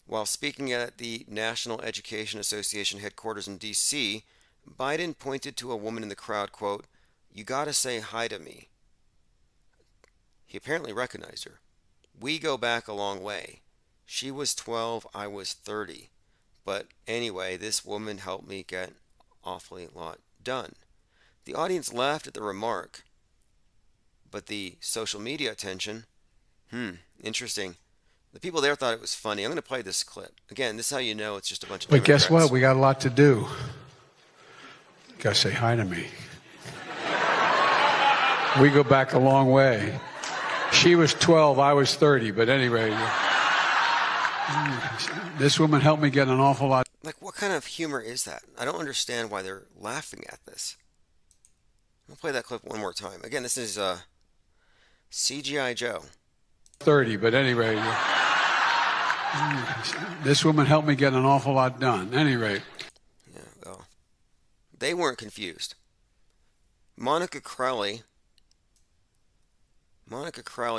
While speaking at the National Education Association headquarters in D.C., Biden pointed to a woman in the crowd, quote, you gotta say hi to me. He apparently recognized her. We go back a long way. She was 12, I was 30. But anyway, this woman helped me get awfully a lot done. The audience laughed at the remark, but the social media attention, interesting. The people there thought it was funny. I'm going to play this clip. Again, this is how you know it's just a bunch of But guess Democrats. what? We got a lot to do. You gotta say hi to me. We go back a long way. She was 12, I was 30. But anyway, this woman helped me get an awful lot. Like, what kind of humor is that? I don't understand why they're laughing at this. I'll play that clip one more time. Again, this is CGI Joe. 30, but anyway, this woman helped me get an awful lot done. Anyway. Yeah, well, they weren't confused. Monica Crowley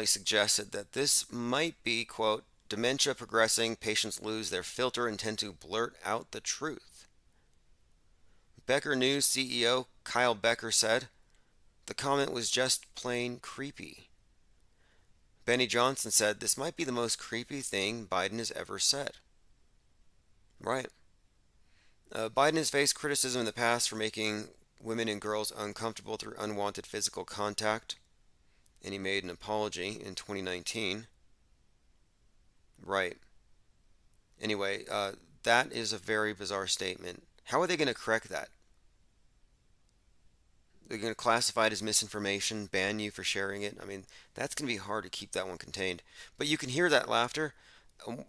suggested that this might be, quote, dementia progressing, patients lose their filter and tend to blurt out the truth. Becker News CEO Kyle Becker said, the comment was just plain creepy. Benny Johnson said, this might be the most creepy thing Biden has ever said. Right. Biden has faced criticism in the past for making women and girls uncomfortable through unwanted physical contact, and he made an apology in 2019. Right. Anyway, that is a very bizarre statement. How are they going to correct that? They're going to classify it as misinformation, ban you for sharing it. I mean, that's going to be hard to keep that one contained. But you can hear that laughter.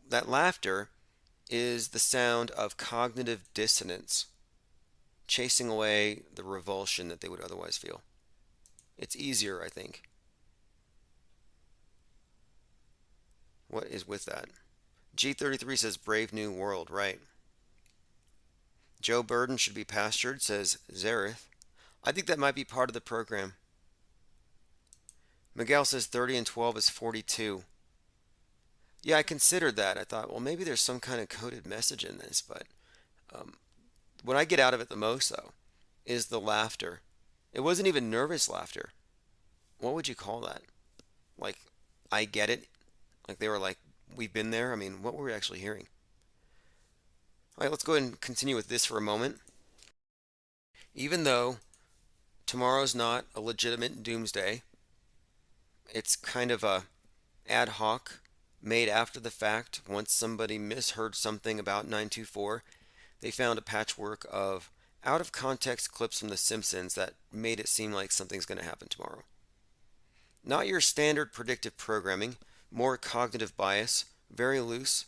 That laughter is the sound of cognitive dissonance, chasing away the revulsion that they would otherwise feel. It's easier, I think. What is with that? G33 says Brave New World, right. Joe Burden should be pastured, says Zareth. I think that might be part of the program. Miguel says 30 and 12 is 42. Yeah, I considered that. I thought, well, maybe there's some kind of coded message in this, but what I get out of it the most, though, is the laughter. It wasn't even nervous laughter. What would you call that? Like, I get it? Like they were like, we've been there? I mean, what were we actually hearing? All right, let's go ahead and continue with this for a moment. Even though tomorrow's not a legitimate doomsday, it's kind of a ad hoc, made after the fact. Once somebody misheard something about 924, they found a patchwork of out-of-context clips from The Simpsons that made it seem like something's going to happen tomorrow. Not your standard predictive programming, more cognitive bias, very loose.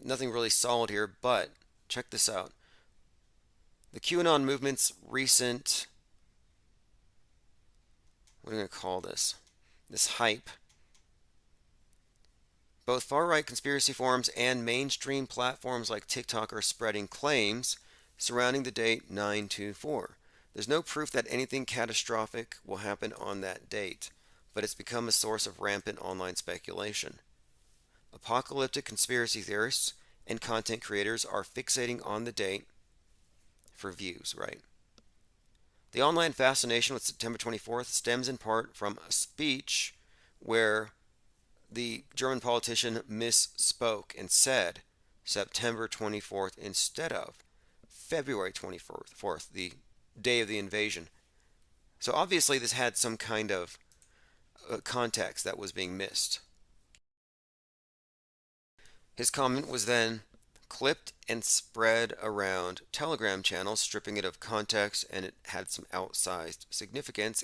Nothing really solid here, but check this out. The QAnon movement's recent, what am I going to call this? This hype. Both far-right conspiracy forums and mainstream platforms like TikTok are spreading claims surrounding the date 9/24. There's no proof that anything catastrophic will happen on that date, but it's become a source of rampant online speculation. Apocalyptic conspiracy theorists and content creators are fixating on the date for views, right? The online fascination with September 24th stems in part from a speech where the German politician misspoke and said September 24th instead of February 24th, the day of the invasion. So obviously this had some kind of context that was being missed. His comment was then clipped and spread around Telegram channels, stripping it of context, and it had some outsized significance.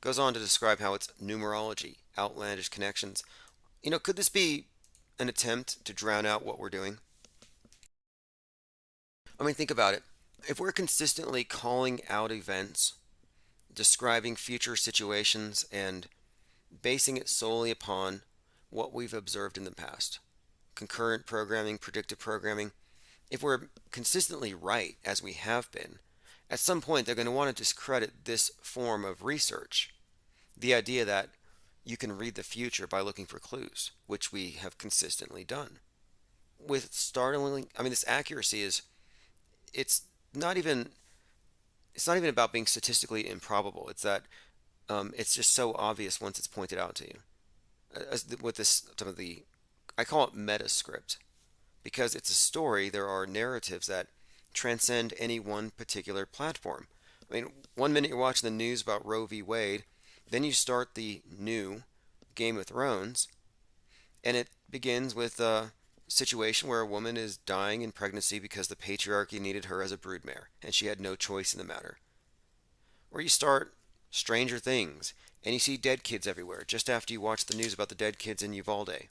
Goes on to describe how it's numerology, outlandish connections. Could this be an attempt to drown out what we're doing? I mean, think about it. If we're consistently calling out events, describing future situations, and basing it solely upon what we've observed in the past, concurrent programming, predictive programming, if we're consistently right, as we have been, at some point they're going to want to discredit this form of research. The idea that you can read the future by looking for clues, which we have consistently done. With startling, this accuracy it's not even about being statistically improbable. It's that it's just so obvious once it's pointed out to you. With I call it meta script, because it's a story. There are narratives that transcend any one particular platform. One minute you're watching the news about Roe v. Wade, then you start the new Game of Thrones, and it begins with a situation where a woman is dying in pregnancy because the patriarchy needed her as a broodmare, and she had no choice in the matter. Or you start Stranger Things, and you see dead kids everywhere, just after you watch the news about the dead kids in Uvalde.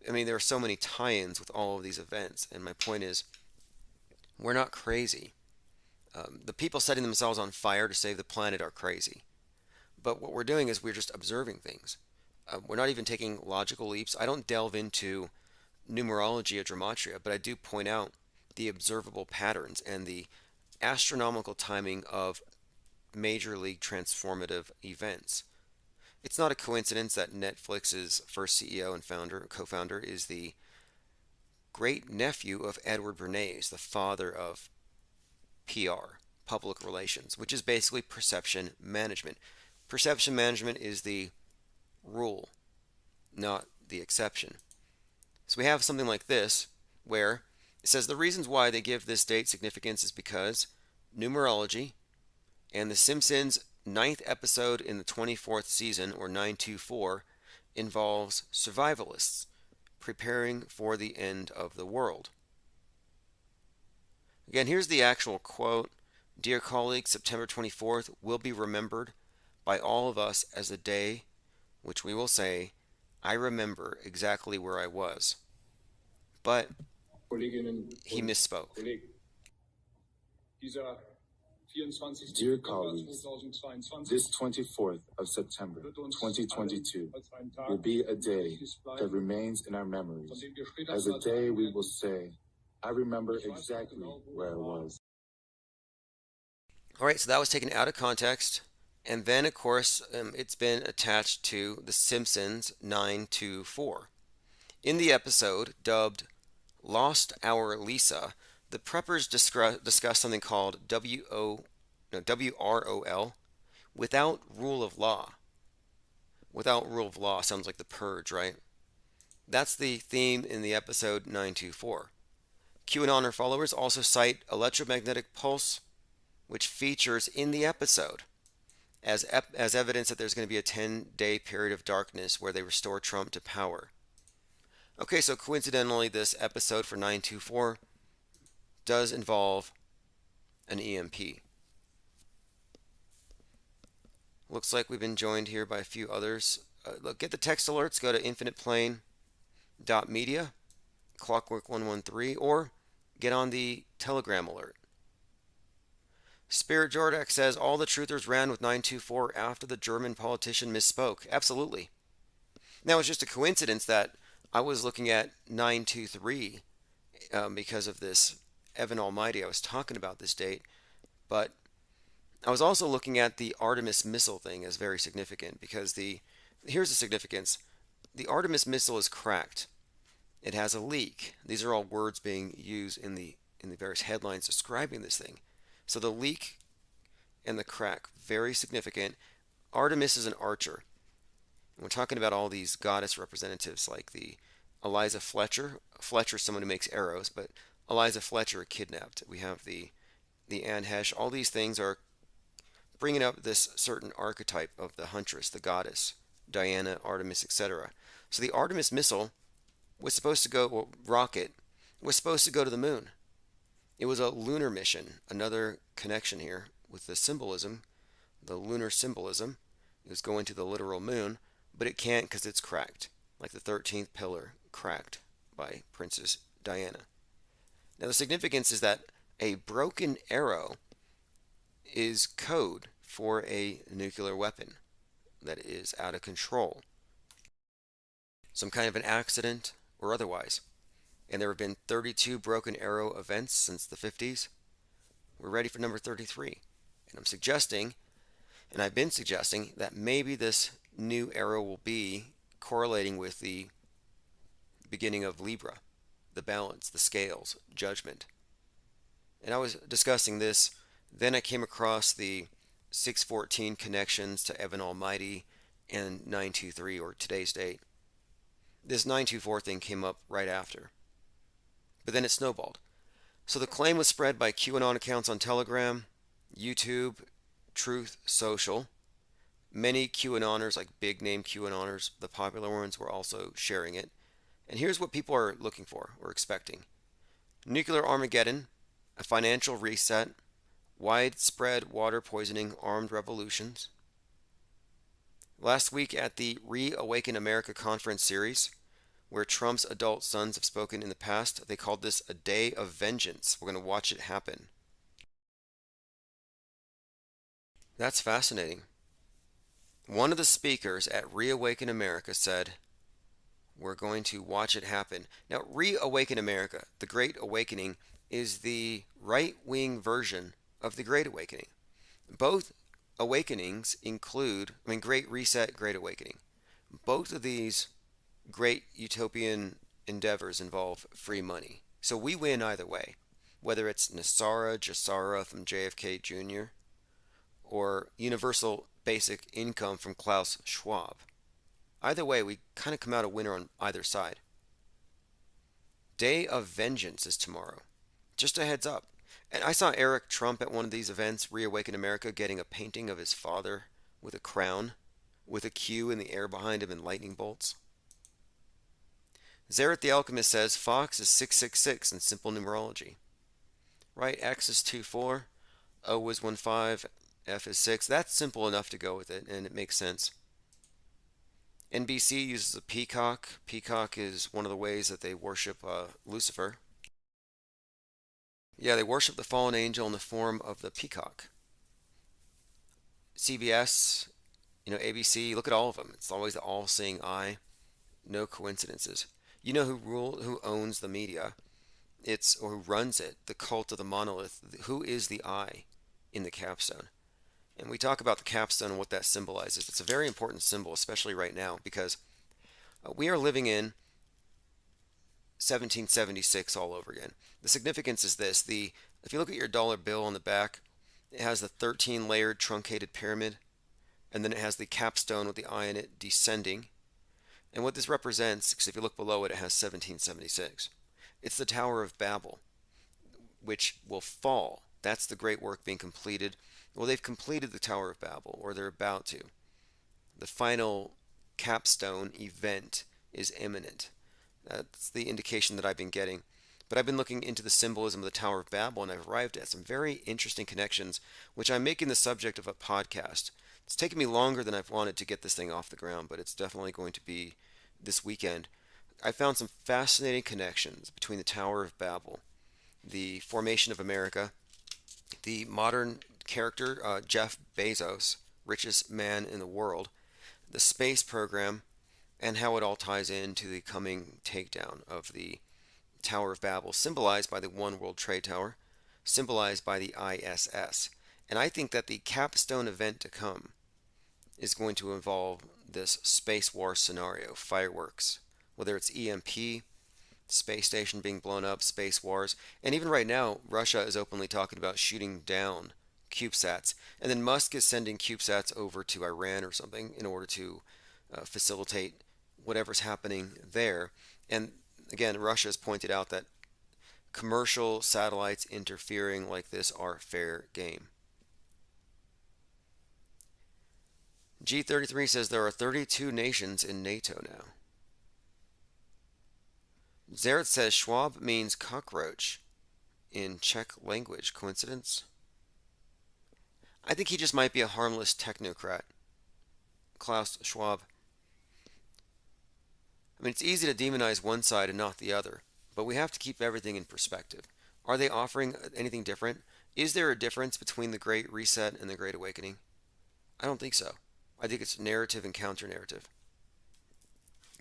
There are so many tie-ins with all of these events, and my point is, we're not crazy. The people setting themselves on fire to save the planet are crazy. But what we're doing is we're just observing things. We're not even taking logical leaps. I don't delve into numerology or gematria, but I do point out the observable patterns and the astronomical timing of major league transformative events. It's not a coincidence that Netflix's first CEO and co-founder is the great nephew of Edward Bernays, the father of PR, public relations, which is basically perception management. Perception management is the rule, not the exception. So we have something like this, where it says the reasons why they give this date significance is because numerology and The Simpsons' 9th episode in the 24th season, or 924, involves survivalists preparing for the end of the world. Again, here's the actual quote. Dear colleagues, September 24th will be remembered by all of us as a day which we will say, I remember exactly where I was. But he misspoke. Dear colleagues, this 24th of September 2022 will be a day that remains in our memories, as a day we will say, I remember exactly where I was. All right, so that was taken out of context. And then, of course, it's been attached to The Simpsons 924. In the episode, dubbed Lost Our Lisa, the preppers discuss something called WROL, without rule of law. Without rule of law sounds like the purge, right? That's the theme in the episode 924. QAnon followers also cite electromagnetic pulse, which features in the episode as evidence that there's going to be a 10-day period of darkness where they restore Trump to power. Okay, so coincidentally, this episode for 924 does involve an EMP. Looks like we've been joined here by a few others. Look, get the text alerts, go to infiniteplane.media, Clockwork113, or get on the Telegram alert. Spirit Jordak says all the truthers ran with 924 after the German politician misspoke. Absolutely. Now, it's just a coincidence that I was looking at 923 because of this Evan Almighty. I was talking about this date, but I was also looking at the Artemis missile thing as very significant because here's the significance. the Artemis missile is cracked. It has a leak. These are all words being used in the various headlines describing this thing. So the leak and the crack, very significant. Artemis is an archer. And we're talking about all these goddess representatives like the Eliza Fletcher. Fletcher is someone who makes arrows, but Eliza Fletcher kidnapped. We have the Anne Hesh. All these things are bringing up this certain archetype of the huntress, the goddess, Diana, Artemis, etc. So the Artemis missile was supposed to go, well, rocket, was supposed to go to the moon. It was a lunar mission. Another connection here with the symbolism, the lunar symbolism. It was going to the literal moon, but it can't because it's cracked, like the 13th pillar cracked by Princess Diana. Now the significance is that a broken arrow is code for a nuclear weapon that is out of control. Some kind of an accident or otherwise. And there have been 32 broken arrow events since the 50s. We're ready for number 33. And I'm suggesting, and I've been suggesting, that maybe this new arrow will be correlating with the beginning of Libra, the balance, the scales, judgment. And I was discussing this, then I came across the 614 connections to Evan Almighty and 923, or today's date. This 924 thing came up right after. But then it snowballed. So the claim was spread by QAnon accounts on Telegram, YouTube, Truth Social. Many QAnoners, like big name QAnoners, the popular ones, were also sharing it. And here's what people are looking for or expecting: nuclear Armageddon, a financial reset, widespread water poisoning, armed revolutions. Last week at the Reawaken America conference series, where Trump's adult sons have spoken in the past, they called this a day of vengeance. We're going to watch it happen. That's fascinating. One of the speakers at Reawaken America said, we're going to watch it happen. Now, Reawaken America, the Great Awakening, is the right-wing version of the Great Awakening. Both awakenings include, Great Reset, Great Awakening. Both of these great utopian endeavors involve free money. So we win either way, whether it's Nasara Jassara from JFK Jr. or universal basic income from Klaus Schwab. Either way, we kind of come out a winner on either side. Day of Vengeance is tomorrow. Just a heads up. And I saw Eric Trump at one of these events, Reawaken America, getting a painting of his father with a crown, with a Q in the air behind him and lightning bolts. Zareth the Alchemist says Fox is 666 in simple numerology. Right, X is 24, O is 15, F is 6. That's simple enough to go with it, and it makes sense. NBC uses a peacock. Peacock is one of the ways that they worship Lucifer. Yeah, they worship the fallen angel in the form of the peacock. CBS, ABC, look at all of them. It's always the all-seeing eye. No coincidences. You know who owns the media? Or who runs it? The cult of the monolith. Who is the eye in the capstone? And we talk about the capstone and what that symbolizes. It's a very important symbol, especially right now, because we are living in 1776 all over again. The significance is this: if you look at your dollar bill on the back, it has the 13-layered truncated pyramid, and then it has the capstone with the eye in it descending. And what this represents, because if you look below it, it has 1776. It's the Tower of Babel, which will fall. That's the great work being completed. Well, they've completed the Tower of Babel, or they're about to. The final capstone event is imminent. That's the indication that I've been getting. But I've been looking into the symbolism of the Tower of Babel, and I've arrived at some very interesting connections, which I'm making the subject of a podcast. It's taken me longer than I've wanted to get this thing off the ground, but it's definitely going to be this weekend. I found some fascinating connections between the Tower of Babel, the formation of America, the modern character, Jeff Bezos, richest man in the world, the space program, and how it all ties into the coming takedown of the Tower of Babel, symbolized by the One World Trade Tower, symbolized by the ISS. And I think that the capstone event to come is going to involve this space war scenario, fireworks, whether it's EMP, space station being blown up, space wars, and even right now, Russia is openly talking about shooting down CubeSats, and then Musk is sending CubeSats over to Iran or something in order to facilitate whatever's happening there. And again, Russia has pointed out that commercial satellites interfering like this are fair game. G33 says there are 32 nations in NATO now. Zeret says Schwab means cockroach in Czech language. Coincidence? I think he just might be a harmless technocrat. Klaus Schwab. I mean, it's easy to demonize one side and not the other, but we have to keep everything in perspective. Are they offering anything different? Is there a difference between the Great Reset and the Great Awakening? I don't think so. I think it's narrative and counter-narrative.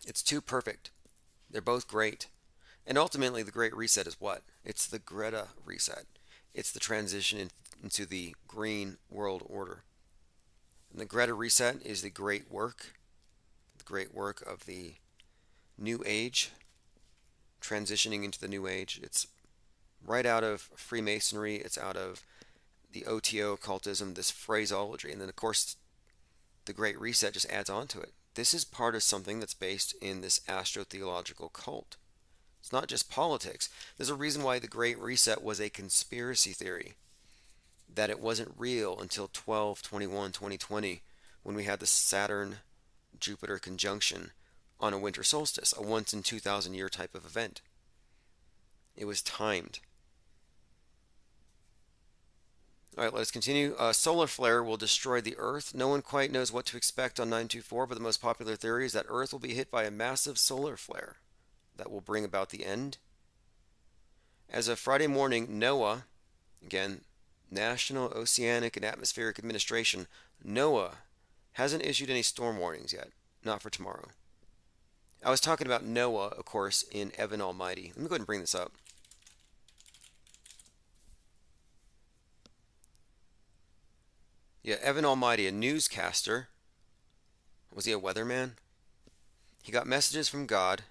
It's too perfect. They're both great. And ultimately, the Great Reset is what? It's the Greta Reset. It's the transition into the green world order. And the Greta Reset is the great work of the New Age, transitioning into the New Age. It's right out of Freemasonry. It's out of the OTO occultism, this phraseology. And then, of course, the Great Reset just adds on to it. This is part of something that's based in this astrotheological cult. It's not just politics. There's a reason why the Great Reset was a conspiracy theory, that it wasn't real until 12/21/2020 when we had the Saturn-Jupiter conjunction on a winter solstice, a once in 2,000 year type of event. It was timed. All right, let's continue. Solar flare will destroy the Earth. No one quite knows what to expect on 924, but the most popular theory is that Earth will be hit by a massive solar flare that will bring about the end. As of Friday morning, NOAA, again, National Oceanic and Atmospheric Administration, NOAA hasn't issued any storm warnings yet, not for tomorrow. I was talking about NOAA, of course, in Evan Almighty. Let me go ahead and bring this up. Yeah, Evan Almighty, a newscaster. Was he a weatherman? He got messages from God.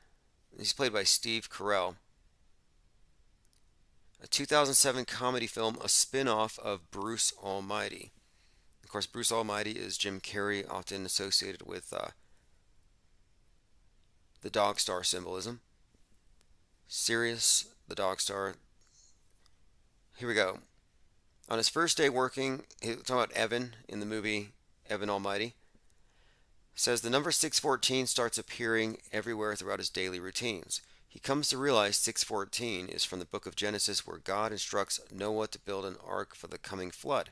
He's played by Steve Carell. A 2007 comedy film, a spin-off of Bruce Almighty. Of course, Bruce Almighty is Jim Carrey, often associated with the dog star symbolism. Sirius, the dog star. Here we go. On his first day working, he's talking about Evan in the movie Evan Almighty. Says the number 614 starts appearing everywhere throughout his daily routines. He comes to realize 614 is from the book of Genesis, where God instructs Noah to build an ark for the coming flood.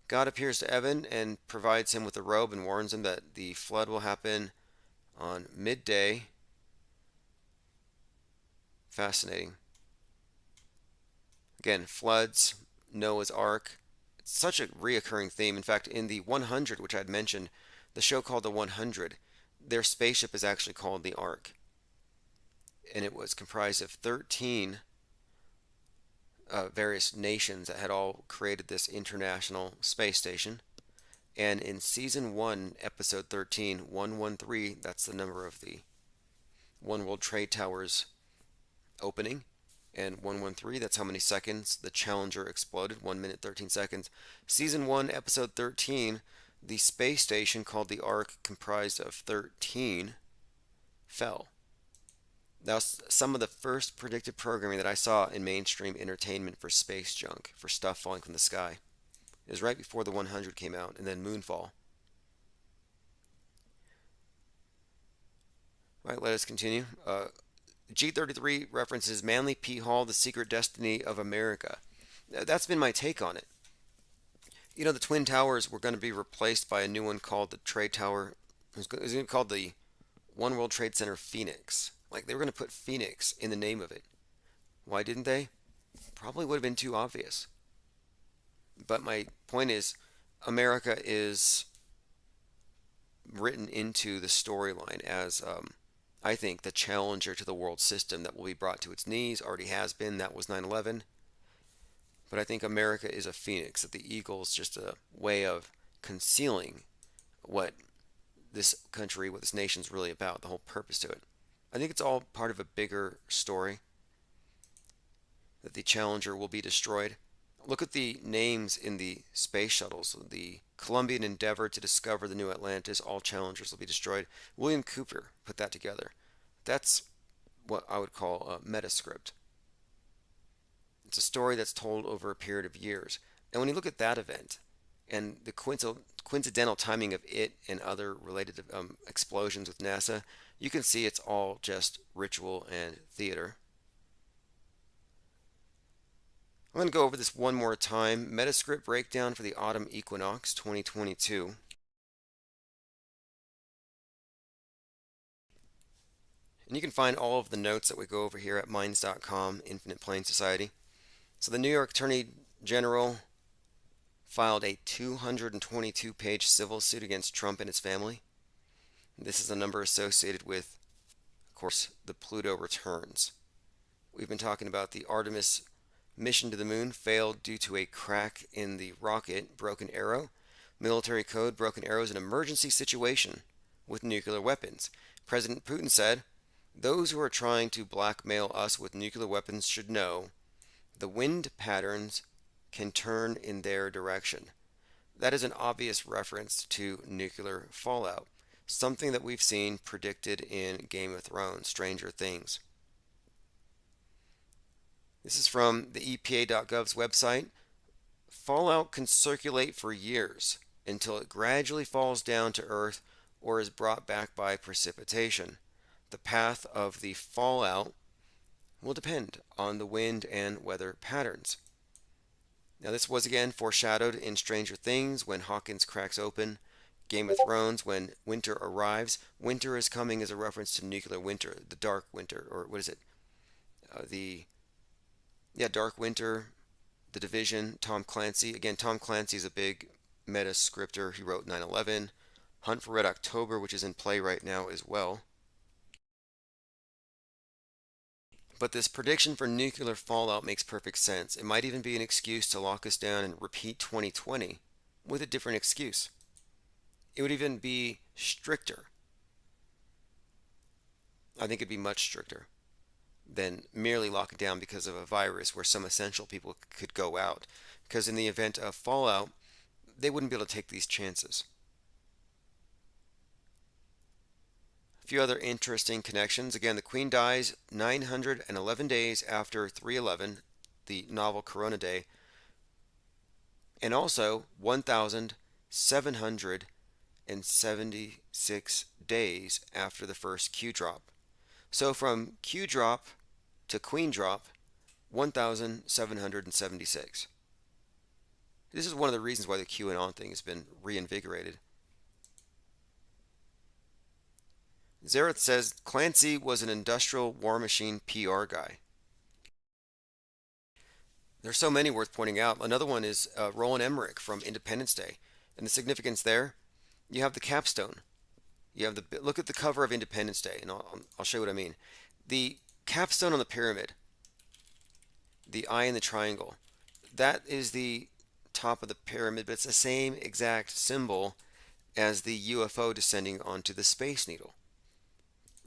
God appears to Evan and provides him with a robe and warns him that the flood will happen on midday. Fascinating. Again, floods, Noah's Ark. It's such a reoccurring theme. In fact, in the 100, which I had mentioned, the show called the 100, their spaceship is actually called the Ark. And it was comprised of 13 various nations that had all created this international space station. And in season 1, episode 13, 113, that's the number of the One World Trade Towers opening. And 113, that's how many seconds the Challenger exploded, 1 minute 13 seconds. Season 1, episode 13, the space station called the Ark, comprised of 13, fell. That was some of the first predictive programming that I saw in mainstream entertainment for space junk, for stuff falling from the sky. It was right before the 100 came out, and then Moonfall. All right, let us continue. G33 references Manly P. Hall, The Secret Destiny of America. That's been my take on it. You know, the Twin Towers were going to be replaced by a new one called the Trade Tower. It was going to be called the One World Trade Center Phoenix. Like, they were going to put Phoenix in the name of it. Why didn't they? Probably would have been too obvious. But my point is, America is written into the storyline as, I think, the challenger to the world system that will be brought to its knees. Already has been. That was 9/11. But I think America is a phoenix, that the eagle is just a way of concealing what this country, what this nation's really about, the whole purpose to it. I think it's all part of a bigger story that the Challenger will be destroyed. Look at the names in the space shuttles. The Columbian Endeavor to discover the new Atlantis, all Challengers will be destroyed. William Cooper put that together. That's what I would call a metascript. It's a story that's told over a period of years. And when you look at that event and the coincidental timing of it and other related explosions with NASA, you can see it's all just ritual and theater. I'm going to go over this one more time. Metascript breakdown for the autumn equinox 2022. And you can find all of the notes that we go over here at minds.com, Infinite Plane Society. So the New York Attorney General filed a 222-page civil suit against Trump and his family. This is the number associated with, of course, the Pluto returns. We've been talking about the Artemis mission to the moon failed due to a crack in the rocket, Broken Arrow. Military code, Broken Arrow is an emergency situation with nuclear weapons. President Putin said, "Those who are trying to blackmail us with nuclear weapons should know the wind patterns can turn in their direction." That is an obvious reference to nuclear fallout, something that we've seen predicted in Game of Thrones, Stranger Things. This is from the EPA.gov's website. Fallout can circulate for years until it gradually falls down to Earth or is brought back by precipitation. The path of the fallout will depend on the wind and weather patterns. Now, this was again foreshadowed in Stranger Things when Hawkins cracks open. Game of Thrones, when winter arrives. Winter is coming as a reference to nuclear winter, the dark winter, or what is it? Dark Winter, The Division, Tom Clancy. Again, Tom Clancy is a big meta scripter. He wrote 9/11, Hunt for Red October, which is in play right now as well. But this prediction for nuclear fallout makes perfect sense. It might even be an excuse to lock us down and repeat 2020 with a different excuse. It would even be stricter. I think it'd be much stricter than merely locking down because of a virus where some essential people could go out. Because in the event of fallout, they wouldn't be able to take these chances. A few other interesting connections. Again, the Queen dies 911 days after 3/11, the novel Corona Day, and also 1,776 days after the first Q drop. So from Q drop to Queen drop, 1,776. This is one of the reasons why the QAnon thing has been reinvigorated. Arent'T says Clancy was an industrial war machine PR guy. There's so many worth pointing out. Another one is Roland Emmerich from Independence Day. And the significance there, you have the capstone. You have the look at the cover of Independence Day, and I'll show you what I mean. The capstone on the pyramid, the eye in the triangle, that is the top of the pyramid, but it's the same exact symbol as the UFO descending onto the Space Needle.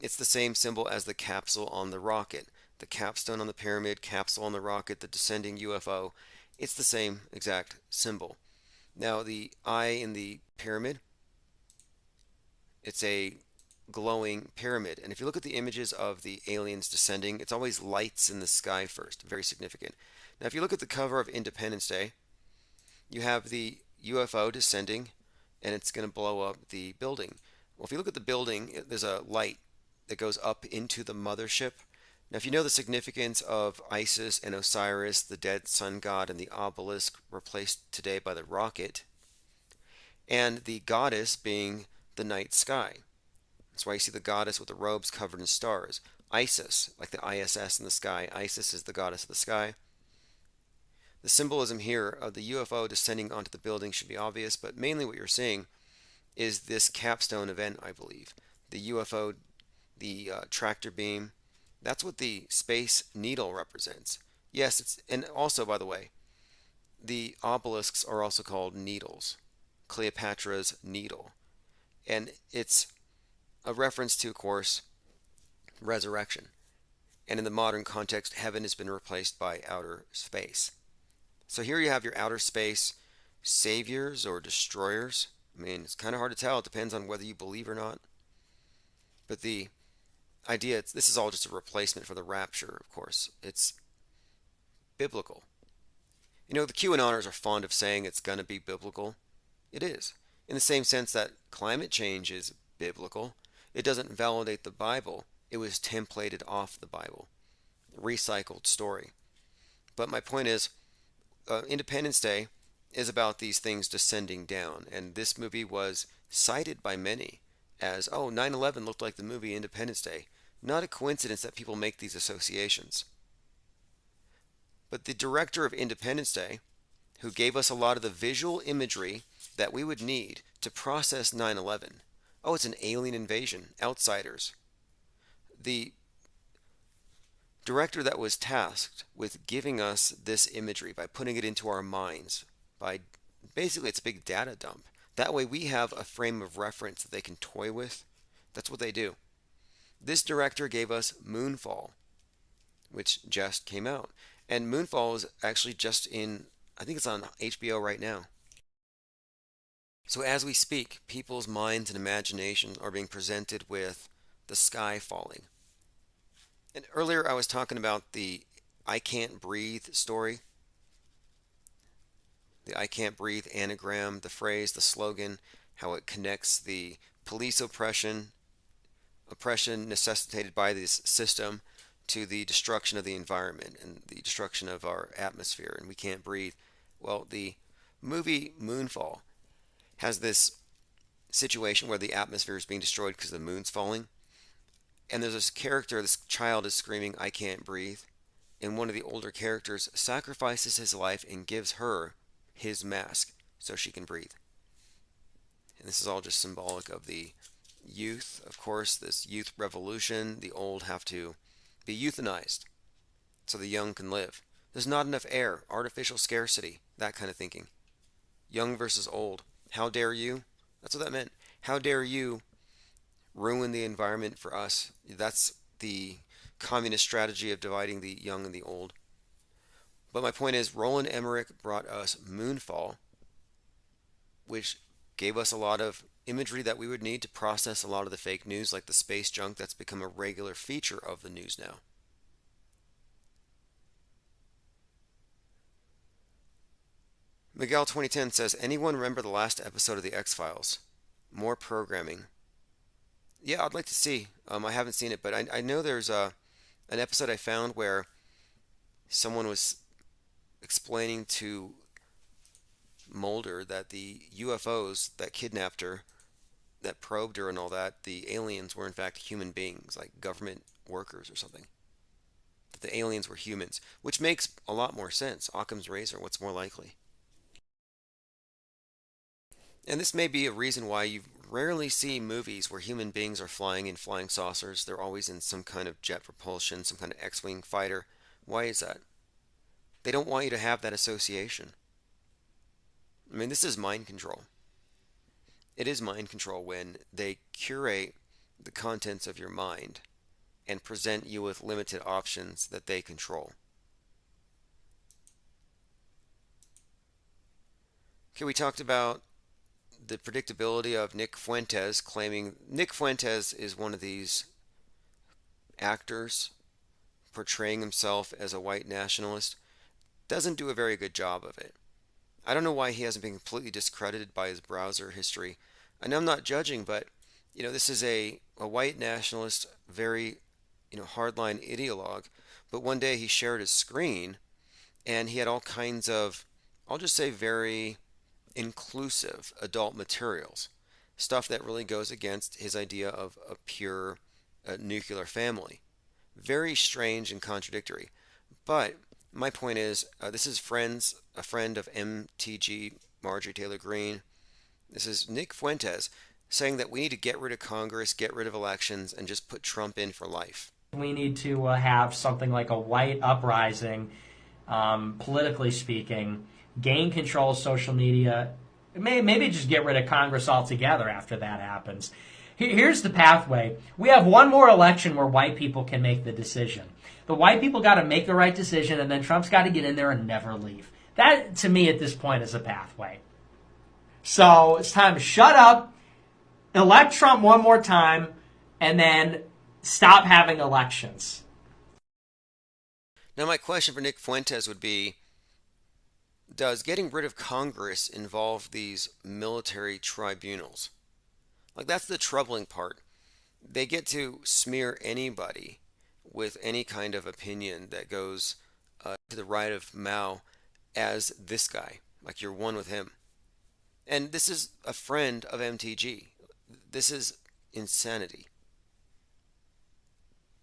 It's the same symbol as the capsule on the rocket. The capstone on the pyramid, capsule on the rocket, the descending UFO. It's the same exact symbol. Now, the eye in the pyramid, it's a glowing pyramid. And if you look at the images of the aliens descending, it's always lights in the sky first. Very significant. Now, if you look at the cover of Independence Day, you have the UFO descending, and it's going to blow up the building. Well, if you look at the building, there's a light that goes up into the mothership. Now, if you know the significance of Isis and Osiris, the dead sun god, and the obelisk replaced today by the rocket, and the goddess being the night sky. That's why you see the goddess with the robes covered in stars. Isis, like the ISS in the sky. Isis is the goddess of the sky. The symbolism here of the UFO descending onto the building should be obvious, but mainly what you're seeing is this capstone event, I believe. The UFO, the tractor beam, that's what the Space Needle represents. Yes, it's, and also, by the way, the obelisks are also called needles. Cleopatra's needle. And it's a reference to, of course, resurrection. And in the modern context, heaven has been replaced by outer space. So here you have your outer space saviors or destroyers. I mean, it's kind of hard to tell. It depends on whether you believe or not. But the idea, this is all just a replacement for the rapture, of course. It's biblical. You know, the QAnoners are fond of saying it's going to be biblical. It is. In the same sense that climate change is biblical. It doesn't validate the Bible. It was templated off the Bible. Recycled story. But my point is, Independence Day is about these things descending down. And this movie was cited by many as, oh, 9/11 looked like the movie Independence Day. Not a coincidence that people make these associations. But the director of Independence Day, who gave us a lot of the visual imagery that we would need to process 9/11. Oh, it's an alien invasion, outsiders. The director that was tasked with giving us this imagery by putting it into our minds, by basically it's a big data dump. That way we have a frame of reference that they can toy with. That's what they do. This director gave us Moonfall, which just came out. And Moonfall is actually just in, I think it's on HBO right now. So as we speak, people's minds and imaginations are being presented with the sky falling. And earlier I was talking about the I Can't Breathe story. The I Can't Breathe anagram, the phrase, the slogan, how it connects the police oppression necessitated by this system, to the destruction of the environment and the destruction of our atmosphere, and we can't breathe. Well, the movie Moonfall has this situation where the atmosphere is being destroyed because the moon's falling. And there's this character, this child is screaming, I can't breathe. And one of the older characters sacrifices his life and gives her his mask so she can breathe. And this is all just symbolic of the youth, of course, this youth revolution. The old have to be euthanized so the young can live. There's not enough air, artificial scarcity, that kind of thinking. Young versus old. How dare you? That's what that meant. How dare you ruin the environment for us? That's the communist strategy of dividing the young and the old. But my point is, Roland Emmerich brought us Moonfall, which gave us a lot of imagery that we would need to process a lot of the fake news, like the space junk that's become a regular feature of the news now. Miguel 2010 says, anyone remember the last episode of The X-Files? More programming. Yeah, I'd like to see. I haven't seen it, but I know there's an episode I found where someone was explaining to Mulder that the UFOs that kidnapped her, that probed her and all that, the aliens were in fact human beings, like government workers or something. That the aliens were humans, which makes a lot more sense. Occam's razor, what's more likely? And this may be a reason why you rarely see movies where human beings are flying in flying saucers. They're always in some kind of jet propulsion, some kind of X-Wing fighter. Why is that? They don't want you to have that association. I mean, this is mind control. It is mind control when they curate the contents of your mind and present you with limited options that they control. Okay, we talked about the predictability of Nick Fuentes, claiming Nick Fuentes is one of these actors portraying himself as a white nationalist. Doesn't do a very good job of it. I don't know why he hasn't been completely discredited by his browser history. And I'm not judging, but this is a white nationalist, very hardline ideologue. But one day he shared his screen and he had all kinds of, I'll just say, very inclusive adult materials, stuff that really goes against his idea of a pure nuclear family. Very strange and contradictory. But my point is, this is a friend of MTG, Marjorie Taylor Greene. This is Nick Fuentes saying that we need to get rid of Congress, get rid of elections, and just put Trump in for life. We need to have something like a white uprising, politically speaking, gain control of social media, Maybe just get rid of Congress altogether after that happens. Here's the pathway. We have one more election where white people can make the decision. The white people got to make the right decision, and then Trump's got to get in there and never leave. That, to me, at this point, is a pathway. So it's time to shut up, elect Trump one more time, and then stop having elections. Now, my question for Nick Fuentes would be, does getting rid of Congress involve these military tribunals? Like, that's the troubling part. They get to smear anybody with any kind of opinion that goes to the right of Mao as this guy. Like, you're one with him. And this is a friend of MTG. This is insanity.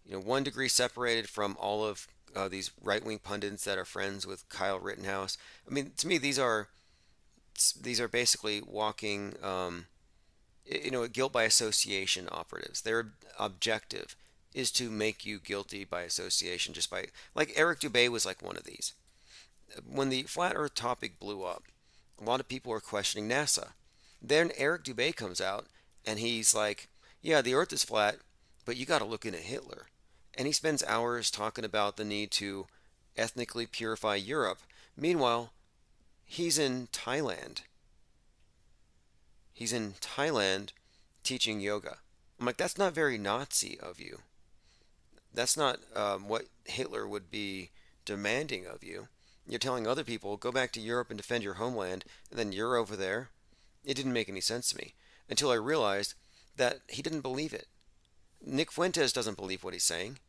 1 degree separated from all of these right-wing pundits that are friends with Kyle Rittenhouse. I mean, to me, these are basically walking, guilt by association operatives. Their objective is to make you guilty by association, just by, like, Eric Dubé was like one of these. When the flat Earth topic blew up, a lot of people were questioning NASA. Then Eric Dubé comes out and he's like, yeah, the Earth is flat, but you got to look into Hitler. And he spends hours talking about the need to ethnically purify Europe. Meanwhile, he's in Thailand. He's in Thailand teaching yoga. I'm like, that's not very Nazi of you. That's not what Hitler would be demanding of you. You're telling other people, go back to Europe and defend your homeland, and then you're over there. It didn't make any sense to me until I realized that he didn't believe it. Nick Fuentes doesn't believe what he's saying.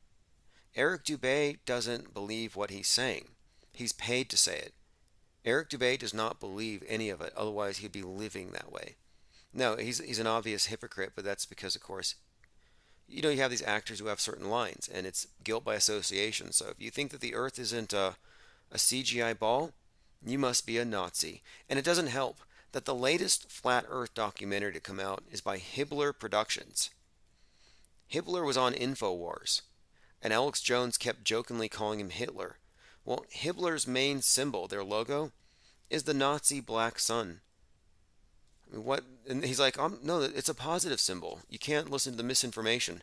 Eric Dubé doesn't believe what he's saying. He's paid to say it. Eric Dubé does not believe any of it, otherwise he'd be living that way. No, he's an obvious hypocrite, but that's because, of course, you have these actors who have certain lines, and it's guilt by association. So if you think that the Earth isn't a CGI ball, you must be a Nazi. And it doesn't help that the latest Flat Earth documentary to come out is by Hibbler Productions. Hibbler was on InfoWars, and Alex Jones kept jokingly calling him Hitler. Well, Hibbler's main symbol, their logo, is the Nazi black sun. I mean, what? And he's like, no, it's a positive symbol. You can't listen to the misinformation.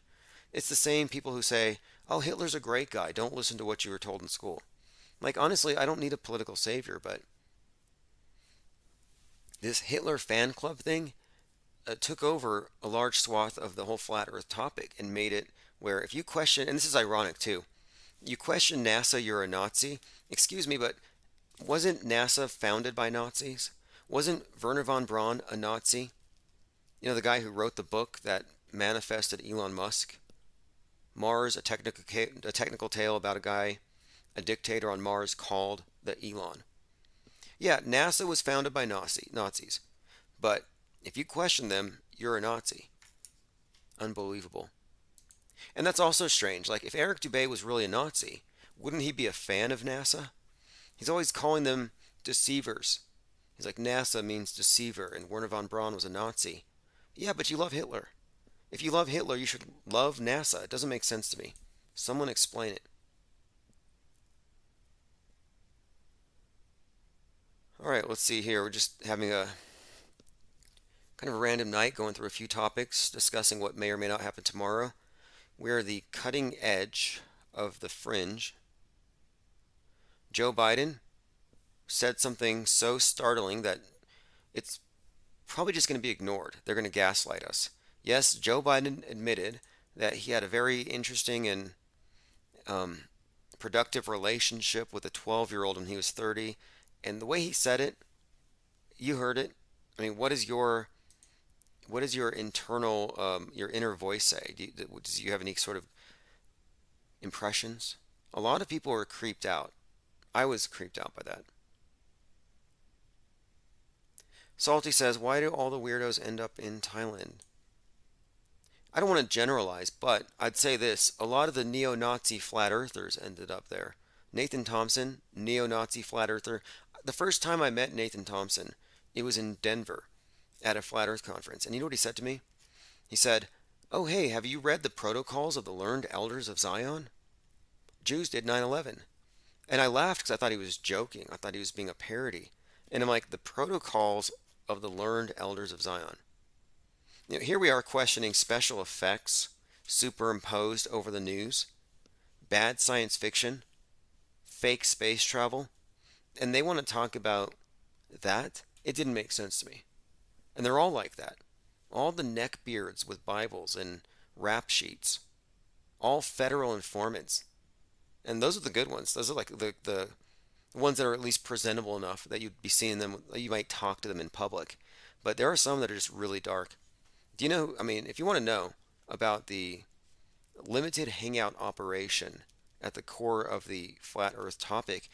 It's the same people who say, oh, Hitler's a great guy. Don't listen to what you were told in school. Like, honestly, I don't need a political savior, but this Hitler fan club thing took over a large swath of the whole flat earth topic and made it where if you question, and this is ironic too, you question NASA, you're a Nazi. Excuse me, but wasn't NASA founded by Nazis? Wasn't Werner von Braun a Nazi? The guy who wrote the book that manifested Elon Musk? Mars, a technical tale about a guy, a dictator on Mars called the Elon. Yeah, NASA was founded by Nazis. But if you question them, you're a Nazi. Unbelievable. And that's also strange. Like, if Eric Dubé was really a Nazi, wouldn't he be a fan of NASA? He's always calling them deceivers. He's like, NASA means deceiver, and Werner von Braun was a Nazi. Yeah, but you love Hitler. If you love Hitler, you should love NASA. It doesn't make sense to me. Someone explain it. All right, let's see here. We're just having a kind of a random night, going through a few topics, discussing what may or may not happen tomorrow. We're the cutting edge of the fringe. Joe Biden said something so startling that it's probably just going to be ignored. They're going to gaslight us. Yes, Joe Biden admitted that he had a very interesting and productive relationship with a 12-year-old when he was 30. And the way he said it, you heard it. I mean, what is your internal, your inner voice say? Do you have any sort of impressions? A lot of people were creeped out. I was creeped out by that. Salty says, why do all the weirdos end up in Thailand? I don't want to generalize, but I'd say this. A lot of the neo-Nazi flat earthers ended up there. Nathan Thompson, neo-Nazi flat earther. The first time I met Nathan Thompson, it was in Denver at a flat earth conference. And you know what he said to me? He said, oh, hey, have you read the protocols of the learned elders of Zion? Jews did 9/11. And I laughed because I thought he was joking. I thought he was being a parody. And I'm like, the protocols of the learned elders of Zion. Here we are questioning special effects superimposed over the news, bad science fiction, fake space travel, and they want to talk about that. It didn't make sense to me. And they're all like that. All the neckbeards with Bibles and rap sheets, all federal informants. And those are the good ones. Those are like the ones that are at least presentable enough that you'd be seeing them, you might talk to them in public. But there are some that are just really dark. Do you know, I mean, if you want to know about the limited hangout operation at the core of the flat earth topic,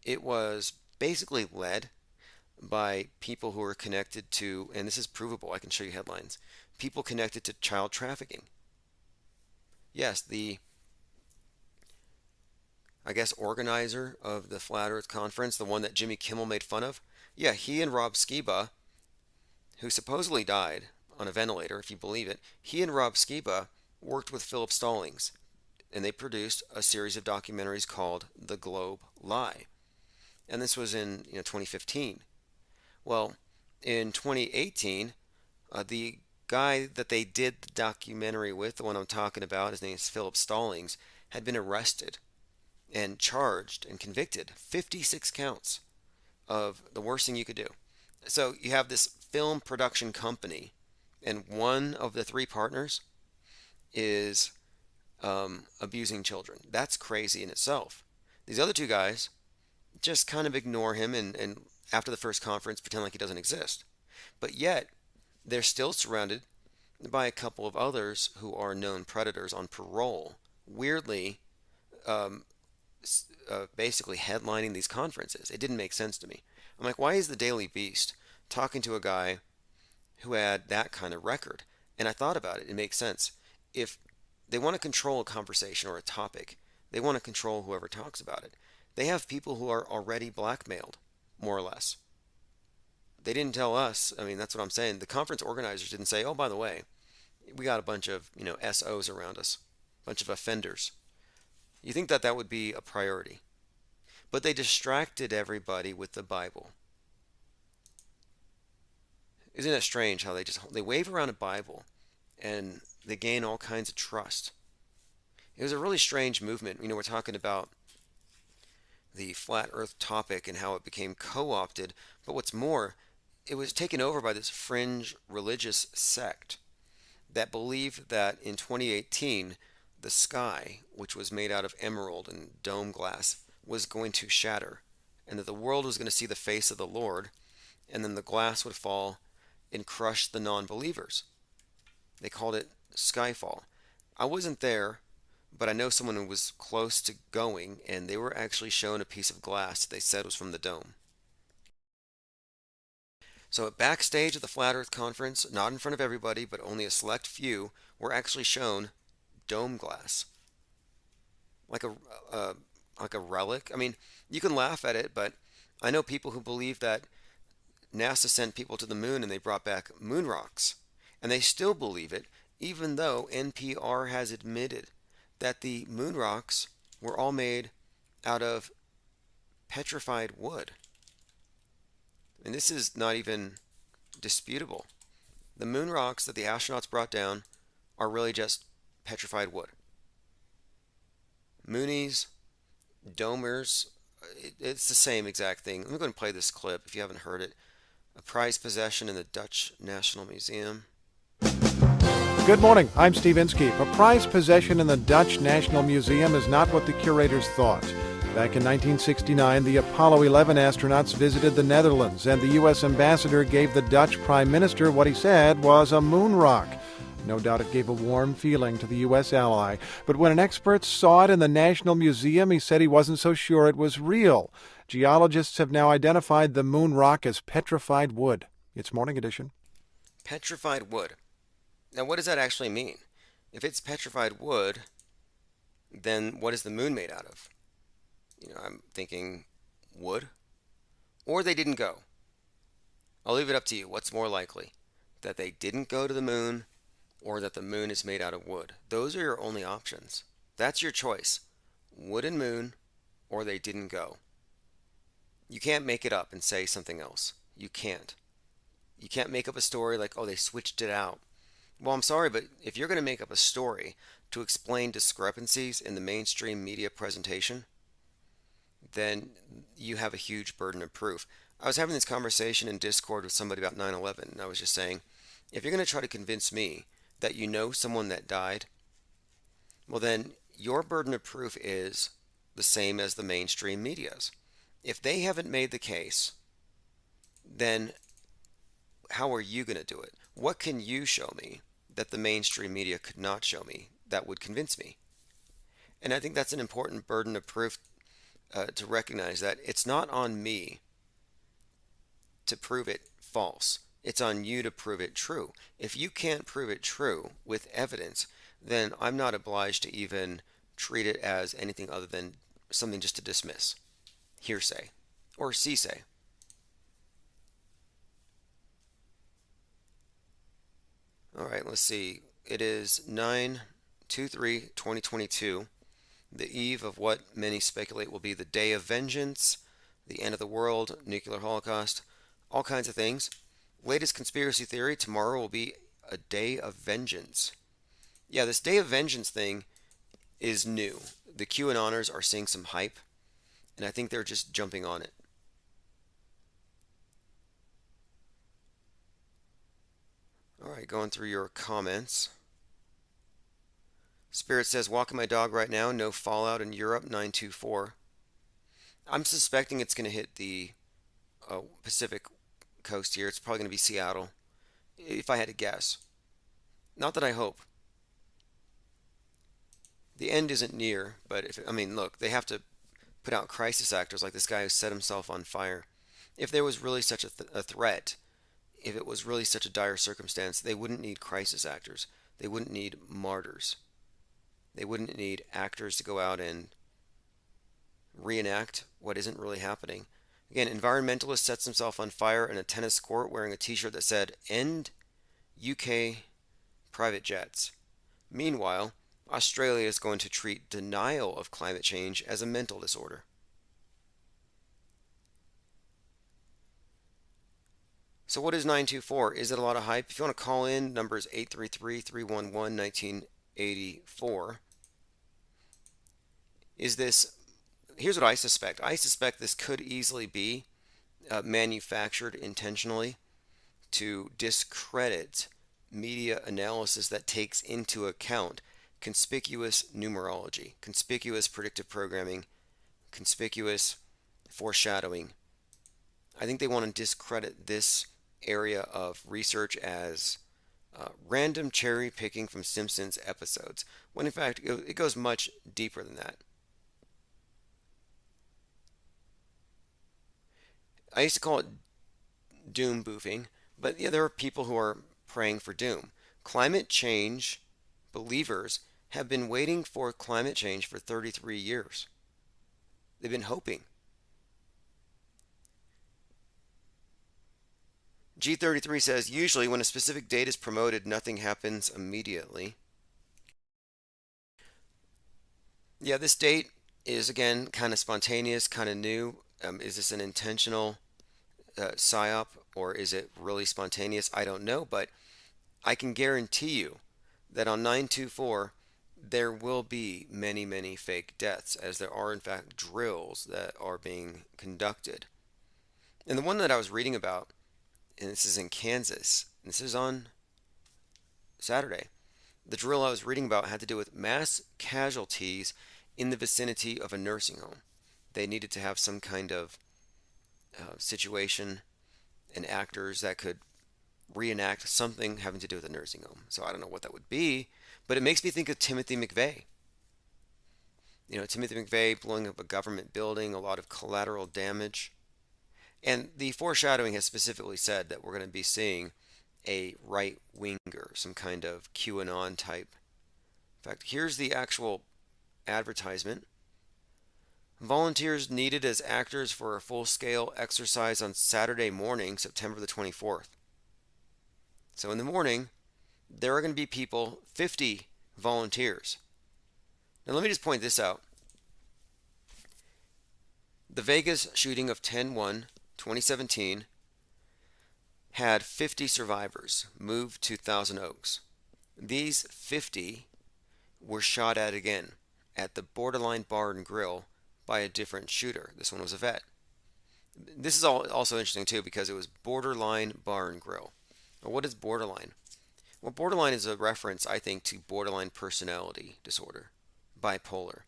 it was basically led by people who are connected to, and this is provable, I can show you headlines, people connected to child trafficking. Yes, the, I guess, organizer of the Flat Earth Conference, the one that Jimmy Kimmel made fun of, yeah, he and Rob Skiba, who supposedly died on a ventilator, if you believe it, he and Rob Skiba worked with Philip Stallings, and they produced a series of documentaries called The Globe Lie. And this was in 2015. Well, in 2018, the guy that they did the documentary with, the one I'm talking about, his name is Philip Stallings, had been arrested and charged and convicted 56 counts of the worst thing you could do. So you have this film production company, and one of the three partners is abusing children. That's crazy in itself. These other two guys just kind of ignore him and after the first conference pretend like he doesn't exist. But yet, they're still surrounded by a couple of others who are known predators on parole, weirdly, basically headlining these conferences. It didn't make sense to me. I'm like, why is the Daily Beast talking to a guy who had that kind of record? And I thought about it. It makes sense. If they want to control a conversation or a topic, they want to control whoever talks about it. They have people who are already blackmailed, more or less. They didn't tell us. I mean, that's what I'm saying. The conference organizers didn't say, oh, by the way, we got a bunch of, SOs around us, a bunch of offenders. You think that that would be a priority. But they distracted everybody with the Bible. Isn't it strange how they wave around a Bible and they gain all kinds of trust? It was a really strange movement. We're talking about the flat earth topic and how it became co-opted, but what's more, it was taken over by this fringe religious sect that believed that in 2018 the sky, which was made out of emerald and dome glass, was going to shatter, and that the world was going to see the face of the Lord, and then the glass would fall and crush the non-believers. They called it Skyfall. I wasn't there, but I know someone who was close to going, and they were actually shown a piece of glass they said was from the dome. So at backstage of the Flat Earth Conference, not in front of everybody, but only a select few, were actually shown dome glass. Like a relic. I mean, you can laugh at it, but I know people who believe that NASA sent people to the moon and they brought back moon rocks. And they still believe it, even though NPR has admitted that the moon rocks were all made out of petrified wood. And this is not even disputable. The moon rocks that the astronauts brought down are really just petrified wood. Moonies, domers, it's the same exact thing. Let me go and play this clip if you haven't heard it. A prized possession in the Dutch National Museum. Good morning, I'm Steve Inskeep. A prized possession in the Dutch National Museum is not what the curators thought. Back in 1969, the Apollo 11 astronauts visited the Netherlands, and the U.S. ambassador gave the Dutch Prime Minister what he said was a moon rock. No doubt it gave a warm feeling to the U.S. ally. But when an expert saw it in the National Museum, he said he wasn't so sure it was real. Geologists have now identified the moon rock as petrified wood. It's Morning Edition. Petrified wood. Now, what does that actually mean? If it's petrified wood, then what is the moon made out of? I'm thinking wood. Or they didn't go. I'll leave it up to you. What's more likely? That they didn't go to the moon, or that the moon is made out of wood. Those are your only options. That's your choice. Wood and moon, or they didn't go. You can't make it up and say something else. You can't. You can't make up a story like, oh, they switched it out. Well, I'm sorry, but if you're going to make up a story to explain discrepancies in the mainstream media presentation, then you have a huge burden of proof. I was having this conversation in Discord with somebody about 9/11, and I was just saying, if you're going to try to convince me that you know someone that died, well, then your burden of proof is the same as the mainstream media's. If they haven't made the case, then how are you going to do it? What can you show me that the mainstream media could not show me that would convince me? And I think that's an important burden of proof to recognize that it's not on me to prove it false. It's on you to prove it true. If you can't prove it true with evidence, then I'm not obliged to even treat it as anything other than something just to dismiss, hearsay, or see-say. All right, let's see. It is 9/23/2022, the eve of what many speculate will be the day of vengeance, the end of the world, nuclear holocaust, all kinds of things. Latest conspiracy theory, tomorrow will be a day of vengeance. Yeah, this day of vengeance thing is new. The QAnoners are seeing some hype, and I think they're just jumping on it. All right, going through your comments. Spirit says, walking my dog right now, no fallout in Europe, 924. I'm suspecting it's going to hit the Pacific coast here. It's probably going to be Seattle, if I had to guess. Not that I hope. The end isn't near, but I mean, look, they have to put out crisis actors like this guy who set himself on fire. If there was really such a threat, if it was really such a dire circumstance, they wouldn't need crisis actors. They wouldn't need martyrs. They wouldn't need actors to go out and reenact what isn't really happening. Again, environmentalist sets himself on fire in a tennis court wearing a t-shirt that said, "End UK private jets." Meanwhile, Australia is going to treat denial of climate change as a mental disorder. So what is 924? Is it a lot of hype? If you want to call in, number is 833-311-1984. Is this, here's what I suspect. I suspect this could easily be manufactured intentionally to discredit media analysis that takes into account conspicuous numerology, conspicuous predictive programming, conspicuous foreshadowing. I think they want to discredit this area of research as random cherry picking from Simpsons episodes, when in fact it goes much deeper than that. I used to call it doom boofing, but yeah, there are people who are praying for doom. Climate change believers have been waiting for climate change for 33 years. They've been hoping. G33 says, usually when a specific date is promoted, nothing happens immediately. Yeah, this date is, again, kind of spontaneous, kind of new. Is this an intentional psyop, or is it really spontaneous? I don't know, but I can guarantee you that on 924, there will be many, many fake deaths, as there are, in fact, drills that are being conducted. And the one that I was reading about, and this is in Kansas, and this is on Saturday, the drill I was reading about had to do with mass casualties in the vicinity of a nursing home. They needed to have some kind of situation and actors that could reenact something having to do with a nursing home. So I don't know what that would be, but it makes me think of Timothy McVeigh. You know, Timothy McVeigh blowing up a government building, a lot of collateral damage. And the foreshadowing has specifically said that we're going to be seeing a right-winger, some kind of QAnon type. In fact, here's the actual advertisement. Volunteers needed as actors for a full-scale exercise on Saturday morning, September the 24th. So in the morning, there are going to be people, 50 volunteers. Now let me just point this out. The Vegas shooting of 10/1/2017 had 50 survivors moved to Thousand Oaks. These 50 were shot at again at the Borderline Bar and Grill by a different shooter. This one was a vet. This is also interesting too because it was Borderline Bar and Grill. Well, what is borderline? Well, borderline is a reference, I think, to borderline personality disorder, bipolar.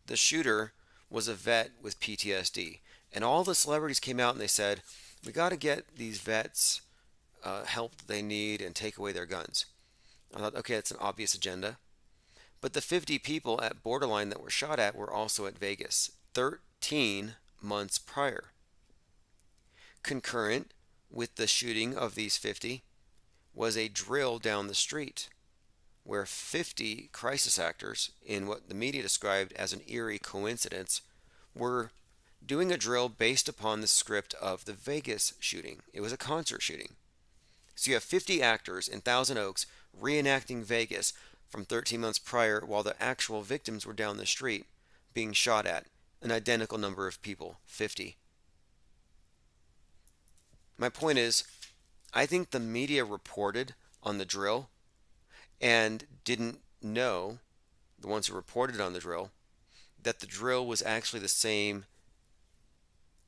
The shooter was a vet with PTSD, and all the celebrities came out and they said, we got to get these vets help that they need and take away their guns. I thought, okay, that's an obvious agenda. But the 50 people at Borderline that were shot at were also at Vegas 13 months prior. Concurrent with the shooting of these 50 was a drill down the street where 50 crisis actors, in what the media described as an eerie coincidence, were doing a drill based upon the script of the Vegas shooting. It was a concert shooting. So you have 50 actors in Thousand Oaks reenacting Vegas from 13 months prior while the actual victims were down the street being shot at, an identical number of people, 50. My point is, I think the media reported on the drill and didn't know, the ones who reported on the drill, that the drill was actually the same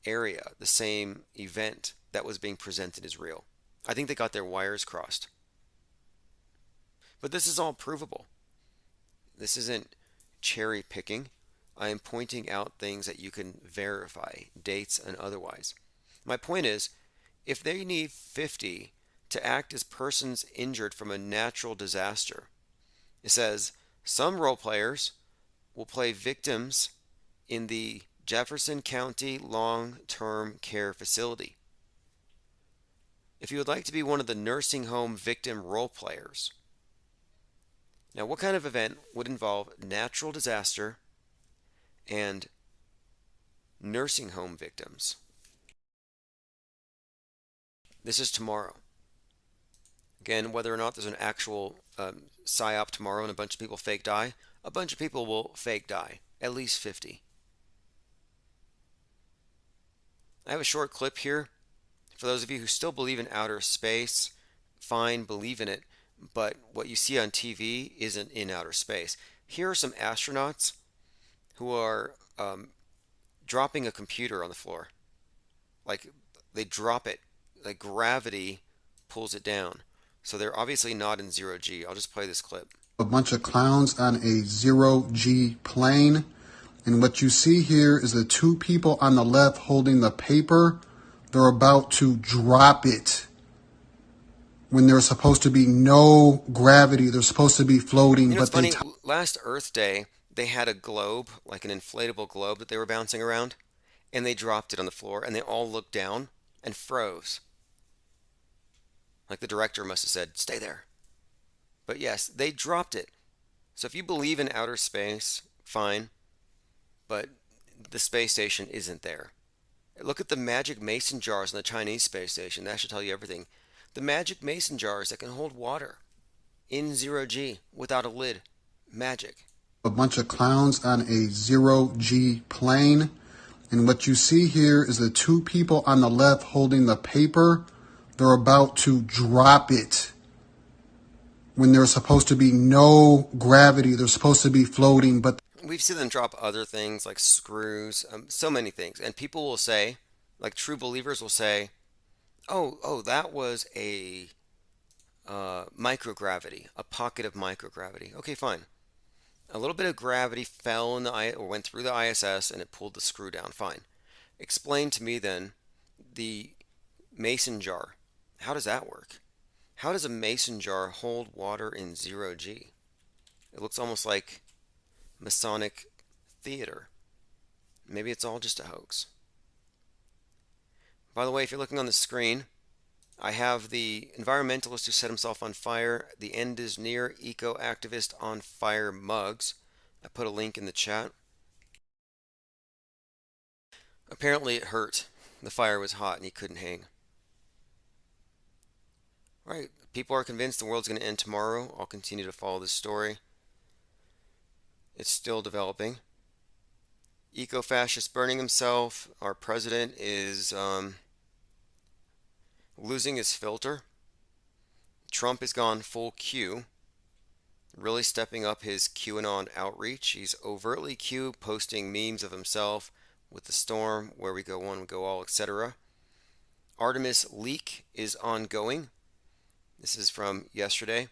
area, the same event that was being presented as real. I think they got their wires crossed. But this is all provable. This isn't cherry picking. I am pointing out things that you can verify, dates and otherwise. My point is, if they need 50 to act as persons injured from a natural disaster, it says some role players will play victims in the Jefferson County Long-Term Care Facility. If you would like to be one of the nursing home victim role players. Now, what kind of event would involve natural disaster and nursing home victims? This is tomorrow. Again, whether or not there's an actual psyop tomorrow and a bunch of people fake die, a bunch of people will fake die, at least 50. I have a short clip here. For those of you who still believe in outer space, fine, believe in it, but what you see on TV isn't in outer space. Here are some astronauts who are dropping a computer on the floor. Like, they drop it, like gravity pulls it down. So they're obviously not in zero G. I'll just play this clip. A bunch of clowns on a zero G plane. And what you see here is the two people on the left holding the paper. They're about to drop it when there's supposed to be no gravity. They're supposed to be floating. You know, But it's funny, last Earth Day, they had a globe, like an inflatable globe that they were bouncing around, and they dropped it on the floor, and they all looked down and froze. Like the director must have said, stay there. But yes, they dropped it. So if you believe in outer space, fine, but the space station isn't there. Look at the magic mason jars on the Chinese space station. That should tell you everything. The magic mason jars that can hold water in zero G without a lid. Magic. A bunch of clowns on a zero G plane. And what you see here is the two people on the left holding the paper. They're about to drop it when there's supposed to be no gravity. They're supposed to be floating, but We've seen them drop other things like screws, so many things. And people will say, like true believers will say, oh, that was a microgravity, a pocket of microgravity. Okay, fine. A little bit of gravity fell in the or went through the ISS and it pulled the screw down. Fine. Explain to me then the mason jar. How does that work? How does a mason jar hold water in zero G? It looks almost like Masonic theater. Maybe it's all just a hoax. By the way, if you're looking on the screen, I have the environmentalist who set himself on fire. The end is near. Eco-activist on fire mugs. I put a link in the chat. Apparently it hurt. The fire was hot and he couldn't hang. Right, people are convinced the world's going to end tomorrow. I'll continue to follow this story. It's still developing. Eco-fascist burning himself. Our president is losing his filter. Trump has gone full Q, really stepping up his QAnon outreach. He's overtly Q, posting memes of himself with the storm, where we go one, we go all, etc. Artemis leak is ongoing. This is from yesterday.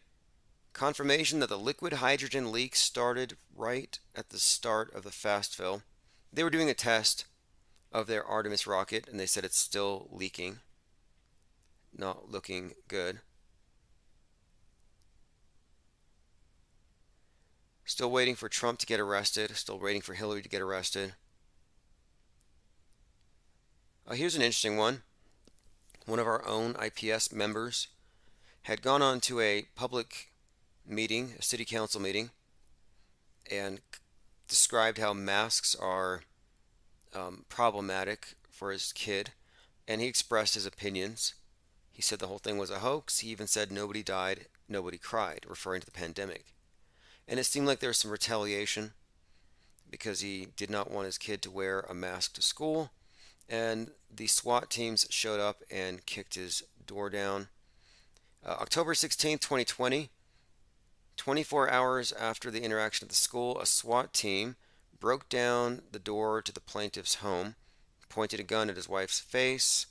Confirmation that the liquid hydrogen leak started right at the start of the fast fill. They were doing a test of their Artemis rocket, and they said it's still leaking. Not looking good. Still waiting for Trump to get arrested. Still waiting for Hillary to get arrested. Here's an interesting one. One of our own IPS members had gone on to a public meeting, a city council meeting, and described how masks are problematic for his kid, and he expressed his opinions. He said the whole thing was a hoax. He even said nobody died, nobody cried, referring to the pandemic. And it seemed like there was some retaliation because he did not want his kid to wear a mask to school, and the SWAT teams showed up and kicked his door down. October 16th, 2020, 24 hours after the interaction at the school, a SWAT team broke down the door to the plaintiff's home, pointed a gun at his wife's face,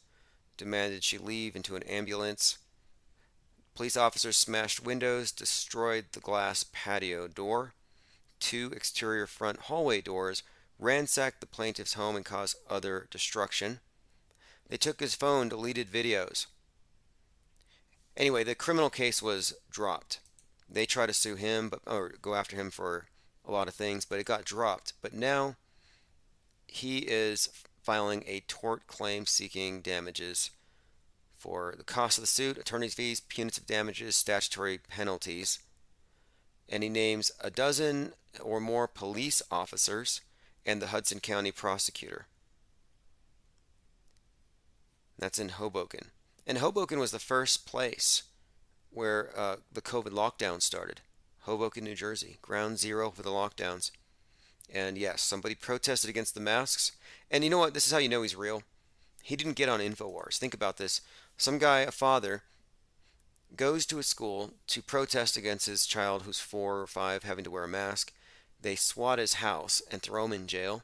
demanded she leave into an ambulance. Police officers smashed windows, destroyed the glass patio door. 2 exterior front hallway doors, ransacked the plaintiff's home and caused other destruction. They took his phone, deleted videos. Anyway, the criminal case was dropped. They tried to sue him, or go after him for a lot of things, but it got dropped. But now he is filing a tort claim seeking damages for the cost of the suit, attorney's fees, punitive damages, statutory penalties. And he names a dozen or more police officers and the Hudson County prosecutor. That's in Hoboken. And Hoboken was the first place where the COVID lockdown started. Hoboken, New Jersey, ground zero for the lockdowns. And yes, somebody protested against the masks. And you know what? This is how you know he's real. He didn't get on InfoWars. Think about this. Some guy, a father, goes to a school to protest against his child who's 4 or 5 having to wear a mask. They SWAT his house and throw him in jail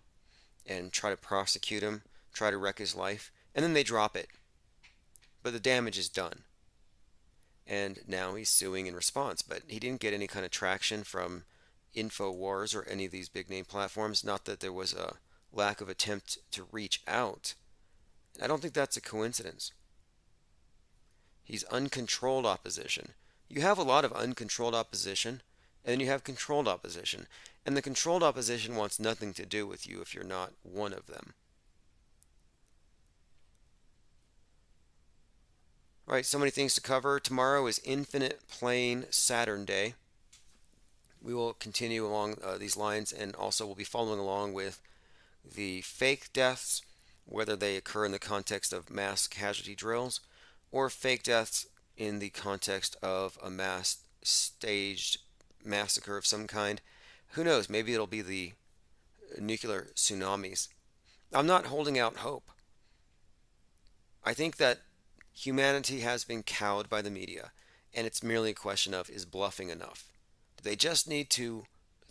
and try to prosecute him, try to wreck his life, and then they drop it. But the damage is done. And now he's suing in response. But he didn't get any kind of traction from InfoWars or any of these big name platforms. Not that there was a lack of attempt to reach out. I don't think that's a coincidence. He's uncontrolled opposition. You have a lot of uncontrolled opposition, and then you have controlled opposition. And the controlled opposition wants nothing to do with you if you're not one of them. All right, so many things to cover. Tomorrow is Infinite Plane Saturn Day. We will continue along these lines, and also we'll be following along with the fake deaths, whether they occur in the context of mass casualty drills or fake deaths in the context of a mass staged massacre of some kind. Who knows? Maybe it'll be the nuclear tsunamis. I'm not holding out hope. I think that humanity has been cowed by the media, and it's merely a question of, is bluffing enough? Do they just need to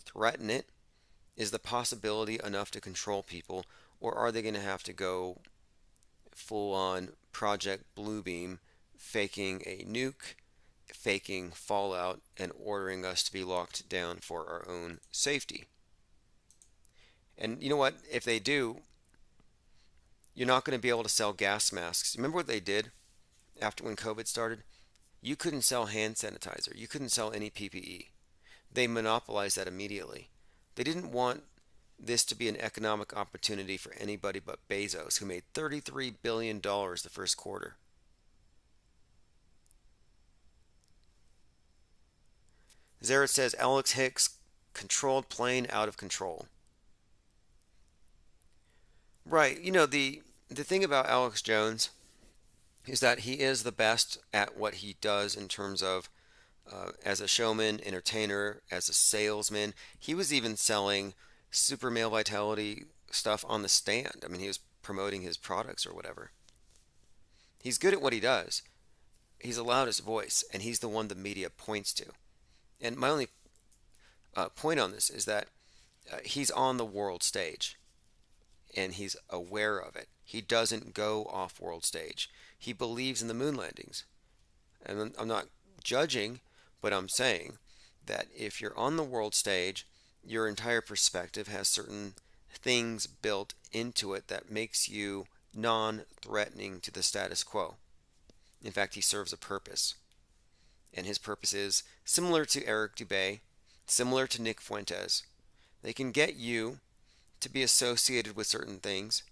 threaten it? Is the possibility enough to control people, or are they going to have to go full on Project Bluebeam, faking a nuke, faking fallout, and ordering us to be locked down for our own safety? And you know what? If they do, you're not going to be able to sell gas masks. Remember what they did after when COVID started? You couldn't sell hand sanitizer. You couldn't sell any PPE. They monopolized that immediately. They didn't want this to be an economic opportunity for anybody but Bezos, who made $33 billion the first quarter. Zaret says Alex Hicks controlled plane out of control. Right. You know, the thing about Alex Jones is that he is the best at what he does in terms of as a showman, entertainer, as a salesman. He was even selling super male vitality stuff on the stand. I mean, he was promoting his products or whatever. He's good at what he does. He's the loudest voice, and he's the one the media points to. And my only point on this is that he's on the world stage, and he's aware of it. He doesn't go off world stage. He believes in the moon landings. And I'm not judging, but I'm saying that if you're on the world stage, your entire perspective has certain things built into it that makes you non-threatening to the status quo. In fact, he serves a purpose. And his purpose is similar to Eric Dubay, similar to Nick Fuentes. They can get you to be associated with certain things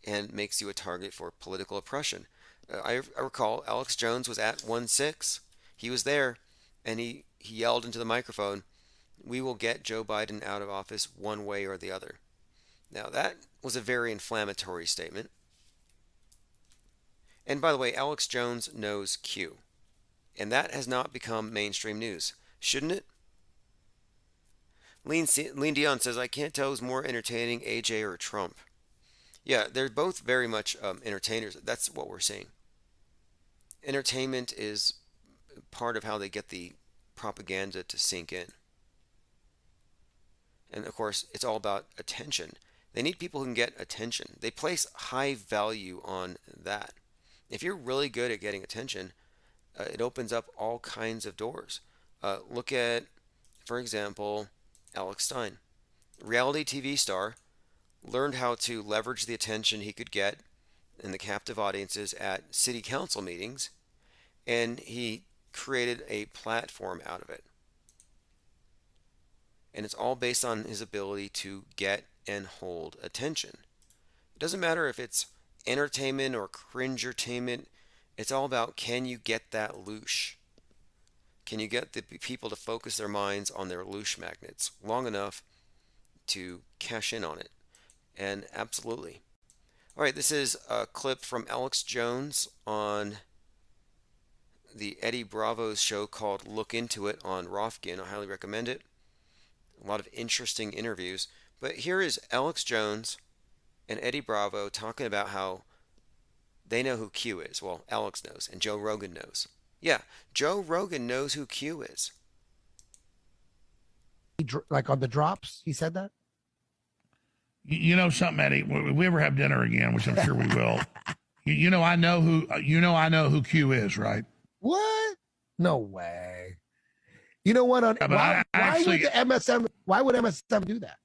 and makes you a target for political oppression. I recall Alex Jones was at 1-6. He was there, and he yelled into the microphone, "We will get Joe Biden out of office one way or the other." Now, that was a very inflammatory statement. And by the way, Alex Jones knows Q. And that has not become mainstream news. Shouldn't it? Lean Dion says, I can't tell who's more entertaining, AJ or Trump. Yeah, they're both very much entertainers. That's what we're seeing. Entertainment is part of how they get the propaganda to sink in. And of course, it's all about attention. They need people who can get attention. They place high value on that. If you're really good at getting attention, it opens up all kinds of doors. Look at, for example, Alex Stein. Reality TV star, learned how to leverage the attention he could get in the captive audiences at city council meetings, and he created a platform out of it. And it's all based on his ability to get and hold attention. It doesn't matter if it's entertainment or cringe-ertainment. It's all about, can you get that loosh? Can you get the people to focus their minds on their loosh magnets long enough to cash in on it? And absolutely. All right, this is a clip from Alex Jones on the Eddie Bravo's show called Look Into It on Rofkin. I highly recommend it. A lot of interesting interviews. But here is Alex Jones and Eddie Bravo talking about how they know who Q is. Well, Alex knows, and Joe Rogan knows. Yeah, Joe Rogan knows who Q is. Like on the drops, he said that? You know something, Eddie? If we ever have dinner again, which I'm sure we will, you know I know who Q is, right? What? No way. You know what? Why would the MSM? Why would MSM do that?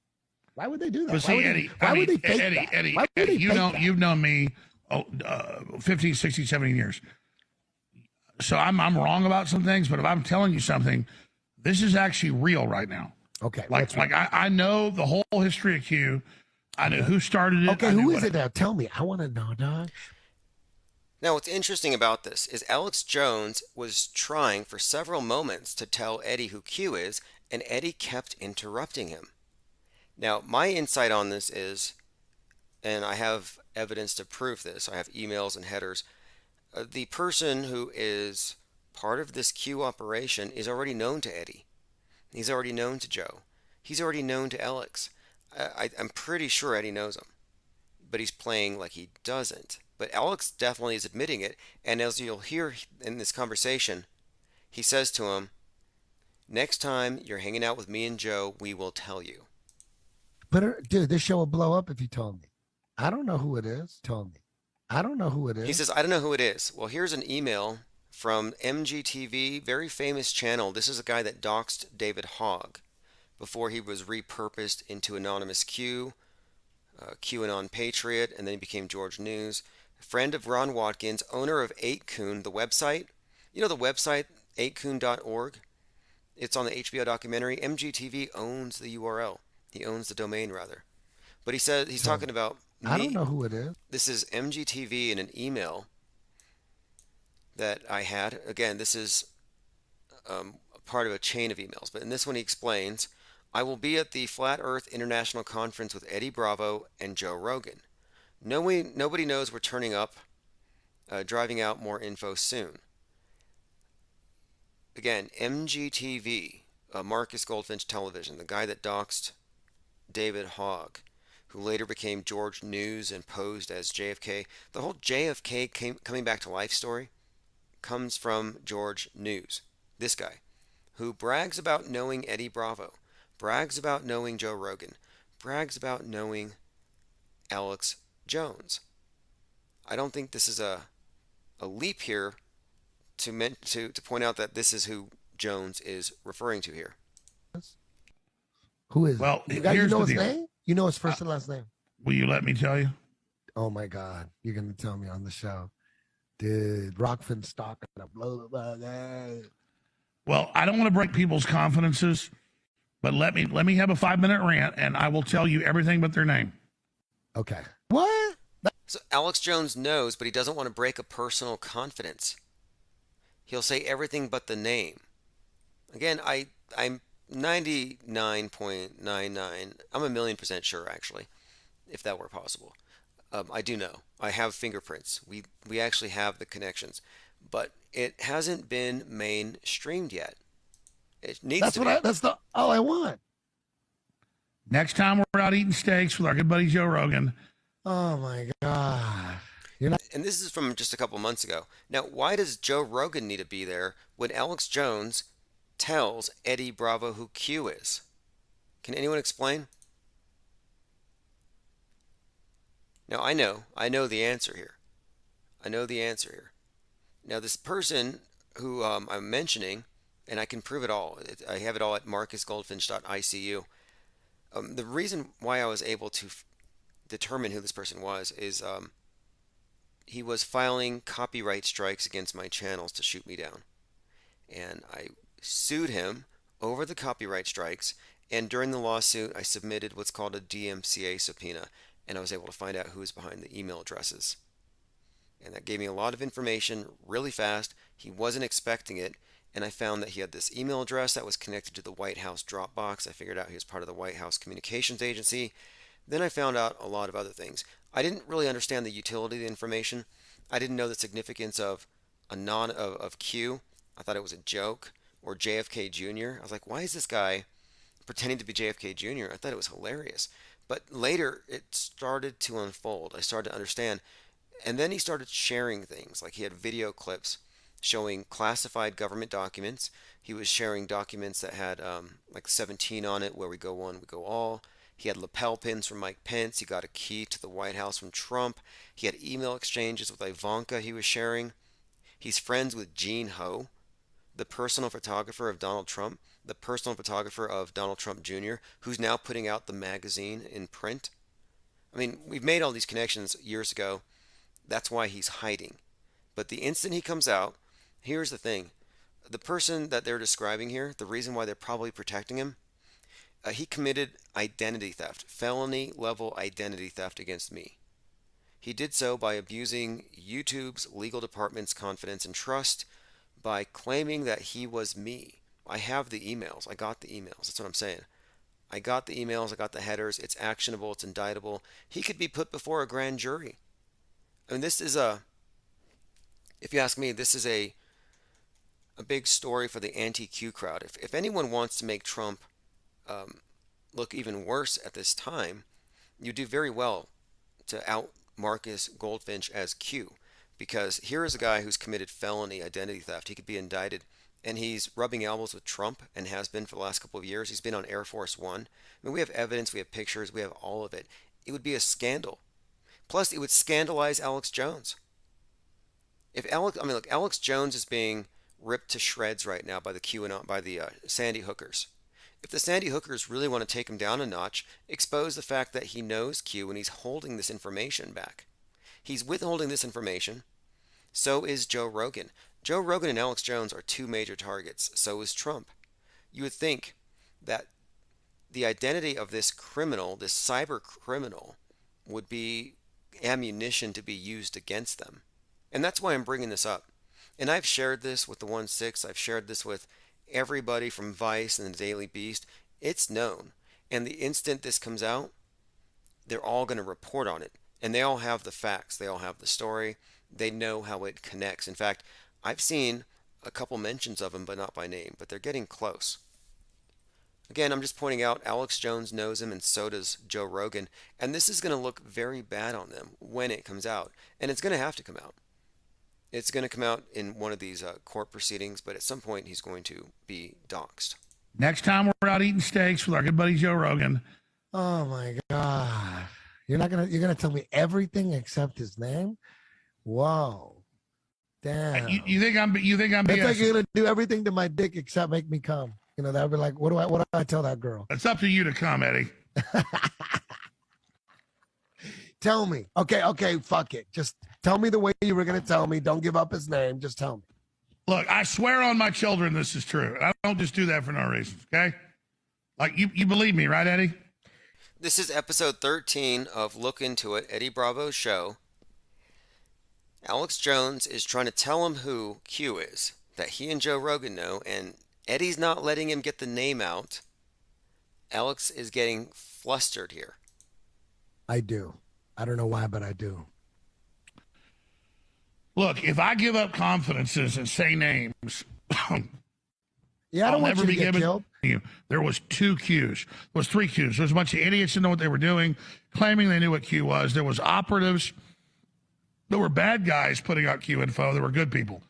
Why would they do that? But see, why would they fake that? Eddie, you've known me 15, 16, 17 years. So I'm wrong about some things, but if I'm telling you something, this is actually real right now. Okay. I know the whole history of Q. I know who started it. Okay, who is it now? Tell me. I want to know, dog. Now, what's interesting about this is Alex Jones was trying for several moments to tell Eddie who Q is, and Eddie kept interrupting him. Now, my insight on this is, and I have evidence to prove this, I have emails and headers, the person who is part of this Q operation is already known to Eddie. He's already known to Joe. He's already known to Alex. I'm pretty sure Eddie knows him, but he's playing like he doesn't. But Alex definitely is admitting it, and as you'll hear in this conversation, he says to him, next time you're hanging out with me and Joe, we will tell you. But dude, this show will blow up if you told me. I don't know who it is. Told me. I don't know who it is. He says, I don't know who it is. Well, here's an email from MGTV, very famous channel. This is a guy that doxed David Hogg before he was repurposed into Anonymous Q, QAnon Patriot, and then he became George News. Friend of Ron Watkins, owner of 8kun, the website. You know the website, 8kun.org? It's on the HBO documentary. MGTV owns the URL. He owns the domain, rather. But he said he's talking about me. I don't know who it is. This is MGTV in an email that I had. Again, this is part of a chain of emails. But in this one he explains, I will be at the Flat Earth International Conference with Eddie Bravo and Joe Rogan. Nobody knows we're turning up, driving out more info soon. Again, MGTV, Marcus Goldfinch Television, the guy that doxed David Hogg. who later became George News and posed as JFK. The whole JFK coming back to life story comes from George News, this guy, who brags about knowing Eddie Bravo, brags about knowing Joe Rogan, brags about knowing Alex Jones. I don't think this is a leap here to point out that this is who Jones is referring to here. Who is? Well, You here's know the his deal. name? You know his first and last name? Will you let me tell you? Oh my God! You're gonna tell me on the show, dude? Rockfin stalking a blah blah blah. Well, I don't want to break people's confidences, but let me have a 5-minute rant, and I will tell you everything but their name. Okay. What? So Alex Jones knows, but he doesn't want to break a personal confidence. He'll say everything but the name. Again, I'm 99.99. I'm 1,000,000% sure, actually, if that were possible. I do know. I have fingerprints. We actually have the connections, but it hasn't been mainstreamed yet. It needs to be. That's all I want. Next time we're out eating steaks with our good buddy Joe Rogan. Oh my God. And this is from just a couple months ago. Now, why does Joe Rogan need to be there when Alex Jones tells Eddie Bravo who Q is? Can anyone explain? Now, I know the answer here. I know the answer here. Now, this person who I'm mentioning, and I can prove it all. I have it all at marcusgoldfinch.icu. The reason why I was able to determine who this person was is he was filing copyright strikes against my channels to shoot me down. And I sued him over the copyright strikes, and during the lawsuit I submitted what's called a DMCA subpoena, and I was able to find out who was behind the email addresses. And that gave me a lot of information really fast. He wasn't expecting it, and I found that he had this email address that was connected to the White House Dropbox. I figured out he was part of the White House Communications Agency. Then I found out a lot of other things. I didn't really understand the utility of the information. I didn't know the significance of of Q. I thought it was a joke, or JFK Jr. I was like, why is this guy pretending to be JFK Jr.? I thought it was hilarious. But later it started to unfold. I started to understand. And then he started sharing things, like he had video clips showing classified government documents. He was sharing documents that had like 17 on it, where we go one, we go all. He had lapel pins from Mike Pence. He got a key to the White House from Trump. He had email exchanges with Ivanka he was sharing. He's friends with Gene Ho, the personal photographer of Donald Trump, the personal photographer of Donald Trump Jr., who's now putting out the magazine in print. I mean, we've made all these connections years ago. That's why he's hiding. But the instant he comes out, here's the thing. The person that they're describing here, the reason why they're probably protecting him, he committed identity theft, felony level identity theft against me. He did so by abusing YouTube's legal department's confidence and trust by claiming that he was me. I have the emails. I got the emails. That's what I'm saying. I got the emails. I got the headers. It's actionable. It's indictable. He could be put before a grand jury. I mean, this is if you ask me, this is a big story for the anti-Q crowd. If anyone wants to make Trump look even worse at this time, you do very well to out Marcus Goldfinch as Q, because here is a guy who's committed felony identity theft. He could be indicted, and he's rubbing elbows with Trump and has been for the last couple of years. He's been on Air Force One. I mean, we have evidence, we have pictures, we have all of it. It would be a scandal. Plus, it would scandalize Alex Jones. Look, Alex Jones is being ripped to shreds right now by the QAnon, by the Sandy Hookers. If the Sandy Hookers really want to take him down a notch, expose the fact that he knows Q and he's holding this information back. He's withholding this information. So is Joe Rogan. Joe Rogan and Alex Jones are two major targets. So is Trump. You would think that the identity of this criminal, this cyber criminal, would be ammunition to be used against them. And that's why I'm bringing this up. And I've shared this with the 1-6. I've shared this with everybody from Vice and the Daily Beast. It's known. And the instant this comes out, they're all going to report on it. And they all have the facts. They all have the story. They know how it connects. In fact, I've seen a couple mentions of him, but not by name. But they're getting close. Again, I'm just pointing out Alex Jones knows him and so does Joe Rogan. And this is going to look very bad on them when it comes out. And it's going to have to come out. It's going to come out in one of these court proceedings, but at some point he's going to be doxxed. Next time we're out eating steaks with our good buddy Joe Rogan. Oh my God. You're gonna tell me everything except his name? Whoa. Damn. You think I'm It's BS? like you're gonna do everything to my dick except make me come. You know, that'd be like, what do I tell that girl? It's up to you to come, Eddie. Tell me. Okay, fuck it. Just tell me the way you were gonna tell me. Don't give up his name. Just tell me. Look, I swear on my children this is true. I don't just do that for no reason, okay? Like, you believe me, right, Eddie? This is episode 13 of Look Into It, Eddie Bravo's show. Alex Jones is trying to tell him who Q is, that he and Joe Rogan know, and Eddie's not letting him get the name out. Alex is getting flustered here. I do. I don't know why, but I do. Look, if I give up confidences and say names, Yeah, I don't I'll want never you to be get given killed. you. There was 2 Qs. There was 3 Qs. There was a bunch of idiots who know what they were doing, claiming they knew what Q was. There was operatives. There were bad guys putting out Q info. There were good people.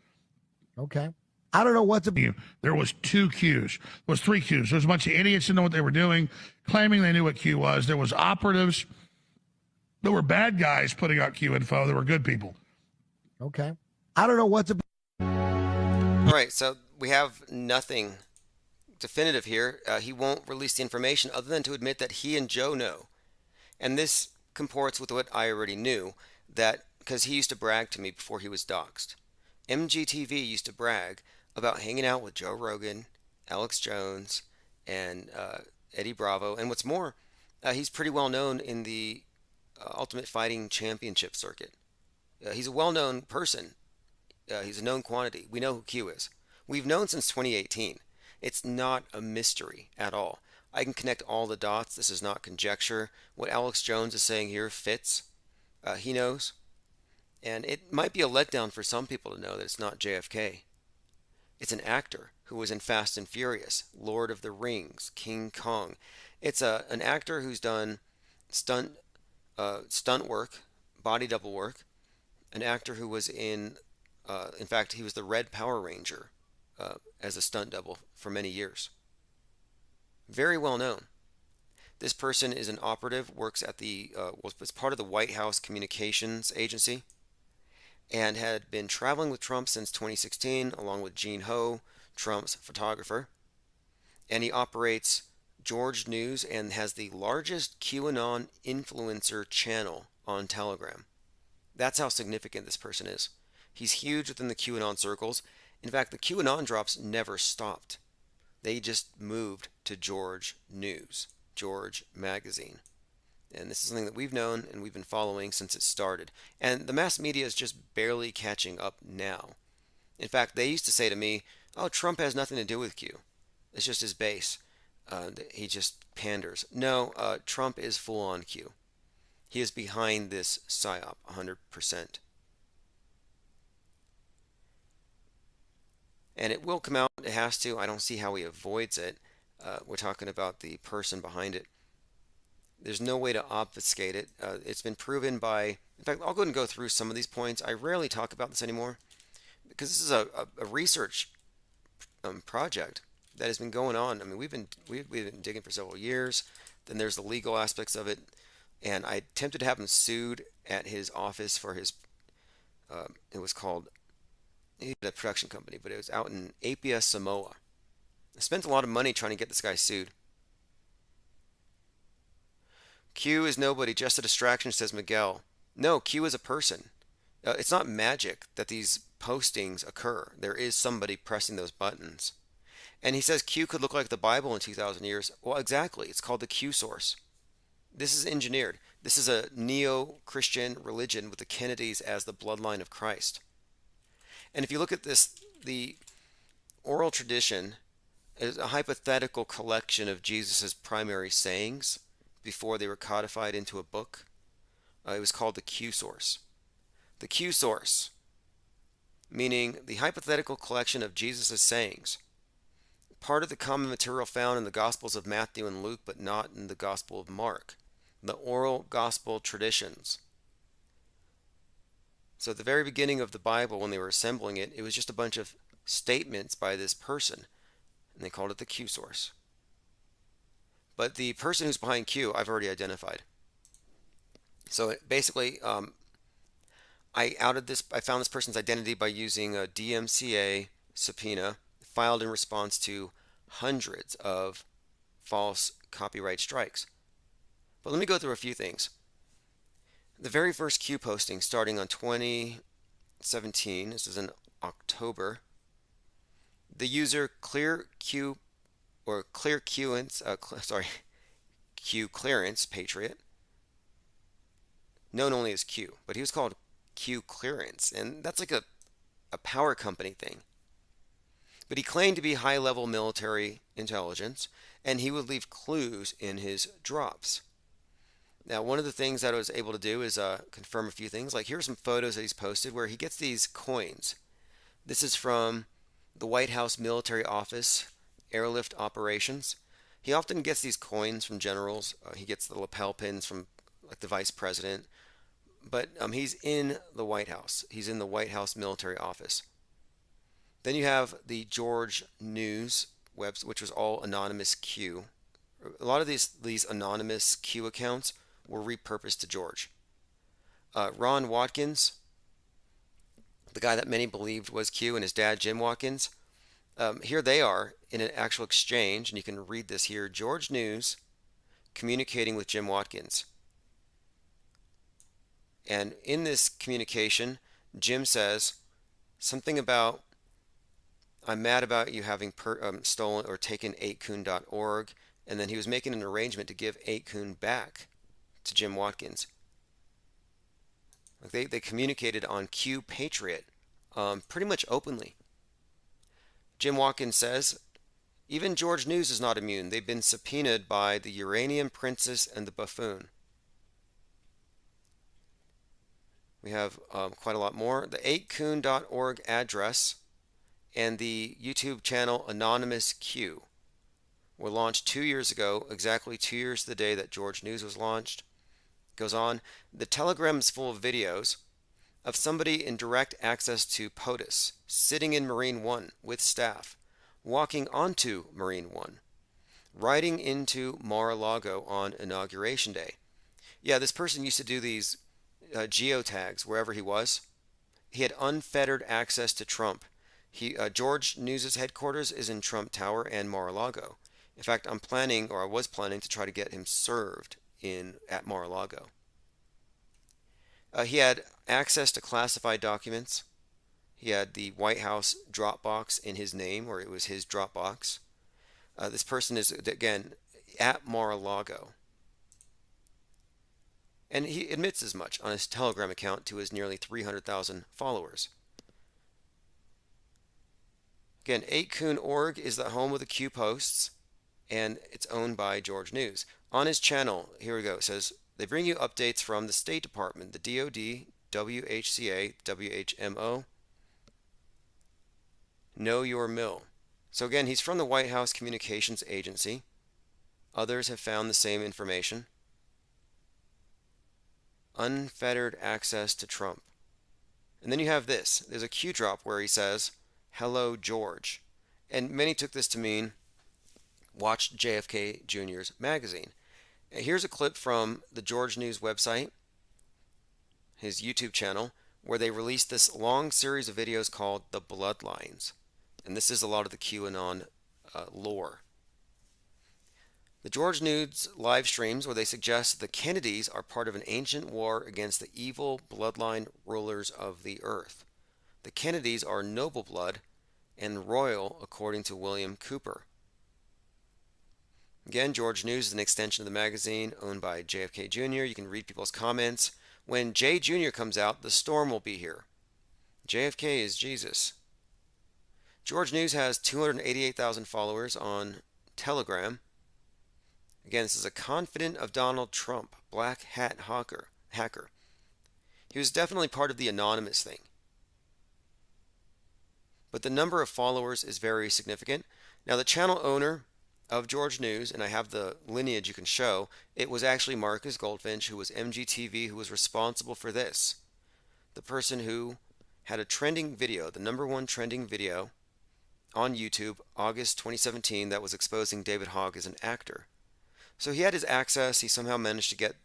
Okay. I don't know what to. There was 2 Qs. There was 3 Qs. There was a bunch of idiots who know what they were doing, claiming they knew what Q was. There was operatives. There were bad guys putting out Q info. There were good people. Okay. I don't know what to. All right, so we have nothing definitive here. He won't release the information other than to admit that he and Joe know. And this comports with what I already knew, that because he used to brag to me before he was doxxed. MGTV used to brag about hanging out with Joe Rogan, Alex Jones, and Eddie Bravo. And what's more, he's pretty well known in the Ultimate Fighting Championship circuit. He's a well-known person. He's a known quantity. We know who Q is. We've known since 2018. It's not a mystery at all. I can connect all the dots. This is not conjecture. What Alex Jones is saying here fits. He knows. And it might be a letdown for some people to know that it's not JFK. It's an actor who was in Fast and Furious, Lord of the Rings, King Kong. It's an actor who's done stunt work, body double work. An actor who was in fact, he was the Red Power Ranger as a stunt double for many years. Very well known. This person is an operative, works at was part of the White House Communications Agency, and had been traveling with Trump since 2016, along with Gene Ho, Trump's photographer. And he operates George News and has the largest QAnon influencer channel on Telegram. That's how significant this person is. He's huge within the QAnon circles. In fact, the QAnon drops never stopped. They just moved to George News, George Magazine. And this is something that we've known and we've been following since it started. And the mass media is just barely catching up now. In fact, they used to say to me, oh, Trump has nothing to do with Q. It's just his base. He just panders. No, Trump is full on Q. He is behind this psyop 100%. And it will come out. It has to. I don't see how he avoids it. We're talking about the person behind it. There's no way to obfuscate it. It's been proven by... In fact, I'll go ahead and go through some of these points. I rarely talk about this anymore because this is a research project that has been going on. I mean, we've been digging for several years. Then there's the legal aspects of it. And I attempted to have him sued at his office for his... it was called... He had a production company, but it was out in Apia, Samoa. I spent a lot of money trying to get this guy sued. Q is nobody, just a distraction, says Miguel. No, Q is a person. It's not magic that these postings occur. There is somebody pressing those buttons. And he says Q could look like the Bible in 2,000 years. Well, exactly. It's called the Q source. This is engineered. This is a neo-Christian religion with the Kennedys as the bloodline of Christ. And if you look at this, the oral tradition is a hypothetical collection of Jesus' primary sayings before they were codified into a book. It was called the Q source. The Q source, meaning the hypothetical collection of Jesus' sayings, part of the common material found in the Gospels of Matthew and Luke, but not in the Gospel of Mark. The oral gospel traditions. So at the very beginning of the Bible, when they were assembling it, it was just a bunch of statements by this person, and they called it the Q source. But the person who's behind Q, I've already identified. So basically, I found this person's identity by using a DMCA subpoena filed in response to hundreds of false copyright strikes. But let me go through a few things. The very first Q posting starting on 2017, this is in October, the user Q Clearance Patriot, known only as Q, but he was called Q Clearance, and that's like a power company thing. But he claimed to be high-level military intelligence, and he would leave clues in his drops. Now, one of the things that I was able to do is confirm a few things. Like, here are some photos that he's posted where he gets these coins. This is from the White House Military Office, Airlift Operations. He often gets these coins from generals. He gets the lapel pins from, like, the vice president. But he's in the White House. He's in the White House Military Office. Then you have the George News website, which was all anonymous Q. A lot of these anonymous Q accounts were repurposed to George. Ron Watkins, the guy that many believed was Q, and his dad, Jim Watkins. Here they are in an actual exchange, and you can read this here. George News communicating with Jim Watkins. And in this communication, Jim says something about, I'm mad about you having stolen or taken 8kun.org, and then he was making an arrangement to give 8kun back to Jim Watkins. Like they communicated on Q Patriot pretty much openly. Jim Watkins says, even George News is not immune. They've been subpoenaed by the Uranium Princess and the Buffoon. We have quite a lot more. The 8kun.org address and the YouTube channel Anonymous Q were launched 2 years ago, exactly 2 years to the day that George News was launched. Goes on. The Telegram is full of videos of somebody in direct access to POTUS, sitting in Marine One with staff, walking onto Marine One, riding into Mar-a-Lago on Inauguration Day. Yeah, this person used to do these geotags wherever he was. He had unfettered access to Trump. George News's headquarters is in Trump Tower and Mar-a-Lago. In fact, I was planning to try to get him served at Mar-a-Lago. He had access to classified documents. He had the White House Dropbox in his name, or it was his Dropbox. This person is, again, at Mar-a-Lago. And he admits as much on his Telegram account to his nearly 300,000 followers. Again, 8kun.org is the home of the Q posts, and it's owned by George News. On his channel, here we go, it says, they bring you updates from the State Department, the DOD, WHCA, WHMO, Know Your Mill. So again, he's from the White House Communications Agency. Others have found the same information. Unfettered access to Trump. And then you have this. There's a Q drop where he says, hello, George. And many took this to mean, watch JFK Jr.'s magazine. And here's a clip from the George News website, his YouTube channel, where they released this long series of videos called The Bloodlines. And this is a lot of the QAnon lore. The George News live streams where they suggest the Kennedys are part of an ancient war against the evil bloodline rulers of the earth. The Kennedys are noble blood and royal, according to William Cooper. Again, George News is an extension of the magazine owned by JFK Jr. You can read people's comments. When J Jr. comes out, the storm will be here. JFK is Jesus. George News has 288,000 followers on Telegram. Again, this is a confidant of Donald Trump, black hat hacker. He was definitely part of the anonymous thing. but the number of followers is very significant. Now, the channel owner of George News, and I have the lineage you can show, it was actually Marcus Goldfinch, who was MGTV, who was responsible for this. The person who had a trending video, the #1 trending video on YouTube, August 2017, that was exposing David Hogg as an actor. So he had his access. He somehow managed to get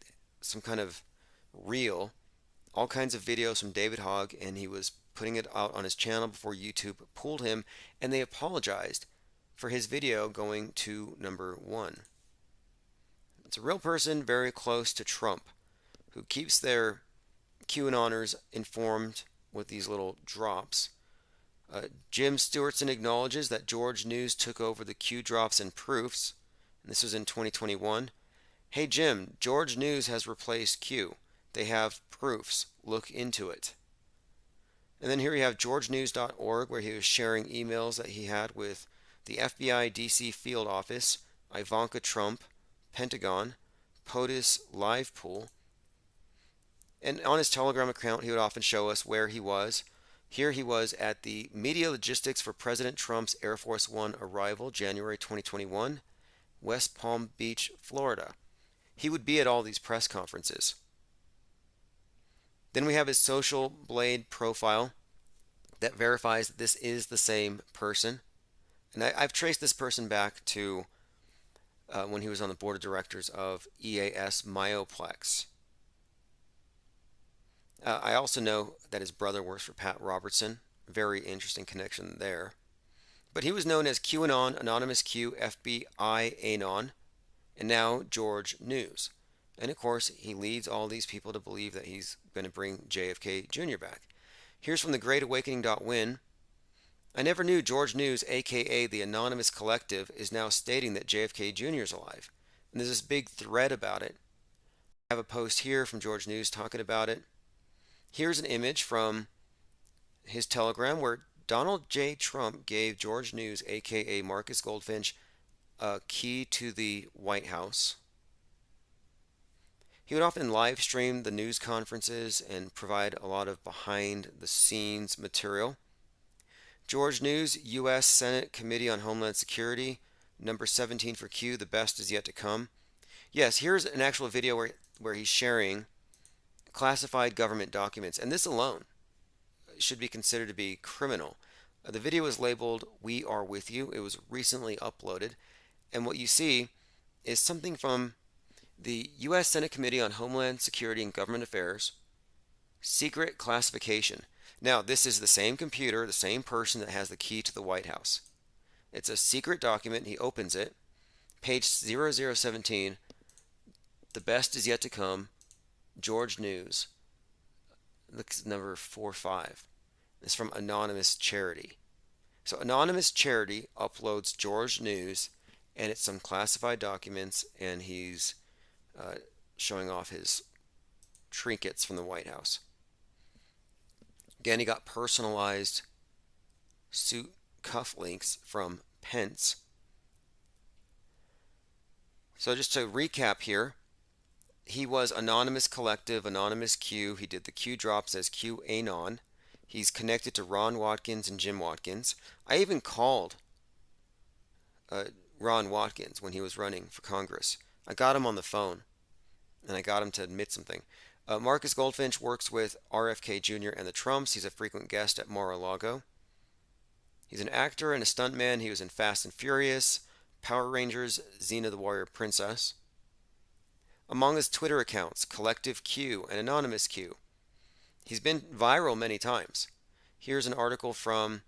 some kind of reel, all kinds of videos from David Hogg, and he was putting it out on his channel before YouTube pulled him, and they apologized for his video going to #1. It's a real person very close to Trump who keeps their QAnoners informed with these little drops. Jim Stewartson acknowledges that George News took over the Q drops and proofs, and this was in 2021. Hey Jim, George News has replaced Q. They have proofs. Look into it. And then here you have georgenews.org, where he was sharing emails that he had with the FBI DC field office, Ivanka Trump, Pentagon, POTUS Live Pool. And on his Telegram account, he would often show us where he was. Here he was at the Media Logistics for President Trump's Air Force One arrival, January 2021, West Palm Beach, Florida. He would be at all these press conferences. Then we have his Social Blade profile that verifies that this is the same person. And I've traced this person back to when he was on the board of directors of EAS Myoplex. I also know that his brother works for Pat Robertson. Very interesting connection there. But he was known as QAnon, Anonymous Q, FBI Anon, and now George News. And of course, he leads all these people to believe that he's going to bring JFK Jr. back. Here's from the GreatAwakening.win. I never knew George News, aka the Anonymous Collective, is now stating that JFK Jr. is alive. And there's this big thread about it. I have a post here from George News talking about it. Here's an image from his Telegram where Donald J. Trump gave George News, aka Marcus Goldfinch, a key to the White House. He would often live stream the news conferences and provide a lot of behind the scenes material. George News, U.S. Senate Committee on Homeland Security, #17 for Q, the best is yet to come. Yes, here's an actual video where he's sharing classified government documents, and this alone should be considered to be criminal. The video is labeled "We Are With You." It was recently uploaded, and what you see is something from the U.S. Senate Committee on Homeland Security and Government Affairs, secret classification. Now, this is the same computer, the same person that has the key to the White House. It's a secret document. He opens it, page 0017, the best is yet to come, George News, number 45. It's from Anonymous Charity. So Anonymous Charity uploads George News, and it's some classified documents, and he's showing off his trinkets from the White House. Again, he got personalized suit cufflinks from Pence. So just to recap here, he was Anonymous Collective, Anonymous Q. He did the Q drops as QAnon. He's connected to Ron Watkins and Jim Watkins. I even called Ron Watkins when he was running for Congress. I got him on the phone, and I got him to admit something. Marcus Goldfinch works with RFK Jr. and the Trumps. He's a frequent guest at Mar-a-Lago. He's an actor and a stuntman. He was in Fast and Furious, Power Rangers, Xena the Warrior Princess. Among his Twitter accounts, Collective Q and Anonymous Q. He's been viral many times. Here's an article from,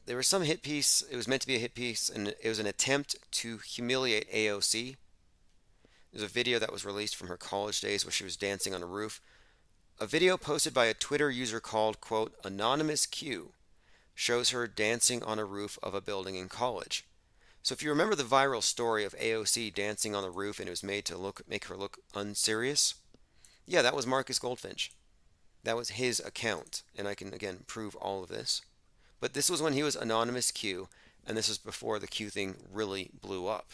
there was some hit piece, it was meant to be a hit piece, and it was an attempt to humiliate AOC. There's a video that was released from her college days where she was dancing on a roof. A video posted by a Twitter user called, quote, Anonymous Q shows her dancing on a roof of a building in college. So if you remember the viral story of AOC dancing on the roof and it was made to make her look unserious, yeah, that was Marcus Goldfinch. That was his account, and I can again prove all of this. But this was when he was Anonymous Q, and this was before the Q thing really blew up.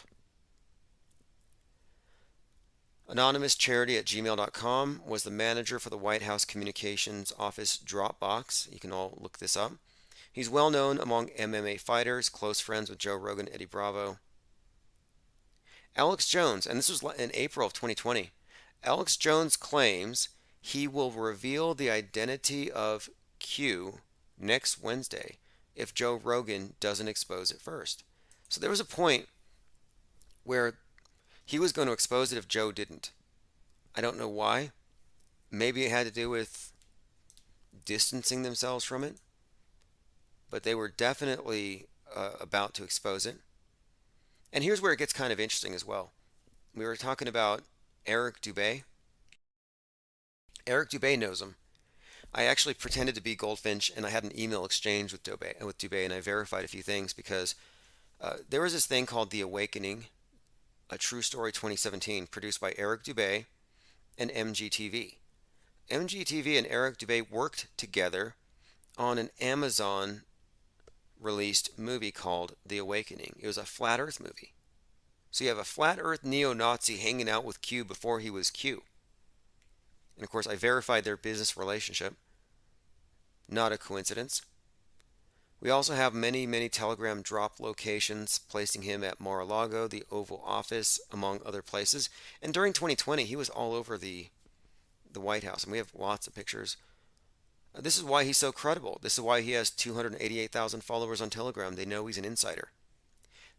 AnonymousCharity@gmail.com was the manager for the White House Communications Office Dropbox. You can all look this up. He's well known among MMA fighters, close friends with Joe Rogan, Eddie Bravo. Alex Jones, and this was in April of 2020. Alex Jones claims he will reveal the identity of Q next Wednesday if Joe Rogan doesn't expose it first. So there was a point where he was going to expose it if Joe didn't. I don't know why. Maybe it had to do with distancing themselves from it, but they were definitely about to expose it. And here's where it gets kind of interesting as well. We were talking about Eric Dubé. Eric Dubé knows him. I actually pretended to be Goldfinch, and I had an email exchange with Dubé, and I verified a few things because there was this thing called The Awakening, a True Story 2017, produced by Eric Dubé and MGTV. MGTV and Eric Dubé worked together on an Amazon released movie called The Awakening. It was a flat earth movie. So you have a flat earth neo-Nazi hanging out with Q before he was Q. And of course I verified their business relationship. Not a coincidence. We also have many, many Telegram drop locations placing him at Mar-a-Lago, the Oval Office, among other places. And during 2020 he was all over the White House, and we have lots of pictures. This is why he's so credible. This is why he has 288,000 followers on Telegram. They know he's an insider.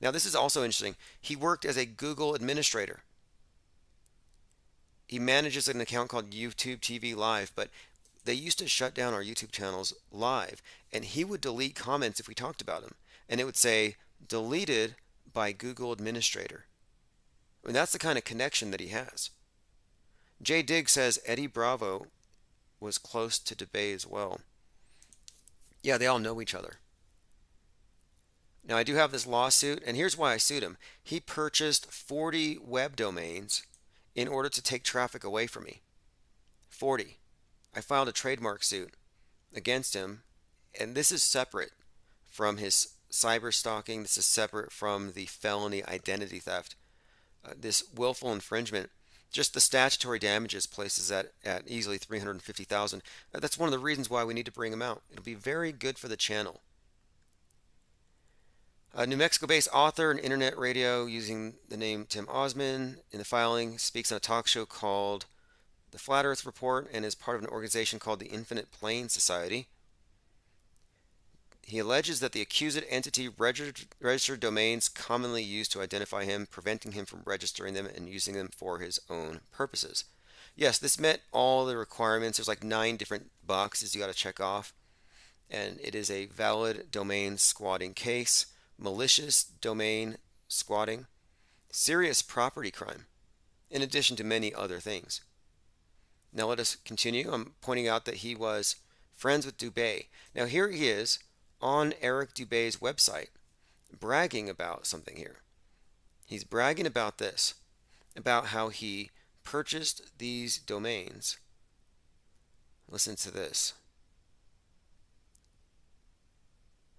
Now, this is also interesting. He worked as a Google administrator. He manages an account called YouTube TV Live, but they used to shut down our YouTube channels live, and he would delete comments if we talked about him, and it would say, deleted by Google administrator. I mean, that's the kind of connection that he has. Jay Diggs says Eddie Bravo was close to Dubé as well. Yeah, they all know each other. Now, I do have this lawsuit, and here's why I sued him. He purchased 40 web domains in order to take traffic away from me. 40. I filed a trademark suit against him, and this is separate from his cyber stalking. This is separate from the felony identity theft. This willful infringement, just the statutory damages places at easily $350,000. That's one of the reasons why we need to bring him out. It'll be very good for the channel. A New Mexico-based author and internet radio using the name Tim Osman in the filing speaks on a talk show called The Flat Earth Report and is part of an organization called the Infinite Plane Society. He alleges that the accused entity registered domains commonly used to identify him, preventing him from registering them and using them for his own purposes. Yes, this met all the requirements. There's like 9 different boxes you got to check off. And it is a valid domain squatting case, malicious domain squatting, serious property crime, in addition to many other things. Now let us continue. I'm pointing out that he was friends with Dubé. Now here he is on Eric Dubé's website bragging about something here. He's bragging about this, about how he purchased these domains. Listen to this.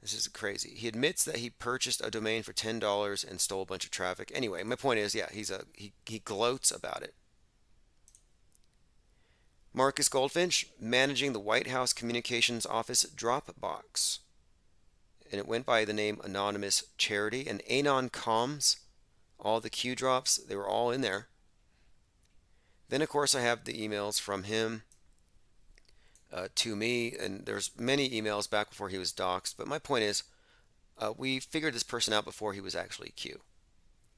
This is crazy. He admits that he purchased a domain for $10 and stole a bunch of traffic. Anyway, my point is, yeah, he gloats about it. Marcus Goldfinch managing the White House Communications Office Dropbox. And it went by the name Anonymous Charity and Anon Comms. All the Q drops, they were all in there. Then, of course, I have the emails from him to me, and there's many emails back before he was doxxed. But my point is, we figured this person out before he was actually Q.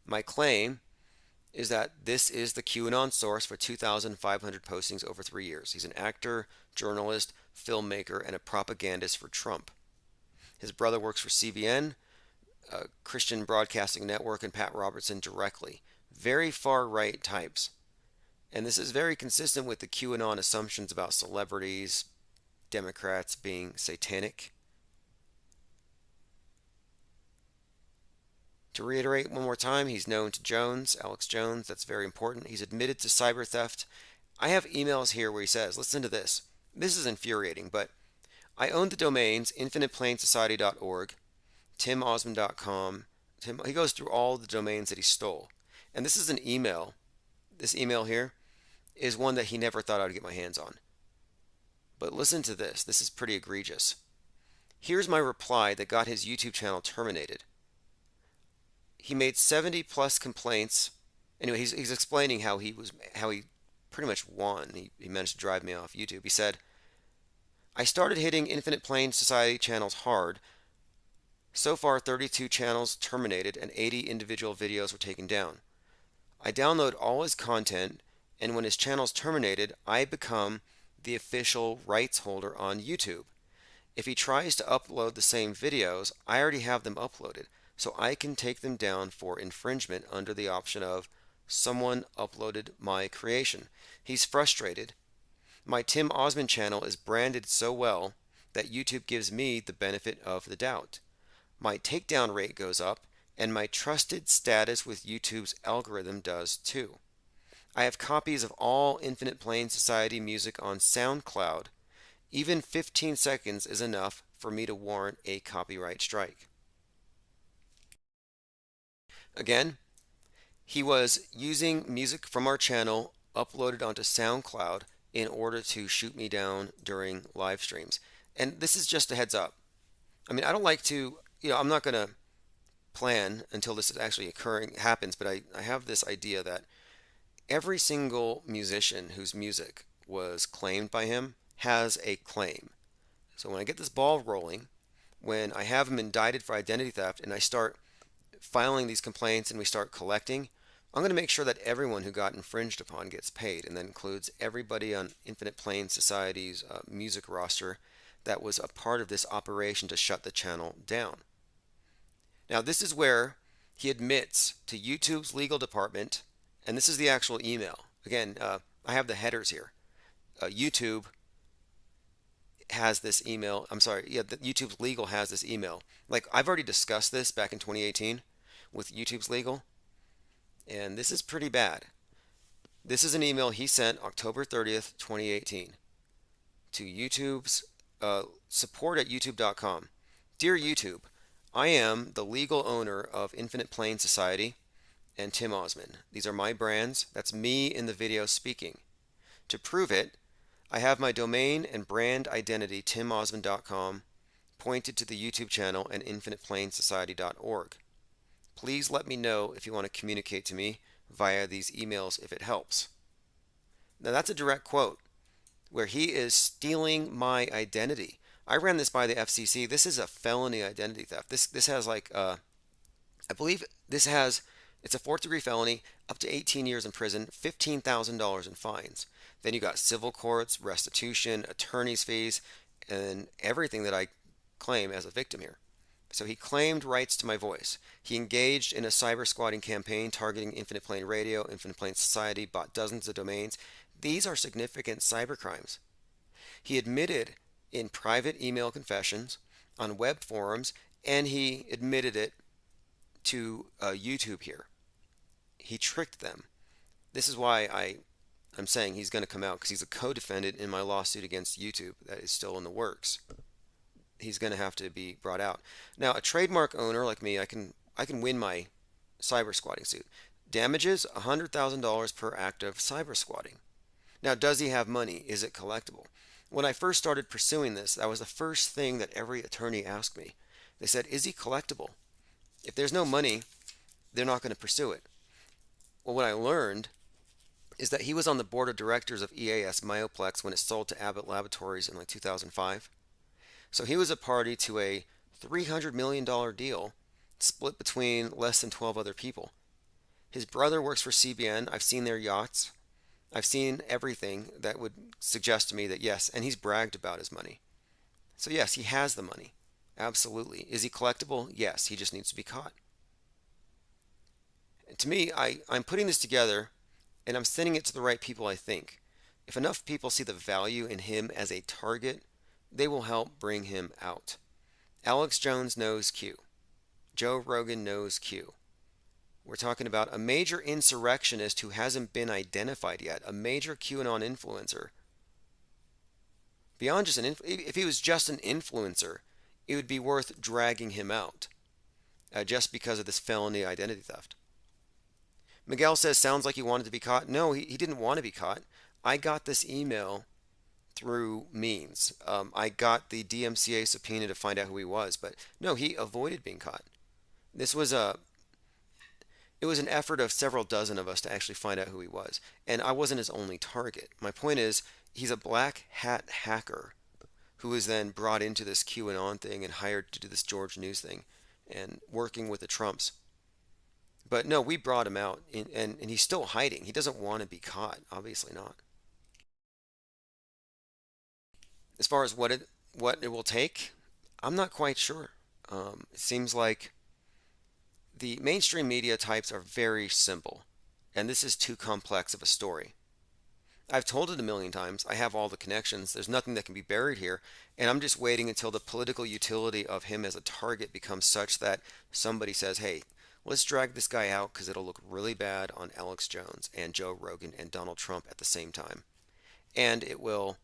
My claim is that this is the QAnon source for 2,500 postings over 3 years. He's an actor, journalist, filmmaker, and a propagandist for Trump. His brother works for CBN, Christian Broadcasting Network, and Pat Robertson directly. Very far-right types. And this is very consistent with the QAnon assumptions about celebrities, Democrats being satanic. To reiterate one more time, he's known to Jones, Alex Jones. That's very important. He's admitted to cyber theft. I have emails here where he says, listen to this. This is infuriating, but I own the domains infiniteplanesociety.org, timosman.com. He goes through all the domains that he stole. And this is an email. This email here is one that he never thought I would get my hands on. But listen to this. This is pretty egregious. Here's my reply that got his YouTube channel terminated. He made 70 plus complaints. Anyway, he's explaining how he pretty much won. He managed to drive me off YouTube. He said, I started hitting Infinite Plane Society channels hard. So far, 32 channels terminated and 80 individual videos were taken down. I download all his content, and when his channel's terminated, I become the official rights holder on YouTube. If he tries to upload the same videos, I already have them uploaded, so I can take them down for infringement under the option of someone uploaded my creation. He's frustrated. My Tim Osmond channel is branded so well that YouTube gives me the benefit of the doubt. My takedown rate goes up, and my trusted status with YouTube's algorithm does too. I have copies of all Infinite Plane Society music on SoundCloud. Even 15 seconds is enough for me to warrant a copyright strike. Again, he was using music from our channel uploaded onto SoundCloud in order to shoot me down during live streams. And this is just a heads up. I mean, I don't like to, I'm not going to plan until this is actually happens, but I have this idea that every single musician whose music was claimed by him has a claim. So when I get this ball rolling, when I have him indicted for identity theft and I start filing these complaints and we start collecting, I'm going to make sure that everyone who got infringed upon gets paid, and that includes everybody on Infinite Plane Society's music roster that was a part of this operation to shut the channel down. Now this is where he admits to YouTube's legal department, and this is the actual email. Again, I have the headers here. YouTube has this email. I'm sorry, YouTube's legal has this email. Like, I've already discussed this back in 2018 with YouTube's legal, and this is pretty bad. This is an email he sent October 30th, 2018 to YouTube's support at youtube.com. Dear YouTube, I am the legal owner of Infinite Plane Society and Tim Osmond. These are my brands. That's me in the video speaking. To prove it, I have my domain and brand identity, timosmond.com, pointed to the YouTube channel and infiniteplanesociety.org. Please let me know if you want to communicate to me via these emails if it helps. Now that's a direct quote where he is stealing my identity. I ran this by the FCC. This is a felony identity theft. This has like, I believe this has, it's a fourth-degree felony, up to 18 years in prison, $15,000 in fines. Then you got civil courts, restitution, attorney's fees, and everything that I claim as a victim here. So he claimed rights to my voice. He engaged in a cyber squatting campaign targeting Infinite Plane Radio, Infinite Plane Society, bought dozens of domains. These are significant cyber crimes. He admitted in private email confessions, on web forums, and he admitted it to YouTube here. He tricked them. This is why I'm saying he's going to come out, because he's a co-defendant in my lawsuit against YouTube that is still in the works. He's going to have to be brought out. Now, a trademark owner like me, I can win my cyber squatting suit. Damages $100,000 per act of cyber squatting. Now, does he have money? Is it collectible? When I first started pursuing this, that was the first thing that every attorney asked me. They said, is he collectible? If there's no money, they're not going to pursue it. Well, what I learned is that he was on the board of directors of EAS Myoplex when it sold to Abbott Laboratories in like 2005. So he was a party to a $300 million deal split between less than 12 other people. His brother works for CBN. I've seen their yachts. I've seen everything that would suggest to me that yes, and he's bragged about his money. So yes, he has the money. Absolutely. Is he collectible? Yes, he just needs to be caught. And to me, I'm putting this together and I'm sending it to the right people, I think. If enough people see the value in him as a target, they will help bring him out. Alex Jones knows Q. Joe Rogan knows Q. We're talking about a major insurrectionist who hasn't been identified yet, a major QAnon influencer. Beyond just if he was just an influencer, it would be worth dragging him out, just because of this felony identity theft. Miguel says, sounds like he wanted to be caught. No, he didn't want to be caught. I got this email through means. I got the DMCA subpoena to find out who he was, but no, he avoided being caught. This was it was an effort of several dozen of us to actually find out who he was, and I wasn't his only target. My point is, he's a black hat hacker who was then brought into this QAnon thing and hired to do this George News thing and working with the Trumps. But no, we brought him out, and he's still hiding. He doesn't want to be caught, obviously not. As far as what it will take, I'm not quite sure. It seems like the mainstream media types are very simple, and this is too complex of a story. I've told it a million times. I have all the connections. There's nothing that can be buried here, and I'm just waiting until the political utility of him as a target becomes such that somebody says, hey, let's drag this guy out because it'll look really bad on Alex Jones and Joe Rogan and Donald Trump at the same time. And it will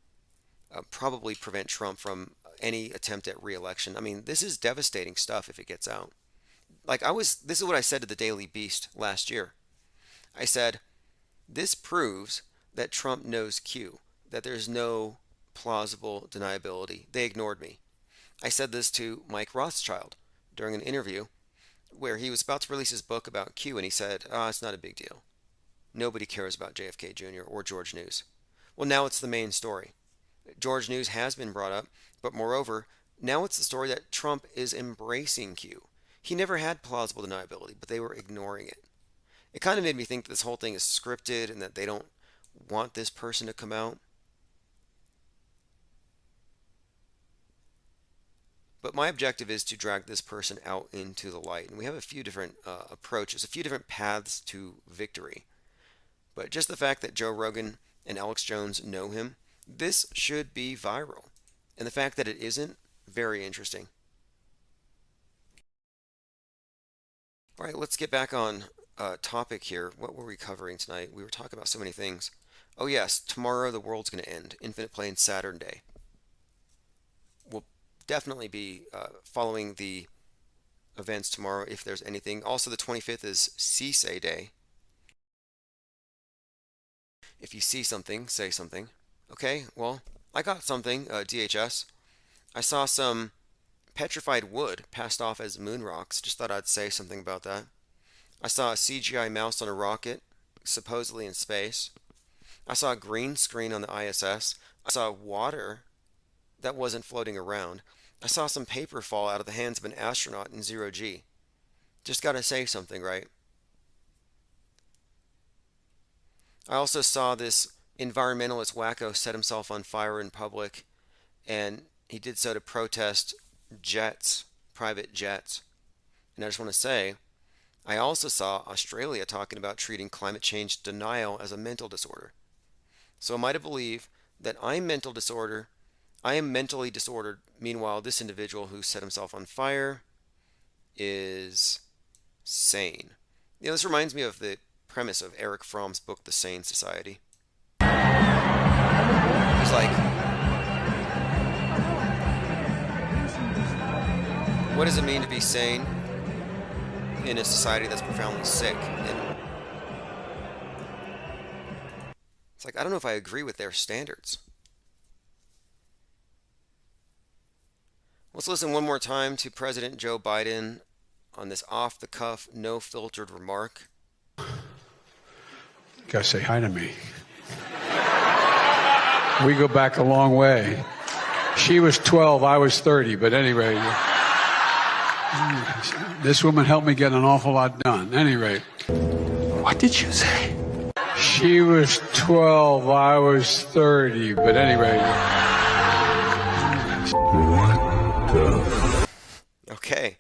probably prevent Trump from any attempt at re-election. I mean, this is devastating stuff if it gets out. This is what I said to the Daily Beast last year. I said, this proves that Trump knows Q, that there's no plausible deniability. They ignored me. I said this to Mike Rothschild during an interview where he was about to release his book about Q, and he said, it's not a big deal. Nobody cares about JFK Jr. or George News. Well, now it's the main story. George News has been brought up, but moreover, now it's the story that Trump is embracing Q. He never had plausible deniability, but they were ignoring it. It kind of made me think that this whole thing is scripted and that they don't want this person to come out. But my objective is to drag this person out into the light. And we have a few different approaches, a few different paths to victory. But just the fact that Joe Rogan and Alex Jones know him, this should be viral. And the fact that it isn't, very interesting. All right, let's get back on topic here. What were we covering tonight? We were talking about so many things. Oh yes, tomorrow the world's going to end. Infinite Plane Saturn Day. We'll definitely be following the events tomorrow if there's anything. Also, the 25th is Say Day. If you see something, say something. Okay, well, I got something, DHS. I saw some petrified wood passed off as moon rocks. Just thought I'd say something about that. I saw a CGI mouse on a rocket, supposedly in space. I saw a green screen on the ISS. I saw water that wasn't floating around. I saw some paper fall out of the hands of an astronaut in 0G. Just gotta say something, right? I also saw this environmentalist wacko set himself on fire in public, and he did so to protest jets, private jets. And I just want to say, I also saw Australia talking about treating climate change denial as a mental disorder. So am I to believe that I am mentally disordered, meanwhile this individual who set himself on fire is sane? You know, this reminds me of the premise of Eric Fromm's book, The Sane Society. He's like, what does it mean to be sane in a society that's profoundly sick? And it's like, I don't know if I agree with their standards. Let's listen one more time to President Joe Biden on this off-the-cuff, no-filtered remark. You gotta say hi to me. We go back a long way. She was 12, I was 30, but anyway, this woman helped me get an awful lot done. Anyway, what did you say? She was 12, I was 30, but anyway. What the? Okay.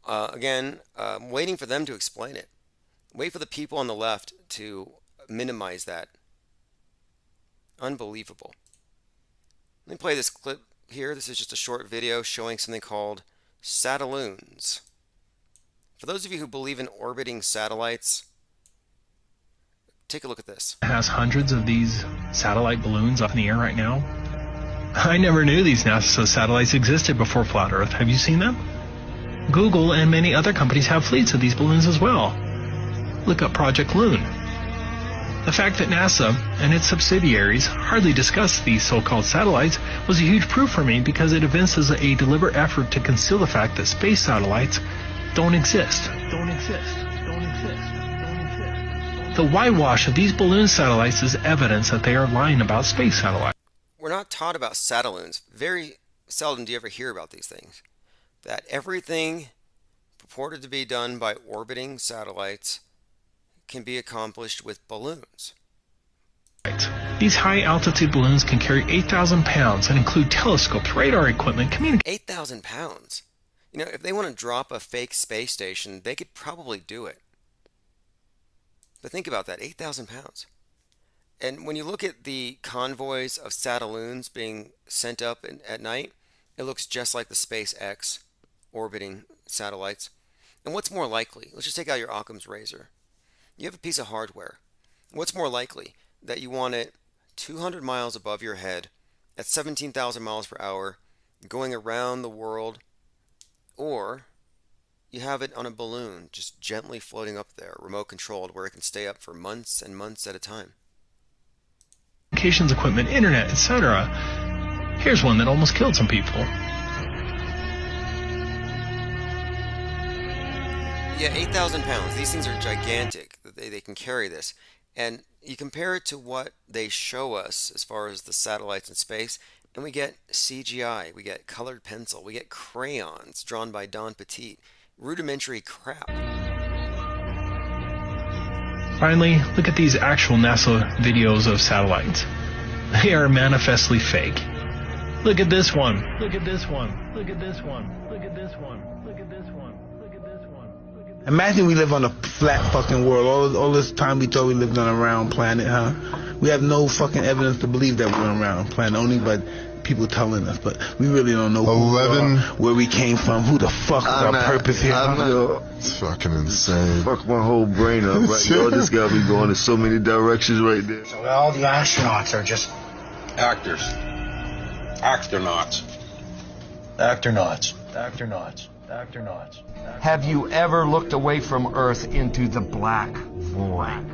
Again, I'm waiting for them to explain it. Wait for the people on the left to minimize that. Unbelievable. Let me play this clip here. This is just a short video showing something called satelloons. For those of you who believe in orbiting satellites, take a look at this. Has hundreds of these satellite balloons up in the air right now. I never knew these NASA satellites existed before Flat Earth. Have you seen them? Google and many other companies have fleets of these balloons as well. Look up Project Loon. The fact that NASA and its subsidiaries hardly discuss these so-called satellites was a huge proof for me because it evinces a deliberate effort to conceal the fact that space satellites don't exist. The whitewash of these balloon satellites is evidence that they are lying about space satellites. We're not taught about satelloons. Very seldom do you ever hear about these things. That everything purported to be done by orbiting satellites can be accomplished with balloons. These high-altitude balloons can carry 8,000 pounds and include telescopes, radar equipment, 8,000 pounds. You know, if they want to drop a fake space station, they could probably do it. But think about that, 8,000 pounds. And when you look at the convoys of satelloons being sent up at night, it looks just like the SpaceX orbiting satellites. And what's more likely? Let's just take out your Occam's razor. You have a piece of hardware. What's more likely? That you want it 200 miles above your head at 17,000 miles per hour going around the world, or you have it on a balloon just gently floating up there, remote controlled, where it can stay up for months and months at a time. Communications equipment, internet, etc. Here's one that almost killed some people. Yeah, 8,000 pounds. These things are gigantic. They can carry this. And you compare it to what they show us as far as the satellites in space, and we get CGI, we get colored pencil, we get crayons drawn by Don Petit. Rudimentary crap. Finally, look at these actual NASA videos of satellites. They are manifestly fake. Look at this one. Look at this one. Look at this one. Look at this one. Look at this one. Look at this one. Imagine we live on a flat fucking world. All this time we thought we lived on a round planet, huh? We have no fucking evidence to believe that we're on a round planet, only by people telling us. But we really don't know who we are, where we came from, who the fuck is our purpose here. It's fucking insane. Fuck my whole brain up right now. This got me going in so many directions right there. So all the astronauts are just actors. Actronauts. Actronauts. Actronauts. Actronauts. Have you ever looked away from Earth into the black void?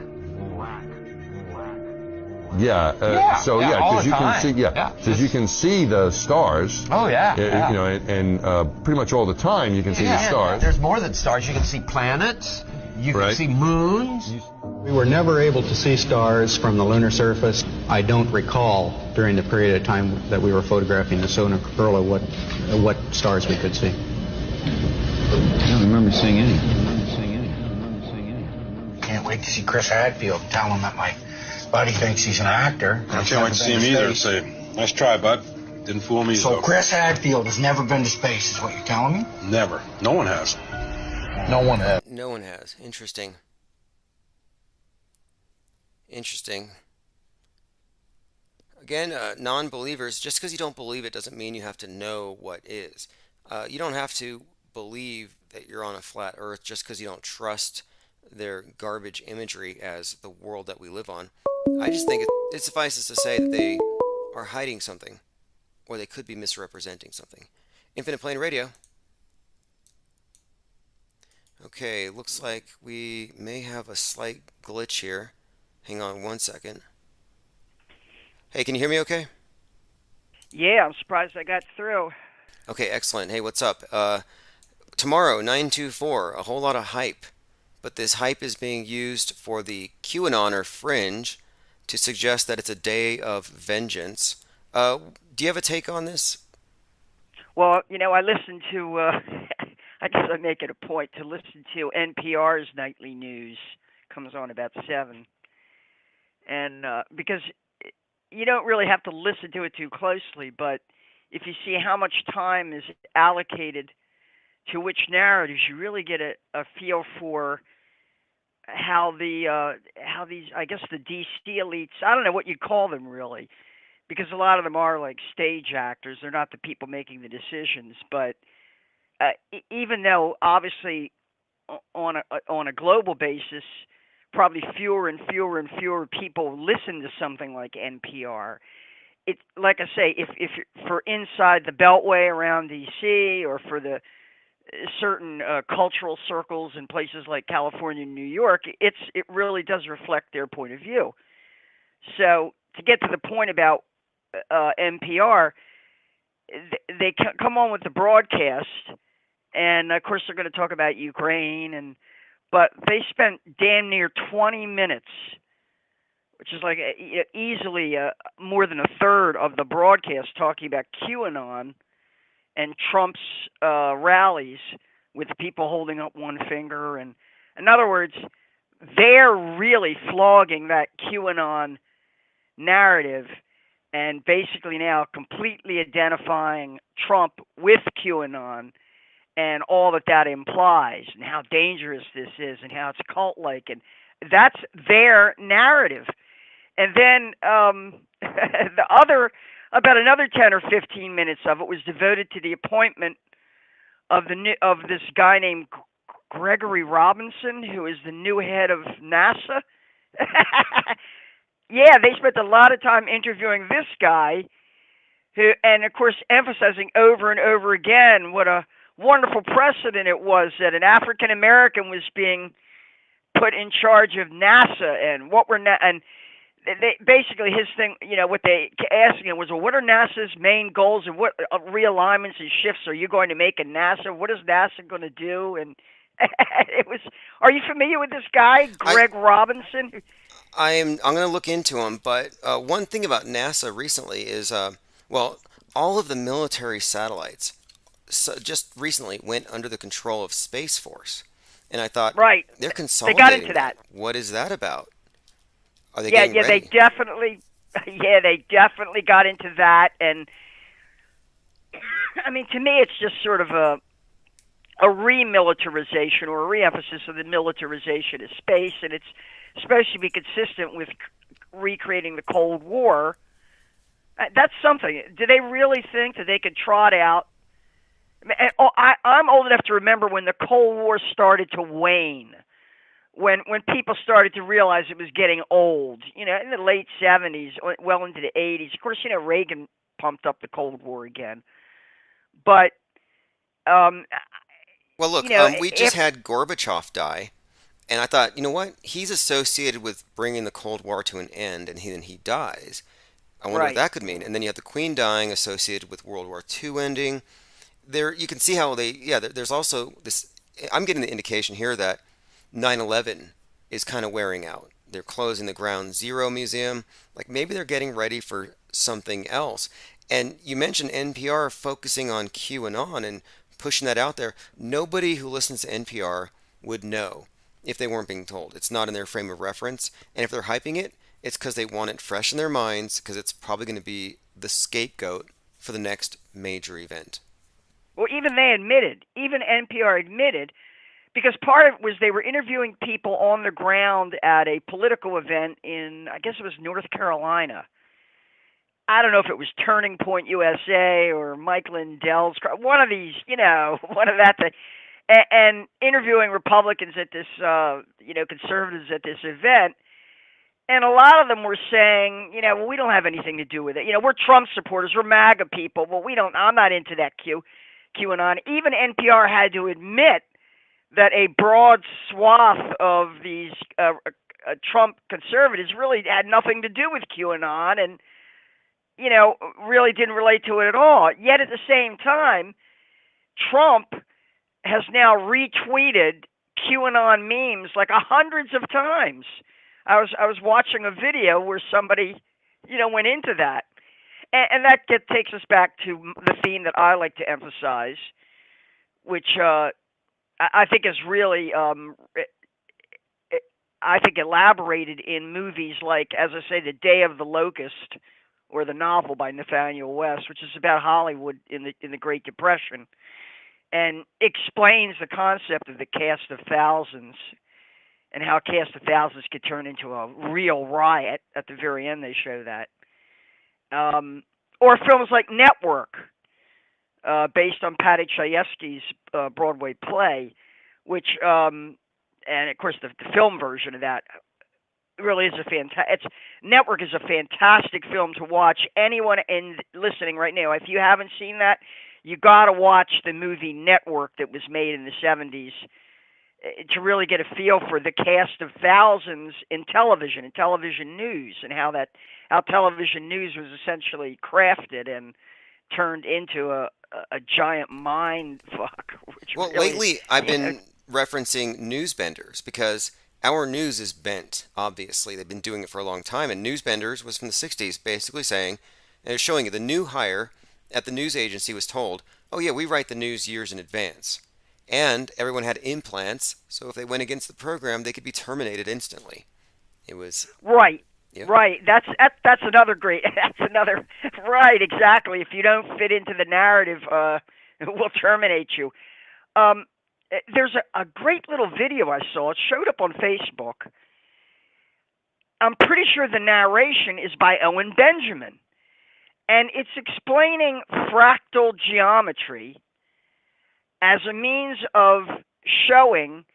Yeah. Because you can see. Because you can see the stars. Oh yeah. You know, and pretty much all the time you can see the stars. There's more than stars. You can see planets. You can see moons. We were never able to see stars from the lunar surface. I don't recall during the period of time that we were photographing the solar corona what stars we could see. I don't remember seeing any. Can't wait to see Chris Hadfield and tell him that my buddy thinks he's an actor. I can't wait to see him either and say, nice try, bud. Didn't fool me. So Chris Hadfield has never been to space, is what you're telling me? Never. No one has. No one has. No one has. Interesting. Interesting. Again, non-believers, just because you don't believe it doesn't mean you have to know what is. You don't have to believe that you're on a flat earth just because you don't trust their garbage imagery as the world that we live on. I just think it suffices to say that they are hiding something, or they could be misrepresenting something. Infinite Plane Radio. Okay, looks like we may have a slight glitch here. Hang on one second. Hey, can you hear me okay? Yeah, I'm surprised I got through. Okay, excellent. Hey, what's up? Tomorrow, 9/24, a whole lot of hype. But this hype is being used for the QAnoner fringe to suggest that it's a day of vengeance. Do you have a take on this? Well, you know, I listen to, I guess I make it a point to listen to NPR's nightly news. Comes on about 7. And because you don't really have to listen to it too closely, but if you see how much time is allocated to which narratives, you really get a feel for how these, I guess, the DC elites, I don't know what you'd call them really, because a lot of them are like stage actors. They're not the people making the decisions. But even though obviously on a global basis, probably fewer and fewer and fewer people listen to something like NPR. It, like I say, if for inside the Beltway around DC, or for the certain cultural circles in places like California and New York, it really does reflect their point of view. So to get to the point about NPR, they come on with the broadcast, and of course they're going to talk about Ukraine, but they spent damn near 20 minutes, which is like easily more than a third of the broadcast, talking about QAnon and Trump's rallies with people holding up one finger. And in other words, they're really flogging that QAnon narrative and basically now completely identifying Trump with QAnon and all that implies and how dangerous this is and how it's cult-like. And that's their narrative. And then about another 10 or 15 minutes of it was devoted to the appointment of this guy named Gregory Robinson, who is the new head of NASA. Yeah, they spent a lot of time interviewing this guy, and of course emphasizing over and over again what a wonderful precedent it was that an African American was being put in charge of NASA, and and they, basically his thing, what they asking him was, well, what are NASA's main goals and what realignments and shifts are you going to make in NASA? What is NASA going to do? And it was. Are you familiar with this guy, Greg Robinson? I'm going to look into him, but one thing about NASA recently is, all of the military satellites just recently went under the control of Space Force, and I thought, right, they're consolidating. They got into that. What is that about? Are they getting ready? They definitely got into that, and I mean, to me, it's just sort of a remilitarization or a reemphasis of the militarization of space, and it's supposed to be consistent with recreating the Cold War. That's something. Do they really think that they could trot out? I'm old enough to remember when the Cold War started to wane, when people started to realize it was getting old, in the late 70s, well into the 80s. Of course, Reagan pumped up the Cold War again. But, well, look, we just had Gorbachev die, and I thought, you know what? He's associated with bringing the Cold War to an end, and then he dies. I wonder what that could mean. And then you have the Queen dying associated with World War II ending. There, you can see how there's also this. I'm getting the indication here that 9/11 is kind of wearing out. They're closing the Ground Zero Museum. Like maybe they're getting ready for something else. And you mentioned NPR focusing on QAnon and pushing that out there. Nobody who listens to NPR would know if they weren't being told. It's not in their frame of reference. And if they're hyping it, it's because they want it fresh in their minds because it's probably going to be the scapegoat for the next major event. Well, even NPR admitted, because part of it was they were interviewing people on the ground at a political event in, I guess it was North Carolina. I don't know if it was Turning Point USA or Mike Lindell's, one of these, one of that. And interviewing Republicans at this, conservatives at this event. And a lot of them were saying, well, we don't have anything to do with it. We're Trump supporters, we're MAGA people, but I'm not into that QAnon. Even NPR had to admit that a broad swath of these Trump conservatives really had nothing to do with QAnon and, really didn't relate to it at all. Yet at the same time, Trump has now retweeted QAnon memes like hundreds of times. I was watching a video where somebody, went into that. And that takes us back to the theme that I like to emphasize, which I think is really, elaborated in movies like, as I say, The Day of the Locust, or the novel by Nathaniel West, which is about Hollywood in the Great Depression, and explains the concept of the cast of thousands and how cast of thousands could turn into a real riot. At the very end, they show that. Or films like Network, based on Paddy Chayefsky's Broadway play, which, and of course the film version of that really is Network is a fantastic film to watch. Anyone listening right now, if you haven't seen that, You got to watch the movie Network that was made in the 70s to really get a feel for the cast of thousands in television news, and how television news was essentially crafted and turned into a giant mind fuck. Well, really, lately I've been referencing newsbenders because our news is bent, obviously. They've been doing it for a long time, and newsbenders was from the 60s, basically saying, and it's showing you the new hire at the news agency was told, oh yeah, we write the news years in advance. And everyone had implants, so if they went against the program, they could be terminated instantly. It was... Right. Yep. Right. That's another great. That's another. Right. Exactly. If you don't fit into the narrative, we'll terminate you. There's a great little video I saw. It showed up on Facebook. I'm pretty sure the narration is by Owen Benjamin, and it's explaining fractal geometry as a means of showing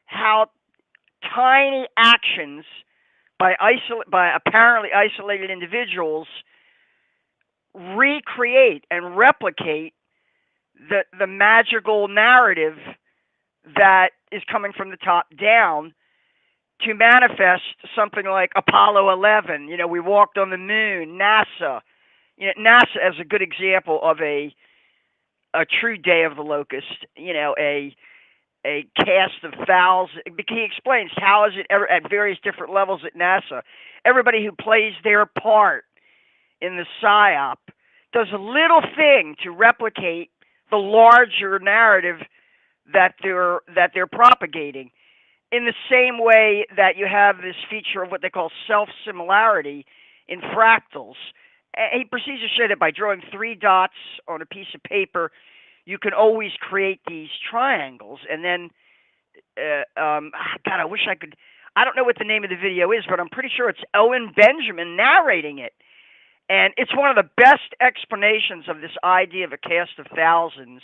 how tiny actions by apparently isolated individuals recreate and replicate the magical narrative that is coming from the top down to manifest something like Apollo 11. You know, we walked on the moon. NASA. You know, NASA as a good example of a true day of the locust. You know, a cast of thousands. He explains how is it at various different levels at NASA. Everybody who plays their part in the psyop does a little thing to replicate the larger narrative that they're propagating. In the same way that you have this feature of what they call self-similarity in fractals. He proceeds to show that by drawing 3 dots on a piece of paper, you can always create these triangles. And then, God, I wish I could. I don't know what the name of the video is, but I'm pretty sure it's Owen Benjamin narrating it. And it's one of the best explanations of this idea of a cast of thousands.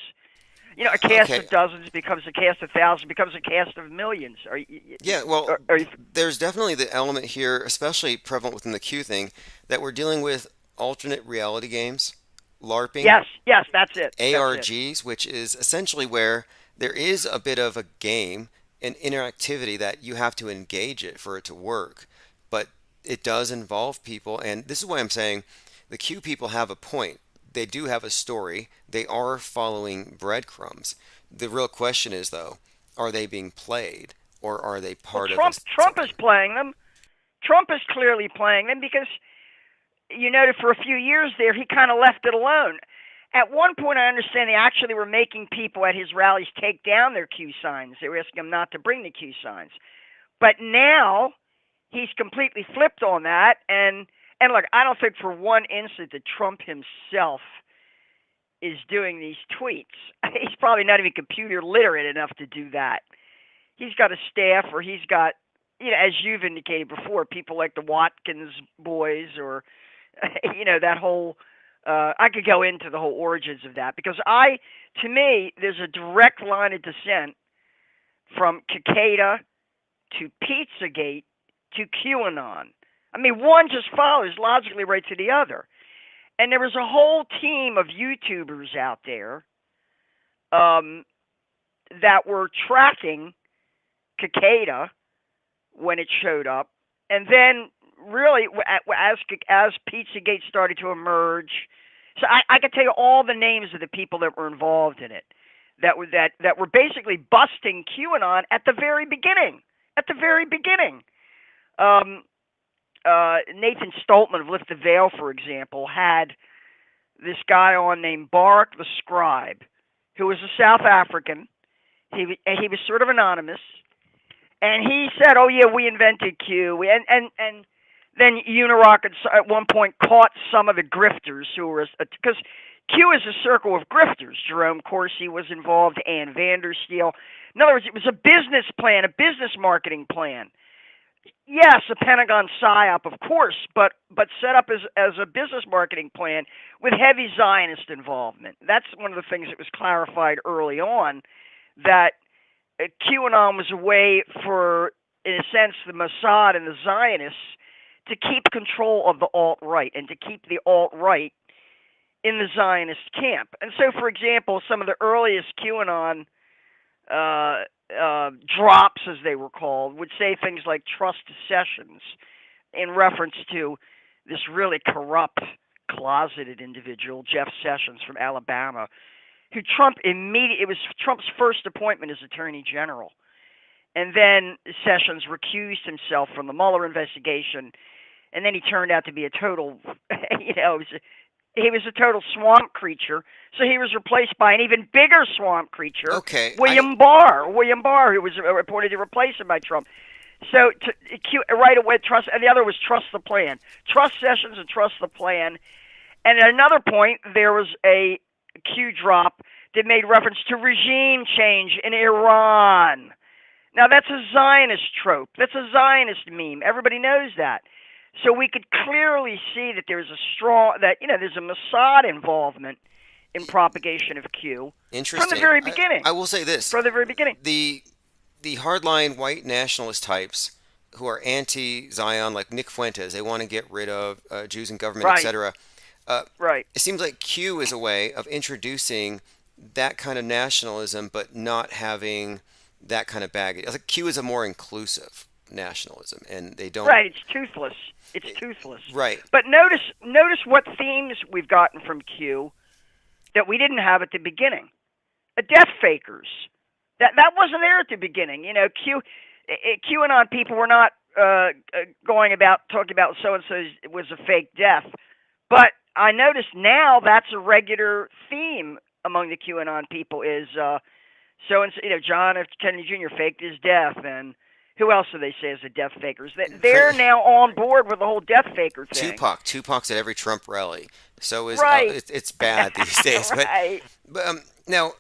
You know, a cast of dozens becomes a cast of thousands, becomes a cast of millions. There's definitely the element here, especially prevalent within the Q thing, that we're dealing with alternate reality games, LARPing. Yes, that's it. ARGs, which is essentially where there is a bit of a game, an interactivity that you have to engage it for it to work. But it does involve people, and this is why I'm saying the Q people have a point. They do have a story. They are following breadcrumbs. The real question is, though, are they being played, or are they part of this? Trump is playing them. Trump is clearly playing them because, you noted for a few years there, he kind of left it alone. At one point, I understand they actually were making people at his rallies take down their Q signs. They were asking them not to bring the Q signs. But now he's completely flipped on that, and look, I don't think for one instant that Trump himself is doing these tweets. He's probably not even computer literate enough to do that. He's got a staff, or he's got, you know, as you've indicated before, people like the Watkins boys, or, you know, that whole, I could go into the whole origins of that, because to me, there's a direct line of descent from Cicada to Pizzagate to QAnon. I mean, one just follows logically right to the other. And there was a whole team of YouTubers out there that were tracking Cicada when it showed up. And then really, as Pizzagate started to emerge, so I could tell you all the names of the people that were involved in it, that were basically busting QAnon at the very beginning. At the very beginning. Nathan Stoltman of Lift the Veil, for example, had this guy on named Barak the Scribe, who was a South African. He was sort of anonymous, and he said, "Oh yeah, we invented Q." And then Unirock at one point caught some of the grifters who were, because Q is a circle of grifters. Jerome Corsi was involved, Ann Vandersteel. In other words, it was a business plan, a business marketing plan. Yes, a Pentagon psyop, of course, but set up as a business marketing plan with heavy Zionist involvement. That's one of the things that was clarified early on, that QAnon was a way for, in a sense, the Mossad and the Zionists to keep control of the alt-right and to keep the alt-right in the Zionist camp. And so, for example, some of the earliest QAnon drops, as they were called, would say things like "trust Sessions" in reference to this really corrupt, closeted individual, Jeff Sessions from Alabama, who it was Trump's first appointment as Attorney General. And then Sessions recused himself from the Mueller investigation, and then he turned out to be a total, he was a total swamp creature. So he was replaced by an even bigger swamp creature, William Barr, who was appointed to replace him by Trump. So right away, and the other was trust the plan. Trust Sessions and trust the plan. And at another point, there was a Q drop that made reference to regime change in Iran. Now, that's a Zionist trope. That's a Zionist meme. Everybody knows that. So we could clearly see that there's there's a Mossad involvement in propagation of Q Interesting. from the very beginning. I will say this. From the very beginning. The hardline white nationalist types who are anti-Zion, like Nick Fuentes, they want to get rid of Jews in government, etc. Right. It seems like Q is a way of introducing that kind of nationalism, but not having that kind of baggage. I think Q is a more inclusive nationalism, and they don't. Right. It's toothless. It's toothless. Right. But notice what themes we've gotten from Q that we didn't have at the beginning. Death fakers. That wasn't there at the beginning. QAnon people were not going about talking about so and so was a fake death, but I noticed now that's a regular theme among the QAnon people is so and so. John F. Kennedy Jr. faked his death, and who else do they say is a death fakers? They're now on board with the whole death faker thing. Tupac's at every Trump rally. So is it's bad these days. Right. But now,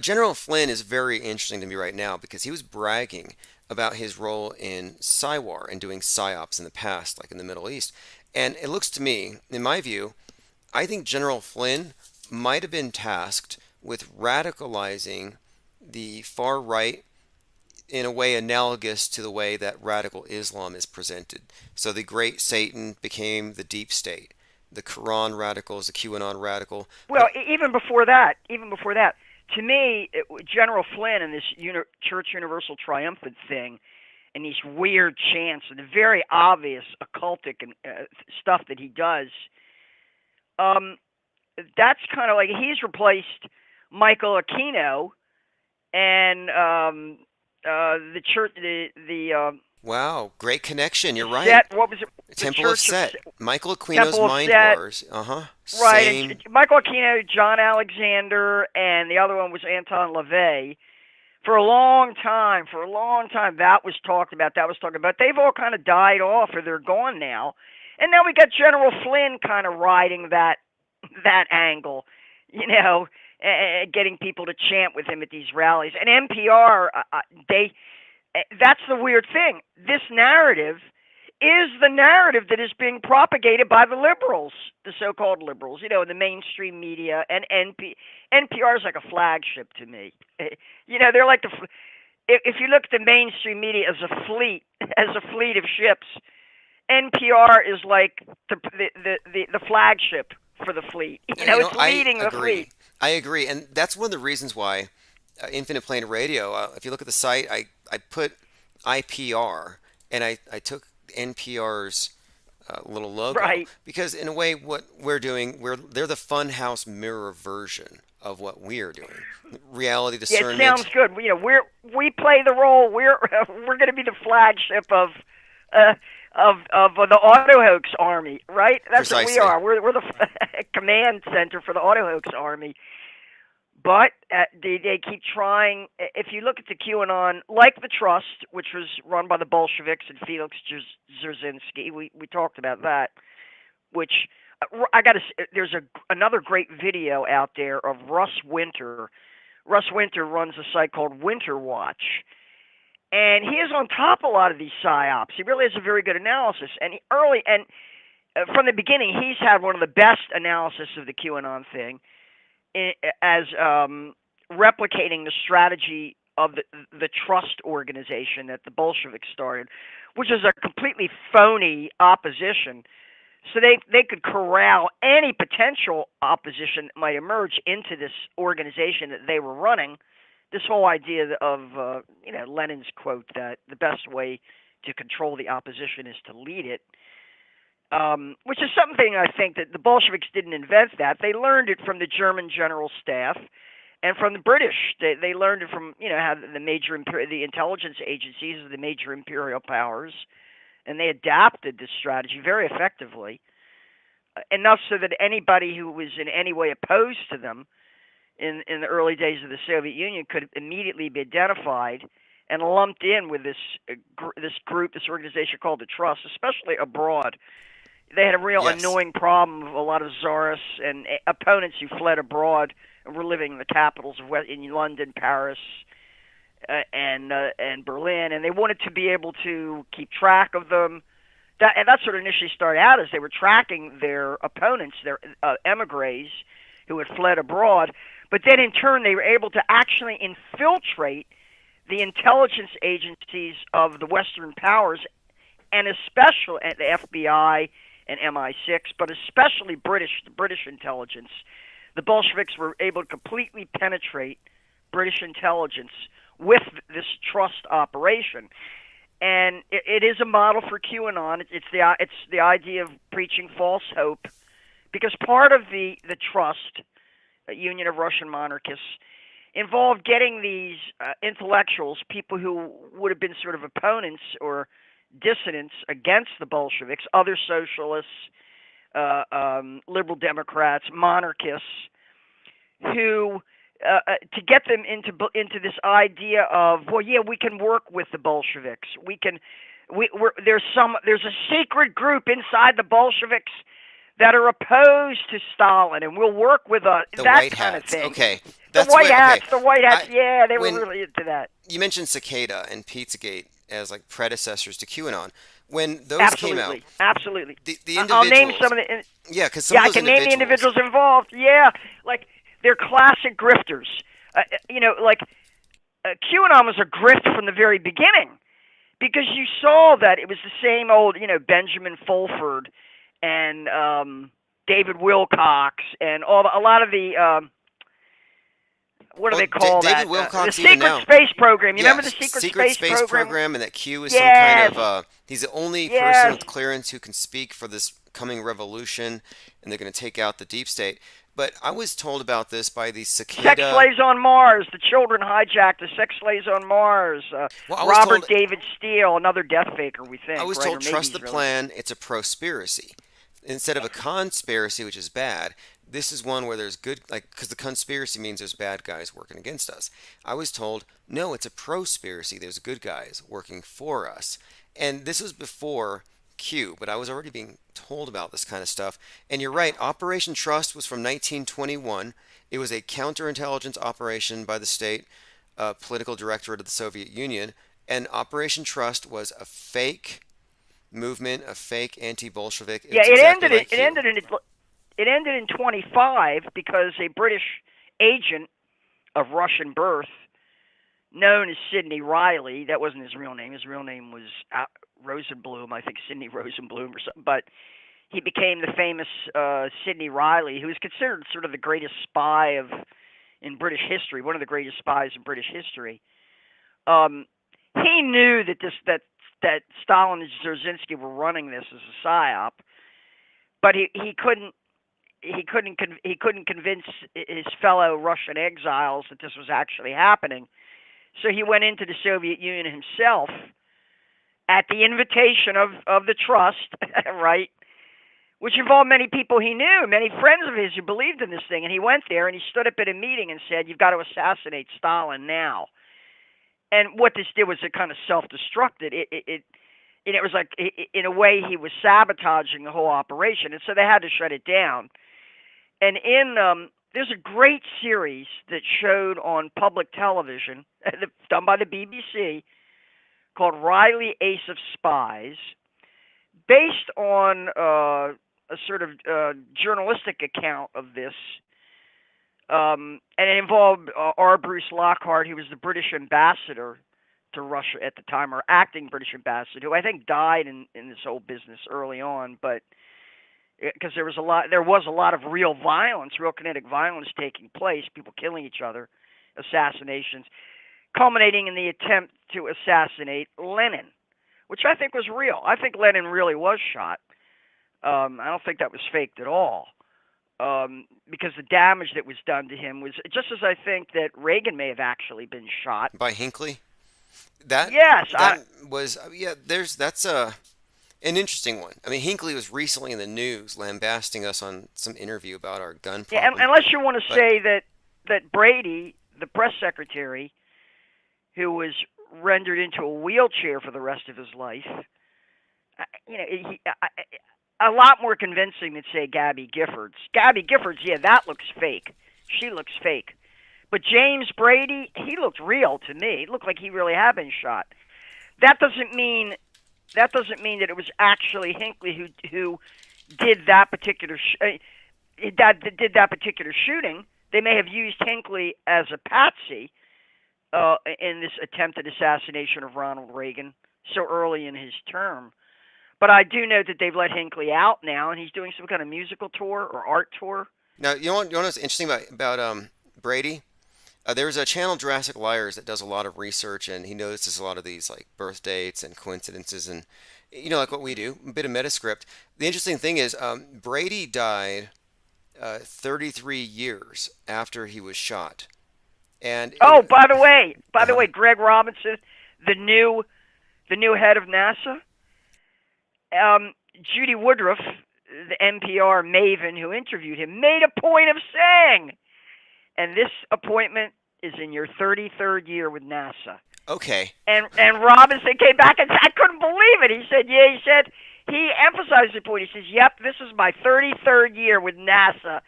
General Flynn is very interesting to me right now because he was bragging about his role in PSYWAR and doing PSYOPs in the past, like in the Middle East. And it looks to me, in my view, I think General Flynn might have been tasked with radicalizing the far right in a way analogous to the way that radical Islam is presented. So the great Satan became the deep state. The Quran radical is the QAnon radical. Well, even before that, to me, General Flynn and this Church Universal Triumphant thing and these weird chants and the very obvious occultic and stuff that he does, that's kind of like he's replaced Michael Aquino and the church, wow, great connection. You're right. Set, what was it? Temple of Set. Michael Aquino's Mind Wars. Right. And Michael Aquino, John Alexander, and the other one was Anton LaVey. For a long time, that was talked about. They've all kind of died off, or they're gone now. And now we got General Flynn kind of riding that angle, getting people to chant with him at these rallies. And NPR, that's the weird thing. This narrative is the narrative that is being propagated by the liberals, the so-called liberals, in the mainstream media. And NPR is like a flagship to me. They're like if you look at the mainstream media as a fleet of ships, NPR is like the flagship for the fleet. It's leading the fleet. I agree, and that's one of the reasons why Infinite Plane Radio. If you look at the site, I put IPR, and I took NPR's little logo, right? Because in a way, what we're doing, they're the Funhouse mirror version of what we're doing. Reality discernment. Yeah, it sounds good. We play the role. We're going to be the flagship of the Auto Hoax Army, right? That's Precisely. What we are. We're the command center for the Auto Hoax Army. But they keep trying. If you look at the QAnon, like the Trust, which was run by the Bolsheviks and Felix Dzerzhinsky, we talked about that. Which there's another great video out there of Russ Winter. Russ Winter runs a site called Winter Watch. And he is on top of a lot of these psyops. He really has a very good analysis. And from the beginning, he's had one of the best analysis of the QAnon thing, as replicating the strategy of the Trust organization that the Bolsheviks started, which is a completely phony opposition So they could corral any potential opposition that might emerge into this organization that they were running. This whole idea of, Lenin's quote that the best way to control the opposition is to lead it, which is something I think that the Bolsheviks didn't invent that. They learned it from the German general staff and from the British. They learned it from, how the intelligence agencies of the major imperial powers, and they adapted this strategy very effectively, enough so that anybody who was in any way opposed to them in the early days of the Soviet Union could immediately be identified and lumped in with this organization called the Trust, especially abroad. They had a real annoying problem of a lot of czarists and opponents who fled abroad and were living in the capitals in London, Paris, and Berlin, and they wanted to be able to keep track of them. That sort of initially started out as they were tracking their opponents, their emigres who had fled abroad, but then in turn they were able to actually infiltrate the intelligence agencies of the Western powers, and especially the FBI and MI6, but especially the British intelligence. The Bolsheviks were able to completely penetrate British intelligence with this trust operation. And it is a model for QAnon. It's the idea of preaching false hope, because part of the trust, Union of Russian Monarchists, involved getting these intellectuals, people who would have been sort of opponents or dissidents against the Bolsheviks, other socialists, liberal Democrats, monarchists, who to get them into this idea of, well, yeah, we can work with the Bolsheviks. There's a secret group inside the Bolsheviks that are opposed to Stalin, and we'll work with that White kind Hats. of thing. Okay. The White Hats, yeah, they were really into that. You mentioned Cicada and Pizzagate as like predecessors to QAnon. When those came out, absolutely. The individuals. I'll name some of the. Yeah, because I can name the individuals involved. Yeah, like they're classic grifters. QAnon was a grift from the very beginning, because you saw that it was the same old, Benjamin Fulford and David Wilcox and a lot of the what do they call that? David Wilcox, the secret space program. You remember the secret space program, and that Q is some kind of he's the only person with clearance who can speak for this coming revolution, and they're going to take out the deep state. But I was told about this by the Cicada. Sex slaves on Mars. The children hijacked the sex slaves on Mars. Robert David Steele, another death faker, we think. I was told, trust the plan. It's a prospiracy instead of a conspiracy, which is bad. This is one where there's good, because the conspiracy means there's bad guys working against us. I was told, no, it's a prospiracy. There's good guys working for us. And this was before Q, but I was already being told about this kind of stuff. And you're right, Operation Trust was from 1921. It was a counterintelligence operation by the state political directorate of the Soviet Union. And Operation Trust was a fake movement, a fake anti-Bolshevik. Yeah, it ended in 25 because a British agent of Russian birth, known as Sidney Riley, that wasn't his real name. His real name was Rosenblum, I think Sidney Rosenblum or something. But he became the famous Sidney Riley, who is considered sort of the greatest spy in British history, one of the greatest spies in British history. He knew that Stalin and Dzerzhinsky were running this as a psyop, but he couldn't convince his fellow Russian exiles that this was actually happening. So he went into the Soviet Union himself at the invitation of the Trust, right, which involved many people he knew, many friends of his who believed in this thing. And he went there and he stood up at a meeting and said, "You've got to assassinate Stalin now." And what this did was it kind of self-destructed. It was like, in a way, he was sabotaging the whole operation, and so they had to shut it down. And there's a great series that showed on public television, done by the BBC, called Riley Ace of Spies, based on a sort of journalistic account of this. And it involved R. Bruce Lockhart, who was the British ambassador to Russia at the time, or acting British ambassador, who I think died in this whole business early on. But because there was a lot of real violence, real kinetic violence taking place, people killing each other, assassinations, culminating in the attempt to assassinate Lenin, which I think was real. I think Lenin really was shot. I don't think that was faked at all, because the damage that was done to him was just as I think that Reagan may have actually been shot by Hinckley. That was that's an interesting one. I mean, Hinckley was recently in the news lambasting us on some interview about our gun problem. Yeah, unless you want to say that Brady, the press secretary, who was rendered into a wheelchair for the rest of his life, a lot more convincing than, say, Gabby Giffords. Gabby Giffords, yeah, that looks fake. She looks fake. But James Brady, he looked real to me. It looked like he really had been shot. That doesn't mean that it was actually Hinckley who did that particular did that particular shooting. They may have used Hinckley as a patsy in this attempted assassination of Ronald Reagan so early in his term. But I do know that they've let Hinckley out now, and he's doing some kind of musical tour or art tour. Now, you know what's interesting about Brady? There's a channel, Jurassic Liars, that does a lot of research, and he notices a lot of these like birth dates and coincidences, and like what we do, a bit of metascript. The interesting thing is, Brady died 33 years after he was shot. And by the way, Greg Robinson, the new head of NASA, Judy Woodruff, the NPR maven who interviewed him, made a point of saying, and this appointment is in your 33rd year with NASA. Okay. And Robinson came back and said, I couldn't believe it. He said, he emphasized the point. He says, yep, this is my 33rd year with NASA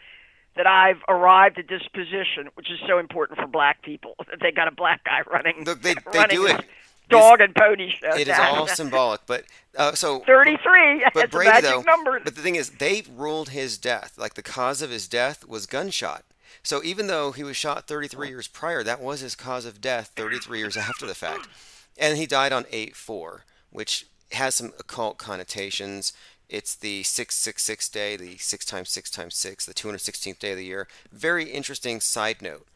that I've arrived at this position, which is so important for black people. They got a black guy running. Look, they do it. Dog and pony show. It is all symbolic, but so 33. But That's Brady, a magic number. But the thing is, they ruled his death, like the cause of his death was gunshot. So even though he was shot 33 years prior, that was his cause of death 33 years after the fact, and he died on 8/4, which has some occult connotations. It's the 666 day, the 6 times 6 times 6, the 216th day of the year. Very interesting side note.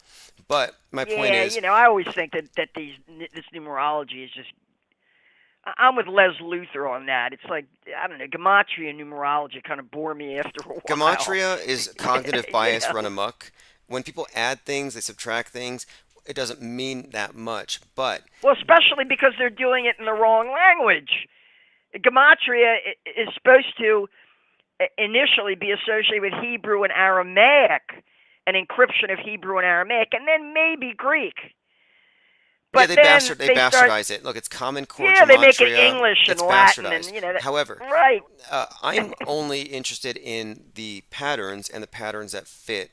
But my point is, I always think that this numerology is just. I'm with Les Luthor on that. It's like, I don't know, gematria and numerology kind of bore me after a while. Gematria is cognitive bias run amok. When people add things, they subtract things. It doesn't mean that much, but well, especially because they're doing it in the wrong language. Gematria is supposed to initially be associated with Hebrew and Aramaic, an encryption of Hebrew and Aramaic, and then maybe Greek. But they bastardize it. Look, it's common core gematria. Yeah, they make it English and Latin, and however, right. I'm only interested in the patterns and the patterns that fit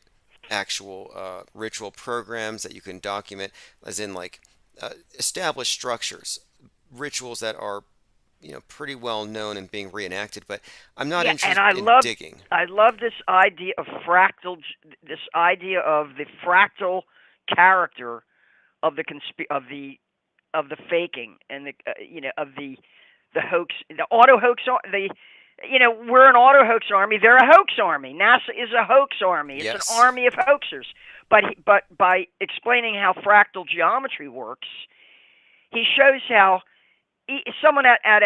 actual ritual programs that you can document, as in like established structures, rituals that are pretty well known and being reenacted. But I'm not interested in digging. I love this idea of this idea of the fractal character of the faking and of the hoax, the auto hoax, we're an auto hoax army. They're a hoax army. NASA is a hoax army. It's an army of hoaxers. But by explaining how fractal geometry works, he shows how someone at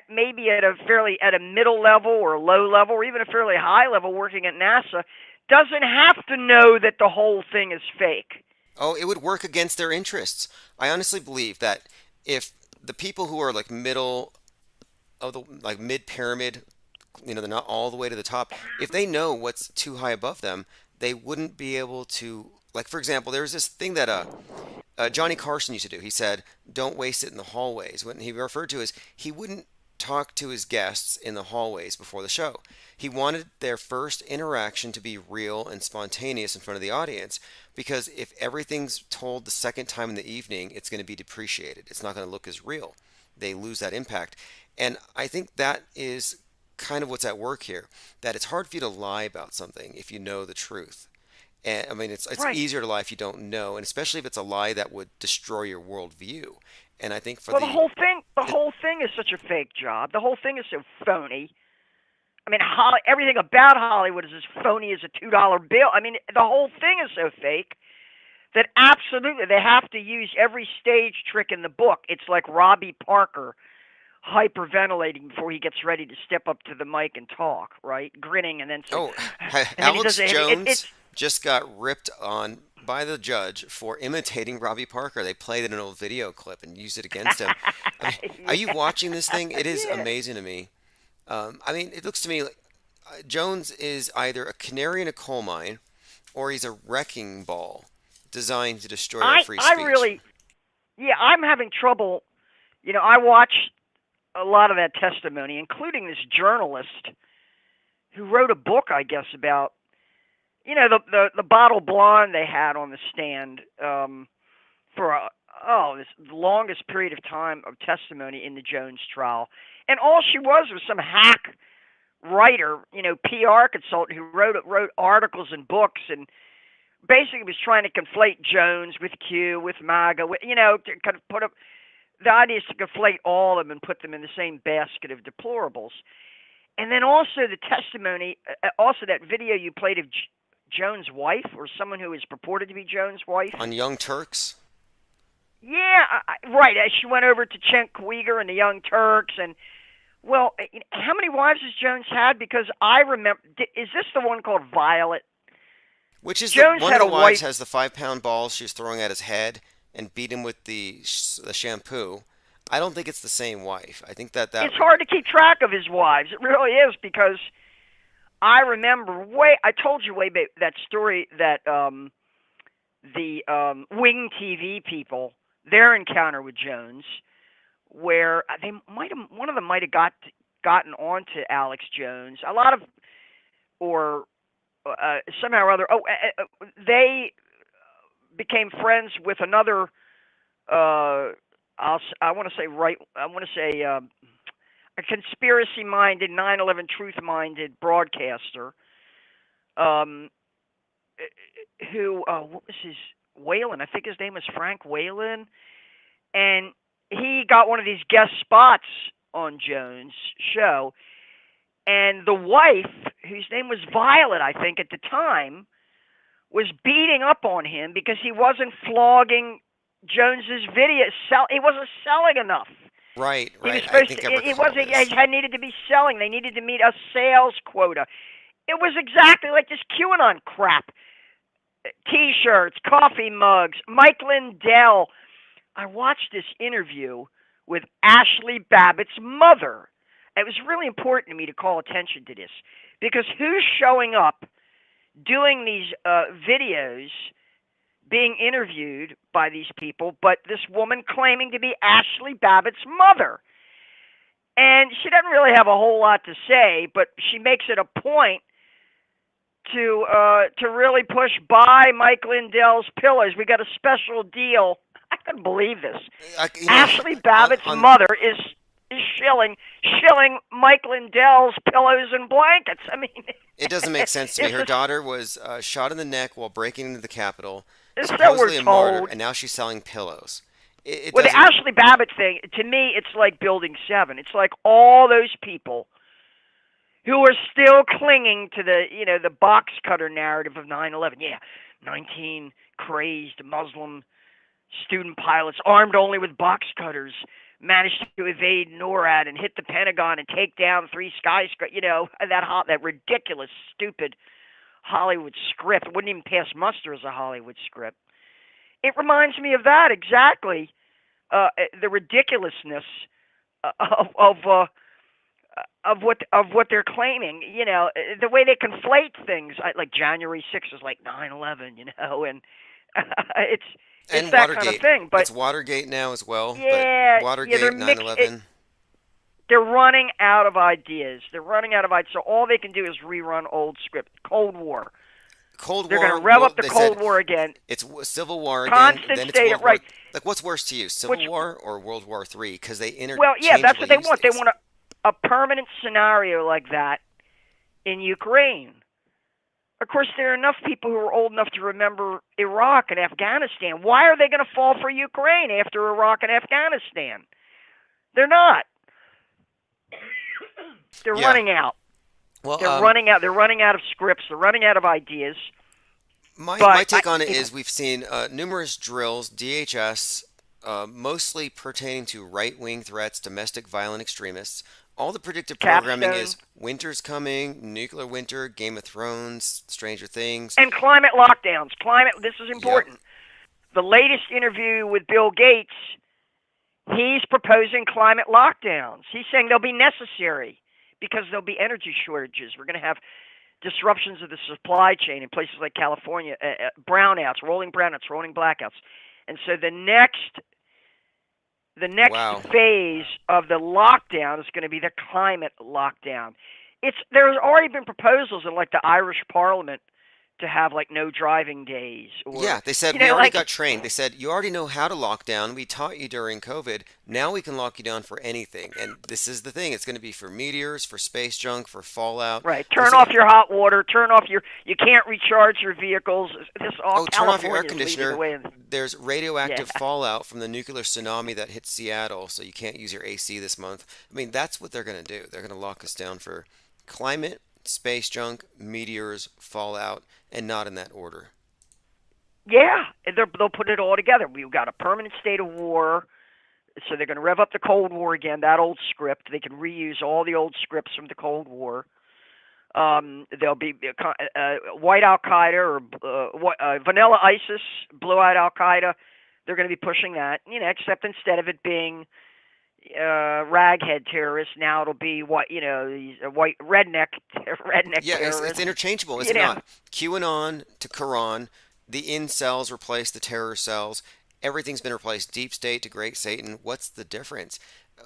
maybe at a middle level or low level or even a fairly high level working at NASA doesn't have to know that the whole thing is fake. Oh, it would work against their interests. I honestly believe that if the people who are like middle of the mid pyramid, they're not all the way to the top, if they know what's too high above them, they wouldn't be able to, like, for example, there's this thing that Johnny Carson used to do. He said, don't waste it in the hallways. What he referred to is he wouldn't talk to his guests in the hallways before the show. He wanted their first interaction to be real and spontaneous in front of the audience, because if everything's told the second time in the evening, it's going to be depreciated. It's not going to look as real. They lose that impact. And I think that is kind of what's at work here, that it's hard for you to lie about something if you know the truth. And I mean, it's right. Easier to lie if you don't know, and especially if it's a lie that would destroy your worldview. And I think the whole thing is such a fake job. The whole thing is so phony. I mean, everything about Hollywood is as phony as a $2 bill. I mean, the whole thing is so fake that absolutely they have to use every stage trick in the book. It's like Robbie Parker hyperventilating before he gets ready to step up to the mic and talk, right? Grinning and then say, and Alex Jones just got ripped on by the judge for imitating Robbie Parker. They played in an old video clip and used it against him. I mean, are you watching this thing? It is amazing to me. I mean, it looks to me like Jones is either a canary in a coal mine or he's a wrecking ball designed to destroy our free speech. I'm having trouble. You know, I watched a lot of that testimony, including this journalist who wrote a book, I guess, about, you know, the bottle blonde they had on the stand for this longest period of time of testimony in the Jones trial. And all she was some hack writer, you know, PR consultant who wrote articles and books and basically was trying to conflate Jones with Q, with MAGA, you know, to kind of put up the idea is to conflate all of them and put them in the same basket of deplorables. And then also the testimony, also that video you played of Jones' wife or someone who is purported to be Jones' wife. On Young Turks? Yeah, right. She went over to Cenk Uygur and the Young Turks. And, well, how many wives has Jones had? Because I remember, is this the one called Violet? Which is one of the wives has the 5-pound ball she was throwing at his head and beat him with the shampoo. I don't think it's the same wife. I think that it's hard to keep track of his wives. It really is, because I remember I told you way back that story that the Wing TV people, their encounter with Jones, where one of them might have gotten onto Alex Jones. A lot of, or somehow or other, they became friends with another. I want to say a conspiracy-minded, 9/11 truth-minded broadcaster. Who what was his Whalen? I think his name was Frank Whalen, and he got one of these guest spots on Jones' show, and the wife, whose name was Violet, I think at the time, was beating up on him because he wasn't flogging Jones's video. He wasn't selling enough. Right. He needed to be selling. They needed to meet a sales quota. It was exactly like this QAnon crap. T-shirts, coffee mugs, Mike Lindell. I watched this interview with Ashley Babbitt's mother. It was really important to me to call attention to this, because who's showing up doing these videos, being interviewed by these people, but this woman claiming to be Ashley Babbitt's mother. And she doesn't really have a whole lot to say, but she makes it a point to really push buy Mike Lindell's pillows. We got a special deal. I couldn't believe this. Ashley Babbitt's mother is shilling Mike Lindell's pillows and blankets. I mean, it doesn't make sense to me. Her daughter was shot in the neck while breaking into the Capitol, so supposedly a martyr, and now she's selling pillows. Well, the Ashley Babbitt thing, to me, it's like Building 7. It's like all those people who are still clinging to the box cutter narrative of 9/11. Yeah, 19 crazed Muslim student pilots armed only with box cutters managed to evade NORAD and hit the Pentagon and take down 3 skyscrapers. You know, that ridiculous, stupid Hollywood script. It wouldn't even pass muster as a Hollywood script. It reminds me of that exactly, the ridiculousness of what they're claiming. You know, the way they conflate things, like January 6th is like 9/11. You know, and it's that Watergate. kind of thing. But it's Watergate now as well. Yeah, but Watergate, 9/11. They're running out of ideas. So all they can do is rerun old script. Cold War. They're going to rev up the Cold War again. It's Civil War again. Constant then it's state World right. War. Like, what's worse to you, Civil War or World War III? Because they interchangeably Well, yeah, that's what they want. these. They want a permanent scenario like that in Ukraine. Of course, there are enough people who are old enough to remember Iraq and Afghanistan. Why are they going to fall for Ukraine after Iraq and Afghanistan? They're not. They're running out. Well, They're running out. They're running out of scripts. They're running out of ideas. My take on it is we've seen numerous drills, DHS, mostly pertaining to right-wing threats, domestic violent extremists. All the predictive programming is winter's coming, nuclear winter, Game of Thrones, Stranger Things. And climate lockdowns. This is important. Yep. The latest interview with Bill Gates, he's proposing climate lockdowns. He's saying they'll be necessary because there'll be energy shortages. We're going to have disruptions of the supply chain in places like California, brownouts, rolling blackouts. And so the next phase of the lockdown is going to be the climate lockdown. There's already been proposals in like the Irish Parliament to have like no driving days. Or, yeah, they said we already got trained. They said you already know how to lock down. We taught you during COVID. Now we can lock you down for anything. And this is the thing. It's going to be for meteors, for space junk, for fallout. Right. Turn off your hot water. Turn off you can't recharge your vehicles. Turn off your air conditioner. There's radioactive fallout from the nuclear tsunami that hit Seattle, so you can't use your AC this month. I mean, that's what they're going to do. They're going to lock us down for climate, space junk, meteors, fallout, and not in that order. Yeah, they'll put it all together. We've got a permanent state of war, so they're going to rev up the Cold War again, that old script. They can reuse all the old scripts from the Cold War. There'll be white Al-Qaeda or vanilla ISIS, blue-eyed Al-Qaeda. They're going to be pushing that, except instead of it being raghead terrorists, now it'll be these white redneck terrorists. Yeah, it's interchangeable. It's not. QAnon to Quran, the incels replace the terror cells. Everything's been replaced. Deep state to Great Satan. What's the difference?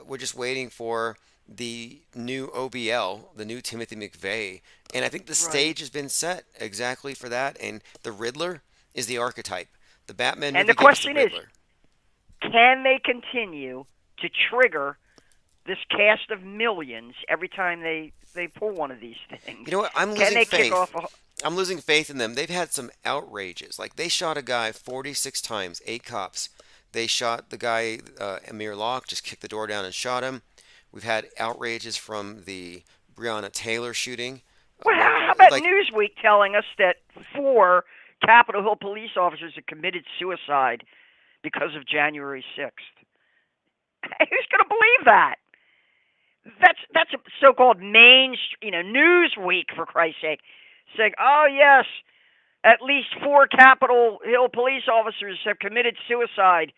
We're just waiting for the new OBL, the new Timothy McVeigh, and I think the stage has been set exactly for that. And the Riddler is the archetype. The Batman movie. And the question is, can they continue to trigger this cast of millions every time they pull one of these things? You know what? I'm losing faith. I'm losing faith in them. They've had some outrages. Like they shot a guy 46 times, 8 cops. They shot the guy, Amir Locke, just kicked the door down and shot him. We've had outrages from the Breonna Taylor shooting. Well, how about Newsweek telling us that 4 Capitol Hill police officers have committed suicide because of January 6th? Who's going to believe that? That's a so-called Newsweek, for Christ's sake, saying, oh, yes, at least 4 Capitol Hill police officers have committed suicide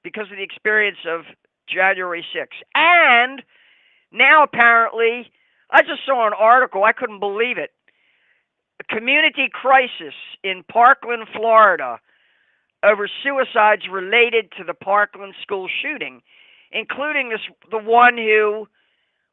because of the experience of January 6th. And now, apparently, I just saw an article, I couldn't believe it, a community crisis in Parkland, Florida, over suicides related to the Parkland school shooting, including the one who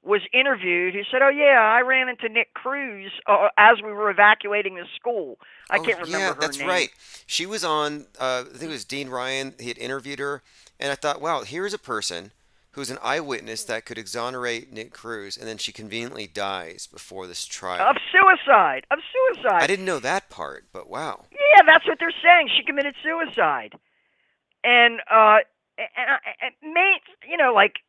was interviewed who said, oh, yeah, I ran into Nick Cruz as we were evacuating the school. I can't remember her name. Yeah, that's right. She was on, I think it was Dean Ryan. He had interviewed her. And I thought, wow, here's a person who's an eyewitness that could exonerate Nick Cruz, and then she conveniently dies before this trial. Of suicide. I didn't know that part, but wow. Yeah, that's what they're saying. She committed suicide. And like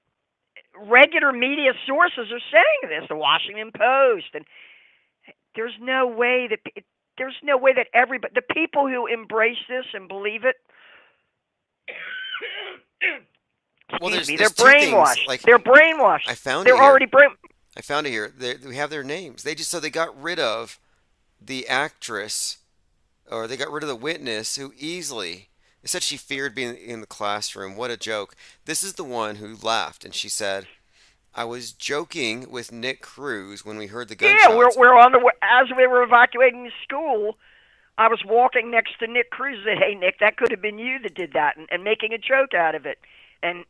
regular media sources are saying this, the Washington Post, and there's no way that everybody, the people who embrace this and believe it, well, they're brainwashed. They're brainwashed. I found they're already brainwashed. I found it here. We have their names. They got rid of the actress, or they got rid of the witness who easily. They said she feared being in the classroom. What a joke. This is the one who laughed, and she said, I was joking with Nick Cruz when we heard the gunshots. Yeah, we're on as we were evacuating the school, I was walking next to Nick Cruz and said, hey, Nick, that could have been you that did that, and making a joke out of it. And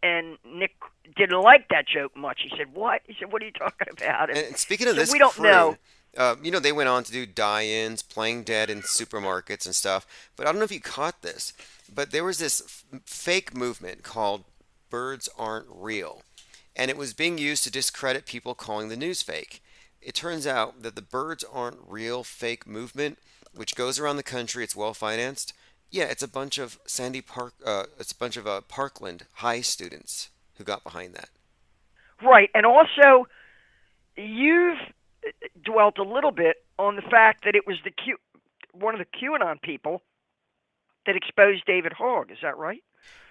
Nick didn't like that joke much. He said, what? He said, what are you talking about? And speaking of this, we don't know. They went on to do die-ins, playing dead in supermarkets and stuff. But I don't know if you caught this, but there was this fake movement called Birds Aren't Real. And it was being used to discredit people calling the news fake. It turns out that the Birds Aren't Real fake movement, which goes around the country, it's well-financed. Yeah, it's a bunch of Parkland High students who got behind that. Right, and also, you've dwelt a little bit on the fact that it was one of the QAnon people that exposed David Hogg. Is that right?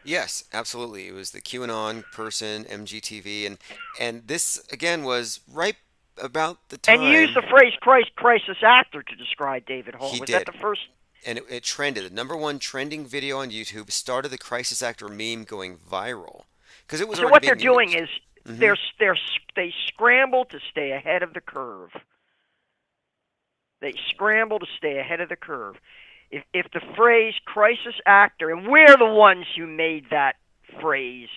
Yes, absolutely. It was the QAnon person, MGTV, and this again was right about the And you used time the phrase crisis actor to describe David Hogg. he Was that did. the first? And it trended. The number one trending video on YouTube started the crisis actor meme going viral because it was So already what they're being doing used. is Hmm. they scramble to stay ahead of the curve. They scramble to stay ahead of the curve. If the phrase crisis actor, and we're the ones who made that phrase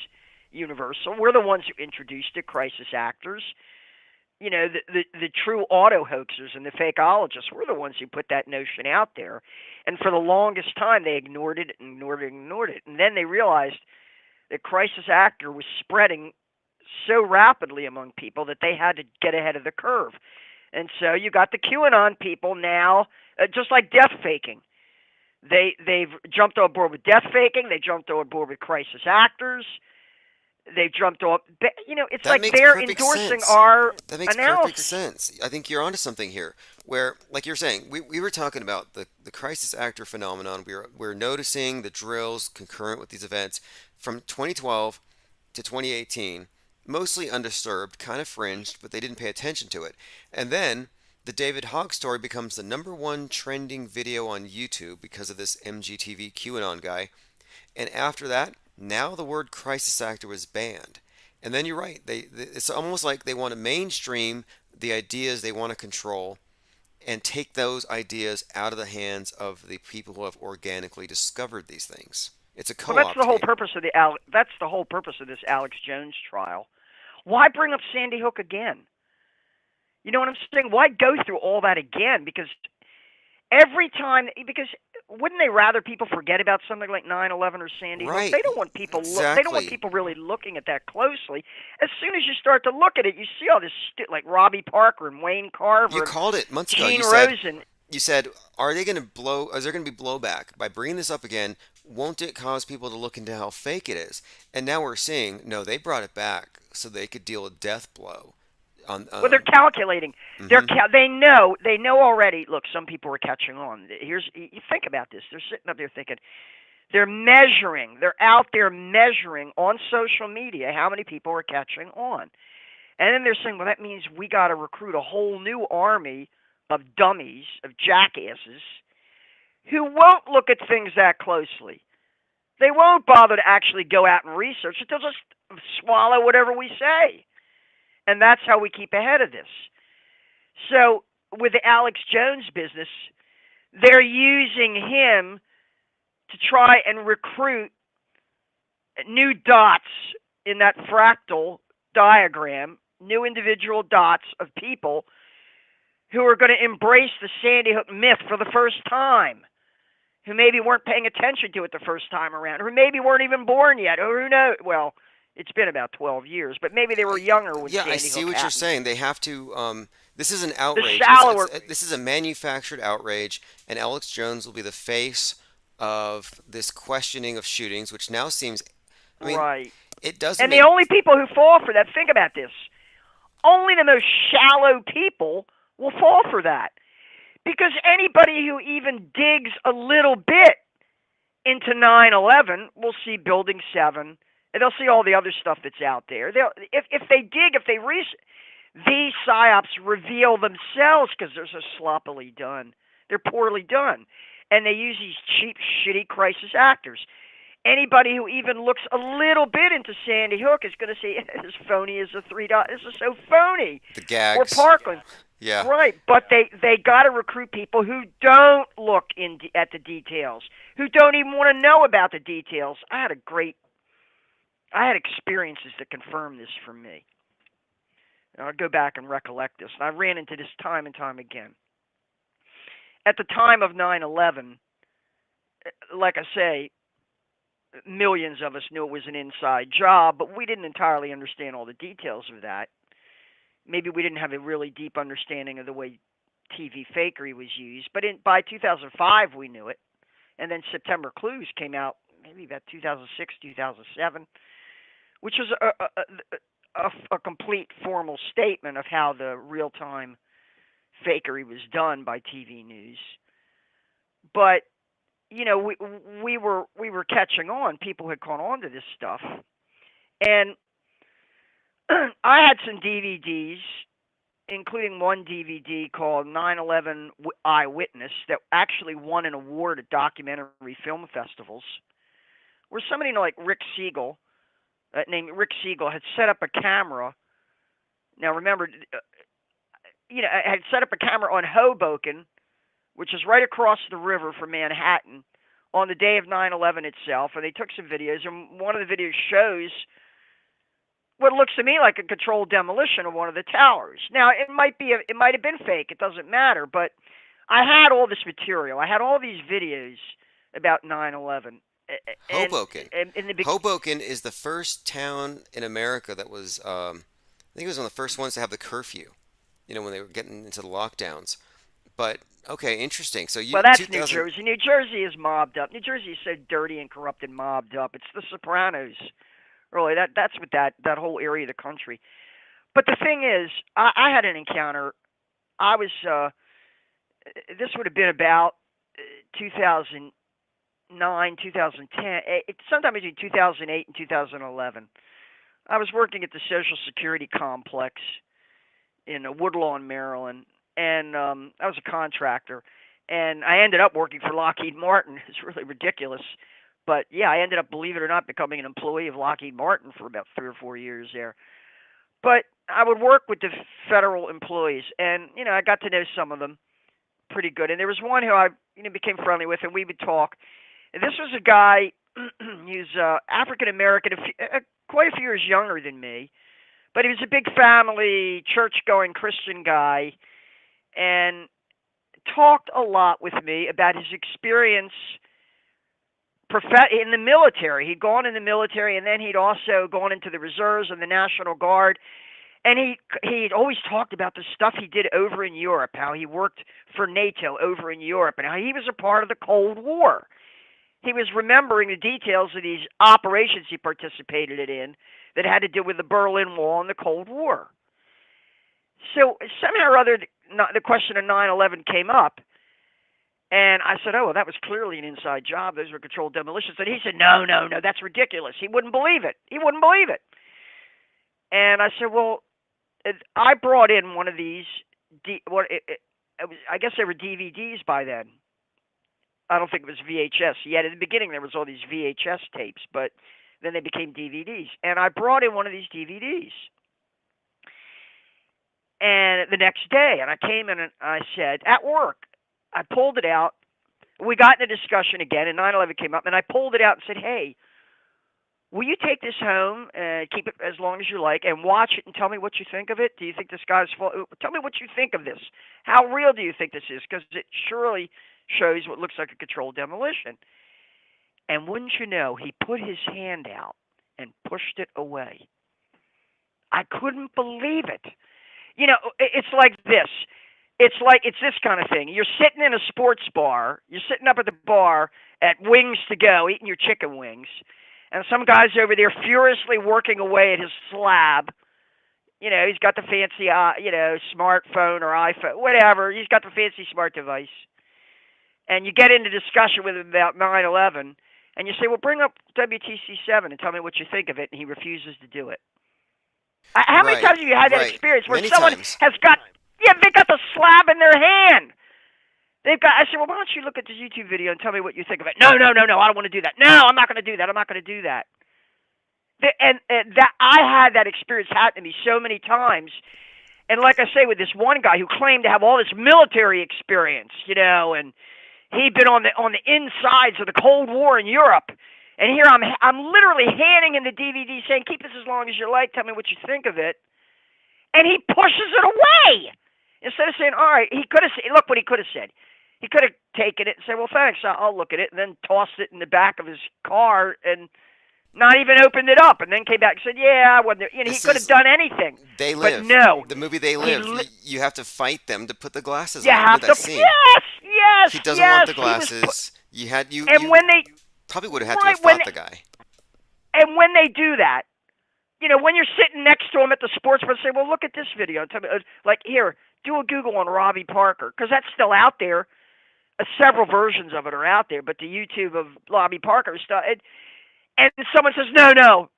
universal, we're the ones who introduced it, crisis actors. You know, the true auto hoaxers and the fakeologists were the ones who put that notion out there. And for the longest time, they ignored it. And then they realized that crisis actor was spreading so rapidly among people that they had to get ahead of the curve. And so you got the QAnon people now, just like death faking. They've jumped on board with death faking. They jumped on board with crisis actors. They've jumped on. You know, it's That like makes they're perfect endorsing sense. our That makes perfect analysis. sense. I think you're onto something here. Where, like you're saying, we were talking about the crisis actor phenomenon. We're noticing the drills concurrent with these events from 2012 to 2018, mostly undisturbed, kind of fringed, but they didn't pay attention to it. And then the David Hogg story becomes the number one trending video on YouTube because of this MGTV QAnon guy. And after that, now the word crisis actor was banned. And then you're right. It's almost like they want to mainstream the ideas they want to control and take those ideas out of the hands of the people who have organically discovered these things. It's a Well, that's co-opt the whole game. purpose of that's the whole purpose of this Alex Jones trial. Why bring up Sandy Hook again? You know what I'm saying? Why go through all that again? Because wouldn't they rather people forget about something like 9/11 or Sandy Hook? Right. They don't want people they don't want Exactly. people really looking at that closely. As soon as you start to look at it, you see all this like Robbie Parker and Wayne Carver You and called it months ago. Gene You Rosen. said, are they going to blow? Is there going to be blowback by bringing this up again? Won't it cause people to look into how fake it is? And now we're seeing, no, they brought it back so they could deal a death blow. Well, they're calculating. They know already. Look, some people are catching on. You think about this. They're sitting up there thinking. They're measuring. They're out there measuring on social media how many people are catching on. And then they're saying, well, that means we got to recruit a whole new army of dummies, of jackasses, who won't look at things that closely. They won't bother to actually go out and research it. They'll just swallow whatever we say. And that's how we keep ahead of this. So with the Alex Jones business, they're using him to try and recruit new dots in that fractal diagram, new individual dots of people who are going to embrace the Sandy Hook myth for the first time, who maybe weren't paying attention to it the first time around, or maybe weren't even born yet, or who knows? Well, it's been about 12 years, but maybe they were younger when Sandy Hook I see happened. what you're saying. They have to. This is an outrage. This is a manufactured outrage, and Alex Jones will be the face of this questioning of shootings, which now seems. I mean, right. It doesn't. And the only people who fall for that, think about this. Only the most shallow people will fall for that. Because anybody who even digs a little bit into 9/11 will see Building 7, and they'll see all the other stuff that's out there. If they dig, these psyops reveal themselves because they're so sloppily done. They're poorly done. And they use these cheap, shitty crisis actors. Anybody who even looks a little bit into Sandy Hook is going to say, as phony as the $3. This is so phony. The gags. Or Parkland. Yeah. Right, but they got to recruit people who don't look at the details, who don't even want to know about the details. I had experiences that confirm this for me. And I'll go back and recollect this. And I ran into this time and time again. At the time of 9/11, like I say, millions of us knew it was an inside job, but we didn't entirely understand all the details of that. Maybe we didn't have a really deep understanding of the way TV fakery was used. But by 2005, we knew it. And then September Clues came out maybe about 2006, 2007, which was a complete formal statement of how the real-time fakery was done by TV news. But you know, we were catching on. People had caught on to this stuff, and I had some DVDs, including one DVD called 9/11 Eyewitness that actually won an award at documentary film festivals, where somebody like Rick Siegel, named Rick Siegel, had set up a camera. Now remember, had set up a camera on Hoboken, which is right across the river from Manhattan, on the day of 9/11 itself, and they took some videos, and one of the videos shows what looks to me like a controlled demolition of one of the towers. Now, it might have been fake. It doesn't matter, but I had all this material. I had all these videos about 9/11. Hoboken. Hoboken is the first town in America that was, I think it was one of the first ones to have the curfew, when they were getting into the lockdowns. But, okay, interesting. So well, that's New Jersey. New Jersey is mobbed up. New Jersey is so dirty and corrupt and mobbed up. It's the Sopranos. Really, that's what that whole area of the country. But the thing is, I had an encounter. I was, this would have been about 2009, 2010, sometime between 2008 and 2011. I was working at the Social Security complex in Woodlawn, Maryland, and I was a contractor. And I ended up working for Lockheed Martin. It's really ridiculous. But, yeah, I ended up, believe it or not, becoming an employee of Lockheed Martin for about 3 or 4 years there. But I would work with the federal employees, and, I got to know some of them pretty good. And there was one who I, became friendly with, and we would talk. And this was a guy, he was African-American, quite a few years younger than me. But he was a big family, church-going Christian guy, and talked a lot with me about his experience in the military. He'd gone in the military, and then he'd also gone into the reserves and the National Guard. And he'd always talked about the stuff he did over in Europe, how he worked for NATO over in Europe, and how he was a part of the Cold War. He was remembering the details of these operations he participated in that had to do with the Berlin Wall and the Cold War. So somehow or other, the question of 9/11 came up. And I said, oh, well, that was clearly an inside job. Those were controlled demolitions. And he said, no, that's ridiculous. He wouldn't believe it. And I said, well, I brought in one of these. I guess they were DVDs by then. I don't think it was VHS. Yet in the beginning there was all these VHS tapes, but then they became DVDs. And I brought in one of these DVDs. And the next day, and I came in and I said, at work, I pulled it out. We got in a discussion again, and 9/11 came up, and I pulled it out and said, hey, will you take this home and keep it as long as you like and watch it and tell me what you think of it? Do you think this guy's fault? Tell me what you think of this. How real do you think this is? Because it surely shows what looks like a controlled demolition. And wouldn't you know, he put his hand out and pushed it away. I couldn't believe it. It's like this. It's this kind of thing. You're sitting in a sports bar. You're sitting up at the bar at Wings to Go, eating your chicken wings. And some guy's over there furiously working away at his slab. He's got the fancy, smartphone or iPhone, whatever. He's got the fancy smart device. And you get into discussion with him about 9/11. And you say, well, bring up WTC7 and tell me what you think of it. And he refuses to do it. How many times have you had that experience where someone has got... Yeah, they got the slab in their hand. I said, well, why don't you look at this YouTube video and tell me what you think of it? No, I don't want to do that. No, I'm not going to do that. And that I had that experience happen to me so many times. And like I say, with this one guy who claimed to have all this military experience, and he'd been on the insides of the Cold War in Europe. And here I'm literally handing him the DVD saying, keep this as long as you like. Tell me what you think of it. And he pushes it away. Instead of saying, all right, look what he could have said. He could have taken it and said, well, thanks, I'll look at it, and then tossed it in the back of his car and not even opened it up, and then came back and said, yeah, I wasn't there. He could have done anything. They Live. But no. The movie They Live, you have to fight them to put the glasses you on. Have to, scene. Yes. He doesn't want the glasses. When they probably would have had to have fought the guy. And when they do that, when you're sitting next to him at the sports bar, say, well, look at this video. Tell me, like, here, do a Google on Robbie Parker, because that's still out there. Several versions of it are out there, but the YouTube of Robbie Parker stuff. And someone says, no,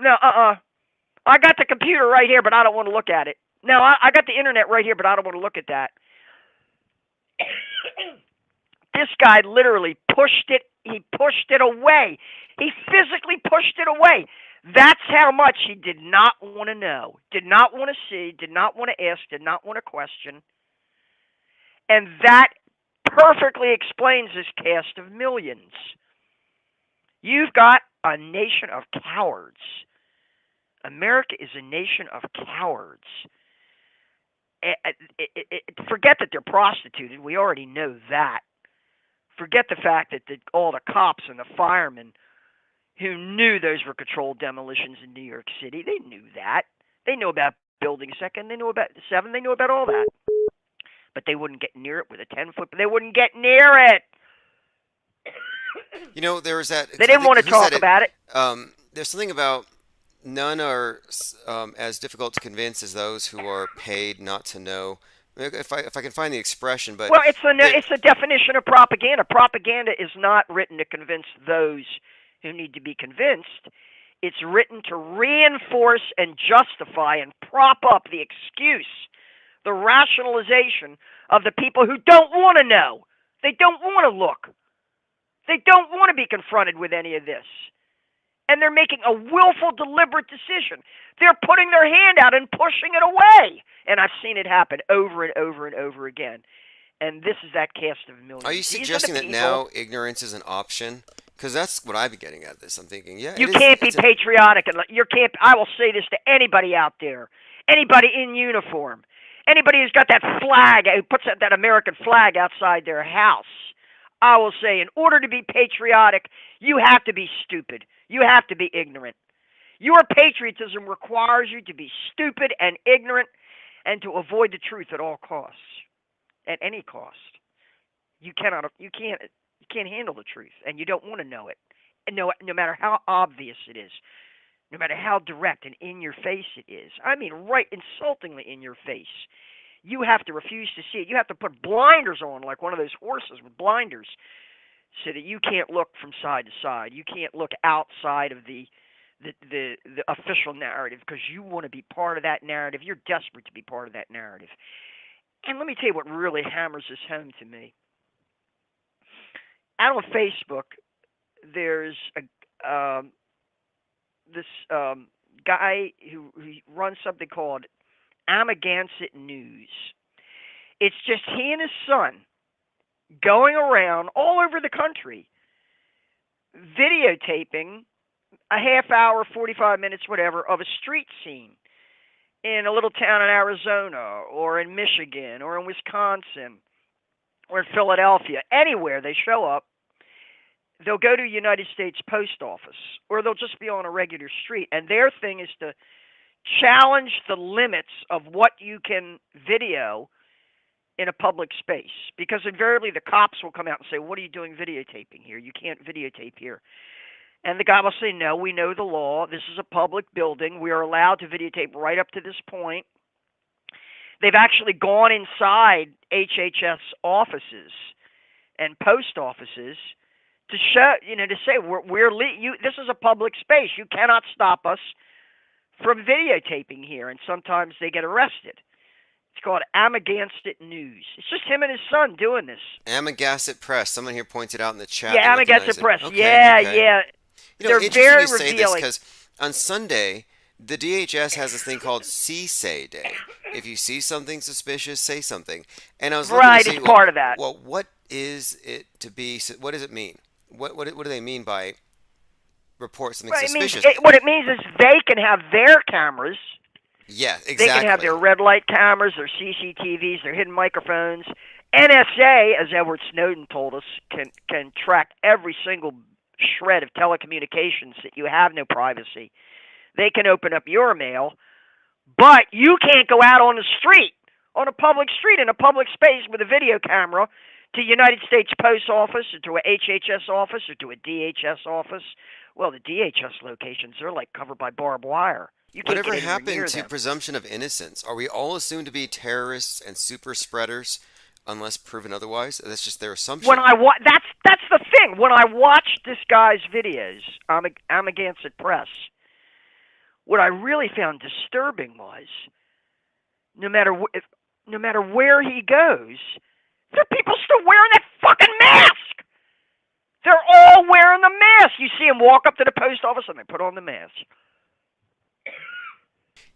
I got the computer right here, but I don't want to look at it. No, I got the internet right here, but I don't want to look at that. This guy literally pushed it. He pushed it away. He physically pushed it away. That's how much he did not want to know, did not want to see, did not want to ask, did not want to question. And that perfectly explains this cast of millions. You've got a nation of cowards. America is a nation of cowards. Forget that they're prostituted. We already know that. Forget the fact that all the cops and the firemen who knew those were controlled demolitions in New York City, they knew that. They knew about Building 7. They knew about 7. They knew about all that. But they wouldn't get near it with a 10-foot. They wouldn't get near it. There was that. They didn't want to talk about it. There's something about none are as difficult to convince as those who are paid not to know. If I can find the expression, but it's a definition of propaganda. Propaganda is not written to convince those who need to be convinced. It's written to reinforce and justify and prop up the excuse, the rationalization of the people who don't want to know. They don't want to look. They don't want to be confronted with any of this. And they're making a willful, deliberate decision. They're putting their hand out and pushing it away. And I've seen it happen over and over and over again. And this is that cast of millions. Are you suggesting that now ignorance is an option? Because that's what I've been getting at this. I'm thinking, you can't be patriotic. And I will say this to anybody out there, anybody in uniform, anybody who's got that flag, who puts that American flag outside their house. I will say, in order to be patriotic, you have to be stupid. You have to be ignorant. Your patriotism requires you to be stupid and ignorant and to avoid the truth at all costs, at any cost. You can't handle the truth, and you don't want to know it. And no matter how obvious it is, no matter how direct and in your face it is. I mean, right, insultingly in your face. You have to refuse to see it. You have to put blinders on, like one of those horses with blinders, so that you can't look from side to side. You can't look outside of the official narrative because you want to be part of that narrative. You're desperate to be part of that narrative. And let me tell you what really hammers this home to me. Out on Facebook, there's this guy who runs something called OMNICHAT News. It's just he and his son going around all over the country videotaping a half hour, 45 minutes, whatever, of a street scene in a little town in Arizona or in Michigan or in Wisconsin or in Philadelphia. Anywhere they show up, they'll go to a United States Post Office or they'll just be on a regular street. And their thing is to challenge the limits of what you can video in a public space, because invariably the cops will come out and say, what are you doing videotaping here? You can't videotape here. And the guy will say, no, we know the law. This is a public building. We are allowed to videotape right up to this point. They've actually gone inside HHS offices and post offices to show, to say this is a public space. You cannot stop us from videotaping here. And sometimes they get arrested. It's called OMNICHAT News. It's just him and his son doing this. OMNICHAT Press. Someone here pointed out in the chat. Yeah, OMNICHAT Press. Okay, yeah, okay. yeah. They're very you say revealing. Because on Sunday, the DHS has this thing called Say Day. If you see something suspicious, say something. And I was looking to see, it's part of that. Well, what is it to be? What does it mean? What do they mean by report something suspicious? What it means is they can have their cameras. Yeah, exactly. They can have their red light cameras, their CCTVs, their hidden microphones. NSA, as Edward Snowden told us, can track every single shred of telecommunications that you have no privacy. They can open up your mail, but you can't go out on the street, on a public street, in a public space with a video camera to a United States Post Office or to a HHS office or to a DHS office. Well, the DHS locations, they're like covered by barbed wire. You can't Whatever get anywhere happened near to them. presumption of innocence? Are we all assumed to be terrorists and super spreaders unless proven otherwise? That's just their When assumption. that's the thing. When I watched this guy's videos, I'm against it press. What I really found disturbing was no matter where he goes, there are people still wearing that fucking mask. They're all wearing the mask. You see them walk up to the post office and they put on the mask.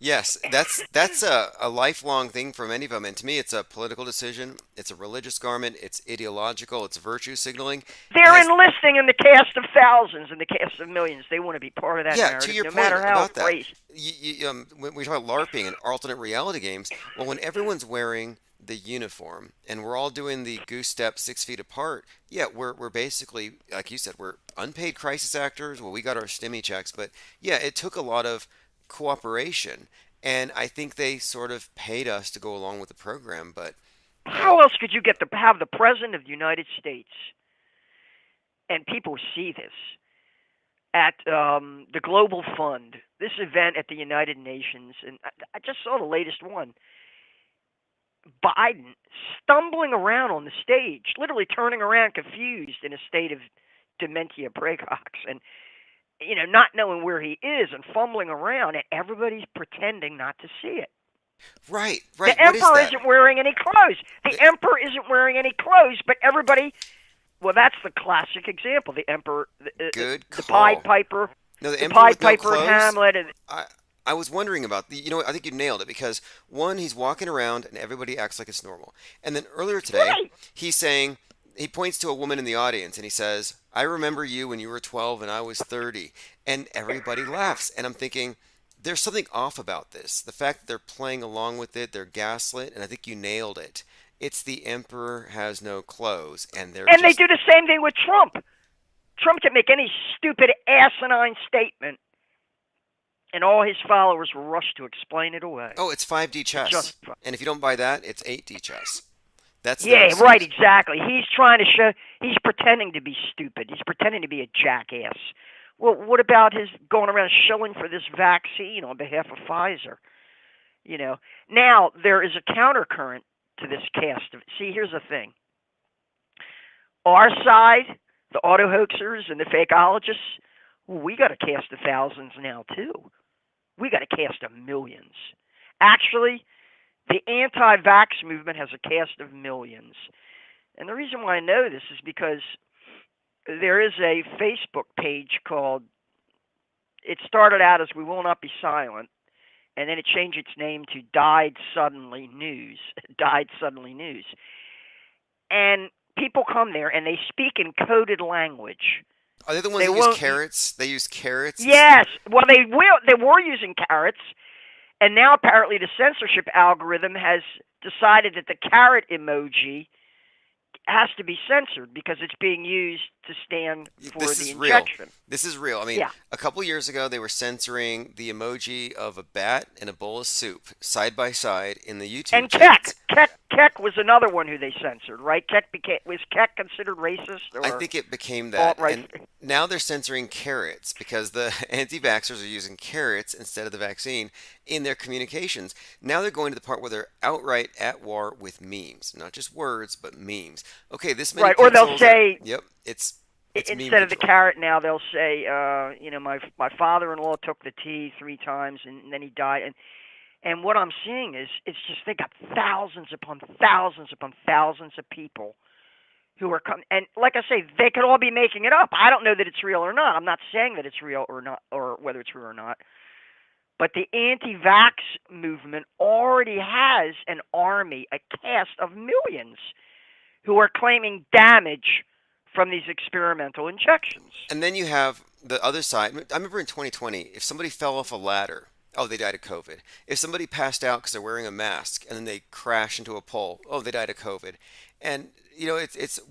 Yes, that's a lifelong thing for many of them, and to me, it's a political decision. It's a religious garment. It's ideological. It's virtue signaling. They're enlisting in the cast of thousands and the cast of millions. They want to be part of that Yeah, narrative, to your no point matter how about that, crazy. when we talk about LARPing and alternate reality games, well, when everyone's wearing the uniform and we're all doing the goose step 6 feet apart, yeah, we're basically, like you said, we're unpaid crisis actors. Well, we got our STEMI checks, but yeah, it took a lot of cooperation, and I think they sort of paid us to go along with the program. But How else could you have the President of the United States, and people see this, at the Global Fund, this event at the United Nations, and I just saw the latest one, Biden stumbling around on the stage, literally turning around confused in a state of dementia praecox, and not knowing where he is and fumbling around, and everybody's pretending not to see it. Right. The emperor isn't wearing any clothes. The emperor isn't wearing any clothes, but everybody. Well, that's the classic example. The emperor, the Pied Piper, No, the the emperor Pied with no Piper of clothes? Hamlet, and I was wondering about I think you nailed it, because one, he's walking around and everybody acts like it's normal. And then earlier today, he points to a woman in the audience and he says, "I remember you when you were 12 and I was 30." And everybody laughs. And I'm thinking, there's something off about this. The fact that they're playing along with it, they're gaslit, and I think you nailed it. It's the emperor has no clothes, and they do the same thing with Trump. Trump can make any stupid asinine statement, and all his followers will rush to explain it away. Oh, it's 5D chess. And if you don't buy that, it's 8D chess. That's right, exactly. He's trying to show, he's pretending to be stupid. He's pretending to be a jackass. Well, what about his going around shilling for this vaccine on behalf of Pfizer? Now there is a countercurrent to this cast of. See, here's the thing. Our side, the auto hoaxers and the fakeologists, we got a cast of thousands now too. We got a cast of millions. Actually, the anti-vax movement has a cast of millions. And the reason why I know this is because there is a Facebook page called, it started out as We Will Not Be Silent, and then it changed its name to Died Suddenly News. Died Suddenly News. And people come there and they speak in coded language. Are they the ones that use carrots? They use carrots? Yes. Well, they were using carrots, and now apparently the censorship algorithm has decided that the carrot emoji has to be censored because it's being used to stand for the injection. Real. This is real. I mean, a couple years ago, they were censoring the emoji of a bat and a bowl of soup side by side in the YouTube. And Keck was another one who they censored, right? Was Keck considered racist? Or I think it became that. And now they're censoring carrots because the anti-vaxxers are using carrots instead of the vaccine in their communications. Now they're going to the part where they're outright at war with memes, not just words, but memes. Okay, this many or they'll say, "Yep, it's instead of the carrot now they'll say, my father-in-law took the tea 3 times and then he died." And what I'm seeing is it's just they got thousands upon thousands upon thousands of people who are coming. And like I say, they could all be making it up. I don't know that it's real or not. I'm not saying that it's real or not, or whether it's real or not. But the anti-vax movement already has an army, a cast of millions who are claiming damage from these experimental injections. And then you have the other side. I remember in 2020, if somebody fell off a ladder, oh, they died of COVID. If somebody passed out because they're wearing a mask and then they crash into a pole, oh, they died of COVID. And,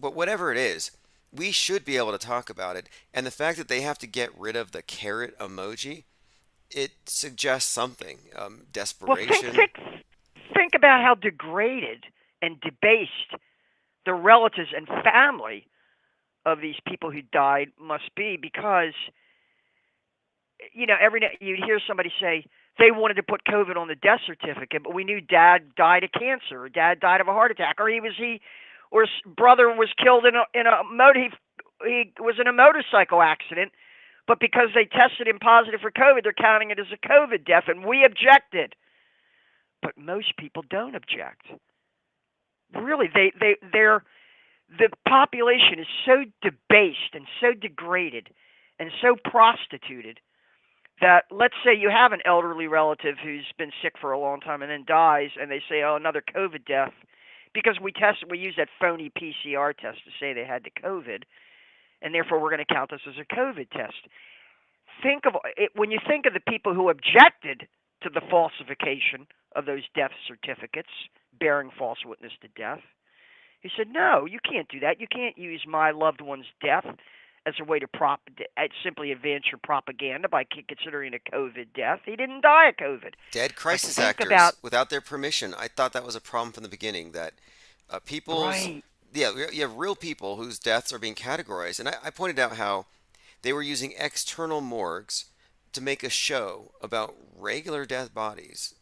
but whatever it is, we should be able to talk about it. And the fact that they have to get rid of the carrot emoji, it suggests something, desperation. Well, think about how degraded and debased the relatives and family of these people who died must be, because every day you'd hear somebody say they wanted to put COVID on the death certificate, but we knew Dad died of cancer, or Dad died of a heart attack, or his brother was killed he was in a motorcycle accident, but because they tested him positive for COVID, they're counting it as a COVID death, and we objected. But most people don't object. Really, the population is so debased and so degraded and so prostituted that, let's say you have an elderly relative who's been sick for a long time and then dies, and they say, oh, another COVID death, because we use that phony PCR test to say they had the COVID, and therefore we're going to count this as a COVID test. Think of it when you think of the people who objected to the falsification of those death certificates bearing false witness to death. He said, no, you can't do that. You can't use my loved one's death as a way to simply advance your propaganda by considering a COVID death. He didn't die of COVID. Dead crisis actors without their permission. I thought that was a problem from the beginning, that Right. Yeah, you have real people whose deaths are being categorized. And I pointed out how they were using external morgues to make a show about regular dead bodies.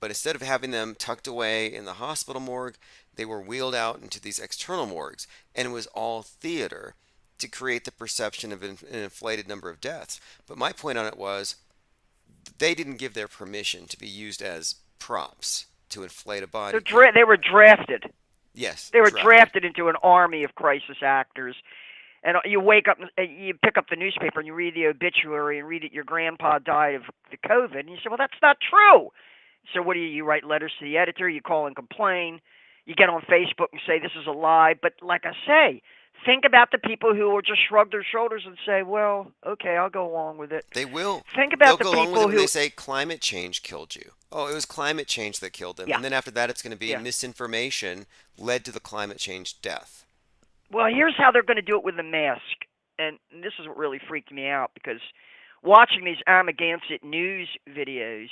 But instead of having them tucked away in the hospital morgue, they were wheeled out into these external morgues. And it was all theater to create the perception of an inflated number of deaths. But my point on it was they didn't give their permission to be used as props to inflate a body. They were drafted. Yes. They were drafted into an army of crisis actors. And you wake up, you pick up the newspaper and you read the obituary and read that your grandpa died of the COVID. And you say, well, that's not true. So what do? You write letters to the editor, you call and complain, you get on Facebook and say this is a lie. But like I say, think about the people who will just shrug their shoulders and say, well, okay, I'll go along with it. They will. Think about They'll the go along people with it who when they say climate change killed you. Oh, it was climate change that killed them. Yeah. And then after that, it's going to be Yeah. misinformation led to the climate change death. Well, here's how they're going to do it with the mask. And this is what really freaked me out, because watching these Amagansett news videos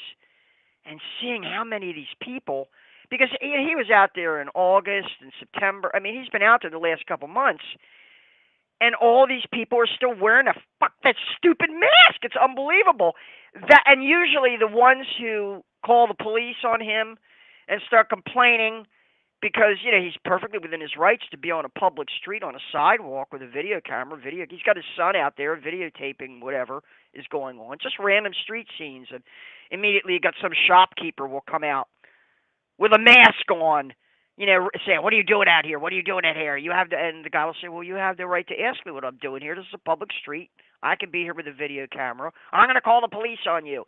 and seeing how many of these people, because he was out there in August and September. I mean, he's been out there the last couple months, and all these people are still wearing that stupid mask. It's unbelievable. And usually the ones who call the police on him and start complaining, because he's perfectly within his rights to be on a public street, on a sidewalk with a video camera. He's got his son out there videotaping whatever is going on, just random street scenes, and immediately you got some shopkeeper will come out with a mask on, saying, "What are you doing out here? What are you doing out here?" And the guy will say, "Well, you have the right to ask me what I'm doing here. This is a public street. I can be here with a video camera. I'm going to call the police on you."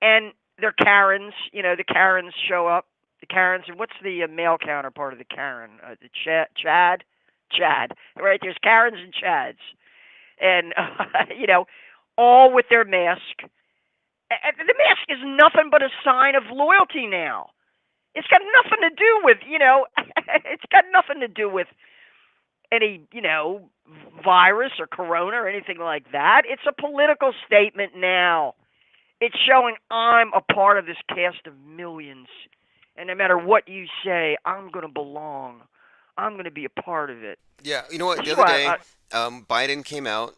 And they're Karens. The Karens show up. The Karens, and what's the male counterpart of the Karen? The Chad. Right, there's Karens and Chads, and all with their mask. And the mask is nothing but a sign of loyalty now. It's got nothing to do with it's got nothing to do with any virus or corona or anything like that. It's a political statement now. It's showing I'm a part of this cast of millions. And no matter what you say, I'm going to belong. I'm going to be a part of it. Yeah, you know what? The other day, Biden came out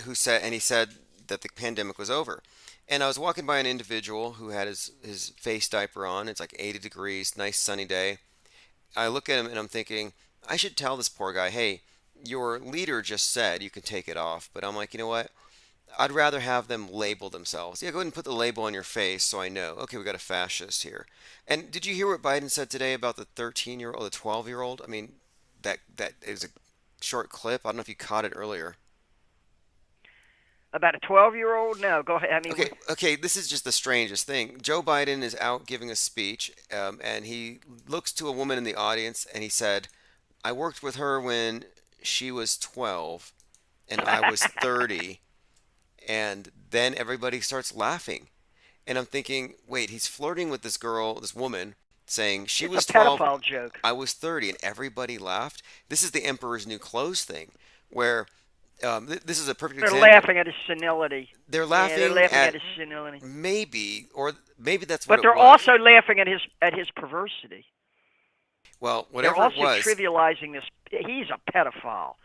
he said that the pandemic was over. And I was walking by an individual who had his face diaper on. It's like 80 degrees, nice sunny day. I look at him and I'm thinking, I should tell this poor guy, hey, your leader just said you can take it off. But I'm like, you know what? I'd rather have them label themselves. Yeah, go ahead and put the label on your face so I know. Okay, we got a fascist here. And did you hear what Biden said today about the 13-year-old, the 12-year-old? I mean, that is a short clip. I don't know if you caught it earlier. About a 12-year-old? No, go ahead. I mean, okay. This is just the strangest thing. Joe Biden is out giving a speech, and he looks to a woman in the audience, and he said, "I worked with her when she was 12, and I was 30." And then everybody starts laughing. And I'm thinking, wait, he's flirting with this woman, saying she was 12, pedophile joke. I was 30, and everybody laughed. This is the Emperor's New Clothes thing, where this is a perfect example. They're laughing at his senility. They're laughing, at his senility. Maybe that's but what it was. But they're also laughing at his perversity. Well, whatever they're it was. also trivializing this. He's a pedophile.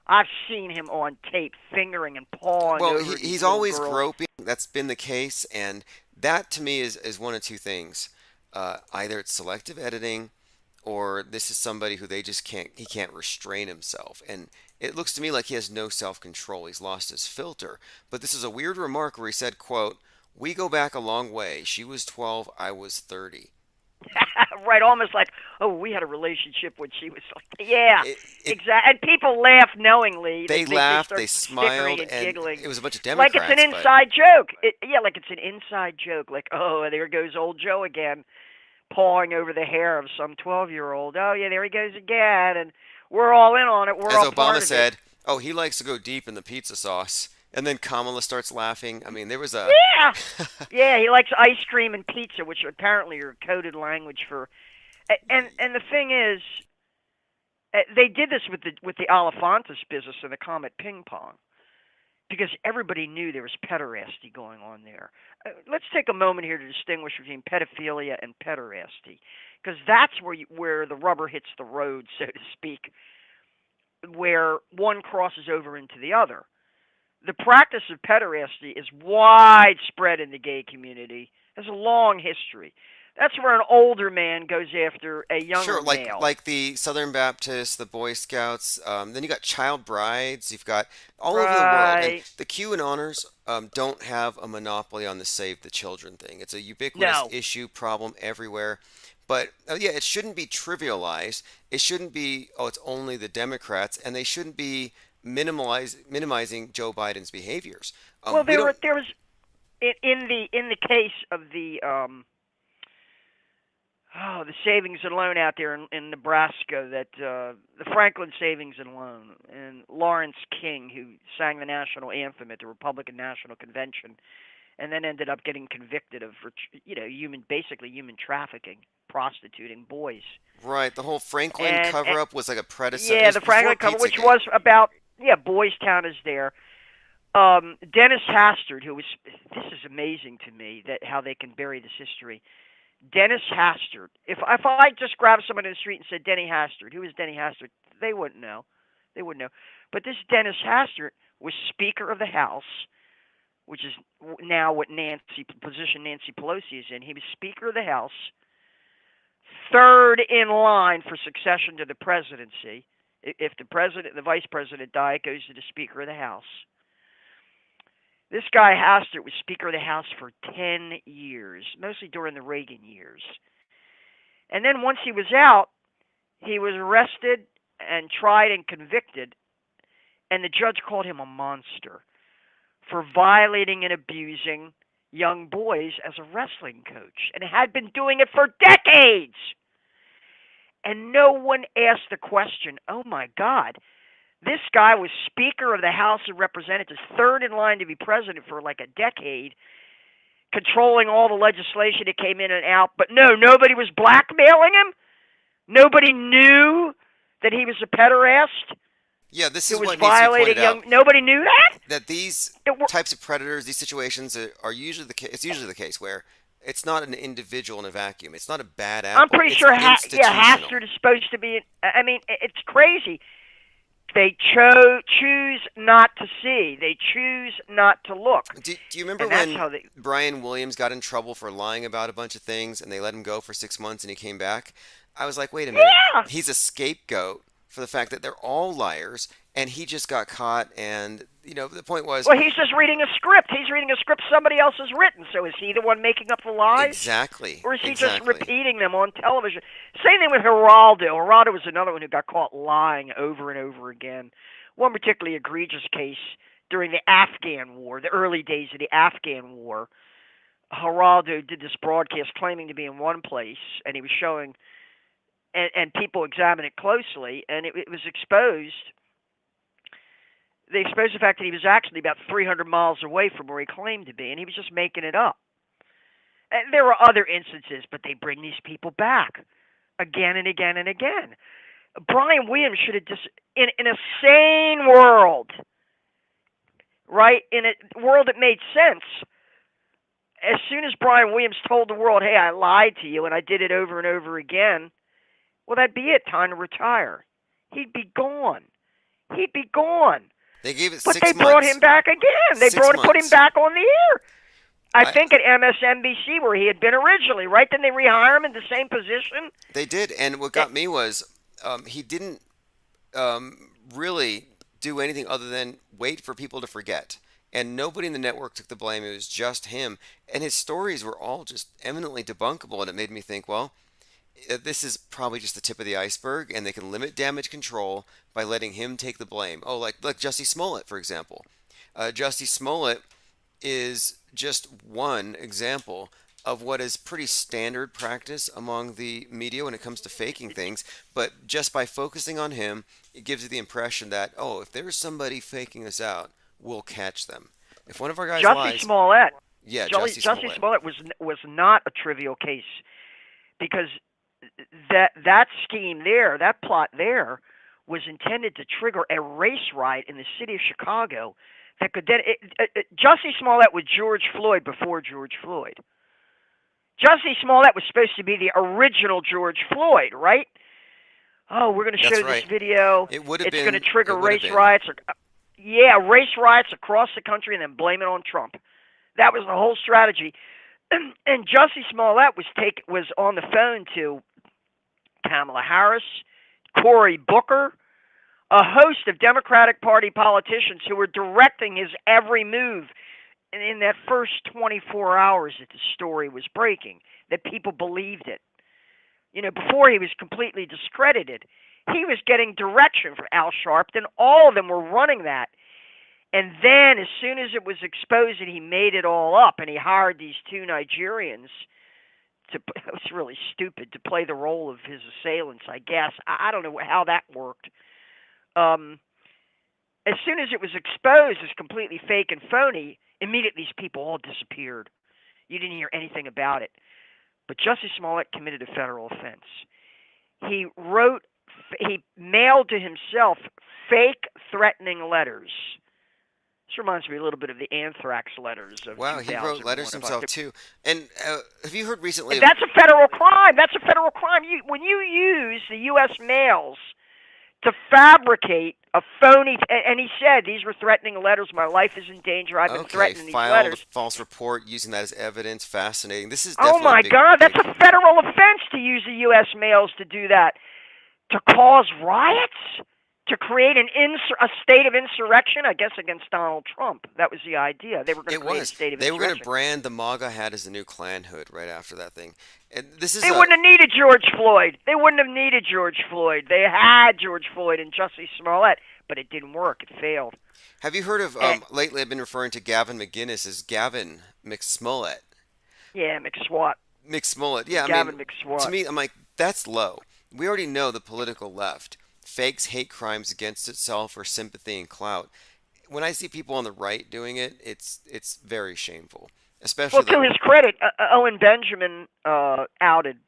I've seen him on tape fingering and pawing. Well, over he's little always girls. groping. That's been the case, and that to me is one of two things. Either it's selective editing, or this is somebody who he can't restrain himself. And it looks to me like he has no self-control. He's lost his filter. But this is a weird remark where he said, quote, "We go back a long way. She was 12, I was 30." Right, almost like, oh, we had a relationship when she was like, yeah, exactly. And people laugh knowingly. They laughed, they smiled, and and giggling. it was a bunch of Democrats. Like it's an inside joke. Like it's an inside joke. Like, oh, there goes old Joe again, pawing over the hair of some 12-year-old. Oh, yeah, there he goes again. And we're all in on it. We're As all Obama part of said, it. oh, he likes to go deep in the pizza sauce. And then Kamala starts laughing. I mean, there was a... Yeah, he likes ice cream and pizza, which apparently are coded language for... And the thing is, they did this with the Elefantis business and the Comet Ping Pong, because everybody knew there was pederasty going on there. Let's take a moment here to distinguish between pedophilia and pederasty, because that's where the rubber hits the road, so to speak, where one crosses over into the other. The practice of pederasty is widespread in the gay community. Has a long history. That's where an older man goes after a younger male. Like the Southern Baptists, the Boy Scouts. Then you got child brides. You've got all over the world. And the QAnoners don't have a monopoly on the Save the Children thing. It's a ubiquitous issue, problem everywhere. But it shouldn't be trivialized. It shouldn't be, it's only the Democrats, and they shouldn't be minimizing Joe Biden's behaviors. Well, there was in the case of the savings and loan out there in Nebraska, that the Franklin Savings and Loan, and Lawrence King, who sang the national anthem at the Republican National Convention, and then ended up getting convicted of basically human trafficking, prostituting boys. Right, the whole Franklin cover-up was like a predecessor. Yeah, the Franklin cover, which was about Boys Town is there. Dennis Hastert, this is amazing to me that how they can bury this history. Dennis Hastert. If I just grabbed someone in the street and said Denny Hastert, who is Denny Hastert? They wouldn't know. But this Dennis Hastert was Speaker of the House, which is now what position Nancy Pelosi is in. He was Speaker of the House, third in line for succession to the presidency. If the president and the vice president die, it goes to the Speaker of the House. This guy Hastert was Speaker of the House for 10 years, mostly during the Reagan years. And then once he was out, he was arrested and tried and convicted, and the judge called him a monster for violating and abusing young boys as a wrestling coach, and had been doing it for decades. And no one asked the question, oh my God, this guy was Speaker of the House of Representatives, third in line to be president for like a decade, controlling all the legislation that came in and out. But no, nobody was blackmailing him. Nobody knew that he was a pederast. Yeah, this is what needs to be pointed out. Nobody knew that? That these types of predators, these situations are usually it's usually the case where it's not an individual in a vacuum. It's not a bad apple. I'm pretty sure Hastert is supposed to be. I mean, it's crazy. They choose not to see. They choose not to look. Do you remember when Brian Williams got in trouble for lying about a bunch of things, and they let him go for 6 months, and he came back? I was like, wait a minute. Yeah. He's a scapegoat for the fact that they're all liars, and he just got caught. And the point was, well, he's just reading a script. He's reading a script somebody else has written. So is he the one making up the lies? Exactly. Or is he just repeating them on television? Same thing with Geraldo. Geraldo was another one who got caught lying over and over again. One particularly egregious case during the Afghan War, the early days of the Afghan War. Geraldo did this broadcast claiming to be in one place, and he was showing, and people examined it closely, and it was exposed. They exposed the fact that he was actually about 300 miles away from where he claimed to be, and he was just making it up. And there were other instances, but they bring these people back again and again and again. Brian Williams should have just, in a sane world, right, in a world that made sense, as soon as Brian Williams told the world, hey, I lied to you and I did it over and over again, well, that'd be it, time to retire. He'd be gone. He'd be gone. They gave it but 6 months. But they brought him back again. They put him back on the air. I think at MSNBC where he had been originally, right? Didn't they rehire him in the same position? They did, and what got me was he didn't really do anything other than wait for people to forget. And nobody in the network took the blame. It was just him. And his stories were all just eminently debunkable. And it made me think, well, this is probably just the tip of the iceberg, and they can limit damage control by letting him take the blame. Oh, like Jussie Smollett, for example. Jussie Smollett is just one example of what is pretty standard practice among the media when it comes to faking things. But just by focusing on him, it gives you the impression that, oh, if there's somebody faking this out, we'll catch them. If one of our guys lies... Smollett. Yeah, Jussie Smollett was not a trivial case, because that scheme there, that plot there, was intended to trigger a race riot in the city of Chicago that could then... Jussie Smollett was George Floyd before George Floyd. Jussie Smollett was supposed to be the original George Floyd, right? Oh, we're going to show this video. It's going to trigger race riots. Race riots across the country, and then blame it on Trump. That was the whole strategy. And Jussie Smollett was on the phone to Kamala Harris, Cory Booker, a host of Democratic Party politicians who were directing his every move in that first 24 hours that the story was breaking, that people believed it. Before he was completely discredited, he was getting direction from Al Sharpton. All of them were running that. And then as soon as it was exposed that he made it all up, and he hired these two Nigerians it was really stupid, to play the role of his assailants, I guess. I don't know how that worked. As soon as it was exposed as completely fake and phony, immediately these people all disappeared. You didn't hear anything about it. But Jussie Smollett committed a federal offense. He mailed to himself fake threatening letters. This reminds me a little bit of the anthrax letters of Wow, he wrote letters himself too. And have you heard recently? That's a federal crime. That's a federal crime. When you use the U.S. mails to fabricate a phony, and he said these were threatening letters. My life is in danger. I've been threatening these letters. A false report using that as evidence. Fascinating. This is oh my God, that's a federal offense to use the U.S. mails to do that, to cause riots, to create a state of insurrection, I guess, against Donald Trump. That was the idea. They were going to create a state of insurrection. They were going to brand the MAGA hat as the new Klan hood right after that thing. And they wouldn't have needed George Floyd. They wouldn't have needed George Floyd. They had George Floyd and Jussie Smollett, but it didn't work. It failed. Have you heard of, lately I've been referring to Gavin McInnes as Gavin McSmollett. Yeah, McSwat. McSmollett, yeah. Gavin McSwat. To me, I'm like, that's low. We already know the political left fakes hate crimes against itself for sympathy and clout. When I see people on the right doing it, it's very shameful. Especially to his credit, Owen Benjamin outed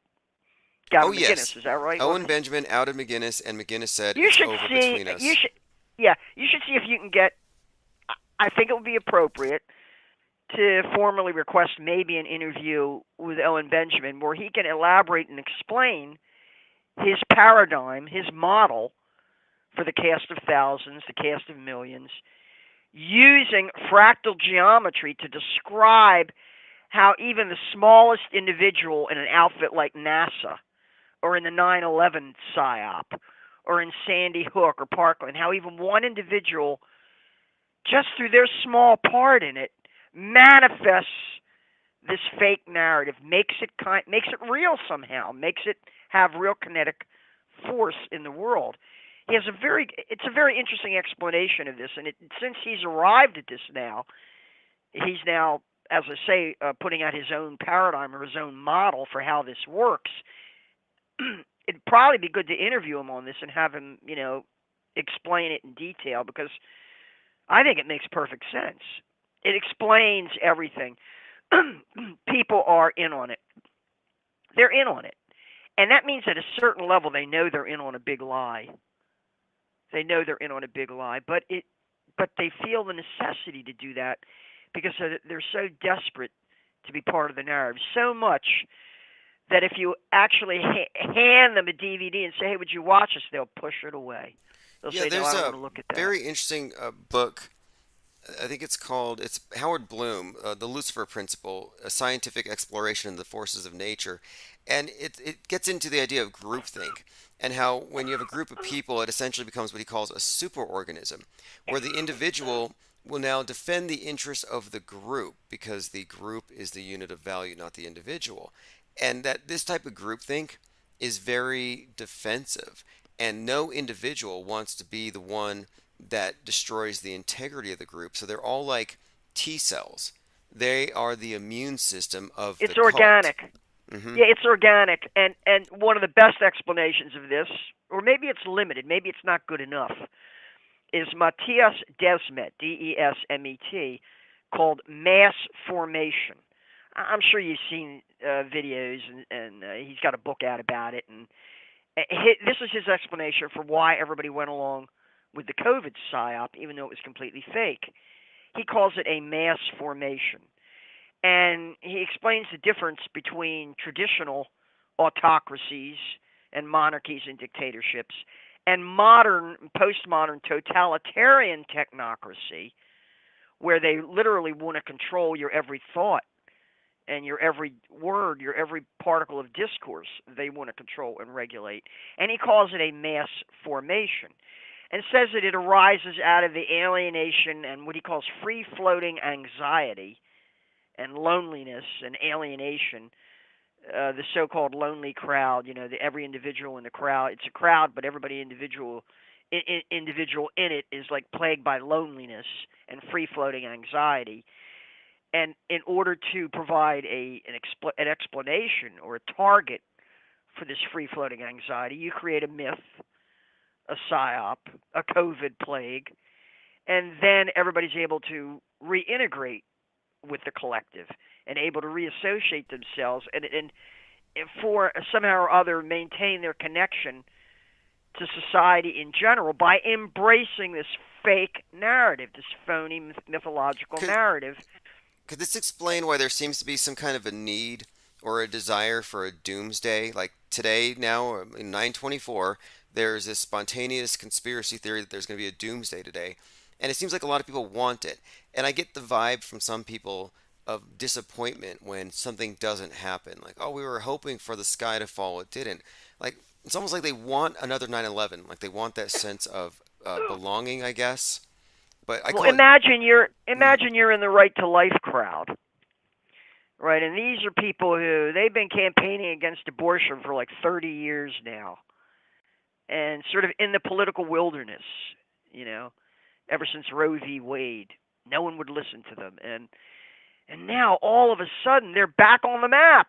Gavin McInnes. Yes. Is that right? Owen Benjamin outed McInnes, and McInnes said it's over between us. You should see if you can get. I think it would be appropriate to formally request maybe an interview with Owen Benjamin where he can elaborate and explain his paradigm, his model for the cast of thousands, the cast of millions, using fractal geometry to describe how even the smallest individual in an outfit like NASA or in the 9/11 PSYOP or in Sandy Hook or Parkland, how even one individual, just through their small part in it, manifests this fake narrative, makes it real somehow, makes it have real kinetic force in the world. It's a very interesting explanation of this, and since he's arrived at this now, he's now, as I say, putting out his own paradigm or his own model for how this works. It'd probably be good to interview him on this and have him, explain it in detail, because I think it makes perfect sense. It explains everything. People are in on it. They're in on it. And that means at a certain level they know they're in on a big lie. They know they're in on a big lie, but they feel the necessity to do that because they're so desperate to be part of the narrative. So much that if you actually hand them a DVD and say, "Hey, would you watch this?" they'll push it away. They'll say, "No, I don't want to look at that." Very interesting book I think it's Howard Bloom, the Lucifer Principle, a scientific exploration of the forces of nature, and it gets into the idea of groupthink and how when you have a group of people, it essentially becomes what he calls a superorganism, where the individual will now defend the interests of the group because the group is the unit of value, not the individual, and that this type of groupthink is very defensive, and no individual wants to be the one that destroys the integrity of the group. So they're all like T cells. They are the immune system of the It's cult. organic. Hmm. Yeah, it's organic, and one of the best explanations of this, or maybe it's limited, maybe it's not good enough, is Matthias Desmet, Desmet, called mass formation. I'm sure you've seen videos, and he's got a book out about it, and this is his explanation for why everybody went along with the COVID psyop, even though it was completely fake. He calls it a mass formation. And he explains the difference between traditional autocracies and monarchies and dictatorships and modern, postmodern totalitarian technocracy, where they literally want to control your every thought and your every word, your every particle of discourse. They want to control and regulate. And he calls it a mass formation and says that it arises out of the alienation and what he calls free-floating anxiety and loneliness and alienation, the so-called lonely crowd. Every individual in the crowd. It's a crowd, but everybody individual in it is like plagued by loneliness and free-floating anxiety. And in order to provide an explanation or a target for this free-floating anxiety, you create a myth, a psyop, a COVID plague, and then everybody's able to reintegrate with the collective and able to reassociate themselves and for somehow or other maintain their connection to society in general by embracing this fake narrative, this phony mythological narrative. Could this explain why there seems to be some kind of a need or a desire for a doomsday? Like today, now in 924, there's this spontaneous conspiracy theory that there's going to be a doomsday today. And it seems like a lot of people want it. And I get the vibe from some people of disappointment when something doesn't happen. Like, oh, we were hoping for the sky to fall, it didn't. Like, it's almost like they want another 9/11. Like they want that sense of belonging, I guess. But I Well, call imagine you're in the Right to Life crowd, right? And these are people who they've been campaigning against abortion for like 30 years now, and sort of in the political wilderness, ever since Roe v. Wade. No one would listen to them, and now all of a sudden they're back on the map,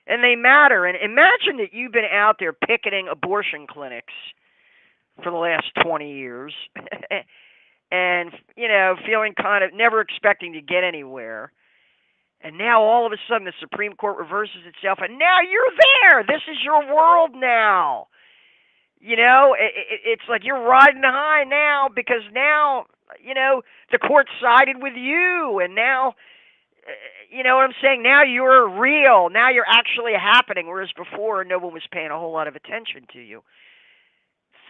and they matter. And imagine that you've been out there picketing abortion clinics for the last 20 years. And, feeling kind of never expecting to get anywhere. And now all of a sudden the Supreme Court reverses itself, and now you're there. This is your world now. It's like you're riding high now because now, the court sided with you. And now, you know what I'm saying? Now you're real. Now you're actually happening, whereas before no one was paying a whole lot of attention to you.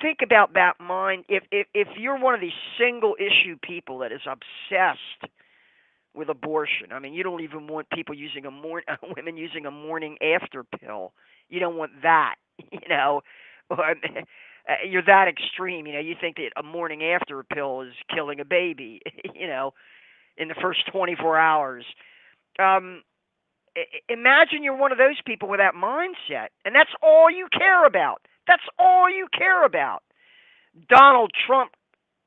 Think about that mind. If you're one of these single issue people that is obsessed with abortion, I mean, you don't even want people using women using a morning after pill. You don't want that, You're that extreme, you think that a morning after pill is killing a baby, in the first 24 hours. Imagine you're one of those people with that mindset, and that's all you care about. That's all you care about. Donald Trump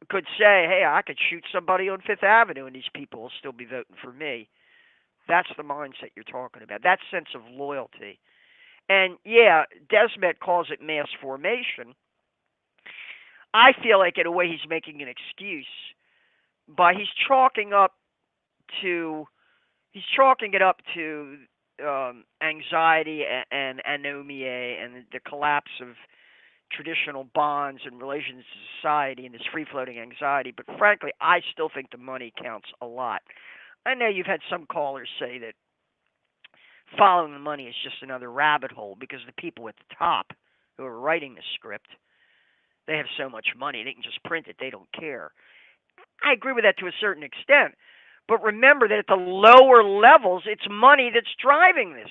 could say, hey, I could shoot somebody on Fifth Avenue and these people will still be voting for me. That's the mindset you're talking about, that sense of loyalty. And, yeah, Desmet calls it mass formation. I feel like, in a way, he's making an excuse, but he's chalking it up to anxiety and anomia and the collapse of traditional bonds and relations to society and this free-floating anxiety. But frankly, I still think the money counts a lot. I know you've had some callers say that following the money is just another rabbit hole because the people at the top who are writing the script, they have so much money, they can just print it, they don't care. I agree with that to a certain extent. But remember that at the lower levels, it's money that's driving this.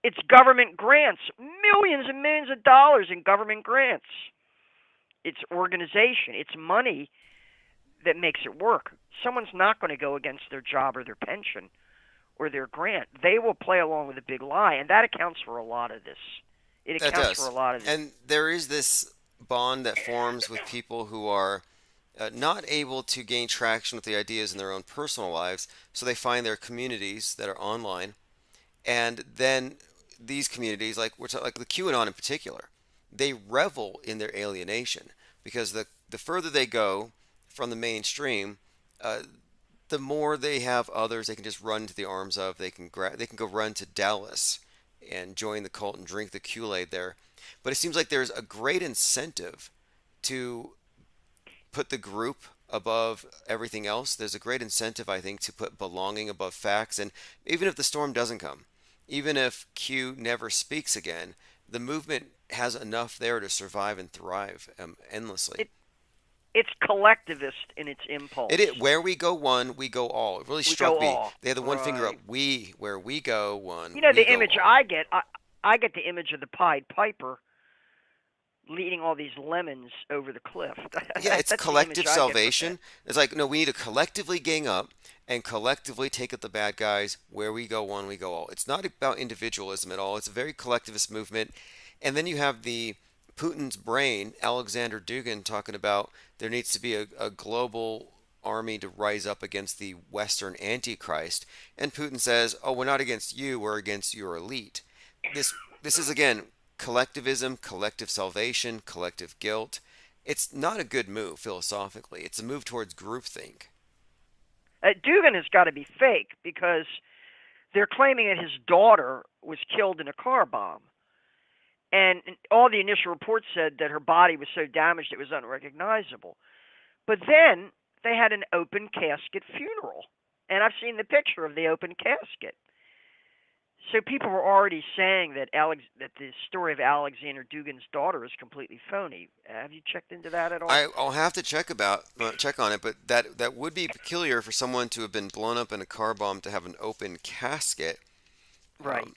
It's government grants, millions and millions of dollars in government grants. It's organization. It's money that makes it work. Someone's not going to go against their job or their pension or their grant. They will play along with a big lie, and that accounts for a lot of this. It That accounts does. for a lot of this. And there is this bond that forms with people who are not able to gain traction with the ideas in their own personal lives, so they find their communities that are online, and then these communities, like like the QAnon in particular, they revel in their alienation because the further they go from the mainstream, uh, the more they have others they can just run to the arms of. They can go run to Dallas and join the cult and drink the Kool-Aid there. But it seems like there's a great incentive to put the group above everything else. There's a great incentive, I think, to put belonging above facts. And even if the storm doesn't come, even if Q never speaks again, the movement has enough there to survive and thrive endlessly. It's collectivist in its impulse. It is. Where we go one, we go all. It really struck me. All. They had the one finger up. Where we go one. You know, the image all. I get the image of the Pied Piper leading all these lemons over the cliff. Yeah, it's collective salvation. It's like, no, we need to collectively gang up and collectively take out the bad guys. Where we go one, we go all. It's not about individualism at all. It's a very collectivist movement. And then you have Putin's brain, Alexander Dugin, talking about there needs to be a global army to rise up against the Western Antichrist. And Putin says, oh, we're not against you, we're against your elite. This is, again, collectivism, collective salvation, collective guilt. It's not a good move philosophically. It's a move towards groupthink. Dugin has got to be fake because they're claiming that his daughter was killed in a car bomb. And all the initial reports said that her body was so damaged it was unrecognizable. But then they had an open casket funeral. And I've seen the picture of the open casket. So people were already saying that that the story of Alexander Dugin's daughter is completely phony. Have you checked into that at all? I'll have to check on it, but that would be peculiar for someone to have been blown up in a car bomb to have an open casket. Right.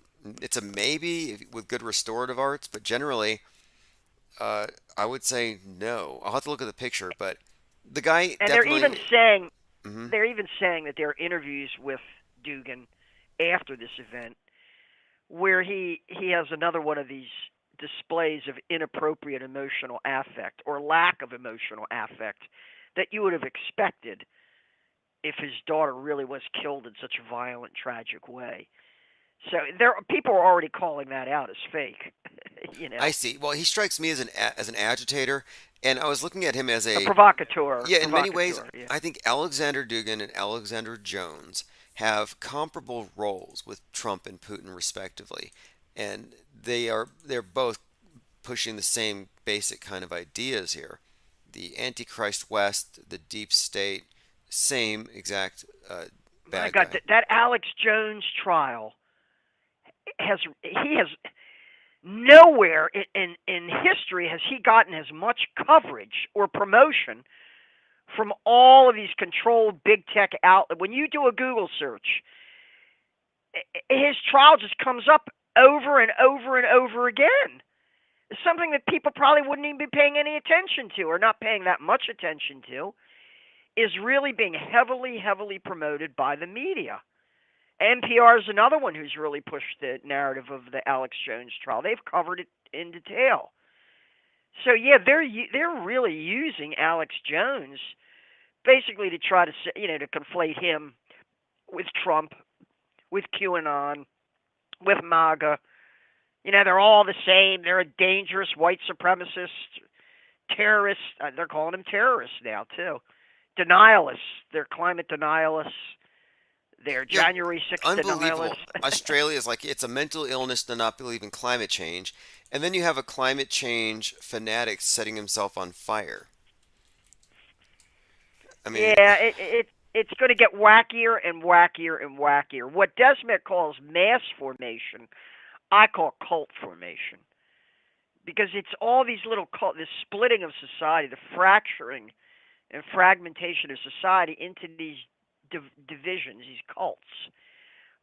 It's a maybe with good restorative arts, but generally, I would say no. I'll have to look at the picture, but the guy and definitely... they're even saying that there are interviews with Dugin after this event where he has another one of these displays of inappropriate emotional affect or lack of emotional affect that you would have expected if his daughter really was killed in such a violent, tragic way. So people are already calling that out as fake. You know. I see. Well, he strikes me as an agitator, and I was looking at him as a provocateur. Yeah, in many ways, yeah. I think Alexander Dugin and Alexander Jones have comparable roles with Trump and Putin, respectively, and they're both pushing the same basic kind of ideas here: the Antichrist West, the deep state, same exact bad guy. That Alex Jones trial. He has nowhere in history has he gotten as much coverage or promotion from all of these controlled big tech outlets. When you do a Google search, his trial just comes up over and over and over again. It's something that people probably wouldn't even be paying any attention to or not paying that much attention to is really being heavily, heavily promoted by the media. NPR is another one who's really pushed the narrative of the Alex Jones trial. They've covered it in detail. So yeah, they're really using Alex Jones basically to try to to conflate him with Trump, with QAnon, with MAGA. They're all the same. They're a dangerous white supremacist, terrorist. They're calling them terrorists now too. Denialists. They're climate denialists. They're January 6th unbelievable. denialists. Australia is like, it's a mental illness to not believe in climate change. And then you have a climate change fanatic setting himself on fire. I mean, yeah, it's going to get wackier and wackier and wackier. What Desmet calls mass formation, I call cult formation. Because it's all these little cult, this splitting of society, the fracturing and fragmentation of society into these divisions, these cults,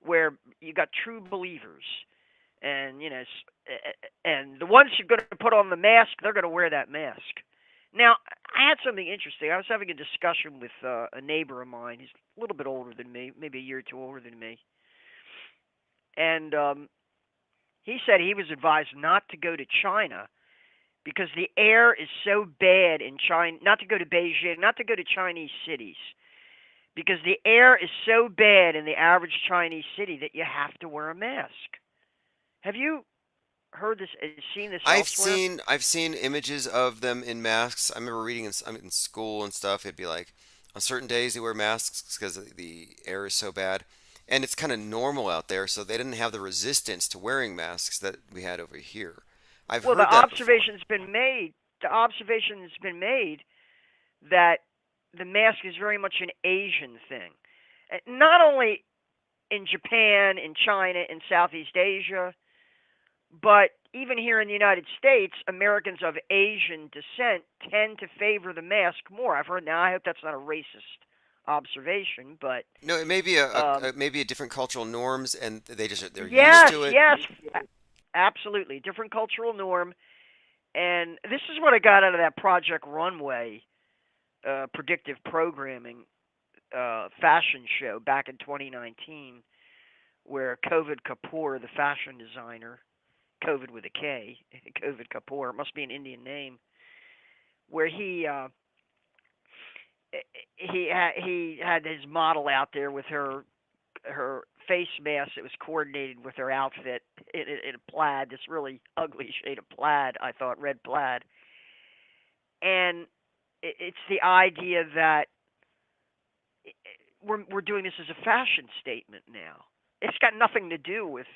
where you got true believers, and and the ones who are going to put on the mask, they're going to wear that mask. Now, I had something interesting. I was having a discussion with a neighbor of mine. He's a little bit older than me, maybe a year or two older than me, and he said he was advised not to go to China because the air is so bad in China, not to go to Beijing, not to go to Chinese cities, because the air is so bad in the average Chinese city that you have to wear a mask. Have you heard this, seen this elsewhere? I've seen images of them in masks. I remember reading in school and stuff. It'd be like on certain days they wear masks because the air is so bad, and it's kind of normal out there, so they didn't have the resistance to wearing masks that we had over here. I've Well, heard the that before. observation's been made. The observation's been made that the mask is very much an Asian thing. Not only in Japan, in China, in Southeast Asia, but even here in the United States, Americans of Asian descent tend to favor the mask more. I've heard. Now, I hope that's not a racist observation, but No, it may be maybe a different cultural norms, and they're used yes, to it. yes, absolutely, different cultural norm. And this is what I got out of that Project Runway predictive programming fashion show back in 2019, where COVID Kapoor, the fashion designer, COVID with a K, COVID Kapoor, it must be an Indian name, where he had his model out there with her face mask that was coordinated with her outfit in a plaid, this really ugly shade of plaid, I thought, red plaid. And it's the idea that we're doing this as a fashion statement now. It's got nothing to do with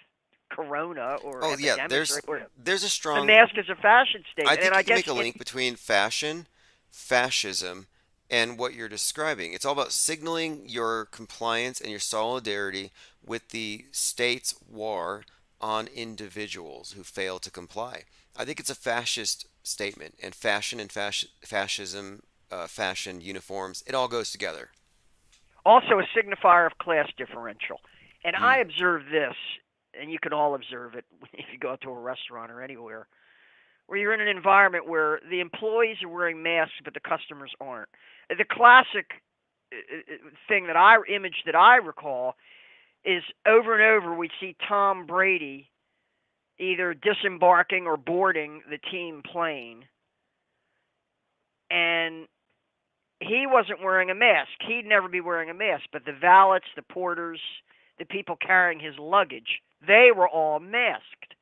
Corona or epidemic. There's a strong. The mask is a fashion statement. I think and you can make a link between fashion, fascism, and what you're describing. It's all about signaling your compliance and your solidarity with the state's war on individuals who fail to comply. I think it's a fascist statement, and fashion and fascism, fashion, uniforms, it all goes together. Also a signifier of class differential. And I observe this, and you can all observe it if you go out to a restaurant or anywhere, where you're in an environment where the employees are wearing masks but the customers aren't. The classic image that I recall is over and over we see Tom Brady either disembarking or boarding the team plane, and he wasn't wearing a mask. He'd never be wearing a mask, but the valets, the porters, the people carrying his luggage, they were all masked.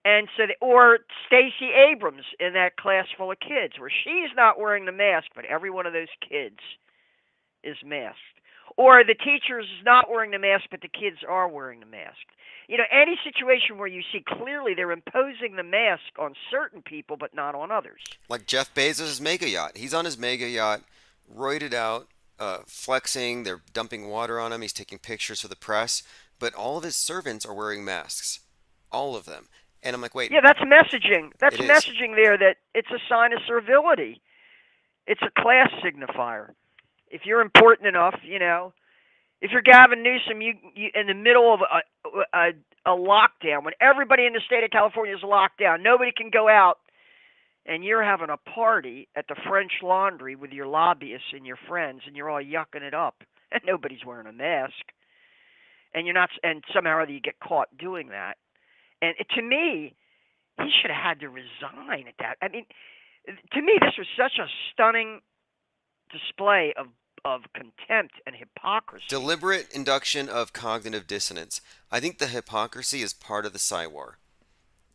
And so, or Stacey Abrams in that class full of kids, where she's not wearing the mask, but every one of those kids is masked. Or the teacher's not wearing the mask, but the kids are wearing the mask. You know, any situation where you see clearly they're imposing the mask on certain people, but not on others. Like Jeff Bezos' mega yacht. He's on his mega yacht, roided out, flexing. They're dumping water on him. He's taking pictures for the press. But all of his servants are wearing masks. All of them. And I'm like, wait. Yeah, that's messaging. That's messaging there that it's a sign of servility. It's a class signifier. If you're important enough, you know, if you're Gavin Newsom, you in the middle of a lockdown, when everybody in the state of California is locked down, nobody can go out, and you're having a party at the French Laundry with your lobbyists and your friends, and you're all yucking it up, and nobody's wearing a mask, and you're not, and somehow or other you get caught doing that. And to me, he should have had to resign at that. I mean, to me, this was such a stunning display of contempt and hypocrisy. Deliberate induction of cognitive dissonance. I think the hypocrisy is part of the Psy-War.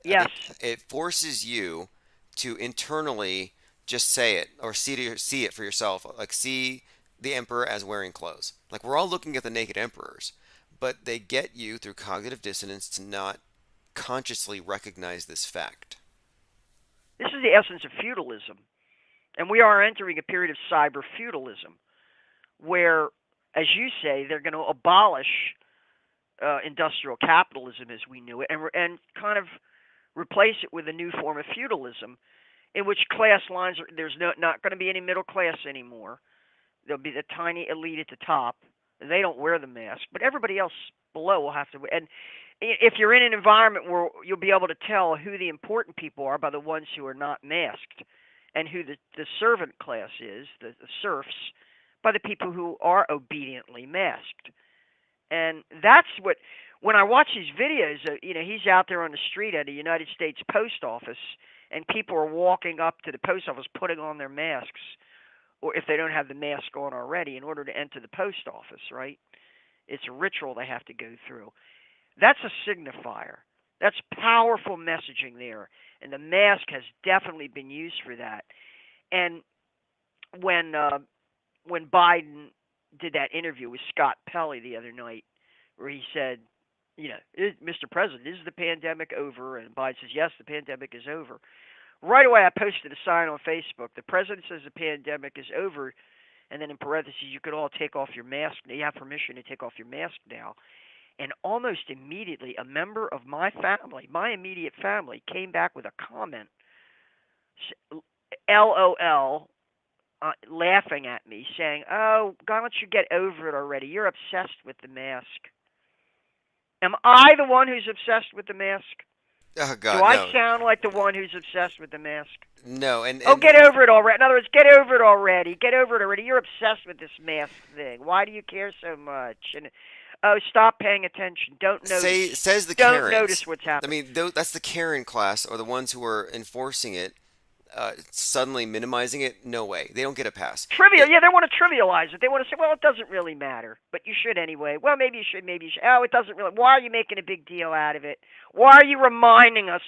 Yes. It forces you to internally just say it or see it for yourself. Like, see the emperor as wearing clothes. Like, we're all looking at the naked emperors, but they get you through cognitive dissonance to not consciously recognize this fact. This is the essence of feudalism. And we are entering a period of cyber feudalism where, as you say, they're going to abolish industrial capitalism as we knew it and kind of replace it with a new form of feudalism. in which class lines there's not going to be any middle class anymore. There'll be the tiny elite at the top. They don't wear the mask, but everybody else below will have to. And if you're in an environment where you'll be able to tell who the important people are by the ones who are not masked, and who the servant class is, the serfs, by the people who are obediently masked. And that's what, when I watch these videos, he's out there on the street at a United States post office, and people are walking up to the post office putting on their masks, or if they don't have the mask on already, in order to enter the post office, right? It's a ritual they have to go through. That's a signifier. That's powerful messaging there. And the mask has definitely been used for that. And when Biden did that interview with Scott Pelley the other night, where he said, Mr. President, is the pandemic over? And Biden says, yes, the pandemic is over. Right away, I posted a sign on Facebook. The president says the pandemic is over, and then in parentheses, you could all take off your mask. You have permission to take off your mask now. And almost immediately, a member of my family, my immediate family, came back with a comment, LOL, laughing at me, saying, oh, God, why don't you get over it already? You're obsessed with the mask. Am I the one who's obsessed with the mask? Oh, God, Do I no. sound like the one who's obsessed with the mask? No, and get over it already. In other words, get over it already. Get over it already. You're obsessed with this mask thing. Why do you care so much? And stop paying attention. Don't notice. Says the Don't Karens. notice what's happening. I mean, that's the Karen class, or the ones who are enforcing it, suddenly minimizing it. No way. They don't get a pass. Trivial. Yeah, they want to trivialize it. They want to say, well, it doesn't really matter, but you should anyway. Well, maybe you should. Maybe you should. Oh, it doesn't really. Why are you making a big deal out of it? Why are you reminding us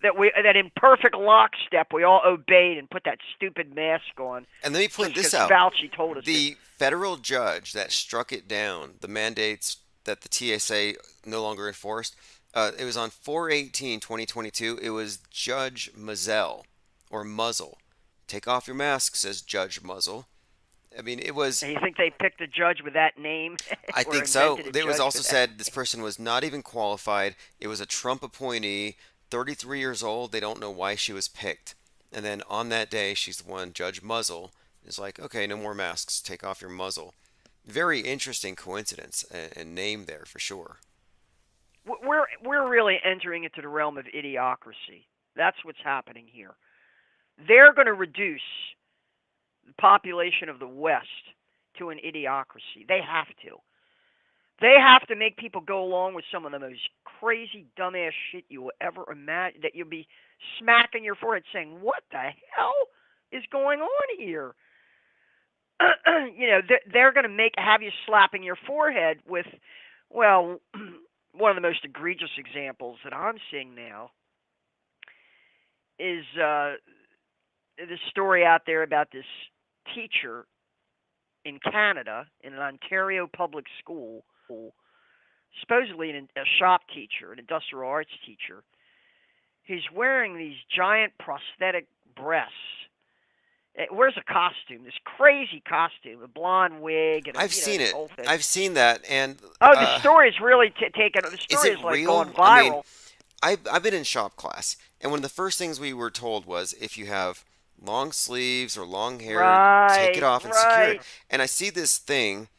that in perfect lockstep we all obeyed and put that stupid mask on? And let me point this out. Fauci told us the federal judge that struck it down, the mandates that the TSA no longer enforced, it was on 4/18/2022. It was Judge Muzzle, or Muzzle. Take off your mask, says Judge Muzzle. I mean, it was... And you think they picked a judge with that name? I think so. It was also said this person was not even qualified. It was a Trump appointee, 33 years old. They don't know why she was picked. And then on that day, she's the one, Judge Muzzle, is like, okay, no more masks. Take off your muzzle. Very interesting coincidence and name there for sure. We're really entering into the realm of idiocracy. That's what's happening here. They're going to reduce the population of the West to an idiocracy. They have to. They have to make people go along with some of the most crazy, dumbass shit you will ever imagine, that you'll be smacking your forehead saying, what the hell is going on here? They're going to have you slapping your forehead with, well, one of the most egregious examples that I'm seeing now is the story out there about this teacher in Canada, in an Ontario public school, supposedly a shop teacher, an industrial arts teacher, who's wearing these giant prosthetic breasts. Wears a costume, this crazy costume, a blonde wig, and I've seen it. I've seen that, and the story's really taken. The story is like real? going viral. I mean, I've been in shop class, and one of the first things we were told was if you have long sleeves or long hair, take it off and secure it. And I see this thing.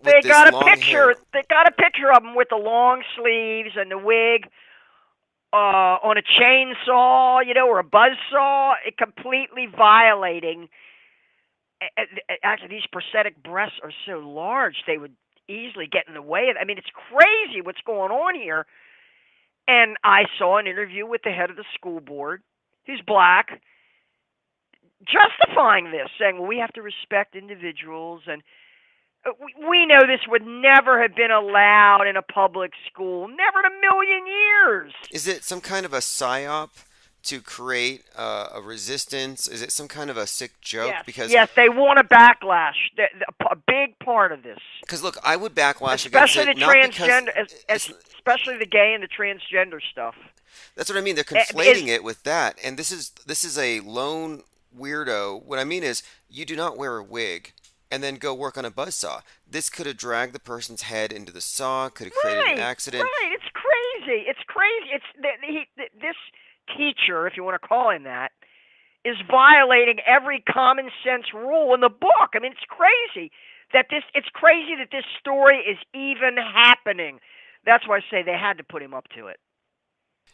With They got a long picture. hair. They got a picture of him with the long sleeves and the wig. On a chainsaw, or a buzzsaw, completely violating. Actually, these prosthetic breasts are so large they would easily get in the way of. I mean, it's crazy what's going on here. And I saw an interview with the head of the school board, who's black, justifying this, saying, "Well, we have to respect individuals and." We know this would never have been allowed in a public school. Never in a million years. Is it some kind of a psyop to create a resistance? Is it some kind of a sick joke? Yes, they want a backlash. A big part of this. Because look, I would backlash especially against it, the transgender, especially the gay and the transgender stuff. That's what I mean. They're conflating it with that, and this is a lone weirdo. What I mean is, you do not wear a wig and then go work on a buzzsaw. This could have dragged the person's head into the saw, could have created an accident. Right, it's crazy. It's crazy. This teacher, if you want to call him that, is violating every common sense rule in the book. I mean, it's crazy that this story is even happening. That's why I say they had to put him up to it.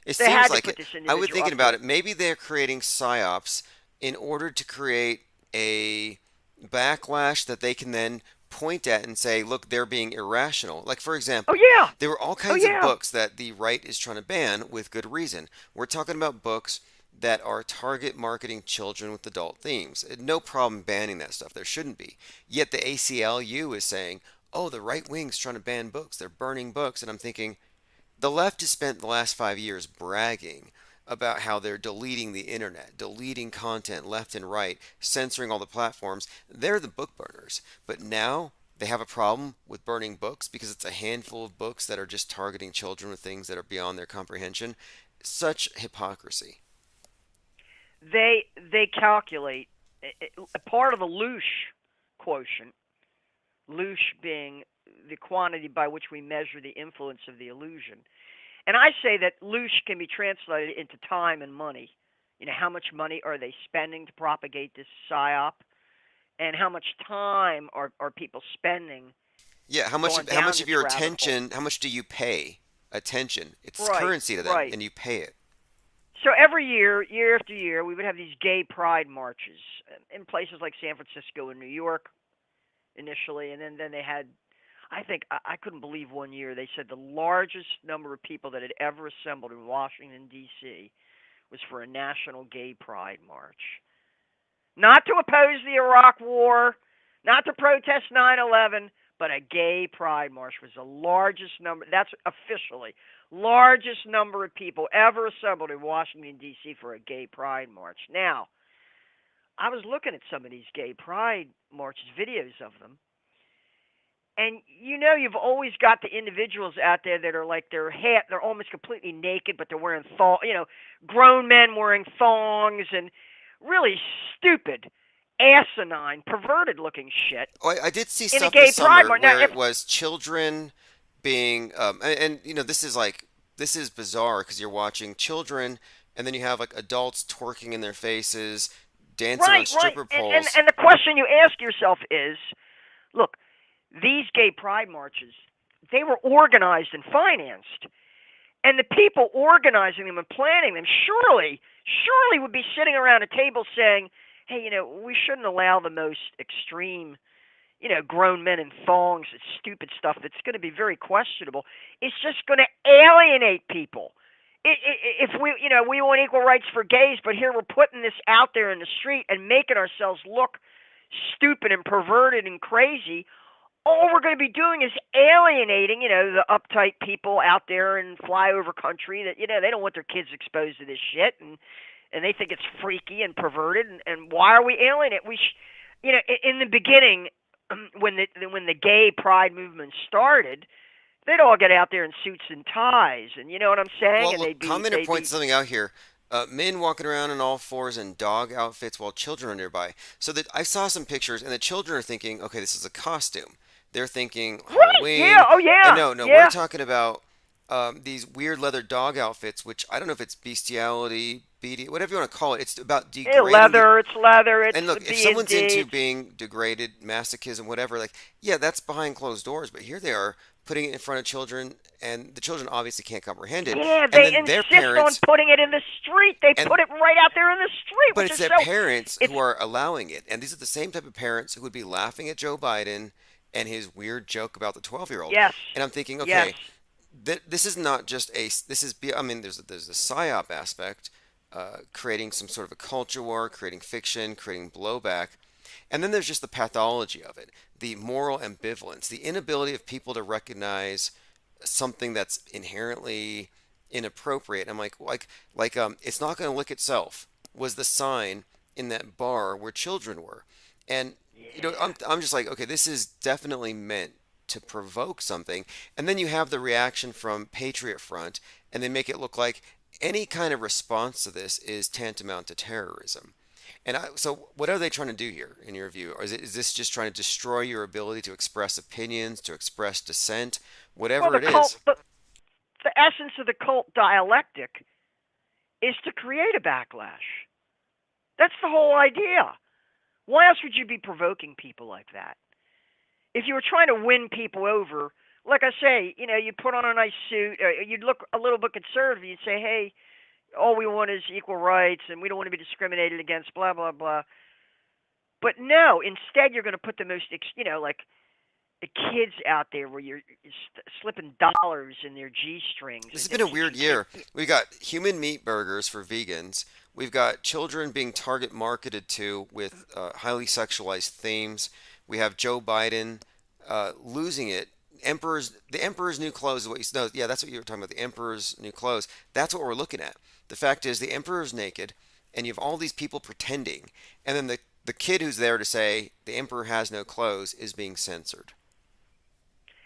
It They seems had to like put it. this I was individual thinking up to about it. Maybe they're creating psyops in order to create a backlash that they can then point at and say, look, they're being irrational. Like, for example, Oh yeah. there were all kinds of books that the right is trying to ban with good reason. We're talking about books that are target marketing children with adult themes. No problem banning that stuff. There shouldn't be. Yet the ACLU is saying, oh, the right wing's trying to ban books. They're burning books. And I'm thinking, the left has spent the last 5 years bragging about how they're deleting the internet, deleting content left and right, censoring all the platforms. They're the book burners. But now they have a problem with burning books because it's a handful of books that are just targeting children with things that are beyond their comprehension. Such hypocrisy. They calculate a part of the Loosh quotient, Loosh being the quantity by which we measure the influence of the illusion. And I say that Loosh can be translated into time and money. You know, how much money are they spending to propagate this psyop, and how much time are people spending? Yeah, how much of your attention? How much do you pay attention? It's currency to them, and you pay it. So every year, year after year, we would have these gay pride marches in places like San Francisco and New York initially, and then they had, I think, I couldn't believe one year they said the largest number of people that had ever assembled in Washington, D.C. was for a national gay pride march. Not to oppose the Iraq War, not to protest 9/11, but a gay pride march was the largest number, that's officially, largest number of people ever assembled in Washington, D.C. for a gay pride march. Now, I was looking at some of these gay pride marches, videos of them, and you know you've always got the individuals out there that are like they're almost completely naked, but they're wearing grown men wearing thongs and really stupid, asinine, perverted-looking shit. Oh, I did see in stuff a gay this summer pride where it was children being, and you know, this is bizarre because you're watching children, and then you have like adults twerking in their faces, dancing on stripper poles. And the question you ask yourself is, look, these gay pride marches, they were organized and financed. And the people organizing them and planning them surely would be sitting around a table saying, hey, you know, we shouldn't allow the most extreme, you know, grown men in thongs and stupid stuff that's going to be very questionable. It's just going to alienate people. If we, you know, we want equal rights for gays, but here we're putting this out there in the street and making ourselves look stupid and perverted and crazy, all we're going to be doing is alienating, you know, the uptight people out there in flyover country that, you know, they don't want their kids exposed to this shit, and they think it's freaky and perverted. And why are we alienating? You know, in the beginning, when the gay pride movement started, they'd all get out there in suits and ties, and you know what I'm saying? Well, and look, commenter points something out here. Men walking around in all fours in dog outfits while children are nearby. So that I saw some pictures, and the children are thinking, okay, this is a costume. They're thinking Halloween. Yeah, oh yeah. And no, we're talking about these weird leather dog outfits, which I don't know if it's bestiality, whatever you want to call it. It's about degrading. It's leather. It's and look, if someone's into being degraded, masochism, whatever, like, yeah, that's behind closed doors. But here they are putting it in front of children, and the children obviously can't comprehend it. Yeah, and they then their insist parents, on putting it in the street. They put it right out there in the street. But which it's is their so, parents who are allowing it. And these are the same type of parents who would be laughing at Joe Biden and his weird joke about the 12-year-old. Yes. And I'm thinking, okay, yes. This is not just I mean, there's a psyop aspect, creating some sort of a culture war, creating fiction, creating blowback. And then there's just the pathology of it, the moral ambivalence, the inability of people to recognize something that's inherently inappropriate. I'm like, it's not going to lick itself was the sign in that bar where children were. And, you know, I'm just like, okay, this is definitely meant to provoke something. And then you have the reaction from Patriot Front, and they make it look like any kind of response to this is tantamount to terrorism. And so what are they trying to do here, in your view? Or is this just trying to destroy your ability to express opinions, to express dissent, whatever it is? The essence of the cult dialectic is to create a backlash. That's the whole idea. Why else would you be provoking people like that? If you were trying to win people over, like I say, you put on a nice suit, you'd look a little bit conservative. You'd say, hey, all we want is equal rights, and we don't want to be discriminated against, blah, blah, blah. But no, instead you're going to put the most, like the kids out there where you're slipping dollars in their G-strings. This has been a weird year. We've got human meat burgers for vegans. We've got children being target marketed to with highly sexualized themes. We have Joe Biden losing it. The Emperor's New Clothes is what you know. Yeah, that's what you were talking about. The Emperor's New Clothes. That's what we're looking at. The fact is, the Emperor's naked, and you have all these people pretending, and then the kid who's there to say the Emperor has no clothes is being censored.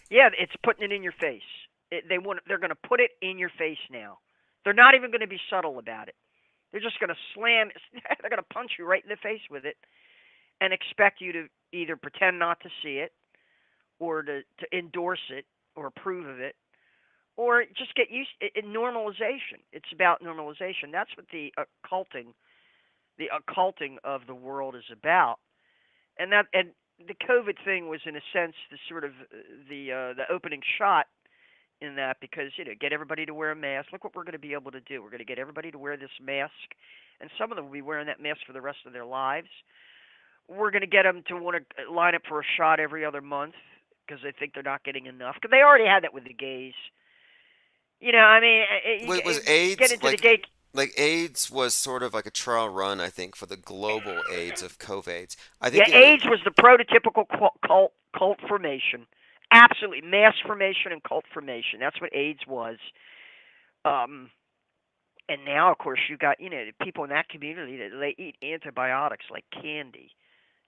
Yeah, it's putting it in your face. They're going to put it in your face now. They're not even going to be subtle about it. They're just going to they're going to punch you right in the face with it and expect you to either pretend not to see it or to endorse it or approve of it or just get used to normalization. It's about normalization. That's what the occulting of the world is about. And the COVID thing was, in a sense, the sort of the opening shot in that, because get everybody to wear a mask. Look what we're going to be able to do. We're going to get everybody to wear this mask, and some of them will be wearing that mask for the rest of their lives. We're going to get them to want to line up for a shot every other month because they think they're not getting enough. Because they already had that with the gays. Was AIDS get into the gay. Like AIDS was sort of like a trial run, I think, for the global AIDS of COVID. I think AIDS was the prototypical cult formation. Absolutely, mass formation and cult formation. That's what AIDS was. And now, of course, you got people in that community that they eat antibiotics like candy.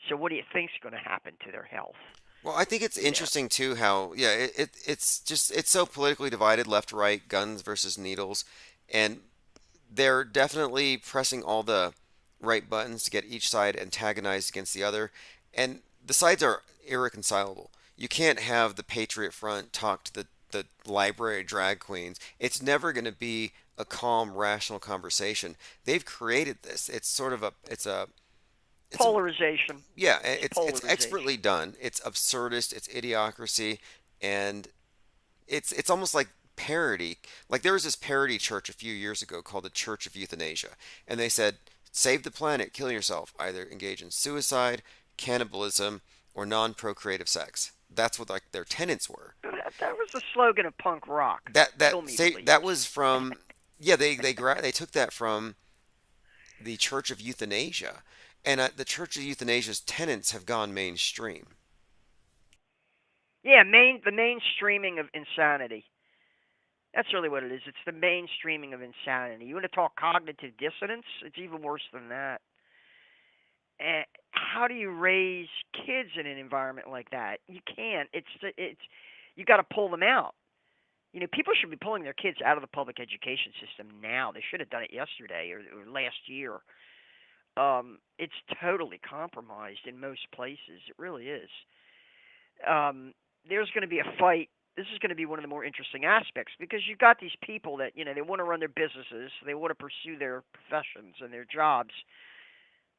So what do you think's going to happen to their health? Well, I think it's interesting too how it's so politically divided, left, right, guns versus needles, and they're definitely pressing all the right buttons to get each side antagonized against the other, and the sides are irreconcilable. You can't have the Patriot Front talk to the library drag queens. It's never going to be a calm, rational conversation. They've created this. It's sort of it's polarization. Yeah, it's expertly done. It's absurdist. It's idiocracy, and it's almost like parody. Like there was this parody church a few years ago called the Church of Euthanasia, and they said, "Save the planet, kill yourself. Either engage in suicide, cannibalism, or non-procreative sex." That's what like their tenets were. That was the slogan of punk rock. That was from they took that from the Church of Euthanasia, and the Church of Euthanasia's tenets have gone mainstream. Yeah, the mainstreaming of insanity. That's really what it is. It's the mainstreaming of insanity. You want to talk cognitive dissonance? It's even worse than that. And how do you raise kids in an environment like that? You can't. You got to pull them out. People should be pulling their kids out of the public education system now. They should have done it yesterday or last year. It's totally compromised in most places. It really is. There's going to be a fight. This is going to be one of the more interesting aspects because you've got these people that, they want to run their businesses. They want to pursue their professions and their jobs.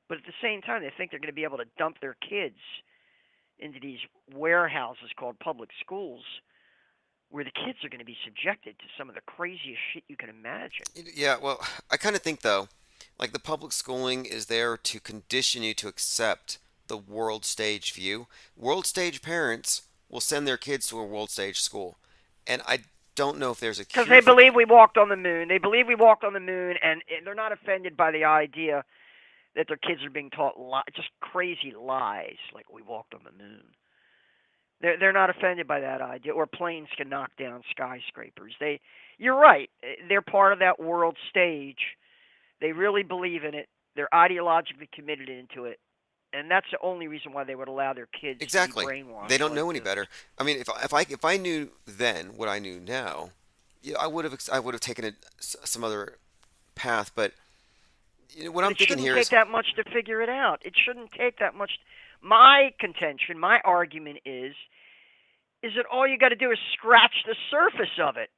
But at the same time, they think they're going to be able to dump their kids into these warehouses called public schools where the kids are going to be subjected to some of the craziest shit you can imagine. Yeah, well, I kind of think, though, like the public schooling is there to condition you to accept the world stage view. World stage parents will send their kids to a world stage school. And I don't know if there's a because they believe we walked on the moon. They believe we walked on the moon, and they're not offended by the idea that their kids are being taught just crazy lies, like we walked on the moon. They're not offended by that idea, or planes can knock down skyscrapers. You're right. They're part of that world stage. They really believe in it. They're ideologically committed into it, and that's the only reason why they would allow their kids to be brainwashed. They don't know any better. I mean, if I knew then what I knew now, I would have taken some other path, but. What I'm thinking here is... It shouldn't take that much to figure it out. It shouldn't take that much. My contention, my argument is that all you got to do is scratch the surface of it.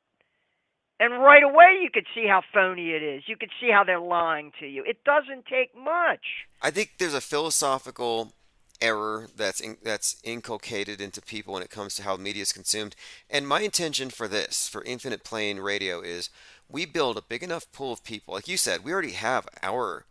And right away you could see how phony it is. You could see how they're lying to you. It doesn't take much. I think there's a philosophical error that's inculcated into people when it comes to how media is consumed. And my intention for this, for Infinite Plane Radio, is we build a big enough pool of people. Like you said, we already have our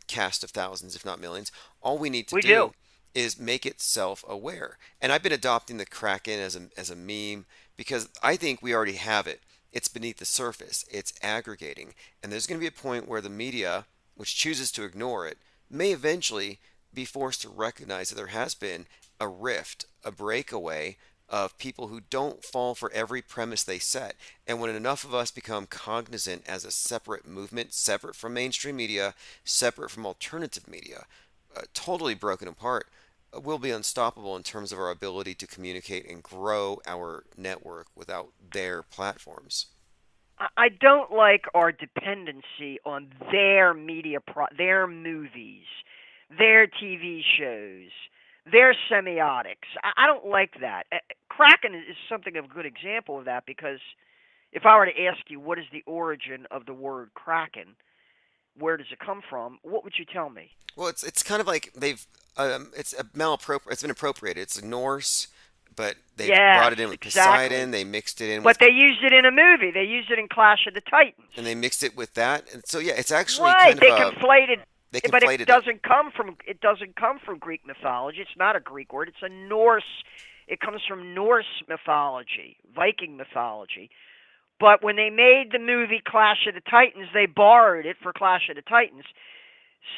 cast of thousands, if not millions. All we need to do is make it self-aware. And I've been adopting the Kraken as a meme because I think we already have it. It's beneath the surface. It's aggregating. And there's going to be a point where the media, which chooses to ignore it, may eventually be forced to recognize that there has been a rift, a breakaway of people who don't fall for every premise they set. And when enough of us become cognizant as a separate movement, separate from mainstream media, separate from alternative media, totally broken apart, we'll be unstoppable in terms of our ability to communicate and grow our network without their platforms. I don't like our dependency on their media, their movies, their TV shows, their semiotics. I don't like that. Kraken is something of a good example of that, because if I were to ask you what is the origin of the word Kraken, where does it come from, what would you tell me? Well, it's kind of like they've it's been appropriated. It's Norse, but they brought it in with Poseidon. They mixed it in. But they used it in a movie. They used it in Clash of the Titans. And they mixed it with that. And so yeah, it's actually right. kind They of conflated. But conflated it doesn't come from Greek mythology. It's not a Greek word. It's a Norse. It comes from Norse mythology, Viking mythology. But when they made the movie Clash of the Titans, they borrowed it for Clash of the Titans.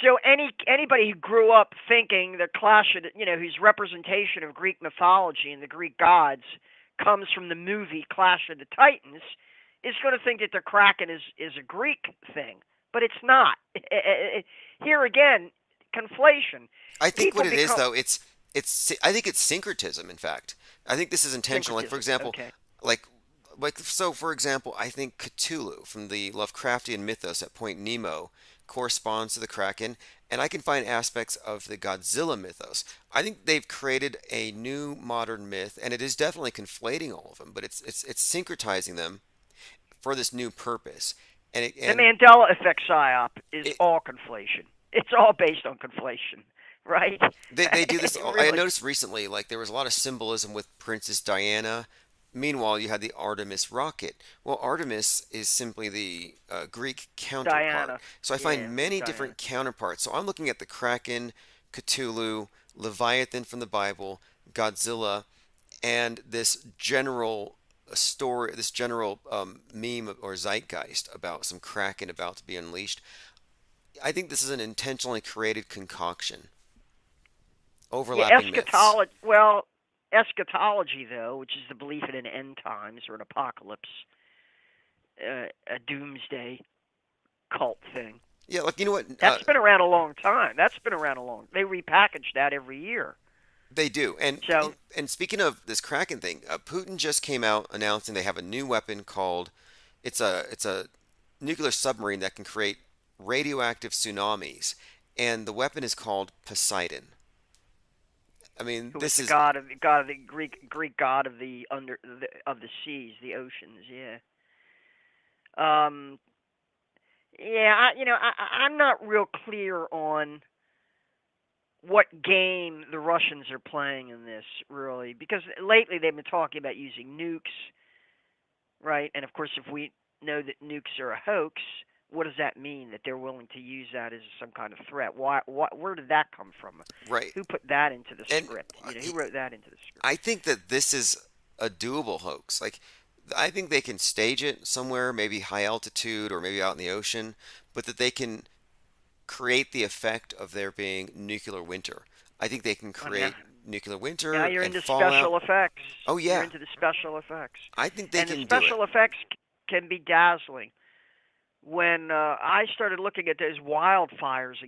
So anybody who grew up thinking that Clash of the, whose representation of Greek mythology and the Greek gods comes from the movie Clash of the Titans is going to think that the Kraken is a Greek thing. But it's not. Here again, conflation. I think what it is, though, I think it's syncretism. In fact, I think this is intentional. Like, for example, for example, I think Cthulhu from the Lovecraftian mythos at Point Nemo corresponds to the Kraken, and I can find aspects of the Godzilla mythos. I think they've created a new modern myth, and it is definitely conflating all of them, but it's syncretizing them for this new purpose. And the Mandela effect psyop is all conflation. It's all based on conflation, right? They do this. Really. I noticed recently, like there was a lot of symbolism with Princess Diana. Meanwhile, you had the Artemis rocket. Well, Artemis is simply the Greek counterpart. Diana. So I find many different counterparts. So I'm looking at the Kraken, Cthulhu, Leviathan from the Bible, Godzilla, and this general story, this general meme or zeitgeist about some Kraken about to be unleashed. I think this is an intentionally created concoction. Overlapping myths. Well, eschatology, though, which is the belief in an end times or an apocalypse, a doomsday cult thing. Yeah, like, you know what? That's been around a long time. They repackage that every year. They do. And speaking of this Kraken thing, Putin just came out announcing they have a new weapon called it's a nuclear submarine that can create radioactive tsunamis, and the weapon is called Poseidon. I mean, this is god of the Greek god of the seas, the oceans. Yeah. I'm not real clear on what game the Russians are playing in this, really, because lately they've been talking about using nukes, right? And of course, if we know that nukes are a hoax, what does that mean? That they're willing to use that as some kind of threat? Where did that come from? Right. Who put that into the script? Who wrote that into the script? I think that this is a doable hoax. Like, I think they can stage it somewhere, maybe high altitude or maybe out in the ocean, but that they can create the effect of there being nuclear winter. I think they can create nuclear winter. Now you're and into fallout. special effects. Oh yeah, you're into the special effects. I think they can do it. And the special effects can be dazzling. When I started looking at those wildfires in